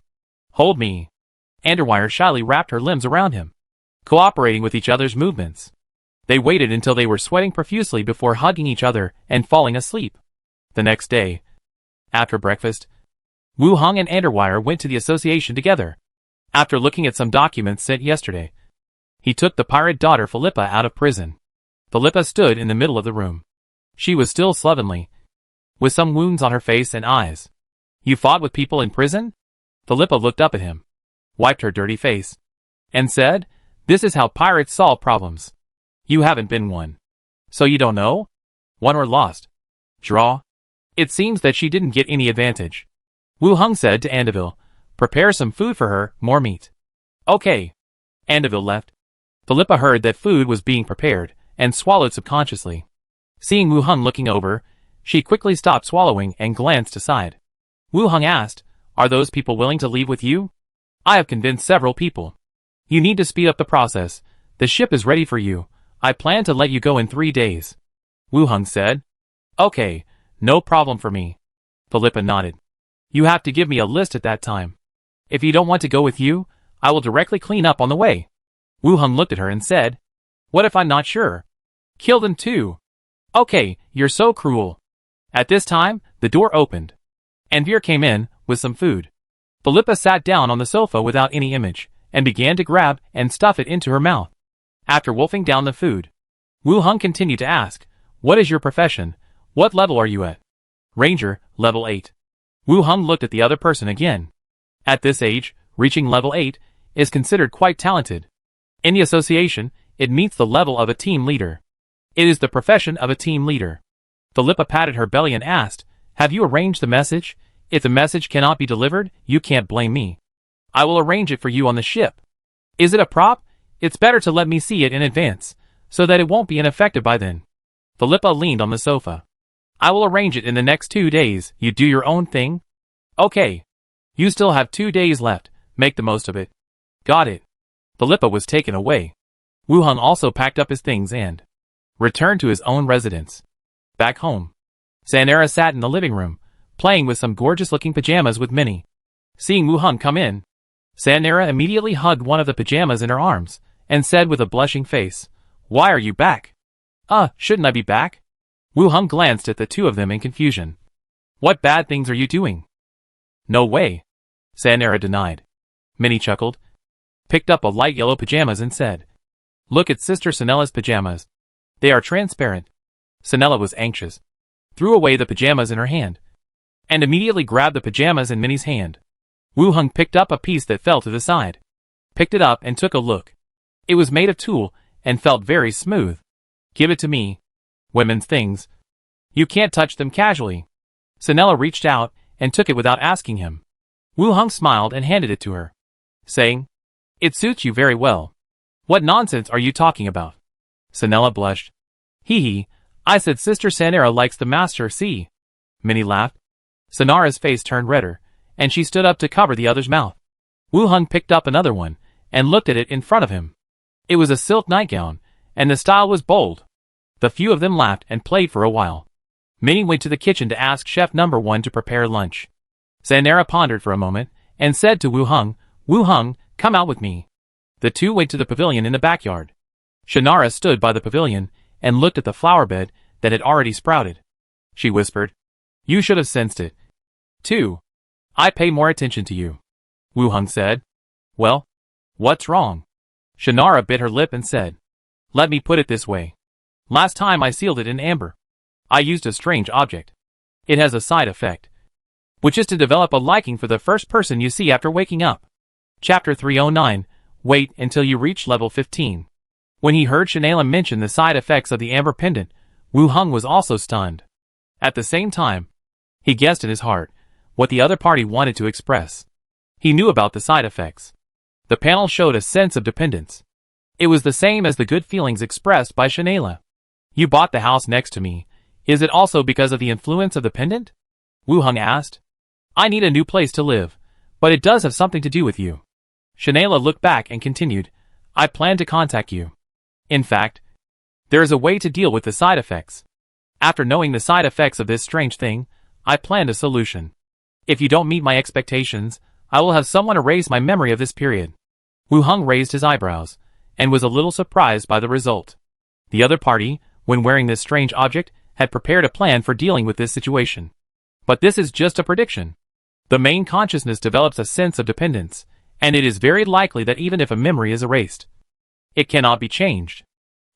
Hold me. Underwire shyly wrapped her limbs around him, cooperating with each other's movements. They waited until they were sweating profusely before hugging each other and falling asleep. The next day, after breakfast, Wu Heng and Underwire went to the association together. After looking at some documents sent yesterday, he took the pirate daughter Philippa out of prison. Philippa stood in the middle of the room. She was still slovenly, with some wounds on her face and eyes. You fought with people in prison? Philippa looked up at him, wiped her dirty face, and said, This is how pirates solve problems. You haven't been one. So you don't know? Won or lost? Draw? It seems that she didn't get any advantage. Wu Heng said to Andeville, Prepare some food for her, more meat. Okay. Andeville left. Philippa heard that food was being prepared, and swallowed subconsciously. Seeing Wu Heng looking over, she quickly stopped swallowing and glanced aside. Wu Heng asked, Are those people willing to leave with you? I have convinced several people. You need to speed up the process. The ship is ready for you. I plan to let you go in 3 days. Wu Heng said. Okay, no problem for me. Philippa nodded. You have to give me a list at that time. If you don't want to go with you, I will directly clean up on the way. Wu Heng looked at her and said, What if I'm not sure? Kill them too. Okay, you're so cruel. At this time, the door opened. Anvir came in, with some food. Philippa sat down on the sofa without any image, and began to grab and stuff it into her mouth. After wolfing down the food, Wu Heng continued to ask, What is your profession? What level are you at? Ranger, level 8. Wu Heng looked at the other person again. At this age, reaching level 8 is considered quite talented. In the association, it meets the level of a team leader. It is the profession of a team leader. Philippa patted her belly and asked, Have you arranged the message? If the message cannot be delivered, you can't blame me. I will arrange it for you on the ship. Is it a prop? It's better to let me see it in advance, so that it won't be ineffective by then. Philippa leaned on the sofa. I will arrange it in the next 2 days. You do your own thing? Okay. You still have 2 days left. Make the most of it. Got it. Philippa was taken away. Wu Heng also packed up his things and returned to his own residence. Back home, Sanera sat in the living room, playing with some gorgeous-looking pajamas with Minnie. Seeing Wu Heng come in, Sanera immediately hugged one of the pajamas in her arms, and said with a blushing face, Why are you back? Shouldn't I be back? Wu Heng glanced at the two of them in confusion. What bad things are you doing? No way. Sanera denied. Minnie chuckled, picked up a light yellow pajamas and said, Look at Sister Sanella's pajamas. They are transparent. Sanella was anxious, threw away the pajamas in her hand, and immediately grabbed the pajamas in Minnie's hand. Wu Heng picked up a piece that fell to the side, picked it up and took a look. It was made of tulle and felt very smooth. Give it to me. Women's things. You can't touch them casually. Sanella reached out and took it without asking him. Wu Heng smiled and handed it to her, saying, It suits you very well. What nonsense are you talking about? Sanella blushed. Hee, I said Sister Sanera likes the Master C. Minnie laughed. Sanara's face turned redder, and she stood up to cover the other's mouth. Wu Heng picked up another one, and looked at it in front of him. It was a silk nightgown, and the style was bold. The few of them laughed and played for a while. Minnie went to the kitchen to ask Chef Number 1 to prepare lunch. Sanera pondered for a moment, and said to Wu Heng, come out with me. The two went to the pavilion in the backyard. Shannara stood by the pavilion, and looked at the flower bed that had already sprouted. She whispered, You should have sensed it. 2. I pay more attention to you. Wu Heng said. Well, what's wrong? Shannara bit her lip and said, Let me put it this way. Last time I sealed it in amber. I used a strange object. It has a side effect, which is to develop a liking for the first person you see after waking up. Chapter 309, Wait until you reach level 15. When he heard Shanaila mention the side effects of the amber pendant, Wu Heng was also stunned. At the same time, he guessed in his heart what the other party wanted to express. He knew about the side effects. The panel showed a sense of dependence. It was the same as the good feelings expressed by Shanaila. You bought the house next to me. Is it also because of the influence of the pendant? Wu Heng asked. I need a new place to live, but it does have something to do with you. Shayla looked back and continued, I plan to contact you. In fact, there is a way to deal with the side effects. After knowing the side effects of this strange thing, I planned a solution. If you don't meet my expectations, I will have someone erase my memory of this period. Wu Heng raised his eyebrows, and was a little surprised by the result. The other party, when wearing this strange object, had prepared a plan for dealing with this situation. But this is just a prediction. The main consciousness develops a sense of dependence, and it is very likely that even if a memory is erased, it cannot be changed.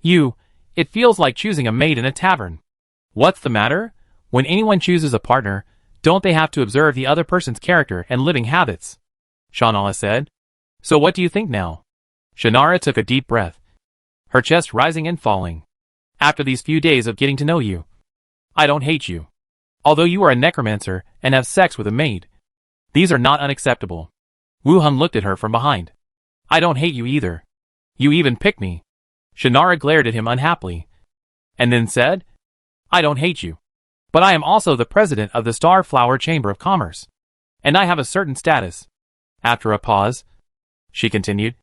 It feels like choosing a maid in a tavern. What's the matter? When anyone chooses a partner, don't they have to observe the other person's character and living habits? Shayla said. So what do you think now? Shayla took a deep breath, her chest rising and falling. After these few days of getting to know you, I don't hate you. Although you are a necromancer and have sex with a maid, these are not unacceptable. Wu Heng looked at her from behind. I don't hate you either. You even picked me. Shayla glared at him unhappily, and then said, I don't hate you. But I am also the president of the Starflower Chamber of Commerce, and I have a certain status. After a pause, she continued,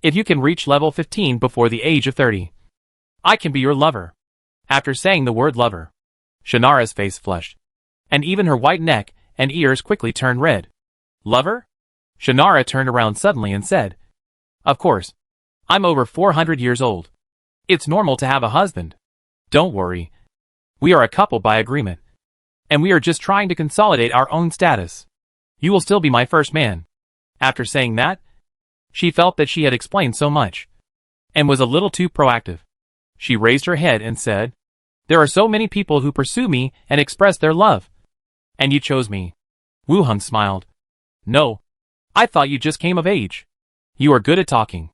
if you can reach level 15 before the age of 30, I can be your lover. After saying the word lover, Shayla's face flushed, and even her white neck and ears quickly turned red. Lover? Shayla turned around suddenly and said, Of course. I'm over 400 years old. It's normal to have a husband. Don't worry. We are a couple by agreement. And we are just trying to consolidate our own status. You will still be my first man. After saying that, she felt that she had explained so much, and was a little too proactive. She raised her head and said, There are so many people who pursue me and express their love. And you chose me. Wu Heng smiled. No. I thought you just came of age. You are good at talking.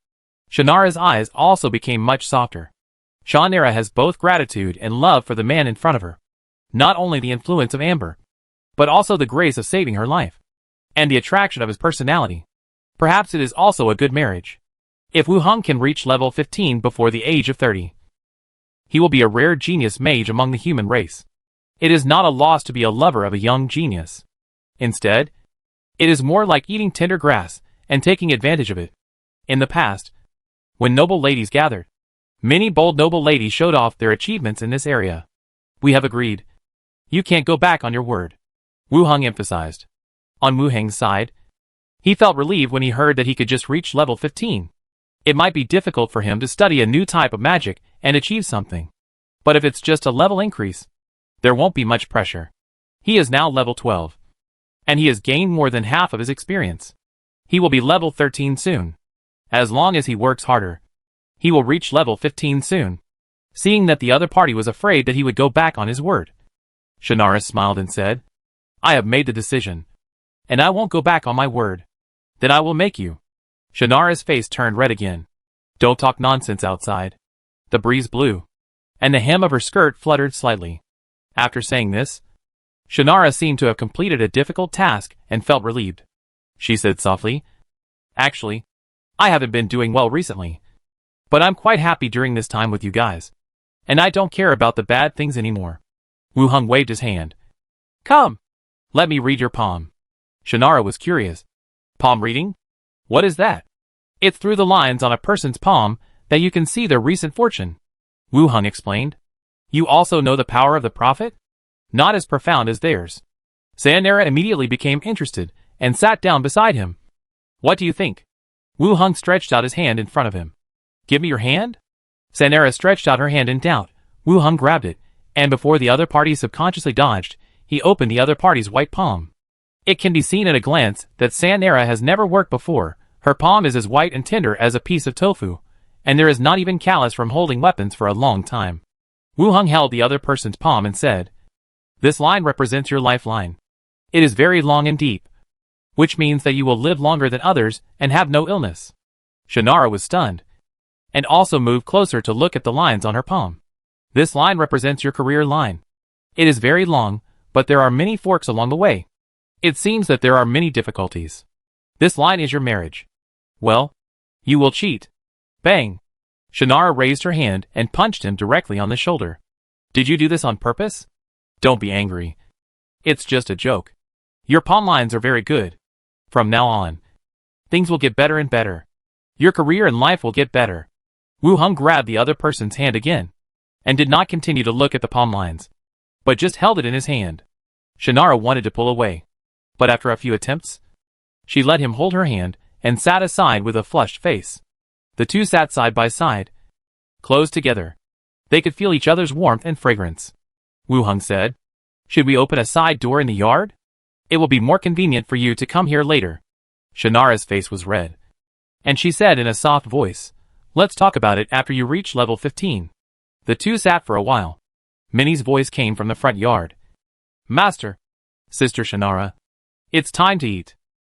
Shayla's eyes also became much softer. Shayla has both gratitude and love for the man in front of her. Not only the influence of Amber, but also the grace of saving her life, and the attraction of his personality. Perhaps it is also a good marriage. If Wu Heng can reach level 15 before the age of 30, he will be a rare genius mage among the human race. It is not a loss to be a lover of a young genius. Instead, it is more like eating tender grass and taking advantage of it. In the past, when noble ladies gathered, many bold noble ladies showed off their achievements in this area. We have agreed. You can't go back on your word, Wu Heng emphasized. On Wu Heng's side, he felt relieved when he heard that he could just reach level 15. It might be difficult for him to study a new type of magic and achieve something. But if it's just a level increase, there won't be much pressure. He is now level 12. And he has gained more than half of his experience. He will be level 13 soon. As long as he works harder, he will reach level 15 soon. Seeing that the other party was afraid that he would go back on his word, Shayla smiled and said, I have made the decision, and I won't go back on my word. Then I will make you. Shayla's face turned red again. Don't talk nonsense outside. The breeze blew, and the hem of her skirt fluttered slightly. After saying this, Shayla seemed to have completed a difficult task and felt relieved. She said softly, Actually, I haven't been doing well recently, but I'm quite happy during this time with you guys, and I don't care about the bad things anymore. Wu Heng waved his hand. Come, let me read your palm. Shayla was curious. Palm reading? What is that? It's through the lines on a person's palm that you can see their recent fortune, Wu Heng explained. You also know the power of the prophet? Not as profound as theirs. Shayla immediately became interested and sat down beside him. What do you think? Wu Heng stretched out his hand in front of him. Give me your hand? Shayla stretched out her hand in doubt. Wu Heng grabbed it, and before the other party subconsciously dodged, he opened the other party's white palm. It can be seen at a glance that Shayla has never worked before. Her palm is as white and tender as a piece of tofu, and there is not even callus from holding weapons for a long time. Wu Heng held the other person's palm and said, This line represents your lifeline. It is very long and deep, which means that you will live longer than others and have no illness. Shayla was stunned, and also moved closer to look at the lines on her palm. This line represents your career line. It is very long, but there are many forks along the way. It seems that there are many difficulties. This line is your marriage. Well, you will cheat. Bang. Shannara raised her hand and punched him directly on the shoulder. Did you do this on purpose? Don't be angry. It's just a joke. Your pawn lines are very good. From now on, things will get better and better. Your career and life will get better. Wu Hung grabbed the other person's hand again, and did not continue to look at the palm lines, but just held it in his hand. Shannara wanted to pull away, but after a few attempts, she let him hold her hand and sat aside with a flushed face. The two sat side by side, close together. They could feel each other's warmth and fragrance. Wu Hung said, "Should we open a side door in the yard? It will be more convenient for you to come here later." Shannara's face was red, and she said in a soft voice, "Let's talk about it after you reach level 15. The two sat for a while. Minnie's voice came from the front yard. "Master, Sister Shannara, it's time to eat.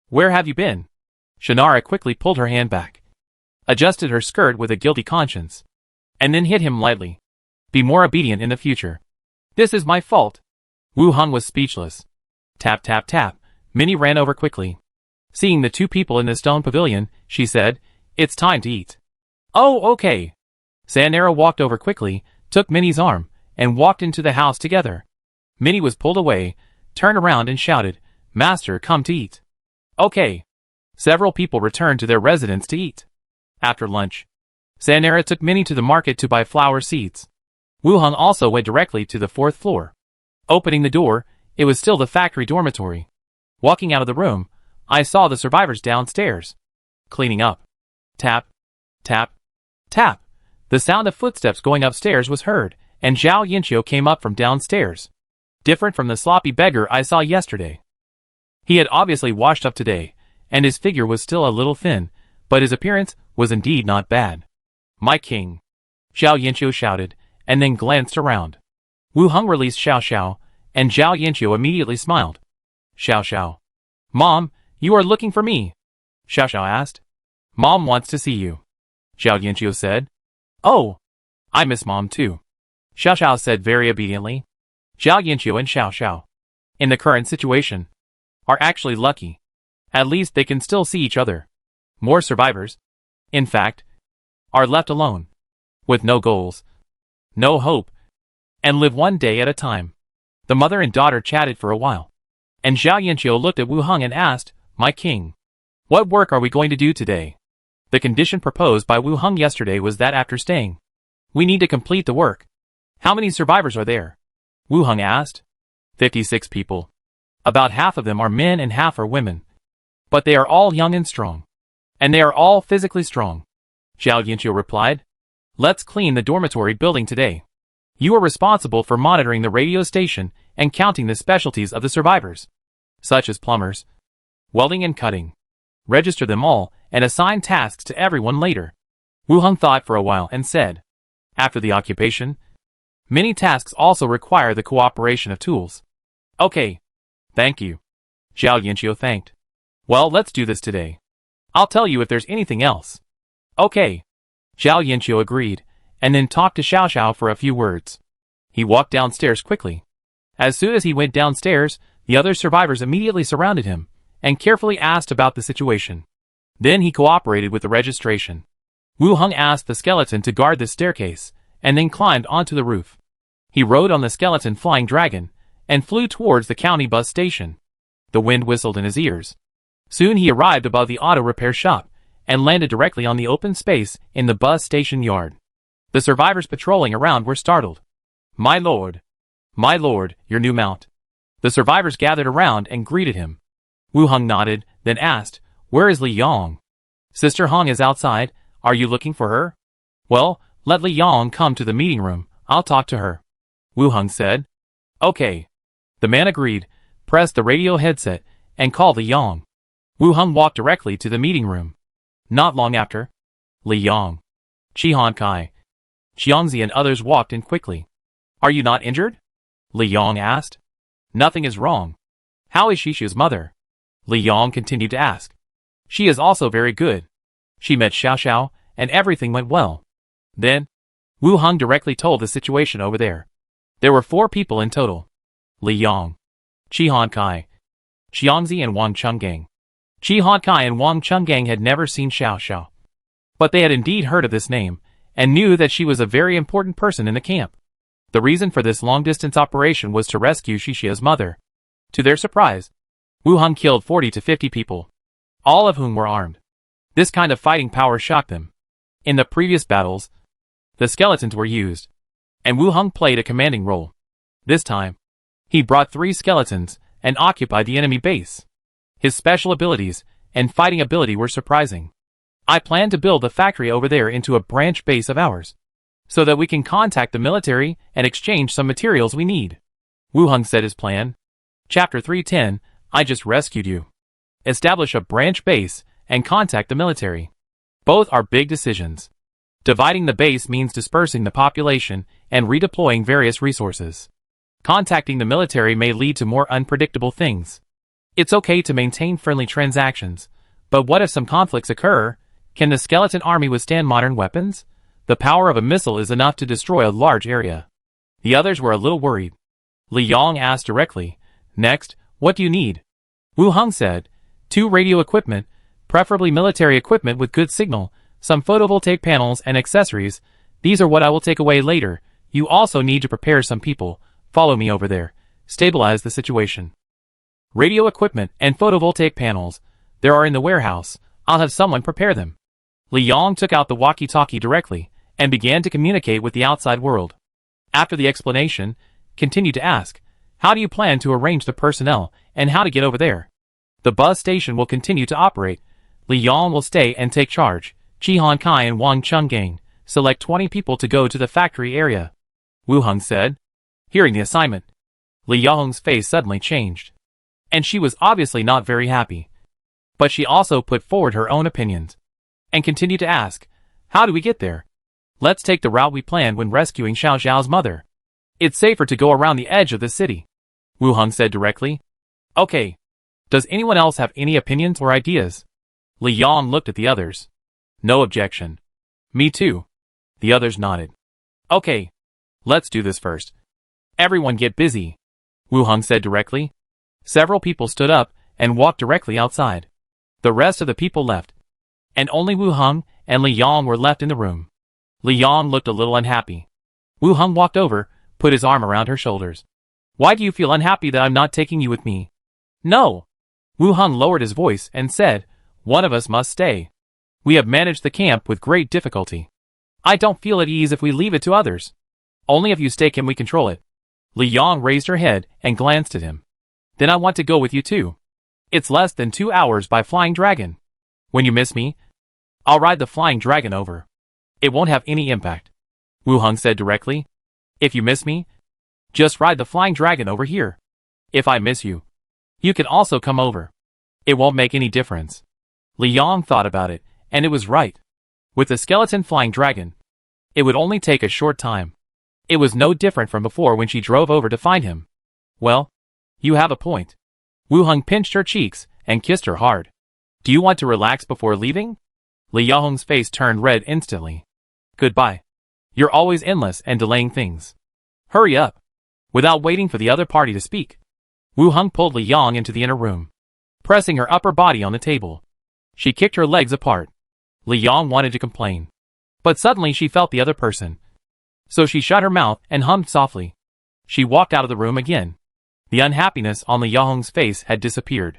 Where have you been?" Shannara quickly pulled her hand back, adjusted her skirt with a guilty conscience, and then hit him lightly. "Be more obedient in the future." "This is my fault." Wu Hung was speechless. Tap tap tap. Minnie ran over quickly. Seeing the two people in the stone pavilion, she said, "It's time to eat." "Oh, okay." Shannara walked over quickly, took Minnie's arm, and walked into the house together. Minnie was pulled away, turned around and shouted, "Master, come to eat." "Okay." Several people returned to their residence to eat. After lunch, Shannara took Minnie to the market to buy flower seeds. Wu Hung also went directly to the 4th floor. Opening the door, it was still the factory dormitory. Walking out of the room, I saw the survivors downstairs, cleaning up. Tap, tap, tap. The sound of footsteps going upstairs was heard, and Zhao Yinqiu came up from downstairs. Different from the sloppy beggar I saw yesterday. He had obviously washed up today, and his figure was still a little thin, but his appearance was indeed not bad. "My king," Zhao Yinqiu shouted, and then glanced around. Wu Hung released Xiao Xiao, and Zhao Yinqiu immediately smiled. "Xiao Xiao. Mom, you are looking for me?" Xiao Xiao asked. "Mom wants to see you," Zhao Yinqiu said. "Oh, I miss Mom too," Xiao Xiao said very obediently. Zhao Yinqiu and Xiao Xiao, in the current situation, are actually lucky. At least they can still see each other. More survivors, in fact, are left alone, with no goals, no hope, and live one day at a time. The mother and daughter chatted for a while, and Zhao Yinqiu looked at Wu Hung and asked, "My king, what work are we going to do today?" The condition proposed by Wu Hung yesterday was that after staying, we need to complete the work. "How many survivors are there?" Wu Hung asked. 56 people. About half of them are men and half are women. But they are all young and strong. And they are all physically strong. Zhao Yinqiu replied. "Let's clean the dormitory building today. You are responsible for monitoring the radio station and counting the specialties of the survivors, such as plumbers, welding and cutting. Register them all and assign tasks to everyone later." Wu Hung thought for a while and said, "After the occupation, many tasks also require the cooperation of tools." "Okay. Thank you." Zhao Yinqiu thanked. "Well, let's do this today. I'll tell you if there's anything else." "Okay." Zhao Yinqiu agreed, and then talked to Xiao Xiao for a few words. He walked downstairs quickly. As soon as he went downstairs, the other survivors immediately surrounded him, and carefully asked about the situation. Then he cooperated with the registration. Wu Hung asked the skeleton to guard the staircase, and then climbed onto the roof. He rode on the skeleton flying dragon, and flew towards the county bus station. The wind whistled in his ears. Soon he arrived above the auto repair shop, and landed directly on the open space in the bus station yard. The survivors patrolling around were startled. My lord, your new mount." The survivors gathered around and greeted him. Wu Hung nodded, then asked, "Where is Li Yong?" "Sister Hong is outside. Are you looking for her?" "Well, let Li Yong come to the meeting room. I'll talk to her," Wu Hung said. "Okay." The man agreed, pressed the radio headset, and called Li Yong. Wu Hung walked directly to the meeting room. Not long after, Li Yong, Qi Han Kai, Xiangzi and others walked in quickly. "Are you not injured?" Li Yong asked. "Nothing is wrong." "How is Shishu's mother?" Li Yong continued to ask. "She is also very good. She met Xiao Xiao, and everything went well." Then, Wu Hung directly told the situation over there. There were 4 people in total. Li Yong, Qi Han Kai, Xiangzi and Wang Chenggang. Qi Han Kai and Wang Chenggang had never seen Xiao Xiao, but they had indeed heard of this name, and knew that she was a very important person in the camp. The reason for this long-distance operation was to rescue Shishia's mother. To their surprise, Wu Heng killed 40 to 50 people, all of whom were armed. This kind of fighting power shocked them. In the previous battles, the skeletons were used, and Wu Heng played a commanding role. This time, he brought 3 skeletons and occupied the enemy base. His special abilities and fighting ability were surprising. I plan to build the factory over there into a branch base of ours, so that we can contact the military and exchange some materials we need. Wu Heng said his plan. Chapter 310, I just rescued you. Establish a branch base and contact the military. Both are big decisions. Dividing the base means dispersing the population and redeploying various resources. Contacting the military may lead to more unpredictable things. It's okay to maintain friendly transactions, but what if some conflicts occur? Can the skeleton army withstand modern weapons? The power of a missile is enough to destroy a large area. The others were a little worried. Li Yong asked directly, Next, what do you need? Wu Heng said, 2 radio equipment, preferably military equipment with good signal, some photovoltaic panels and accessories. These are what I will take away later. You also need to prepare some people. Follow me over there. Stabilize the situation. Radio equipment and photovoltaic panels. There are in the warehouse. I'll have someone prepare them. Li Yong took out the walkie-talkie directly and began to communicate with the outside world. After the explanation, continued to ask, how do you plan to arrange the personnel and how to get over there? The bus station will continue to operate. Li Yong will stay and take charge. Chi Han Kai and Wang Chenggang, select 20 people to go to the factory area. Wu Heng said. Hearing the assignment, Li Yong's face suddenly changed. And she was obviously not very happy. But she also put forward her own opinions. And continued to ask, how do we get there? Let's take the route we planned when rescuing Xiao Xiao's mother. It's safer to go around the edge of the city. Wu Heng said directly. Okay. Does anyone else have any opinions or ideas? Li Yong looked at the others. No objection. Me too. The others nodded. Okay. Let's do this first. Everyone get busy. Wu Heng said directly. Several people stood up and walked directly outside. The rest of the people left. And only Wu Heng and Li Yong were left in the room. Li Yong looked a little unhappy. Wu Heng walked over, put his arm around her shoulders. Why do you feel unhappy that I'm not taking you with me? No. Wu Heng lowered his voice and said, one of us must stay. We have managed the camp with great difficulty. I don't feel at ease if we leave it to others. Only if you stay can we control it. Li Yong raised her head and glanced at him. Then I want to go with you too. It's less than 2 hours by flying dragon. When you miss me, I'll ride the flying dragon over. It won't have any impact. Wu Heng said directly. If you miss me, just ride the flying dragon over here. If I miss you, you can also come over. It won't make any difference. Li Yong thought about it, and it was right. With the skeleton flying dragon, it would only take a short time. It was no different from before when she drove over to find him. Well, you have a point. Wu Heng pinched her cheeks and kissed her hard. Do you want to relax before leaving? Li Yong's face turned red instantly. Goodbye. You're always endless and delaying things. Hurry up. Without waiting for the other party to speak, Wu Heng pulled Li Yong into the inner room, pressing her upper body on the table. She kicked her legs apart. Li Yong wanted to complain, but suddenly she felt the other person. So she shut her mouth and hummed softly. She walked out of the room again. The unhappiness on Li Yong's face had disappeared.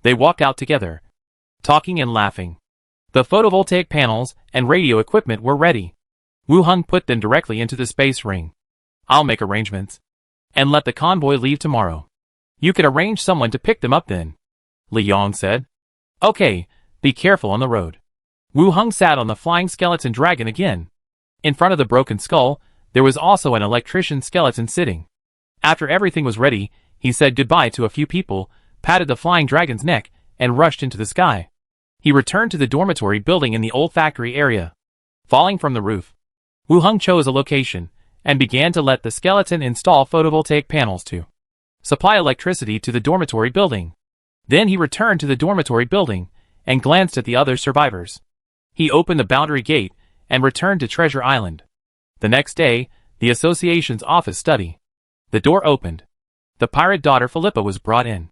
They walked out together, talking and laughing. The photovoltaic panels and radio equipment were ready. Wu Heng put them directly into the space ring. I'll make arrangements. And let the convoy leave tomorrow. You could arrange someone to pick them up then, Li Yong said. Okay, be careful on the road. Wu Heng sat on the flying skeleton dragon again. In front of the broken skull, there was also an electrician skeleton sitting. After everything was ready, he said goodbye to a few people, patted the flying dragon's neck, and rushed into the sky. He returned to the dormitory building in the old factory area. Falling from the roof, Wu Heng chose a location, and began to let the skeleton install photovoltaic panels to supply electricity to the dormitory building. Then he returned to the dormitory building, and glanced at the other survivors. He opened the boundary gate, and returned to Treasure Island. The next day, the association's office study. The door opened. The pirate daughter Philippa was brought in.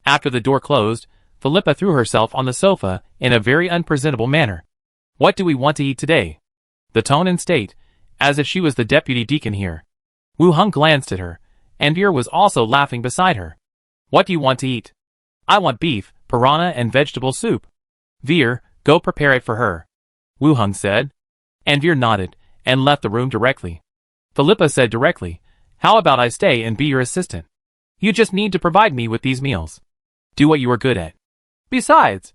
After the door closed, Philippa threw herself on the sofa in a very unpresentable manner. What do we want to eat today? the tone and state, as if she was the deputy deacon here. Wu Hung glanced at her, and Veer was also laughing beside her. What do you want to eat? I want beef, piranha and vegetable soup. Veer, go prepare it for her. Wu Hung said. And Veer nodded, and left the room directly. Philippa said directly, how about I stay and be your assistant? You just need to provide me with these meals. Do what you are good at. Besides,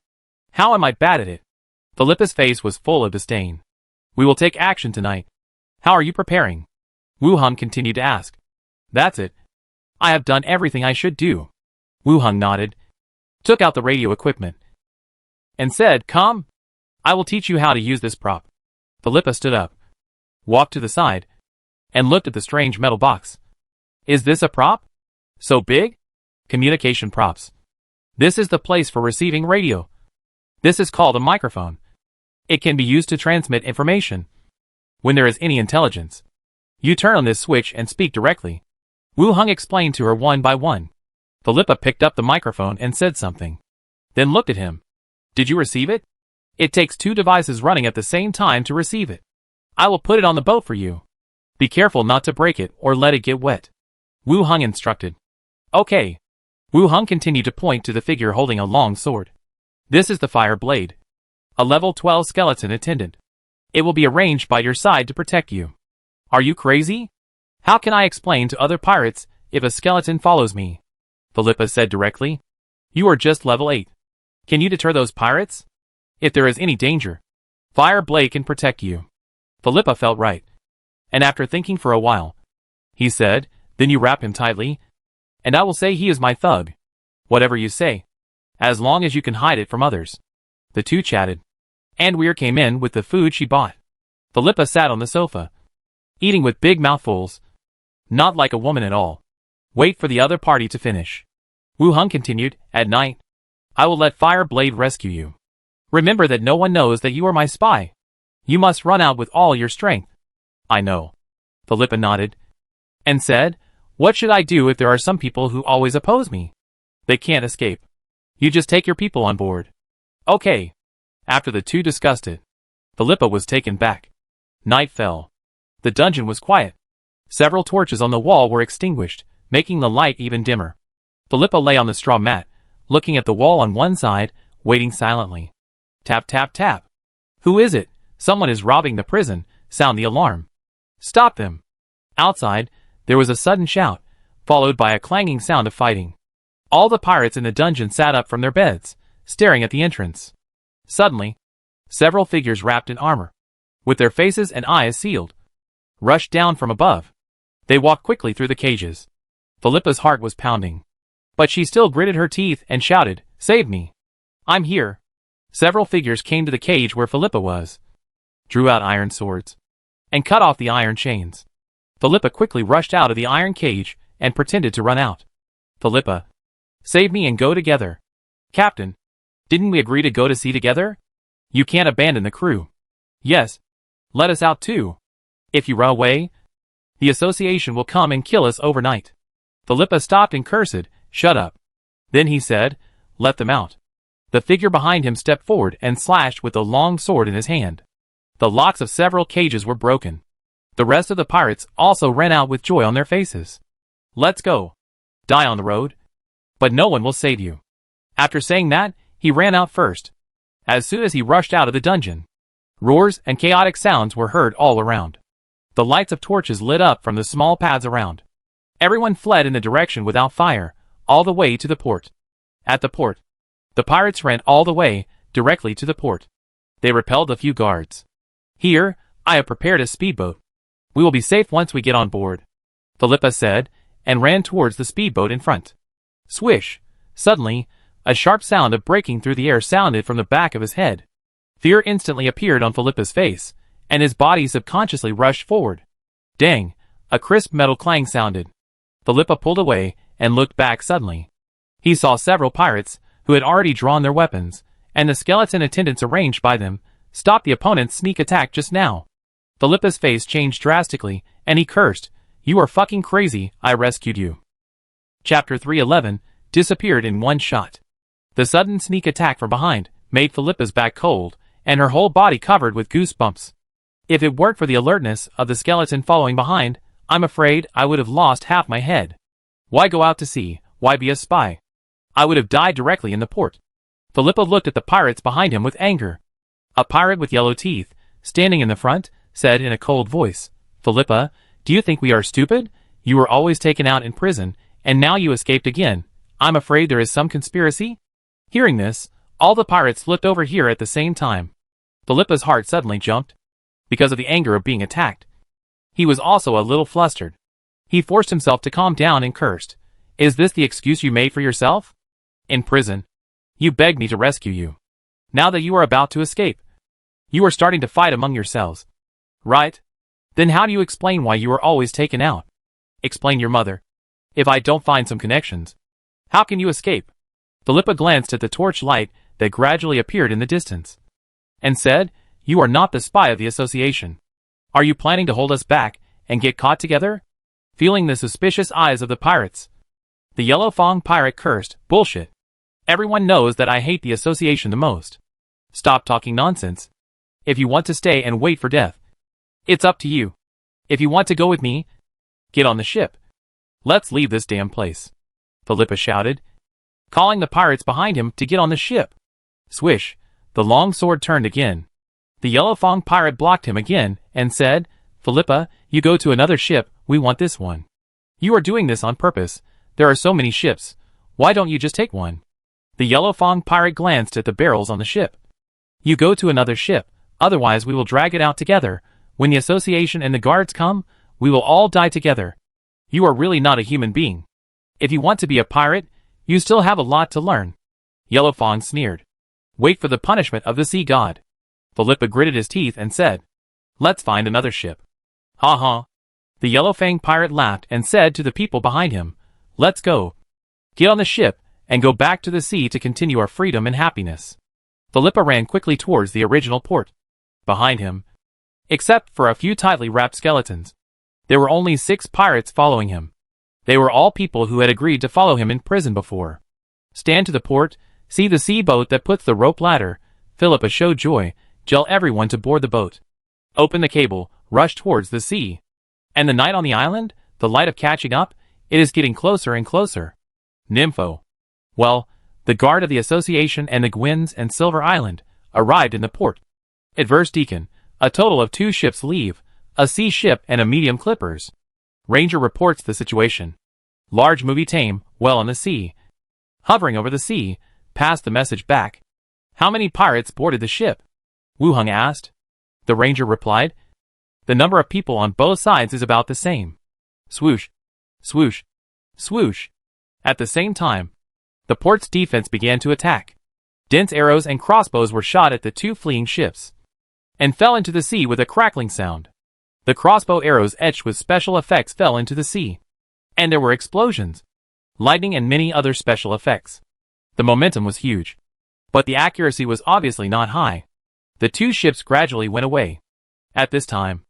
how am I bad at it? Philippa's face was full of disdain. We will take action tonight. How are you preparing? Wu Hung continued to ask. That's it. I have done everything I should do. Wu Hung nodded, took out the radio equipment, and said, come. I will teach you how to use this prop. Philippa stood up, walked to the side, and looked at the strange metal box. Is this a prop? So big? Communication props. This is the place for receiving radio. This is called a microphone. It can be used to transmit information. When there is any intelligence, you turn on this switch and speak directly. Wu Hung explained to her one by one. Philippa picked up the microphone and said something, then looked at him. Did you receive it? It takes 2 devices running at the same time to receive it. I will put it on the boat for you. Be careful not to break it or let it get wet. Wu Hung instructed. Okay. Wu Hung continued to point to the figure holding a long sword. This is the fire blade. A level 12 skeleton attendant. It will be arranged by your side to protect you. Are you crazy? How can I explain to other pirates if a skeleton follows me? Philippa said directly. You are just level 8. Can you deter those pirates? If there is any danger, Fire Blade can protect you. Philippa felt right. And after thinking for a while, he said, then you wrap him tightly, and I will say he is my thug. Whatever you say, as long as you can hide it from others. The two chatted. And Weir came in with the food she bought. Philippa sat on the sofa, eating with big mouthfuls. Not like a woman at all. Wait for the other party to finish. Wu Hung continued, at night, I will let Fire Blade rescue you. Remember that no one knows that you are my spy. You must run out with all your strength. I know. Philippa nodded, and said, what should I do if there are some people who always oppose me? They can't escape. You just take your people on board. Okay. After the two discussed it, Philippa was taken back. Night fell. The dungeon was quiet. Several torches on the wall were extinguished, making the light even dimmer. Philippa lay on the straw mat, looking at the wall on one side, waiting silently. Tap tap tap. Who is it? Someone is robbing the prison. Sound the alarm. Stop them. Outside, there was a sudden shout, followed by a clanging sound of fighting. All the pirates in the dungeon sat up from their beds, staring at the entrance. Suddenly, several figures wrapped in armor, with their faces and eyes sealed, rushed down from above. They walked quickly through the cages. Philippa's heart was pounding, but she still gritted her teeth and shouted, Save me! I'm here! Several figures came to the cage where Philippa was, drew out iron swords, and cut off the iron chains. Philippa quickly rushed out of the iron cage and pretended to run out. Philippa, save me and go together. Captain, didn't we agree to go to sea together? You can't abandon the crew. Yes, let us out too. If you run away, the association will come and kill us overnight. Philippa stopped and cursed, shut up. Then he said, let them out. The figure behind him stepped forward and slashed with a long sword in his hand. The locks of several cages were broken. The rest of the pirates also ran out with joy on their faces. Let's go. Die on the road. But no one will save you. After saying that, he ran out first. As soon as he rushed out of the dungeon, roars and chaotic sounds were heard all around. The lights of torches lit up from the small paths around. Everyone fled in the direction without fire, all the way to the port. At the port, the pirates ran all the way, directly to the port. They repelled a few guards. Here, I have prepared a speedboat. We will be safe once we get on board, Philippa said, and ran towards the speedboat in front. Swish! Suddenly, a sharp sound of breaking through the air sounded from the back of his head. Fear instantly appeared on Philippa's face, and his body subconsciously rushed forward. Dang! A crisp metal clang sounded. Philippa pulled away and looked back suddenly. He saw several pirates, who had already drawn their weapons, and the skeleton attendants arranged by them, stop the opponent's sneak attack just now. Philippa's face changed drastically, and he cursed, You are fucking crazy, I rescued you. Chapter 311, disappeared in one shot. The sudden sneak attack from behind made Philippa's back cold, and her whole body covered with goosebumps. If it weren't for the alertness of the skeleton following behind, I'm afraid I would have lost half my head. Why go out to sea? Why be a spy? I would have died directly in the port. Philippa looked at the pirates behind him with anger. A pirate with yellow teeth, standing in the front, said in a cold voice, "Philippa, do you think we are stupid? You were always taken out in prison, and now you escaped again. I'm afraid there is some conspiracy?" Hearing this, all the pirates looked over here at the same time. Philippa's heart suddenly jumped, because of the anger of being attacked. He was also a little flustered. He forced himself to calm down and cursed. "Is this the excuse you made for yourself? In prison. You begged me to rescue you. Now that you are about to escape, you are starting to fight among yourselves. Right? Then how do you explain why you are always taken out? Explain your mother. If I don't find some connections, how can you escape?" Philippa glanced at the torch light that gradually appeared in the distance, and said, "You are not the spy of the association. Are you planning to hold us back and get caught together?" Feeling the suspicious eyes of the pirates, the Yellow Fang pirate cursed, "Bullshit. Everyone knows that I hate the association the most. Stop talking nonsense. If you want to stay and wait for death, it's up to you. If you want to go with me, get on the ship. Let's leave this damn place," Philippa shouted, calling the pirates behind him to get on the ship. Swish, the long sword turned again. The Yellow Fang pirate blocked him again and said, "Philippa, you go to another ship, we want this one. You are doing this on purpose. There are so many ships. Why don't you just take one?" The Yellow Fang pirate glanced at the barrels on the ship. "You go to another ship, otherwise we will drag it out together. When the association and the guards come, we will all die together. You are really not a human being. If you want to be a pirate, you still have a lot to learn." Yellow Fang sneered. "Wait for the punishment of the sea god." Philippa gritted his teeth and said, "Let's find another ship." "Ha ha." The Yellow Fang pirate laughed and said to the people behind him, "Let's go. Get on the ship and go back to the sea to continue our freedom and happiness." Philippa ran quickly towards the original port. Behind him, except for a few tightly wrapped skeletons, there were only 6 pirates following him. They were all people who had agreed to follow him in prison before. "Stand to the port, see the sea boat that puts the rope ladder." Philippa showed joy, "Tell everyone to board the boat. Open the cable, rush towards the sea. And the night on the island, the light of catching up, it is getting closer and closer." Nympho. Well, the guard of the association and the Gwyn's and Silver Island arrived in the port. Adverse Deacon, a total of 2 ships leave, a sea ship and a medium clippers. Ranger reports the situation. Large movie tame, well on the sea. Hovering over the sea, passed the message back. "How many pirates boarded the ship?" Wu Hung asked. The ranger replied, "The number of people on both sides is about the same." Swoosh, swoosh, swoosh. At the same time, the port's defense began to attack. Dense arrows and crossbows were shot at the 2 fleeing ships, and fell into the sea with a crackling sound. The crossbow arrows etched with special effects fell into the sea, and there were explosions, lightning and many other special effects. The momentum was huge, but the accuracy was obviously not high. The 2 ships gradually went away. At this time,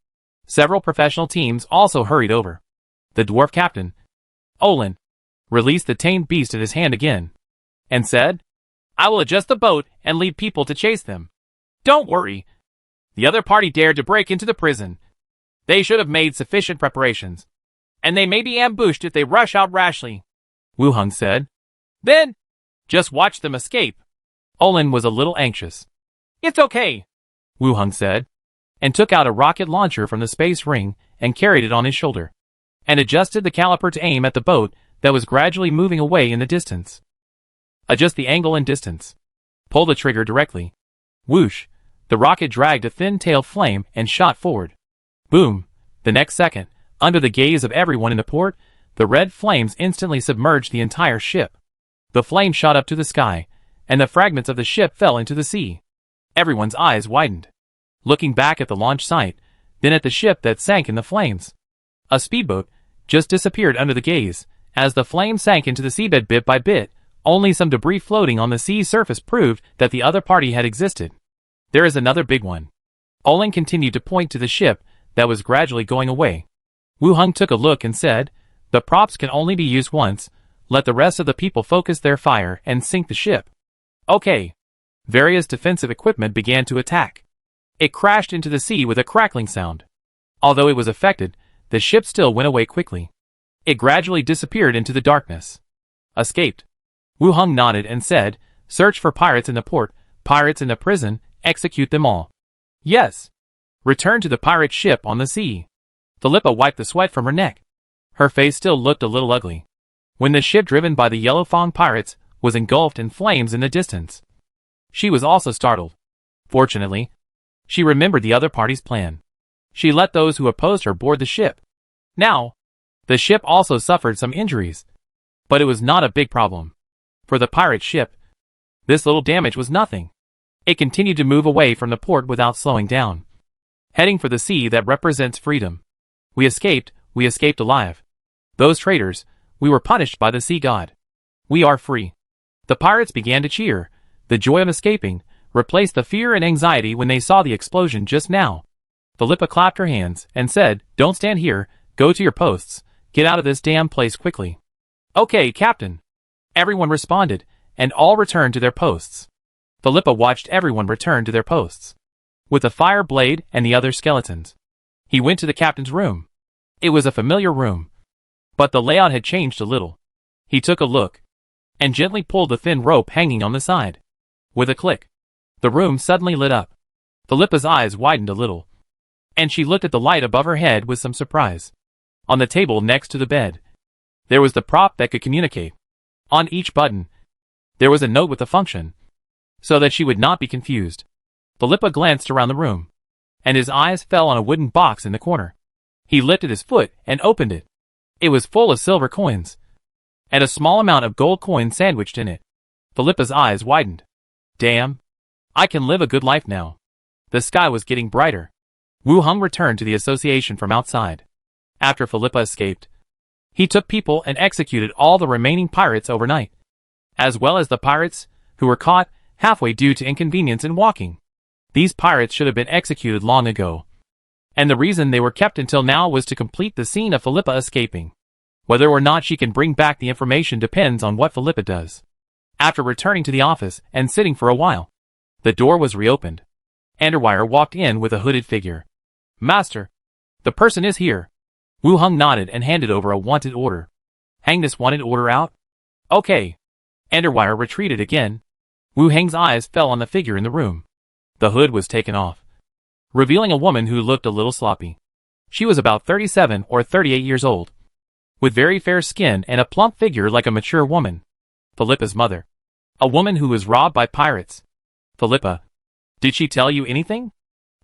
several professional teams also hurried over. The dwarf captain, Olin, released the tamed beast in his hand again, and said, "I will adjust the boat and leave people to chase them. Don't worry. The other party dared to break into the prison. They should have made sufficient preparations, and they may be ambushed if they rush out rashly," Wu Hung said. "Then, just watch them escape." Olin was a little anxious. "It's okay," Wu Hung said, and took out a rocket launcher from the space ring and carried it on his shoulder, and adjusted the caliper to aim at the boat that was gradually moving away in the distance. Adjust the angle and distance. Pull the trigger directly. Whoosh! The rocket dragged a thin tail flame and shot forward. Boom! The next second, under the gaze of everyone in the port, the red flames instantly submerged the entire ship. The flame shot up to the sky, and the fragments of the ship fell into the sea. Everyone's eyes widened, looking back at the launch site, then at the ship that sank in the flames. A speedboat just disappeared under the gaze. As the flame sank into the seabed bit by bit, only some debris floating on the sea surface proved that the other party had existed. "There is another big one." Olin continued to point to the ship that was gradually going away. Wu Hung took a look and said, "The props can only be used once. Let the rest of the people focus their fire and sink the ship." Okay. Various defensive equipment began to attack. It crashed into the sea with a crackling sound. Although it was affected, the ship still went away quickly. It gradually disappeared into the darkness. Escaped. Wu Heng nodded and said, search for pirates in the port, pirates in the prison, execute them all. Yes. Return to the pirate ship on the sea. Philippa wiped the sweat from her neck. Her face still looked a little ugly. When the ship driven by the Yellow Fang pirates was engulfed in flames in the distance. She was also startled. Fortunately, she remembered the other party's plan. She let those who opposed her board the ship. Now, the ship also suffered some injuries. But it was not a big problem. For the pirate ship, this little damage was nothing. It continued to move away from the port without slowing down, heading for the sea that represents freedom. We escaped alive. Those traitors, we were punished by the sea god. We are free. The pirates began to cheer. The joy of escaping replaced the fear and anxiety when they saw the explosion just now. Philippa clapped her hands and said, don't stand here, go to your posts, get out of this damn place quickly. Okay, Captain. Everyone responded, and all returned to their posts. Philippa watched everyone return to their posts. With the fire blade and the other skeletons. He went to the captain's room. It was a familiar room. But the layout had changed a little. He took a look. And gently pulled the thin rope hanging on the side. With a click. The room suddenly lit up. Philippa's eyes widened a little. And she looked at the light above her head with some surprise. On the table next to the bed, there was the prop that could communicate. On each button, there was a note with a function. So that she would not be confused. Philippa glanced around the room. And his eyes fell on a wooden box in the corner. He lifted his foot and opened it. It was full of silver coins. And a small amount of gold coins sandwiched in it. Philippa's eyes widened. Damn. I can live a good life now. The sky was getting brighter. Wu Heng returned to the association from outside. After Philippa escaped, he took people and executed all the remaining pirates overnight. As well as the pirates, who were caught halfway due to inconvenience in walking. These pirates should have been executed long ago. And the reason they were kept until now was to complete the scene of Philippa escaping. Whether or not she can bring back the information depends on what Philippa does. After returning to the office and sitting for a while, the door was reopened. Underwire walked in with a hooded figure. Master, the person is here. Wu Heng nodded and handed over a wanted order. Hang this wanted order out? Okay. Underwire retreated again. Wu Heng's eyes fell on the figure in the room. The hood was taken off, revealing a woman who looked a little sloppy. She was about 37 or 38 years old, with very fair skin and a plump figure like a mature woman. Philippa's mother. A woman who was robbed by pirates. Philippa. Did she tell you anything?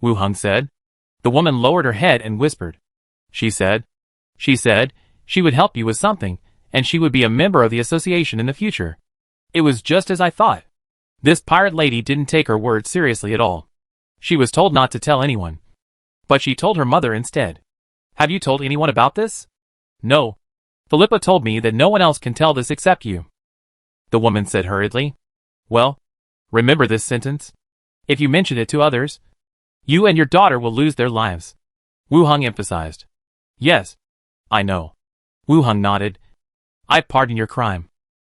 Wu Heng said. The woman lowered her head and whispered. She said she would help you with something, and she would be a member of the association in the future. It was just as I thought. This pirate lady didn't take her words seriously at all. She was told not to tell anyone. But she told her mother instead. Have you told anyone about this? No. Philippa told me that no one else can tell this except you. The woman said hurriedly. Well, remember this sentence. If you mention it to others, you and your daughter will lose their lives. Wu Heng emphasized. Yes, I know. Wu Heng nodded. I pardon your crime.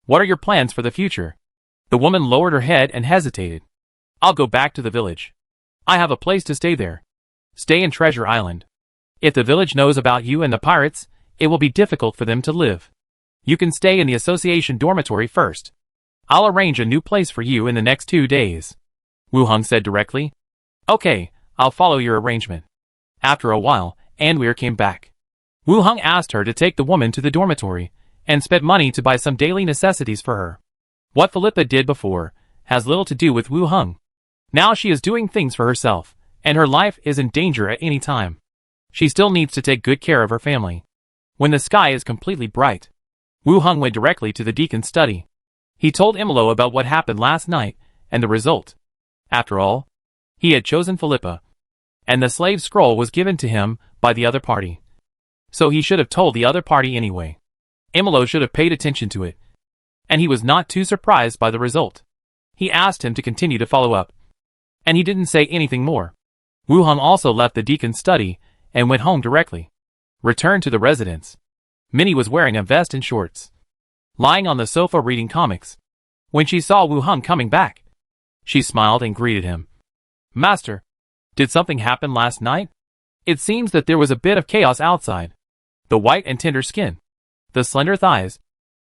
What are your plans for the future? The woman lowered her head and hesitated. I'll go back to the village. I have a place to stay there. Stay in Treasure Island. If the village knows about you and the pirates, it will be difficult for them to live. You can stay in the association dormitory first. I'll arrange a new place for you in the next 2 days. Wu Heng said directly. Okay, I'll follow your arrangement. After a while, Anweir came back. Wu Heng asked her to take the woman to the dormitory, and spent money to buy some daily necessities for her. What Philippa did before has little to do with Wu Heng. Now she is doing things for herself, and her life is in danger at any time. She still needs to take good care of her family. When the sky is completely bright, Wu Heng went directly to the deacon's study. He told Imolo about what happened last night, and the result. After all, he had chosen Philippa, and the slave scroll was given to him by the other party. So he should have told the other party anyway. Imolo should have paid attention to it. And he was not too surprised by the result. He asked him to continue to follow up. And he didn't say anything more. Wu Heng also left the deacon's study and went home directly. Returned to the residence. Minnie was wearing a vest and shorts, lying on the sofa reading comics. When she saw Wu Heng coming back, she smiled and greeted him. Master, Did something happen last night? It seems that there was a bit of chaos outside. The white and tender skin, the slender thighs,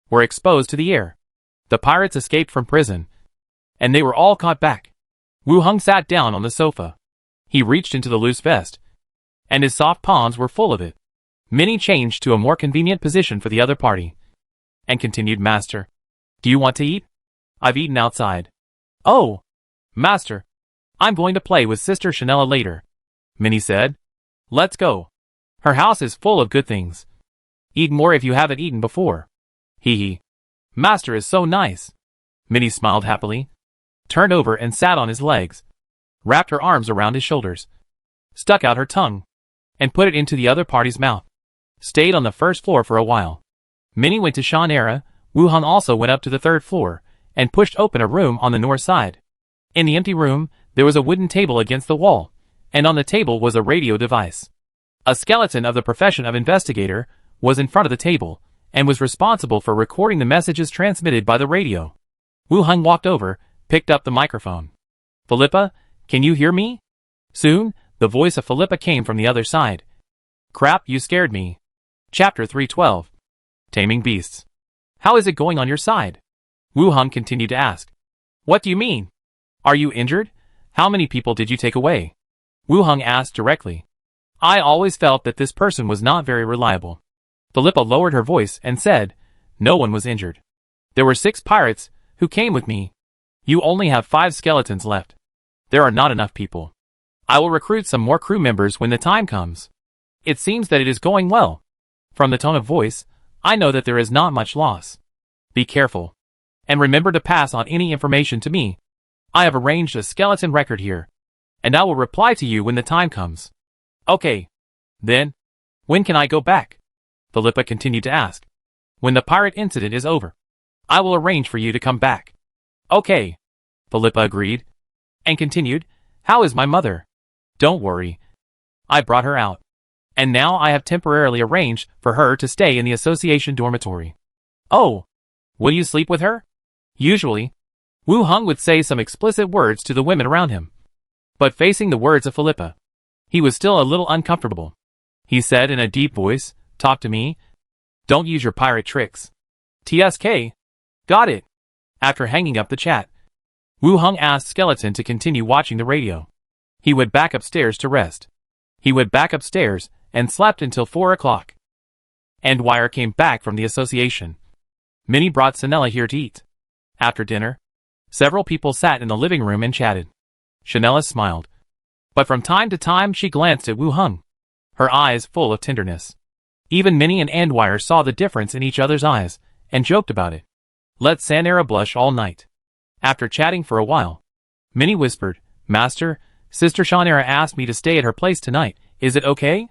were exposed to the air. The pirates escaped from prison, and they were all caught back. Wu Hung sat down on the sofa. He reached into the loose vest, and his soft palms were full of it. Minnie changed to a more convenient position for the other party, and continued, Master, do you want to eat? I've eaten outside. Oh, Master, I'm going to play with Sister Chanella later, Minnie said. Let's go. Her house is full of good things. Eat more if you haven't eaten before. Hee hee. Master is so nice. Minnie smiled happily, turned over and sat on his legs, wrapped her arms around his shoulders, stuck out her tongue, and put it into the other party's mouth. Stayed on the first floor for a while. Minnie went to Shannara. Wu Hung also went up to the third floor, and pushed open a room on the north side. In the empty room, there was a wooden table against the wall, and on the table was a radio device. A skeleton of the profession of investigator was in front of the table, and was responsible for recording the messages transmitted by the radio. Wu Hung walked over, picked up the microphone. Philippa, can you hear me? Soon, the voice of Philippa came from the other side. Crap, you scared me. Chapter 312. Taming Beasts. How is it going on your side? Wu Hung continued to ask. What do you mean? Are you injured? How many people did you take away? Wu Hung asked directly. I always felt that this person was not very reliable. Philippa lowered her voice and said, no one was injured. There were 6 pirates who came with me. You only have 5 skeletons left. There are not enough people. I will recruit some more crew members when the time comes. It seems that it is going well. From the tone of voice, I know that there is not much loss. Be careful. And remember to pass on any information to me. I have arranged a skeleton record here, and I will reply to you when the time comes. Okay. Then, when can I go back? Philippa continued to ask. When the pirate incident is over. I will arrange for you to come back. Okay. Philippa agreed, and continued, how is my mother? Don't worry. I brought her out, and now I have temporarily arranged for her to stay in the association dormitory. Oh, will you sleep with her? Usually, Wu Hung would say some explicit words to the women around him. But facing the words of Philippa, he was still a little uncomfortable. He said in a deep voice, talk to me. Don't use your pirate tricks. TSK. Got it. After hanging up the chat, Wu Hung asked Skeleton to continue watching the radio. He went back upstairs to rest. He went back upstairs and slept until 4 o'clock. Endwire came back from the association. Minnie brought Chanella here to eat. After dinner, several people sat in the living room and chatted. Chanella smiled, but from time to time she glanced at Wu Hung, her eyes full of tenderness. Even Minnie and Endwire saw the difference in each other's eyes, and joked about it. Let Shannara blush all night. After chatting for a while, Minnie whispered, Master, Sister Shannara asked me to stay at her place tonight. Is it okay?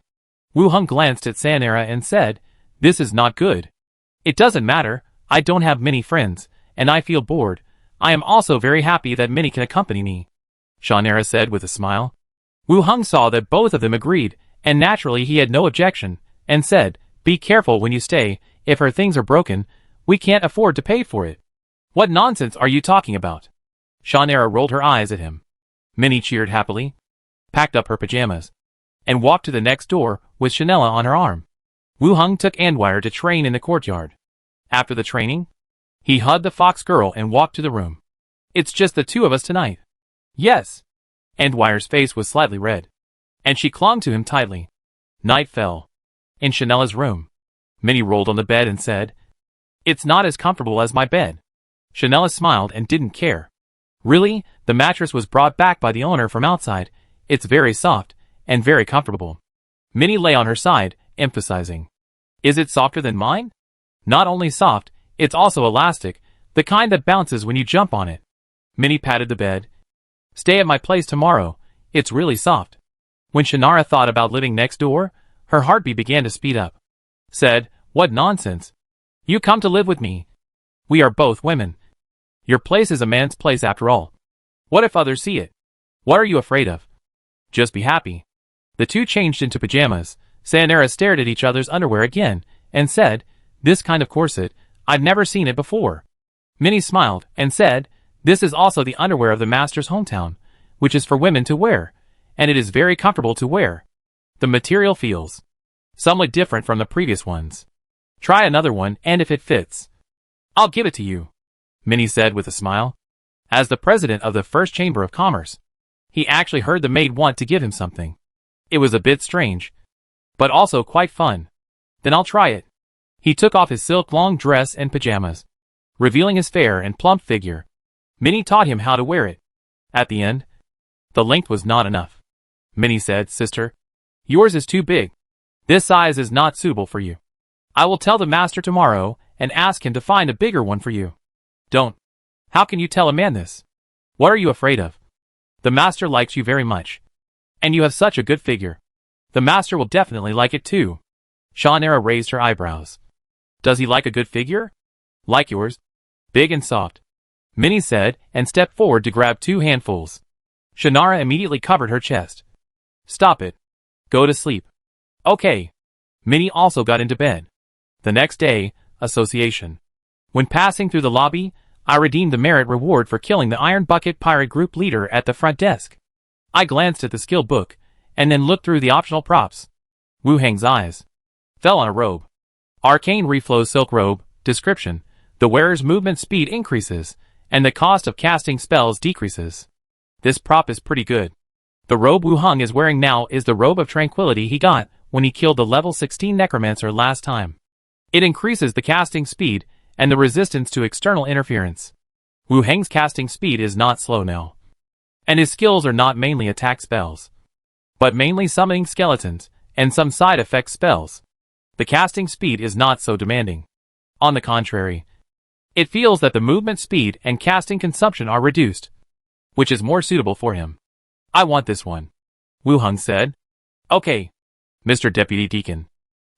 Wu Hung glanced at Shannara and said, this is not good. It doesn't matter, I don't have many friends, and I feel bored. I am also very happy that Minnie can accompany me, Shannara said with a smile. Wu Hung saw that both of them agreed, and naturally he had no objection, and said, be careful when you stay. If her things are broken, we can't afford to pay for it. What nonsense are you talking about? Shannara rolled her eyes at him. Minnie cheered happily, packed up her pajamas, and walked to the next door with Chanella on her arm. Wu Hung took Endwire to train in the courtyard. After the training, he hugged the fox girl and walked to the room. It's just the 2 of us tonight. Yes. Endwire's face was slightly red, and she clung to him tightly. Night fell. In Chanella's room, Minnie rolled on the bed and said, it's not as comfortable as my bed. Chanella smiled and didn't care. Really, the mattress was brought back by the owner from outside. It's very soft, and very comfortable. Minnie lay on her side, emphasizing. Is it softer than mine? Not only soft, it's also elastic, the kind that bounces when you jump on it. Minnie patted the bed. Stay at my place tomorrow, it's really soft. When Shannara thought about living next door, her heartbeat began to speed up. Said, what nonsense. You come to live with me. We are both women. Your place is a man's place after all. What if others see it? What are you afraid of? Just be happy. The 2 changed into pajamas. Shannara stared at each other's underwear again, and said, this kind of corset, I've never seen it before. Minnie smiled, and said, this is also the underwear of the master's hometown, which is for women to wear, and it is very comfortable to wear. The material feels somewhat different from the previous ones. Try another one, and if it fits, I'll give it to you, Minnie said with a smile. As the president of the First Chamber of Commerce, he actually heard the maid want to give him something. It was a bit strange, but also quite fun. Then I'll try it. He took off his silk long dress and pajamas, revealing his fair and plump figure. Minnie taught him how to wear it. At the end, the length was not enough. Minnie said, "Sister, yours is too big. This size is not suitable for you. I will tell the master tomorrow and ask him to find a bigger one for you." "Don't. How can you tell a man this? What are you afraid of? The master likes you very much. And you have such a good figure. The master will definitely like it too." Shannara raised her eyebrows. "Does he like a good figure?" "Like yours. Big and soft," Minnie said, and stepped forward to grab 2 handfuls. Shannara immediately covered her chest. "Stop it. Go to sleep." "Okay." Minnie also got into bed. The next day, association. When passing through the lobby, I redeemed the merit reward for killing the Iron Bucket Pirate Group leader at the front desk. I glanced at the skill book, and then looked through the optional props. Wu Heng's eyes fell on a robe. Arcane Reflow Silk Robe. Description: the wearer's movement speed increases, and the cost of casting spells decreases. This prop is pretty good. The robe Wu Heng is wearing now is the Robe of Tranquility he got when he killed the level 16 Necromancer last time. It increases the casting speed and the resistance to external interference. Wu Heng's casting speed is not slow now, and his skills are not mainly attack spells, but mainly summoning skeletons and some side effect spells. The casting speed is not so demanding. On the contrary, it feels that the movement speed and casting consumption are reduced, which is more suitable for him. "I want this one," Wu Heng said. "Okay, Mr. Deputy Deacon."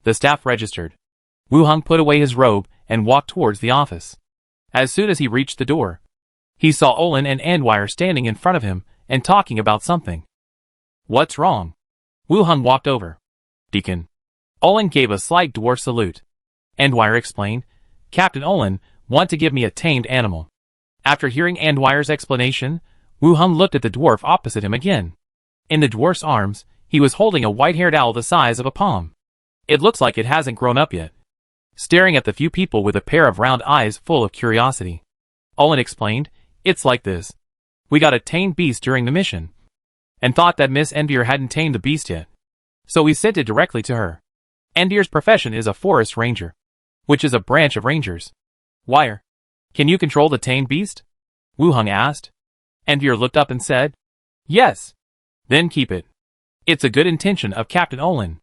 The staff registered. Wu Heng put away his robe and walked towards the office. As soon as he reached the door, he saw Olin and Andwire standing in front of him and talking about something. "What's wrong?" Wu Heng walked over. "Deacon." Olin gave a slight dwarf salute. Andwire explained, "Captain Olin want to give me a tamed animal." After hearing Andwire's explanation, Wu Heng looked at the dwarf opposite him again. In the dwarf's arms, he was holding a white-haired owl the size of a palm. It looks like it hasn't grown up yet. Staring at the few people with a pair of round eyes full of curiosity, Olin explained, "It's like this. We got a tamed beast during the mission, and thought that Miss Envier hadn't tamed the beast yet. So we sent it directly to her. Envier's profession is a forest ranger, which is a branch of rangers." "Wire, can you control the tamed beast?" Wu Heng asked. Envier looked up and said, "Yes." "Then keep it. It's a good intention of Captain Olin,"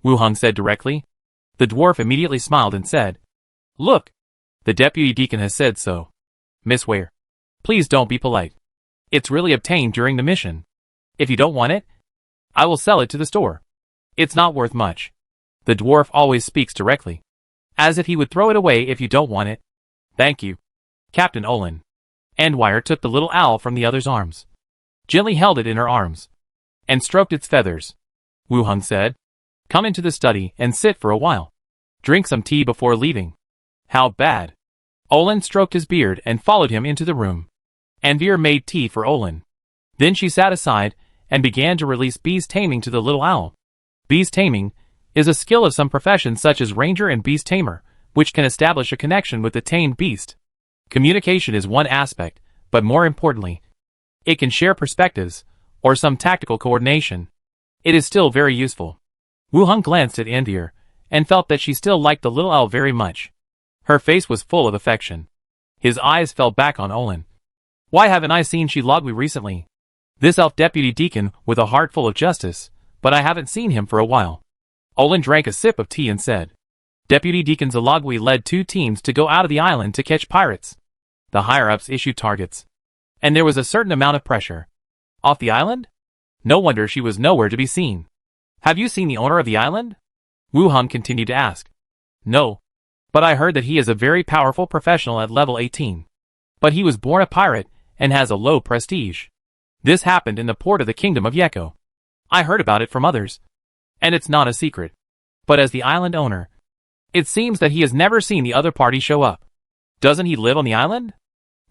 Wu Heng said directly. The dwarf immediately smiled and said, "Look, the deputy deacon has said so. Miss Ware, please don't be polite. It's really obtained during the mission. If you don't want it, I will sell it to the store. It's not worth much." The dwarf always speaks directly, as if he would throw it away if you don't want it. "Thank you, Captain Olin." Andwire took the little owl from the other's arms, gently held it in her arms, and stroked its feathers. Wu Heng said, "Come into the study and sit for a while. Drink some tea before leaving." "How bad?" Olin stroked his beard and followed him into the room. Envier made tea for Olin. Then she sat aside and began to release beast taming to the little owl. Beast taming is a skill of some professions such as ranger and beast tamer, which can establish a connection with the tamed beast. Communication is one aspect, but more importantly, it can share perspectives, or some tactical coordination. It is still very useful. Wu Heng glanced at Envier, and felt that she still liked the little owl very much. Her face was full of affection. His eyes fell back on Olin. "Why haven't I seen Shilagui recently? This elf deputy deacon with a heart full of justice, but I haven't seen him for a while." Olin drank a sip of tea and said, "Deputy Deacon Zalagui led 2 teams to go out of the island to catch pirates. The higher-ups issued targets, and there was a certain amount of pressure. Off the island? No wonder she was nowhere to be seen." "Have you seen the owner of the island?" Wu Heng continued to ask. "No, but I heard that he is a very powerful professional at level 18. But he was born a pirate and has a low prestige. This happened in the port of the Kingdom of Yeko. I heard about it from others, and it's not a secret. But as the island owner, it seems that he has never seen the other party show up." "Doesn't he live on the island?"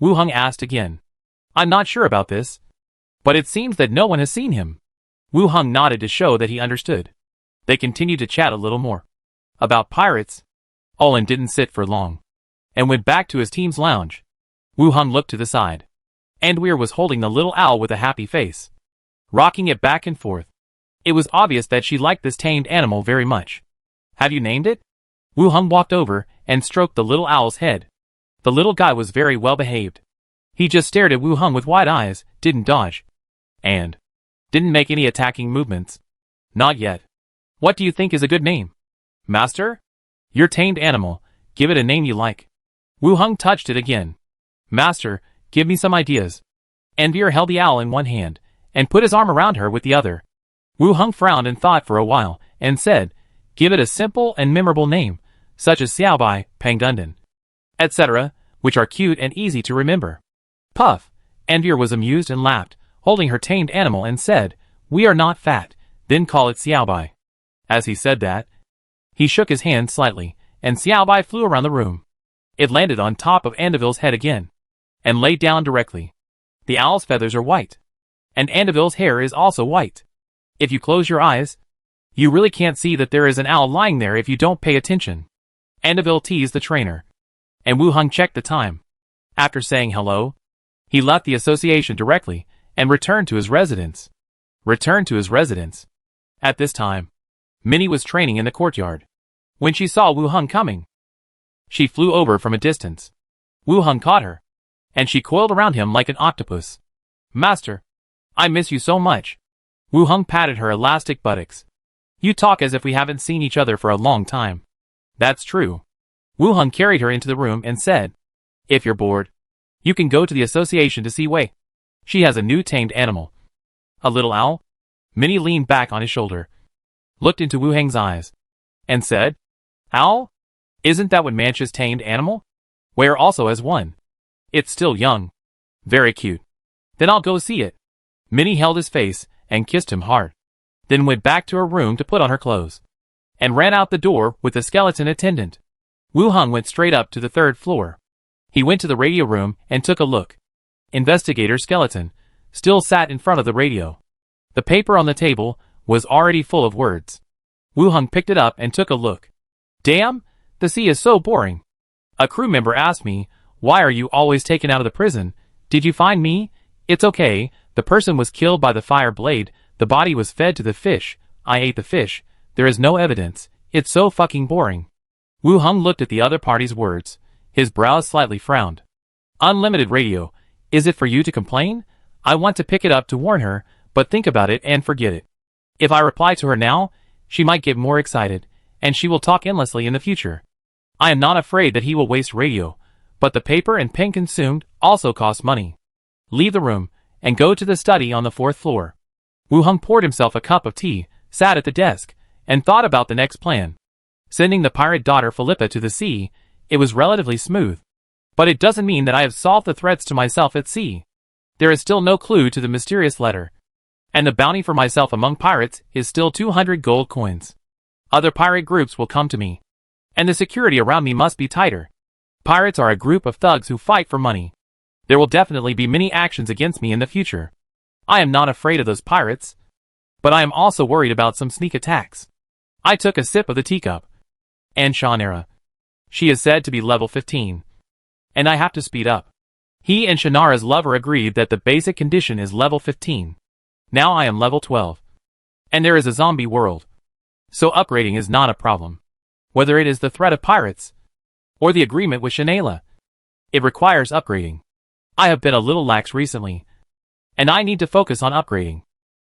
Wu Heng asked again. "I'm not sure about this, but it seems that no one has seen him." Wu Hung nodded to show that he understood. They continued to chat a little more. About pirates. Olin didn't sit for long, and went back to his team's lounge. Wu Hung looked to the side. Andweir was holding the little owl with a happy face, rocking it back and forth. It was obvious that she liked this tamed animal very much. Have you named it? Wu Hung walked over and stroked the little owl's head. The little guy was very well behaved. He just stared at Wu Hung with wide eyes, didn't dodge, and didn't make any attacking movements. Not yet. What do you think is a good name? Master? Your tamed animal, give it a name you like. Wu Hung touched it again. Master, give me some ideas. Andweir held the owl in one hand, and put his arm around her with the other. Wu Hung frowned and thought for a while, and said, give it a simple and memorable name, such as Xiaobai, Pangdundan, etc., which are cute and easy to remember. Puff. Andweir was amused and laughed, holding her tamed animal, and said, we are not fat, then call it Xiaobai. As he said that, he shook his hand slightly, and Xiaobai flew around the room. It landed on top of Andeville's head again, and lay down directly. The owl's feathers are white, and Andeville's hair is also white. If you close your eyes, you really can't see that there is an owl lying there if you don't pay attention. Andeville teased the trainer, and Wu Hung checked the time. After saying hello, he left the association directly, and returned to his residence. At this time, Minnie was training in the courtyard. When she saw Wu Hung coming, she flew over from a distance. Wu Hung caught her, and she coiled around him like an octopus. Master, I miss you so much. Wu Hung patted her elastic buttocks. You talk as if we haven't seen each other for a long time. That's true. Wu Hung carried her into the room and said, if you're bored, you can go to the association to see Wei. She has a new tamed animal. A little owl? Minnie leaned back on his shoulder, looked into Wu Hung's eyes, and said, owl? Isn't that what Mancha's tamed animal? Wei also has one. It's still young. Very cute. Then I'll go see it. Minnie held his face and kissed him hard, then went back to her room to put on her clothes, and ran out the door with the skeleton attendant. Wu Hung went straight up to the 3rd floor. He went to the radio room and took a look. Investigator Skeleton still sat in front of the radio. The paper on the table was already full of words. Wu Hung picked it up and took a look. Damn, the sea is so boring. A crew member asked me, why are you always taken out of the prison? Did you find me? It's okay, the person was killed by the fire blade, the body was fed to the fish, I ate the fish, there is no evidence, it's so fucking boring. Wu Hung looked at the other party's words. His brows slightly frowned. Unlimited radio. Is it for you to complain? I want to pick it up to warn her, but think about it and forget it. If I reply to her now, she might get more excited, and she will talk endlessly in the future. I am not afraid that he will waste radio, but the paper and pen consumed also cost money. Leave the room, and go to the study on the 4th floor. Wu Hung poured himself a cup of tea, sat at the desk, and thought about the next plan. Sending the pirate daughter Philippa to the sea, it was relatively smooth. But it doesn't mean that I have solved the threats to myself at sea. There is still no clue to the mysterious letter. And the bounty for myself among pirates is still 200 gold coins. Other pirate groups will come to me, and the security around me must be tighter. Pirates are a group of thugs who fight for money. There will definitely be many actions against me in the future. I am not afraid of those pirates, but I am also worried about some sneak attacks. I took a sip of the teacup. And Shannara. She is said to be level 15. And I have to speed up. He and Shannara's lover agreed that the basic condition is level 15. Now I am level 12. And there is a zombie world. So upgrading is not a problem. Whether it is the threat of pirates, or the agreement with Shannara, it requires upgrading. I have been a little lax recently, and I need to focus on upgrading.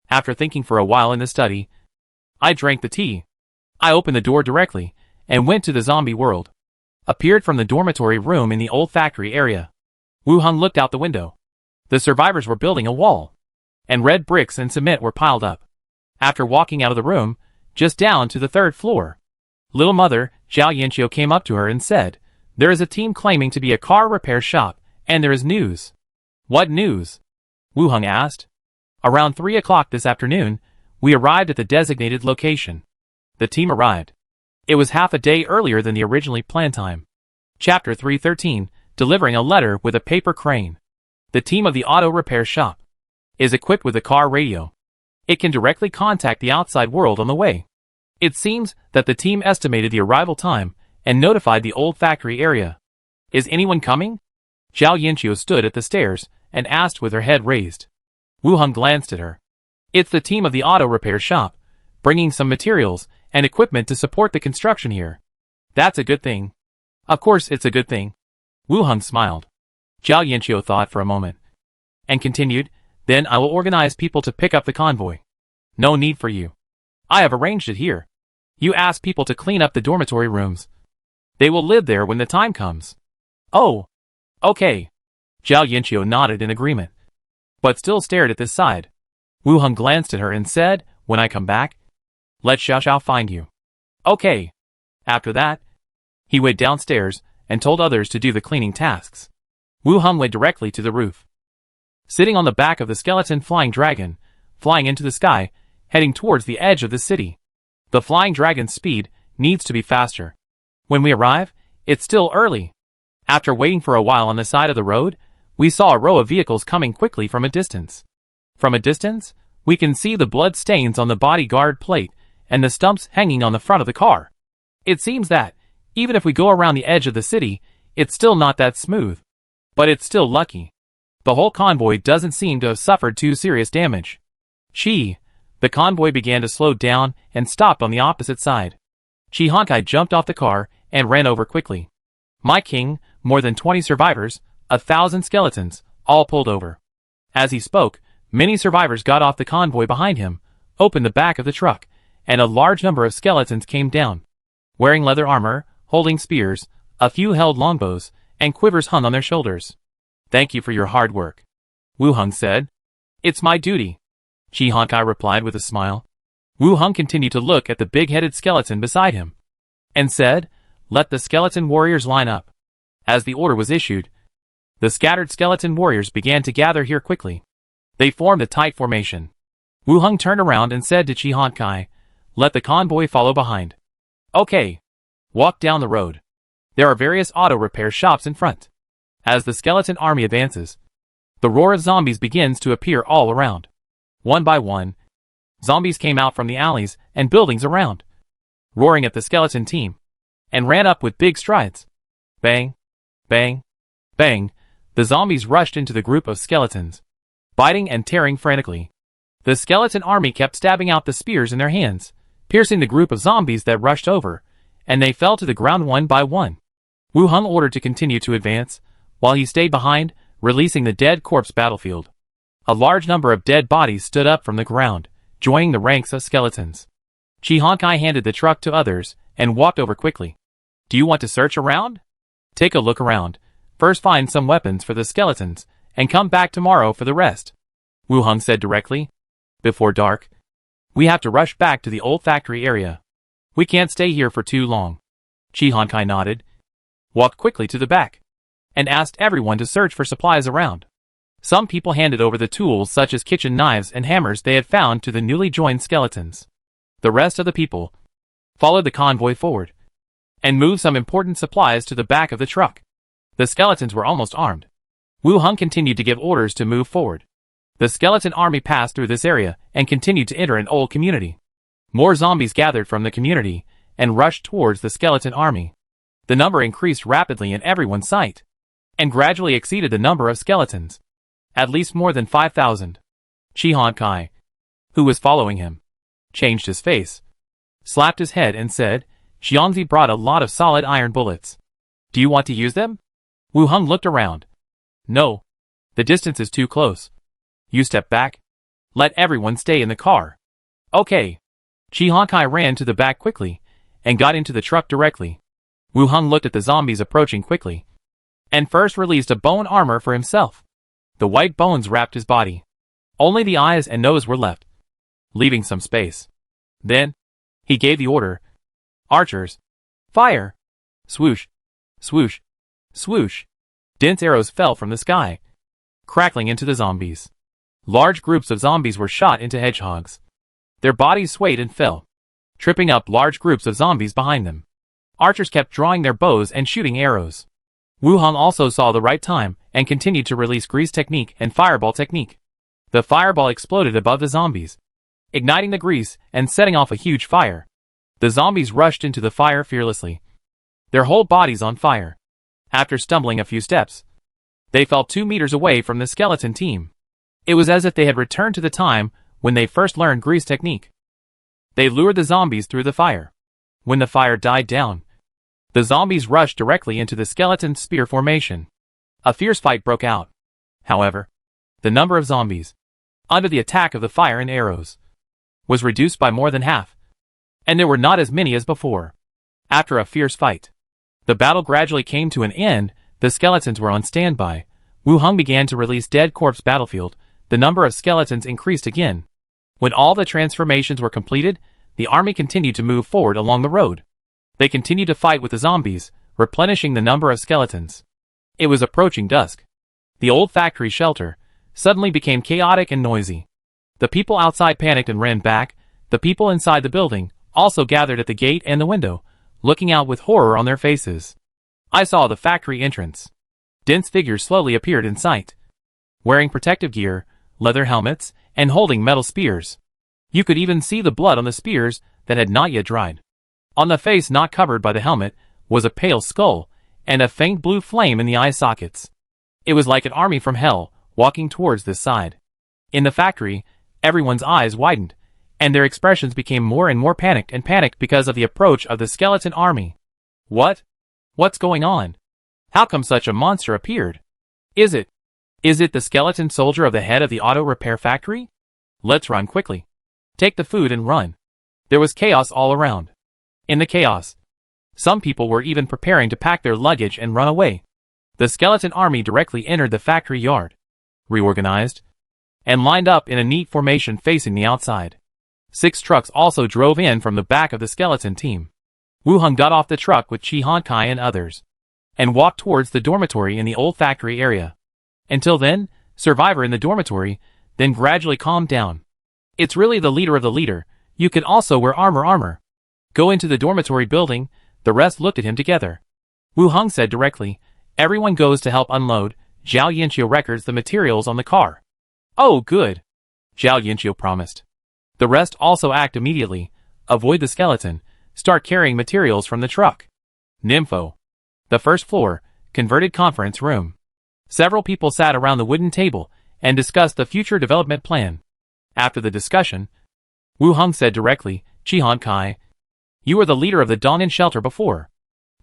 After thinking for a while in the study, I drank the tea. I opened the door directly, and went to the zombie world. Appeared from the dormitory room in the old factory area. Wu Hung looked out the window. The survivors were building a wall, and red bricks and cement were piled up. After walking out of the room, just down to the 3rd floor, Little Mother, Zhao Yanqiu, came up to her and said, there is a team claiming to be a car repair shop, and there is news. What news? Wu Hung asked. Around 3 o'clock this afternoon, we arrived at the designated location. The team arrived. It was half a day earlier than the originally planned time. Chapter 313, delivering a letter with a paper crane. The team of the auto repair shop is equipped with a car radio. It can directly contact the outside world on the way. It seems that the team estimated the arrival time and notified the old factory area. Is anyone coming? Zhao Yanqiu stood at the stairs and asked with her head raised. Wu Heng glanced at her. It's the team of the auto repair shop, bringing some materials and equipment to support the construction here. That's a good thing. Of course it's a good thing. Wu Heng smiled. Zhao Yanqiu thought for a moment and continued, then I will organize people to pick up the convoy. No need for you. I have arranged it here. You ask people to clean up the dormitory rooms. They will live there when the time comes. Oh. Okay. Zhao Yanqiu nodded in agreement, but still stared at this side. Wu Heng glanced at her and said, when I come back, let Xiao Xiao find you. Okay. After that, he went downstairs and told others to do the cleaning tasks. Wu Heng went directly to the roof. Sitting on the back of the skeleton flying dragon, flying into the sky, heading towards the edge of the city. The flying dragon's speed needs to be faster. When we arrive, it's still early. After waiting for a while on the side of the road, we saw a row of vehicles coming quickly from a distance. From a distance, we can see the blood stains on the bodyguard plate and the stumps hanging on the front of the car. It seems that, even if we go around the edge of the city, it's still not that smooth. But it's still lucky. The whole convoy doesn't seem to have suffered too serious damage. The convoy began to slow down and stopped on the opposite side. Shi Hankai jumped off the car and ran over quickly. My king, more than 20 survivors, 1,000 skeletons, all pulled over. As he spoke, many survivors got off the convoy behind him, opened the back of the truck, and a large number of skeletons came down. Wearing leather armor, holding spears, a few held longbows, and quivers hung on their shoulders. Thank you for your hard work. Wu Heng said. It's my duty. Shi Hankai replied with a smile. Wu Heng continued to look at the big-headed skeleton beside him, and said, let the skeleton warriors line up. As the order was issued, the scattered skeleton warriors began to gather here quickly. They formed a tight formation. Wu Heng turned around and said to Shi Hankai, let the convoy follow behind. Okay. Walk down the road. There are various auto repair shops in front. As the skeleton army advances, the roar of zombies begins to appear all around. One by one, zombies came out from the alleys and buildings around, roaring at the skeleton team, and ran up with big strides. Bang, bang, bang, the zombies rushed into the group of skeletons, biting and tearing frantically. The skeleton army kept stabbing out the spears in their hands, piercing the group of zombies that rushed over, and they fell to the ground one by one. Wu Heng ordered to continue to advance, while he stayed behind, releasing the dead corpse battlefield. A large number of dead bodies stood up from the ground, joining the ranks of skeletons. Shi Hankai handed the truck to others and walked over quickly. Do you want to search around? Take a look around. First find some weapons for the skeletons, and come back tomorrow for the rest. Wu Heng said directly. Before dark, we have to rush back to the old factory area. We can't stay here for too long. Shi Hankai nodded, walked quickly to the back, and asked everyone to search for supplies around. Some people handed over the tools such as kitchen knives and hammers they had found to the newly joined skeletons. The rest of the people followed the convoy forward and moved some important supplies to the back of the truck. The skeletons were almost armed. Wu Heng continued to give orders to move forward. The skeleton army passed through this area and continued to enter an old community. More zombies gathered from the community and rushed towards the skeleton army. The number increased rapidly in everyone's sight, and gradually exceeded the number of skeletons. At least more than 5,000. Shi Hankai, who was following him, changed his face, slapped his head and said, Xiangzi brought a lot of solid iron bullets. Do you want to use them? Wu Heng looked around. No. The distance is too close. You step back. Let everyone stay in the car. Okay. Shi Hankai ran to the back quickly, and got into the truck directly. Wu Heng looked at the zombies approaching quickly, and first released a bone armor for himself. The white bones wrapped his body. Only the eyes and nose were left, leaving some space. Then, he gave the order. Archers, fire! Swoosh, swoosh, swoosh. Dense arrows fell from the sky, crackling into the zombies. Large groups of zombies were shot into hedgehogs. Their bodies swayed and fell, tripping up large groups of zombies behind them. Archers kept drawing their bows and shooting arrows. Wu Heng also saw the right time and continued to release grease technique and fireball technique. The fireball exploded above the zombies, igniting the grease and setting off a huge fire. The zombies rushed into the fire fearlessly, their whole bodies on fire. After stumbling a few steps, they fell 2 meters away from the skeleton team. It was as if they had returned to the time when they first learned grease technique. They lured the zombies through the fire. When the fire died down, the zombies rushed directly into the skeleton spear formation. A fierce fight broke out. However, the number of zombies, under the attack of the fire and arrows, was reduced by more than half, and there were not as many as before. After a fierce fight, the battle gradually came to an end. The skeletons were on standby. Wu Hung began to release Dead Corpse Battlefield. The number of skeletons increased again. When all the transformations were completed, the army continued to move forward along the road. They continued to fight with the zombies, replenishing the number of skeletons. It was approaching dusk. The old factory shelter suddenly became chaotic and noisy. The people outside panicked and ran back. The people inside the building also gathered at the gate and the window, looking out with horror on their faces. I saw the factory entrance. Dense figures slowly appeared in sight, wearing protective gear, leather helmets, and holding metal spears. You could even see the blood on the spears that had not yet dried. On the face not covered by the helmet was a pale skull and a faint blue flame in the eye sockets. It was like an army from hell walking towards this side. In the factory, everyone's eyes widened, and their expressions became more and more panicked because of the approach of the skeleton army. What? What's going on? How come such a monster appeared? Is it the skeleton soldier of the head of the auto repair factory? Let's run quickly. Take the food and run. There was chaos all around. In the chaos, some people were even preparing to pack their luggage and run away. The skeleton army directly entered the factory yard, reorganized, and lined up in a neat formation facing the outside. 6 trucks also drove in from the back of the skeleton team. Wu Hung got off the truck with Chi Han Kai and others, and walked towards the dormitory in the old factory area. Until then, Survivor in the dormitory, then gradually calmed down. It's really the leader of the leader. You can also wear armor. Go into the dormitory building. The rest looked at him together. Wu Hung said directly, everyone goes to help unload. Zhao Yanqiu records the materials on the car. Oh, good. Zhao Yanqiu promised. The rest also act immediately. Avoid the skeleton. Start carrying materials from the truck. Nympho. The first floor, converted conference room. Several people sat around the wooden table and discussed the future development plan. After the discussion, Wu Hung said directly, Chi Han Kai, you were the leader of the Dong'an shelter before.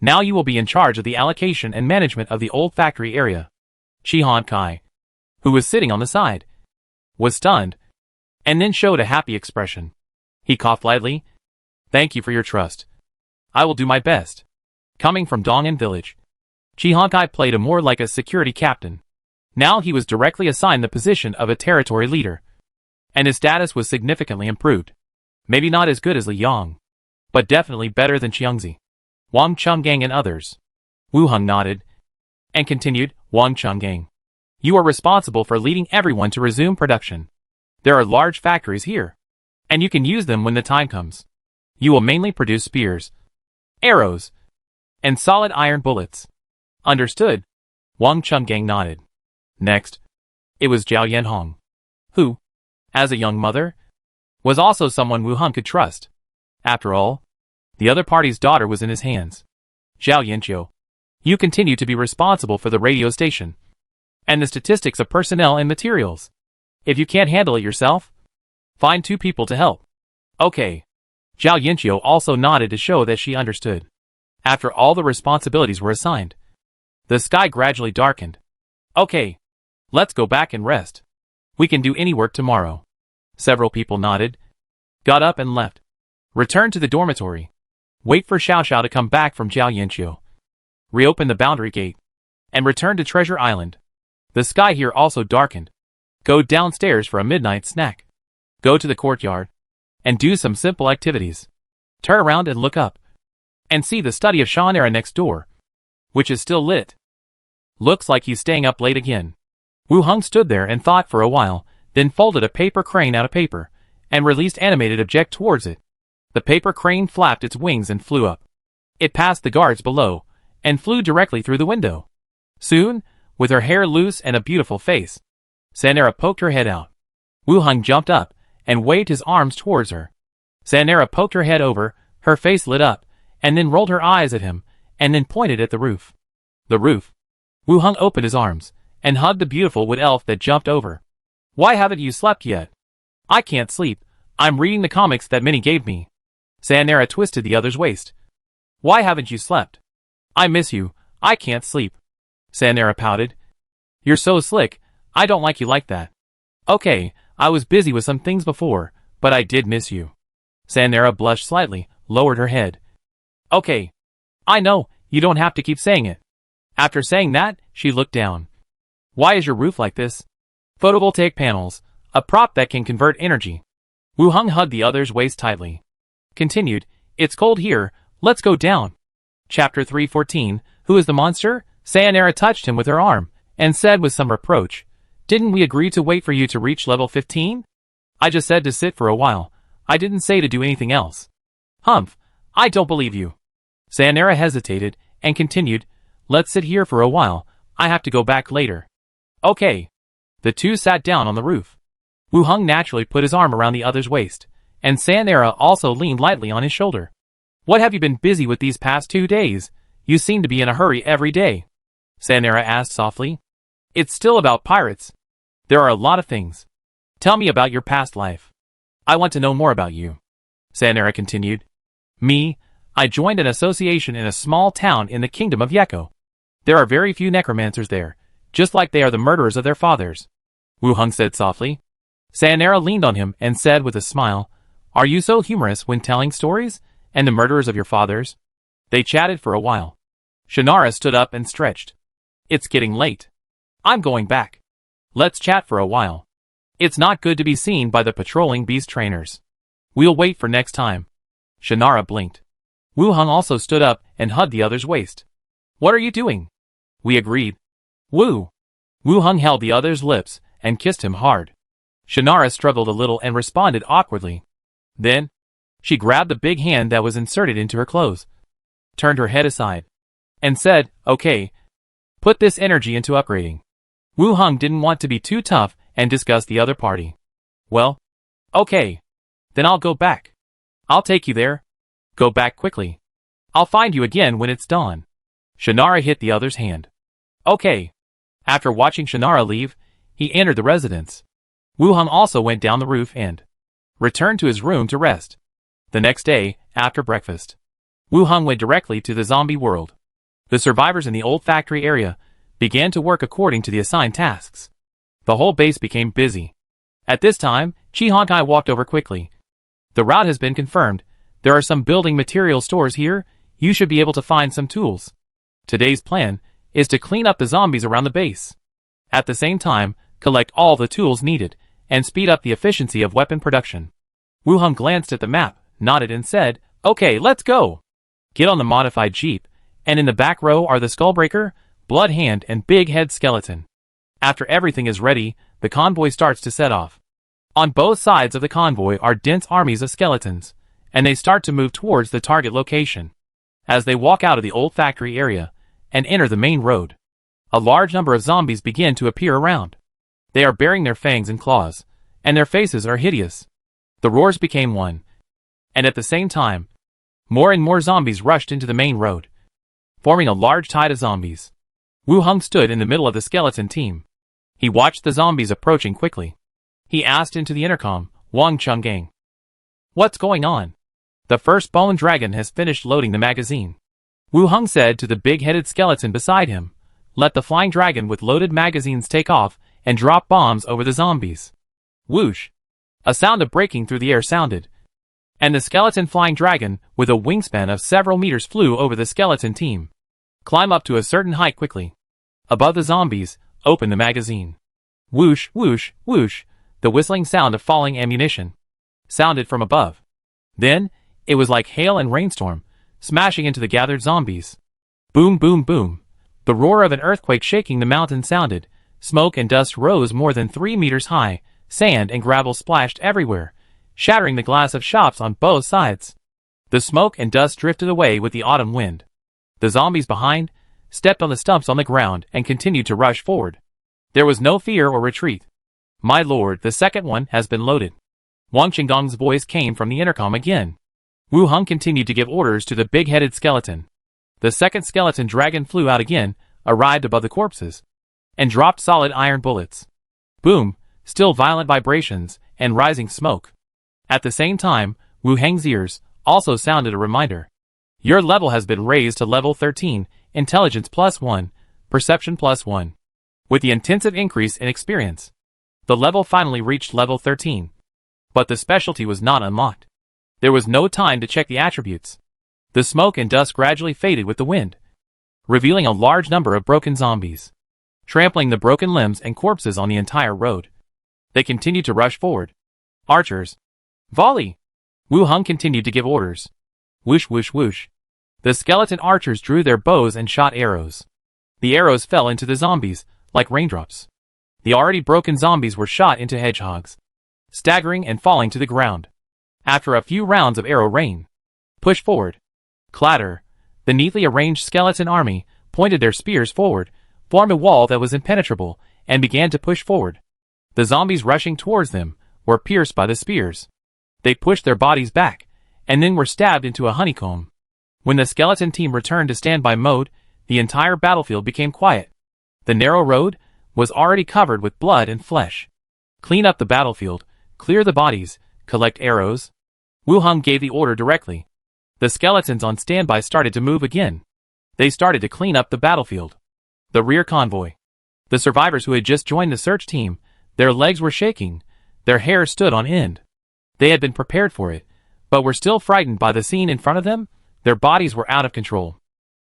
Now you will be in charge of the allocation and management of the old factory area. Chi Han Kai, who was sitting on the side, was stunned, and then showed a happy expression. He coughed lightly. Thank you for your trust. I will do my best. Coming from Dong'an village, Chi Han Kai played a more like a security captain. Now he was directly assigned the position of a territory leader, and his status was significantly improved. Maybe not as good as Li Yang, but definitely better than Xiangzi, Wang Chenggang and others. Wu Hung nodded, and continued, Wang Chenggang, you are responsible for leading everyone to resume production. There are large factories here, and you can use them when the time comes. You will mainly produce spears, arrows, and solid iron bullets. Understood? Wang Chenggang nodded. Next, it was Zhao Yanhong, who, as a young mother, was also someone Wu Hung could trust. After all, the other party's daughter was in his hands. Zhao Yanqiu, you continue to be responsible for the radio station and the statistics of personnel and materials. If you can't handle it yourself, find 2 people to help. Okay. Zhao Yanqiu also nodded to show that she understood. After all the responsibilities were assigned, the sky gradually darkened. Okay. Let's go back and rest. We can do any work tomorrow. Several people nodded, got up and left. Return to the dormitory. Wait for Xiao Xiao to come back from Zhao Yanqiu. Reopen the boundary gate, and return to Treasure Island. The sky here also darkened. Go downstairs for a midnight snack. Go to the courtyard, and do some simple activities. Turn around and look up, and see the study of Shawnera next door, which is still lit. Looks like he's staying up late again. Wu Hung stood there and thought for a while, then folded a paper crane out of paper, and released animated object towards it. The paper crane flapped its wings and flew up. It passed the guards below, and flew directly through the window. Soon, with her hair loose and a beautiful face, Sanera poked her head out. Wu Hung jumped up, and waved his arms towards her. Sayonara poked her head over, her face lit up, and then rolled her eyes at him, and then pointed at the roof. The roof. Wu Hung opened his arms, and hugged the beautiful wood elf that jumped over. Why haven't you slept yet? I can't sleep. I'm reading the comics that Minnie gave me. Sayonara twisted the other's waist. Why haven't you slept? I miss you. I can't sleep. Sayonara pouted. You're so slick. I don't like you like that. Okay, I was busy with some things before, but I did miss you. Sayonara blushed slightly, lowered her head. Okay. I know, you don't have to keep saying it. After saying that, she looked down. Why is your roof like this? Photovoltaic panels, a prop that can convert energy. Wu Hung hugged the other's waist tightly. Continued, it's cold here, let's go down. Chapter 314, Who is the monster? Sayonara touched him with her arm, and said with some reproach, Didn't we agree to wait for you to reach level 15? I just said to sit for a while. I didn't say to do anything else. Humph, I don't believe you. Sayonara hesitated, and continued, Let's sit here for a while, I have to go back later. Okay. The two sat down on the roof. Wu Hung naturally put his arm around the other's waist, and Sayonara also leaned lightly on his shoulder. What have you been busy with these past 2 days? You seem to be in a hurry every day. Sayonara asked softly. It's still about pirates. There are a lot of things. Tell me about your past life. I want to know more about you. Sayonara continued. Me, I joined an association in a small town in the kingdom of Yeko. There are very few necromancers there, just like they are the murderers of their fathers. Wu Hung said softly. Sayonara leaned on him and said with a smile, Are you so humorous when telling stories, and the murderers of your fathers? They chatted for a while. Shannara stood up and stretched. It's getting late. I'm going back. Let's chat for a while. It's not good to be seen by the patrolling beast trainers. We'll wait for next time. Shannara blinked. Wu Hung also stood up and hugged the other's waist. What are you doing? We agreed. Wu. Wu Hung held the other's lips and kissed him hard. Shannara struggled a little and responded awkwardly. Then, she grabbed the big hand that was inserted into her clothes, turned her head aside, and said, Okay, put this energy into upgrading. Wu Hung didn't want to be too tough and discuss the other party. Well, okay. Then I'll go back. I'll take you there. Go back quickly. I'll find you again when it's dawn. Shannara hit the other's hand. Okay. After watching Shannara leave, he entered the residence. Wu Hung also went down the roof and returned to his room to rest. The next day, after breakfast, Wu Hung went directly to the zombie world. The survivors in the old factory area began to work according to the assigned tasks. The whole base became busy. At this time, Chi Honkai walked over quickly. The route has been confirmed. There are some building material stores here. You should be able to find some tools. Today's plan is to clean up the zombies around the base. At the same time, collect all the tools needed and speed up the efficiency of weapon production. Wu Hung glanced at the map, nodded and said, Okay, let's go. Get on the modified jeep, and in the back row are the Skullbreaker, Blood Hand and Big Head Skeleton. After everything is ready, the convoy starts to set off. On both sides of the convoy are dense armies of skeletons, and they start to move towards the target location. As they walk out of the old factory area and enter the main road, a large number of zombies begin to appear around. They are baring their fangs and claws, and their faces are hideous. The roars became one, and at the same time, more and more zombies rushed into the main road, forming a large tide of zombies. Wu Hung stood in the middle of the skeleton team. He watched the zombies approaching quickly. He asked into the intercom, Wang Chunggang. What's going on? The first bone dragon has finished loading the magazine. Wu Hung said to the big-headed skeleton beside him, Let the flying dragon with loaded magazines take off and drop bombs over the zombies. Whoosh! A sound of breaking through the air sounded, and the skeleton flying dragon with a wingspan of several meters flew over the skeleton team. Climb up to a certain height quickly. Above the zombies, open the magazine. Whoosh, whoosh, whoosh, the whistling sound of falling ammunition sounded from above. Then, it was like hail and rainstorm, smashing into the gathered zombies. Boom, boom, boom. The roar of an earthquake shaking the mountain sounded. Smoke and dust rose more than 3 meters high. Sand and gravel splashed everywhere, shattering the glass of shops on both sides. The smoke and dust drifted away with the autumn wind. The zombies behind stepped on the stumps on the ground and continued to rush forward. There was no fear or retreat. My lord, the second one has been loaded. Wang Qinggong's voice came from the intercom again. Wu Heng continued to give orders to the big-headed skeleton. The second skeleton dragon flew out again, arrived above the corpses, and dropped solid iron bullets. Boom, still violent vibrations, and rising smoke. At the same time, Wu Heng's ears also sounded a reminder. Your level has been raised to level 13, intelligence +1, perception +1. With the intensive increase in experience, the level finally reached level 13. But the specialty was not unlocked. There was no time to check the attributes. The smoke and dust gradually faded with the wind, revealing a large number of broken zombies, trampling the broken limbs and corpses on the entire road. They continued to rush forward. Archers. Volley! Wu Heng continued to give orders. Whoosh whoosh whoosh. The skeleton archers drew their bows and shot arrows. The arrows fell into the zombies, like raindrops. The already broken zombies were shot into hedgehogs, staggering and falling to the ground. After a few rounds of arrow rain, push forward. Clatter. The neatly arranged skeleton army pointed their spears forward, formed a wall that was impenetrable, and began to push forward. The zombies rushing towards them were pierced by the spears. They pushed their bodies back, and then were stabbed into a honeycomb. When the skeleton team returned to standby mode, the entire battlefield became quiet. The narrow road was already covered with blood and flesh. Clean up the battlefield, clear the bodies, collect arrows. Wu Heng gave the order directly. The skeletons on standby started to move again. They started to clean up the battlefield. The rear convoy. The survivors who had just joined the search team, their legs were shaking, their hair stood on end. They had been prepared for it, but were still frightened by the scene in front of them. Their bodies were out of control.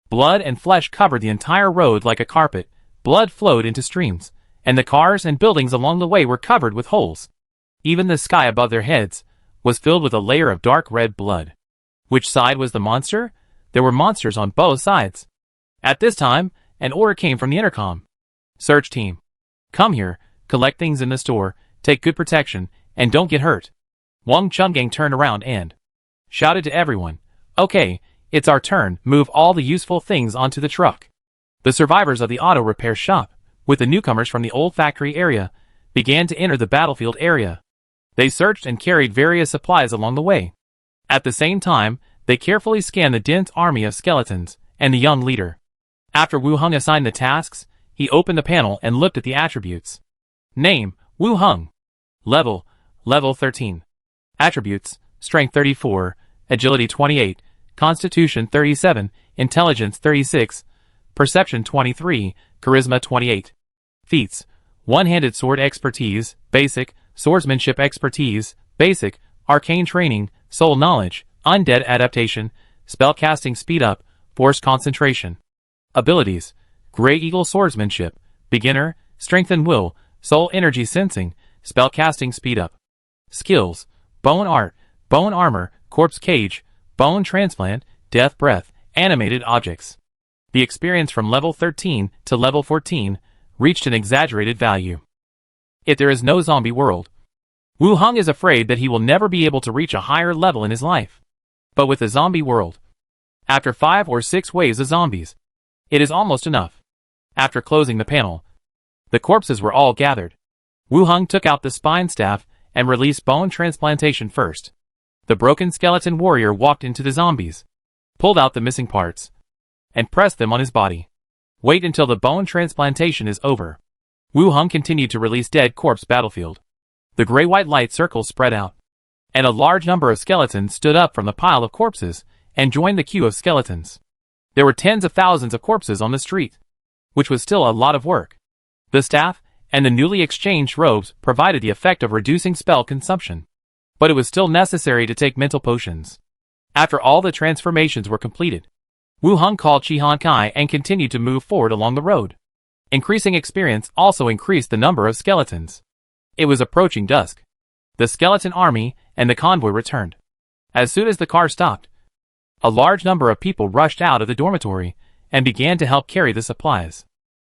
Blood and flesh covered the entire road like a carpet, blood flowed into streams, and the cars and buildings along the way were covered with holes. Even the sky above their heads was filled with a layer of dark red blood. Which side was the monster? There were monsters on both sides. At this time, an order came from the intercom. Search team. Come here, collect things in the store, take good protection, and don't get hurt. Wang Qinggong turned around and shouted to everyone, "Okay, it's our turn, move all the useful things onto the truck." The survivors of the auto repair shop, with the newcomers from the old factory area, began to enter the battlefield area. They searched and carried various supplies along the way. At the same time, they carefully scanned the dense army of skeletons and the young leader. After Wu Heng assigned the tasks, he opened the panel and looked at the attributes. Name, Wu Heng. Level 13. Attributes, Strength 34, Agility 28, Constitution 37, Intelligence 36, Perception 23, Charisma 28. Feats, One-handed sword expertise, Basic, Swordsmanship expertise, Basic, Arcane training, Soul knowledge, Undead adaptation, Spellcasting speed up, Forced concentration. Abilities, Grey Eagle swordsmanship, Beginner, Strength and will, Soul energy sensing, Spellcasting speed up. Skills, Bone art, Bone armor, Corpse cage, Bone transplant, Death breath, Animated objects. The experience from level 13 to level 14 reached an exaggerated value. If there is no zombie world, Wu Heng is afraid that he will never be able to reach a higher level in his life. But with the zombie world, after 5 or 6 waves of zombies, it is almost enough. After closing the panel, the corpses were all gathered. Wu Heng took out the spine staff and released bone transplantation first. The broken skeleton warrior walked into the zombies, pulled out the missing parts, and pressed them on his body. Wait until the bone transplantation is over. Wu Heng continued to release dead corpse battlefield. The gray-white light circles spread out, and a large number of skeletons stood up from the pile of corpses and joined the queue of skeletons. There were tens of thousands of corpses on the street, which was still a lot of work. The staff and the newly exchanged robes provided the effect of reducing spell consumption, but it was still necessary to take mental potions. After all the transformations were completed, Wu Heng called Qihan Kai and continued to move forward along the road. Increasing experience also increased the number of skeletons. It was approaching dusk. The skeleton army and the convoy returned. As soon as the car stopped, a large number of people rushed out of the dormitory and began to help carry the supplies.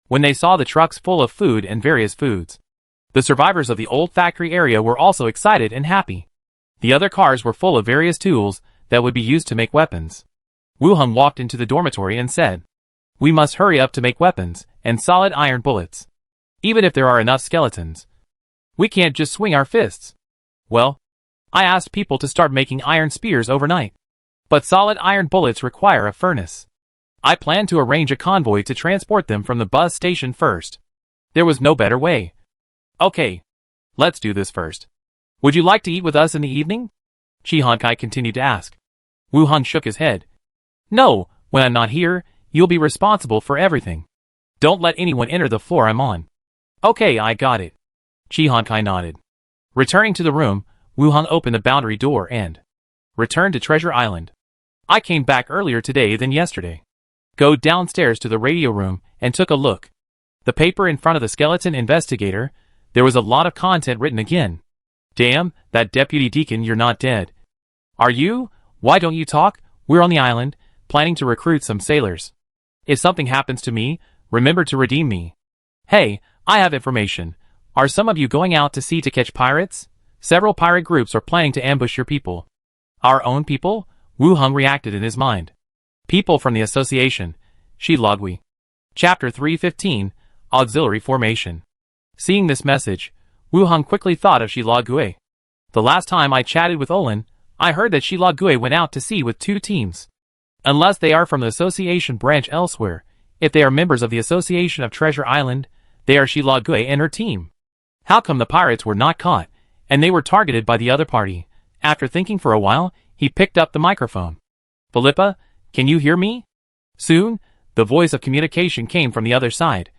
When they saw the trucks full of food and various foods, the survivors of the old factory area were also excited and happy. The other cars were full of various tools that would be used to make weapons. Wu Heng walked into the dormitory and said, "We must hurry up to make weapons and solid iron bullets. Even if there are enough skeletons, we can't just swing our fists." "Well, I asked people to start making iron spears overnight. But solid iron bullets require a furnace. I planned to arrange a convoy to transport them from the bus station first. There was no better way. Okay. Let's do this first. Would you like to eat with us in the evening? Chi Honkai continued to ask. Wu Hung shook his head. No, when I'm not here, you'll be responsible for everything. Don't let anyone enter the floor I'm on. Okay, I got it. Chi Honkai nodded. Returning to the room, Wu Hung opened the boundary door and returned to Treasure Island. I came back earlier today than yesterday. Go downstairs to the radio room and took a look. The paper in front of the skeleton investigator, there was a lot of content written again. Damn, that deputy deacon, you're not dead. Are you? Why don't you talk? We're on the island, planning to recruit some sailors. If something happens to me, remember to redeem me. Hey, I have information. Are some of you going out to sea to catch pirates? Several pirate groups are planning to ambush your people. Our own people? Wu Hung reacted in his mind. People from the association. Shilagui. Chapter 315, Auxiliary Formation. Seeing this message, Wu Hung quickly thought of Shilagui. The last time I chatted with Olin, I heard that Shilagui went out to sea with 2 teams. Unless they are from the association branch elsewhere, if they are members of the association of Treasure Island, they are Shilagui and her team. How come the pirates were not caught, and they were targeted by the other party? After thinking for a while, he picked up the microphone. Philippa, can you hear me? Soon, the voice of communication came from the other side.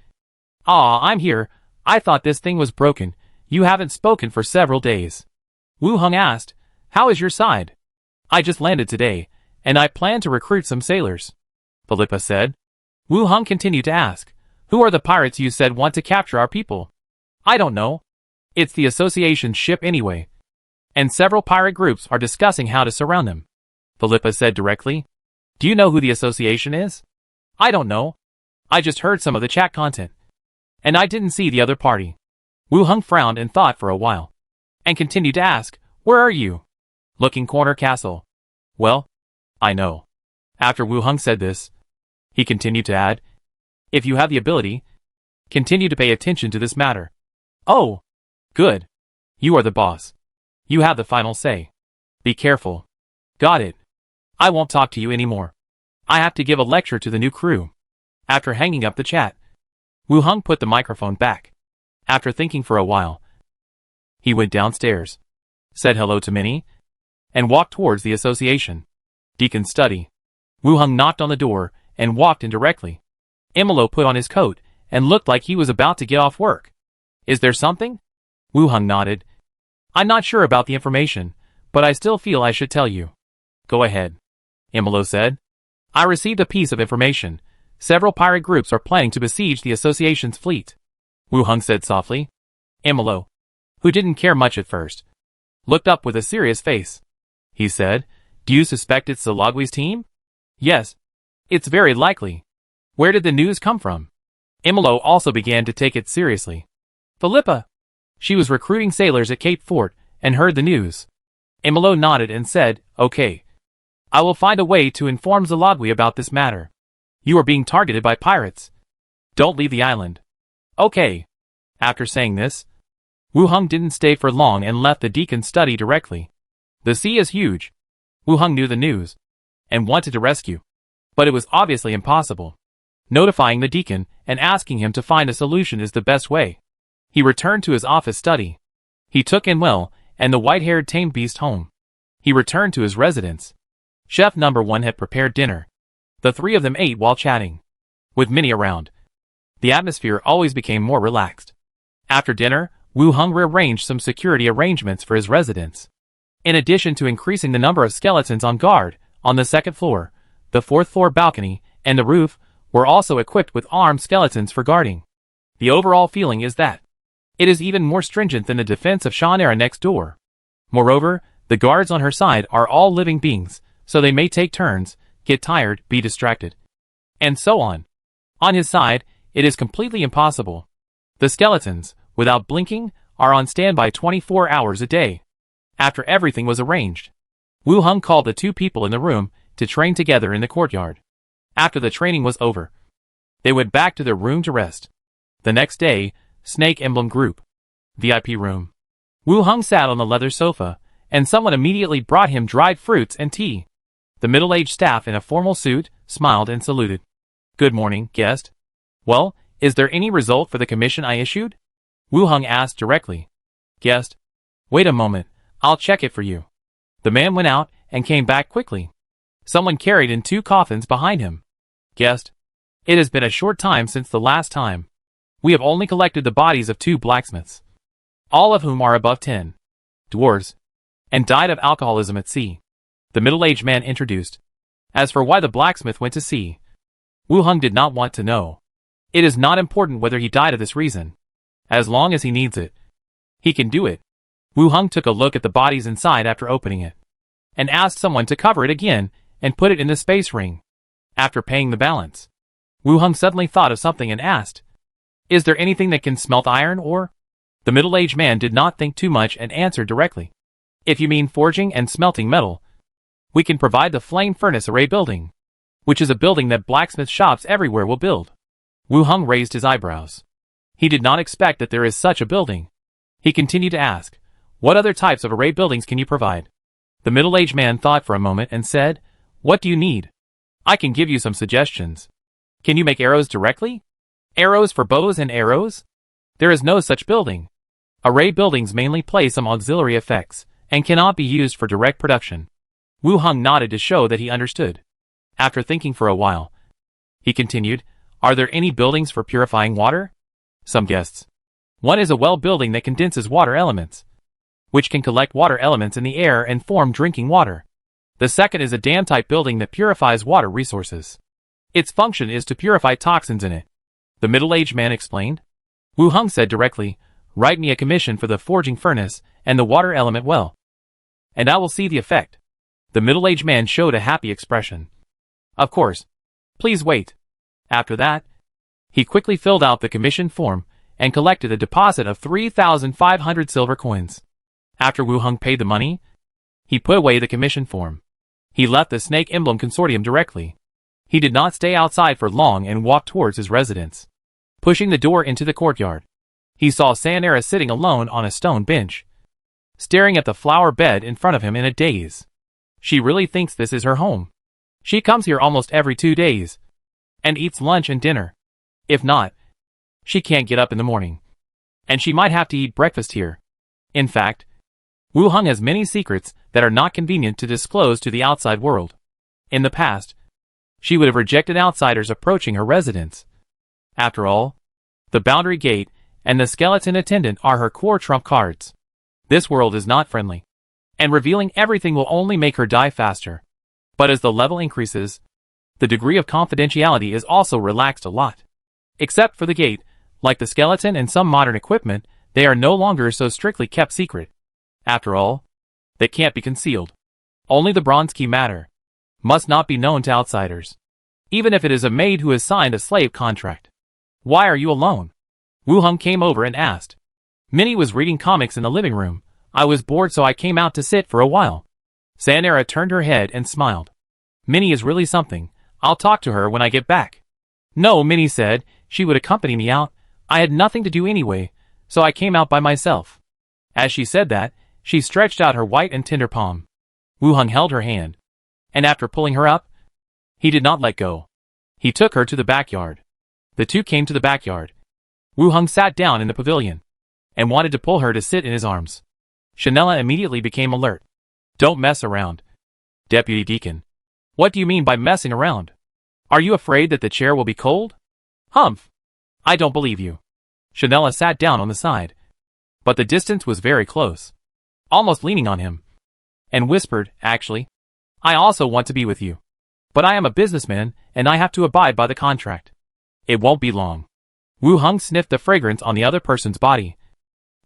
I'm here. I thought this thing was broken. You haven't spoken for several days. Wu Hung asked, how is your side? I just landed today, and I plan to recruit some sailors. Philippa said. Wu Hung continued to ask, who are the pirates you said want to capture our people? I don't know. It's the association's ship anyway. And several pirate groups are discussing how to surround them. Philippa said directly. Do you know who the association is? I don't know. I just heard some of the chat content. And I didn't see the other party. Wu Hung frowned and thought for a while. And continued to ask, where are you? Looking Corner Castle. Well, I know. After Wu Hung said this, he continued to add, if you have the ability, continue to pay attention to this matter. Oh, good. You are the boss. You have the final say. Be careful. Got it. I won't talk to you anymore. I have to give a lecture to the new crew. After hanging up the chat, Wu Hung put the microphone back. After thinking for a while, he went downstairs, said hello to Minnie, and walked towards the association. Deacon's study. Wu Hung knocked on the door and walked in directly. Emilo put on his coat and looked like he was about to get off work. Is there something? Wu Hung nodded. I'm not sure about the information, but I still feel I should tell you. Go ahead. Emilo said. I received a piece of information. Several pirate groups are planning to besiege the association's fleet. Wu Hung said softly. Emilo, who didn't care much at first, looked up with a serious face. He said, do you suspect it's Shilagui team? Yes. It's very likely. Where did the news come from? Emilo also began to take it seriously. Philippa. She was recruiting sailors at Cape Fort and heard the news. Emilo nodded and said, okay. I will find a way to inform Shilagui about this matter. You are being targeted by pirates. Don't leave the island. Okay. After saying this, Wu Hung didn't stay for long and left the deacon's study directly. The sea is huge. Wu Hung knew the news and wanted to rescue, but it was obviously impossible. Notifying the deacon and asking him to find a solution is the best way. He returned to his office study. He took Enwell and the white-haired tame beast home. He returned to his residence. Chef number 1 had prepared dinner. The 3 of them ate while chatting. With Minnie around, the atmosphere always became more relaxed. After dinner, Wu Hung rearranged some security arrangements for his residence. In addition to increasing the number of skeletons on guard, on the 2nd floor, the 4th floor balcony, and the roof, were also equipped with armed skeletons for guarding. The overall feeling is that it is even more stringent than the defense of Shannara next door. Moreover, the guards on her side are all living beings, so they may take turns, get tired, be distracted, and so on. On his side, it is completely impossible. The skeletons, without blinking, are on standby 24 hours a day. After everything was arranged, Wu Hung called the 2 people in the room to train together in the courtyard. After the training was over, they went back to their room to rest. The next day, Snake Emblem Group. VIP room. Wu Hung sat on the leather sofa and someone immediately brought him dried fruits and tea. The middle-aged staff in a formal suit smiled and saluted. "Good morning, guest. Well, is there any result for the commission I issued?" Wu Heng asked directly. "Guest? Wait a moment, I'll check it for you." The man went out and came back quickly. Someone carried in 2 coffins behind him. "Guest? It has been a short time since the last time. We have only collected the bodies of 2 blacksmiths, all of whom are above 10, dwarves, and died of alcoholism at sea," the middle-aged man introduced. As for why the blacksmith went to sea, Wu Heng did not want to know. It is not important whether he died of this reason. As long as he needs it, he can do it. Wu Heng took a look at the bodies inside after opening it, and asked someone to cover it again and put it in the space ring. After paying the balance, Wu Heng suddenly thought of something and asked, "Is there anything that can smelt iron ore?" The middle-aged man did not think too much and answered directly. "If you mean forging and smelting metal, we can provide the flame furnace array building, which is a building that blacksmith shops everywhere will build." Wu Heng raised his eyebrows. He did not expect that there is such a building. He continued to ask, "What other types of array buildings can you provide?" The middle-aged man thought for a moment and said, "What do you need? I can give you some suggestions. Can you make arrows directly? Arrows for bows and arrows? There is no such building. Array buildings mainly play some auxiliary effects and cannot be used for direct production." Wu Heng nodded to show that he understood. After thinking for a while, he continued, "Are there any buildings for purifying water?" "Some, guests. One is a well building that condenses water elements, which can collect water elements in the air and form drinking water. The second is a dam-type building that purifies water resources. Its function is to purify toxins in it," the middle-aged man explained. Wu Heng said directly, "Write me a commission for the forging furnace and the water element well, and I will see the effect." The middle-aged man showed a happy expression. "Of course. Please wait." After that, he quickly filled out the commission form and collected a deposit of 3,500 silver coins. After Wu Heng paid the money, he put away the commission form. He left the Snake Emblem Consortium directly. He did not stay outside for long and walked towards his residence. Pushing the door into the courtyard, he saw Sayonara sitting alone on a stone bench, staring at the flower bed in front of him in a daze. She really thinks this is her home. She comes here almost every 2 days, and eats lunch and dinner. If not, she can't get up in the morning, and she might have to eat breakfast here. In fact, Wu Heng has many secrets that are not convenient to disclose to the outside world. In the past, she would have rejected outsiders approaching her residence. After all, the boundary gate and the skeleton attendant are her core trump cards. This world is not friendly, and revealing everything will only make her die faster. But as the level increases, the degree of confidentiality is also relaxed a lot. Except for the gate, like the skeleton and some modern equipment, they are no longer so strictly kept secret. After all, they can't be concealed. Only the bronze key matter must not be known to outsiders, even if it is a maid who has signed a slave contract. "Why are you alone?" Wu Heng came over and asked. "Minnie was reading comics in the living room. I was bored, so I came out to sit for a while." Sayonara turned her head and smiled. "Minnie is really something. I'll talk to her when I get back." "No," Minnie said, "she would accompany me out. I had nothing to do anyway, so I came out by myself." As she said that, she stretched out her white and tender palm. Wu Heng held her hand, and after pulling her up, he did not let go. He took her to the backyard. The two came to the backyard. Wu Heng sat down in the pavilion, and wanted to pull her to sit in his arms. Chanella immediately became alert. "Don't mess around, Deputy Deacon." "What do you mean by messing around? Are you afraid that the chair will be cold?" "Humph! I don't believe you." Chanella sat down on the side, but the distance was very close, almost leaning on him, and whispered, "Actually, I also want to be with you. But I am a businessman, and I have to abide by the contract. It won't be long." Wu Heng sniffed the fragrance on the other person's body,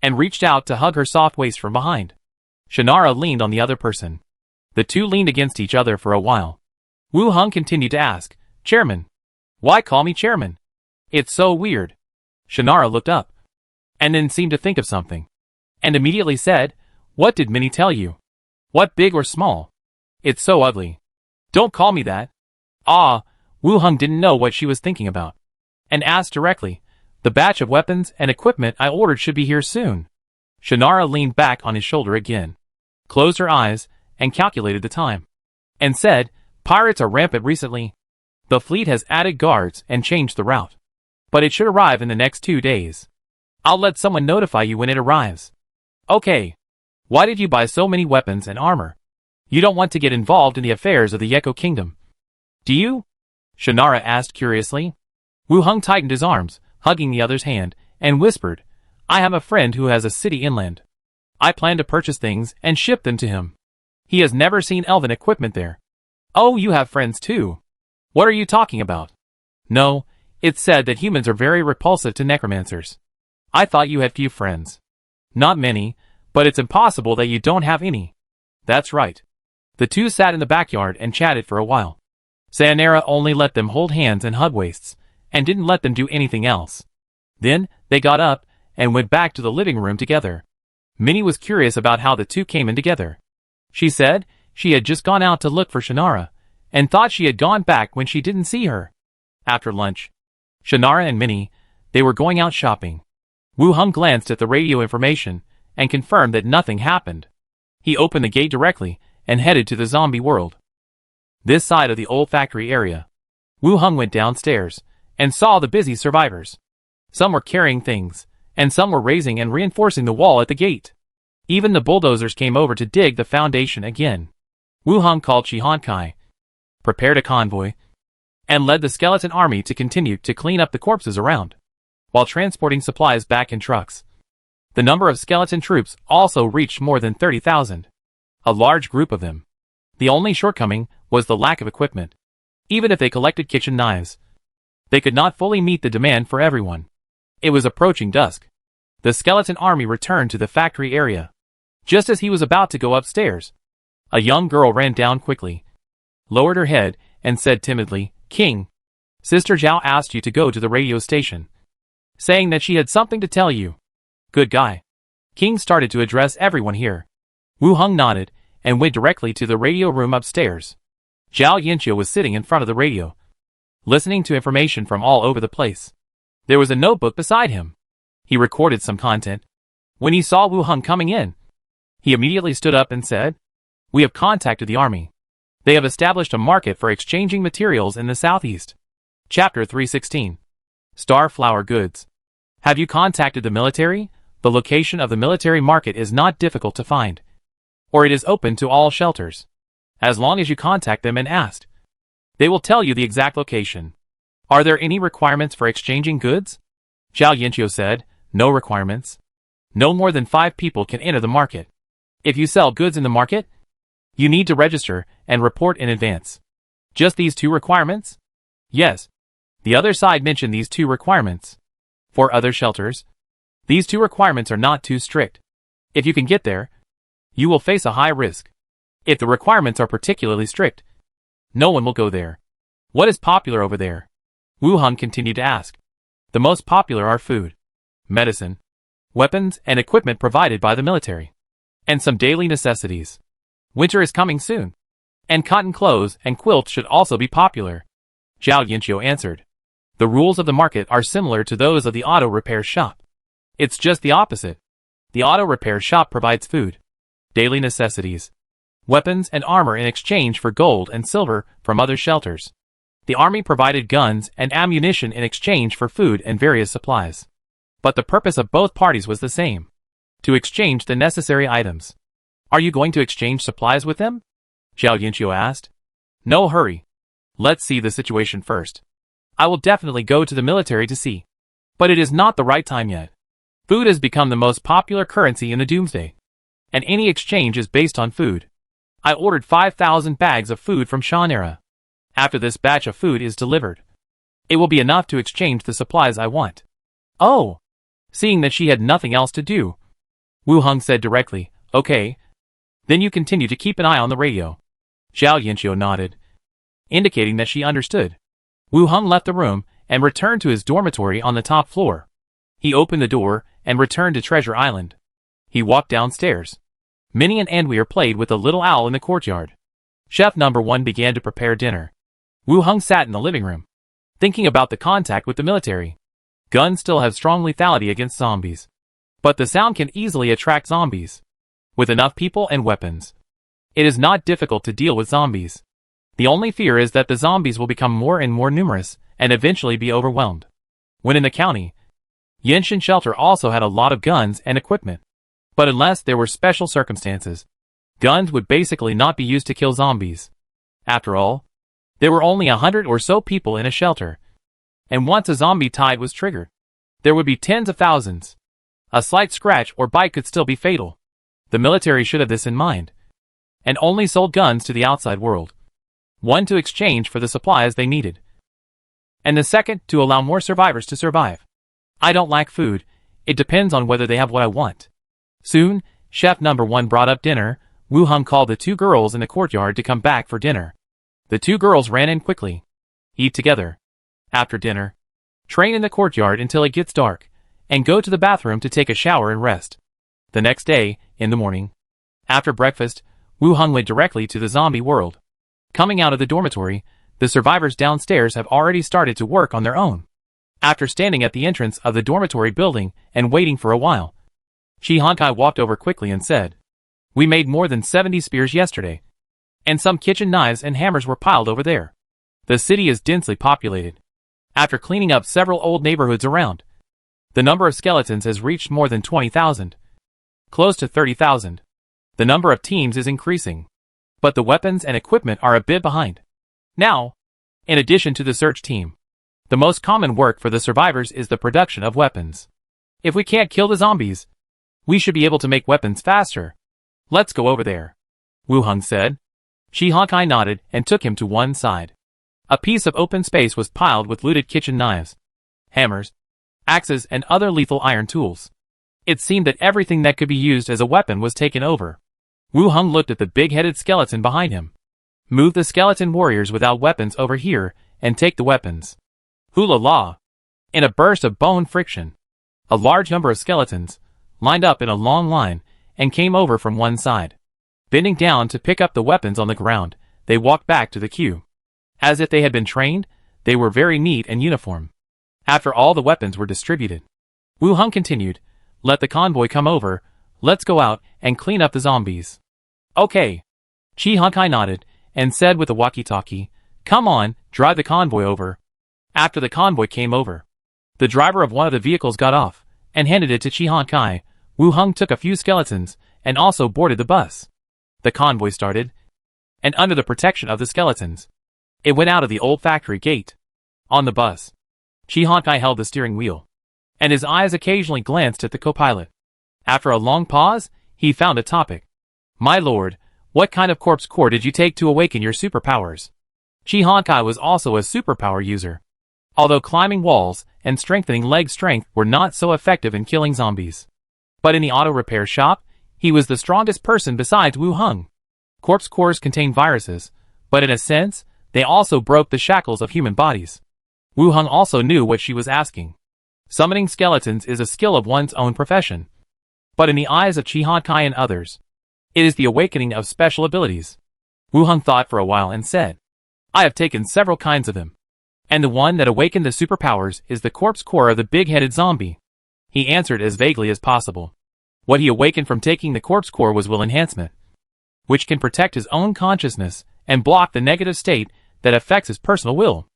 and reached out to hug her soft waist from behind. Shannara leaned on the other person. The two leaned against each other for a while. Wu Heng continued to ask, "Chairman? Why call me chairman? It's so weird." Shannara looked up, and then seemed to think of something, and immediately said, "What did Minnie tell you? What, big or small? It's so ugly. Don't call me that." "Ah," Wu Heng didn't know what she was thinking about, and asked directly, "The batch of weapons and equipment I ordered should be here soon." Shannara leaned back on his shoulder again. closed her eyes, and calculated the time, and said, "Pirates are rampant recently. The fleet has added guards and changed the route. But it should arrive in the next 2 days. I'll let someone notify you when it arrives." "Okay. Why did you buy so many weapons and armor? You don't want to get involved in the affairs of the Yeko Kingdom, do you?" Shannara asked curiously. Wu Hung tightened his arms, hugging the other's hand, and whispered, "I have a friend who has a city inland. I plan to purchase things and ship them to him. He has never seen elven equipment there." "Oh, you have friends too? What are you talking about?" "No, it's said that humans are very repulsive to necromancers. I thought you had few friends." "Not many, but it's impossible that you don't have any." "That's right." The two sat in the backyard and chatted for a while. Sayonara only let them hold hands and hug waists, and didn't let them do anything else. Then, they got up, and went back to the living room together. Minnie was curious about how the two came in together. She said she had just gone out to look for Shannara, and thought she had gone back when she didn't see her. After lunch, Shannara and Minnie, they were going out shopping. Wu Hung glanced at the radio information, and confirmed that nothing happened. He opened the gate directly, and headed to the zombie world. This side of the old factory area. Wu Hung went downstairs, and saw the busy survivors. Some were carrying things, and some were raising and reinforcing the wall at the gate. Even the bulldozers came over to dig the foundation again. Wu Hung called Shihankai, prepared a convoy, and led the skeleton army to continue to clean up the corpses around, while transporting supplies back in trucks. The number of skeleton troops also reached more than 30,000. A large group of them. The only shortcoming was the lack of equipment. Even if they collected kitchen knives, they could not fully meet the demand for everyone. It was approaching dusk. The skeleton army returned to the factory area. Just as he was about to go upstairs, a young girl ran down quickly, lowered her head, and said timidly, "King, Sister Zhao asked you to go to the radio station, saying that she had something to tell you." "Good guy." King started to address everyone here. Wu Hung nodded, and went directly to the radio room upstairs. Zhao Yinqiu was sitting in front of the radio, listening to information from all over the place. There was a notebook beside him. He recorded some content. When he saw Wu Hung coming in, he immediately stood up and said, "We have contacted the army. They have established a market for exchanging materials in the southeast." Chapter 316. Starflower Goods. "Have you contacted the military? The location of the military market is not difficult to find, or it is open to all shelters. As long as you contact them and ask, they will tell you the exact location." "Are there any requirements for exchanging goods?" Zhao Yinqiu said, "No requirements. No more than 5 people can enter the market. If you sell goods in the market, you need to register and report in advance." "Just these 2 requirements?" "Yes." The other side mentioned these 2 requirements. For other shelters, these 2 requirements are not too strict. If you can get there, you will face a high risk. If the requirements are particularly strict, no one will go there. "What is popular over there?" Wu Hung continued to ask. "The most popular are food, medicine, weapons and equipment provided by the military, and some daily necessities. Winter is coming soon, and cotton clothes and quilts should also be popular." Zhao Yinqiu answered. "The rules of the market are similar to those of the auto repair shop. It's just the opposite. The auto repair shop provides food, daily necessities, weapons and armor in exchange for gold and silver from other shelters. The army provided guns and ammunition in exchange for food and various supplies. But the purpose of both parties was the same: to exchange the necessary items." "Are you going to exchange supplies with them?" Zhao Yinqiu asked. "No hurry. Let's see the situation first. I will definitely go to the military to see. But it is not the right time yet. Food has become the most popular currency in the Doomsday, and any exchange is based on food. I ordered 5,000 bags of food from Shannara. After this batch of food is delivered, it will be enough to exchange the supplies I want." "Oh." Seeing that she had nothing else to do, Wu Hung said directly, "Okay. Then you continue to keep an eye on the radio." Zhao Yinqiu nodded, indicating that she understood. Wu Hung left the room and returned to his dormitory on the top floor. He opened the door and returned to Treasure Island. He walked downstairs. Minnie and Anweer played with the little owl in the courtyard. Chef number 1 began to prepare dinner. Wu Hung sat in the living room, thinking about the contact with the military. Guns still have strong lethality against zombies, but the sound can easily attract zombies. With enough people and weapons, it is not difficult to deal with zombies. The only fear is that the zombies will become more and more numerous and eventually be overwhelmed. When in the county, Yenshin Shelter also had a lot of guns and equipment. But unless there were special circumstances, guns would basically not be used to kill zombies. After all, there were only 100 or so people in a shelter. And once a zombie tide was triggered, there would be tens of thousands. A slight scratch or bite could still be fatal. The military should have this in mind, and only sold guns to the outside world. One to exchange for the supplies they needed, and the second to allow more survivors to survive. I don't lack food, it depends on whether they have what I want. Soon, Chef Number 1 brought up dinner. Wu Hung called the two girls in the courtyard to come back for dinner. The two girls ran in quickly. Eat together. After dinner, train in the courtyard until it gets dark, and go to the bathroom to take a shower and rest. The next day, in the morning, after breakfast, Wu Hung went directly to the zombie world. Coming out of the dormitory, the survivors downstairs have already started to work on their own. After standing at the entrance of the dormitory building and waiting for a while, Shi Hankai walked over quickly and said, "We made more than 70 spears yesterday, and some kitchen knives and hammers were piled over there. The city is densely populated. After cleaning up several old neighborhoods around, the number of skeletons has reached more than 20,000. Close to 30,000. The number of teams is increasing, but the weapons and equipment are a bit behind. Now, in addition to the search team, the most common work for the survivors is the production of weapons. If we can't kill the zombies, we should be able to make weapons faster. Let's go over there," Wu Hung said. Shi Hankai nodded and took him to one side. A piece of open space was piled with looted kitchen knives, hammers, axes, and other lethal iron tools. It seemed that everything that could be used as a weapon was taken over. Wu Hung looked at the big-headed skeleton behind him. "Move the skeleton warriors without weapons over here and take the weapons." Hula la! In a burst of bone friction, a large number of skeletons lined up in a long line and came over from one side. Bending down to pick up the weapons on the ground, they walked back to the queue. As if they had been trained, they were very neat and uniform. After all the weapons were distributed, Wu Hung continued, "Let the convoy come over, let's go out and clean up the zombies." "Okay." Shi Hankai nodded and said with a walkie-talkie, "Come on, drive the convoy over." After the convoy came over, the driver of one of the vehicles got off and handed it to Shi Hankai. Wu Hung took a few skeletons and also boarded the bus. The convoy started, and under the protection of the skeletons, it went out of the old factory gate. On the bus, Shi Hankai held the steering wheel, and his eyes occasionally glanced at the co-pilot. After a long pause, he found a topic. "My lord, what kind of corpse core did you take to awaken your superpowers?" Shi Hankai was also a superpower user, although climbing walls and strengthening leg strength were not so effective in killing zombies. But in the auto repair shop, he was the strongest person besides Wu Hung. Corpse cores contain viruses, but in a sense, they also broke the shackles of human bodies. Wu Hung also knew what she was asking. Summoning skeletons is a skill of one's own profession. But in the eyes of Shi Hankai and others, it is the awakening of special abilities. Wu Hung thought for a while and said, "I have taken several kinds of them, and the one that awakened the superpowers is the corpse core of the big-headed zombie." He answered as vaguely as possible. What he awakened from taking the corpse core was will enhancement, which can protect his own consciousness and block the negative state that affects his personal will.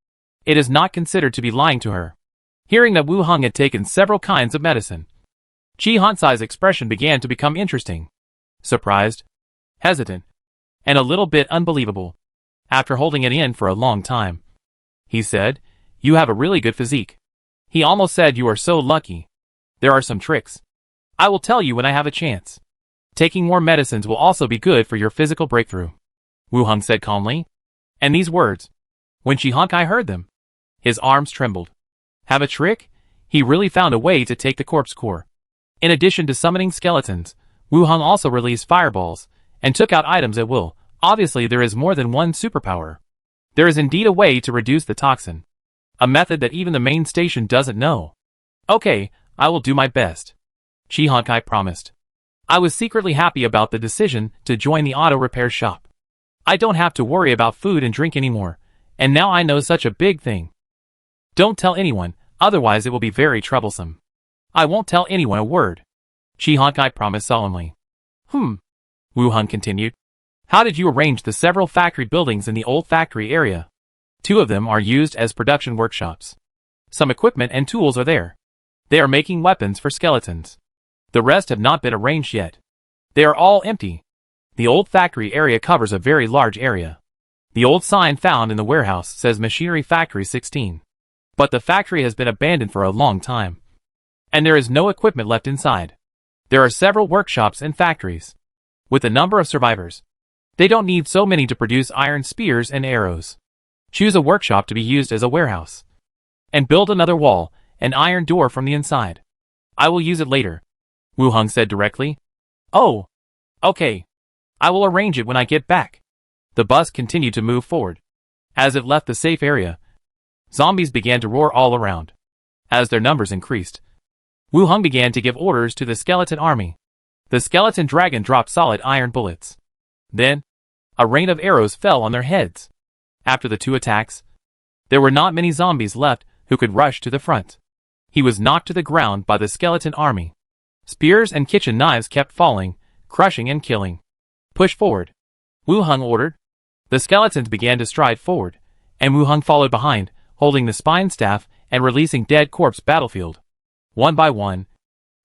It is not considered to be lying to her. Hearing that Wu Hung had taken several kinds of medicine, Shi Hansai's expression began to become interesting. Surprised, hesitant, and a little bit unbelievable. After holding it in for a long time, he said, "You have a really good physique." He almost said, "You are so lucky. There are some tricks. I will tell you when I have a chance. Taking more medicines will also be good for your physical breakthrough," Wu Hung said calmly. And these words, when Shi Hankai heard them, his arms trembled. Have a trick? He really found a way to take the corpse core. In addition to summoning skeletons, Wu Hung also released fireballs and took out items at will. Obviously there is more than one superpower. There is indeed a way to reduce the toxin. A method that even the main station doesn't know. "Okay, I will do my best," Shi Hankai promised. "I was secretly happy about the decision to join the auto repair shop. I don't have to worry about food and drink anymore, and now I know such a big thing. Don't tell anyone, otherwise it will be very troublesome." "I won't tell anyone a word," Shi Hankai promised solemnly. Wu Hung continued. How did you arrange the several factory buildings in the old factory area? 2 of them are used as production workshops. Some equipment and tools are there. They are making weapons for skeletons. The rest have not been arranged yet. They are all empty. The old factory area covers a very large area. The old sign found in the warehouse says Machinery Factory 16. But the factory has been abandoned for a long time. And there is no equipment left inside. There are several workshops and factories. With the number of survivors, they don't need so many to produce iron spears and arrows. Choose a workshop to be used as a warehouse. And build another wall, an iron door from the inside. I will use it later, Wu Hung said directly. Oh, okay. I will arrange it when I get back. The bus continued to move forward. As it left the safe area, zombies began to roar all around. As their numbers increased, Wu Hung began to give orders to the skeleton army. The skeleton dragon dropped solid iron bullets. Then, a rain of arrows fell on their heads. After the 2 attacks, there were not many zombies left who could rush to the front. He was knocked to the ground by the skeleton army. Spears and kitchen knives kept falling, crushing and killing. Push forward, Wu Hung ordered. The skeletons began to stride forward, and Wu Hung followed behind, holding the spine staff and releasing dead corpse battlefield. One by one,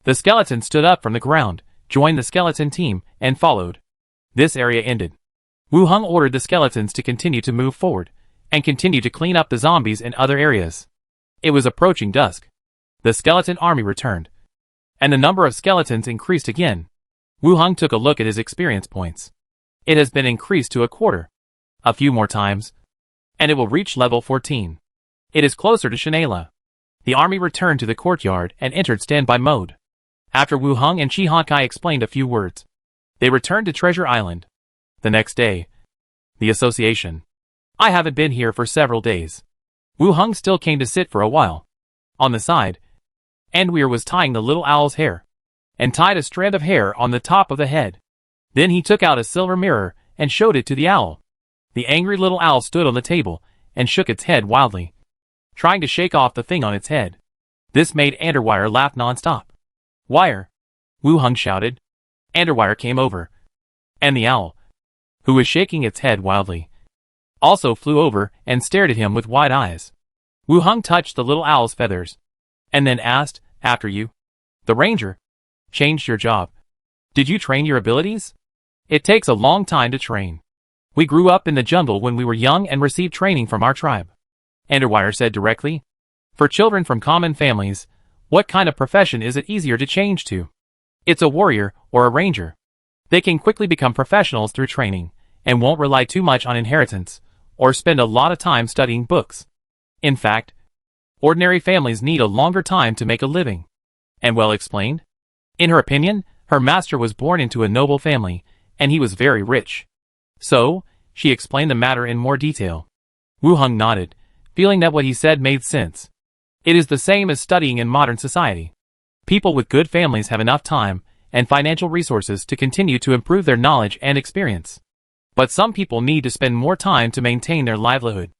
the skeletons stood up from the ground, joined the skeleton team, and followed. This area ended. Wu Hung ordered the skeletons to continue to move forward, and continue to clean up the zombies in other areas. It was approaching dusk. The skeleton army returned, and the number of skeletons increased again. Wu Hung took a look at his experience points. It has been increased to a quarter. A few more times, and it will reach level 14. It is closer to Shanela. The army returned to the courtyard and entered standby mode. After Wu Hung and Shi Hankai explained a few words, they returned to Treasure Island. The next day, the association. I haven't been here for several days. Wu Hung still came to sit for a while. On the side, Andweir was tying the little owl's hair, and tied a strand of hair on the top of the head. Then he took out a silver mirror and showed it to the owl. The angry little owl stood on the table and shook its head wildly, trying to shake off the thing on its head. This made Andweir laugh non-stop. Wire! Wu Hung shouted. Andweir came over, and the owl, who was shaking its head wildly, also flew over and stared at him with wide eyes. Wu Hung touched the little owl's feathers, and then asked, after you, the ranger, changed your job. Did you train your abilities? It takes a long time to train. We grew up in the jungle when we were young and received training from our tribe. Andweir said directly. For children from common families, what kind of profession is it easier to change to? It's a warrior or a ranger. They can quickly become professionals through training, and won't rely too much on inheritance, or spend a lot of time studying books. In fact, ordinary families need a longer time to make a living. And well explained. In her opinion, her master was born into a noble family, and he was very rich. So, she explained the matter in more detail. Wu Hung nodded, feeling that what he said made sense. It is the same as studying in modern society. People with good families have enough time and financial resources to continue to improve their knowledge and experience. But some people need to spend more time to maintain their livelihood.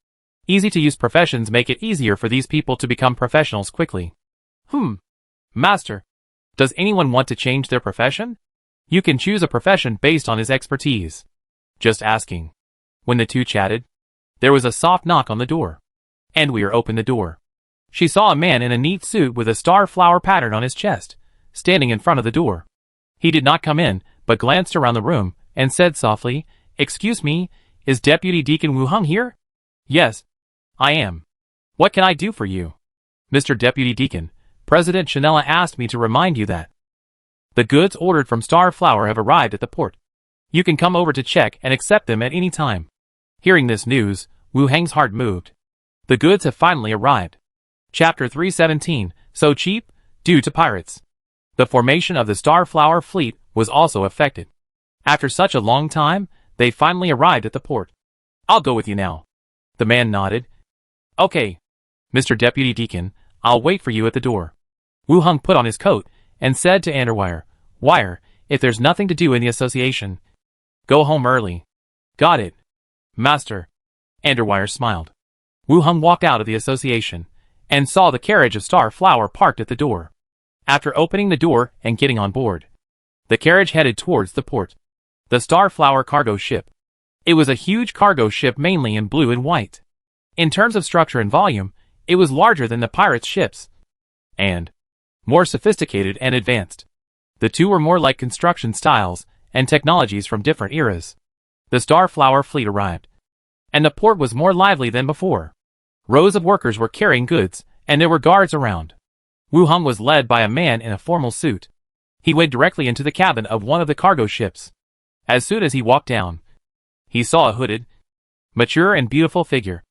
Easy-to-use professions make it easier for these people to become professionals quickly. Master, does anyone want to change their profession? You can choose a profession based on his expertise. Just asking. When the 2 chatted, there was a soft knock on the door. Andweir opened the door. She saw a man in a neat suit with a star flower pattern on his chest, standing in front of the door. He did not come in, but glanced around the room, and said softly, "Excuse me, is Deputy Deacon Wu Hung here?" "Yes, I am. What can I do for you?" "Mr. Deputy Deacon, President Shanela asked me to remind you that the goods ordered from Star Flower have arrived at the port. You can come over to check and accept them at any time." Hearing this news, Wu Hang's heart moved. The goods have finally arrived. Chapter 317, So Cheap, Due to Pirates. The formation of the Star Flower fleet was also affected. After such a long time, they finally arrived at the port. "I'll go with you now." The man nodded. "Okay, Mr. Deputy Deacon, I'll wait for you at the door." Wu Hung put on his coat and said to Andweir, "Wire, if there's nothing to do in the association, go home early." "Got it, Master." Andweir smiled. Wu Hung walked out of the association and saw the carriage of Star Flower parked at the door. After opening the door and getting on board, the carriage headed towards the port. The Starflower cargo ship. It was a huge cargo ship mainly in blue and white. In terms of structure and volume, it was larger than the pirates' ships, and more sophisticated and advanced. The two were more like construction styles and technologies from different eras. The Starflower fleet arrived, and the port was more lively than before. Rows of workers were carrying goods, and there were guards around. Wu Hung was led by a man in a formal suit. He went directly into the cabin of one of the cargo ships. As soon as he walked down, he saw a hooded, mature and beautiful figure,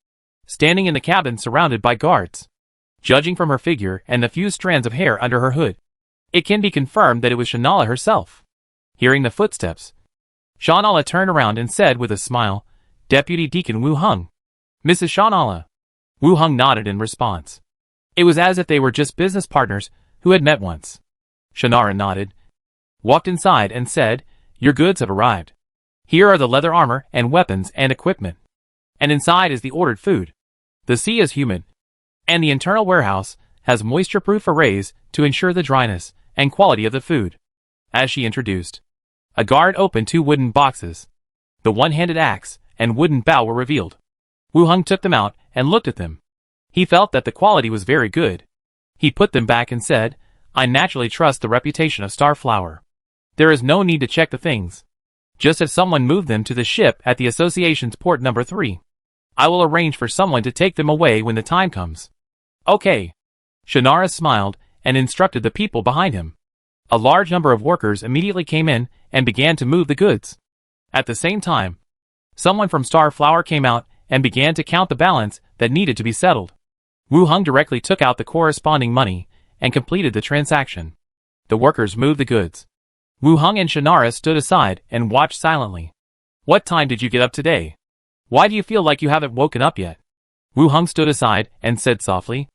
standing in the cabin surrounded by guards. Judging from her figure and the few strands of hair under her hood, it can be confirmed that it was Shannala herself. Hearing the footsteps, Shannala turned around and said with a smile, "Deputy Deacon Wu Hung." "Mrs. Shannala." Wu Hung nodded in response. It was as if they were just business partners who had met once. Shannara nodded, walked inside and said, "Your goods have arrived. Here are the leather armor and weapons and equipment. And inside is the ordered food. The sea is humid, and the internal warehouse has moisture-proof arrays to ensure the dryness and quality of the food." As she introduced, a guard opened two wooden boxes. The one-handed axe and wooden bow were revealed. Wu Hung took them out and looked at them. He felt that the quality was very good. He put them back and said, "I naturally trust the reputation of Starflower. There is no need to check the things. Just have someone move them to the ship at the Association's port number 3. I will arrange for someone to take them away when the time comes." "Okay." Shannara smiled and instructed the people behind him. A large number of workers immediately came in and began to move the goods. At the same time, someone from Starflower came out and began to count the balance that needed to be settled. Wu Hung directly took out the corresponding money and completed the transaction. The workers moved the goods. Wu Hung and Shannara stood aside and watched silently. "What time did you get up today? Why do you feel like you haven't woken up yet?" Wu Hung stood aside and said softly.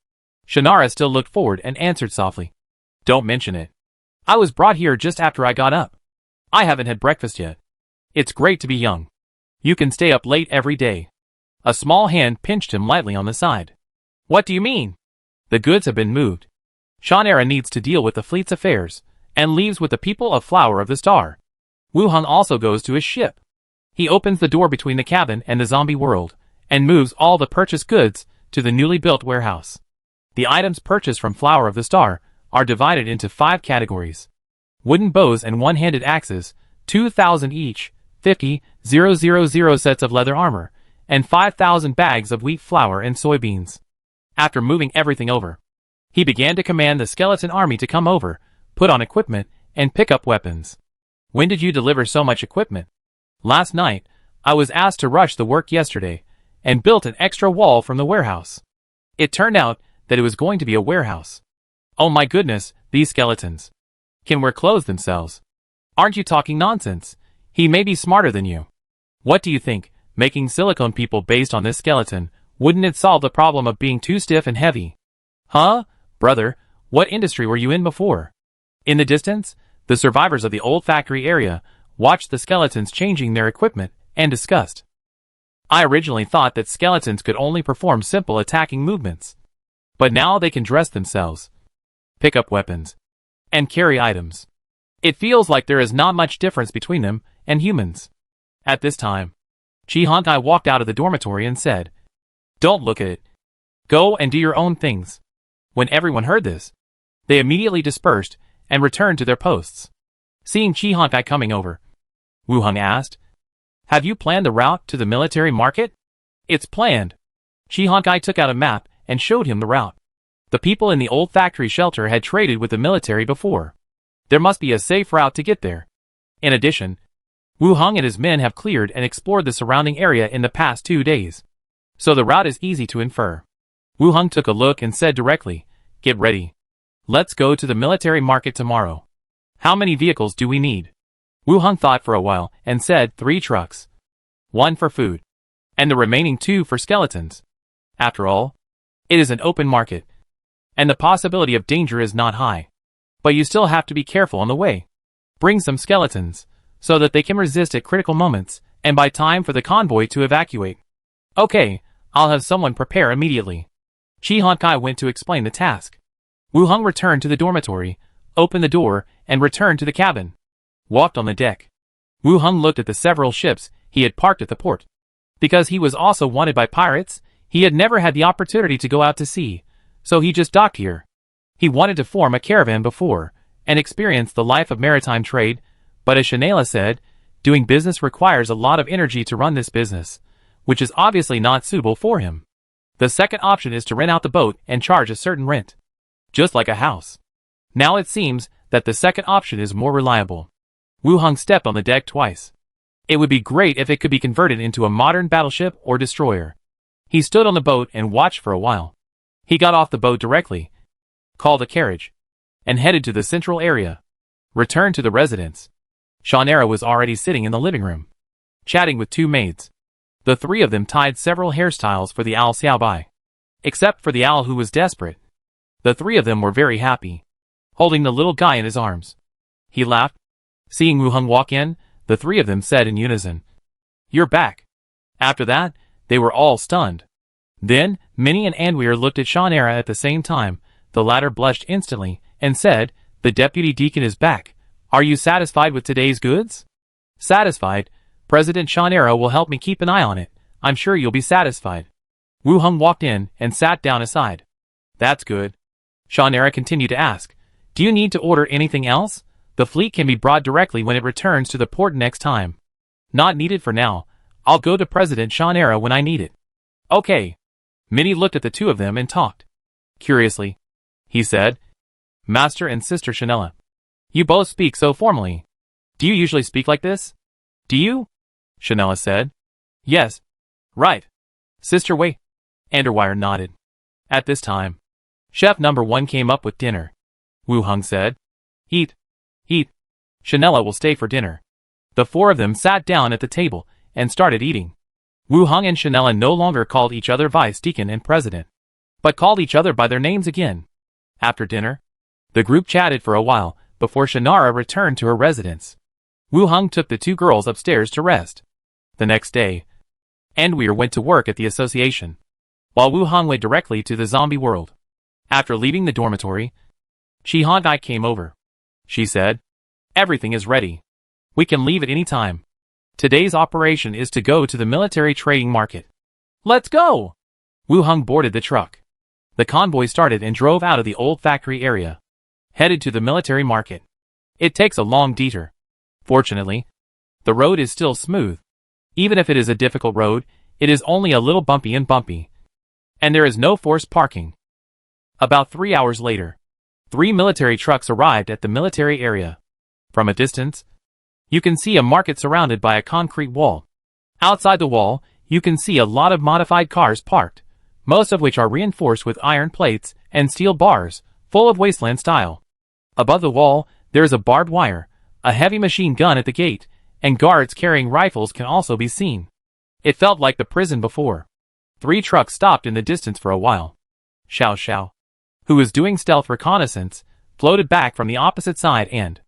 Shannara still looked forward and answered softly, "Don't mention it. I was brought here just after I got up. I haven't had breakfast yet. It's great to be young. You can stay up late every day." A small hand pinched him lightly on the side. "What do you mean?" "The goods have been moved. Shannara needs to deal with the fleet's affairs and leaves with the people of Flower of the Star. Wu Hung also goes to his ship. He opens the door between the cabin and the zombie world and moves all the purchased goods to the newly built warehouse. The items purchased from Flower of the Star are divided into 5 categories. Wooden bows and one-handed axes, 2,000 each, 50,000 sets of leather armor, and 5,000 bags of wheat flour and soybeans. After moving everything over, he began to command the skeleton army to come over, put on equipment, and pick up weapons. "When did you deliver so much equipment?" "Last night. I was asked to rush the work yesterday, and built an extra wall from the warehouse. It turned out that it was going to be a warehouse. Oh my goodness, these skeletons can wear clothes themselves. Aren't you talking nonsense? He may be smarter than you. What do you think, making silicone people based on this skeleton, wouldn't it solve the problem of being too stiff and heavy?" "Huh? Brother, what industry were you in before?" In the distance, the survivors of the old factory area watched the skeletons changing their equipment and discussed. "I originally thought that skeletons could only perform simple attacking movements. But now they can dress themselves, pick up weapons, and carry items. It feels like there is not much difference between them and humans." At this time, Chi Hankai walked out of the dormitory and said, "Don't look at it. Go and do your own things." When everyone heard this, they immediately dispersed and returned to their posts. Seeing Chi Hankai coming over, Wu Hung asked, "Have you planned the route to the military market?" "It's planned." Chi Hankai took out a map and showed him the route. The people in the old factory shelter had traded with the military before. There must be a safe route to get there. In addition, Wu Hung and his men have cleared and explored the surrounding area in the past 2 days, so the route is easy to infer. Wu Hung took a look and said directly, "Get ready. Let's go to the military market tomorrow. How many vehicles do we need?" Wu Hung thought for a while and said 3 trucks. 1 for food, and the remaining 2 for skeletons. After all, it is an open market, and the possibility of danger is not high. But you still have to be careful on the way. Bring some skeletons, so that they can resist at critical moments and buy time for the convoy to evacuate. "Okay, I'll have someone prepare immediately." Chi Hankai went to explain the task. Wu Hung returned to the dormitory, opened the door, and returned to the cabin. Walked on the deck. Wu Hung looked at the several ships he had parked at the port. Because he was also wanted by pirates, he had never had the opportunity to go out to sea, so he just docked here. He wanted to form a caravan before, and experience the life of maritime trade, but as Shanela said, doing business requires a lot of energy to run this business, which is obviously not suitable for him. The second option is to rent out the boat and charge a certain rent. Just like a house. Now it seems that the second option is more reliable. Wu Hung stepped on the deck twice. It would be great if it could be converted into a modern battleship or destroyer. He stood on the boat and watched for a while. He got off the boat directly, called a carriage, and headed to the central area. Returned to the residence. Shanera was already sitting in the living room, chatting with two maids. The three of them tied several hairstyles for the owl Xiaobai. Except for the owl who was desperate. The three of them were very happy, holding the little guy in his arms. He laughed. Seeing Wu Hung walk in, the three of them said in unison, "You're back." After that, they were all stunned. Then, Minnie and Anweer looked at Shanera at the same time. The latter blushed instantly, and said, "The deputy deacon is back. Are you satisfied with today's goods?" "Satisfied. President Shanera will help me keep an eye on it. I'm sure you'll be satisfied." Wu Hung walked in and sat down aside. "That's good." Shanera continued to ask, "Do you need to order anything else? The fleet can be brought directly when it returns to the port next time." "Not needed for now. I'll go to President Shanera when I need it." "Okay." Minnie looked at the two of them and talked. Curiously, he said, "Master and Sister Shanela, you both speak so formally. Do you usually speak like this?" "Do you?" Shanela said. "Yes. Right. Sister Wei." Underwire nodded. At this time, Chef number 1 came up with dinner. Wu Hung said, "Eat. Eat. Shanela will stay for dinner." The four of them sat down at the table and started eating. Wu Hung and Shanela no longer called each other Vice Deacon and President, but called each other by their names again. After dinner, the group chatted for a while before Shanara returned to her residence. Wu Hung took the two girls upstairs to rest. The next day, Anweer went to work at the association, while Wu Hung went directly to the zombie world. After leaving the dormitory, Shi Hankai came over. She said, "Everything is ready. We can leave at any time. Today's operation is to go to the military trading market." "Let's go!" Wu Hung boarded the truck. The convoy started and drove out of the old factory area, headed to the military market. It takes a long detour. Fortunately, the road is still smooth. Even if it is a difficult road, it is only a little bumpy, and there is no forced parking. About 3 hours later, 3 military trucks arrived at the military area. From a distance, you can see a market surrounded by a concrete wall. Outside the wall, you can see a lot of modified cars parked, most of which are reinforced with iron plates and steel bars, full of wasteland style. Above the wall, there is a barbed wire, a heavy machine gun at the gate, and guards carrying rifles can also be seen. It felt like the prison before. 3 trucks stopped in the distance for a while. Xiao Xiao, who was doing stealth reconnaissance, floated back from the opposite side and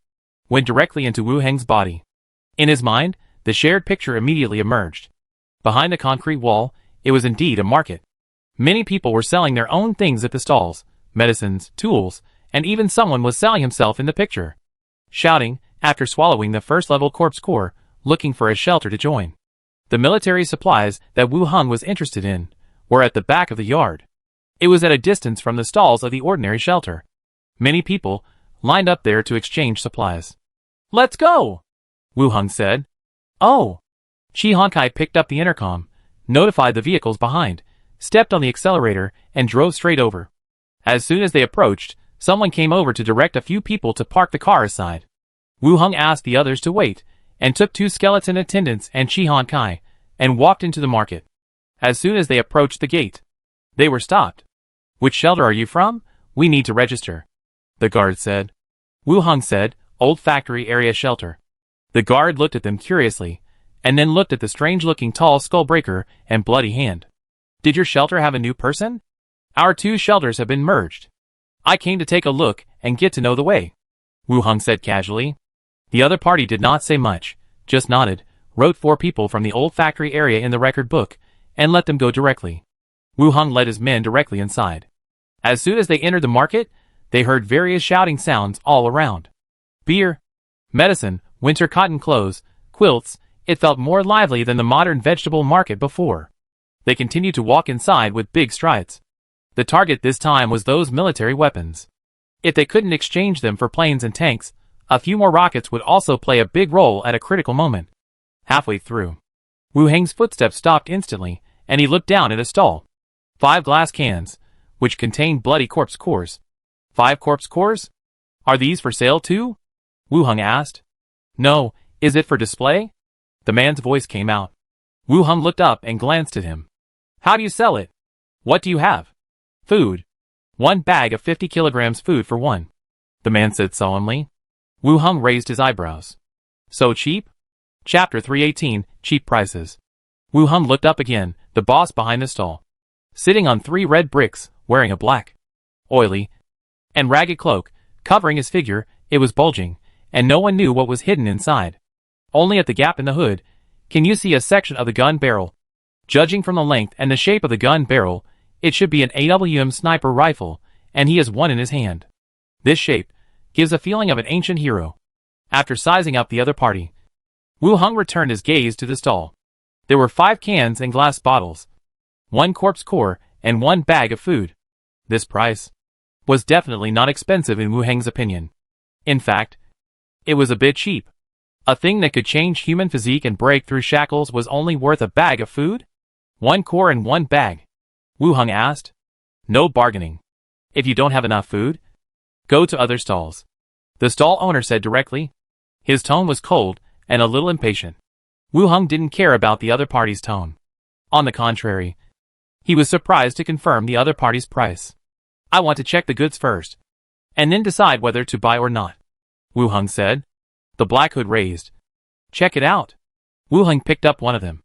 went directly into Wu Heng's body. In his mind, the shared picture immediately emerged. Behind the concrete wall, it was indeed a market. Many people were selling their own things at the stalls, medicines, tools, and even someone was selling himself in the picture. Shouting, after swallowing the first-level corpse core, looking for a shelter to join. The military supplies that Wu Hung was interested in were at the back of the yard. It was at a distance from the stalls of the ordinary shelter. Many people lined up there to exchange supplies. "Let's go!" Wu Hung said. "Oh!" Shi Hankai picked up the intercom, notified the vehicles behind, stepped on the accelerator, and drove straight over. As soon as they approached, someone came over to direct a few people to park the car aside. Wu Hung asked the others to wait, and took 2 skeleton attendants and Shi Hankai, and walked into the market. As soon as they approached the gate, they were stopped. "Which shelter are you from? We need to register," the guard said. Wu Hung said, "Old factory area shelter." The guard looked at them curiously, and then looked at the strange-looking tall skull-breaker and bloody hand. "Did your shelter have a new person?" "Our 2 shelters have been merged. I came to take a look and get to know the way," Wu Hung said casually. The other party did not say much, just nodded, wrote 4 people from the old factory area in the record book, and let them go directly. Wu Hung led his men directly inside. As soon as they entered the market, they heard various shouting sounds all around. Beer, medicine, winter cotton clothes, quilts, it felt more lively than the modern vegetable market before. They continued to walk inside with big strides. The target this time was those military weapons. If they couldn't exchange them for planes and tanks, a few more rockets would also play a big role at a critical moment. Halfway through, Wu Heng's footsteps stopped instantly, and he looked down at a stall. 5 glass cans, which contained bloody corpse cores. 5 corpse cores? Are these for sale too? Wu Heng asked. No, is it for display? The man's voice came out. Wu Heng looked up and glanced at him. How do you sell it? What do you have? Food. 1 bag of 50 kilograms food for 1. The man said solemnly. Wu Heng raised his eyebrows. So cheap? Chapter 318, Cheap Prices. Wu Heng looked up again, the boss behind the stall. Sitting on 3 red bricks, wearing a black, oily, and ragged cloak, covering his figure, it was bulging, and no one knew what was hidden inside. Only at the gap in the hood can you see a section of the gun barrel. Judging from the length and the shape of the gun barrel, it should be an AWM sniper rifle, and he has one in his hand. This shape gives a feeling of an ancient hero. After sizing up the other party, Wu Heng returned his gaze to the stall. There were 5 cans and glass bottles, 1 corpse core, and 1 bag of food. This price was definitely not expensive in Wu Heng's opinion. In fact, it was a bit cheap. A thing that could change human physique and break through shackles was only worth a bag of food? 1 core and 1 bag? Wu Heng asked. No bargaining. If you don't have enough food, go to other stalls. The stall owner said directly. His tone was cold and a little impatient. Wu Heng didn't care about the other party's tone. On the contrary, he was surprised to confirm the other party's price. I want to check the goods first, and then decide whether to buy or not, Wu Heng said. The black hood raised. Check it out. Wu Heng picked up one of them,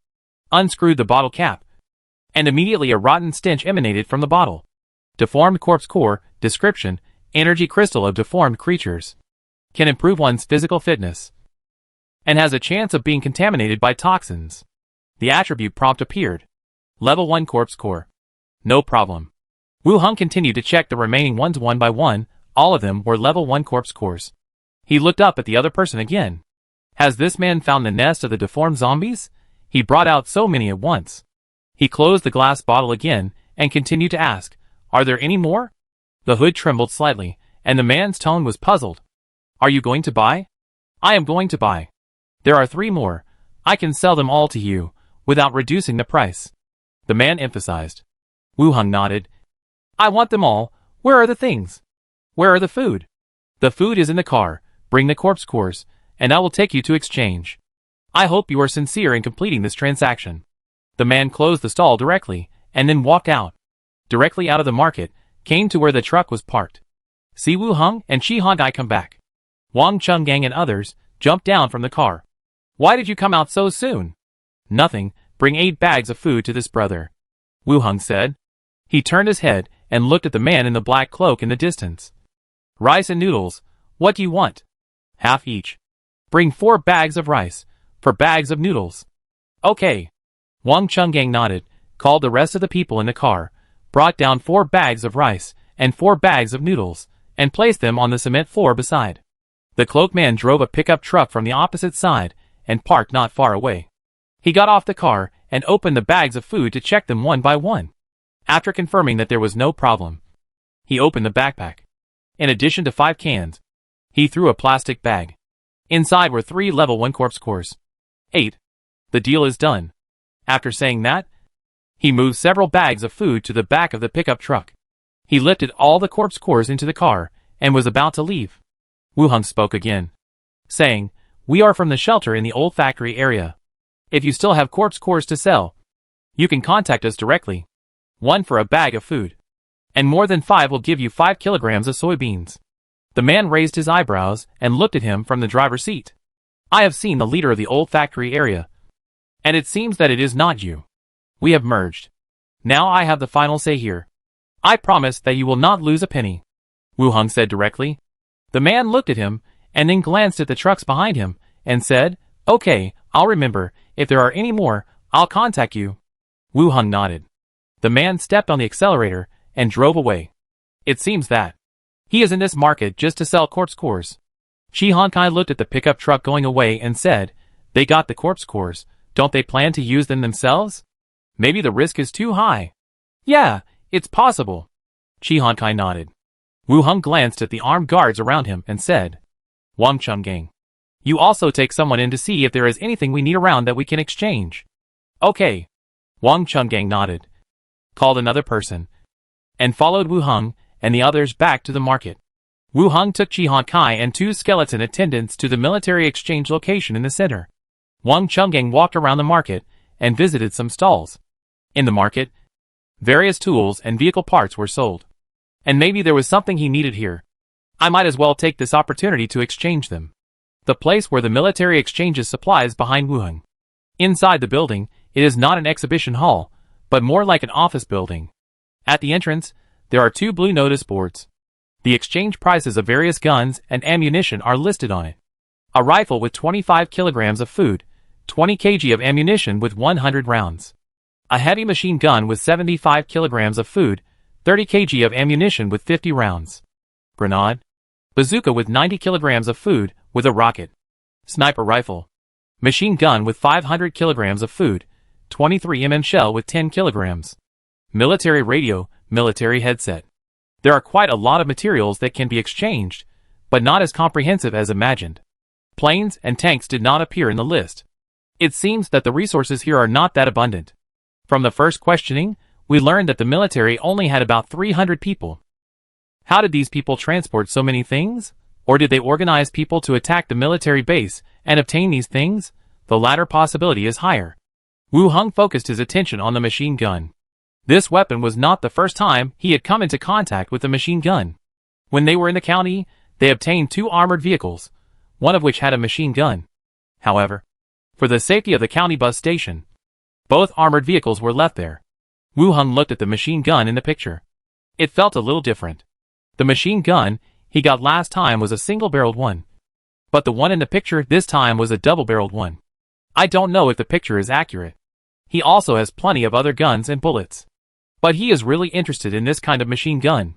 unscrewed the bottle cap, and immediately a rotten stench emanated from the bottle. Deformed corpse core, description, energy crystal of deformed creatures. Can improve one's physical fitness, and has a chance of being contaminated by toxins. The attribute prompt appeared. Level 1 corpse core. No problem. Wu Heng continued to check the remaining ones one by one. All of them were level 1 corpse cores. He looked up at the other person again. Has this man found the nest of the deformed zombies? He brought out so many at once. He closed the glass bottle again and continued to ask, Are there any more? The hood trembled slightly, and the man's tone was puzzled. Are you going to buy? I am going to buy. There are 3 more. I can sell them all to you, without reducing the price. The man emphasized. Wu Heng nodded. I want them all. Where are the things? Where are the food? The food is in the car. Bring the corpse cores, and I will take you to exchange. I hope you are sincere in completing this transaction. The man closed the stall directly, and then walked out. Directly out of the market, came to where the truck was parked. See Wu Heng and Shi Hangai come back. Wang Chungang and others jumped down from the car. Why did you come out so soon? Nothing, bring 8 bags of food to this brother, Wu Heng said. He turned his head and looked at the man in the black cloak in the distance. Rice and noodles, what do you want? Half each. Bring 4 bags of rice, 4 bags of noodles. Okay. Wang Chungang nodded, called the rest of the people in the car, brought down 4 bags of rice and 4 bags of noodles, and placed them on the cement floor beside. The cloaked man drove a pickup truck from the opposite side and parked not far away. He got off the car and opened the bags of food to check them one by one. After confirming that there was no problem, he opened the backpack. In addition to 5 cans, he threw a plastic bag. Inside were 3 level 1 corpse cores. 8. The deal is done. After saying that, he moved several bags of food to the back of the pickup truck. He lifted all the corpse cores into the car and was about to leave. Wu Heng spoke again, saying, We are from the shelter in the old factory area. If you still have corpse cores to sell, you can contact us directly. 1 for a bag of food. And more than 5 will give you 5 kilograms of soybeans. The man raised his eyebrows and looked at him from the driver's seat. I have seen the leader of the old factory area, and it seems that it is not you. We have merged. Now I have the final say here. I promise that you will not lose a penny, Wu Heng said directly. The man looked at him, and then glanced at the trucks behind him, and said, Okay, I'll remember. If there are any more, I'll contact you. Wu Heng nodded. The man stepped on the accelerator and drove away. It seems that he is in this market just to sell corpse cores. Shi Hankai looked at the pickup truck going away and said, They got the corpse cores. Don't they plan to use them themselves? Maybe the risk is too high. Yeah, it's possible. Chi Honkai nodded. Wu Hung glanced at the armed guards around him and said, Wang Chungang, you also take someone in to see if there is anything we need around that we can exchange. Okay. Wang Chungang nodded, called another person, and followed Wu Hung and the others back to the market. Wu Hung took Chi Honkai and 2 skeleton attendants to the military exchange location in the center. Wang Chungang walked around the market and visited some stalls. In the market, various tools and vehicle parts were sold. And maybe there was something he needed here. I might as well take this opportunity to exchange them. The place where the military exchanges supplies behind Wu Hung. Inside the building, it is not an exhibition hall, but more like an office building. At the entrance, there are 2 blue notice boards. The exchange prices of various guns and ammunition are listed on it. A rifle with 25 kilograms of food, 20 kg of ammunition with 100 rounds. A heavy machine gun with 75 kilograms of food, 30 kg of ammunition with 50 rounds. Grenade. Bazooka with 90 kilograms of food, with a rocket. Sniper rifle. Machine gun with 500 kilograms of food, 23 shell with 10 kilograms. Military radio, military headset. There are quite a lot of materials that can be exchanged, but not as comprehensive as imagined. Planes and tanks did not appear in the list. It seems that the resources here are not that abundant. From the first questioning, we learned that the military only had about 300 people. How did these people transport so many things? Or did they organize people to attack the military base and obtain these things? The latter possibility is higher. Wu Hung focused his attention on the machine gun. This weapon was not the first time he had come into contact with a machine gun. When they were in the county, they obtained 2 armored vehicles, one of which had a machine gun. However, for the safety of the county bus station, both armored vehicles were left there. Wu Hung looked at the machine gun in the picture. It felt a little different. The machine gun he got last time was a single-barreled one. But the one in the picture this time was a double-barreled one. I don't know if the picture is accurate. He also has plenty of other guns and bullets. But he is really interested in this kind of machine gun.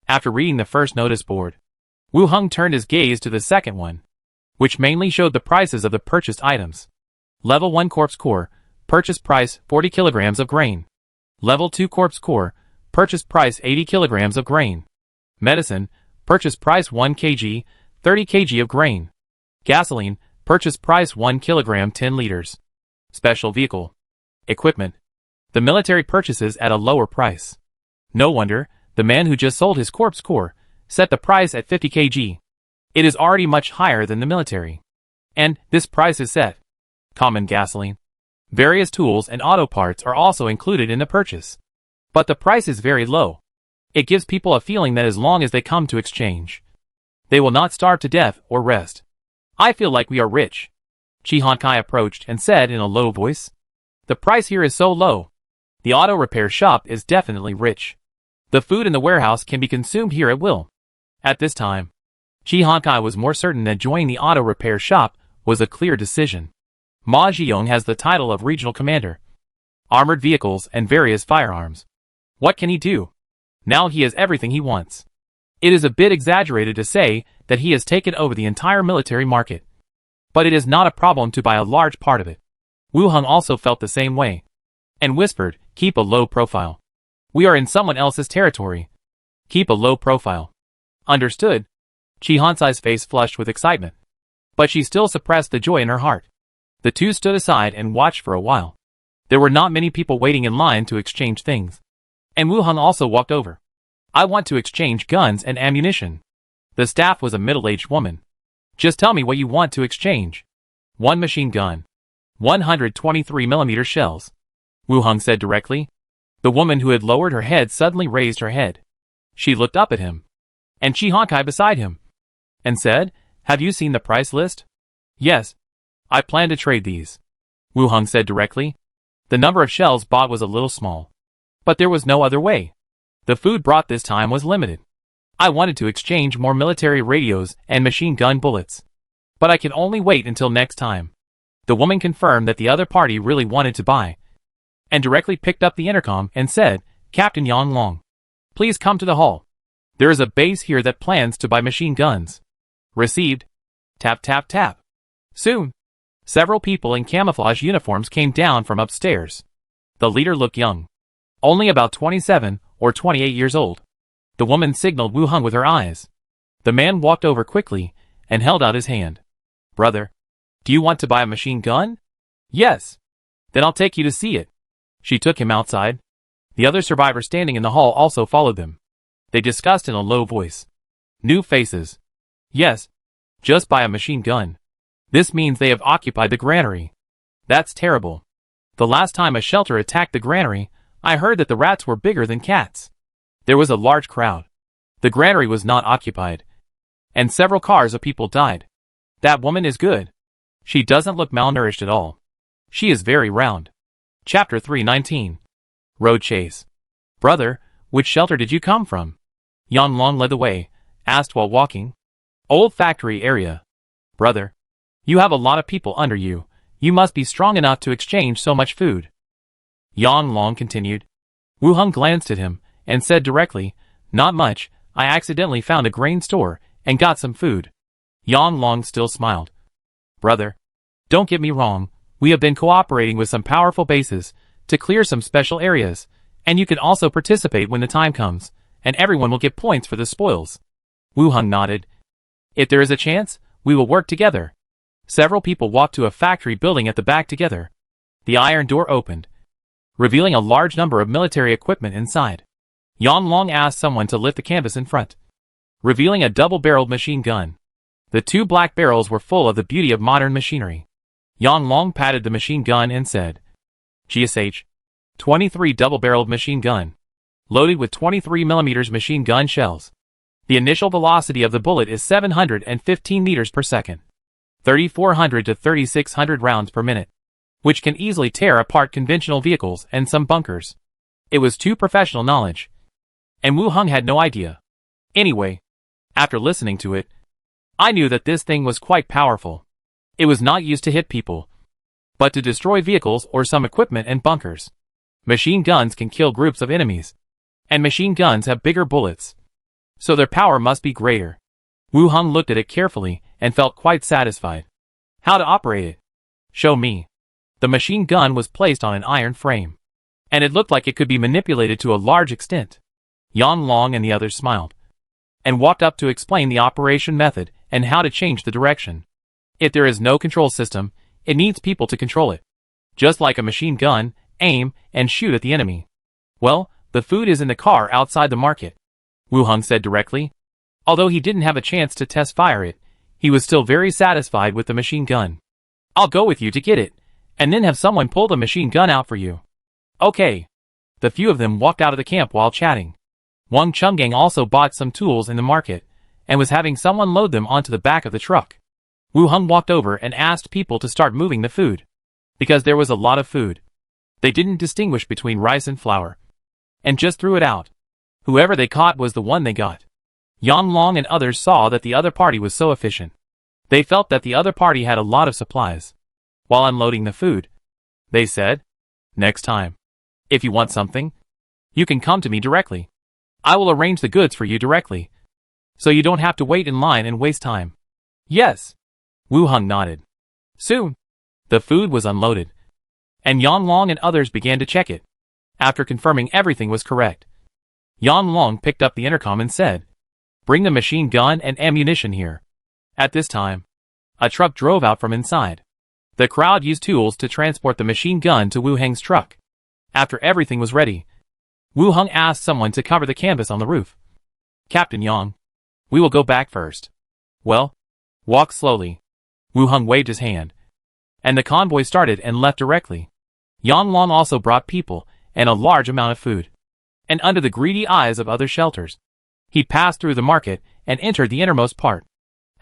After reading the first notice board, Wu Hung turned his gaze to the second one, which mainly showed the prices of the purchased items. Level 1 Corpse Core, purchase price 40 kilograms of grain. Level 2 Corpse Core, purchase price 80 kilograms of grain. Medicine, purchase price 1 kg, 30 kg of grain. Gasoline, purchase price 1 kilogram 10 liters. Special vehicle. Equipment. The military purchases at a lower price. No wonder, the man who just sold his corpse core set the price at 50 kg. It is already much higher than the military. And this price is set. Common gasoline. Various tools and auto parts are also included in the purchase. But the price is very low. It gives people a feeling that as long as they come to exchange, they will not starve to death or rest. I feel like we are rich. Chi Honkai approached and said in a low voice. The price here is so low. The auto repair shop is definitely rich. The food in the warehouse can be consumed here at will. At this time, Chi Honkai was more certain that joining the auto repair shop was a clear decision. Ma Ziyong has the title of regional commander. Armored vehicles and various firearms. What can he do? Now he has everything he wants. It is a bit exaggerated to say that he has taken over the entire military market. But it is not a problem to buy a large part of it. Wu Hung also felt the same way. And whispered, keep a low profile. We are in someone else's territory. Keep a low profile. Understood. Chi Hansai's face flushed with excitement. But she still suppressed the joy in her heart. The two stood aside and watched for a while. There were not many people waiting in line to exchange things. And Wu Hung also walked over. I want to exchange guns and ammunition. The staff was a middle-aged woman. Just tell me what you want to exchange. 1 machine gun. 123mm shells. Wu Hung said directly. The woman who had lowered her head suddenly raised her head. She looked up at him. And Chi Honkai beside him. And said, have you seen the price list? Yes. I plan to trade these. Wu Hung said directly. The number of shells bought was a little small. But there was no other way. The food brought this time was limited. I wanted to exchange more military radios and machine gun bullets. But I can only wait until next time. The woman confirmed that the other party really wanted to buy. And directly picked up the intercom and said, Captain Yang Long, please come to the hall. There is a base here that plans to buy machine guns. Received. Tap tap tap. Soon. Several people in camouflage uniforms came down from upstairs. The leader looked young. Only about 27 or 28 years old. The woman signaled Wu Hung with her eyes. The man walked over quickly and held out his hand. Brother, do you want to buy a machine gun? Yes. Then I'll take you to see it. She took him outside. The other survivor standing in the hall also followed them. They discussed in a low voice. New faces. Yes. Just buy a machine gun. This means they have occupied the granary. That's terrible. The last time a shelter attacked the granary, I heard that the rats were bigger than cats. There was a large crowd. The granary was not occupied. And several cars of people died. That woman is good. She doesn't look malnourished at all. She is very round. Chapter 319. Road Chase. Brother, which shelter did you come from? Yan Long led the way, asked while walking. Old factory area. Brother, you have a lot of people under you. You must be strong enough to exchange so much food. Yan Long continued. Wu Hung glanced at him and said directly, Not much, I accidentally found a grain store and got some food. Yan Long still smiled. Brother, don't get me wrong, we have been cooperating with some powerful bases to clear some special areas, and you can also participate when the time comes, and everyone will get points for the spoils. Wu Hung nodded. If there is a chance, we will work together. Several people walked to a factory building at the back together. The iron door opened, revealing a large number of military equipment inside. Yan Long asked someone to lift the canvas in front, revealing a double-barreled machine gun. The two black barrels were full of the beauty of modern machinery. Yan Long patted the machine gun and said, GSH. 23 double-barreled machine gun. Loaded with 23mm machine gun shells. The initial velocity of the bullet is 715 meters per second. 3,400 to 3,600 rounds per minute. Which can easily tear apart conventional vehicles and some bunkers. It was too professional knowledge. And Wu Hung had no idea. Anyway, after listening to it, I knew that this thing was quite powerful. It was not used to hit people, but to destroy vehicles or some equipment and bunkers. Machine guns can kill groups of enemies, and machine guns have bigger bullets, so their power must be greater. Wu Hung looked at it carefully and felt quite satisfied. How to operate it? Show me. The machine gun was placed on an iron frame, and it looked like it could be manipulated to a large extent. Yan Long and the others smiled, and walked up to explain the operation method and how to change the direction. If there is no control system, it needs people to control it. Just like a machine gun, aim, and shoot at the enemy. Well, the food is in the car outside the market, Wu Hung said directly. Although he didn't have a chance to test fire it, he was still very satisfied with the machine gun. I'll go with you to get it, and then have someone pull the machine gun out for you. Okay. The few of them walked out of the camp while chatting. Wang Chungang also bought some tools in the market, and was having someone load them onto the back of the truck. Wu Hung walked over and asked people to start moving the food, because there was a lot of food. They didn't distinguish between rice and flour, and just threw it out. Whoever they caught was the one they got. Yan Long and others saw that the other party was so efficient. They felt that the other party had a lot of supplies. While unloading the food, they said, Next time, if you want something, you can come to me directly. I will arrange the goods for you directly, so you don't have to wait in line and waste time. Yes. Wu Hung nodded. Soon, the food was unloaded, and Yan Long and others began to check it. After confirming everything was correct, Yan Long picked up the intercom and said, Bring the machine gun and ammunition here. At this time, a truck drove out from inside. The crowd used tools to transport the machine gun to Wu Hung's truck. After everything was ready, Wu Hung asked someone to cover the canvas on the roof. Captain Yang, we will go back first. Well, walk slowly. Wu Hung waved his hand, and the convoy started and left directly. Yan Long also brought people and a large amount of food. And under the greedy eyes of other shelters, he passed through the market and entered the innermost part.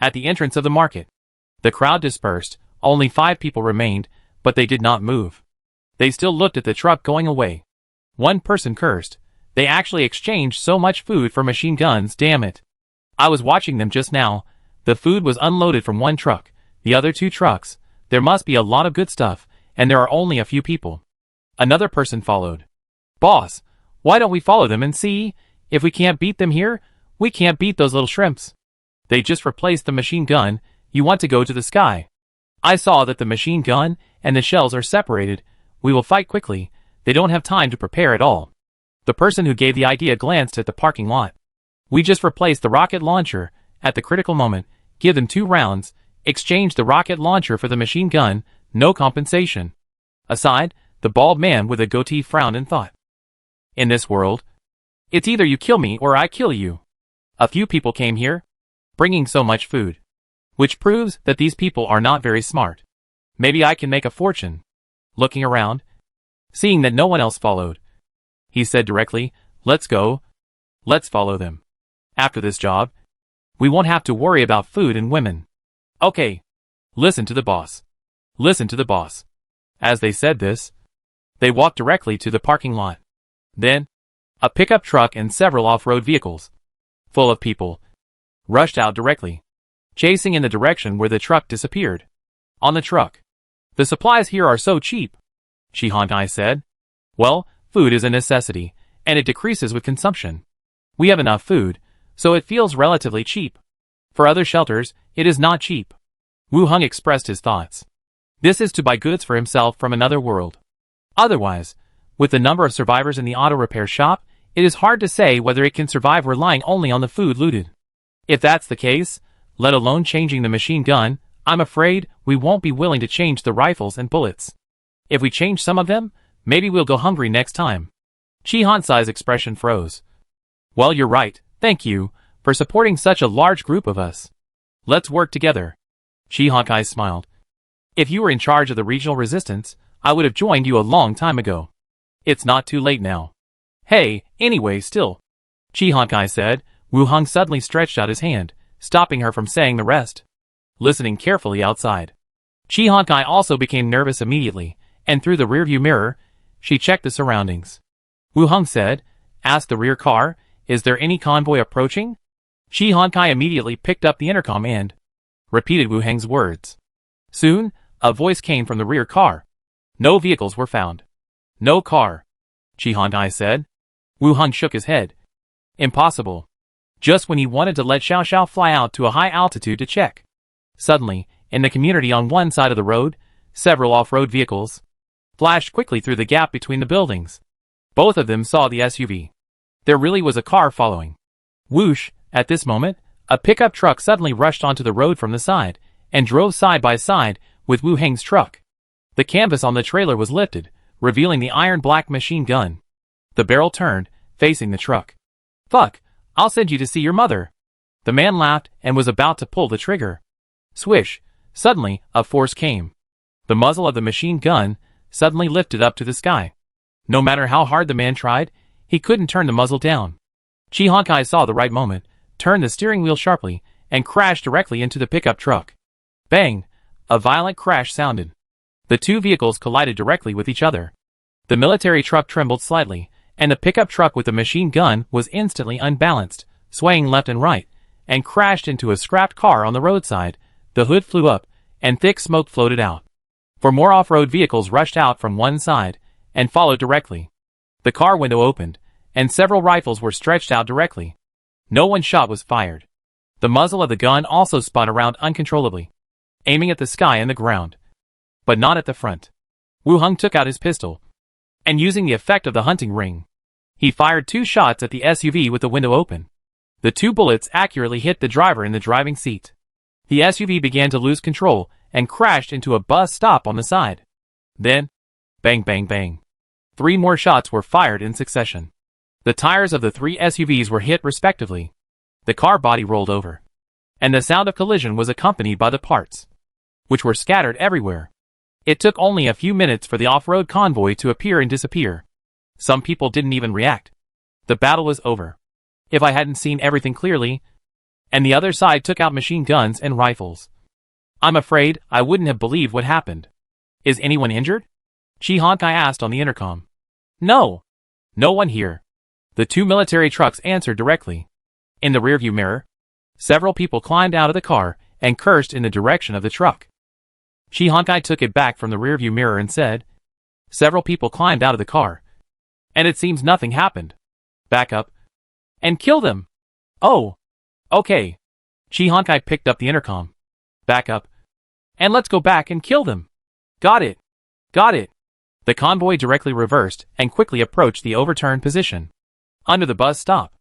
At the entrance of the market, the crowd dispersed. Only 5 people remained, but they did not move. They still looked at the truck going away. One person cursed. They actually exchanged so much food for machine guns, damn it. I was watching them just now. The food was unloaded from one truck. The other 2 trucks. There must be a lot of good stuff, and there are only a few people. Another person followed. Boss, why don't we follow them and see? If we can't beat them here, we can't beat those little shrimps. They just replaced the machine gun. You want to go to the sky. I saw that the machine gun and the shells are separated. We will fight quickly. They don't have time to prepare at all. The person who gave the idea glanced at the parking lot. We just replaced the rocket launcher. At the critical moment, give them 2 rounds, exchange the rocket launcher for the machine gun, no compensation. Aside, the bald man with a goatee frowned in thought. In this world, it's either you kill me or I kill you. A few people came here, bringing so much food. Which proves that these people are not very smart. Maybe I can make a fortune. Looking around, seeing that no one else followed, he said directly, let's go. Let's follow them. After this job, we won't have to worry about food and women. Okay. Listen to the boss. Listen to the boss. As they said this, they walked directly to the parking lot. Then, a pickup truck and several off-road vehicles, full of people, rushed out directly, chasing in the direction where the truck disappeared. On the truck. The supplies here are so cheap, Shihonkai said. Well, food is a necessity, and it decreases with consumption. We have enough food, so it feels relatively cheap. For other shelters, it is not cheap. Wu Heng expressed his thoughts. This is to buy goods for himself from another world. Otherwise, with the number of survivors in the auto repair shop, it is hard to say whether it can survive relying only on the food looted. If that's the case, let alone changing the machine gun, I'm afraid we won't be willing to change the rifles and bullets. If we change some of them, maybe we'll go hungry next time. Shihansai's expression froze. Well, you're right, thank you, for supporting such a large group of us. Let's work together. Shihonkai smiled. If you were in charge of the regional resistance, I would have joined you a long time ago. It's not too late now. Hey, anyway, still. Shihonkai said. Wu Heng suddenly stretched out his hand, stopping her from saying the rest. Listening carefully outside. Shihonkai also became nervous immediately, and through the rearview mirror, she checked the surroundings. Wu Heng said, asked the rear car, is there any convoy approaching? Shihonkai immediately picked up the intercom and repeated Wu Heng's words. Soon, a voice came from the rear car. No vehicles were found. No car, Shihonkai said. Wu Heng shook his head. Impossible. Just when he wanted to let Xiao Xiao fly out to a high altitude to check. Suddenly, in the community on one side of the road, several off-road vehicles flashed quickly through the gap between the buildings. Both of them saw the SUV. There really was a car following. Whoosh, at this moment, a pickup truck suddenly rushed onto the road from the side, and drove side by side with Wu Heng's truck. The canvas on the trailer was lifted, revealing the iron-black machine gun. The barrel turned, facing the truck. Fuck, I'll send you to see your mother. The man laughed and was about to pull the trigger. Swish, suddenly, a force came. The muzzle of the machine gun suddenly lifted up to the sky. No matter how hard the man tried, he couldn't turn the muzzle down. Shihonkai saw the right moment, turned the steering wheel sharply, and crashed directly into the pickup truck. Bang! A violent crash sounded. The two vehicles collided directly with each other. The military truck trembled slightly, and the pickup truck with the machine gun was instantly unbalanced, swaying left and right, and crashed into a scrapped car on the roadside. The hood flew up, and thick smoke floated out. For more off-road vehicles rushed out from one side, and followed directly. The car window opened, and several rifles were stretched out directly. No one shot was fired. The muzzle of the gun also spun around uncontrollably, aiming at the sky and the ground. But not at the front. Wu Heng took out his pistol, and using the effect of the hunting ring, he fired 2 shots at the SUV with the window open. The 2 bullets accurately hit the driver in the driving seat. The SUV began to lose control and crashed into a bus stop on the side. Then, bang bang bang. 3 more shots were fired in succession. The tires of the 3 SUVs were hit respectively. The car body rolled over, and the sound of collision was accompanied by the parts, which were scattered everywhere. It took only a few minutes for the off-road convoy to appear and disappear. Some people didn't even react. The battle was over. If I hadn't seen everything clearly, and the other side took out machine guns and rifles, I'm afraid I wouldn't have believed what happened. Is anyone injured? Shihonkai asked on the intercom. No. No one here. The 2 military trucks answered directly. In the rearview mirror, several people climbed out of the car and cursed in the direction of the truck. Shihonkai took it back from the rearview mirror and said, several people climbed out of the car, and it seems nothing happened. Back up and kill them. Oh, okay. Shihonkai picked up the intercom. Back up And let's go back and kill them. Got it. Got it. The convoy directly reversed and quickly approached the overturned position. Under the bus stop,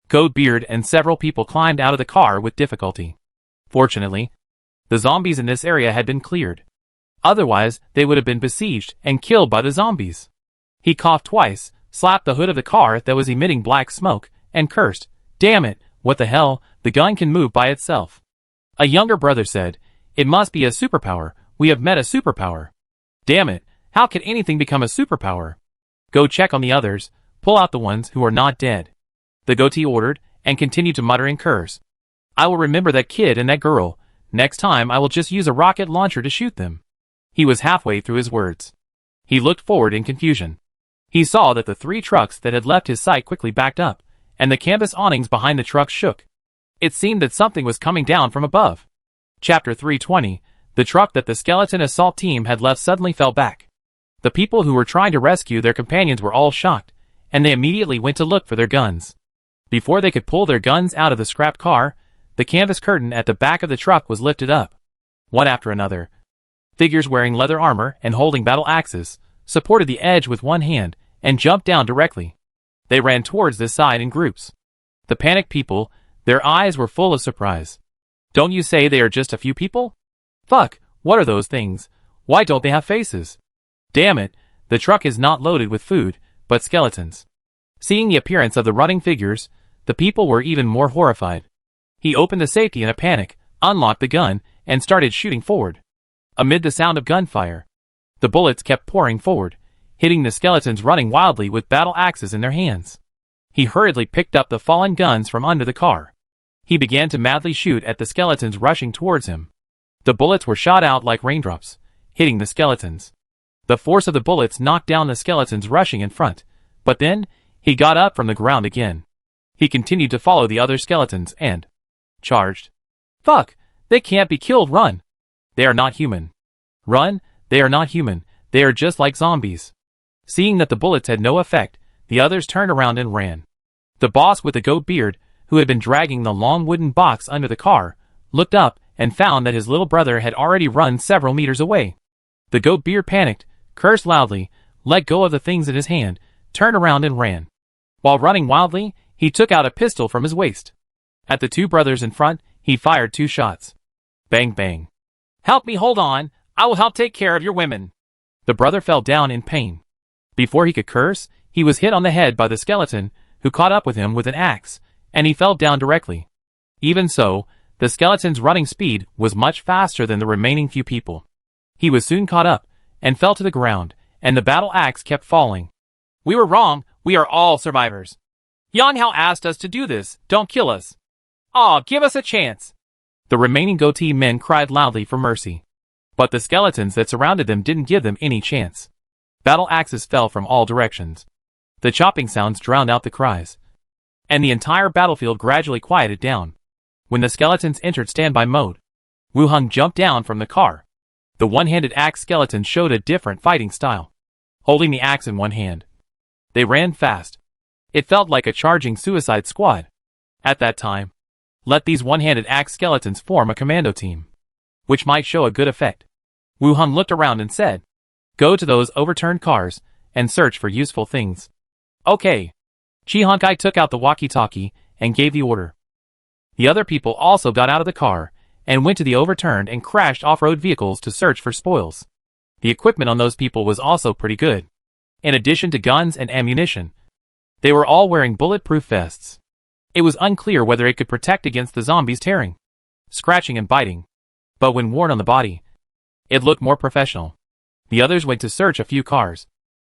Goatbeard and several people climbed out of the car with difficulty. Fortunately, the zombies in this area had been cleared. Otherwise, they would have been besieged and killed by the zombies. He coughed twice, slapped the hood of the car that was emitting black smoke, and cursed, "Damn it, what the hell, the gun can move by itself." A younger brother said, "It must be a superpower, we have met a superpower." "Damn it, how could anything become a superpower?" "Go check on the others, pull out the ones who are not dead." The goatee ordered, and continued to mutter and curse. "I will remember that kid and that girl. Next time I will just use a rocket launcher to shoot them." He was halfway through his words. He looked forward in confusion. He saw that the 3 trucks that had left his sight quickly backed up, and the canvas awnings behind the trucks shook. It seemed that something was coming down from above. Chapter 320, the truck that the skeleton assault team had left suddenly fell back. The people who were trying to rescue their companions were all shocked, and they immediately went to look for their guns. Before they could pull their guns out of the scrapped car, the canvas curtain at the back of the truck was lifted up. One after another, figures wearing leather armor and holding battle axes supported the edge with one hand and jumped down directly. They ran towards this side in groups. The panicked people, their eyes were full of surprise. "Don't you say they are just a few people? Fuck, what are those things? Why don't they have faces? Damn it, the truck is not loaded with food, but skeletons." Seeing the appearance of the running figures, the people were even more horrified. He opened the safety in a panic, unlocked the gun, and started shooting forward. Amid the sound of gunfire, the bullets kept pouring forward, hitting the skeletons running wildly with battle axes in their hands. He hurriedly picked up the fallen guns from under the car. He began to madly shoot at the skeletons rushing towards him. The bullets were shot out like raindrops, hitting the skeletons. The force of the bullets knocked down the skeletons rushing in front, but then, he got up from the ground again. He continued to follow the other skeletons and charged. "Fuck, they can't be killed, run! They are not human. Run, they are not human, they are just like zombies." Seeing that the bullets had no effect, the others turned around and ran. The boss with the goat beard, who had been dragging the long wooden box under the car, looked up and found that his little brother had already run several meters away. The goat beard panicked, cursed loudly, let go of the things in his hand, turned around and ran. While running wildly, he took out a pistol from his waist. At the 2 brothers in front, he fired 2 shots. Bang bang. "Help me, hold on, I will help take care of your women." The brother fell down in pain. Before he could curse, he was hit on the head by the skeleton, who caught up with him with an axe, and he fell down directly. Even so, the skeleton's running speed was much faster than the remaining few people. He was soon caught up, and fell to the ground, and the battle axe kept falling. "We were wrong, we are all survivors. Yanhao asked us to do this, don't kill us. Aw, give us a chance." The remaining goatee men cried loudly for mercy. But the skeletons that surrounded them didn't give them any chance. Battle axes fell from all directions. The chopping sounds drowned out the cries. And the entire battlefield gradually quieted down. When the skeletons entered standby mode, Wu Hung jumped down from the car. The one-handed axe skeleton showed a different fighting style. Holding the axe in one hand, they ran fast. It felt like a charging suicide squad. At that time, let these one-handed axe skeletons form a commando team, which might show a good effect. Wu Hung looked around and said, "Go to those overturned cars and search for useful things." "Okay." Chi Honkai took out the walkie-talkie and gave the order. The other people also got out of the car and went to the overturned and crashed off-road vehicles to search for spoils. The equipment on those people was also pretty good. In addition to guns and ammunition, they were all wearing bulletproof vests. It was unclear whether it could protect against the zombies tearing, scratching and biting, but when worn on the body, it looked more professional. The others went to search a few cars,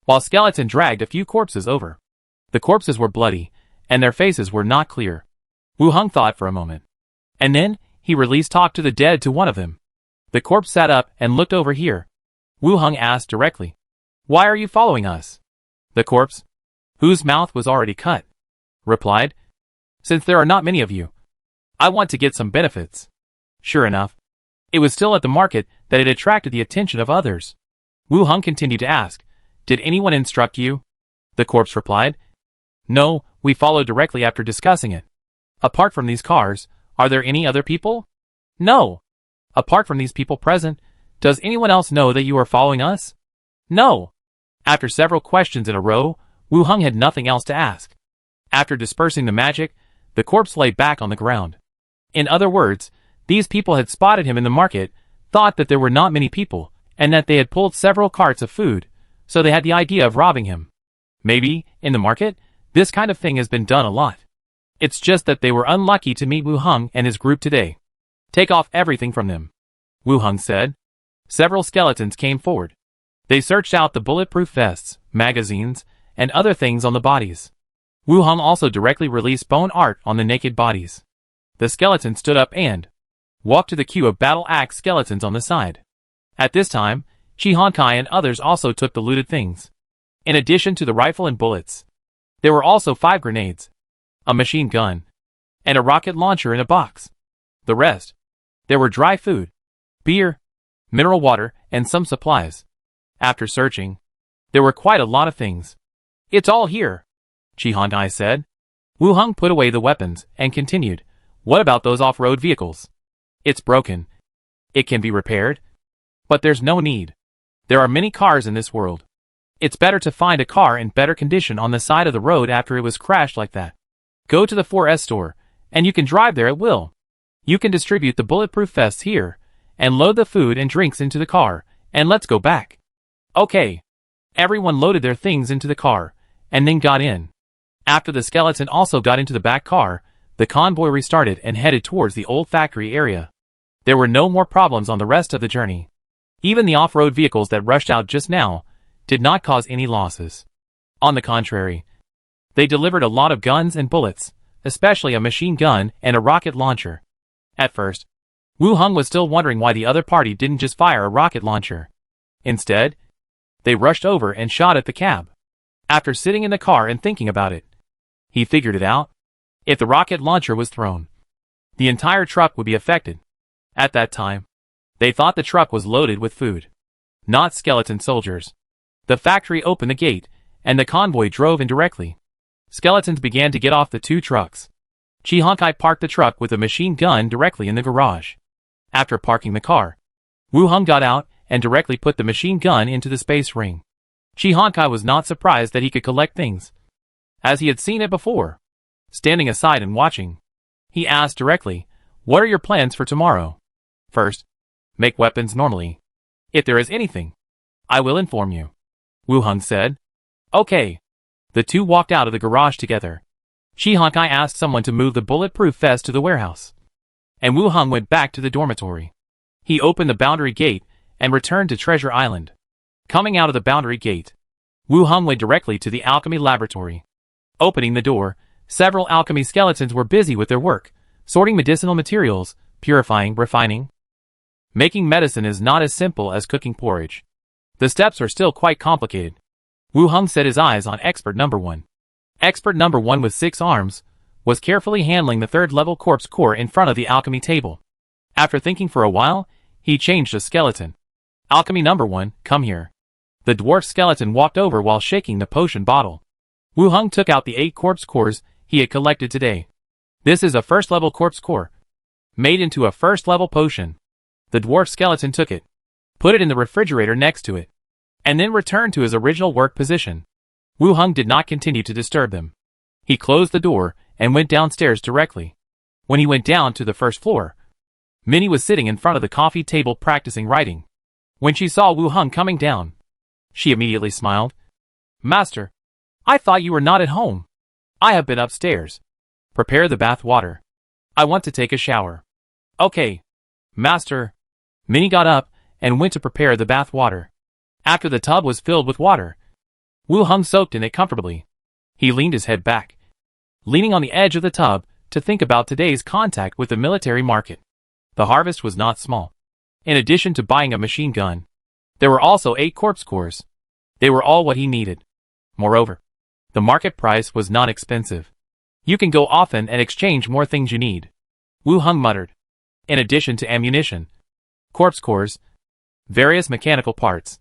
while Skeleton dragged a few corpses over. The corpses were bloody, and their faces were not clear. Wu Hung thought for a moment, and then he released talk to the dead to one of them. The corpse sat up and looked over here. Wu Hung asked directly, "Why are you following us?" The corpse, whose mouth was already cut, replied, "Since there are not many of you, I want to get some benefits." Sure enough, it was still at the market that it attracted the attention of others. Wu Hung continued to ask, "Did anyone instruct you?" The corpse replied, "No, we followed directly after discussing it." "Apart from these cars, are there any other people?" "No. Apart from these people present, Does anyone else know that you are following us? No. After several questions in a row, Wu Heng had nothing else to ask. After dispersing the magic, the corpse lay back on the ground. In other words, these people had spotted him in the market, thought that there were not many people, and that they had pulled several carts of food, so they had the idea of robbing him. Maybe, in the market, this kind of thing has been done a lot. It's just that they were unlucky to meet Wu Heng and his group today. Take off everything from them, Wu Heng said. Several skeletons came forward. They searched out the bulletproof vests, magazines, and other things on the bodies. Wu Heng also directly released bone art on the naked bodies. The skeleton stood up and walked to the queue of battle axe skeletons on the side. At this time, Chi Honkai and others also took the looted things. In addition to the rifle and bullets, there were also 5 grenades, a machine gun, and a rocket launcher in a box. The rest, there were dry food, beer, mineral water, and some supplies. After searching, there were quite a lot of things. It's all here, Chi Honkai said. Wu Heng put away the weapons and continued, what about those off-road vehicles? It's broken. It can be repaired. But there's no need. There are many cars in this world. It's better to find a car in better condition on the side of the road after it was crashed like that. Go to the 4S store, and you can drive there at will. You can distribute the bulletproof vests here, and load the food and drinks into the car, and let's go back. Okay. Everyone loaded their things into the car, and then got in. After the skeleton also got into the back car, the convoy restarted and headed towards the old factory area. There were no more problems on the rest of the journey. Even the off-road vehicles that rushed out just now did not cause any losses. On the contrary, they delivered a lot of guns and bullets, especially a machine gun and a rocket launcher. At first, Wu Heng was still wondering why the other party didn't just fire a rocket launcher. Instead, they rushed over and shot at the cab. After sitting in the car and thinking about it, he figured it out. If the rocket launcher was thrown, the entire truck would be affected. At that time, they thought the truck was loaded with food, not skeleton soldiers. The factory opened the gate, and the convoy drove in directly. Skeletons began to get off the 2 trucks. Chi Honkai parked the truck with a machine gun directly in the garage. After parking the car, Wu Heng got out and directly put the machine gun into the space ring. Chi Honkai was not surprised that he could collect things, as he had seen it before. Standing aside and watching, he asked directly, what are your plans for tomorrow? First, make weapons normally. If there is anything, I will inform you, Wu Heng said. Okay. The 2 walked out of the garage together. Chi Honkai asked someone to move the bulletproof vest to the warehouse, and Wu Heng went back to the dormitory. He opened the boundary gate and returned to Treasure Island. Coming out of the boundary gate, Wu Heng went directly to the alchemy laboratory. Opening the door, several alchemy skeletons were busy with their work, sorting medicinal materials, purifying, refining. Making medicine is not as simple as cooking porridge. The steps are still quite complicated. Wu Heng set his eyes on expert number 1. Expert number 1 with 6 arms was carefully handling the 3rd level corpse core in front of the alchemy table. After thinking for a while, he changed a skeleton. Alchemy number 1, come here. The dwarf skeleton walked over while shaking the potion bottle. Wu Heng took out the 8 corpse cores he had collected today. This is a 1st level corpse core, made into a 1st level potion. The dwarf skeleton took it, put it in the refrigerator next to it, and then returned to his original work position. Wu Heng did not continue to disturb them. He closed the door and went downstairs directly. When he went down to the 1st floor, Minnie was sitting in front of the coffee table practicing writing. When she saw Wu Heng coming down, she immediately smiled. Master, I thought you were not at home. I have been upstairs. Prepare the bath water. I want to take a shower. Okay, Master. Minnie got up and went to prepare the bath water. After the tub was filled with water, Wu Heng soaked in it comfortably. He leaned his head back, leaning on the edge of the tub to think about today's contact with the military market. The harvest was not small. In addition to buying a machine gun, there were also 8 corpse cores. They were all what he needed. Moreover, the market price was not expensive. You can go often and exchange more things you need, Wu Heng muttered. In addition to ammunition, corpse cores, various mechanical parts,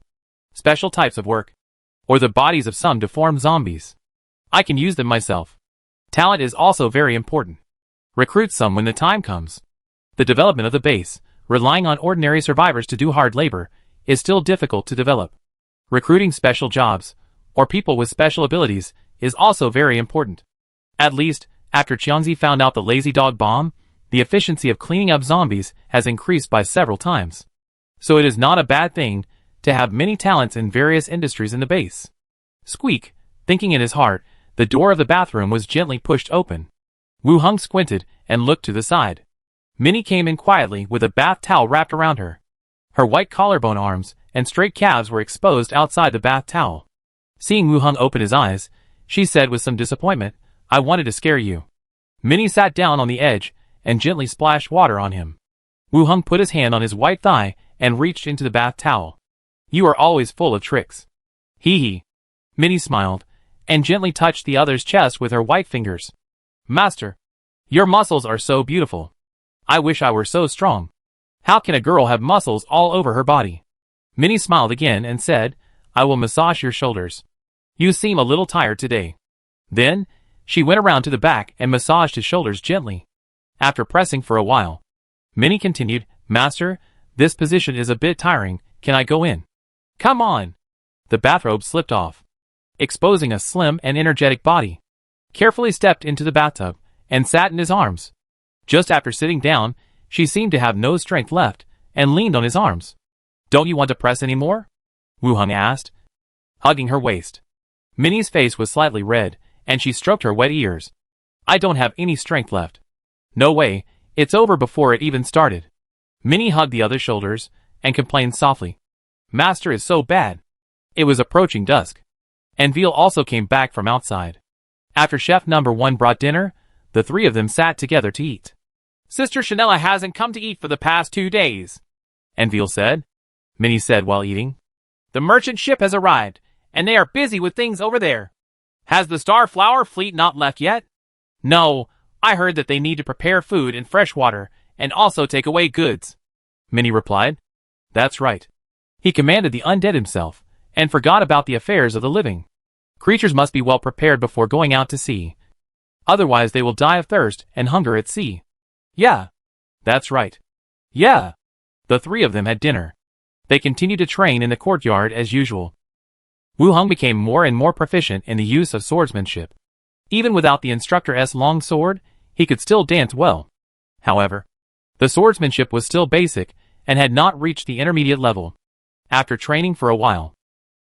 special types of work, or the bodies of some deformed zombies. I can use them myself. Talent is also very important. Recruit some when the time comes. The development of the base relying on ordinary survivors to do hard labor, is still difficult to develop. Recruiting special jobs, or people with special abilities, is also very important. At least, after Qianzi found out the lazy dog bomb, the efficiency of cleaning up zombies has increased by several times. So it is not a bad thing to have many talents in various industries in the base. Squeak, thinking in his heart, the door of the bathroom was gently pushed open. Wu Heng squinted and looked to the side. Minnie came in quietly with a bath towel wrapped around her. Her white collarbone arms and straight calves were exposed outside the bath towel. Seeing Wu Heng open his eyes, she said with some disappointment, "I wanted to scare you." Minnie sat down on the edge and gently splashed water on him. Wu Heng put his hand on his white thigh and reached into the bath towel. "You are always full of tricks." Hee hee. Minnie smiled and gently touched the other's chest with her white fingers. "Master, your muscles are so beautiful. I wish I were so strong. How can a girl have muscles all over her body?" Minnie smiled again and said, "I will massage your shoulders. You seem a little tired today." Then, she went around to the back and massaged his shoulders gently. After pressing for a while, Minnie continued, "Master, this position is a bit tiring. Can I go in?" "Come on." The bathrobe slipped off, exposing a slim and energetic body. Carefully stepped into the bathtub and sat in his arms. Just after sitting down, she seemed to have no strength left and leaned on his arms. "Don't you want to press any more?" Wu Heng asked, hugging her waist. Minnie's face was slightly red, and she stroked her wet ears. "I don't have any strength left." "No way, it's over before it even started." Minnie hugged the other's shoulders and complained softly, "Master is so bad." It was approaching dusk. Envil also came back from outside. After Chef Number 1 brought dinner, the three of them sat together to eat. "Sister Chanella hasn't come to eat for the past 2 days," Envil said. Minnie said while eating. "The merchant ship has arrived, and they are busy with things over there." "Has the Starflower fleet not left yet?" "No, I heard that they need to prepare food and fresh water, and also take away goods," Minnie replied. "That's right. He commanded the undead himself, and forgot about the affairs of the living. Creatures must be well prepared before going out to sea. Otherwise they will die of thirst and hunger at sea." "Yeah. That's right." "Yeah." The three of them had dinner. They continued to train in the courtyard as usual. Wu Heng became more and more proficient in the use of swordsmanship. Even without the instructor's long sword, he could still dance well. However, the swordsmanship was still basic and had not reached the intermediate level. After training for a while,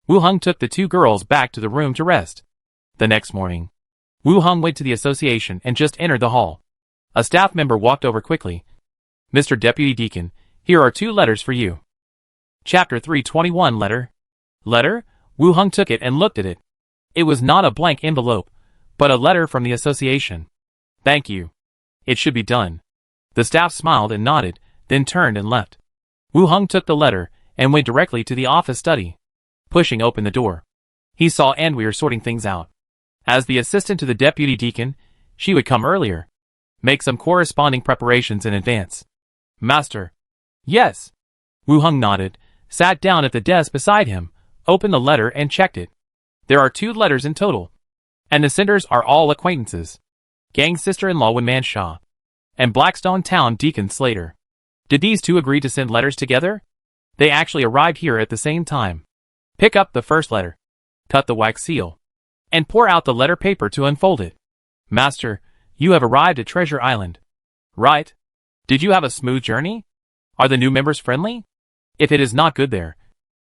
Wu Heng took the two girls back to the room to rest. The next morning, Wu Heng went to the association and just entered the hall. A staff member walked over quickly. "Mr. Deputy Deacon, here are 2 letters for you." Chapter 321 Letter. Letter? Wu Heng took it and looked at it. It was not a blank envelope, but a letter from the association. "Thank you. It should be done." The staff smiled and nodded, then turned and left. Wu Heng took the letter and went directly to the office study. Pushing open the door, he saw Anweir sorting things out. As the assistant to the deputy deacon, she would come earlier, make some corresponding preparations in advance. "Master." "Yes." Wu Heng nodded, sat down at the desk beside him, opened the letter and checked it. There are 2 letters in total, and the senders are all acquaintances. Gang sister-in-law Winman Shah, and Blackstone Town Deacon Slater. Did these 2 agree to send letters together? They actually arrived here at the same time. Pick up the first letter, cut the wax seal, and pour out the letter paper to unfold it. "Master, you have arrived at Treasure Island." "Right. Did you have a smooth journey? Are the new members friendly? If it is not good there,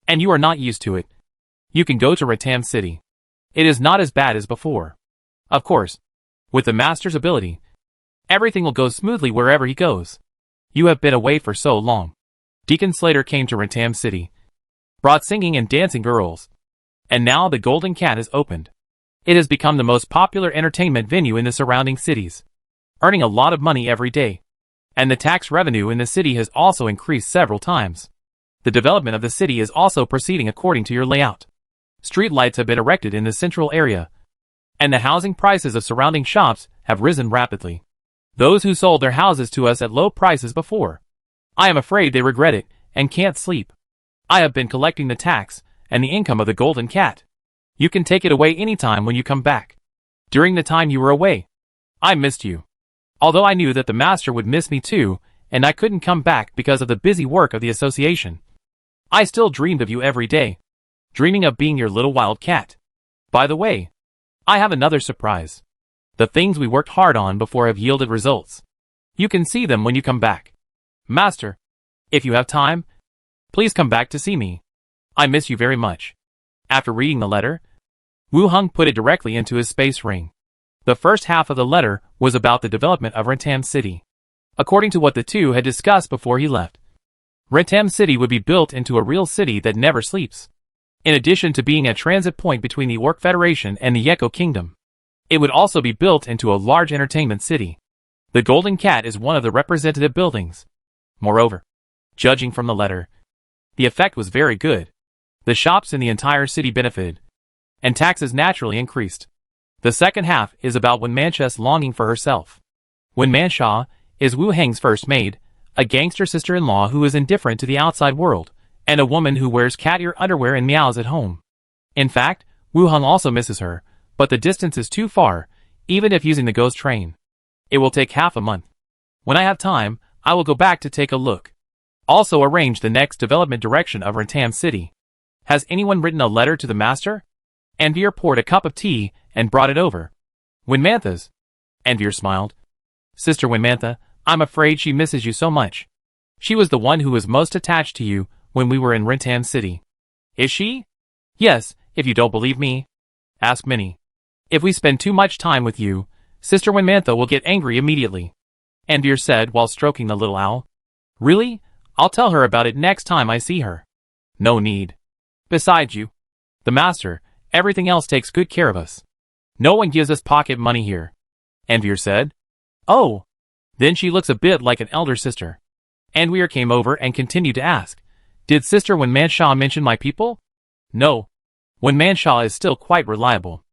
and you are not used to it, you can go to Ratam City. It is not as bad as before. Of course, with the master's ability, everything will go smoothly wherever he goes. You have been away for so long." Deacon Slater came to Ratam City, brought singing and dancing girls, and now the Golden Cat is opened. It has become the most popular entertainment venue in the surrounding cities, earning a lot of money every day. And the tax revenue in the city has also increased several times. The development of the city is also proceeding according to your layout. Street lights have been erected in the central area, and the housing prices of surrounding shops have risen rapidly. Those who sold their houses to us at low prices before, I am afraid they regret it and can't sleep. I have been collecting the tax and the income of the Golden Cat. You can take it away anytime when you come back. During the time you were away, I missed you. Although I knew that the master would miss me too, and I couldn't come back because of the busy work of the association. I still dreamed of you every day, dreaming of being your little wild cat. By the way, I have another surprise. The things we worked hard on before have yielded results. You can see them when you come back. Master, if you have time, please come back to see me. I miss you very much. After reading the letter, Wu Heng put it directly into his space ring. The first half of the letter was about the development of Rentam City. According to what the two had discussed before he left, Rentam City would be built into a real city that never sleeps. In addition to being a transit point between the Orc Federation and the Yeko Kingdom, it would also be built into a large entertainment city. The Golden Cat is one of the representative buildings. Moreover, judging from the letter, the effect was very good. The shops in the entire city benefited, and taxes naturally increased. The second half is about Wenmancha's longing for herself. Wenmancha is Wu Heng's first maid, a gangster sister-in-law who is indifferent to the outside world, and a woman who wears cat ear underwear and meows at home. In fact, Wu Heng also misses her, but the distance is too far, even if using the ghost train. It will take half a month. When I have time, I will go back to take a look. Also arrange the next development direction of Rentam City. Has anyone written a letter to the master? Anvir poured a cup of tea and brought it over. Wenmantha's. Anvir smiled. Sister Wenmantha, I'm afraid she misses you so much. She was the one who was most attached to you when we were in Rentam City. Is she? Yes, if you don't believe me. Ask Minnie. If we spend too much time with you, Sister Wenmantha will get angry immediately. Anvir said while stroking the little owl. Really? I'll tell her about it next time I see her. No need. Besides you, the master, everything else takes good care of us. No one gives us pocket money here. Anvir said. Oh. Then she looks a bit like an elder sister. Anvir came over and continued to ask, did Sister Wenmancha mention my people? No. Wenmancha is still quite reliable.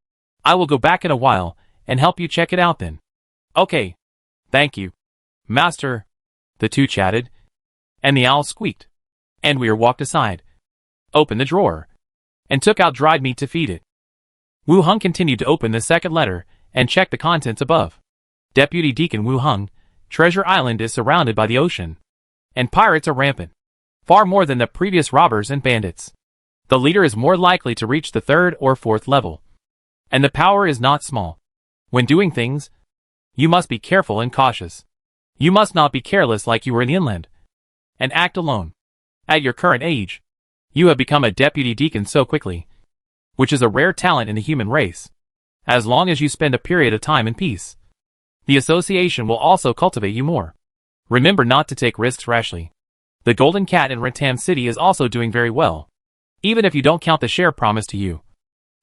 I will go back in a while and help you check it out then. Okay. Thank you. Master. The two chatted, and the owl squeaked. Anvir walked aside, opened the drawer, and took out dried meat to feed it. Wu Heng continued to open the second letter and check the contents above. Deputy Deacon Wu Heng, Treasure Island is surrounded by the ocean, and pirates are rampant, far more than the previous robbers and bandits. The leader is more likely to reach the 3rd or 4th level, and the power is not small. When doing things, you must be careful and cautious. You must not be careless like you were in the inland, and act alone. At your current age, you have become a deputy deacon so quickly, which is a rare talent in the human race. As long as you spend a period of time in peace, the association will also cultivate you more. Remember not to take risks rashly. The Golden Cat in Rentam City is also doing very well, even if you don't count the share promised to you.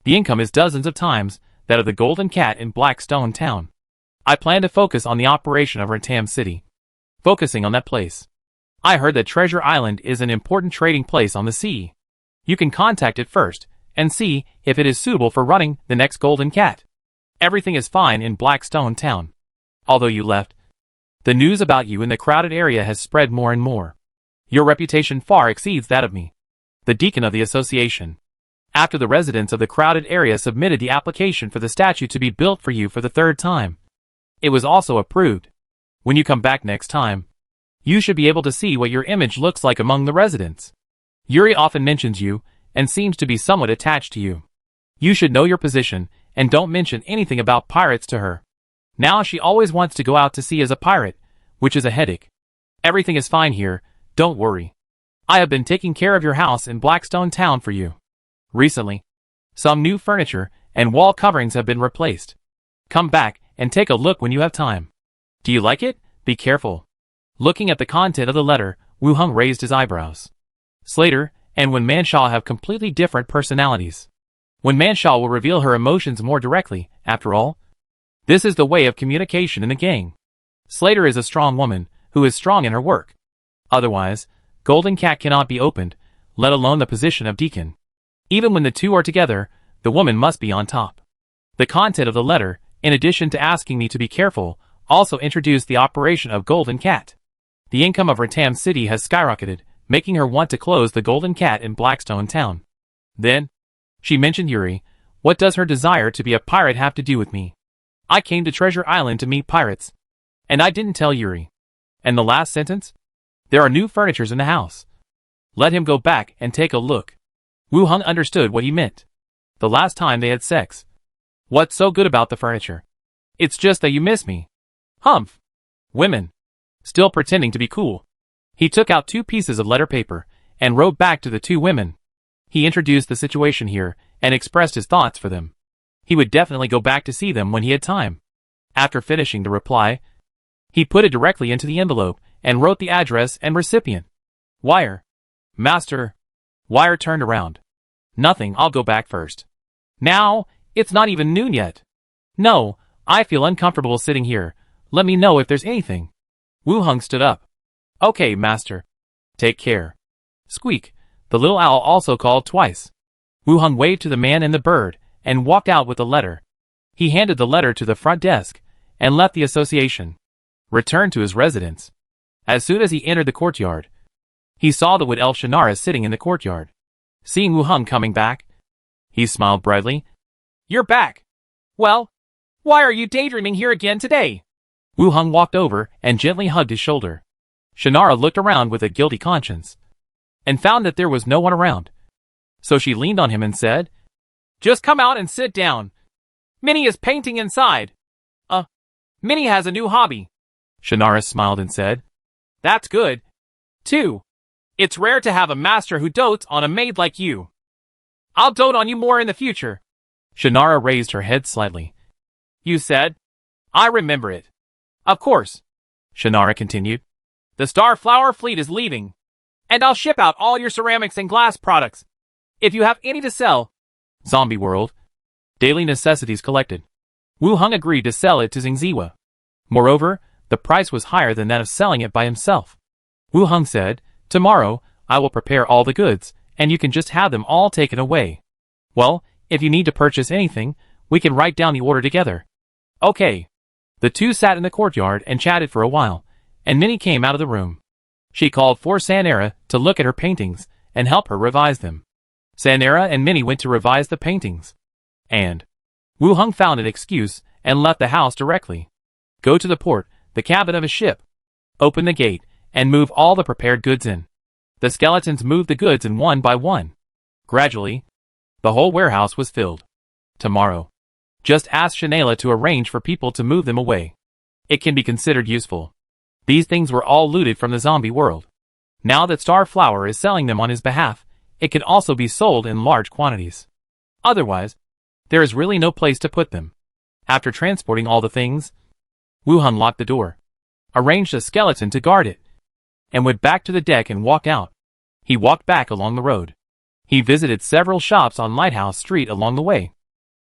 The income is dozens of times that of the Golden Cat in Blackstone Town. I plan to focus on the operation of Rentam City. Focusing on that place. I heard that Treasure Island is an important trading place on the sea. You can contact it first, and see if it is suitable for running the next Golden Cat. Everything is fine in Blackstone Town. Although you left, the news about you in the crowded area has spread more and more. Your reputation far exceeds that of me, the deacon of the association. After the residents of the crowded area submitted the application for the statue to be built for you for the 3rd time, it was also approved. When you come back next time, you should be able to see what your image looks like among the residents. Yuri often mentions you, and seems to be somewhat attached to you. You should know your position, and don't mention anything about pirates to her. Now she always wants to go out to sea as a pirate, which is a headache. Everything is fine here, don't worry. I have been taking care of your house in Blackstone Town for you. Recently, some new furniture and wall coverings have been replaced. Come back and take a look when you have time. Do you like it? Be careful. Looking at the content of the letter, Wu Heng raised his eyebrows. Slater and Wenmancha have completely different personalities. Wenmancha will reveal her emotions more directly, after all. This is the way of communication in the gang. Slater is a strong woman, who is strong in her work. Otherwise, Golden Cat cannot be opened, let alone the position of deacon. Even when the two are together, the woman must be on top. The content of the letter, in addition to asking me to be careful, also introduced the operation of Golden Cat. The income of Rentam City has skyrocketed, making her want to close the Golden Cat in Blackstone Town. Then, she mentioned Yuri. What does her desire to be a pirate have to do with me? I came to Treasure Island to meet pirates, and I didn't tell Yuri. And the last sentence? There are new furnitures in the house. Let him go back and take a look. Wu Heng understood what he meant. The last time they had sex. What's so good about the furniture? It's just that you miss me. Humph. Women. Still pretending to be cool. He took out 2 pieces of letter paper and wrote back to the 2 women. He introduced the situation here and expressed his thoughts for them. He would definitely go back to see them when he had time. After finishing the reply, he put it directly into the envelope and wrote the address and recipient. Wire. Master. Wire turned around. Nothing, I'll go back first. Now, it's not even noon yet. No, I feel uncomfortable sitting here. Let me know if there's anything. Wu Heng stood up. Okay, master. Take care. Squeak. The little owl also called twice. Wu Heng waved to the man and the bird and walked out with the letter. He handed the letter to the front desk and left the association. Returned to his residence. As soon as he entered the courtyard, he saw the wood elf Shannara sitting in the courtyard. Seeing Wu Heng coming back, he smiled brightly. You're back. Well, why are you daydreaming here again today? Wu Heng walked over and gently hugged his shoulder. Shannara looked around with a guilty conscience and found that there was no one around. So she leaned on him and said, Just come out and sit down. Minnie is painting inside. Minnie has a new hobby. Shannara smiled and said, That's good. Too. It's rare to have a master who dotes on a maid like you. I'll dote on you more in the future. Shannara raised her head slightly. You said? I remember it. Of course. Shannara continued. The Starflower fleet is leaving. And I'll ship out all your ceramics and glass products. If you have any to sell. Zombie world. Daily necessities collected. Wu Heng agreed to sell it to Xingziwa. Moreover, the price was higher than that of selling it by himself. Wu Heng said, Tomorrow, I will prepare all the goods, and you can just have them all taken away. Well, if you need to purchase anything, we can write down the order together. Okay. The 2 sat in the courtyard and chatted for a while, and Minnie came out of the room. She called for Sanera to look at her paintings and help her revise them. Sanera and Minnie went to revise the paintings. And Wu Heng found an excuse and left the house directly. Go to the port, the cabin of a ship. Open the gate, and move all the prepared goods in. The skeletons moved the goods in one by one. Gradually, the whole warehouse was filled. Tomorrow. Just ask Shanela to arrange for people to move them away. It can be considered useful. These things were all looted from the zombie world. Now that Starflower is selling them on his behalf, it can also be sold in large quantities. Otherwise, there is really no place to put them. After transporting all the things, Wu Heng locked the door, arranged a skeleton to guard it, and went back to the deck and walked out. He walked back along the road. He visited several shops on Lighthouse Street along the way.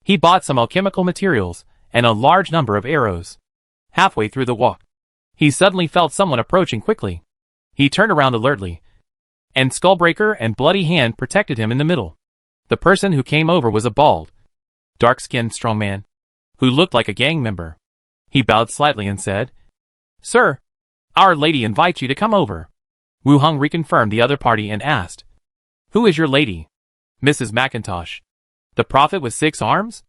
He bought some alchemical materials and a large number of arrows. Halfway through the walk, he suddenly felt someone approaching quickly. He turned around alertly, and Skullbreaker and Bloody Hand protected him in the middle. The person who came over was a bald, dark-skinned strong man, who looked like a gang member. He bowed slightly and said, Sir, Our Lady invites you to come over. Wu Heng reconfirmed the other party and asked, Who is your lady? Mrs. McIntosh. The Prophet with 6 arms?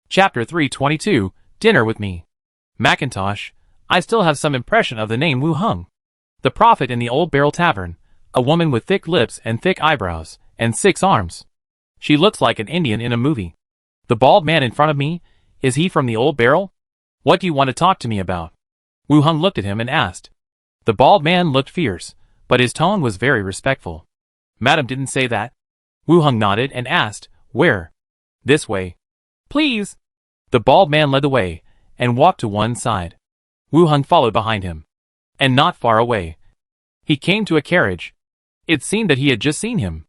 Chapter 322, Dinner with Me. Macintosh, I still have some impression of the name Wu Heng. The Prophet in the Old Barrel Tavern, a woman with thick lips and thick eyebrows, and 6 arms. She looks like an Indian in a movie. The bald man in front of me, is he from the Old Barrel? What do you want to talk to me about? Wu Heng looked at him and asked. The bald man looked fierce, but his tone was very respectful. Madam didn't say that. Wu Heng nodded and asked, Where? This way. Please. The bald man led the way, and walked to one side. Wu Heng followed behind him. And not far away, he came to a carriage. It seemed that he had just seen him.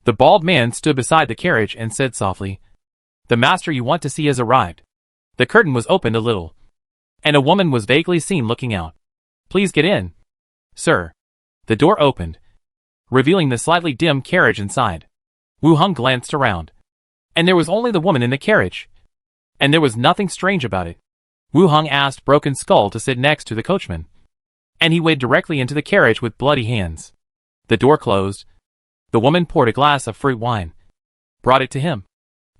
The bald man stood beside the carriage and said softly, The master you want to see has arrived. The curtain was opened a little, and a woman was vaguely seen looking out. Please get in. Sir. The door opened, revealing the slightly dim carriage inside. Wu Heng glanced around, and there was only the woman in the carriage. And there was nothing strange about it. Wu Heng asked Broken Skull to sit next to the coachman, and he went directly into the carriage with bloody hands. The door closed. The woman poured a glass of fruit wine, brought it to him,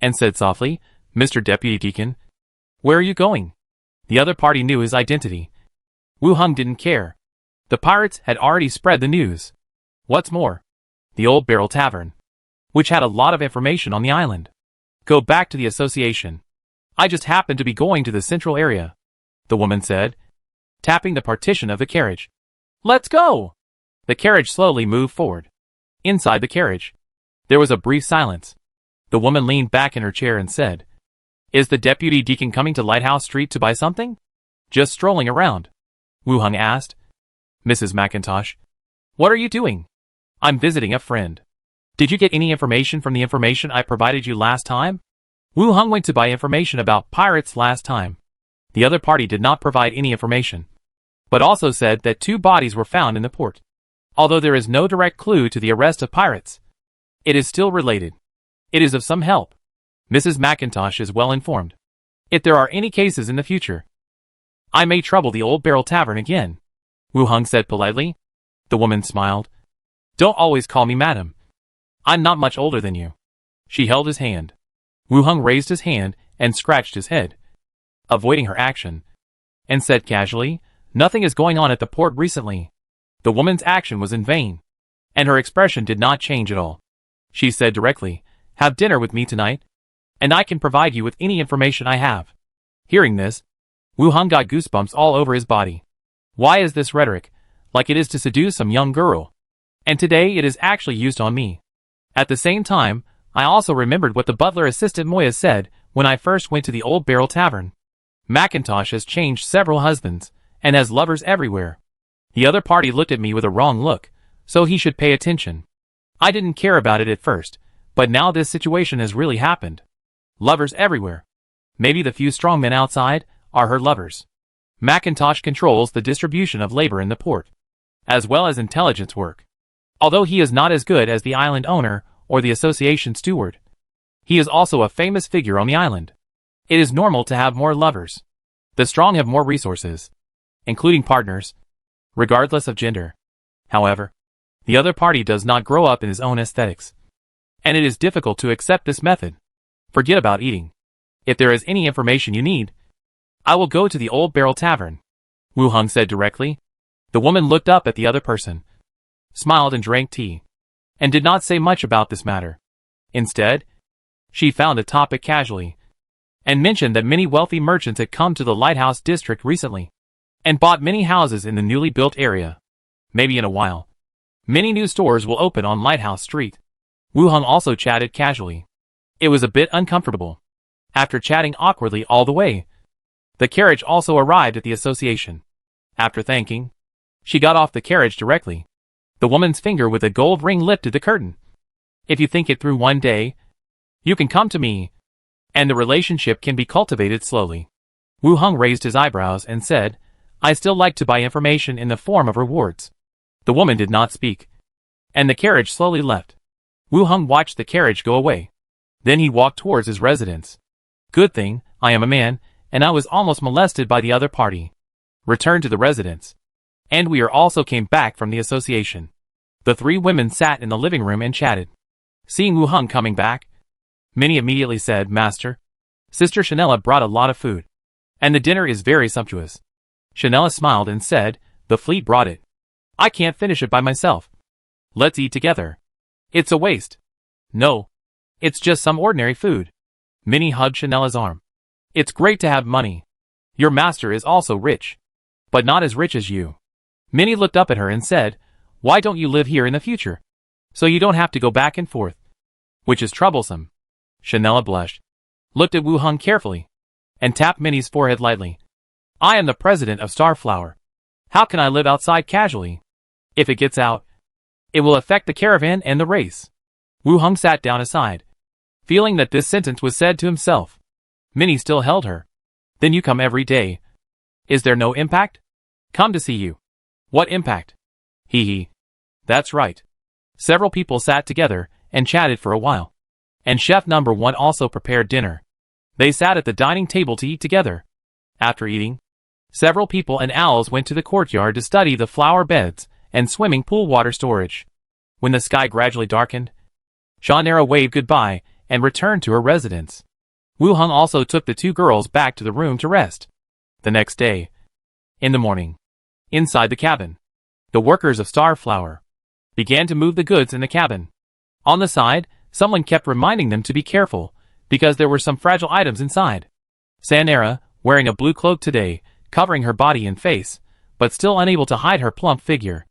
and said softly, Mr. Deputy Deacon, where are you going? The other party knew his identity. Wu Heng didn't care. The pirates had already spread the news. What's more, the Old Barrel Tavern, which had a lot of information on the island. Go back to the association. I just happened to be going to the central area, the woman said, tapping the partition of the carriage. Let's go! The carriage slowly moved forward. Inside the carriage, there was a brief silence. The woman leaned back in her chair and said, Is the deputy deacon coming to Lighthouse Street to buy something? Just strolling around, Wu Hung asked. Mrs. McIntosh, what are you doing? I'm visiting a friend. Did you get any information from the information I provided you last time? Wu Hung went to buy information about pirates last time. The other party did not provide any information, but also said that 2 bodies were found in the port. Although there is no direct clue to the arrest of pirates, it is still related. It is of some help. Mrs. McIntosh is well informed. If there are any cases in the future, I may trouble the Old Barrel Tavern again, Wu Hung said politely. The woman smiled. Don't always call me madam. I'm not much older than you. She held his hand. Wu Hung raised his hand and scratched his head, avoiding her action, and said casually, Nothing is going on at the port recently. The woman's action was in vain, and her expression did not change at all. She said directly, Have dinner with me tonight, and I can provide you with any information I have. Hearing this, Wu Hung got goosebumps all over his body. Why is this rhetoric, like it is to seduce some young girl? And today it is actually used on me. At the same time, I also remembered what the butler assistant Moya said when I first went to the Old Barrel Tavern. McIntosh has changed several husbands, and has lovers everywhere. The other party looked at me with a wrong look, so he should pay attention. I didn't care about it at first, but now this situation has really happened. Lovers everywhere. Maybe the few strong men outside are her lovers. McIntosh controls the distribution of labor in the port, as well as intelligence work. Although he is not as good as the island owner or the association steward, he is also a famous figure on the island. It is normal to have more lovers. The strong have more resources, including partners, regardless of gender. However, the other party does not grow up in his own aesthetics, and it is difficult to accept this method. Forget about eating. If there is any information you need, I will go to the Old Barrel Tavern, Wu Hung said directly. The woman looked up at the other person, smiled and drank tea, and did not say much about this matter. Instead, she found a topic casually, and mentioned that many wealthy merchants had come to the Lighthouse District recently, and bought many houses in the newly built area. Maybe in a while, many new stores will open on Lighthouse Street. Wu Hung also chatted casually. It was a bit uncomfortable. After chatting awkwardly all the way, the carriage also arrived at the association. After thanking, she got off the carriage directly. The woman's finger with a gold ring lifted the curtain. If you think it through one day, you can come to me, and the relationship can be cultivated slowly. Wu Hung raised his eyebrows and said, I still like to buy information in the form of rewards. The woman did not speak, and the carriage slowly left. Wu Hung watched the carriage go away. Then he walked towards his residence. Good thing, I am a man, and I was almost molested by the other party. Returned to the residence. And we also came back from the association. The 3 women sat in the living room and chatted. Seeing Wu Hung coming back, Minnie immediately said, Master, Sister Chanella brought a lot of food, and the dinner is very sumptuous. Chanella smiled and said, The fleet brought it. I can't finish it by myself. Let's eat together. It's a waste. No. It's just some ordinary food. Minnie hugged Chanella's arm. It's great to have money. Your master is also rich, but not as rich as you. Minnie looked up at her and said, Why don't you live here in the future? So you don't have to go back and forth. Which is troublesome. Chanella blushed, looked at Wu Hung carefully, and tapped Minnie's forehead lightly. I am the president of Starflower. How can I live outside casually? If it gets out, it will affect the caravan and the race. Wu Hung sat down aside, feeling that this sentence was said to himself. Minnie still held her. Then you come every day. Is there no impact? Come to see you. What impact? Hee hee. That's right. Several people sat together and chatted for a while. And chef number 1 also prepared dinner. They sat at the dining table to eat together. After eating, several people and owls went to the courtyard to study the flower beds and swimming pool water storage. When the sky gradually darkened, Shannara waved goodbye and returned to her residence. Wu Hung also took the 2 girls back to the room to rest. The next day, in the morning, inside the cabin, The workers of Starflower began to move the goods in the cabin. On the side, someone kept reminding them to be careful, because there were some fragile items inside. Sanera, wearing a blue cloak today, covering her body and face, but still unable to hide her plump figure.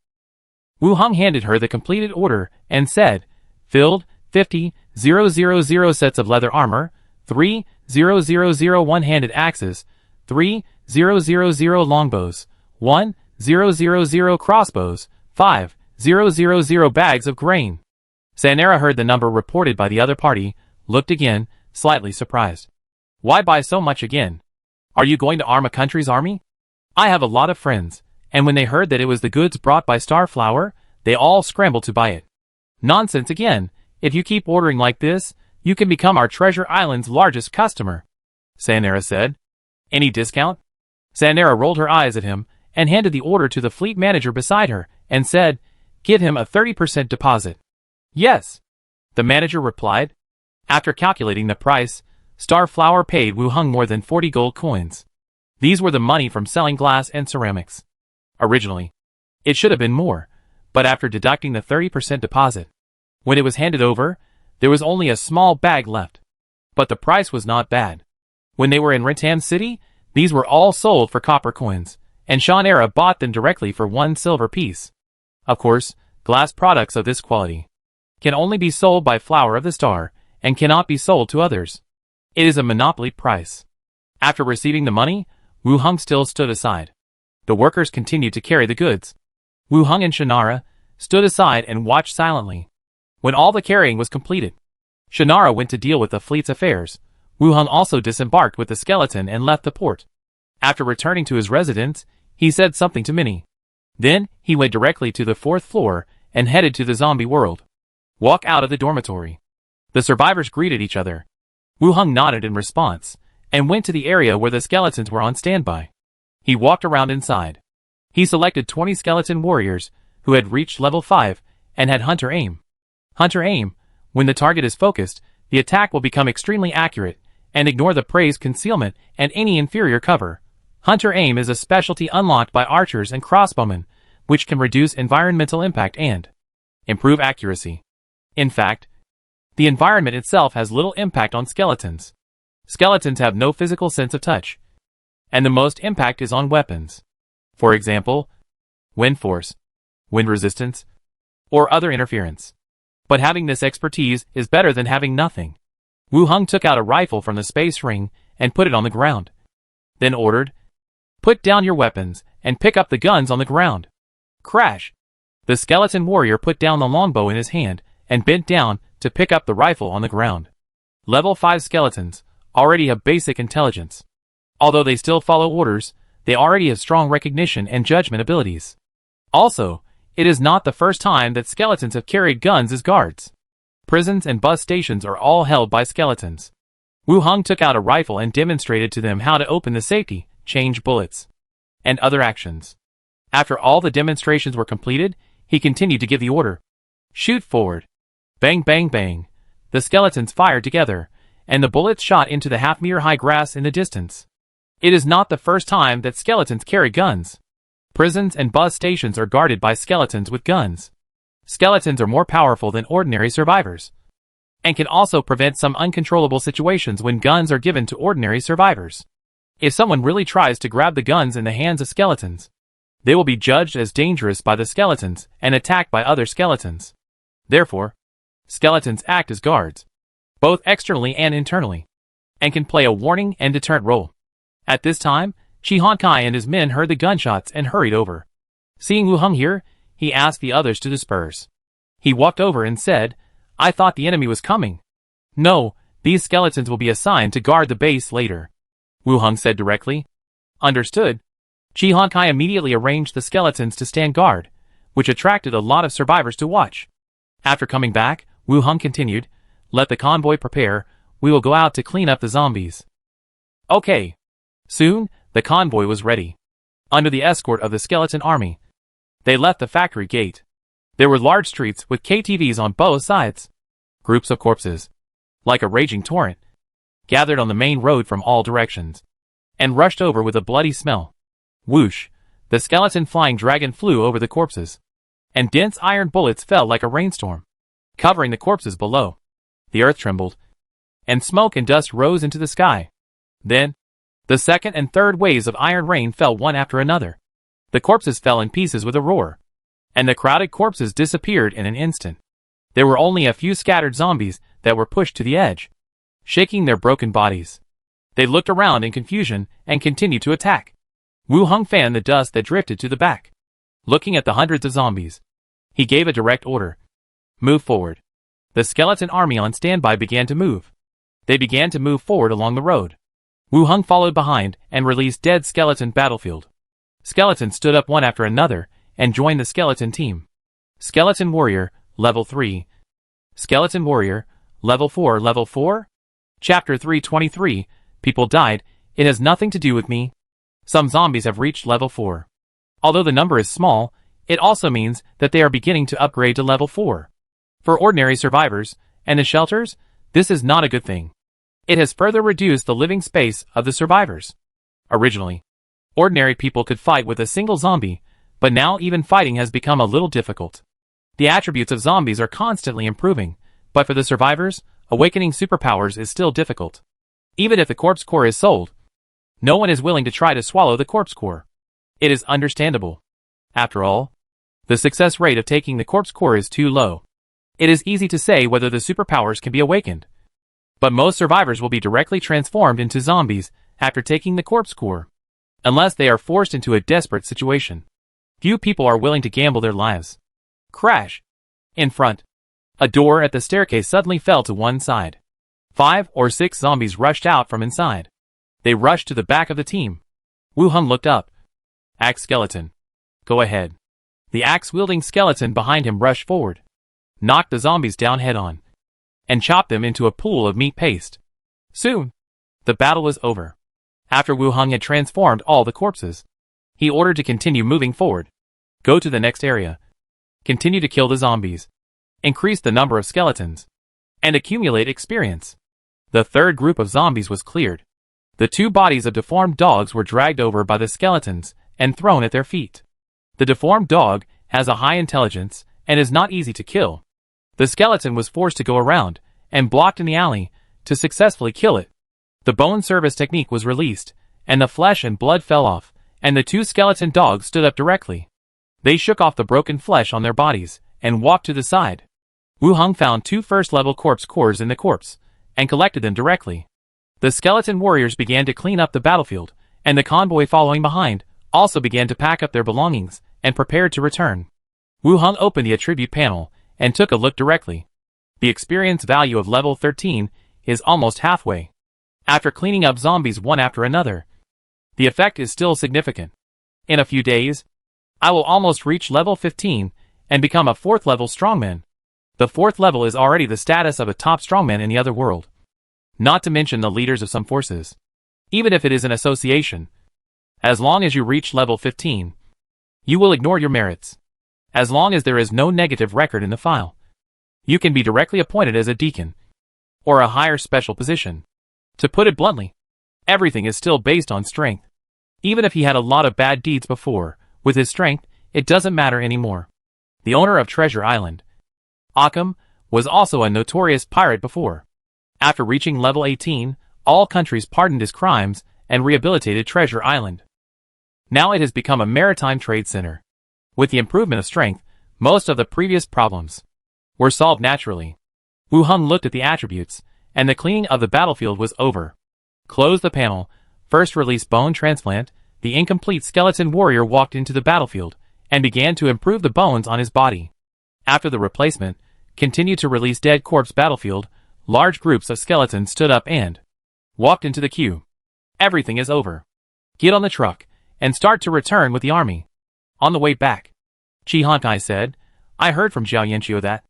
Wu Heng handed her the completed order and said, "Filled, 50,000 sets of leather armor, 3,000 one-handed axes, 3,000 longbows, 1,000 crossbows, 5,000 bags of grain." Sanera heard the number reported by the other party, looked again, slightly surprised. "Why buy so much again? Are you going to arm a country's army?" "I have a lot of friends, and when they heard that it was the goods brought by Starflower, they all scrambled to buy it." "Nonsense again. If you keep ordering like this, you can become our Treasure Island's largest customer," Sanera said. "Any discount?" Sanera rolled her eyes at him and handed the order to the fleet manager beside her and said, "Give him a 30% deposit." "Yes," the manager replied. After calculating the price, Starflower paid Wu Heng more than 40 gold coins. These were the money from selling glass and ceramics. Originally, it should have been more, but after deducting the 30% deposit, when it was handed over, there was only a small bag left. But the price was not bad. When they were in Rentam City, these were all sold for copper coins, and Sanera bought them directly for 1 silver piece. Of course, glass products of this quality can only be sold by Flower of the Star, and cannot be sold to others. It is a monopoly price. After receiving the money, Wu Heng still stood aside. The workers continued to carry the goods. Wu Heng and Sanera stood aside and watched silently. When all the carrying was completed, Sanera went to deal with the fleet's affairs. Wu Heng also disembarked with the skeleton and left the port. After returning to his residence, he said something to Minnie. Then, he went directly to the 4th floor and headed to the zombie world. Walk out of the dormitory. The survivors greeted each other. Wu Heng nodded in response, and went to the area where the skeletons were on standby. He walked around inside. He selected 20 skeleton warriors, who had reached level 5, and had Hunter Aim. Hunter Aim, when the target is focused, the attack will become extremely accurate, and ignore the prey's concealment and any inferior cover. Hunter Aim is a specialty unlocked by archers and crossbowmen, which can reduce environmental impact and improve accuracy. In fact, the environment itself has little impact on skeletons. Skeletons have no physical sense of touch, and the most impact is on weapons. For example, wind force, wind resistance, or other interference. But having this expertise is better than having nothing. Wu Heng took out a rifle from the space ring and put it on the ground. Then ordered, "Put down your weapons and pick up the guns on the ground." Crash! The skeleton warrior put down the longbow in his hand and bent down to pick up the rifle on the ground. Level 5 skeletons already have basic intelligence. Although they still follow orders, they already have strong recognition and judgment abilities. Also, it is not the first time that skeletons have carried guns as guards. Prisons and bus stations are all held by skeletons. Wu Heng took out a rifle and demonstrated to them how to open the safety, change bullets, and other actions. After all the demonstrations were completed, he continued to give the order. "Shoot forward." Bang bang bang. The skeletons fired together, and the bullets shot into the half-meter-high grass in the distance. It is not the first time that skeletons carry guns. Prisons and bus stations are guarded by skeletons with guns. Skeletons are more powerful than ordinary survivors, and can also prevent some uncontrollable situations when guns are given to ordinary survivors. If someone really tries to grab the guns in the hands of skeletons, they will be judged as dangerous by the skeletons and attacked by other skeletons. Therefore, skeletons act as guards, both externally and internally, and can play a warning and deterrent role. At this time, Shi Hankai and his men heard the gunshots and hurried over. Seeing Wu Heng here, he asked the others to disperse. He walked over and said, "I thought the enemy was coming." "No, these skeletons will be assigned to guard the base later," Wu Heng said directly. "Understood." Shi Hankai immediately arranged the skeletons to stand guard, which attracted a lot of survivors to watch. After coming back, Wu Heng continued, "Let the convoy prepare, we will go out to clean up the zombies." Okay. Soon, the convoy was ready. Under the escort of the skeleton army, they left the factory gate. There were large streets with KTVs on both sides. Groups of corpses, like a raging torrent, gathered on the main road from all directions, and rushed over with a bloody smell. Whoosh! The skeleton flying dragon flew over the corpses, and dense iron bullets fell like a rainstorm, covering the corpses below. The earth trembled, and smoke and dust rose into the sky. Then, the second and third waves of iron rain fell one after another. The corpses fell in pieces with a roar, and the crowded corpses disappeared in an instant. There were only a few scattered zombies that were pushed to the edge, shaking their broken bodies. They looked around in confusion and continued to attack. Wu Hung fanned the dust that drifted to the back. Looking at the hundreds of zombies, he gave a direct order. Move forward. The skeleton army on standby began to move. They began to move forward along the road. Wu Hung followed behind and released dead skeleton battlefield. Skeletons stood up one after another and joined the skeleton team. Skeleton Warrior, Level 3. Skeleton Warrior, Level 4. Level 4? Chapter 323, People died, it has nothing to do with me. Some zombies have reached Level 4. Although the number is small, it also means that they are beginning to upgrade to Level 4. For ordinary survivors, and the shelters, this is not a good thing. It has further reduced the living space of the survivors. Originally, ordinary people could fight with a single zombie, but now even fighting has become a little difficult. The attributes of zombies are constantly improving, but for the survivors, awakening superpowers is still difficult. Even if the corpse core is sold, no one is willing to try to swallow the corpse core. It is understandable. After all, the success rate of taking the corpse core is too low. It is easy to say whether the superpowers can be awakened, but most survivors will be directly transformed into zombies after taking the corpse core, unless they are forced into a desperate situation. Few people are willing to gamble their lives. Crash! In front, a door at the staircase suddenly fell to one side. 5 or 6 zombies rushed out from inside. They rushed to the back of the team. Wu Hung looked up. Axe skeleton. Go ahead. The axe-wielding skeleton behind him rushed forward, knocked the zombies down head-on, and chopped them into a pool of meat paste. Soon, the battle was over. After Wu Hung had transformed all the corpses, he ordered to continue moving forward. Go to the next area. Continue to kill the zombies. Increase the number of skeletons, and accumulate experience. The third group of zombies was cleared. The 2 bodies of deformed dogs were dragged over by the skeletons and thrown at their feet. The deformed dog has a high intelligence and is not easy to kill. The skeleton was forced to go around and blocked in the alley to successfully kill it. The bone service technique was released, and the flesh and blood fell off, and the 2 skeleton dogs stood up directly. They shook off the broken flesh on their bodies and walked to the side. Wu Hung found 2 first-level corpse cores in the corpse and collected them directly. The skeleton warriors began to clean up the battlefield, and the convoy following behind also began to pack up their belongings and prepared to return. Wu Hung opened the attribute panel and took a look directly. The experience value of level 13 is almost halfway. After cleaning up zombies one after another, the effect is still significant. In a few days, I will almost reach level 15 and become a 4th level strongman. The 4th level is already the status of a top strongman in the other world. Not to mention the leaders of some forces. Even if it is an association, as long as you reach level 15, you will ignore your merits. As long as there is no negative record in the file, you can be directly appointed as a deacon, or a higher special position. To put it bluntly, everything is still based on strength. Even if he had a lot of bad deeds before, with his strength, it doesn't matter anymore. The owner of Treasure Island, Occam, was also a notorious pirate before. After reaching level 18, all countries pardoned his crimes and rehabilitated Treasure Island. Now it has become a maritime trade center. With the improvement of strength, most of the previous problems were solved naturally. Wu Hung looked at the attributes, and the cleaning of the battlefield was over. Close the panel. First release bone transplant. The incomplete skeleton warrior walked into the battlefield and began to improve the bones on his body. After the replacement, continue to release dead corpse battlefield. Large groups of skeletons stood up and walked into the queue. Everything is over. Get on the truck and start to return with the army. On the way back, Chi Hankai said, I heard from Zhao Yanqiu that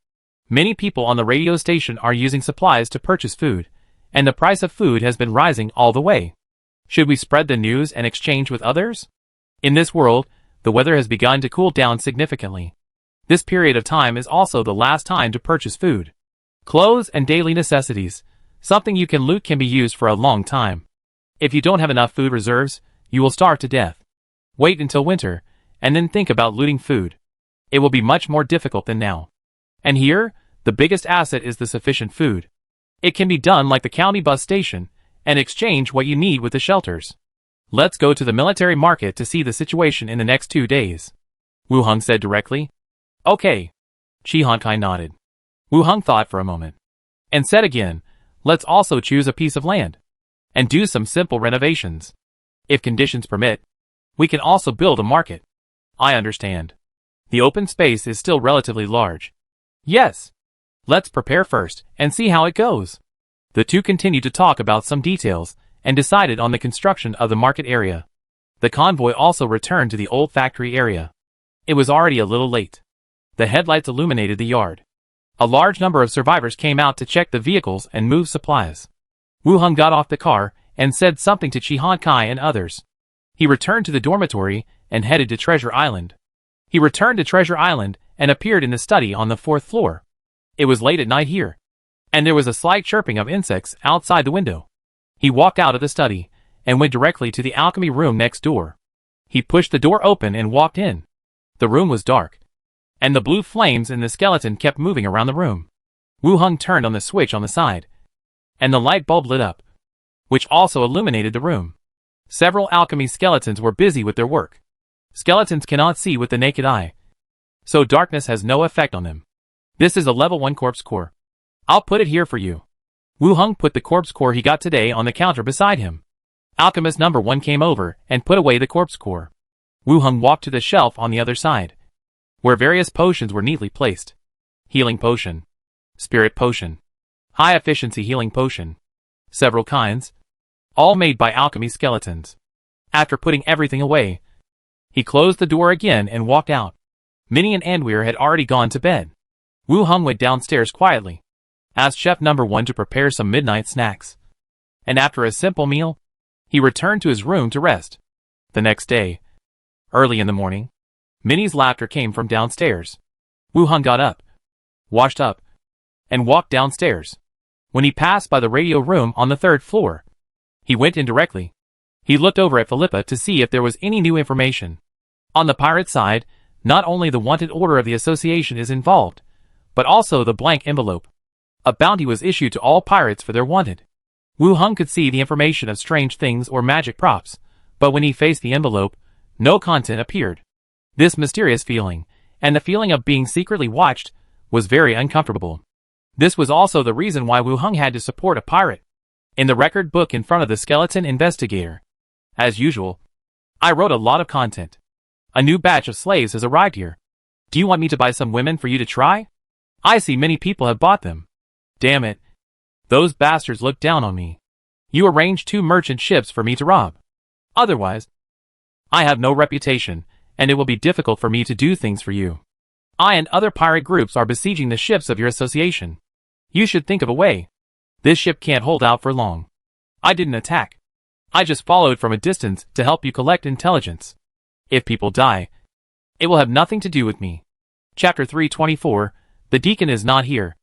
many people on the radio station are using supplies to purchase food, and the price of food has been rising all the way. Should we spread the news and exchange with others? In this world, the weather has begun to cool down significantly. This period of time is also the last time to purchase food. Clothes and daily necessities, something you can loot, can be used for a long time. If you don't have enough food reserves, you will starve to death. Wait until winter, and then think about looting food. It will be much more difficult than now. And here, the biggest asset is the sufficient food. It can be done like the county bus station, and exchange what you need with the shelters. Let's go to the military market to see the situation in the next 2 days. Wu Heng said directly. Okay. Chi Hankai nodded. Wu Heng thought for a moment, and said again, let's also choose a piece of land, and do some simple renovations. If conditions permit, we can also build a market. I understand. The open space is still relatively large. Yes. Let's prepare first, and see how it goes. The two continued to talk about some details, and decided on the construction of the market area. The convoy also returned to the old factory area. It was already a little late. The headlights illuminated the yard. A large number of survivors came out to check the vehicles and move supplies. Wu Heng got off the car, and said something to Chi Hankai and others. He returned to the dormitory, and headed to Treasure Island. He returned to Treasure Island, and appeared in the study on the 4th floor. It was late at night here, and there was a slight chirping of insects outside the window. He walked out of the study, and went directly to the alchemy room next door. He pushed the door open and walked in. The room was dark, and the blue flames in the skeleton kept moving around the room. Wu Heng turned on the switch on the side, and the light bulb lit up, which also illuminated the room. Several alchemy skeletons were busy with their work. Skeletons cannot see with the naked eye, so darkness has no effect on them. This is a level 1 corpse core. I'll put it here for you. Wu Heng put the corpse core he got today on the counter beside him. Alchemist number 1 came over and put away the corpse core. Wu Heng walked to the shelf on the other side, where various potions were neatly placed. Healing potion, spirit potion, high efficiency healing potion, several kinds, all made by alchemy skeletons. After putting everything away, he closed the door again and walked out. Minnie and Anweer had already gone to bed. Wu Heng went downstairs quietly, asked chef number 1 to prepare some midnight snacks, and after a simple meal, he returned to his room to rest. The next day, early in the morning, Minnie's laughter came from downstairs. Wu Heng got up, washed up, and walked downstairs. When he passed by the radio room on the 3rd floor, he went in directly. He looked over at Philippa to see if there was any new information. On the pirate side, not only the wanted order of the association is involved, but also the blank envelope. A bounty was issued to all pirates for their wanted. Wu Heng could see the information of strange things or magic props, but when he faced the envelope, no content appeared. This mysterious feeling, and the feeling of being secretly watched, was very uncomfortable. This was also the reason why Wu Heng had to support a pirate. In the record book in front of the skeleton investigator. As usual, I wrote a lot of content. A new batch of slaves has arrived here. Do you want me to buy some women for you to try? I see many people have bought them. Damn it. Those bastards look down on me. You arranged 2 merchant ships for me to rob. Otherwise, I have no reputation, and it will be difficult for me to do things for you. I and other pirate groups are besieging the ships of your association. You should think of a way. This ship can't hold out for long. I didn't attack. I just followed from a distance to help you collect intelligence. If people die, it will have nothing to do with me. Chapter 324, The Deacon is not here.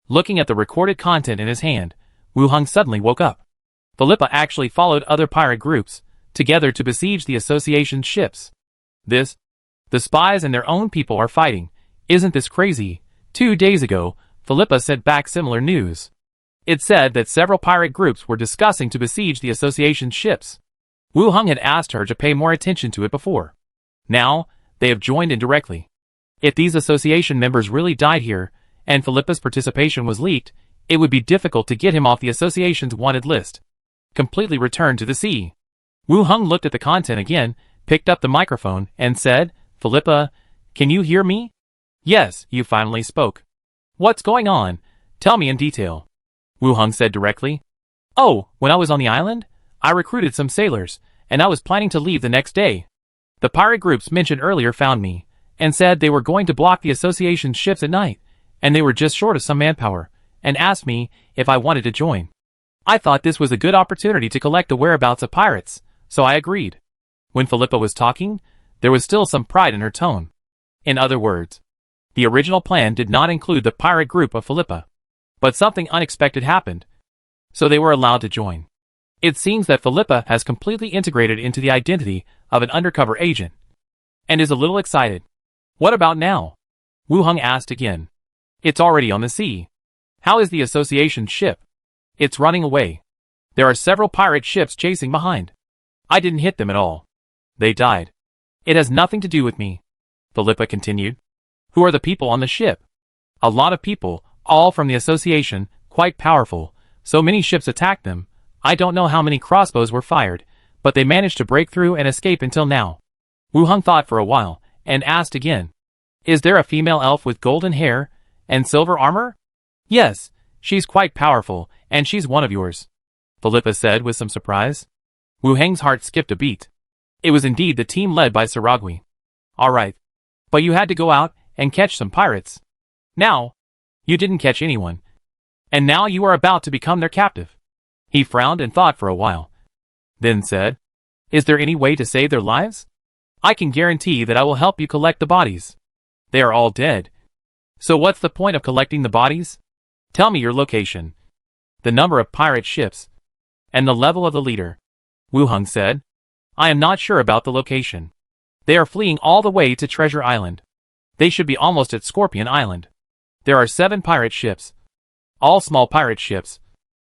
Looking at the recorded content in his hand, Wu Heng suddenly woke up. Philippa actually followed other pirate groups, together to besiege the association's ships. The spies and their own people are fighting. Isn't this crazy? 2 days ago, Philippa sent back similar news. It said that several pirate groups were discussing to besiege the association's ships. Wu Heng had asked her to pay more attention to it before. Now, they have joined in directly. If these association members really died here, and Philippa's participation was leaked, it would be difficult to get him off the association's wanted list. Completely returned to the sea. Wu Heng looked at the content again, picked up the microphone, and said, Philippa, can you hear me? Yes, you finally spoke. What's going on? Tell me in detail. Wu Heng said directly. Oh, when I was on the island, I recruited some sailors, and I was planning to leave the next day. The pirate groups mentioned earlier found me, and said they were going to block the association's ships at night, and they were just short of some manpower, and asked me if I wanted to join. I thought this was a good opportunity to collect the whereabouts of pirates, so I agreed. When Philippa was talking, there was still some pride in her tone. In other words, the original plan did not include the pirate group of Philippa. But something unexpected happened, so they were allowed to join. It seems that Philippa has completely integrated into the identity of an undercover agent, and is a little excited. What about now? Wu Heng asked again. It's already on the sea. How is the association's ship? It's running away. There are several pirate ships chasing behind. I didn't hit them at all. They died. It has nothing to do with me. Philippa continued. Who are the people on the ship? A lot of people, all from the association, quite powerful. So many ships attacked them. I don't know how many crossbows were fired, but they managed to break through and escape until now. Wu Heng thought for a while, and asked again. Is there a female elf with golden hair and silver armor? Yes, she's quite powerful, and she's one of yours, Philippa said with some surprise. Wu Heng's heart skipped a beat. It was indeed the team led by Saragwi. All right. But you had to go out and catch some pirates. Now, you didn't catch anyone. And now you are about to become their captive. He frowned and thought for a while. Then said, Is there any way to save their lives? I can guarantee that I will help you collect the bodies. They are all dead. So what's the point of collecting the bodies? Tell me your location, the number of pirate ships, and the level of the leader. Wu Heng said. I am not sure about the location. They are fleeing all the way to Treasure Island. They should be almost at Scorpion Island. There are 7 pirate ships. All small pirate ships.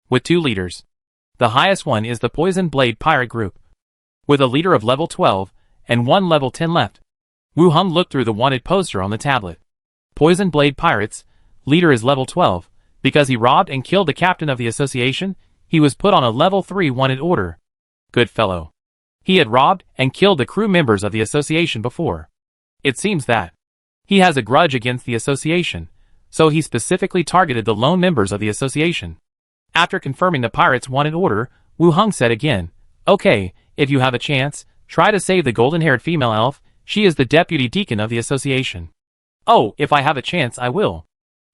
With 2 leaders. The highest one is the Poison Blade Pirate Group. With a leader of level 12, and 1 level 10 left. Wu Heng looked through the wanted poster on the tablet. Poison Blade Pirates, leader is level 12. Because he robbed and killed the captain of the association, he was put on a level 3 wanted order. Good fellow. He had robbed and killed the crew members of the association before. It seems that he has a grudge against the association, so he specifically targeted the lone members of the association. After confirming the pirates' wanted order, Wu Heng said again, Okay, if you have a chance, try to save the golden-haired female elf. She is the deputy deacon of the association. Oh, if I have a chance, I will.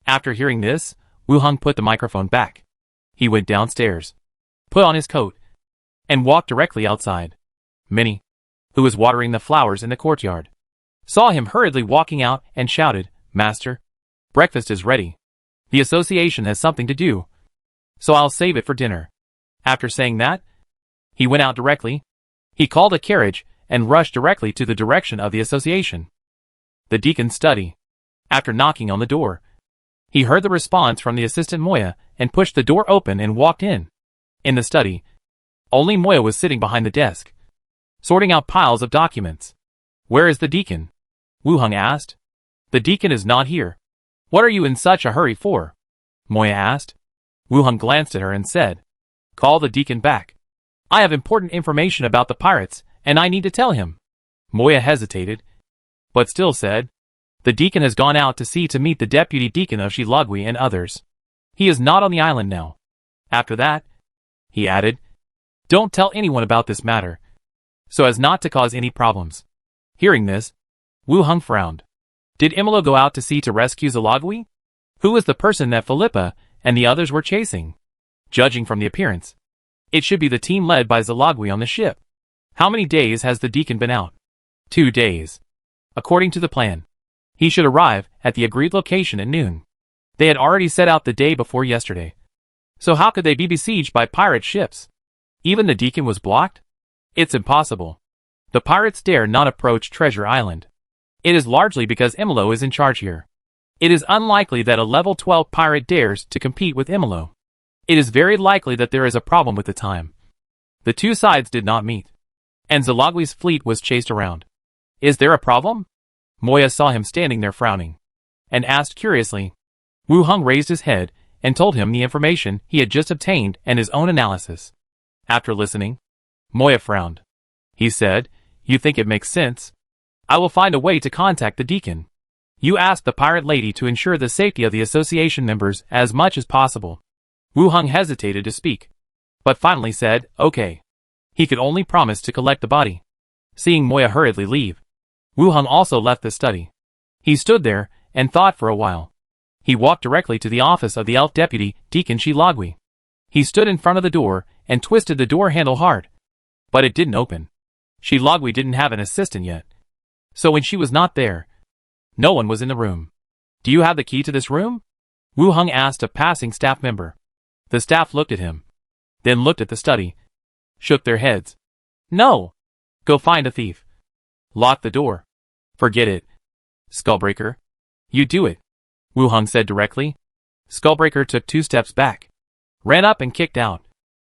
After hearing this, Wu Heng put the microphone back. He went downstairs, put on his coat, and walked directly outside. Minnie, who was watering the flowers in the courtyard, saw him hurriedly walking out and shouted, Master, breakfast is ready. The association has something to do, so I'll save it for dinner. After saying that, he went out directly. He called a carriage and rushed directly to the direction of the association. The deacon's study. After knocking on the door, he heard the response from the assistant Moya and pushed the door open and walked in. In the study, only Moya was sitting behind the desk, sorting out piles of documents. Where is the deacon? Wu Heng asked. The deacon is not here. What are you in such a hurry for? Moya asked. Wu Heng glanced at her and said, Call the deacon back. I have important information about the pirates, and I need to tell him. Moya hesitated, but still said, The deacon has gone out to sea to meet the deputy deacon of Shilagwi and others. He is not on the island now. After that, he added, Don't tell anyone about this matter, so as not to cause any problems. Hearing this, Wu Heng frowned. Did Imolo go out to sea to rescue Zalagwi? Who was the person that Philippa and the others were chasing? Judging from the appearance, it should be the team led by Zalagwi on the ship. How many days has the deacon been out? 2 days. According to the plan, he should arrive at the agreed location at noon. They had already set out the day before yesterday. So how could they be besieged by pirate ships? Even the deacon was blocked? It's impossible. The pirates dare not approach Treasure Island. It is largely because Imolo is in charge here. It is unlikely that a level 12 pirate dares to compete with Imolo. It is very likely that there is a problem with the time. The 2 sides did not meet, and Zalagwi's fleet was chased around. Is there a problem? Moya saw him standing there frowning, and asked curiously. Wu Heng raised his head and told him the information he had just obtained and his own analysis. After listening, Moya frowned. He said, You think it makes sense? I will find a way to contact the deacon. You ask the pirate lady to ensure the safety of the association members as much as possible. Wu Heng hesitated to speak, but finally said, Okay. He could only promise to collect the body. Seeing Moya hurriedly leave, Wu Heng also left the study. He stood there and thought for a while. He walked directly to the office of the elf deputy, Deacon Shilagwi. He stood in front of the door and twisted the door handle hard, but it didn't open. Shilagwi didn't have an assistant yet, so when she was not there, no one was in the room. Do you have the key to this room? Wu Heng asked a passing staff member. The staff looked at him, then looked at the study, shook their heads. No. Go find a thief. Lock the door. Forget it. Skullbreaker. You do it. Wu Hung said directly. Skullbreaker took 2 steps back. Ran up and kicked out.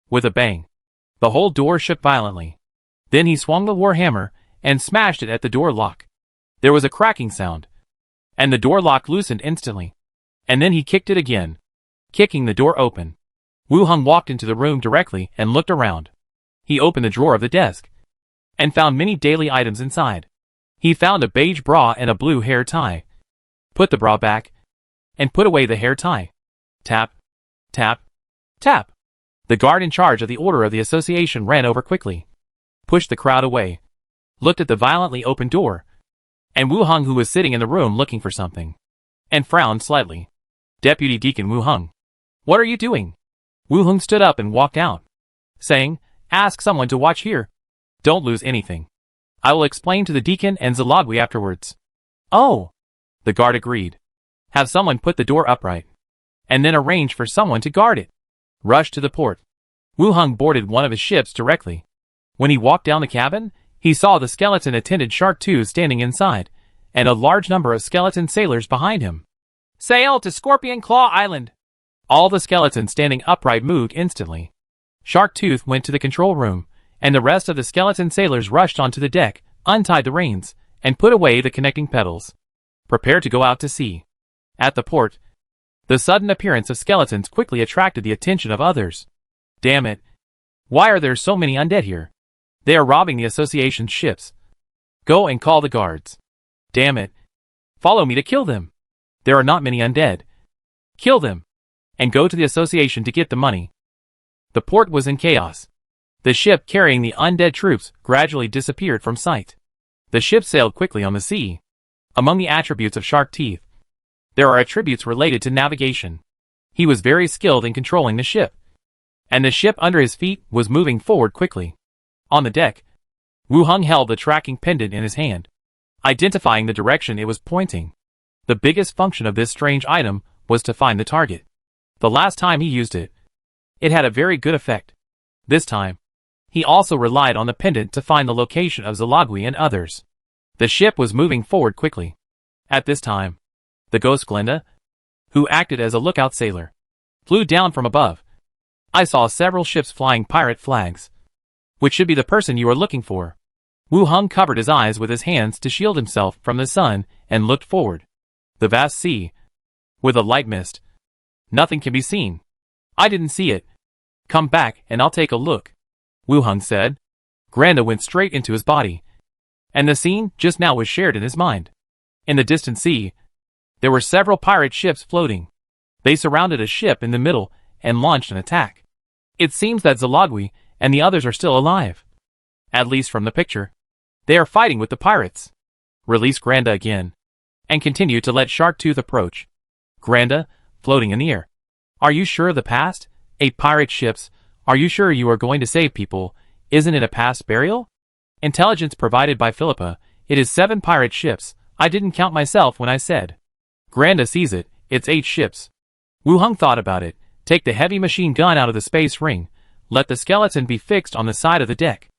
With a bang. The whole door shook violently. Then he swung the warhammer and smashed it at the door lock. There was a cracking sound. And the door lock loosened instantly. And then he kicked it again, kicking the door open. Wu Hung walked into the room directly and looked around. He opened the drawer of the desk and found many daily items inside. He found a beige bra and a blue hair tie. Put the bra back and put away the hair tie. Tap, tap, tap. The guard in charge of the Order of the Association ran over quickly, pushed the crowd away, looked at the violently opened door, and Wu Hung, who was sitting in the room looking for something, and frowned slightly. Deputy Deacon Wu Hung. What are you doing? Wu Hung stood up and walked out, saying, ask someone to watch here. Don't lose anything. I will explain to the deacon and Zalagwi afterwards. Oh! The guard agreed. Have someone put the door upright, and then arrange for someone to guard it. Rush to the port. Wu Hung boarded one of his ships directly. When he walked down the cabin, he saw the skeleton-attended Shark 2 standing inside, and a large number of skeleton sailors behind him. Sail to Scorpion Claw Island! All the skeletons standing upright moved instantly. Shark Tooth went to the control room, and the rest of the skeleton sailors rushed onto the deck, untied the reins, and put away the connecting pedals. Prepare to go out to sea. At the port, the sudden appearance of skeletons quickly attracted the attention of others. Damn it! Why are there so many undead here? They are robbing the association's ships. Go and call the guards. Damn it! Follow me to kill them. There are not many undead. Kill them, and go to the association to get the money. The port was in chaos. The ship carrying the undead troops gradually disappeared from sight. The ship sailed quickly on the sea. Among the attributes of Shark Teeth, there are attributes related to navigation. He was very skilled in controlling the ship, and the ship under his feet was moving forward quickly. On the deck, Wu Hung held the tracking pendant in his hand, identifying the direction it was pointing. The biggest function of this strange item was to find the target. The last time he used it, it had a very good effect. This time, he also relied on the pendant to find the location of Zalagwi and others. The ship was moving forward quickly. At this time, the ghost Glenda, who acted as a lookout sailor, flew down from above. I saw several ships flying pirate flags. Which should be the person you are looking for? Wu Hung covered his eyes with his hands to shield himself from the sun and looked forward. The vast sea, with a light mist. Nothing can be seen. I didn't see it. Come back and I'll take a look, Wu Hung said. Granda went straight into his body, and the scene just now was shared in his mind. In the distant sea, there were several pirate ships floating. They surrounded a ship in the middle and launched an attack. It seems that Zalagwi and the others are still alive. At least from the picture. They are fighting with the pirates. Release Granda again, and continue to let Shark Tooth approach. Granda, floating in the air. Are you sure of the past? 8 pirate ships. Are you sure you are going to save people? Isn't it a past burial? Intelligence provided by Philippa. It is 7 pirate ships. I didn't count myself when I said. Granda sees it. It's 8 ships. Wu Hung thought about it. Take the heavy machine gun out of the space ring. Let the skeleton be fixed on the side of the deck.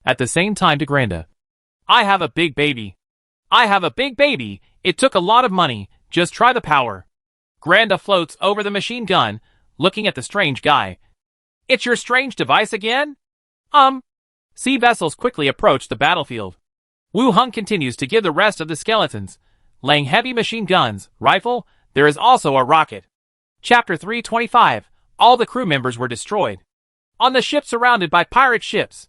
At the same time to Granda. I have a big baby. I have a big baby. It took a lot of money. Just try the power. Granda floats over the machine gun, looking at the strange guy. It's your strange device again? Sea vessels quickly approach the battlefield. Wu Hung continues to give the rest of the skeletons, laying heavy machine guns, rifle. There is also a rocket. Chapter 325. All the crew members were destroyed. On the ship surrounded by pirate ships.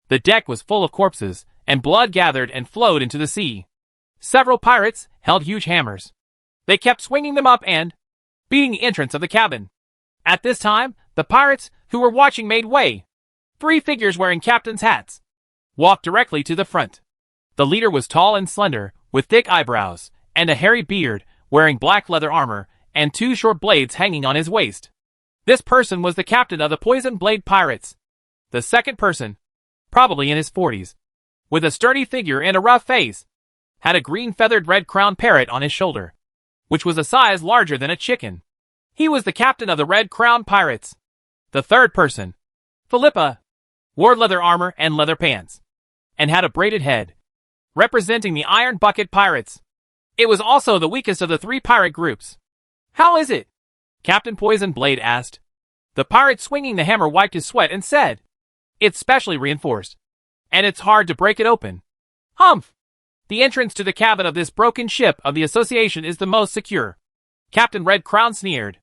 The deck was full of corpses, and blood gathered and flowed into the sea. Several pirates held huge hammers. They kept swinging them up and beating the entrance of the cabin. At this time, the pirates who were watching made way. 3 figures wearing captain's hats walked directly to the front. The leader was tall and slender, with thick eyebrows and a hairy beard, wearing black leather armor and 2 short blades hanging on his waist. This person was the captain of the Poison Blade Pirates. The second person, probably in his 40s, with a sturdy figure and a rough face, had a green feathered red crown parrot on his shoulder, which was a size larger than a chicken. He was the captain of the Red Crown Pirates. The third person, Philippa, wore leather armor and leather pants. and had a braided head, representing the Iron Bucket Pirates. It was also the weakest of the 3 pirate groups. "How is it?" Captain Poison Blade asked. The pirate swinging the hammer wiped his sweat and said, "It's specially reinforced, and it's hard to break it open." "Humph! The entrance to the cabin of this broken ship of the Association is the most secure." Captain Red Crown sneered.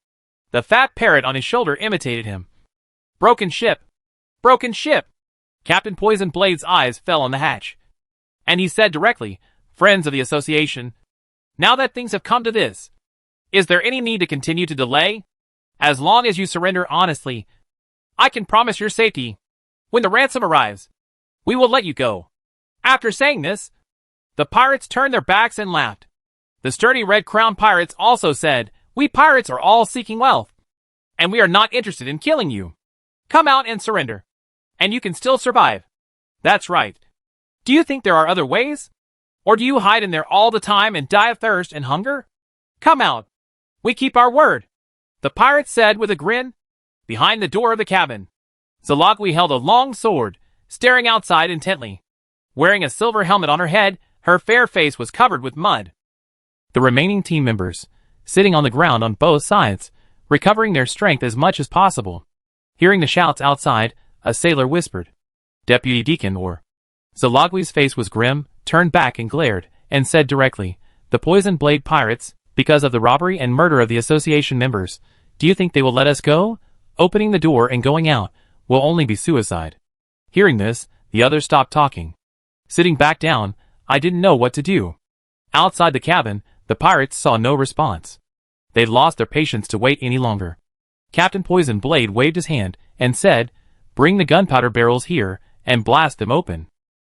The fat parrot on his shoulder imitated him. "Broken ship! Broken ship!" Captain Poison Blade's eyes fell on the hatch, and he said directly, "Friends of the Association, now that things have come to this, is there any need to continue to delay? As long as you surrender honestly, I can promise your safety. When the ransom arrives, we will let you go." After saying this, the pirates turned their backs and laughed. The sturdy Red Crown pirates also said, "We pirates are all seeking wealth, and we are not interested in killing you. Come out and surrender, and you can still survive." "That's right. Do you think there are other ways? Or do you hide in there all the time and die of thirst and hunger? Come out. We keep our word," the pirates said with a grin. Behind the door of the cabin, Zalagwi held a long sword, staring outside intently. Wearing a silver helmet on her head, her fair face was covered with mud. The remaining team members, sitting on the ground on both sides, recovering their strength as much as possible. Hearing the shouts outside, a sailor whispered, "Deputy Deacon or..." Zalagwi's face was grim, turned back and glared, and said directly, "The Poison Blade Pirates, because of the robbery and murder of the Association members, do you think they will let us go? Opening the door and going out will only be suicide." Hearing this, the others stopped talking. Sitting back down, I didn't know what to do. Outside the cabin, the pirates saw no response. They'd lost their patience to wait any longer. Captain Poison Blade waved his hand and said, "Bring the gunpowder barrels here and blast them open."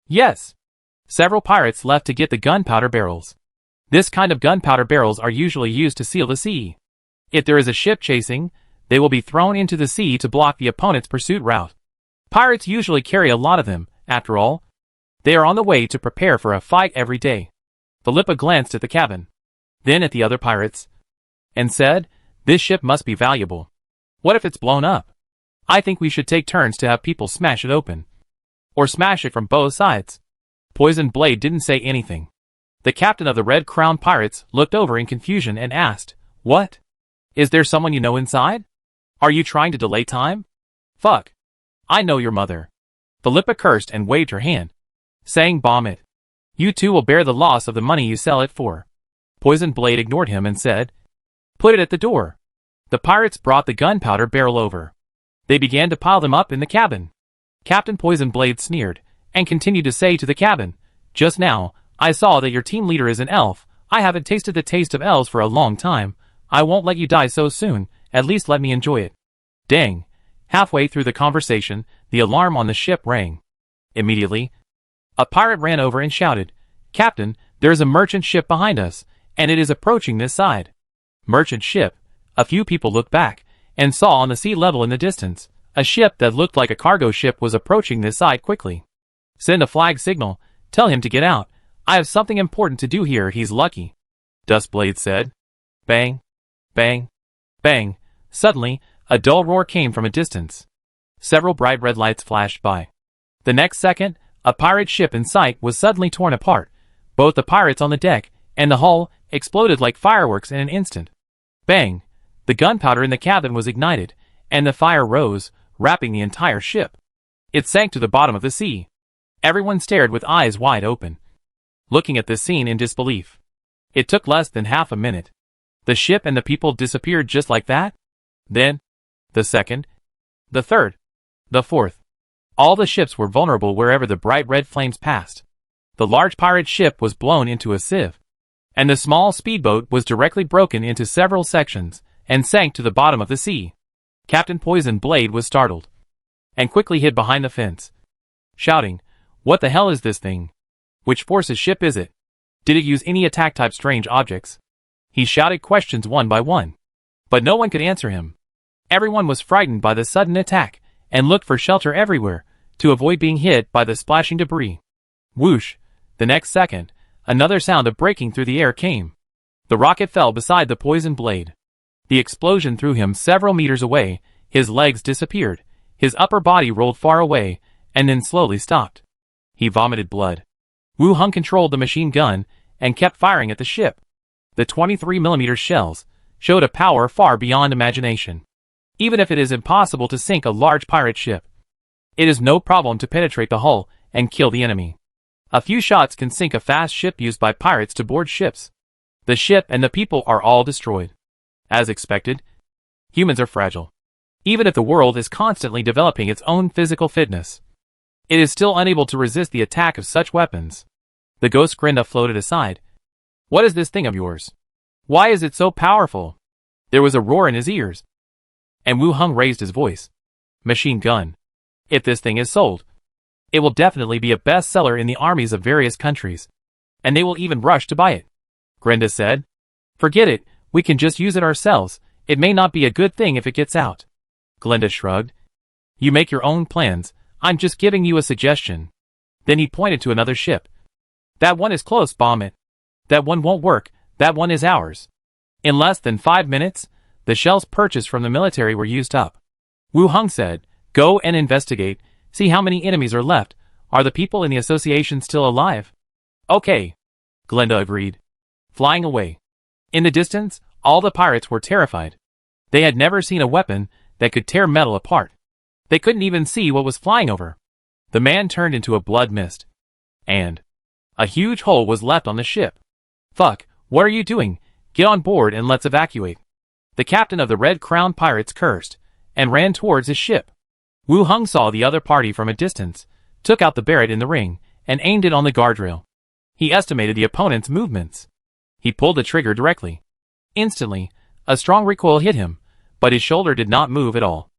Yes. Several pirates left to get the gunpowder barrels. This kind of gunpowder barrels are usually used to seal the sea. If there is a ship chasing, they will be thrown into the sea to block the opponent's pursuit route. Pirates usually carry a lot of them, after all. They are on the way to prepare for a fight every day. Philippa glanced at the cabin, then at the other pirates, and said, "This ship must be valuable. What if it's blown up? I think we should take turns to have people smash it open. Or smash it from both sides." Poison Blade didn't say anything. The captain of the Red Crown Pirates looked over in confusion and asked, "What? Is there someone you know inside? Are you trying to delay time?" "Fuck. I know your mother." Philippa cursed and waved her hand, saying, "Bomb it. You two will bear the loss of the money you sell it for." Poison Blade ignored him and said, "Put it at the door." The pirates brought the gunpowder barrel over. They began to pile them up in the cabin. Captain Poison Blade sneered, and continued to say to the cabin, "Just now, I saw that your team leader is an elf. I haven't tasted the taste of elves for a long time. I won't let you die so soon, at least let me enjoy it." Dang. Halfway through the conversation, the alarm on the ship rang. Immediately, a pirate ran over and shouted, "Captain, there is a merchant ship behind us, and it is approaching this side." Merchant ship. A few people looked back, and saw on the sea level in the distance, a ship that looked like a cargo ship was approaching this side quickly. "Send a flag signal, tell him to get out. I have something important to do here, he's lucky," Duskblade said. Bang, bang, bang. Suddenly, a dull roar came from a distance. Several bright red lights flashed by. The next second, a pirate ship in sight was suddenly torn apart. Both the pirates on the deck and the hull exploded like fireworks in an instant. Bang! The gunpowder in the cabin was ignited, and the fire rose, wrapping the entire ship. It sank to the bottom of the sea. Everyone stared with eyes wide open, looking at this scene in disbelief. It took less than half a minute. The ship and the people disappeared just like that? Then, the second, the third, the fourth. All the ships were vulnerable wherever the bright red flames passed. The large pirate ship was blown into a sieve, and the small speedboat was directly broken into several sections and sank to the bottom of the sea. Captain Poison Blade was startled, and quickly hid behind the fence, shouting, "What the hell is this thing? Which force's ship is it? Did it use any attack-type strange objects?" He shouted questions one by one, but no one could answer him. Everyone was frightened by the sudden attack, and looked for shelter everywhere, to avoid being hit by the splashing debris. Whoosh! The next second, another sound of breaking through the air came. The rocket fell beside the Poison Blade. The explosion threw him several meters away, his legs disappeared, his upper body rolled far away, and then slowly stopped. He vomited blood. Wu Hung controlled the machine gun and kept firing at the ship. The 23mm shells showed a power far beyond imagination. Even if it is impossible to sink a large pirate ship, it is no problem to penetrate the hull and kill the enemy. A few shots can sink a fast ship used by pirates to board ships. The ship and the people are all destroyed. As expected, humans are fragile. Even if the world is constantly developing its own physical fitness, it is still unable to resist the attack of such weapons. The ghost Grinda floated aside. What is this thing of yours? Why is it so powerful? There was a roar in his ears, and Wu Hung raised his voice. Machine gun. If this thing is sold, it will definitely be a bestseller in the armies of various countries, and they will even rush to buy it. Grinda said. Forget it, we can just use it ourselves. It may not be a good thing if it gets out. Glinda shrugged. You make your own plans, I'm just giving you a suggestion. Then he pointed to another ship. That one is close, bomb it. That one won't work, that one is ours. In less than 5 minutes, the shells purchased from the military were used up. Wu Hung said, Go and investigate, see how many enemies are left. Are the people in the association still alive? Okay. Glinda agreed. Flying away. In the distance, all the pirates were terrified. They had never seen a weapon that could tear metal apart. They couldn't even see what was flying over. The man turned into a blood mist. And a huge hole was left on the ship. Fuck, what are you doing? Get on board and let's evacuate. The captain of the Red Crown Pirates cursed, and ran towards his ship. Wu Hung saw the other party from a distance, took out the Barrett in the ring, and aimed it on the guardrail. He estimated the opponent's movements. He pulled the trigger directly. Instantly, a strong recoil hit him, but his shoulder did not move at all.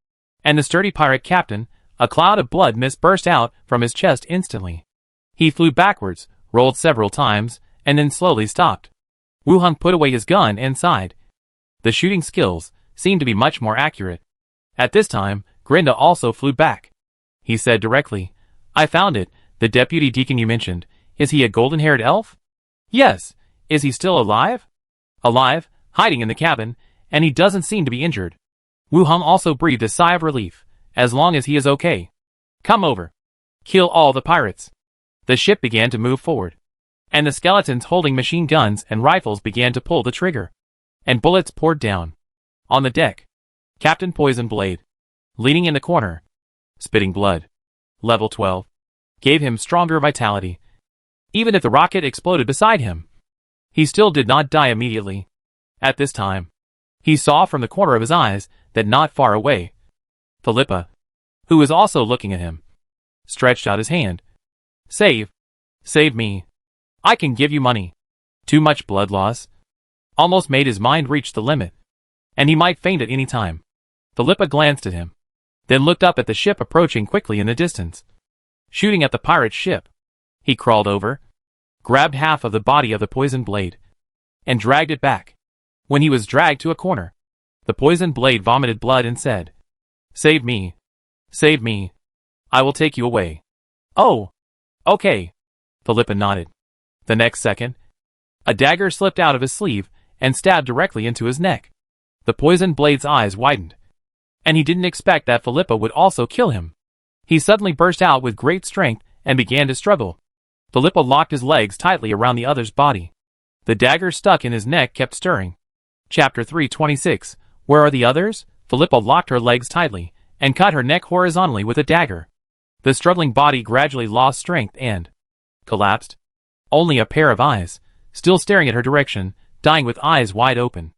And the sturdy pirate captain, a cloud of blood mist burst out from his chest instantly. He flew backwards, rolled several times, and then slowly stopped. Wu Hung put away his gun and sighed. The shooting skills seemed to be much more accurate. At this time, Grinda also flew back. He said directly, I found it, the deputy deacon you mentioned. Is he a golden-haired elf? Yes. Is he still alive? Alive, hiding in the cabin, and he doesn't seem to be injured. Wu Hung also breathed a sigh of relief, as long as he is okay. Come over. Kill all the pirates. The ship began to move forward, and the skeletons holding machine guns and rifles began to pull the trigger, and bullets poured down. On the deck, Captain Poison Blade, leaning in the corner, spitting blood. Level 12. Gave him stronger vitality. Even if the rocket exploded beside him, he still did not die immediately. At this time, he saw from the corner of his eyes that not far away, Philippa, who was also looking at him, stretched out his hand. Save me. I can give you money. Too much blood loss almost made his mind reach the limit, and he might faint at any time. Philippa glanced at him, then looked up at the ship approaching quickly in the distance, shooting at the pirate ship. He crawled over, grabbed half of the body of the poison blade, and dragged it back. When he was dragged to a corner, the poison blade vomited blood and said, Save me. Save me. I will take you away. Oh, okay. Philippa nodded. The next second, a dagger slipped out of his sleeve and stabbed directly into his neck. The poison blade's eyes widened, and he didn't expect that Philippa would also kill him. He suddenly burst out with great strength and began to struggle. Philippa locked his legs tightly around the other's body. The dagger stuck in his neck kept stirring. Chapter 326. Where are the others? Philippa locked her legs tightly and cut her neck horizontally with a dagger. The struggling body gradually lost strength and collapsed. Only a pair of eyes, still staring at her direction, dying with eyes wide open.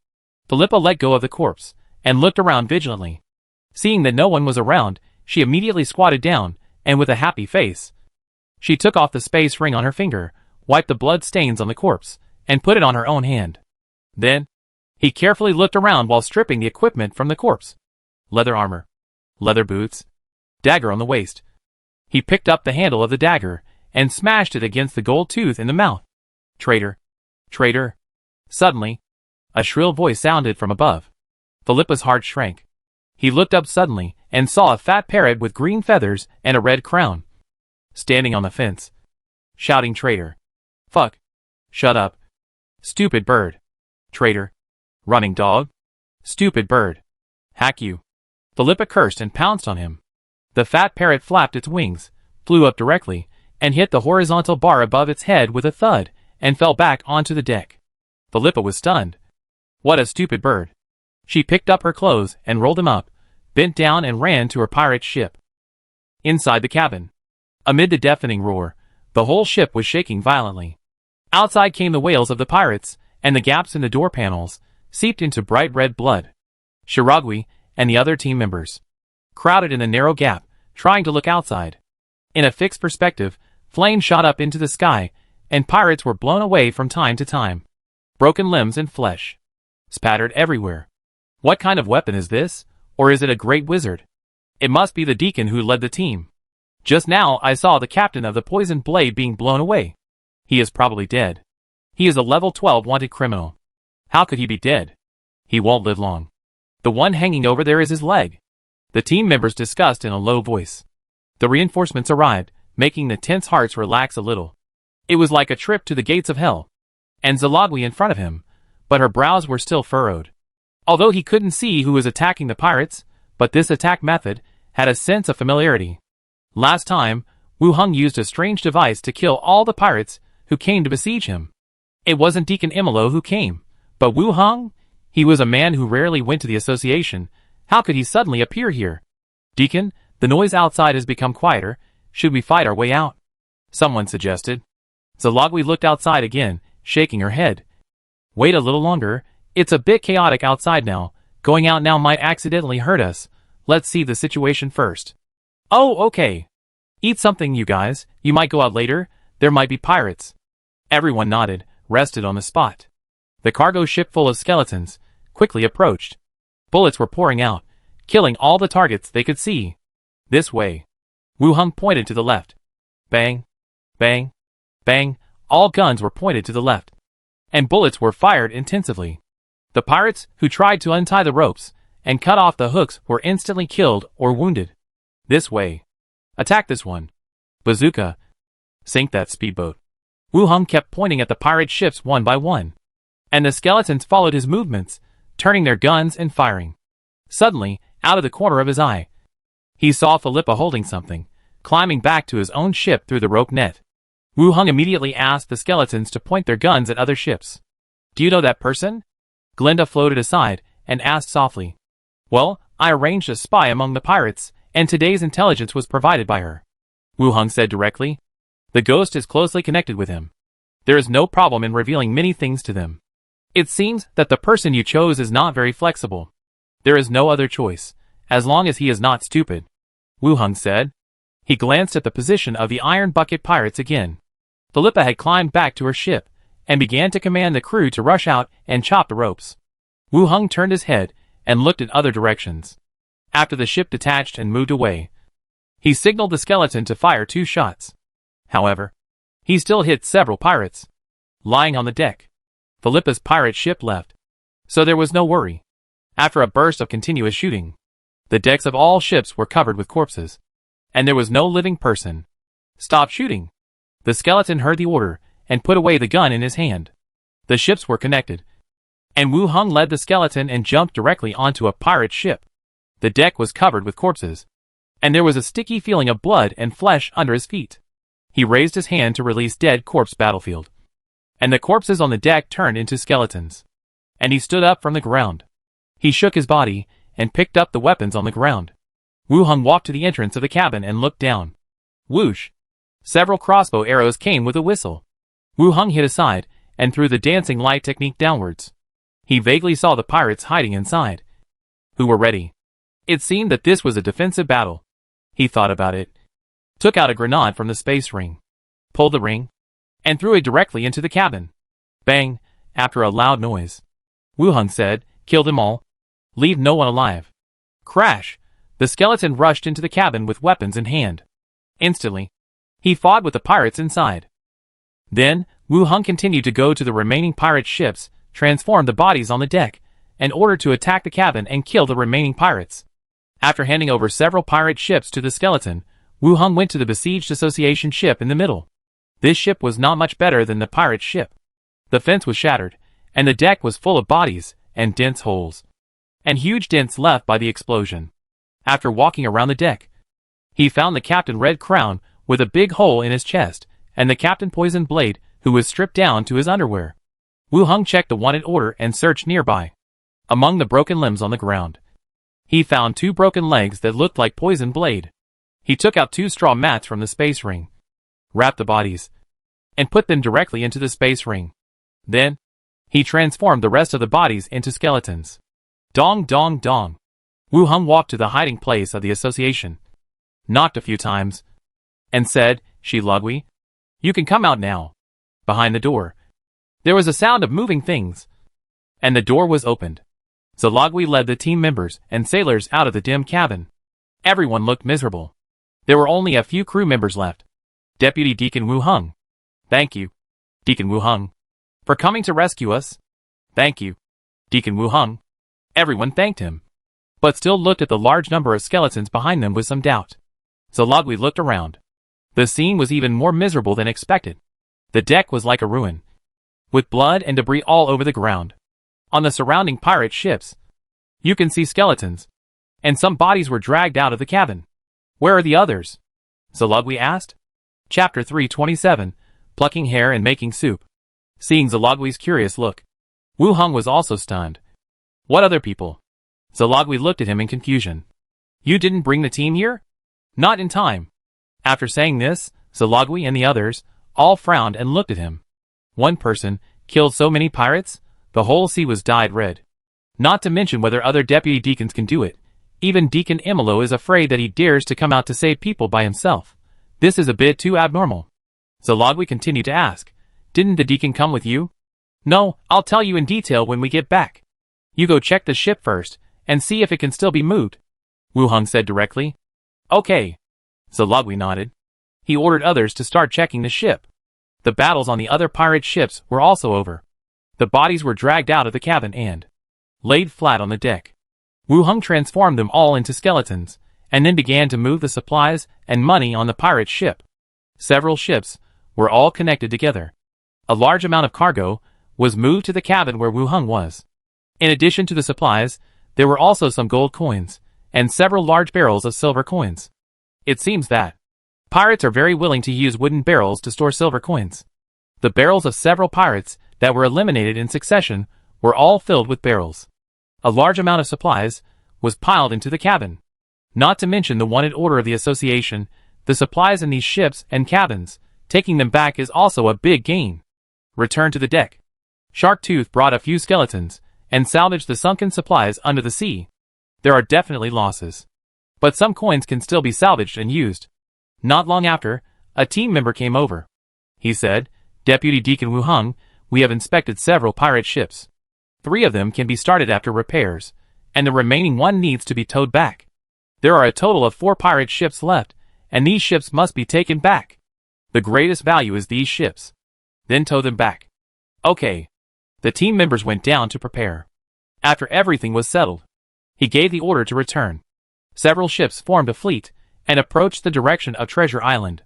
Philippa let go of the corpse and looked around vigilantly. Seeing that no one was around, she immediately squatted down, and with a happy face, she took off the space ring on her finger, wiped the blood stains on the corpse, and put it on her own hand. Then, he carefully looked around while stripping the equipment from the corpse. Leather armor, leather boots, dagger on the waist. He picked up the handle of the dagger and smashed it against the gold tooth in the mouth. Traitor! Traitor! Suddenly, a shrill voice sounded from above. Philippa's heart shrank. He looked up suddenly and saw a fat parrot with green feathers and a red crown, standing on the fence, shouting traitor. Fuck. Shut up. Stupid bird. Traitor. Running dog. Stupid bird. Hack you. Philippa cursed and pounced on him. The fat parrot flapped its wings, flew up directly, and hit the horizontal bar above its head with a thud, and fell back onto the deck. Philippa was stunned. What a stupid bird. She picked up her clothes and rolled them up, bent down and ran to her pirate ship. Inside the cabin, amid the deafening roar, the whole ship was shaking violently. Outside came the wails of the pirates, and the gaps in the door panels seeped into bright red blood. Shiragui and the other team members crowded in the narrow gap, trying to look outside. In a fixed perspective, flames shot up into the sky, and pirates were blown away from time to time. Broken limbs and flesh spattered everywhere. What kind of weapon is this? Or is it a great wizard? It must be the deacon who led the team. Just now I saw the captain of the poisoned blade being blown away. He is probably dead. He is a level 12 wanted criminal. How could he be dead? He won't live long. The one hanging over there is his leg. The team members discussed in a low voice. The reinforcements arrived, making the tense hearts relax a little. It was like a trip to the gates of hell. And Zalagui in front of him, but her brows were still furrowed. Although he couldn't see who was attacking the pirates, but this attack method had a sense of familiarity. Last time, Wu Hung used a strange device to kill all the pirates who came to besiege him. It wasn't Deacon Imolo who came, but Wu Hung? He was a man who rarely went to the association. How could he suddenly appear here? Deacon, the noise outside has become quieter. Should we fight our way out? Someone suggested. Zalagui looked outside again, shaking her head. Wait a little longer. It's a bit chaotic outside now. Going out now might accidentally hurt us. Let's see the situation first. Oh, okay. Eat something, you guys. You might go out later. There might be pirates. Everyone nodded, rested on the spot. The cargo ship full of skeletons quickly approached. Bullets were pouring out, killing all the targets they could see. This way. Wu Hung pointed to the left. Bang, bang, bang. All guns were pointed to the left, and bullets were fired intensively. The pirates who tried to untie the ropes and cut off the hooks were instantly killed or wounded. This way. Attack this one. Bazooka. Sink that speedboat. Wu Hung kept pointing at the pirate ships one by one, and the skeletons followed his movements, turning their guns and firing. Suddenly, out of the corner of his eye, he saw Philippa holding something, climbing back to his own ship through the rope net. Wu Hung immediately asked the skeletons to point their guns at other ships. Do you know that person? Glinda floated aside and asked softly. Well, I arranged a spy among the pirates, and today's intelligence was provided by her. Wu Hung said directly. The ghost is closely connected with him. There is no problem in revealing many things to them. It seems that the person you chose is not very flexible. There is no other choice, as long as he is not stupid, Wu Hung said. He glanced at the position of the Iron Bucket pirates again. Philippa had climbed back to her ship, and began to command the crew to rush out and chop the ropes. Wu Hung turned his head and looked in other directions. After the ship detached and moved away, he signaled the skeleton to fire 2 shots. However, he still hit several pirates lying on the deck. Philippa's pirate ship left, so there was no worry. After a burst of continuous shooting, the decks of all ships were covered with corpses, and there was no living person. Stop shooting. The skeleton heard the order and put away the gun in his hand. The ships were connected, and Wu Hung led the skeleton and jumped directly onto a pirate ship. The deck was covered with corpses, and there was a sticky feeling of blood and flesh under his feet. He raised his hand to release Dead Corpse Battlefield, and the corpses on the deck turned into skeletons. And he stood up from the ground. He shook his body and picked up the weapons on the ground. Wu Hung walked to the entrance of the cabin and looked down. Whoosh! Several crossbow arrows came with a whistle. Wu Hung hit aside and threw the dancing light technique downwards. He vaguely saw the pirates hiding inside, who were ready. It seemed that this was a defensive battle. He thought about it, took out a grenade from the space ring, pulled the ring, and threw it directly into the cabin. Bang! After a loud noise, Wu Hung said, "Kill them all. Leave no one alive." Crash! The skeleton rushed into the cabin with weapons in hand. Instantly, he fought with the pirates inside. Then, Wu Hung continued to go to the remaining pirate ships, transform the bodies on the deck, and ordered to attack the cabin and kill the remaining pirates. After handing over several pirate ships to the skeleton, Wu Hung went to the besieged association ship in the middle. This ship was not much better than the pirate ship. The fence was shattered, and the deck was full of bodies and dense holes, and huge dents left by the explosion. After walking around the deck, he found the Captain Red Crown with a big hole in his chest, and the captain poisoned blade, who was stripped down to his underwear. Wu Hung checked the wanted order and searched nearby. Among the broken limbs on the ground, he found 2 broken legs that looked like poison blade. He took out 2 straw mats from the space ring, wrapped the bodies, and put them directly into the space ring. Then, he transformed the rest of the bodies into skeletons. Dong dong dong. Wu Hung walked to the hiding place of the association, knocked a few times, and said, "Shilagui, you can come out now." Behind the door, there was a sound of moving things, and the door was opened. Shilagui led the team members and sailors out of the dim cabin. Everyone looked miserable. There were only a few crew members left. Deputy Deacon Wu Hung. "Thank you, Deacon Wu Hung, for coming to rescue us." "Thank you, Deacon Wu Hung." Everyone thanked him, but still looked at the large number of skeletons behind them with some doubt. Shilagui looked around. The scene was even more miserable than expected. The deck was like a ruin, with blood and debris all over the ground. On the surrounding pirate ships, you can see skeletons, and some bodies were dragged out of the cabin. "Where are the others?" Shilagui asked. Chapter 327, Plucking Hair and Making Soup. Seeing Shalagui's curious look, Wu Hung was also stunned. "What other people?" Shilagui looked at him in confusion. "You didn't bring the team here?" "Not in time." After saying this, Shilagui and the others all frowned and looked at him. One person killed so many pirates, the whole sea was dyed red. Not to mention whether other deputy deacons can do it. Even Deacon Imolo is afraid that he dares to come out to save people by himself. This is a bit too abnormal. Shilagui continued to ask, "Didn't the deacon come with you?" "No, I'll tell you in detail when we get back. You go check the ship first, and see if it can still be moved," Wu Hung said directly. "Okay." Shilagui nodded. He ordered others to start checking the ship. The battles on the other pirate ships were also over. The bodies were dragged out of the cabin and laid flat on the deck. Wu Hung transformed them all into skeletons, and then began to move the supplies and money on the pirate ship. Several ships were all connected together. A large amount of cargo was moved to the cabin where Wu Hung was. In addition to the supplies, there were also some gold coins, and several large barrels of silver coins. It seems that pirates are very willing to use wooden barrels to store silver coins. The barrels of several pirates that were eliminated in succession were all filled with barrels. A large amount of supplies was piled into the cabin. Not to mention the wanted order of the association, the supplies in these ships and cabins, taking them back is also a big gain. Return to the deck. Sharktooth brought a few skeletons, and salvaged the sunken supplies under the sea. There are definitely losses, but some coins can still be salvaged and used. Not long after, a team member came over. He said, "Deputy Deacon Wu Hung, we have inspected several pirate ships. 3 of them can be started after repairs, and the remaining 1 needs to be towed back. There are a total of 4 pirate ships left, and these ships must be taken back. The greatest value is these ships. Then tow them back." "Okay." The team members went down to prepare. After everything was settled, he gave the order to return. Several ships formed a fleet, and approached the direction of Treasure Island.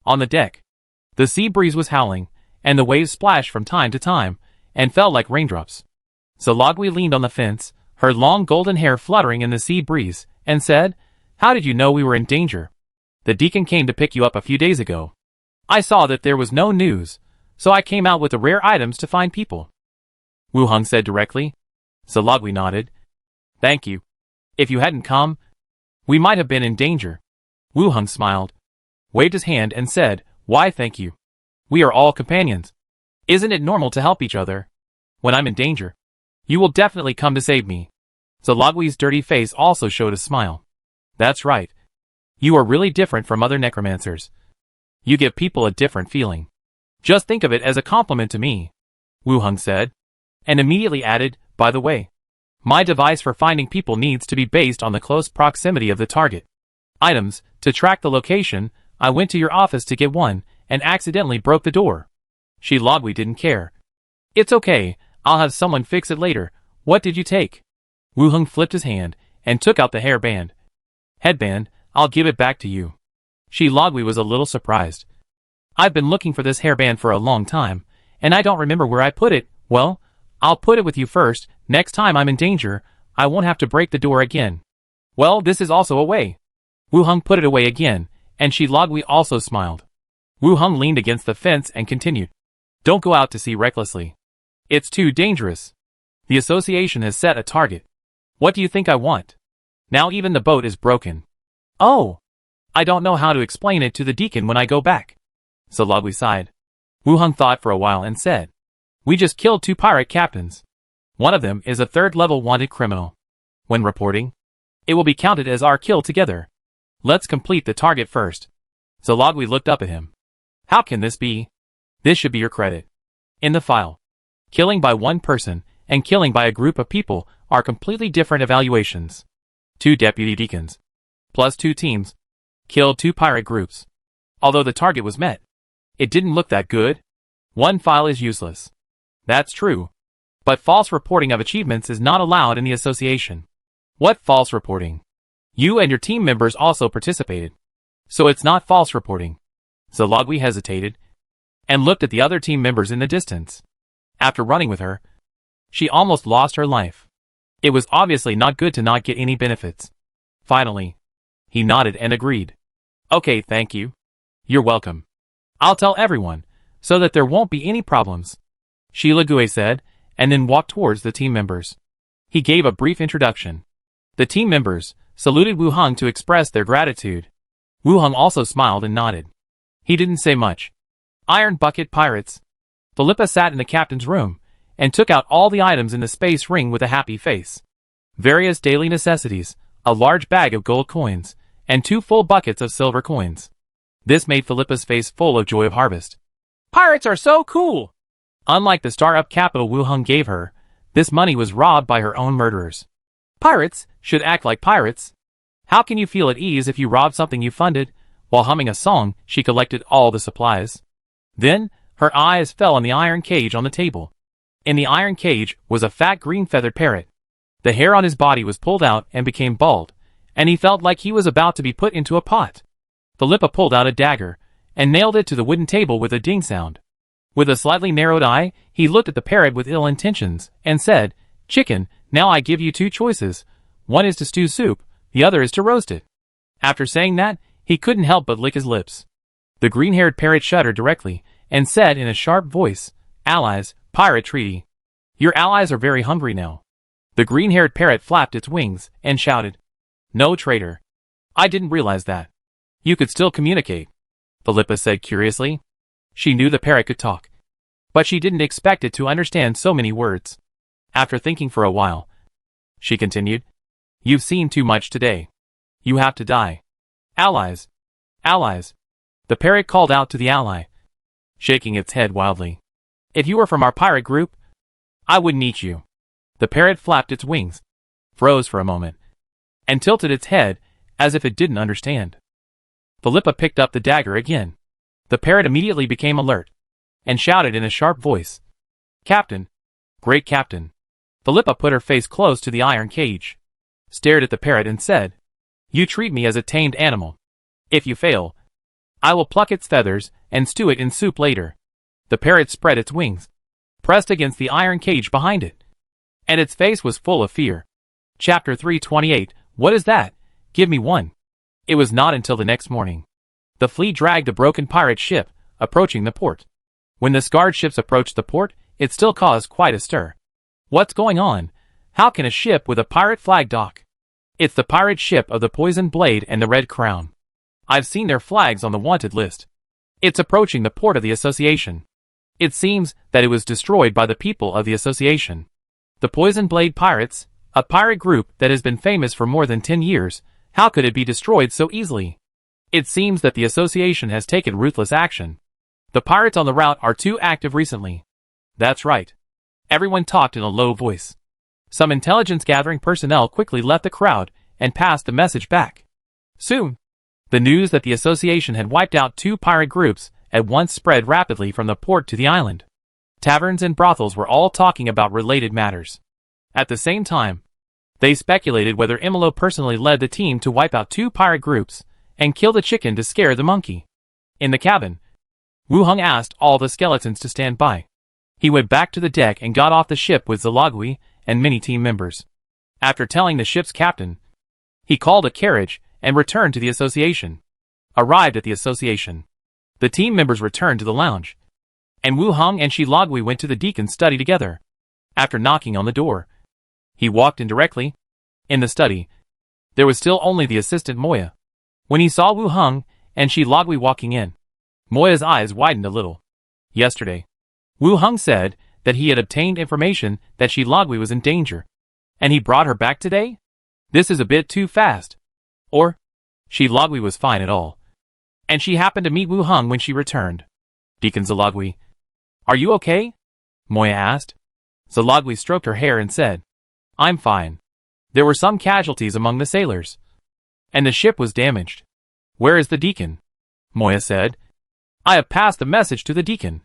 On the deck, the sea breeze was howling, and the waves splashed from time to time, and fell like raindrops. Shilagui leaned on the fence, her long golden hair fluttering in the sea breeze, and said, "How did you know we were in danger?" "The deacon came to pick you up a few days ago. I saw that there was no news, so I came out with the rare items to find people," Wu Hung said directly. Shilagui nodded. "Thank you. If you hadn't come, we might have been in danger." Wu Hung smiled, waved his hand and said, "Why thank you? We are all companions. Isn't it normal to help each other? When I'm in danger, you will definitely come to save me." Shalagui's dirty face also showed a smile. "That's right. You are really different from other necromancers. You give people a different feeling. Just think of it as a compliment to me," Wu Hung said, and immediately added, "By the way, my device for finding people needs to be based on the close proximity of the target. Items, to track the location, I went to your office to get one, and accidentally broke the door." Shilagui didn't care. "It's okay, I'll have someone fix it later. What did you take?" Wu Hung flipped his hand, and took out the headband, "I'll give it back to you." Shilagui was a little surprised. "I've been looking for this hairband for a long time, and I don't remember where I put it." "Well, I'll put it with you first. Next time I'm in danger, I won't have to break the door again." "Well, this is also a way." Wu Hung put it away again, and Logui also smiled. Wu Hung leaned against the fence and continued. Don't go out to sea recklessly. It's too dangerous. The association has set a target. What do you think I want? Now even the boat is broken. Oh! I don't know how to explain it to the deacon when I go back. Logui sighed. Wu Hung thought for a while and said, We just killed 2 pirate captains. One of them is a 3rd-level wanted criminal. When reporting, it will be counted as our kill together. Let's complete the target first. Logui looked up at him. How can this be? This should be your credit. In the file, killing by one person and killing by a group of people are completely different evaluations. 2 deputy deacons, plus 2 teams, killed 2 pirate groups. Although the target was met, it didn't look that good. 1 file is useless. That's true. But false reporting of achievements is not allowed in the association. What false reporting? You and your team members also participated. So it's not false reporting. Logui hesitated and looked at the other team members in the distance. After running with her, she almost lost her life. It was obviously not good to not get any benefits. Finally, he nodded and agreed. Okay, thank you. You're welcome. I'll tell everyone, so that there won't be any problems. Logui said, and then walked towards the team members. He gave a brief introduction. The team members saluted Wu Hung to express their gratitude. Wu Hung also smiled and nodded. He didn't say much. Iron Bucket Pirates. Philippa sat in the captain's room and took out all the items in the space ring with a happy face. Various daily necessities, a large bag of gold coins, and 2 full buckets of silver coins. This made Philippa's face full of joy of harvest. Pirates are so cool! Unlike the star-up capital Wu Hung gave her, this money was robbed by her own murderers. Pirates should act like pirates. How can you feel at ease if you rob something you funded? While humming a song, she collected all the supplies. Then, her eyes fell on the iron cage on the table. In the iron cage was a fat green-feathered parrot. The hair on his body was pulled out and became bald, and he felt like he was about to be put into a pot. Philippa pulled out a dagger and nailed it to the wooden table with a ding sound. With a slightly narrowed eye, he looked at the parrot with ill intentions and said, Chicken, now I give you 2 choices. One is to stew soup, the other is to roast it. After saying that, he couldn't help but lick his lips. The green-haired parrot shuddered directly and said in a sharp voice, Allies, pirate treaty. Your allies are very hungry now. The green-haired parrot flapped its wings and shouted, No, traitor. I didn't realize that. You could still communicate, Philippa said curiously. She knew the parrot could talk, but she didn't expect it to understand so many words. After thinking for a while, she continued, You've seen too much today. You have to die. Allies. Allies. The parrot called out to the ally, shaking its head wildly. If you were from our pirate group, I wouldn't eat you. The parrot flapped its wings, froze for a moment, and tilted its head as if it didn't understand. Philippa picked up the dagger again. The parrot immediately became alert and shouted in a sharp voice, Captain, great captain. Philippa put her face close to the iron cage, stared at the parrot and said, You treat me as a tamed animal. If you fail, I will pluck its feathers and stew it in soup later. The parrot spread its wings, pressed against the iron cage behind it, and its face was full of fear. Chapter 328, What is that? Give me one. It was not until the next morning. The fleet dragged a broken pirate ship, approaching the port. When the scarred ships approached the port, it still caused quite a stir. What's going on? How can a ship with a pirate flag dock? It's the pirate ship of the Poisoned Blade and the Red Crown. I've seen their flags on the wanted list. It's approaching the port of the association. It seems that it was destroyed by the people of the association. The Poisoned Blade Pirates, a pirate group that has been famous for more than 10 years, how could it be destroyed so easily? It seems that the association has taken ruthless action. The pirates on the route are too active recently. That's right. Everyone talked in a low voice. Some intelligence-gathering personnel quickly left the crowd and passed the message back. Soon, the news that the association had wiped out 2 pirate groups at once spread rapidly from the port to the island. Taverns and brothels were all talking about related matters. At the same time, they speculated whether Imolo personally led the team to wipe out 2 pirate groups and kill the chicken to scare the monkey. In the cabin, Wu Hung asked all the skeletons to stand by. He went back to the deck and got off the ship with Logui and many team members. After telling the ship's captain, he called a carriage and returned to the association. arrived at the association. The team members returned to the lounge, and Wu Hong and Shi Logui went to the deacon's study together. After knocking on the door, he walked in directly. In the study, there was still only the assistant Moya. When he saw Wu Hong and Shi Logui walking in, Moya's eyes widened a little. Yesterday, Wu Hong said that he had obtained information that Shi Logui was in danger, and he brought her back today? This is a bit too fast. Or, Shi Logui was fine at all, and she happened to meet Wu Hong when she returned. Deacon Zalogui, are you okay? Moya asked. Zalogui stroked her hair and said, I'm fine. There were some casualties among the sailors, and the ship was damaged. Where is the deacon? Moya said. I have passed the message to the deacon,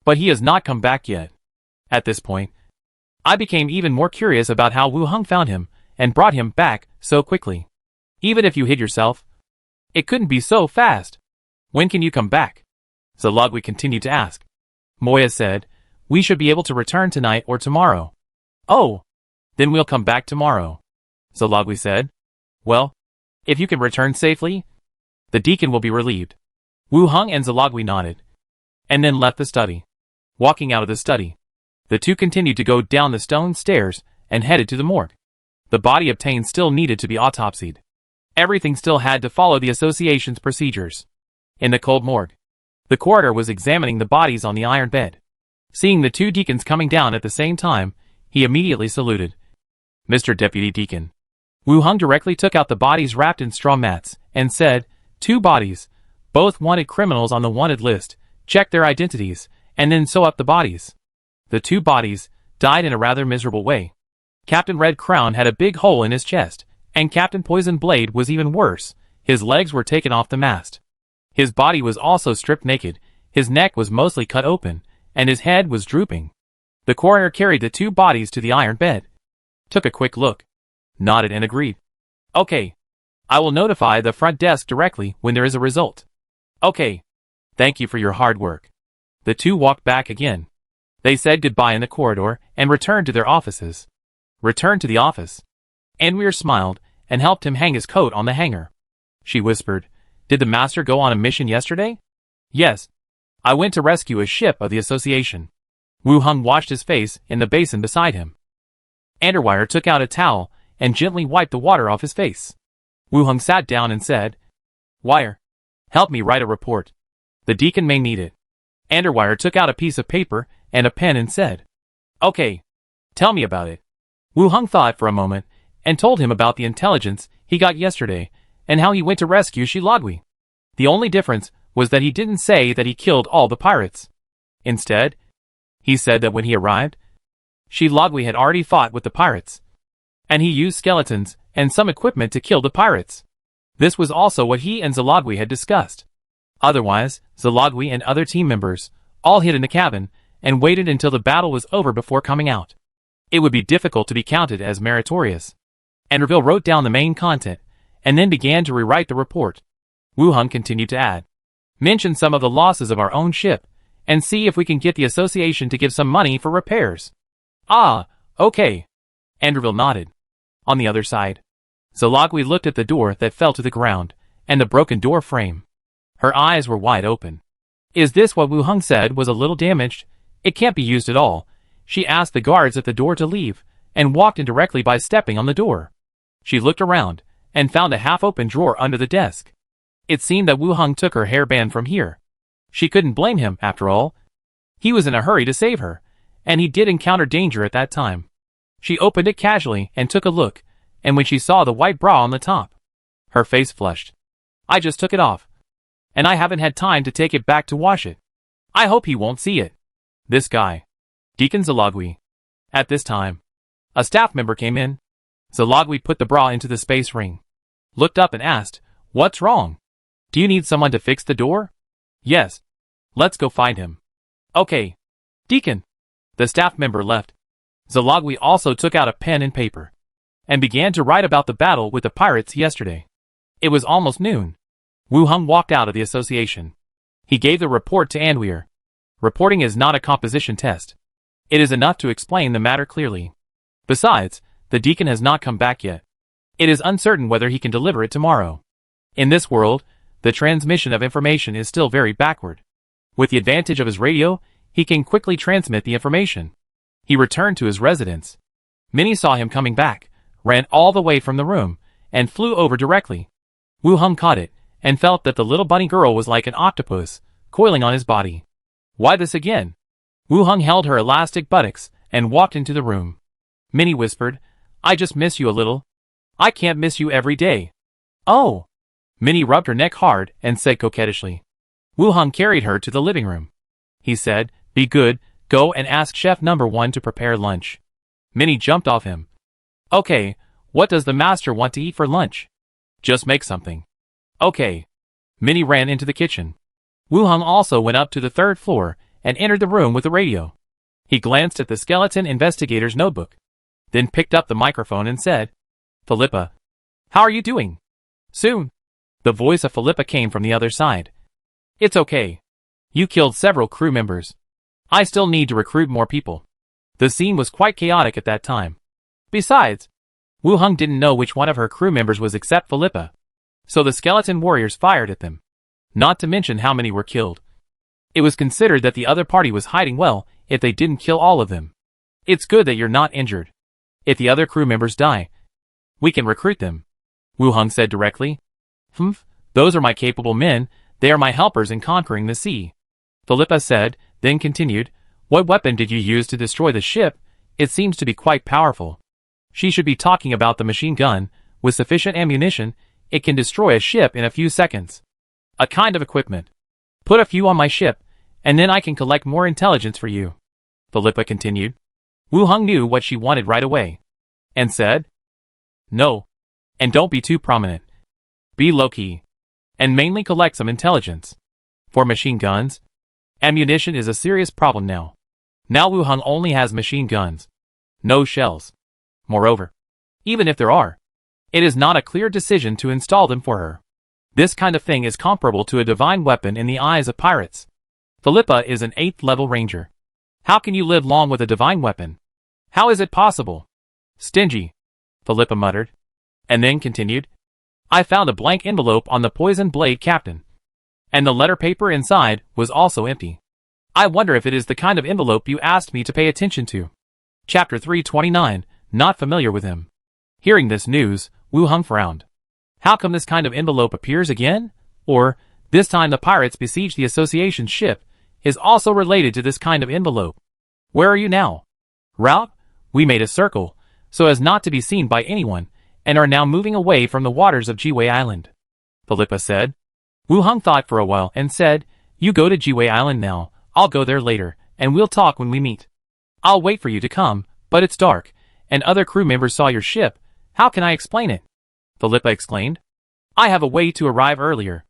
but he has not come back yet. At this point, I became even more curious about how Wu Hong found him and brought him back so quickly. Even if you hid yourself, it couldn't be so fast. When can you come back? Zalogui continued to ask. Moya said, we should be able to return tonight or tomorrow. Oh, then we'll come back tomorrow. Zalogui said. Well, if you can return safely, the deacon will be relieved. Wu Hong and Zalogui nodded, and then left the study. Walking out of the study, the two continued to go down the stone stairs and headed to the morgue. The body obtained still needed to be autopsied. Everything still had to follow the association's procedures. In the cold morgue, the coroner was examining the bodies on the iron bed. Seeing the two deacons coming down at the same time, he immediately saluted. Mr. Deputy Deacon. Wu Hong directly took out the bodies wrapped in straw mats and said, 2 bodies, both wanted criminals on the wanted list, check their identities, and then sew up the bodies. The 2 bodies died in a rather miserable way. Captain Red Crown had a big hole in his chest, and Captain Poison Blade was even worse. His legs were taken off the mast. His body was also stripped naked, his neck was mostly cut open, and his head was drooping. The coroner carried the 2 bodies to the iron bed, took a quick look, nodded and agreed. Okay. I will notify the front desk directly when there is a result. Okay. Thank you for your hard work. The 2 walked back again. They said goodbye in the corridor and returned to their offices. Returned to the office. Anweer smiled and helped him hang his coat on the hanger. She whispered, Did the master go on a mission yesterday? Yes. I went to rescue a ship of the association. Wu Hong washed his face in the basin beside him. Underwire took out a towel and gently wiped the water off his face. Wu Hong sat down and said, Wire, help me write a report. The deacon may need it. Underwire took out a piece of paper and a pen and said, Okay, tell me about it. Wu Hong thought for a moment and told him about the intelligence he got yesterday and how he went to rescue Shi Logui. The only difference was that he didn't say that he killed all the pirates. Instead, he said that when he arrived, Shi Logui had already fought with the pirates, and he used skeletons and some equipment to kill the pirates. This was also what he and Zalogui had discussed. Otherwise, Zalogui and other team members all hid in the cabin and waited until the battle was over before coming out. It would be difficult to be counted as meritorious. Anderville wrote down the main content and then began to rewrite the report. Wu Hong continued to add, Mention some of the losses of our own ship and see if we can get the association to give some money for repairs. Ah, okay. Anderville nodded. On the other side, Zalogui looked at the door that fell to the ground and the broken door frame. Her eyes were wide open. Is this what Wu Hong said was a little damaged? It can't be used at all. She asked the guards at the door to leave and walked in directly by stepping on the door. She looked around and found a half-open drawer under the desk. It seemed that Wu Hong took her hairband from here. She couldn't blame him, after all. He was in a hurry to save her, and he did encounter danger at that time. She opened it casually and took a look, and when she saw the white bra on the top, her face flushed. I just took it off, and I haven't had time to take it back to wash it. I hope he won't see it. This guy. Deacon Zalogui. At this time, a staff member came in. Zalogui put the bra into the space ring, looked up and asked, What's wrong? Do you need someone to fix the door? Yes. Let's go find him. Okay. Deacon. The staff member left. Zalogui also took out a pen and paper and began to write about the battle with the pirates yesterday. It was almost noon. Wu Hong walked out of the association. He gave the report to Anweer. Reporting is not a composition test. It is enough to explain the matter clearly. Besides, the deacon has not come back yet. It is uncertain whether he can deliver it tomorrow. In this world, the transmission of information is still very backward. With the advantage of his radio, he can quickly transmit the information. He returned to his residence. Minnie saw him coming back, ran all the way from the room, and flew over directly. Wu Hung caught it, and felt that the little bunny girl was like an octopus, coiling on his body. Why this again? Wu Hung held her elastic buttocks, and walked into the room. Minnie whispered, I just miss you a little. I can't miss you every day. Oh! Minnie rubbed her neck hard, and said coquettishly. Wu Hung carried her to the living room. He said, Be good, go and ask Chef Number 1 to prepare lunch. Minnie jumped off him. Okay, what does the master want to eat for lunch? Just make something. Okay. Minnie ran into the kitchen. Wu Hung also went up to the 3rd floor, and entered the room with the radio. He glanced at the skeleton investigator's notebook, then picked up the microphone and said, Philippa, how are you doing? Soon. The voice of Philippa came from the other side. It's okay. You killed several crew members. I still need to recruit more people. The scene was quite chaotic at that time. Besides, Wu Hung didn't know which one of her crew members was except Philippa, so the skeleton warriors fired at them. Not to mention how many were killed. It was considered that the other party was hiding well if they didn't kill all of them. It's good that you're not injured. If the other crew members die, we can recruit them, Wu Hung said directly. Those are my capable men, they are my helpers in conquering the sea. Philippa said, then continued, What weapon did you use to destroy the ship? It seems to be quite powerful. She should be talking about the machine gun. With sufficient ammunition, it can destroy a ship in a few seconds. A kind of equipment. Put a few on my ship, and then I can collect more intelligence for you, Philippa continued. Wu Hung knew what she wanted right away, and said, No. And don't be too prominent. Be low-key, and mainly collect some intelligence. For machine guns, ammunition is a serious problem now. Now Wu Hung only has machine guns. No shells. Moreover, even if there are, it is not a clear decision to install them for her. This kind of thing is comparable to a divine weapon in the eyes of pirates. Philippa is an 8th level ranger. How can you live long with a divine weapon? How is it possible? Stingy, Philippa muttered, and then continued, I found a blank envelope on the poison blade captain, and the letter paper inside was also empty. I wonder if it is the kind of envelope you asked me to pay attention to. Chapter 329, Not familiar with him. Hearing this news, Wu Hung frowned. How come this kind of envelope appears again? Or, this time the pirates besiege the association's ship, is also related to this kind of envelope. Where are you now? Route? We made a circle, so as not to be seen by anyone, and are now moving away from the waters of Jiwei Island, Philippa said. Wu Hung thought for a while and said, You go to Jiwei Island now, I'll go there later, and we'll talk when we meet. I'll wait for you to come, but it's dark, and other crew members saw your ship. How can I explain it? Philippa exclaimed. I have a way to arrive earlier.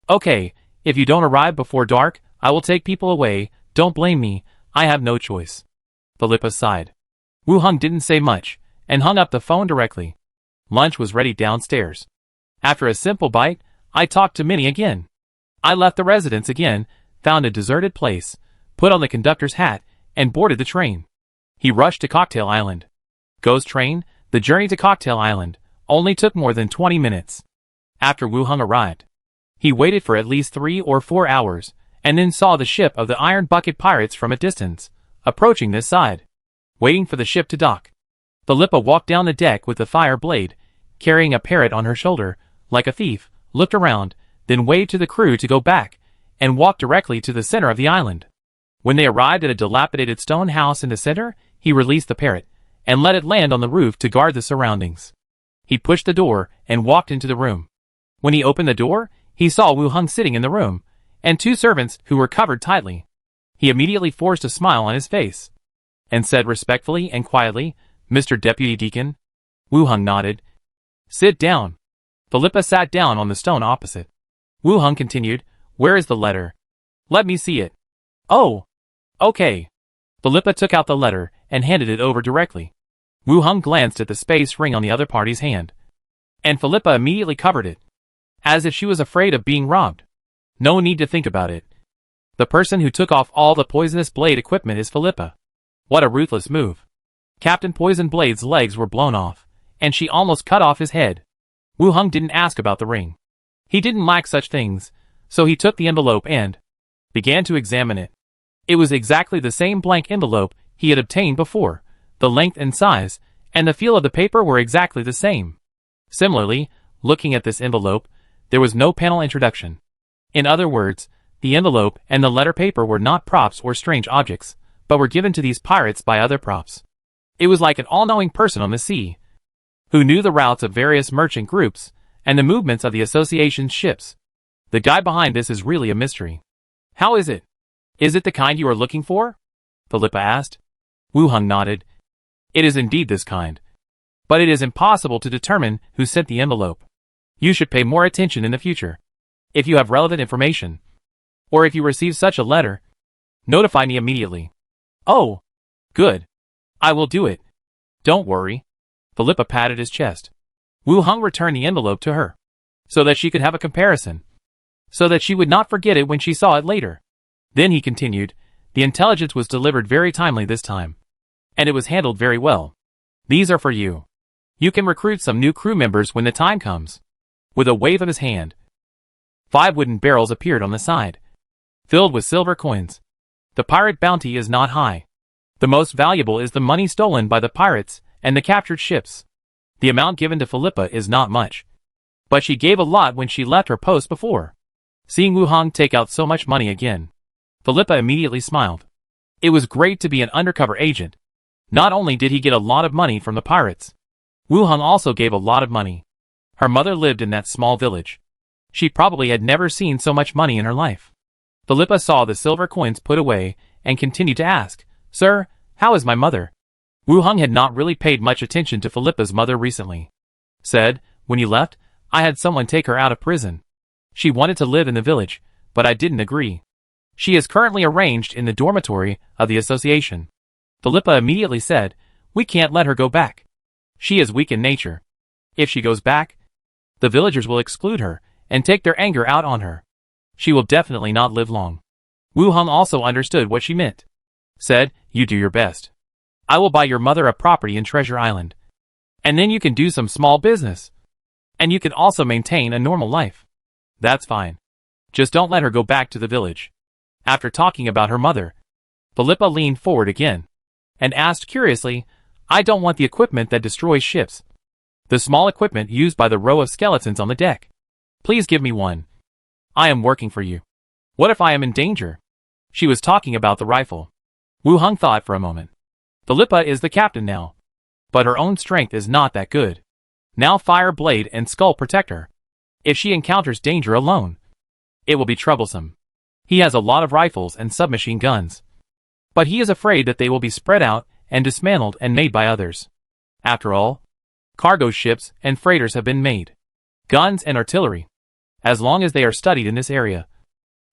Okay, if you don't arrive before dark, I will take people away, don't blame me, I have no choice. Philippa sighed. Wu Hung didn't say much, and hung up the phone directly. Lunch was ready downstairs. After a simple bite, I talked to Minnie again. I left the residence again, found a deserted place, put on the conductor's hat, and boarded the train. He rushed to Cocktail Island. Ghost train, the journey to Cocktail Island, only took more than 20 minutes. After Wu Hung arrived, he waited for at least 3 or 4 hours, and then saw the ship of the Iron Bucket Pirates from a distance, approaching this side, waiting for the ship to dock. Philippa walked down the deck with the fire blade, carrying a parrot on her shoulder, like a thief, looked around, then waved to the crew to go back, and walked directly to the center of the island. When they arrived at a dilapidated stone house in the center, he released the parrot, and let it land on the roof to guard the surroundings. He pushed the door, and walked into the room. When he opened the door, he saw Wu Hung sitting in the room, and 2 servants who were covered tightly. He immediately forced a smile on his face, and said respectfully and quietly, Mr. Deputy Deacon? Wu Hung nodded. Sit down. Philippa sat down on the stone opposite. Wu Hung continued, Where is the letter? Let me see it. Oh. Okay. Philippa took out the letter, and handed it over directly. Wu Hung glanced at the space ring on the other party's hand, and Philippa immediately covered it, as if she was afraid of being robbed. No need to think about it. The person who took off all the poisonous blade equipment is Philippa. What a ruthless move. Captain Poison Blade's legs were blown off, and she almost cut off his head. Wu Hung didn't ask about the ring. He didn't lack such things, so he took the envelope and began to examine it. It was exactly the same blank envelope he had obtained before. The length and size, and the feel of the paper were exactly the same. Similarly, looking at this envelope, there was no panel introduction. In other words, the envelope and the letter paper were not props or strange objects, but were given to these pirates by other props. It was like an all-knowing person on the sea, who knew the routes of various merchant groups, and the movements of the association's ships. The guy behind this is really a mystery. How is it? Is it the kind you are looking for? Philippa asked. Wu Hung nodded. It is indeed this kind. But it is impossible to determine who sent the envelope. You should pay more attention in the future. If you have relevant information, or if you receive such a letter, notify me immediately. Oh, good. I will do it. Don't worry. Philippa patted his chest. Wu Hung returned the envelope to her, so that she could have a comparison, so that she would not forget it when she saw it later. Then he continued, the intelligence was delivered very timely this time, and it was handled very well. These are for you. You can recruit some new crew members when the time comes. With a wave of his hand, 5 wooden barrels appeared on the side, filled with silver coins. The pirate bounty is not high. The most valuable is the money stolen by the pirates and the captured ships. The amount given to Philippa is not much, but she gave a lot when she left her post before. Seeing Wu Hung take out so much money again, Philippa immediately smiled. It was great to be an undercover agent. Not only did he get a lot of money from the pirates, Wu Hung also gave a lot of money. Her mother lived in that small village. She probably had never seen so much money in her life. Philippa saw the silver coins put away and continued to ask, Sir, how is my mother? Wu Hung had not really paid much attention to Philippa's mother recently. Said, when you left, I had someone take her out of prison. She wanted to live in the village, but I didn't agree. She is currently arranged in the dormitory of the association. Philippa immediately said, we can't let her go back. She is weak in nature. If she goes back, the villagers will exclude her and take their anger out on her. She will definitely not live long. Wu Hung also understood what she meant. Said, you do your best. I will buy your mother a property in Treasure Island. And then you can do some small business. And you can also maintain a normal life. That's fine. Just don't let her go back to the village. After talking about her mother, Philippa leaned forward again and asked curiously, I don't want the equipment that destroys ships. The small equipment used by the row of skeletons on the deck. Please give me one. I am working for you. What if I am in danger? She was talking about the rifle. Wu Hung thought for a moment. Philippa is the captain now, but her own strength is not that good. Now Fire Blade and Skull protect her. If she encounters danger alone, it will be troublesome. He has a lot of rifles and submachine guns, but he is afraid that they will be spread out and dismantled and made by others. After all, cargo ships and freighters have been made. Guns and artillery. As long as they are studied in this area,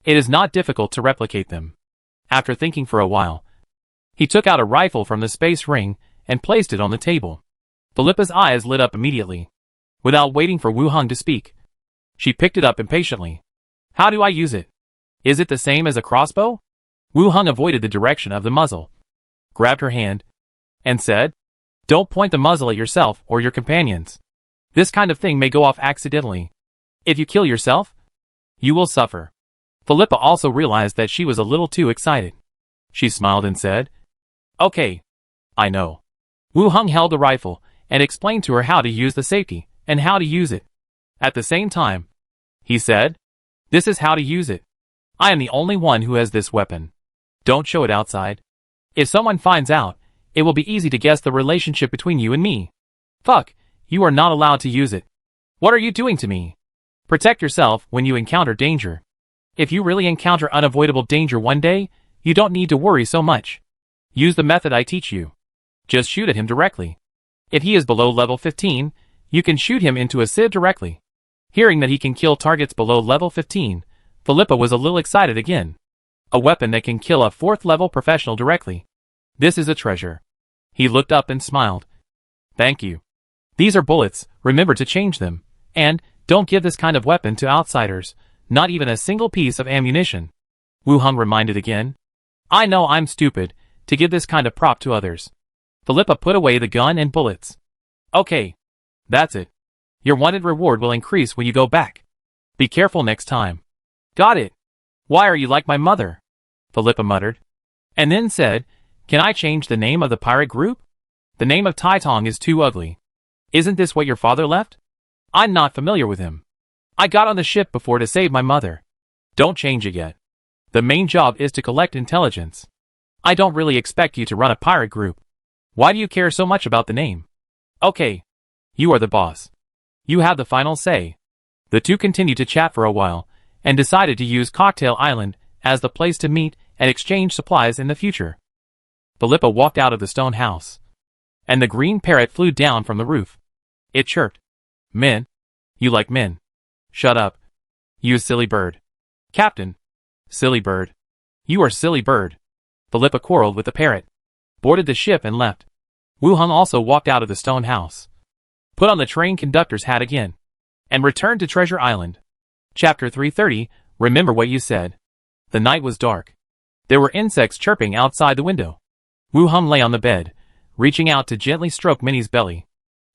it is not difficult to replicate them. After thinking for a while, he took out a rifle from the space ring and placed it on the table. Philippa's eyes lit up immediately. Without waiting for Wu Hung to speak, she picked it up impatiently. How do I use it? Is it the same as a crossbow? Wu Hung avoided the direction of the muzzle, grabbed her hand, and said, don't point the muzzle at yourself or your companions. This kind of thing may go off accidentally. If you kill yourself, you will suffer. Philippa also realized that she was a little too excited. She smiled and said, okay, I know. Wu Hung held the rifle and explained to her how to use the safety and how to use it. At the same time, he said, this is how to use it. I am the only one who has this weapon. Don't show it outside. If someone finds out, it will be easy to guess the relationship between you and me. Fuck, you are not allowed to use it. What are you doing to me? Protect yourself when you encounter danger. If you really encounter unavoidable danger one day, you don't need to worry so much. Use the method I teach you. Just shoot at him directly. If he is below level 15, you can shoot him into a sieve directly. Hearing that he can kill targets below level 15, Philippa was a little excited again. A weapon that can kill a 4th level professional directly. This is a treasure. He looked up and smiled. Thank you. These are bullets, remember to change them. And, don't give this kind of weapon to outsiders, not even a single piece of ammunition. Wu Hung reminded again. I know I'm stupid to give this kind of prop to others. Philippa put away the gun and bullets. Okay. That's it. Your wanted reward will increase when you go back. Be careful next time. Got it. Why are you like my mother? Philippa muttered. And then said, Can I change the name of the pirate group? The name of Taitong is too ugly. Isn't this what your father left? I'm not familiar with him. I got on the ship before to save my mother. Don't change it yet. The main job is to collect intelligence. I don't really expect you to run a pirate group. Why do you care so much about the name? Okay. You are the boss. You have the final say. The two continued to chat for a while, and decided to use Cocktail Island as the place to meet and exchange supplies in the future. Philippa walked out of the stone house, and the green parrot flew down from the roof. It chirped. Min. You like Min. Shut up. You silly bird. Captain. Silly bird. You are silly bird. Philippa quarreled with the parrot, boarded the ship and left. Wu Hung also walked out of the stone house, put on the train conductor's hat again, and returned to Treasure Island. Chapter 330, Remember What You Said. The night was dark. There were insects chirping outside the window. Wu Hung lay on the bed, reaching out to gently stroke Minnie's belly.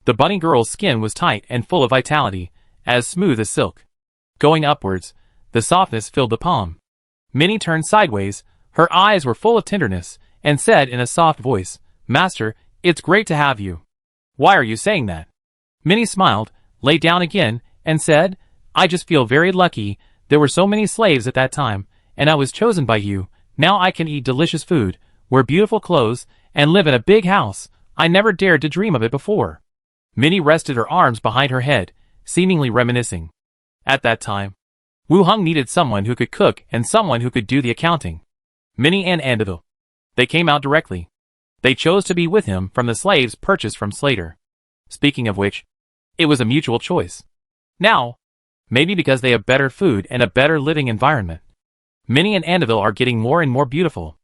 The bunny girl's skin was tight and full of vitality, as smooth as silk. Going upwards, the softness filled the palm. Minnie turned sideways, her eyes were full of tenderness, and said in a soft voice, Master, it's great to have you. Why are you saying that? Minnie smiled, lay down again, and said, I just feel very lucky. There were so many slaves at that time, and I was chosen by you. Now I can eat delicious food, wear beautiful clothes, and live in a big house. I never dared to dream of it before. Minnie rested her arms behind her head, seemingly reminiscing. At that time, Wu Hung needed someone who could cook and someone who could do the accounting. Minnie and Andeville. They came out directly. They chose to be with him from the slaves purchased from Slater. Speaking of which, it was a mutual choice. Now, maybe because they have better food and a better living environment, Minnie and Andeville are getting more and more beautiful.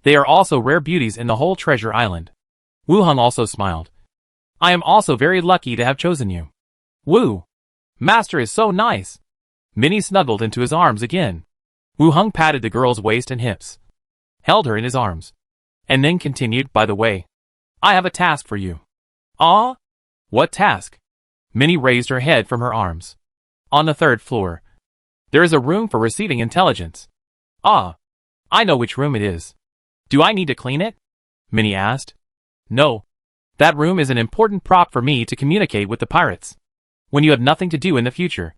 They are also rare beauties in the whole Treasure Island. Wu Hung also smiled. I am also very lucky to have chosen you. Wu. Master is so nice. Minnie snuggled into his arms again. Wu Hung patted the girl's waist and hips, held her in his arms, and then continued, by the way, I have a task for you. Ah? What task? Minnie raised her head from her arms. On the 3rd floor, there is a room for receiving intelligence. Ah. I know which room it is. Do I need to clean it? Minnie asked. No. That room is an important prop for me to communicate with the pirates. When you have nothing to do in the future,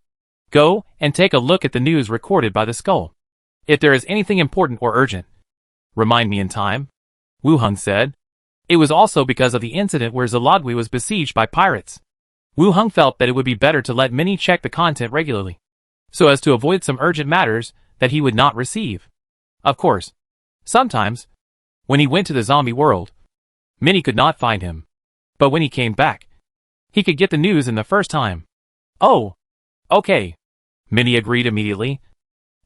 go and take a look at the news recorded by the skull. If there is anything important or urgent, remind me in time, Wu Hung said. It was also because of the incident where Zalodwi was besieged by pirates. Wu Hung felt that it would be better to let Minnie check the content regularly, so as to avoid some urgent matters that he would not receive. Of course, sometimes, when he went to the zombie world, Minnie could not find him. But when he came back, he could get the news in the first time. Oh, okay, Minnie agreed immediately,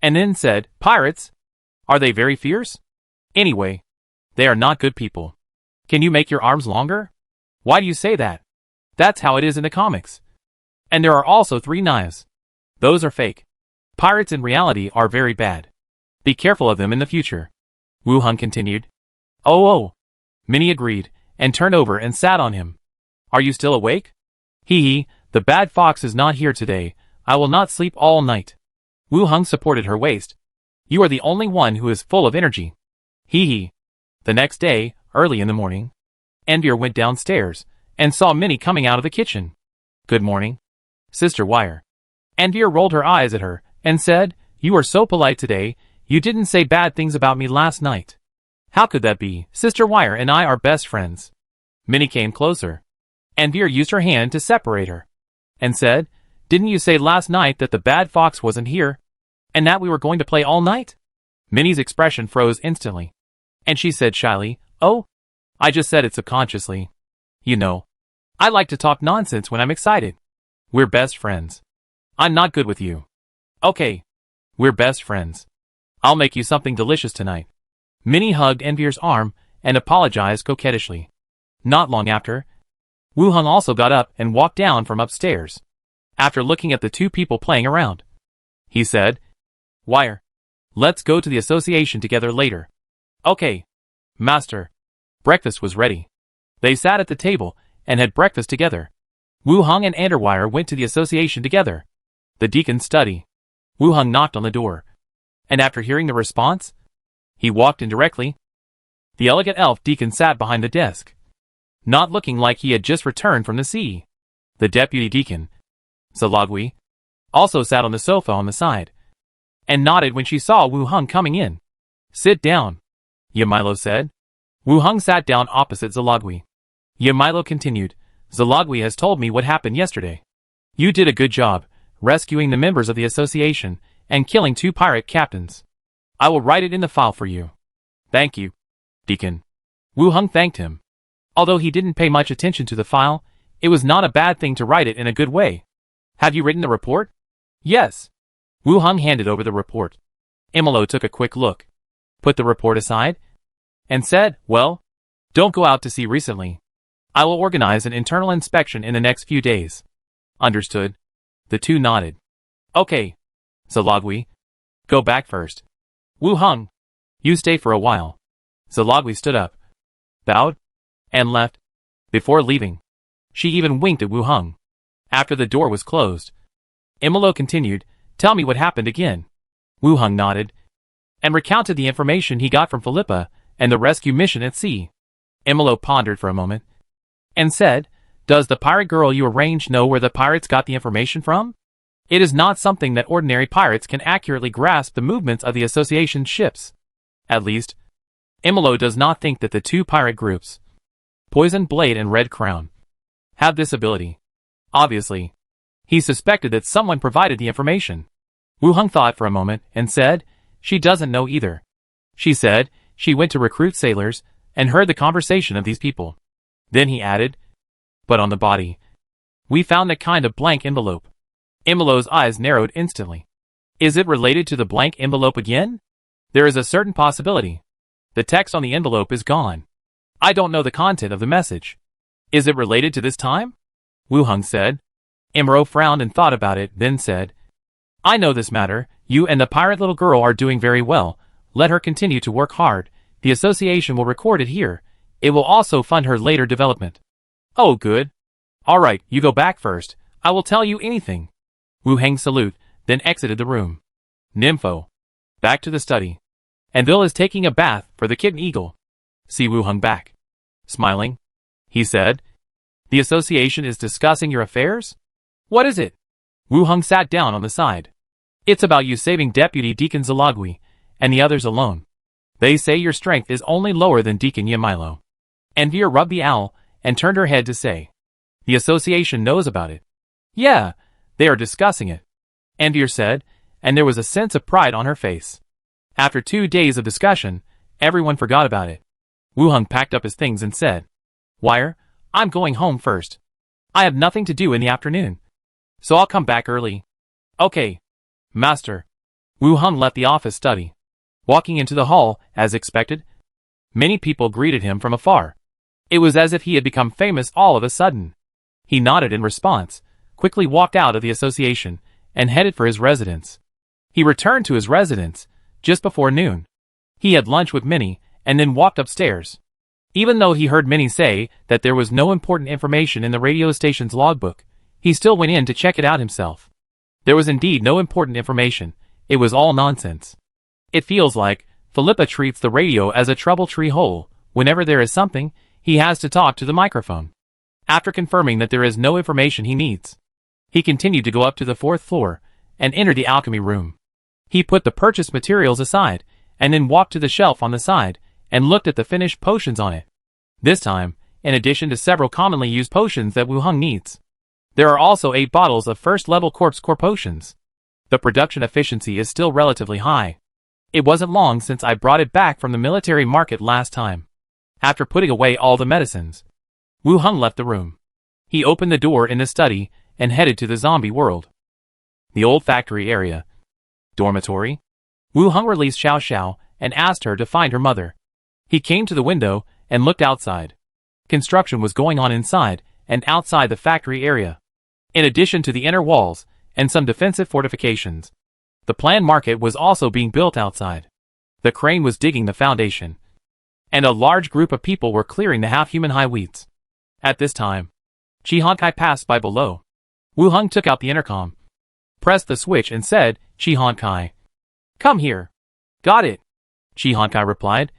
and then said, Pirates? Are they very fierce? Anyway, they are not good people. Can you make your arms longer? Why do you say that? That's how it is in the comics. And there are also 3 knives. Those are fake. Pirates in reality are very bad. Be careful of them in the future. Wu Hung continued. Oh. Minnie agreed, and turned over and sat on him. Are you still awake? Hee, the bad fox is not here today. I will not sleep all night. Wu Hung supported her waist. You are the only one who is full of energy. Hee. The next day, early in the morning, Envier went downstairs, and saw Minnie coming out of the kitchen. Good morning, Sister Wire. Envier rolled her eyes at her, and said, You are so polite today, you didn't say bad things about me last night. How could that be? Sister Wire and I are best friends. Minnie came closer. Envier used her hand to separate her, and said, Didn't you say last night that the bad fox wasn't here, and that we were going to play all night? Minnie's expression froze instantly, and she said shyly, Oh, I just said it subconsciously. You know, I like to talk nonsense when I'm excited. We're best friends. I'm not good with you. Okay, we're best friends. I'll make you something delicious tonight. Minnie hugged Envier's arm and apologized coquettishly. Not long after, Wu Hung also got up and walked down from upstairs. After looking at the 2 people playing around, he said, Wire, let's go to the association together later. Okay, Master. Breakfast was ready. They sat at the table and had breakfast together. Wu Hung and Anderwire went to the association together. The deacon's study. Wu Hung knocked on the door, and after hearing the response, he walked in directly. The elegant elf deacon sat behind the desk, not looking like he had just returned from the sea. The deputy deacon, Zalagui, also sat on the sofa on the side, and nodded when she saw Wu Hung coming in. "Sit down," Yamilo said. Wu Hung sat down opposite Zalagui. Yamilo continued, "Zalagui has told me what happened yesterday. You did a good job, rescuing the members of the association, and killing 2 pirate captains. I will write it in the file for you." "Thank you, Deacon." Wu Hung thanked him. Although he didn't pay much attention to the file, it was not a bad thing to write it in a good way. "Have you written the report?" "Yes." Wu Hung handed over the report. Emilo took a quick look, put the report aside, and said, "Well, don't go out to sea recently. I will organize an internal inspection in the next few days." "Understood." The two nodded. "Okay, Zalagui, go back first. Wu Hung, you stay for a while." Zalagui stood up, bowed, and left. Before leaving, she even winked at Wu Hung. After the door was closed, Emilo continued, "Tell me what happened again." Wu Hung nodded, and recounted the information he got from Philippa and the rescue mission at sea. Emilo pondered for a moment, and said, "Does the pirate girl you arranged know where the pirates got the information from? It is not something that ordinary pirates can accurately grasp the movements of the association's ships. At least, Emilo does not think that the 2 pirate groups, Poison Blade and Red Crown, have this ability. Obviously, he suspected that someone provided the information." Wu Hung thought for a moment and said, "She doesn't know either. She said she went to recruit sailors and heard the conversation of these people." Then he added, "But on the body, we found a kind of blank envelope." Emilo's eyes narrowed instantly. "Is it related to the blank envelope again?" "There is a certain possibility. The text on the envelope is gone. I don't know the content of the message." "Is it related to this time?" Wu Hung said. Emiro frowned and thought about it, then said, "I know this matter. You and the pirate little girl are doing very well. Let her continue to work hard. The association will record it here. It will also fund her later development." "Oh, good. All right, you go back first. I will tell you anything." Wu Hang saluted, then exited the room. Nympho. Back to the study. Anvil is taking a bath for the kitten eagle. See Wu Hung back. Smiling, he said, "The association is discussing your affairs? What is it?" Wu Hung sat down on the side. "It's about you saving Deputy Deacon Zalagui, and the others alone. They say your strength is only lower than Deacon Yamilo." Anvir rubbed the owl and turned her head to say, "The association knows about it." "Yeah, they are discussing it," Anvir said, and there was a sense of pride on her face. After 2 days of discussion, everyone forgot about it. Wu Hung packed up his things and said, "Wire, I'm going home first. I have nothing to do in the afternoon, so I'll come back early." "Okay, master." Wu Hung left the office study. Walking into the hall, as expected, many people greeted him from afar. It was as if he had become famous all of a sudden. He nodded in response, quickly walked out of the association, and headed for his residence. He returned to his residence just before noon. He had lunch with Minnie, and then walked upstairs. Even though he heard Minnie say that there was no important information in the radio station's logbook, he still went in to check it out himself. There was indeed no important information. It was all nonsense. It feels like Philippa treats the radio as a trouble-tree hole. Whenever there is something, he has to talk to the microphone. After confirming that there is no information he needs, he continued to go up to the 4th floor and enter the alchemy room. He put the purchased materials aside and then walked to the shelf on the side and looked at the finished potions on it. This time, in addition to several commonly used potions that Wu Hung needs, there are also 8 bottles of first-level corpse core potions. The production efficiency is still relatively high. It wasn't long since I brought it back from the military market last time. After putting away all the medicines, Wu Hung left the room. He opened the door in the study and headed to the zombie world. The old factory area. Dormitory. Wu Hung released Xiao Xiao and asked her to find her mother. He came to the window and looked outside. Construction was going on inside and outside the factory area. In addition to the inner walls and some defensive fortifications, the planned market was also being built outside. The crane was digging the foundation, and a large group of people were clearing the half-human high weeds. At this time, Chi Honkai passed by below. Wu Hung took out the intercom, pressed the switch and said, "Chihonkai, come here." "Got it," Chihonkai replied,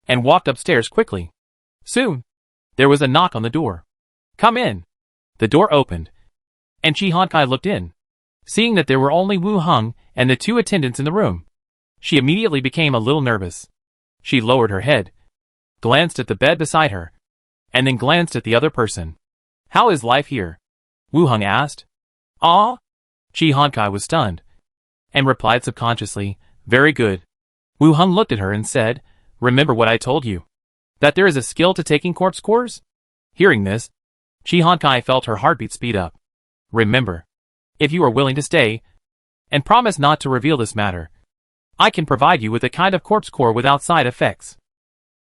and walked upstairs quickly. Soon, there was a knock on the door. "Come in." The door opened, and Chihonkai looked in. Seeing that there were only Wu Heng and the two attendants in the room, she immediately became a little nervous. She lowered her head, glanced at the bed beside her, and then glanced at the other person. "How is life here?" Wu Heng asked. "Ah?" Chihonkai was stunned, and replied subconsciously, "Very good." Wu Heng looked at her and said, "Remember what I told you, that there is a skill to taking corpse cores?" Hearing this, Chihonkai felt her heartbeat speed up. "Remember, if you are willing to stay, and promise not to reveal this matter, I can provide you with a kind of corpse core without side effects.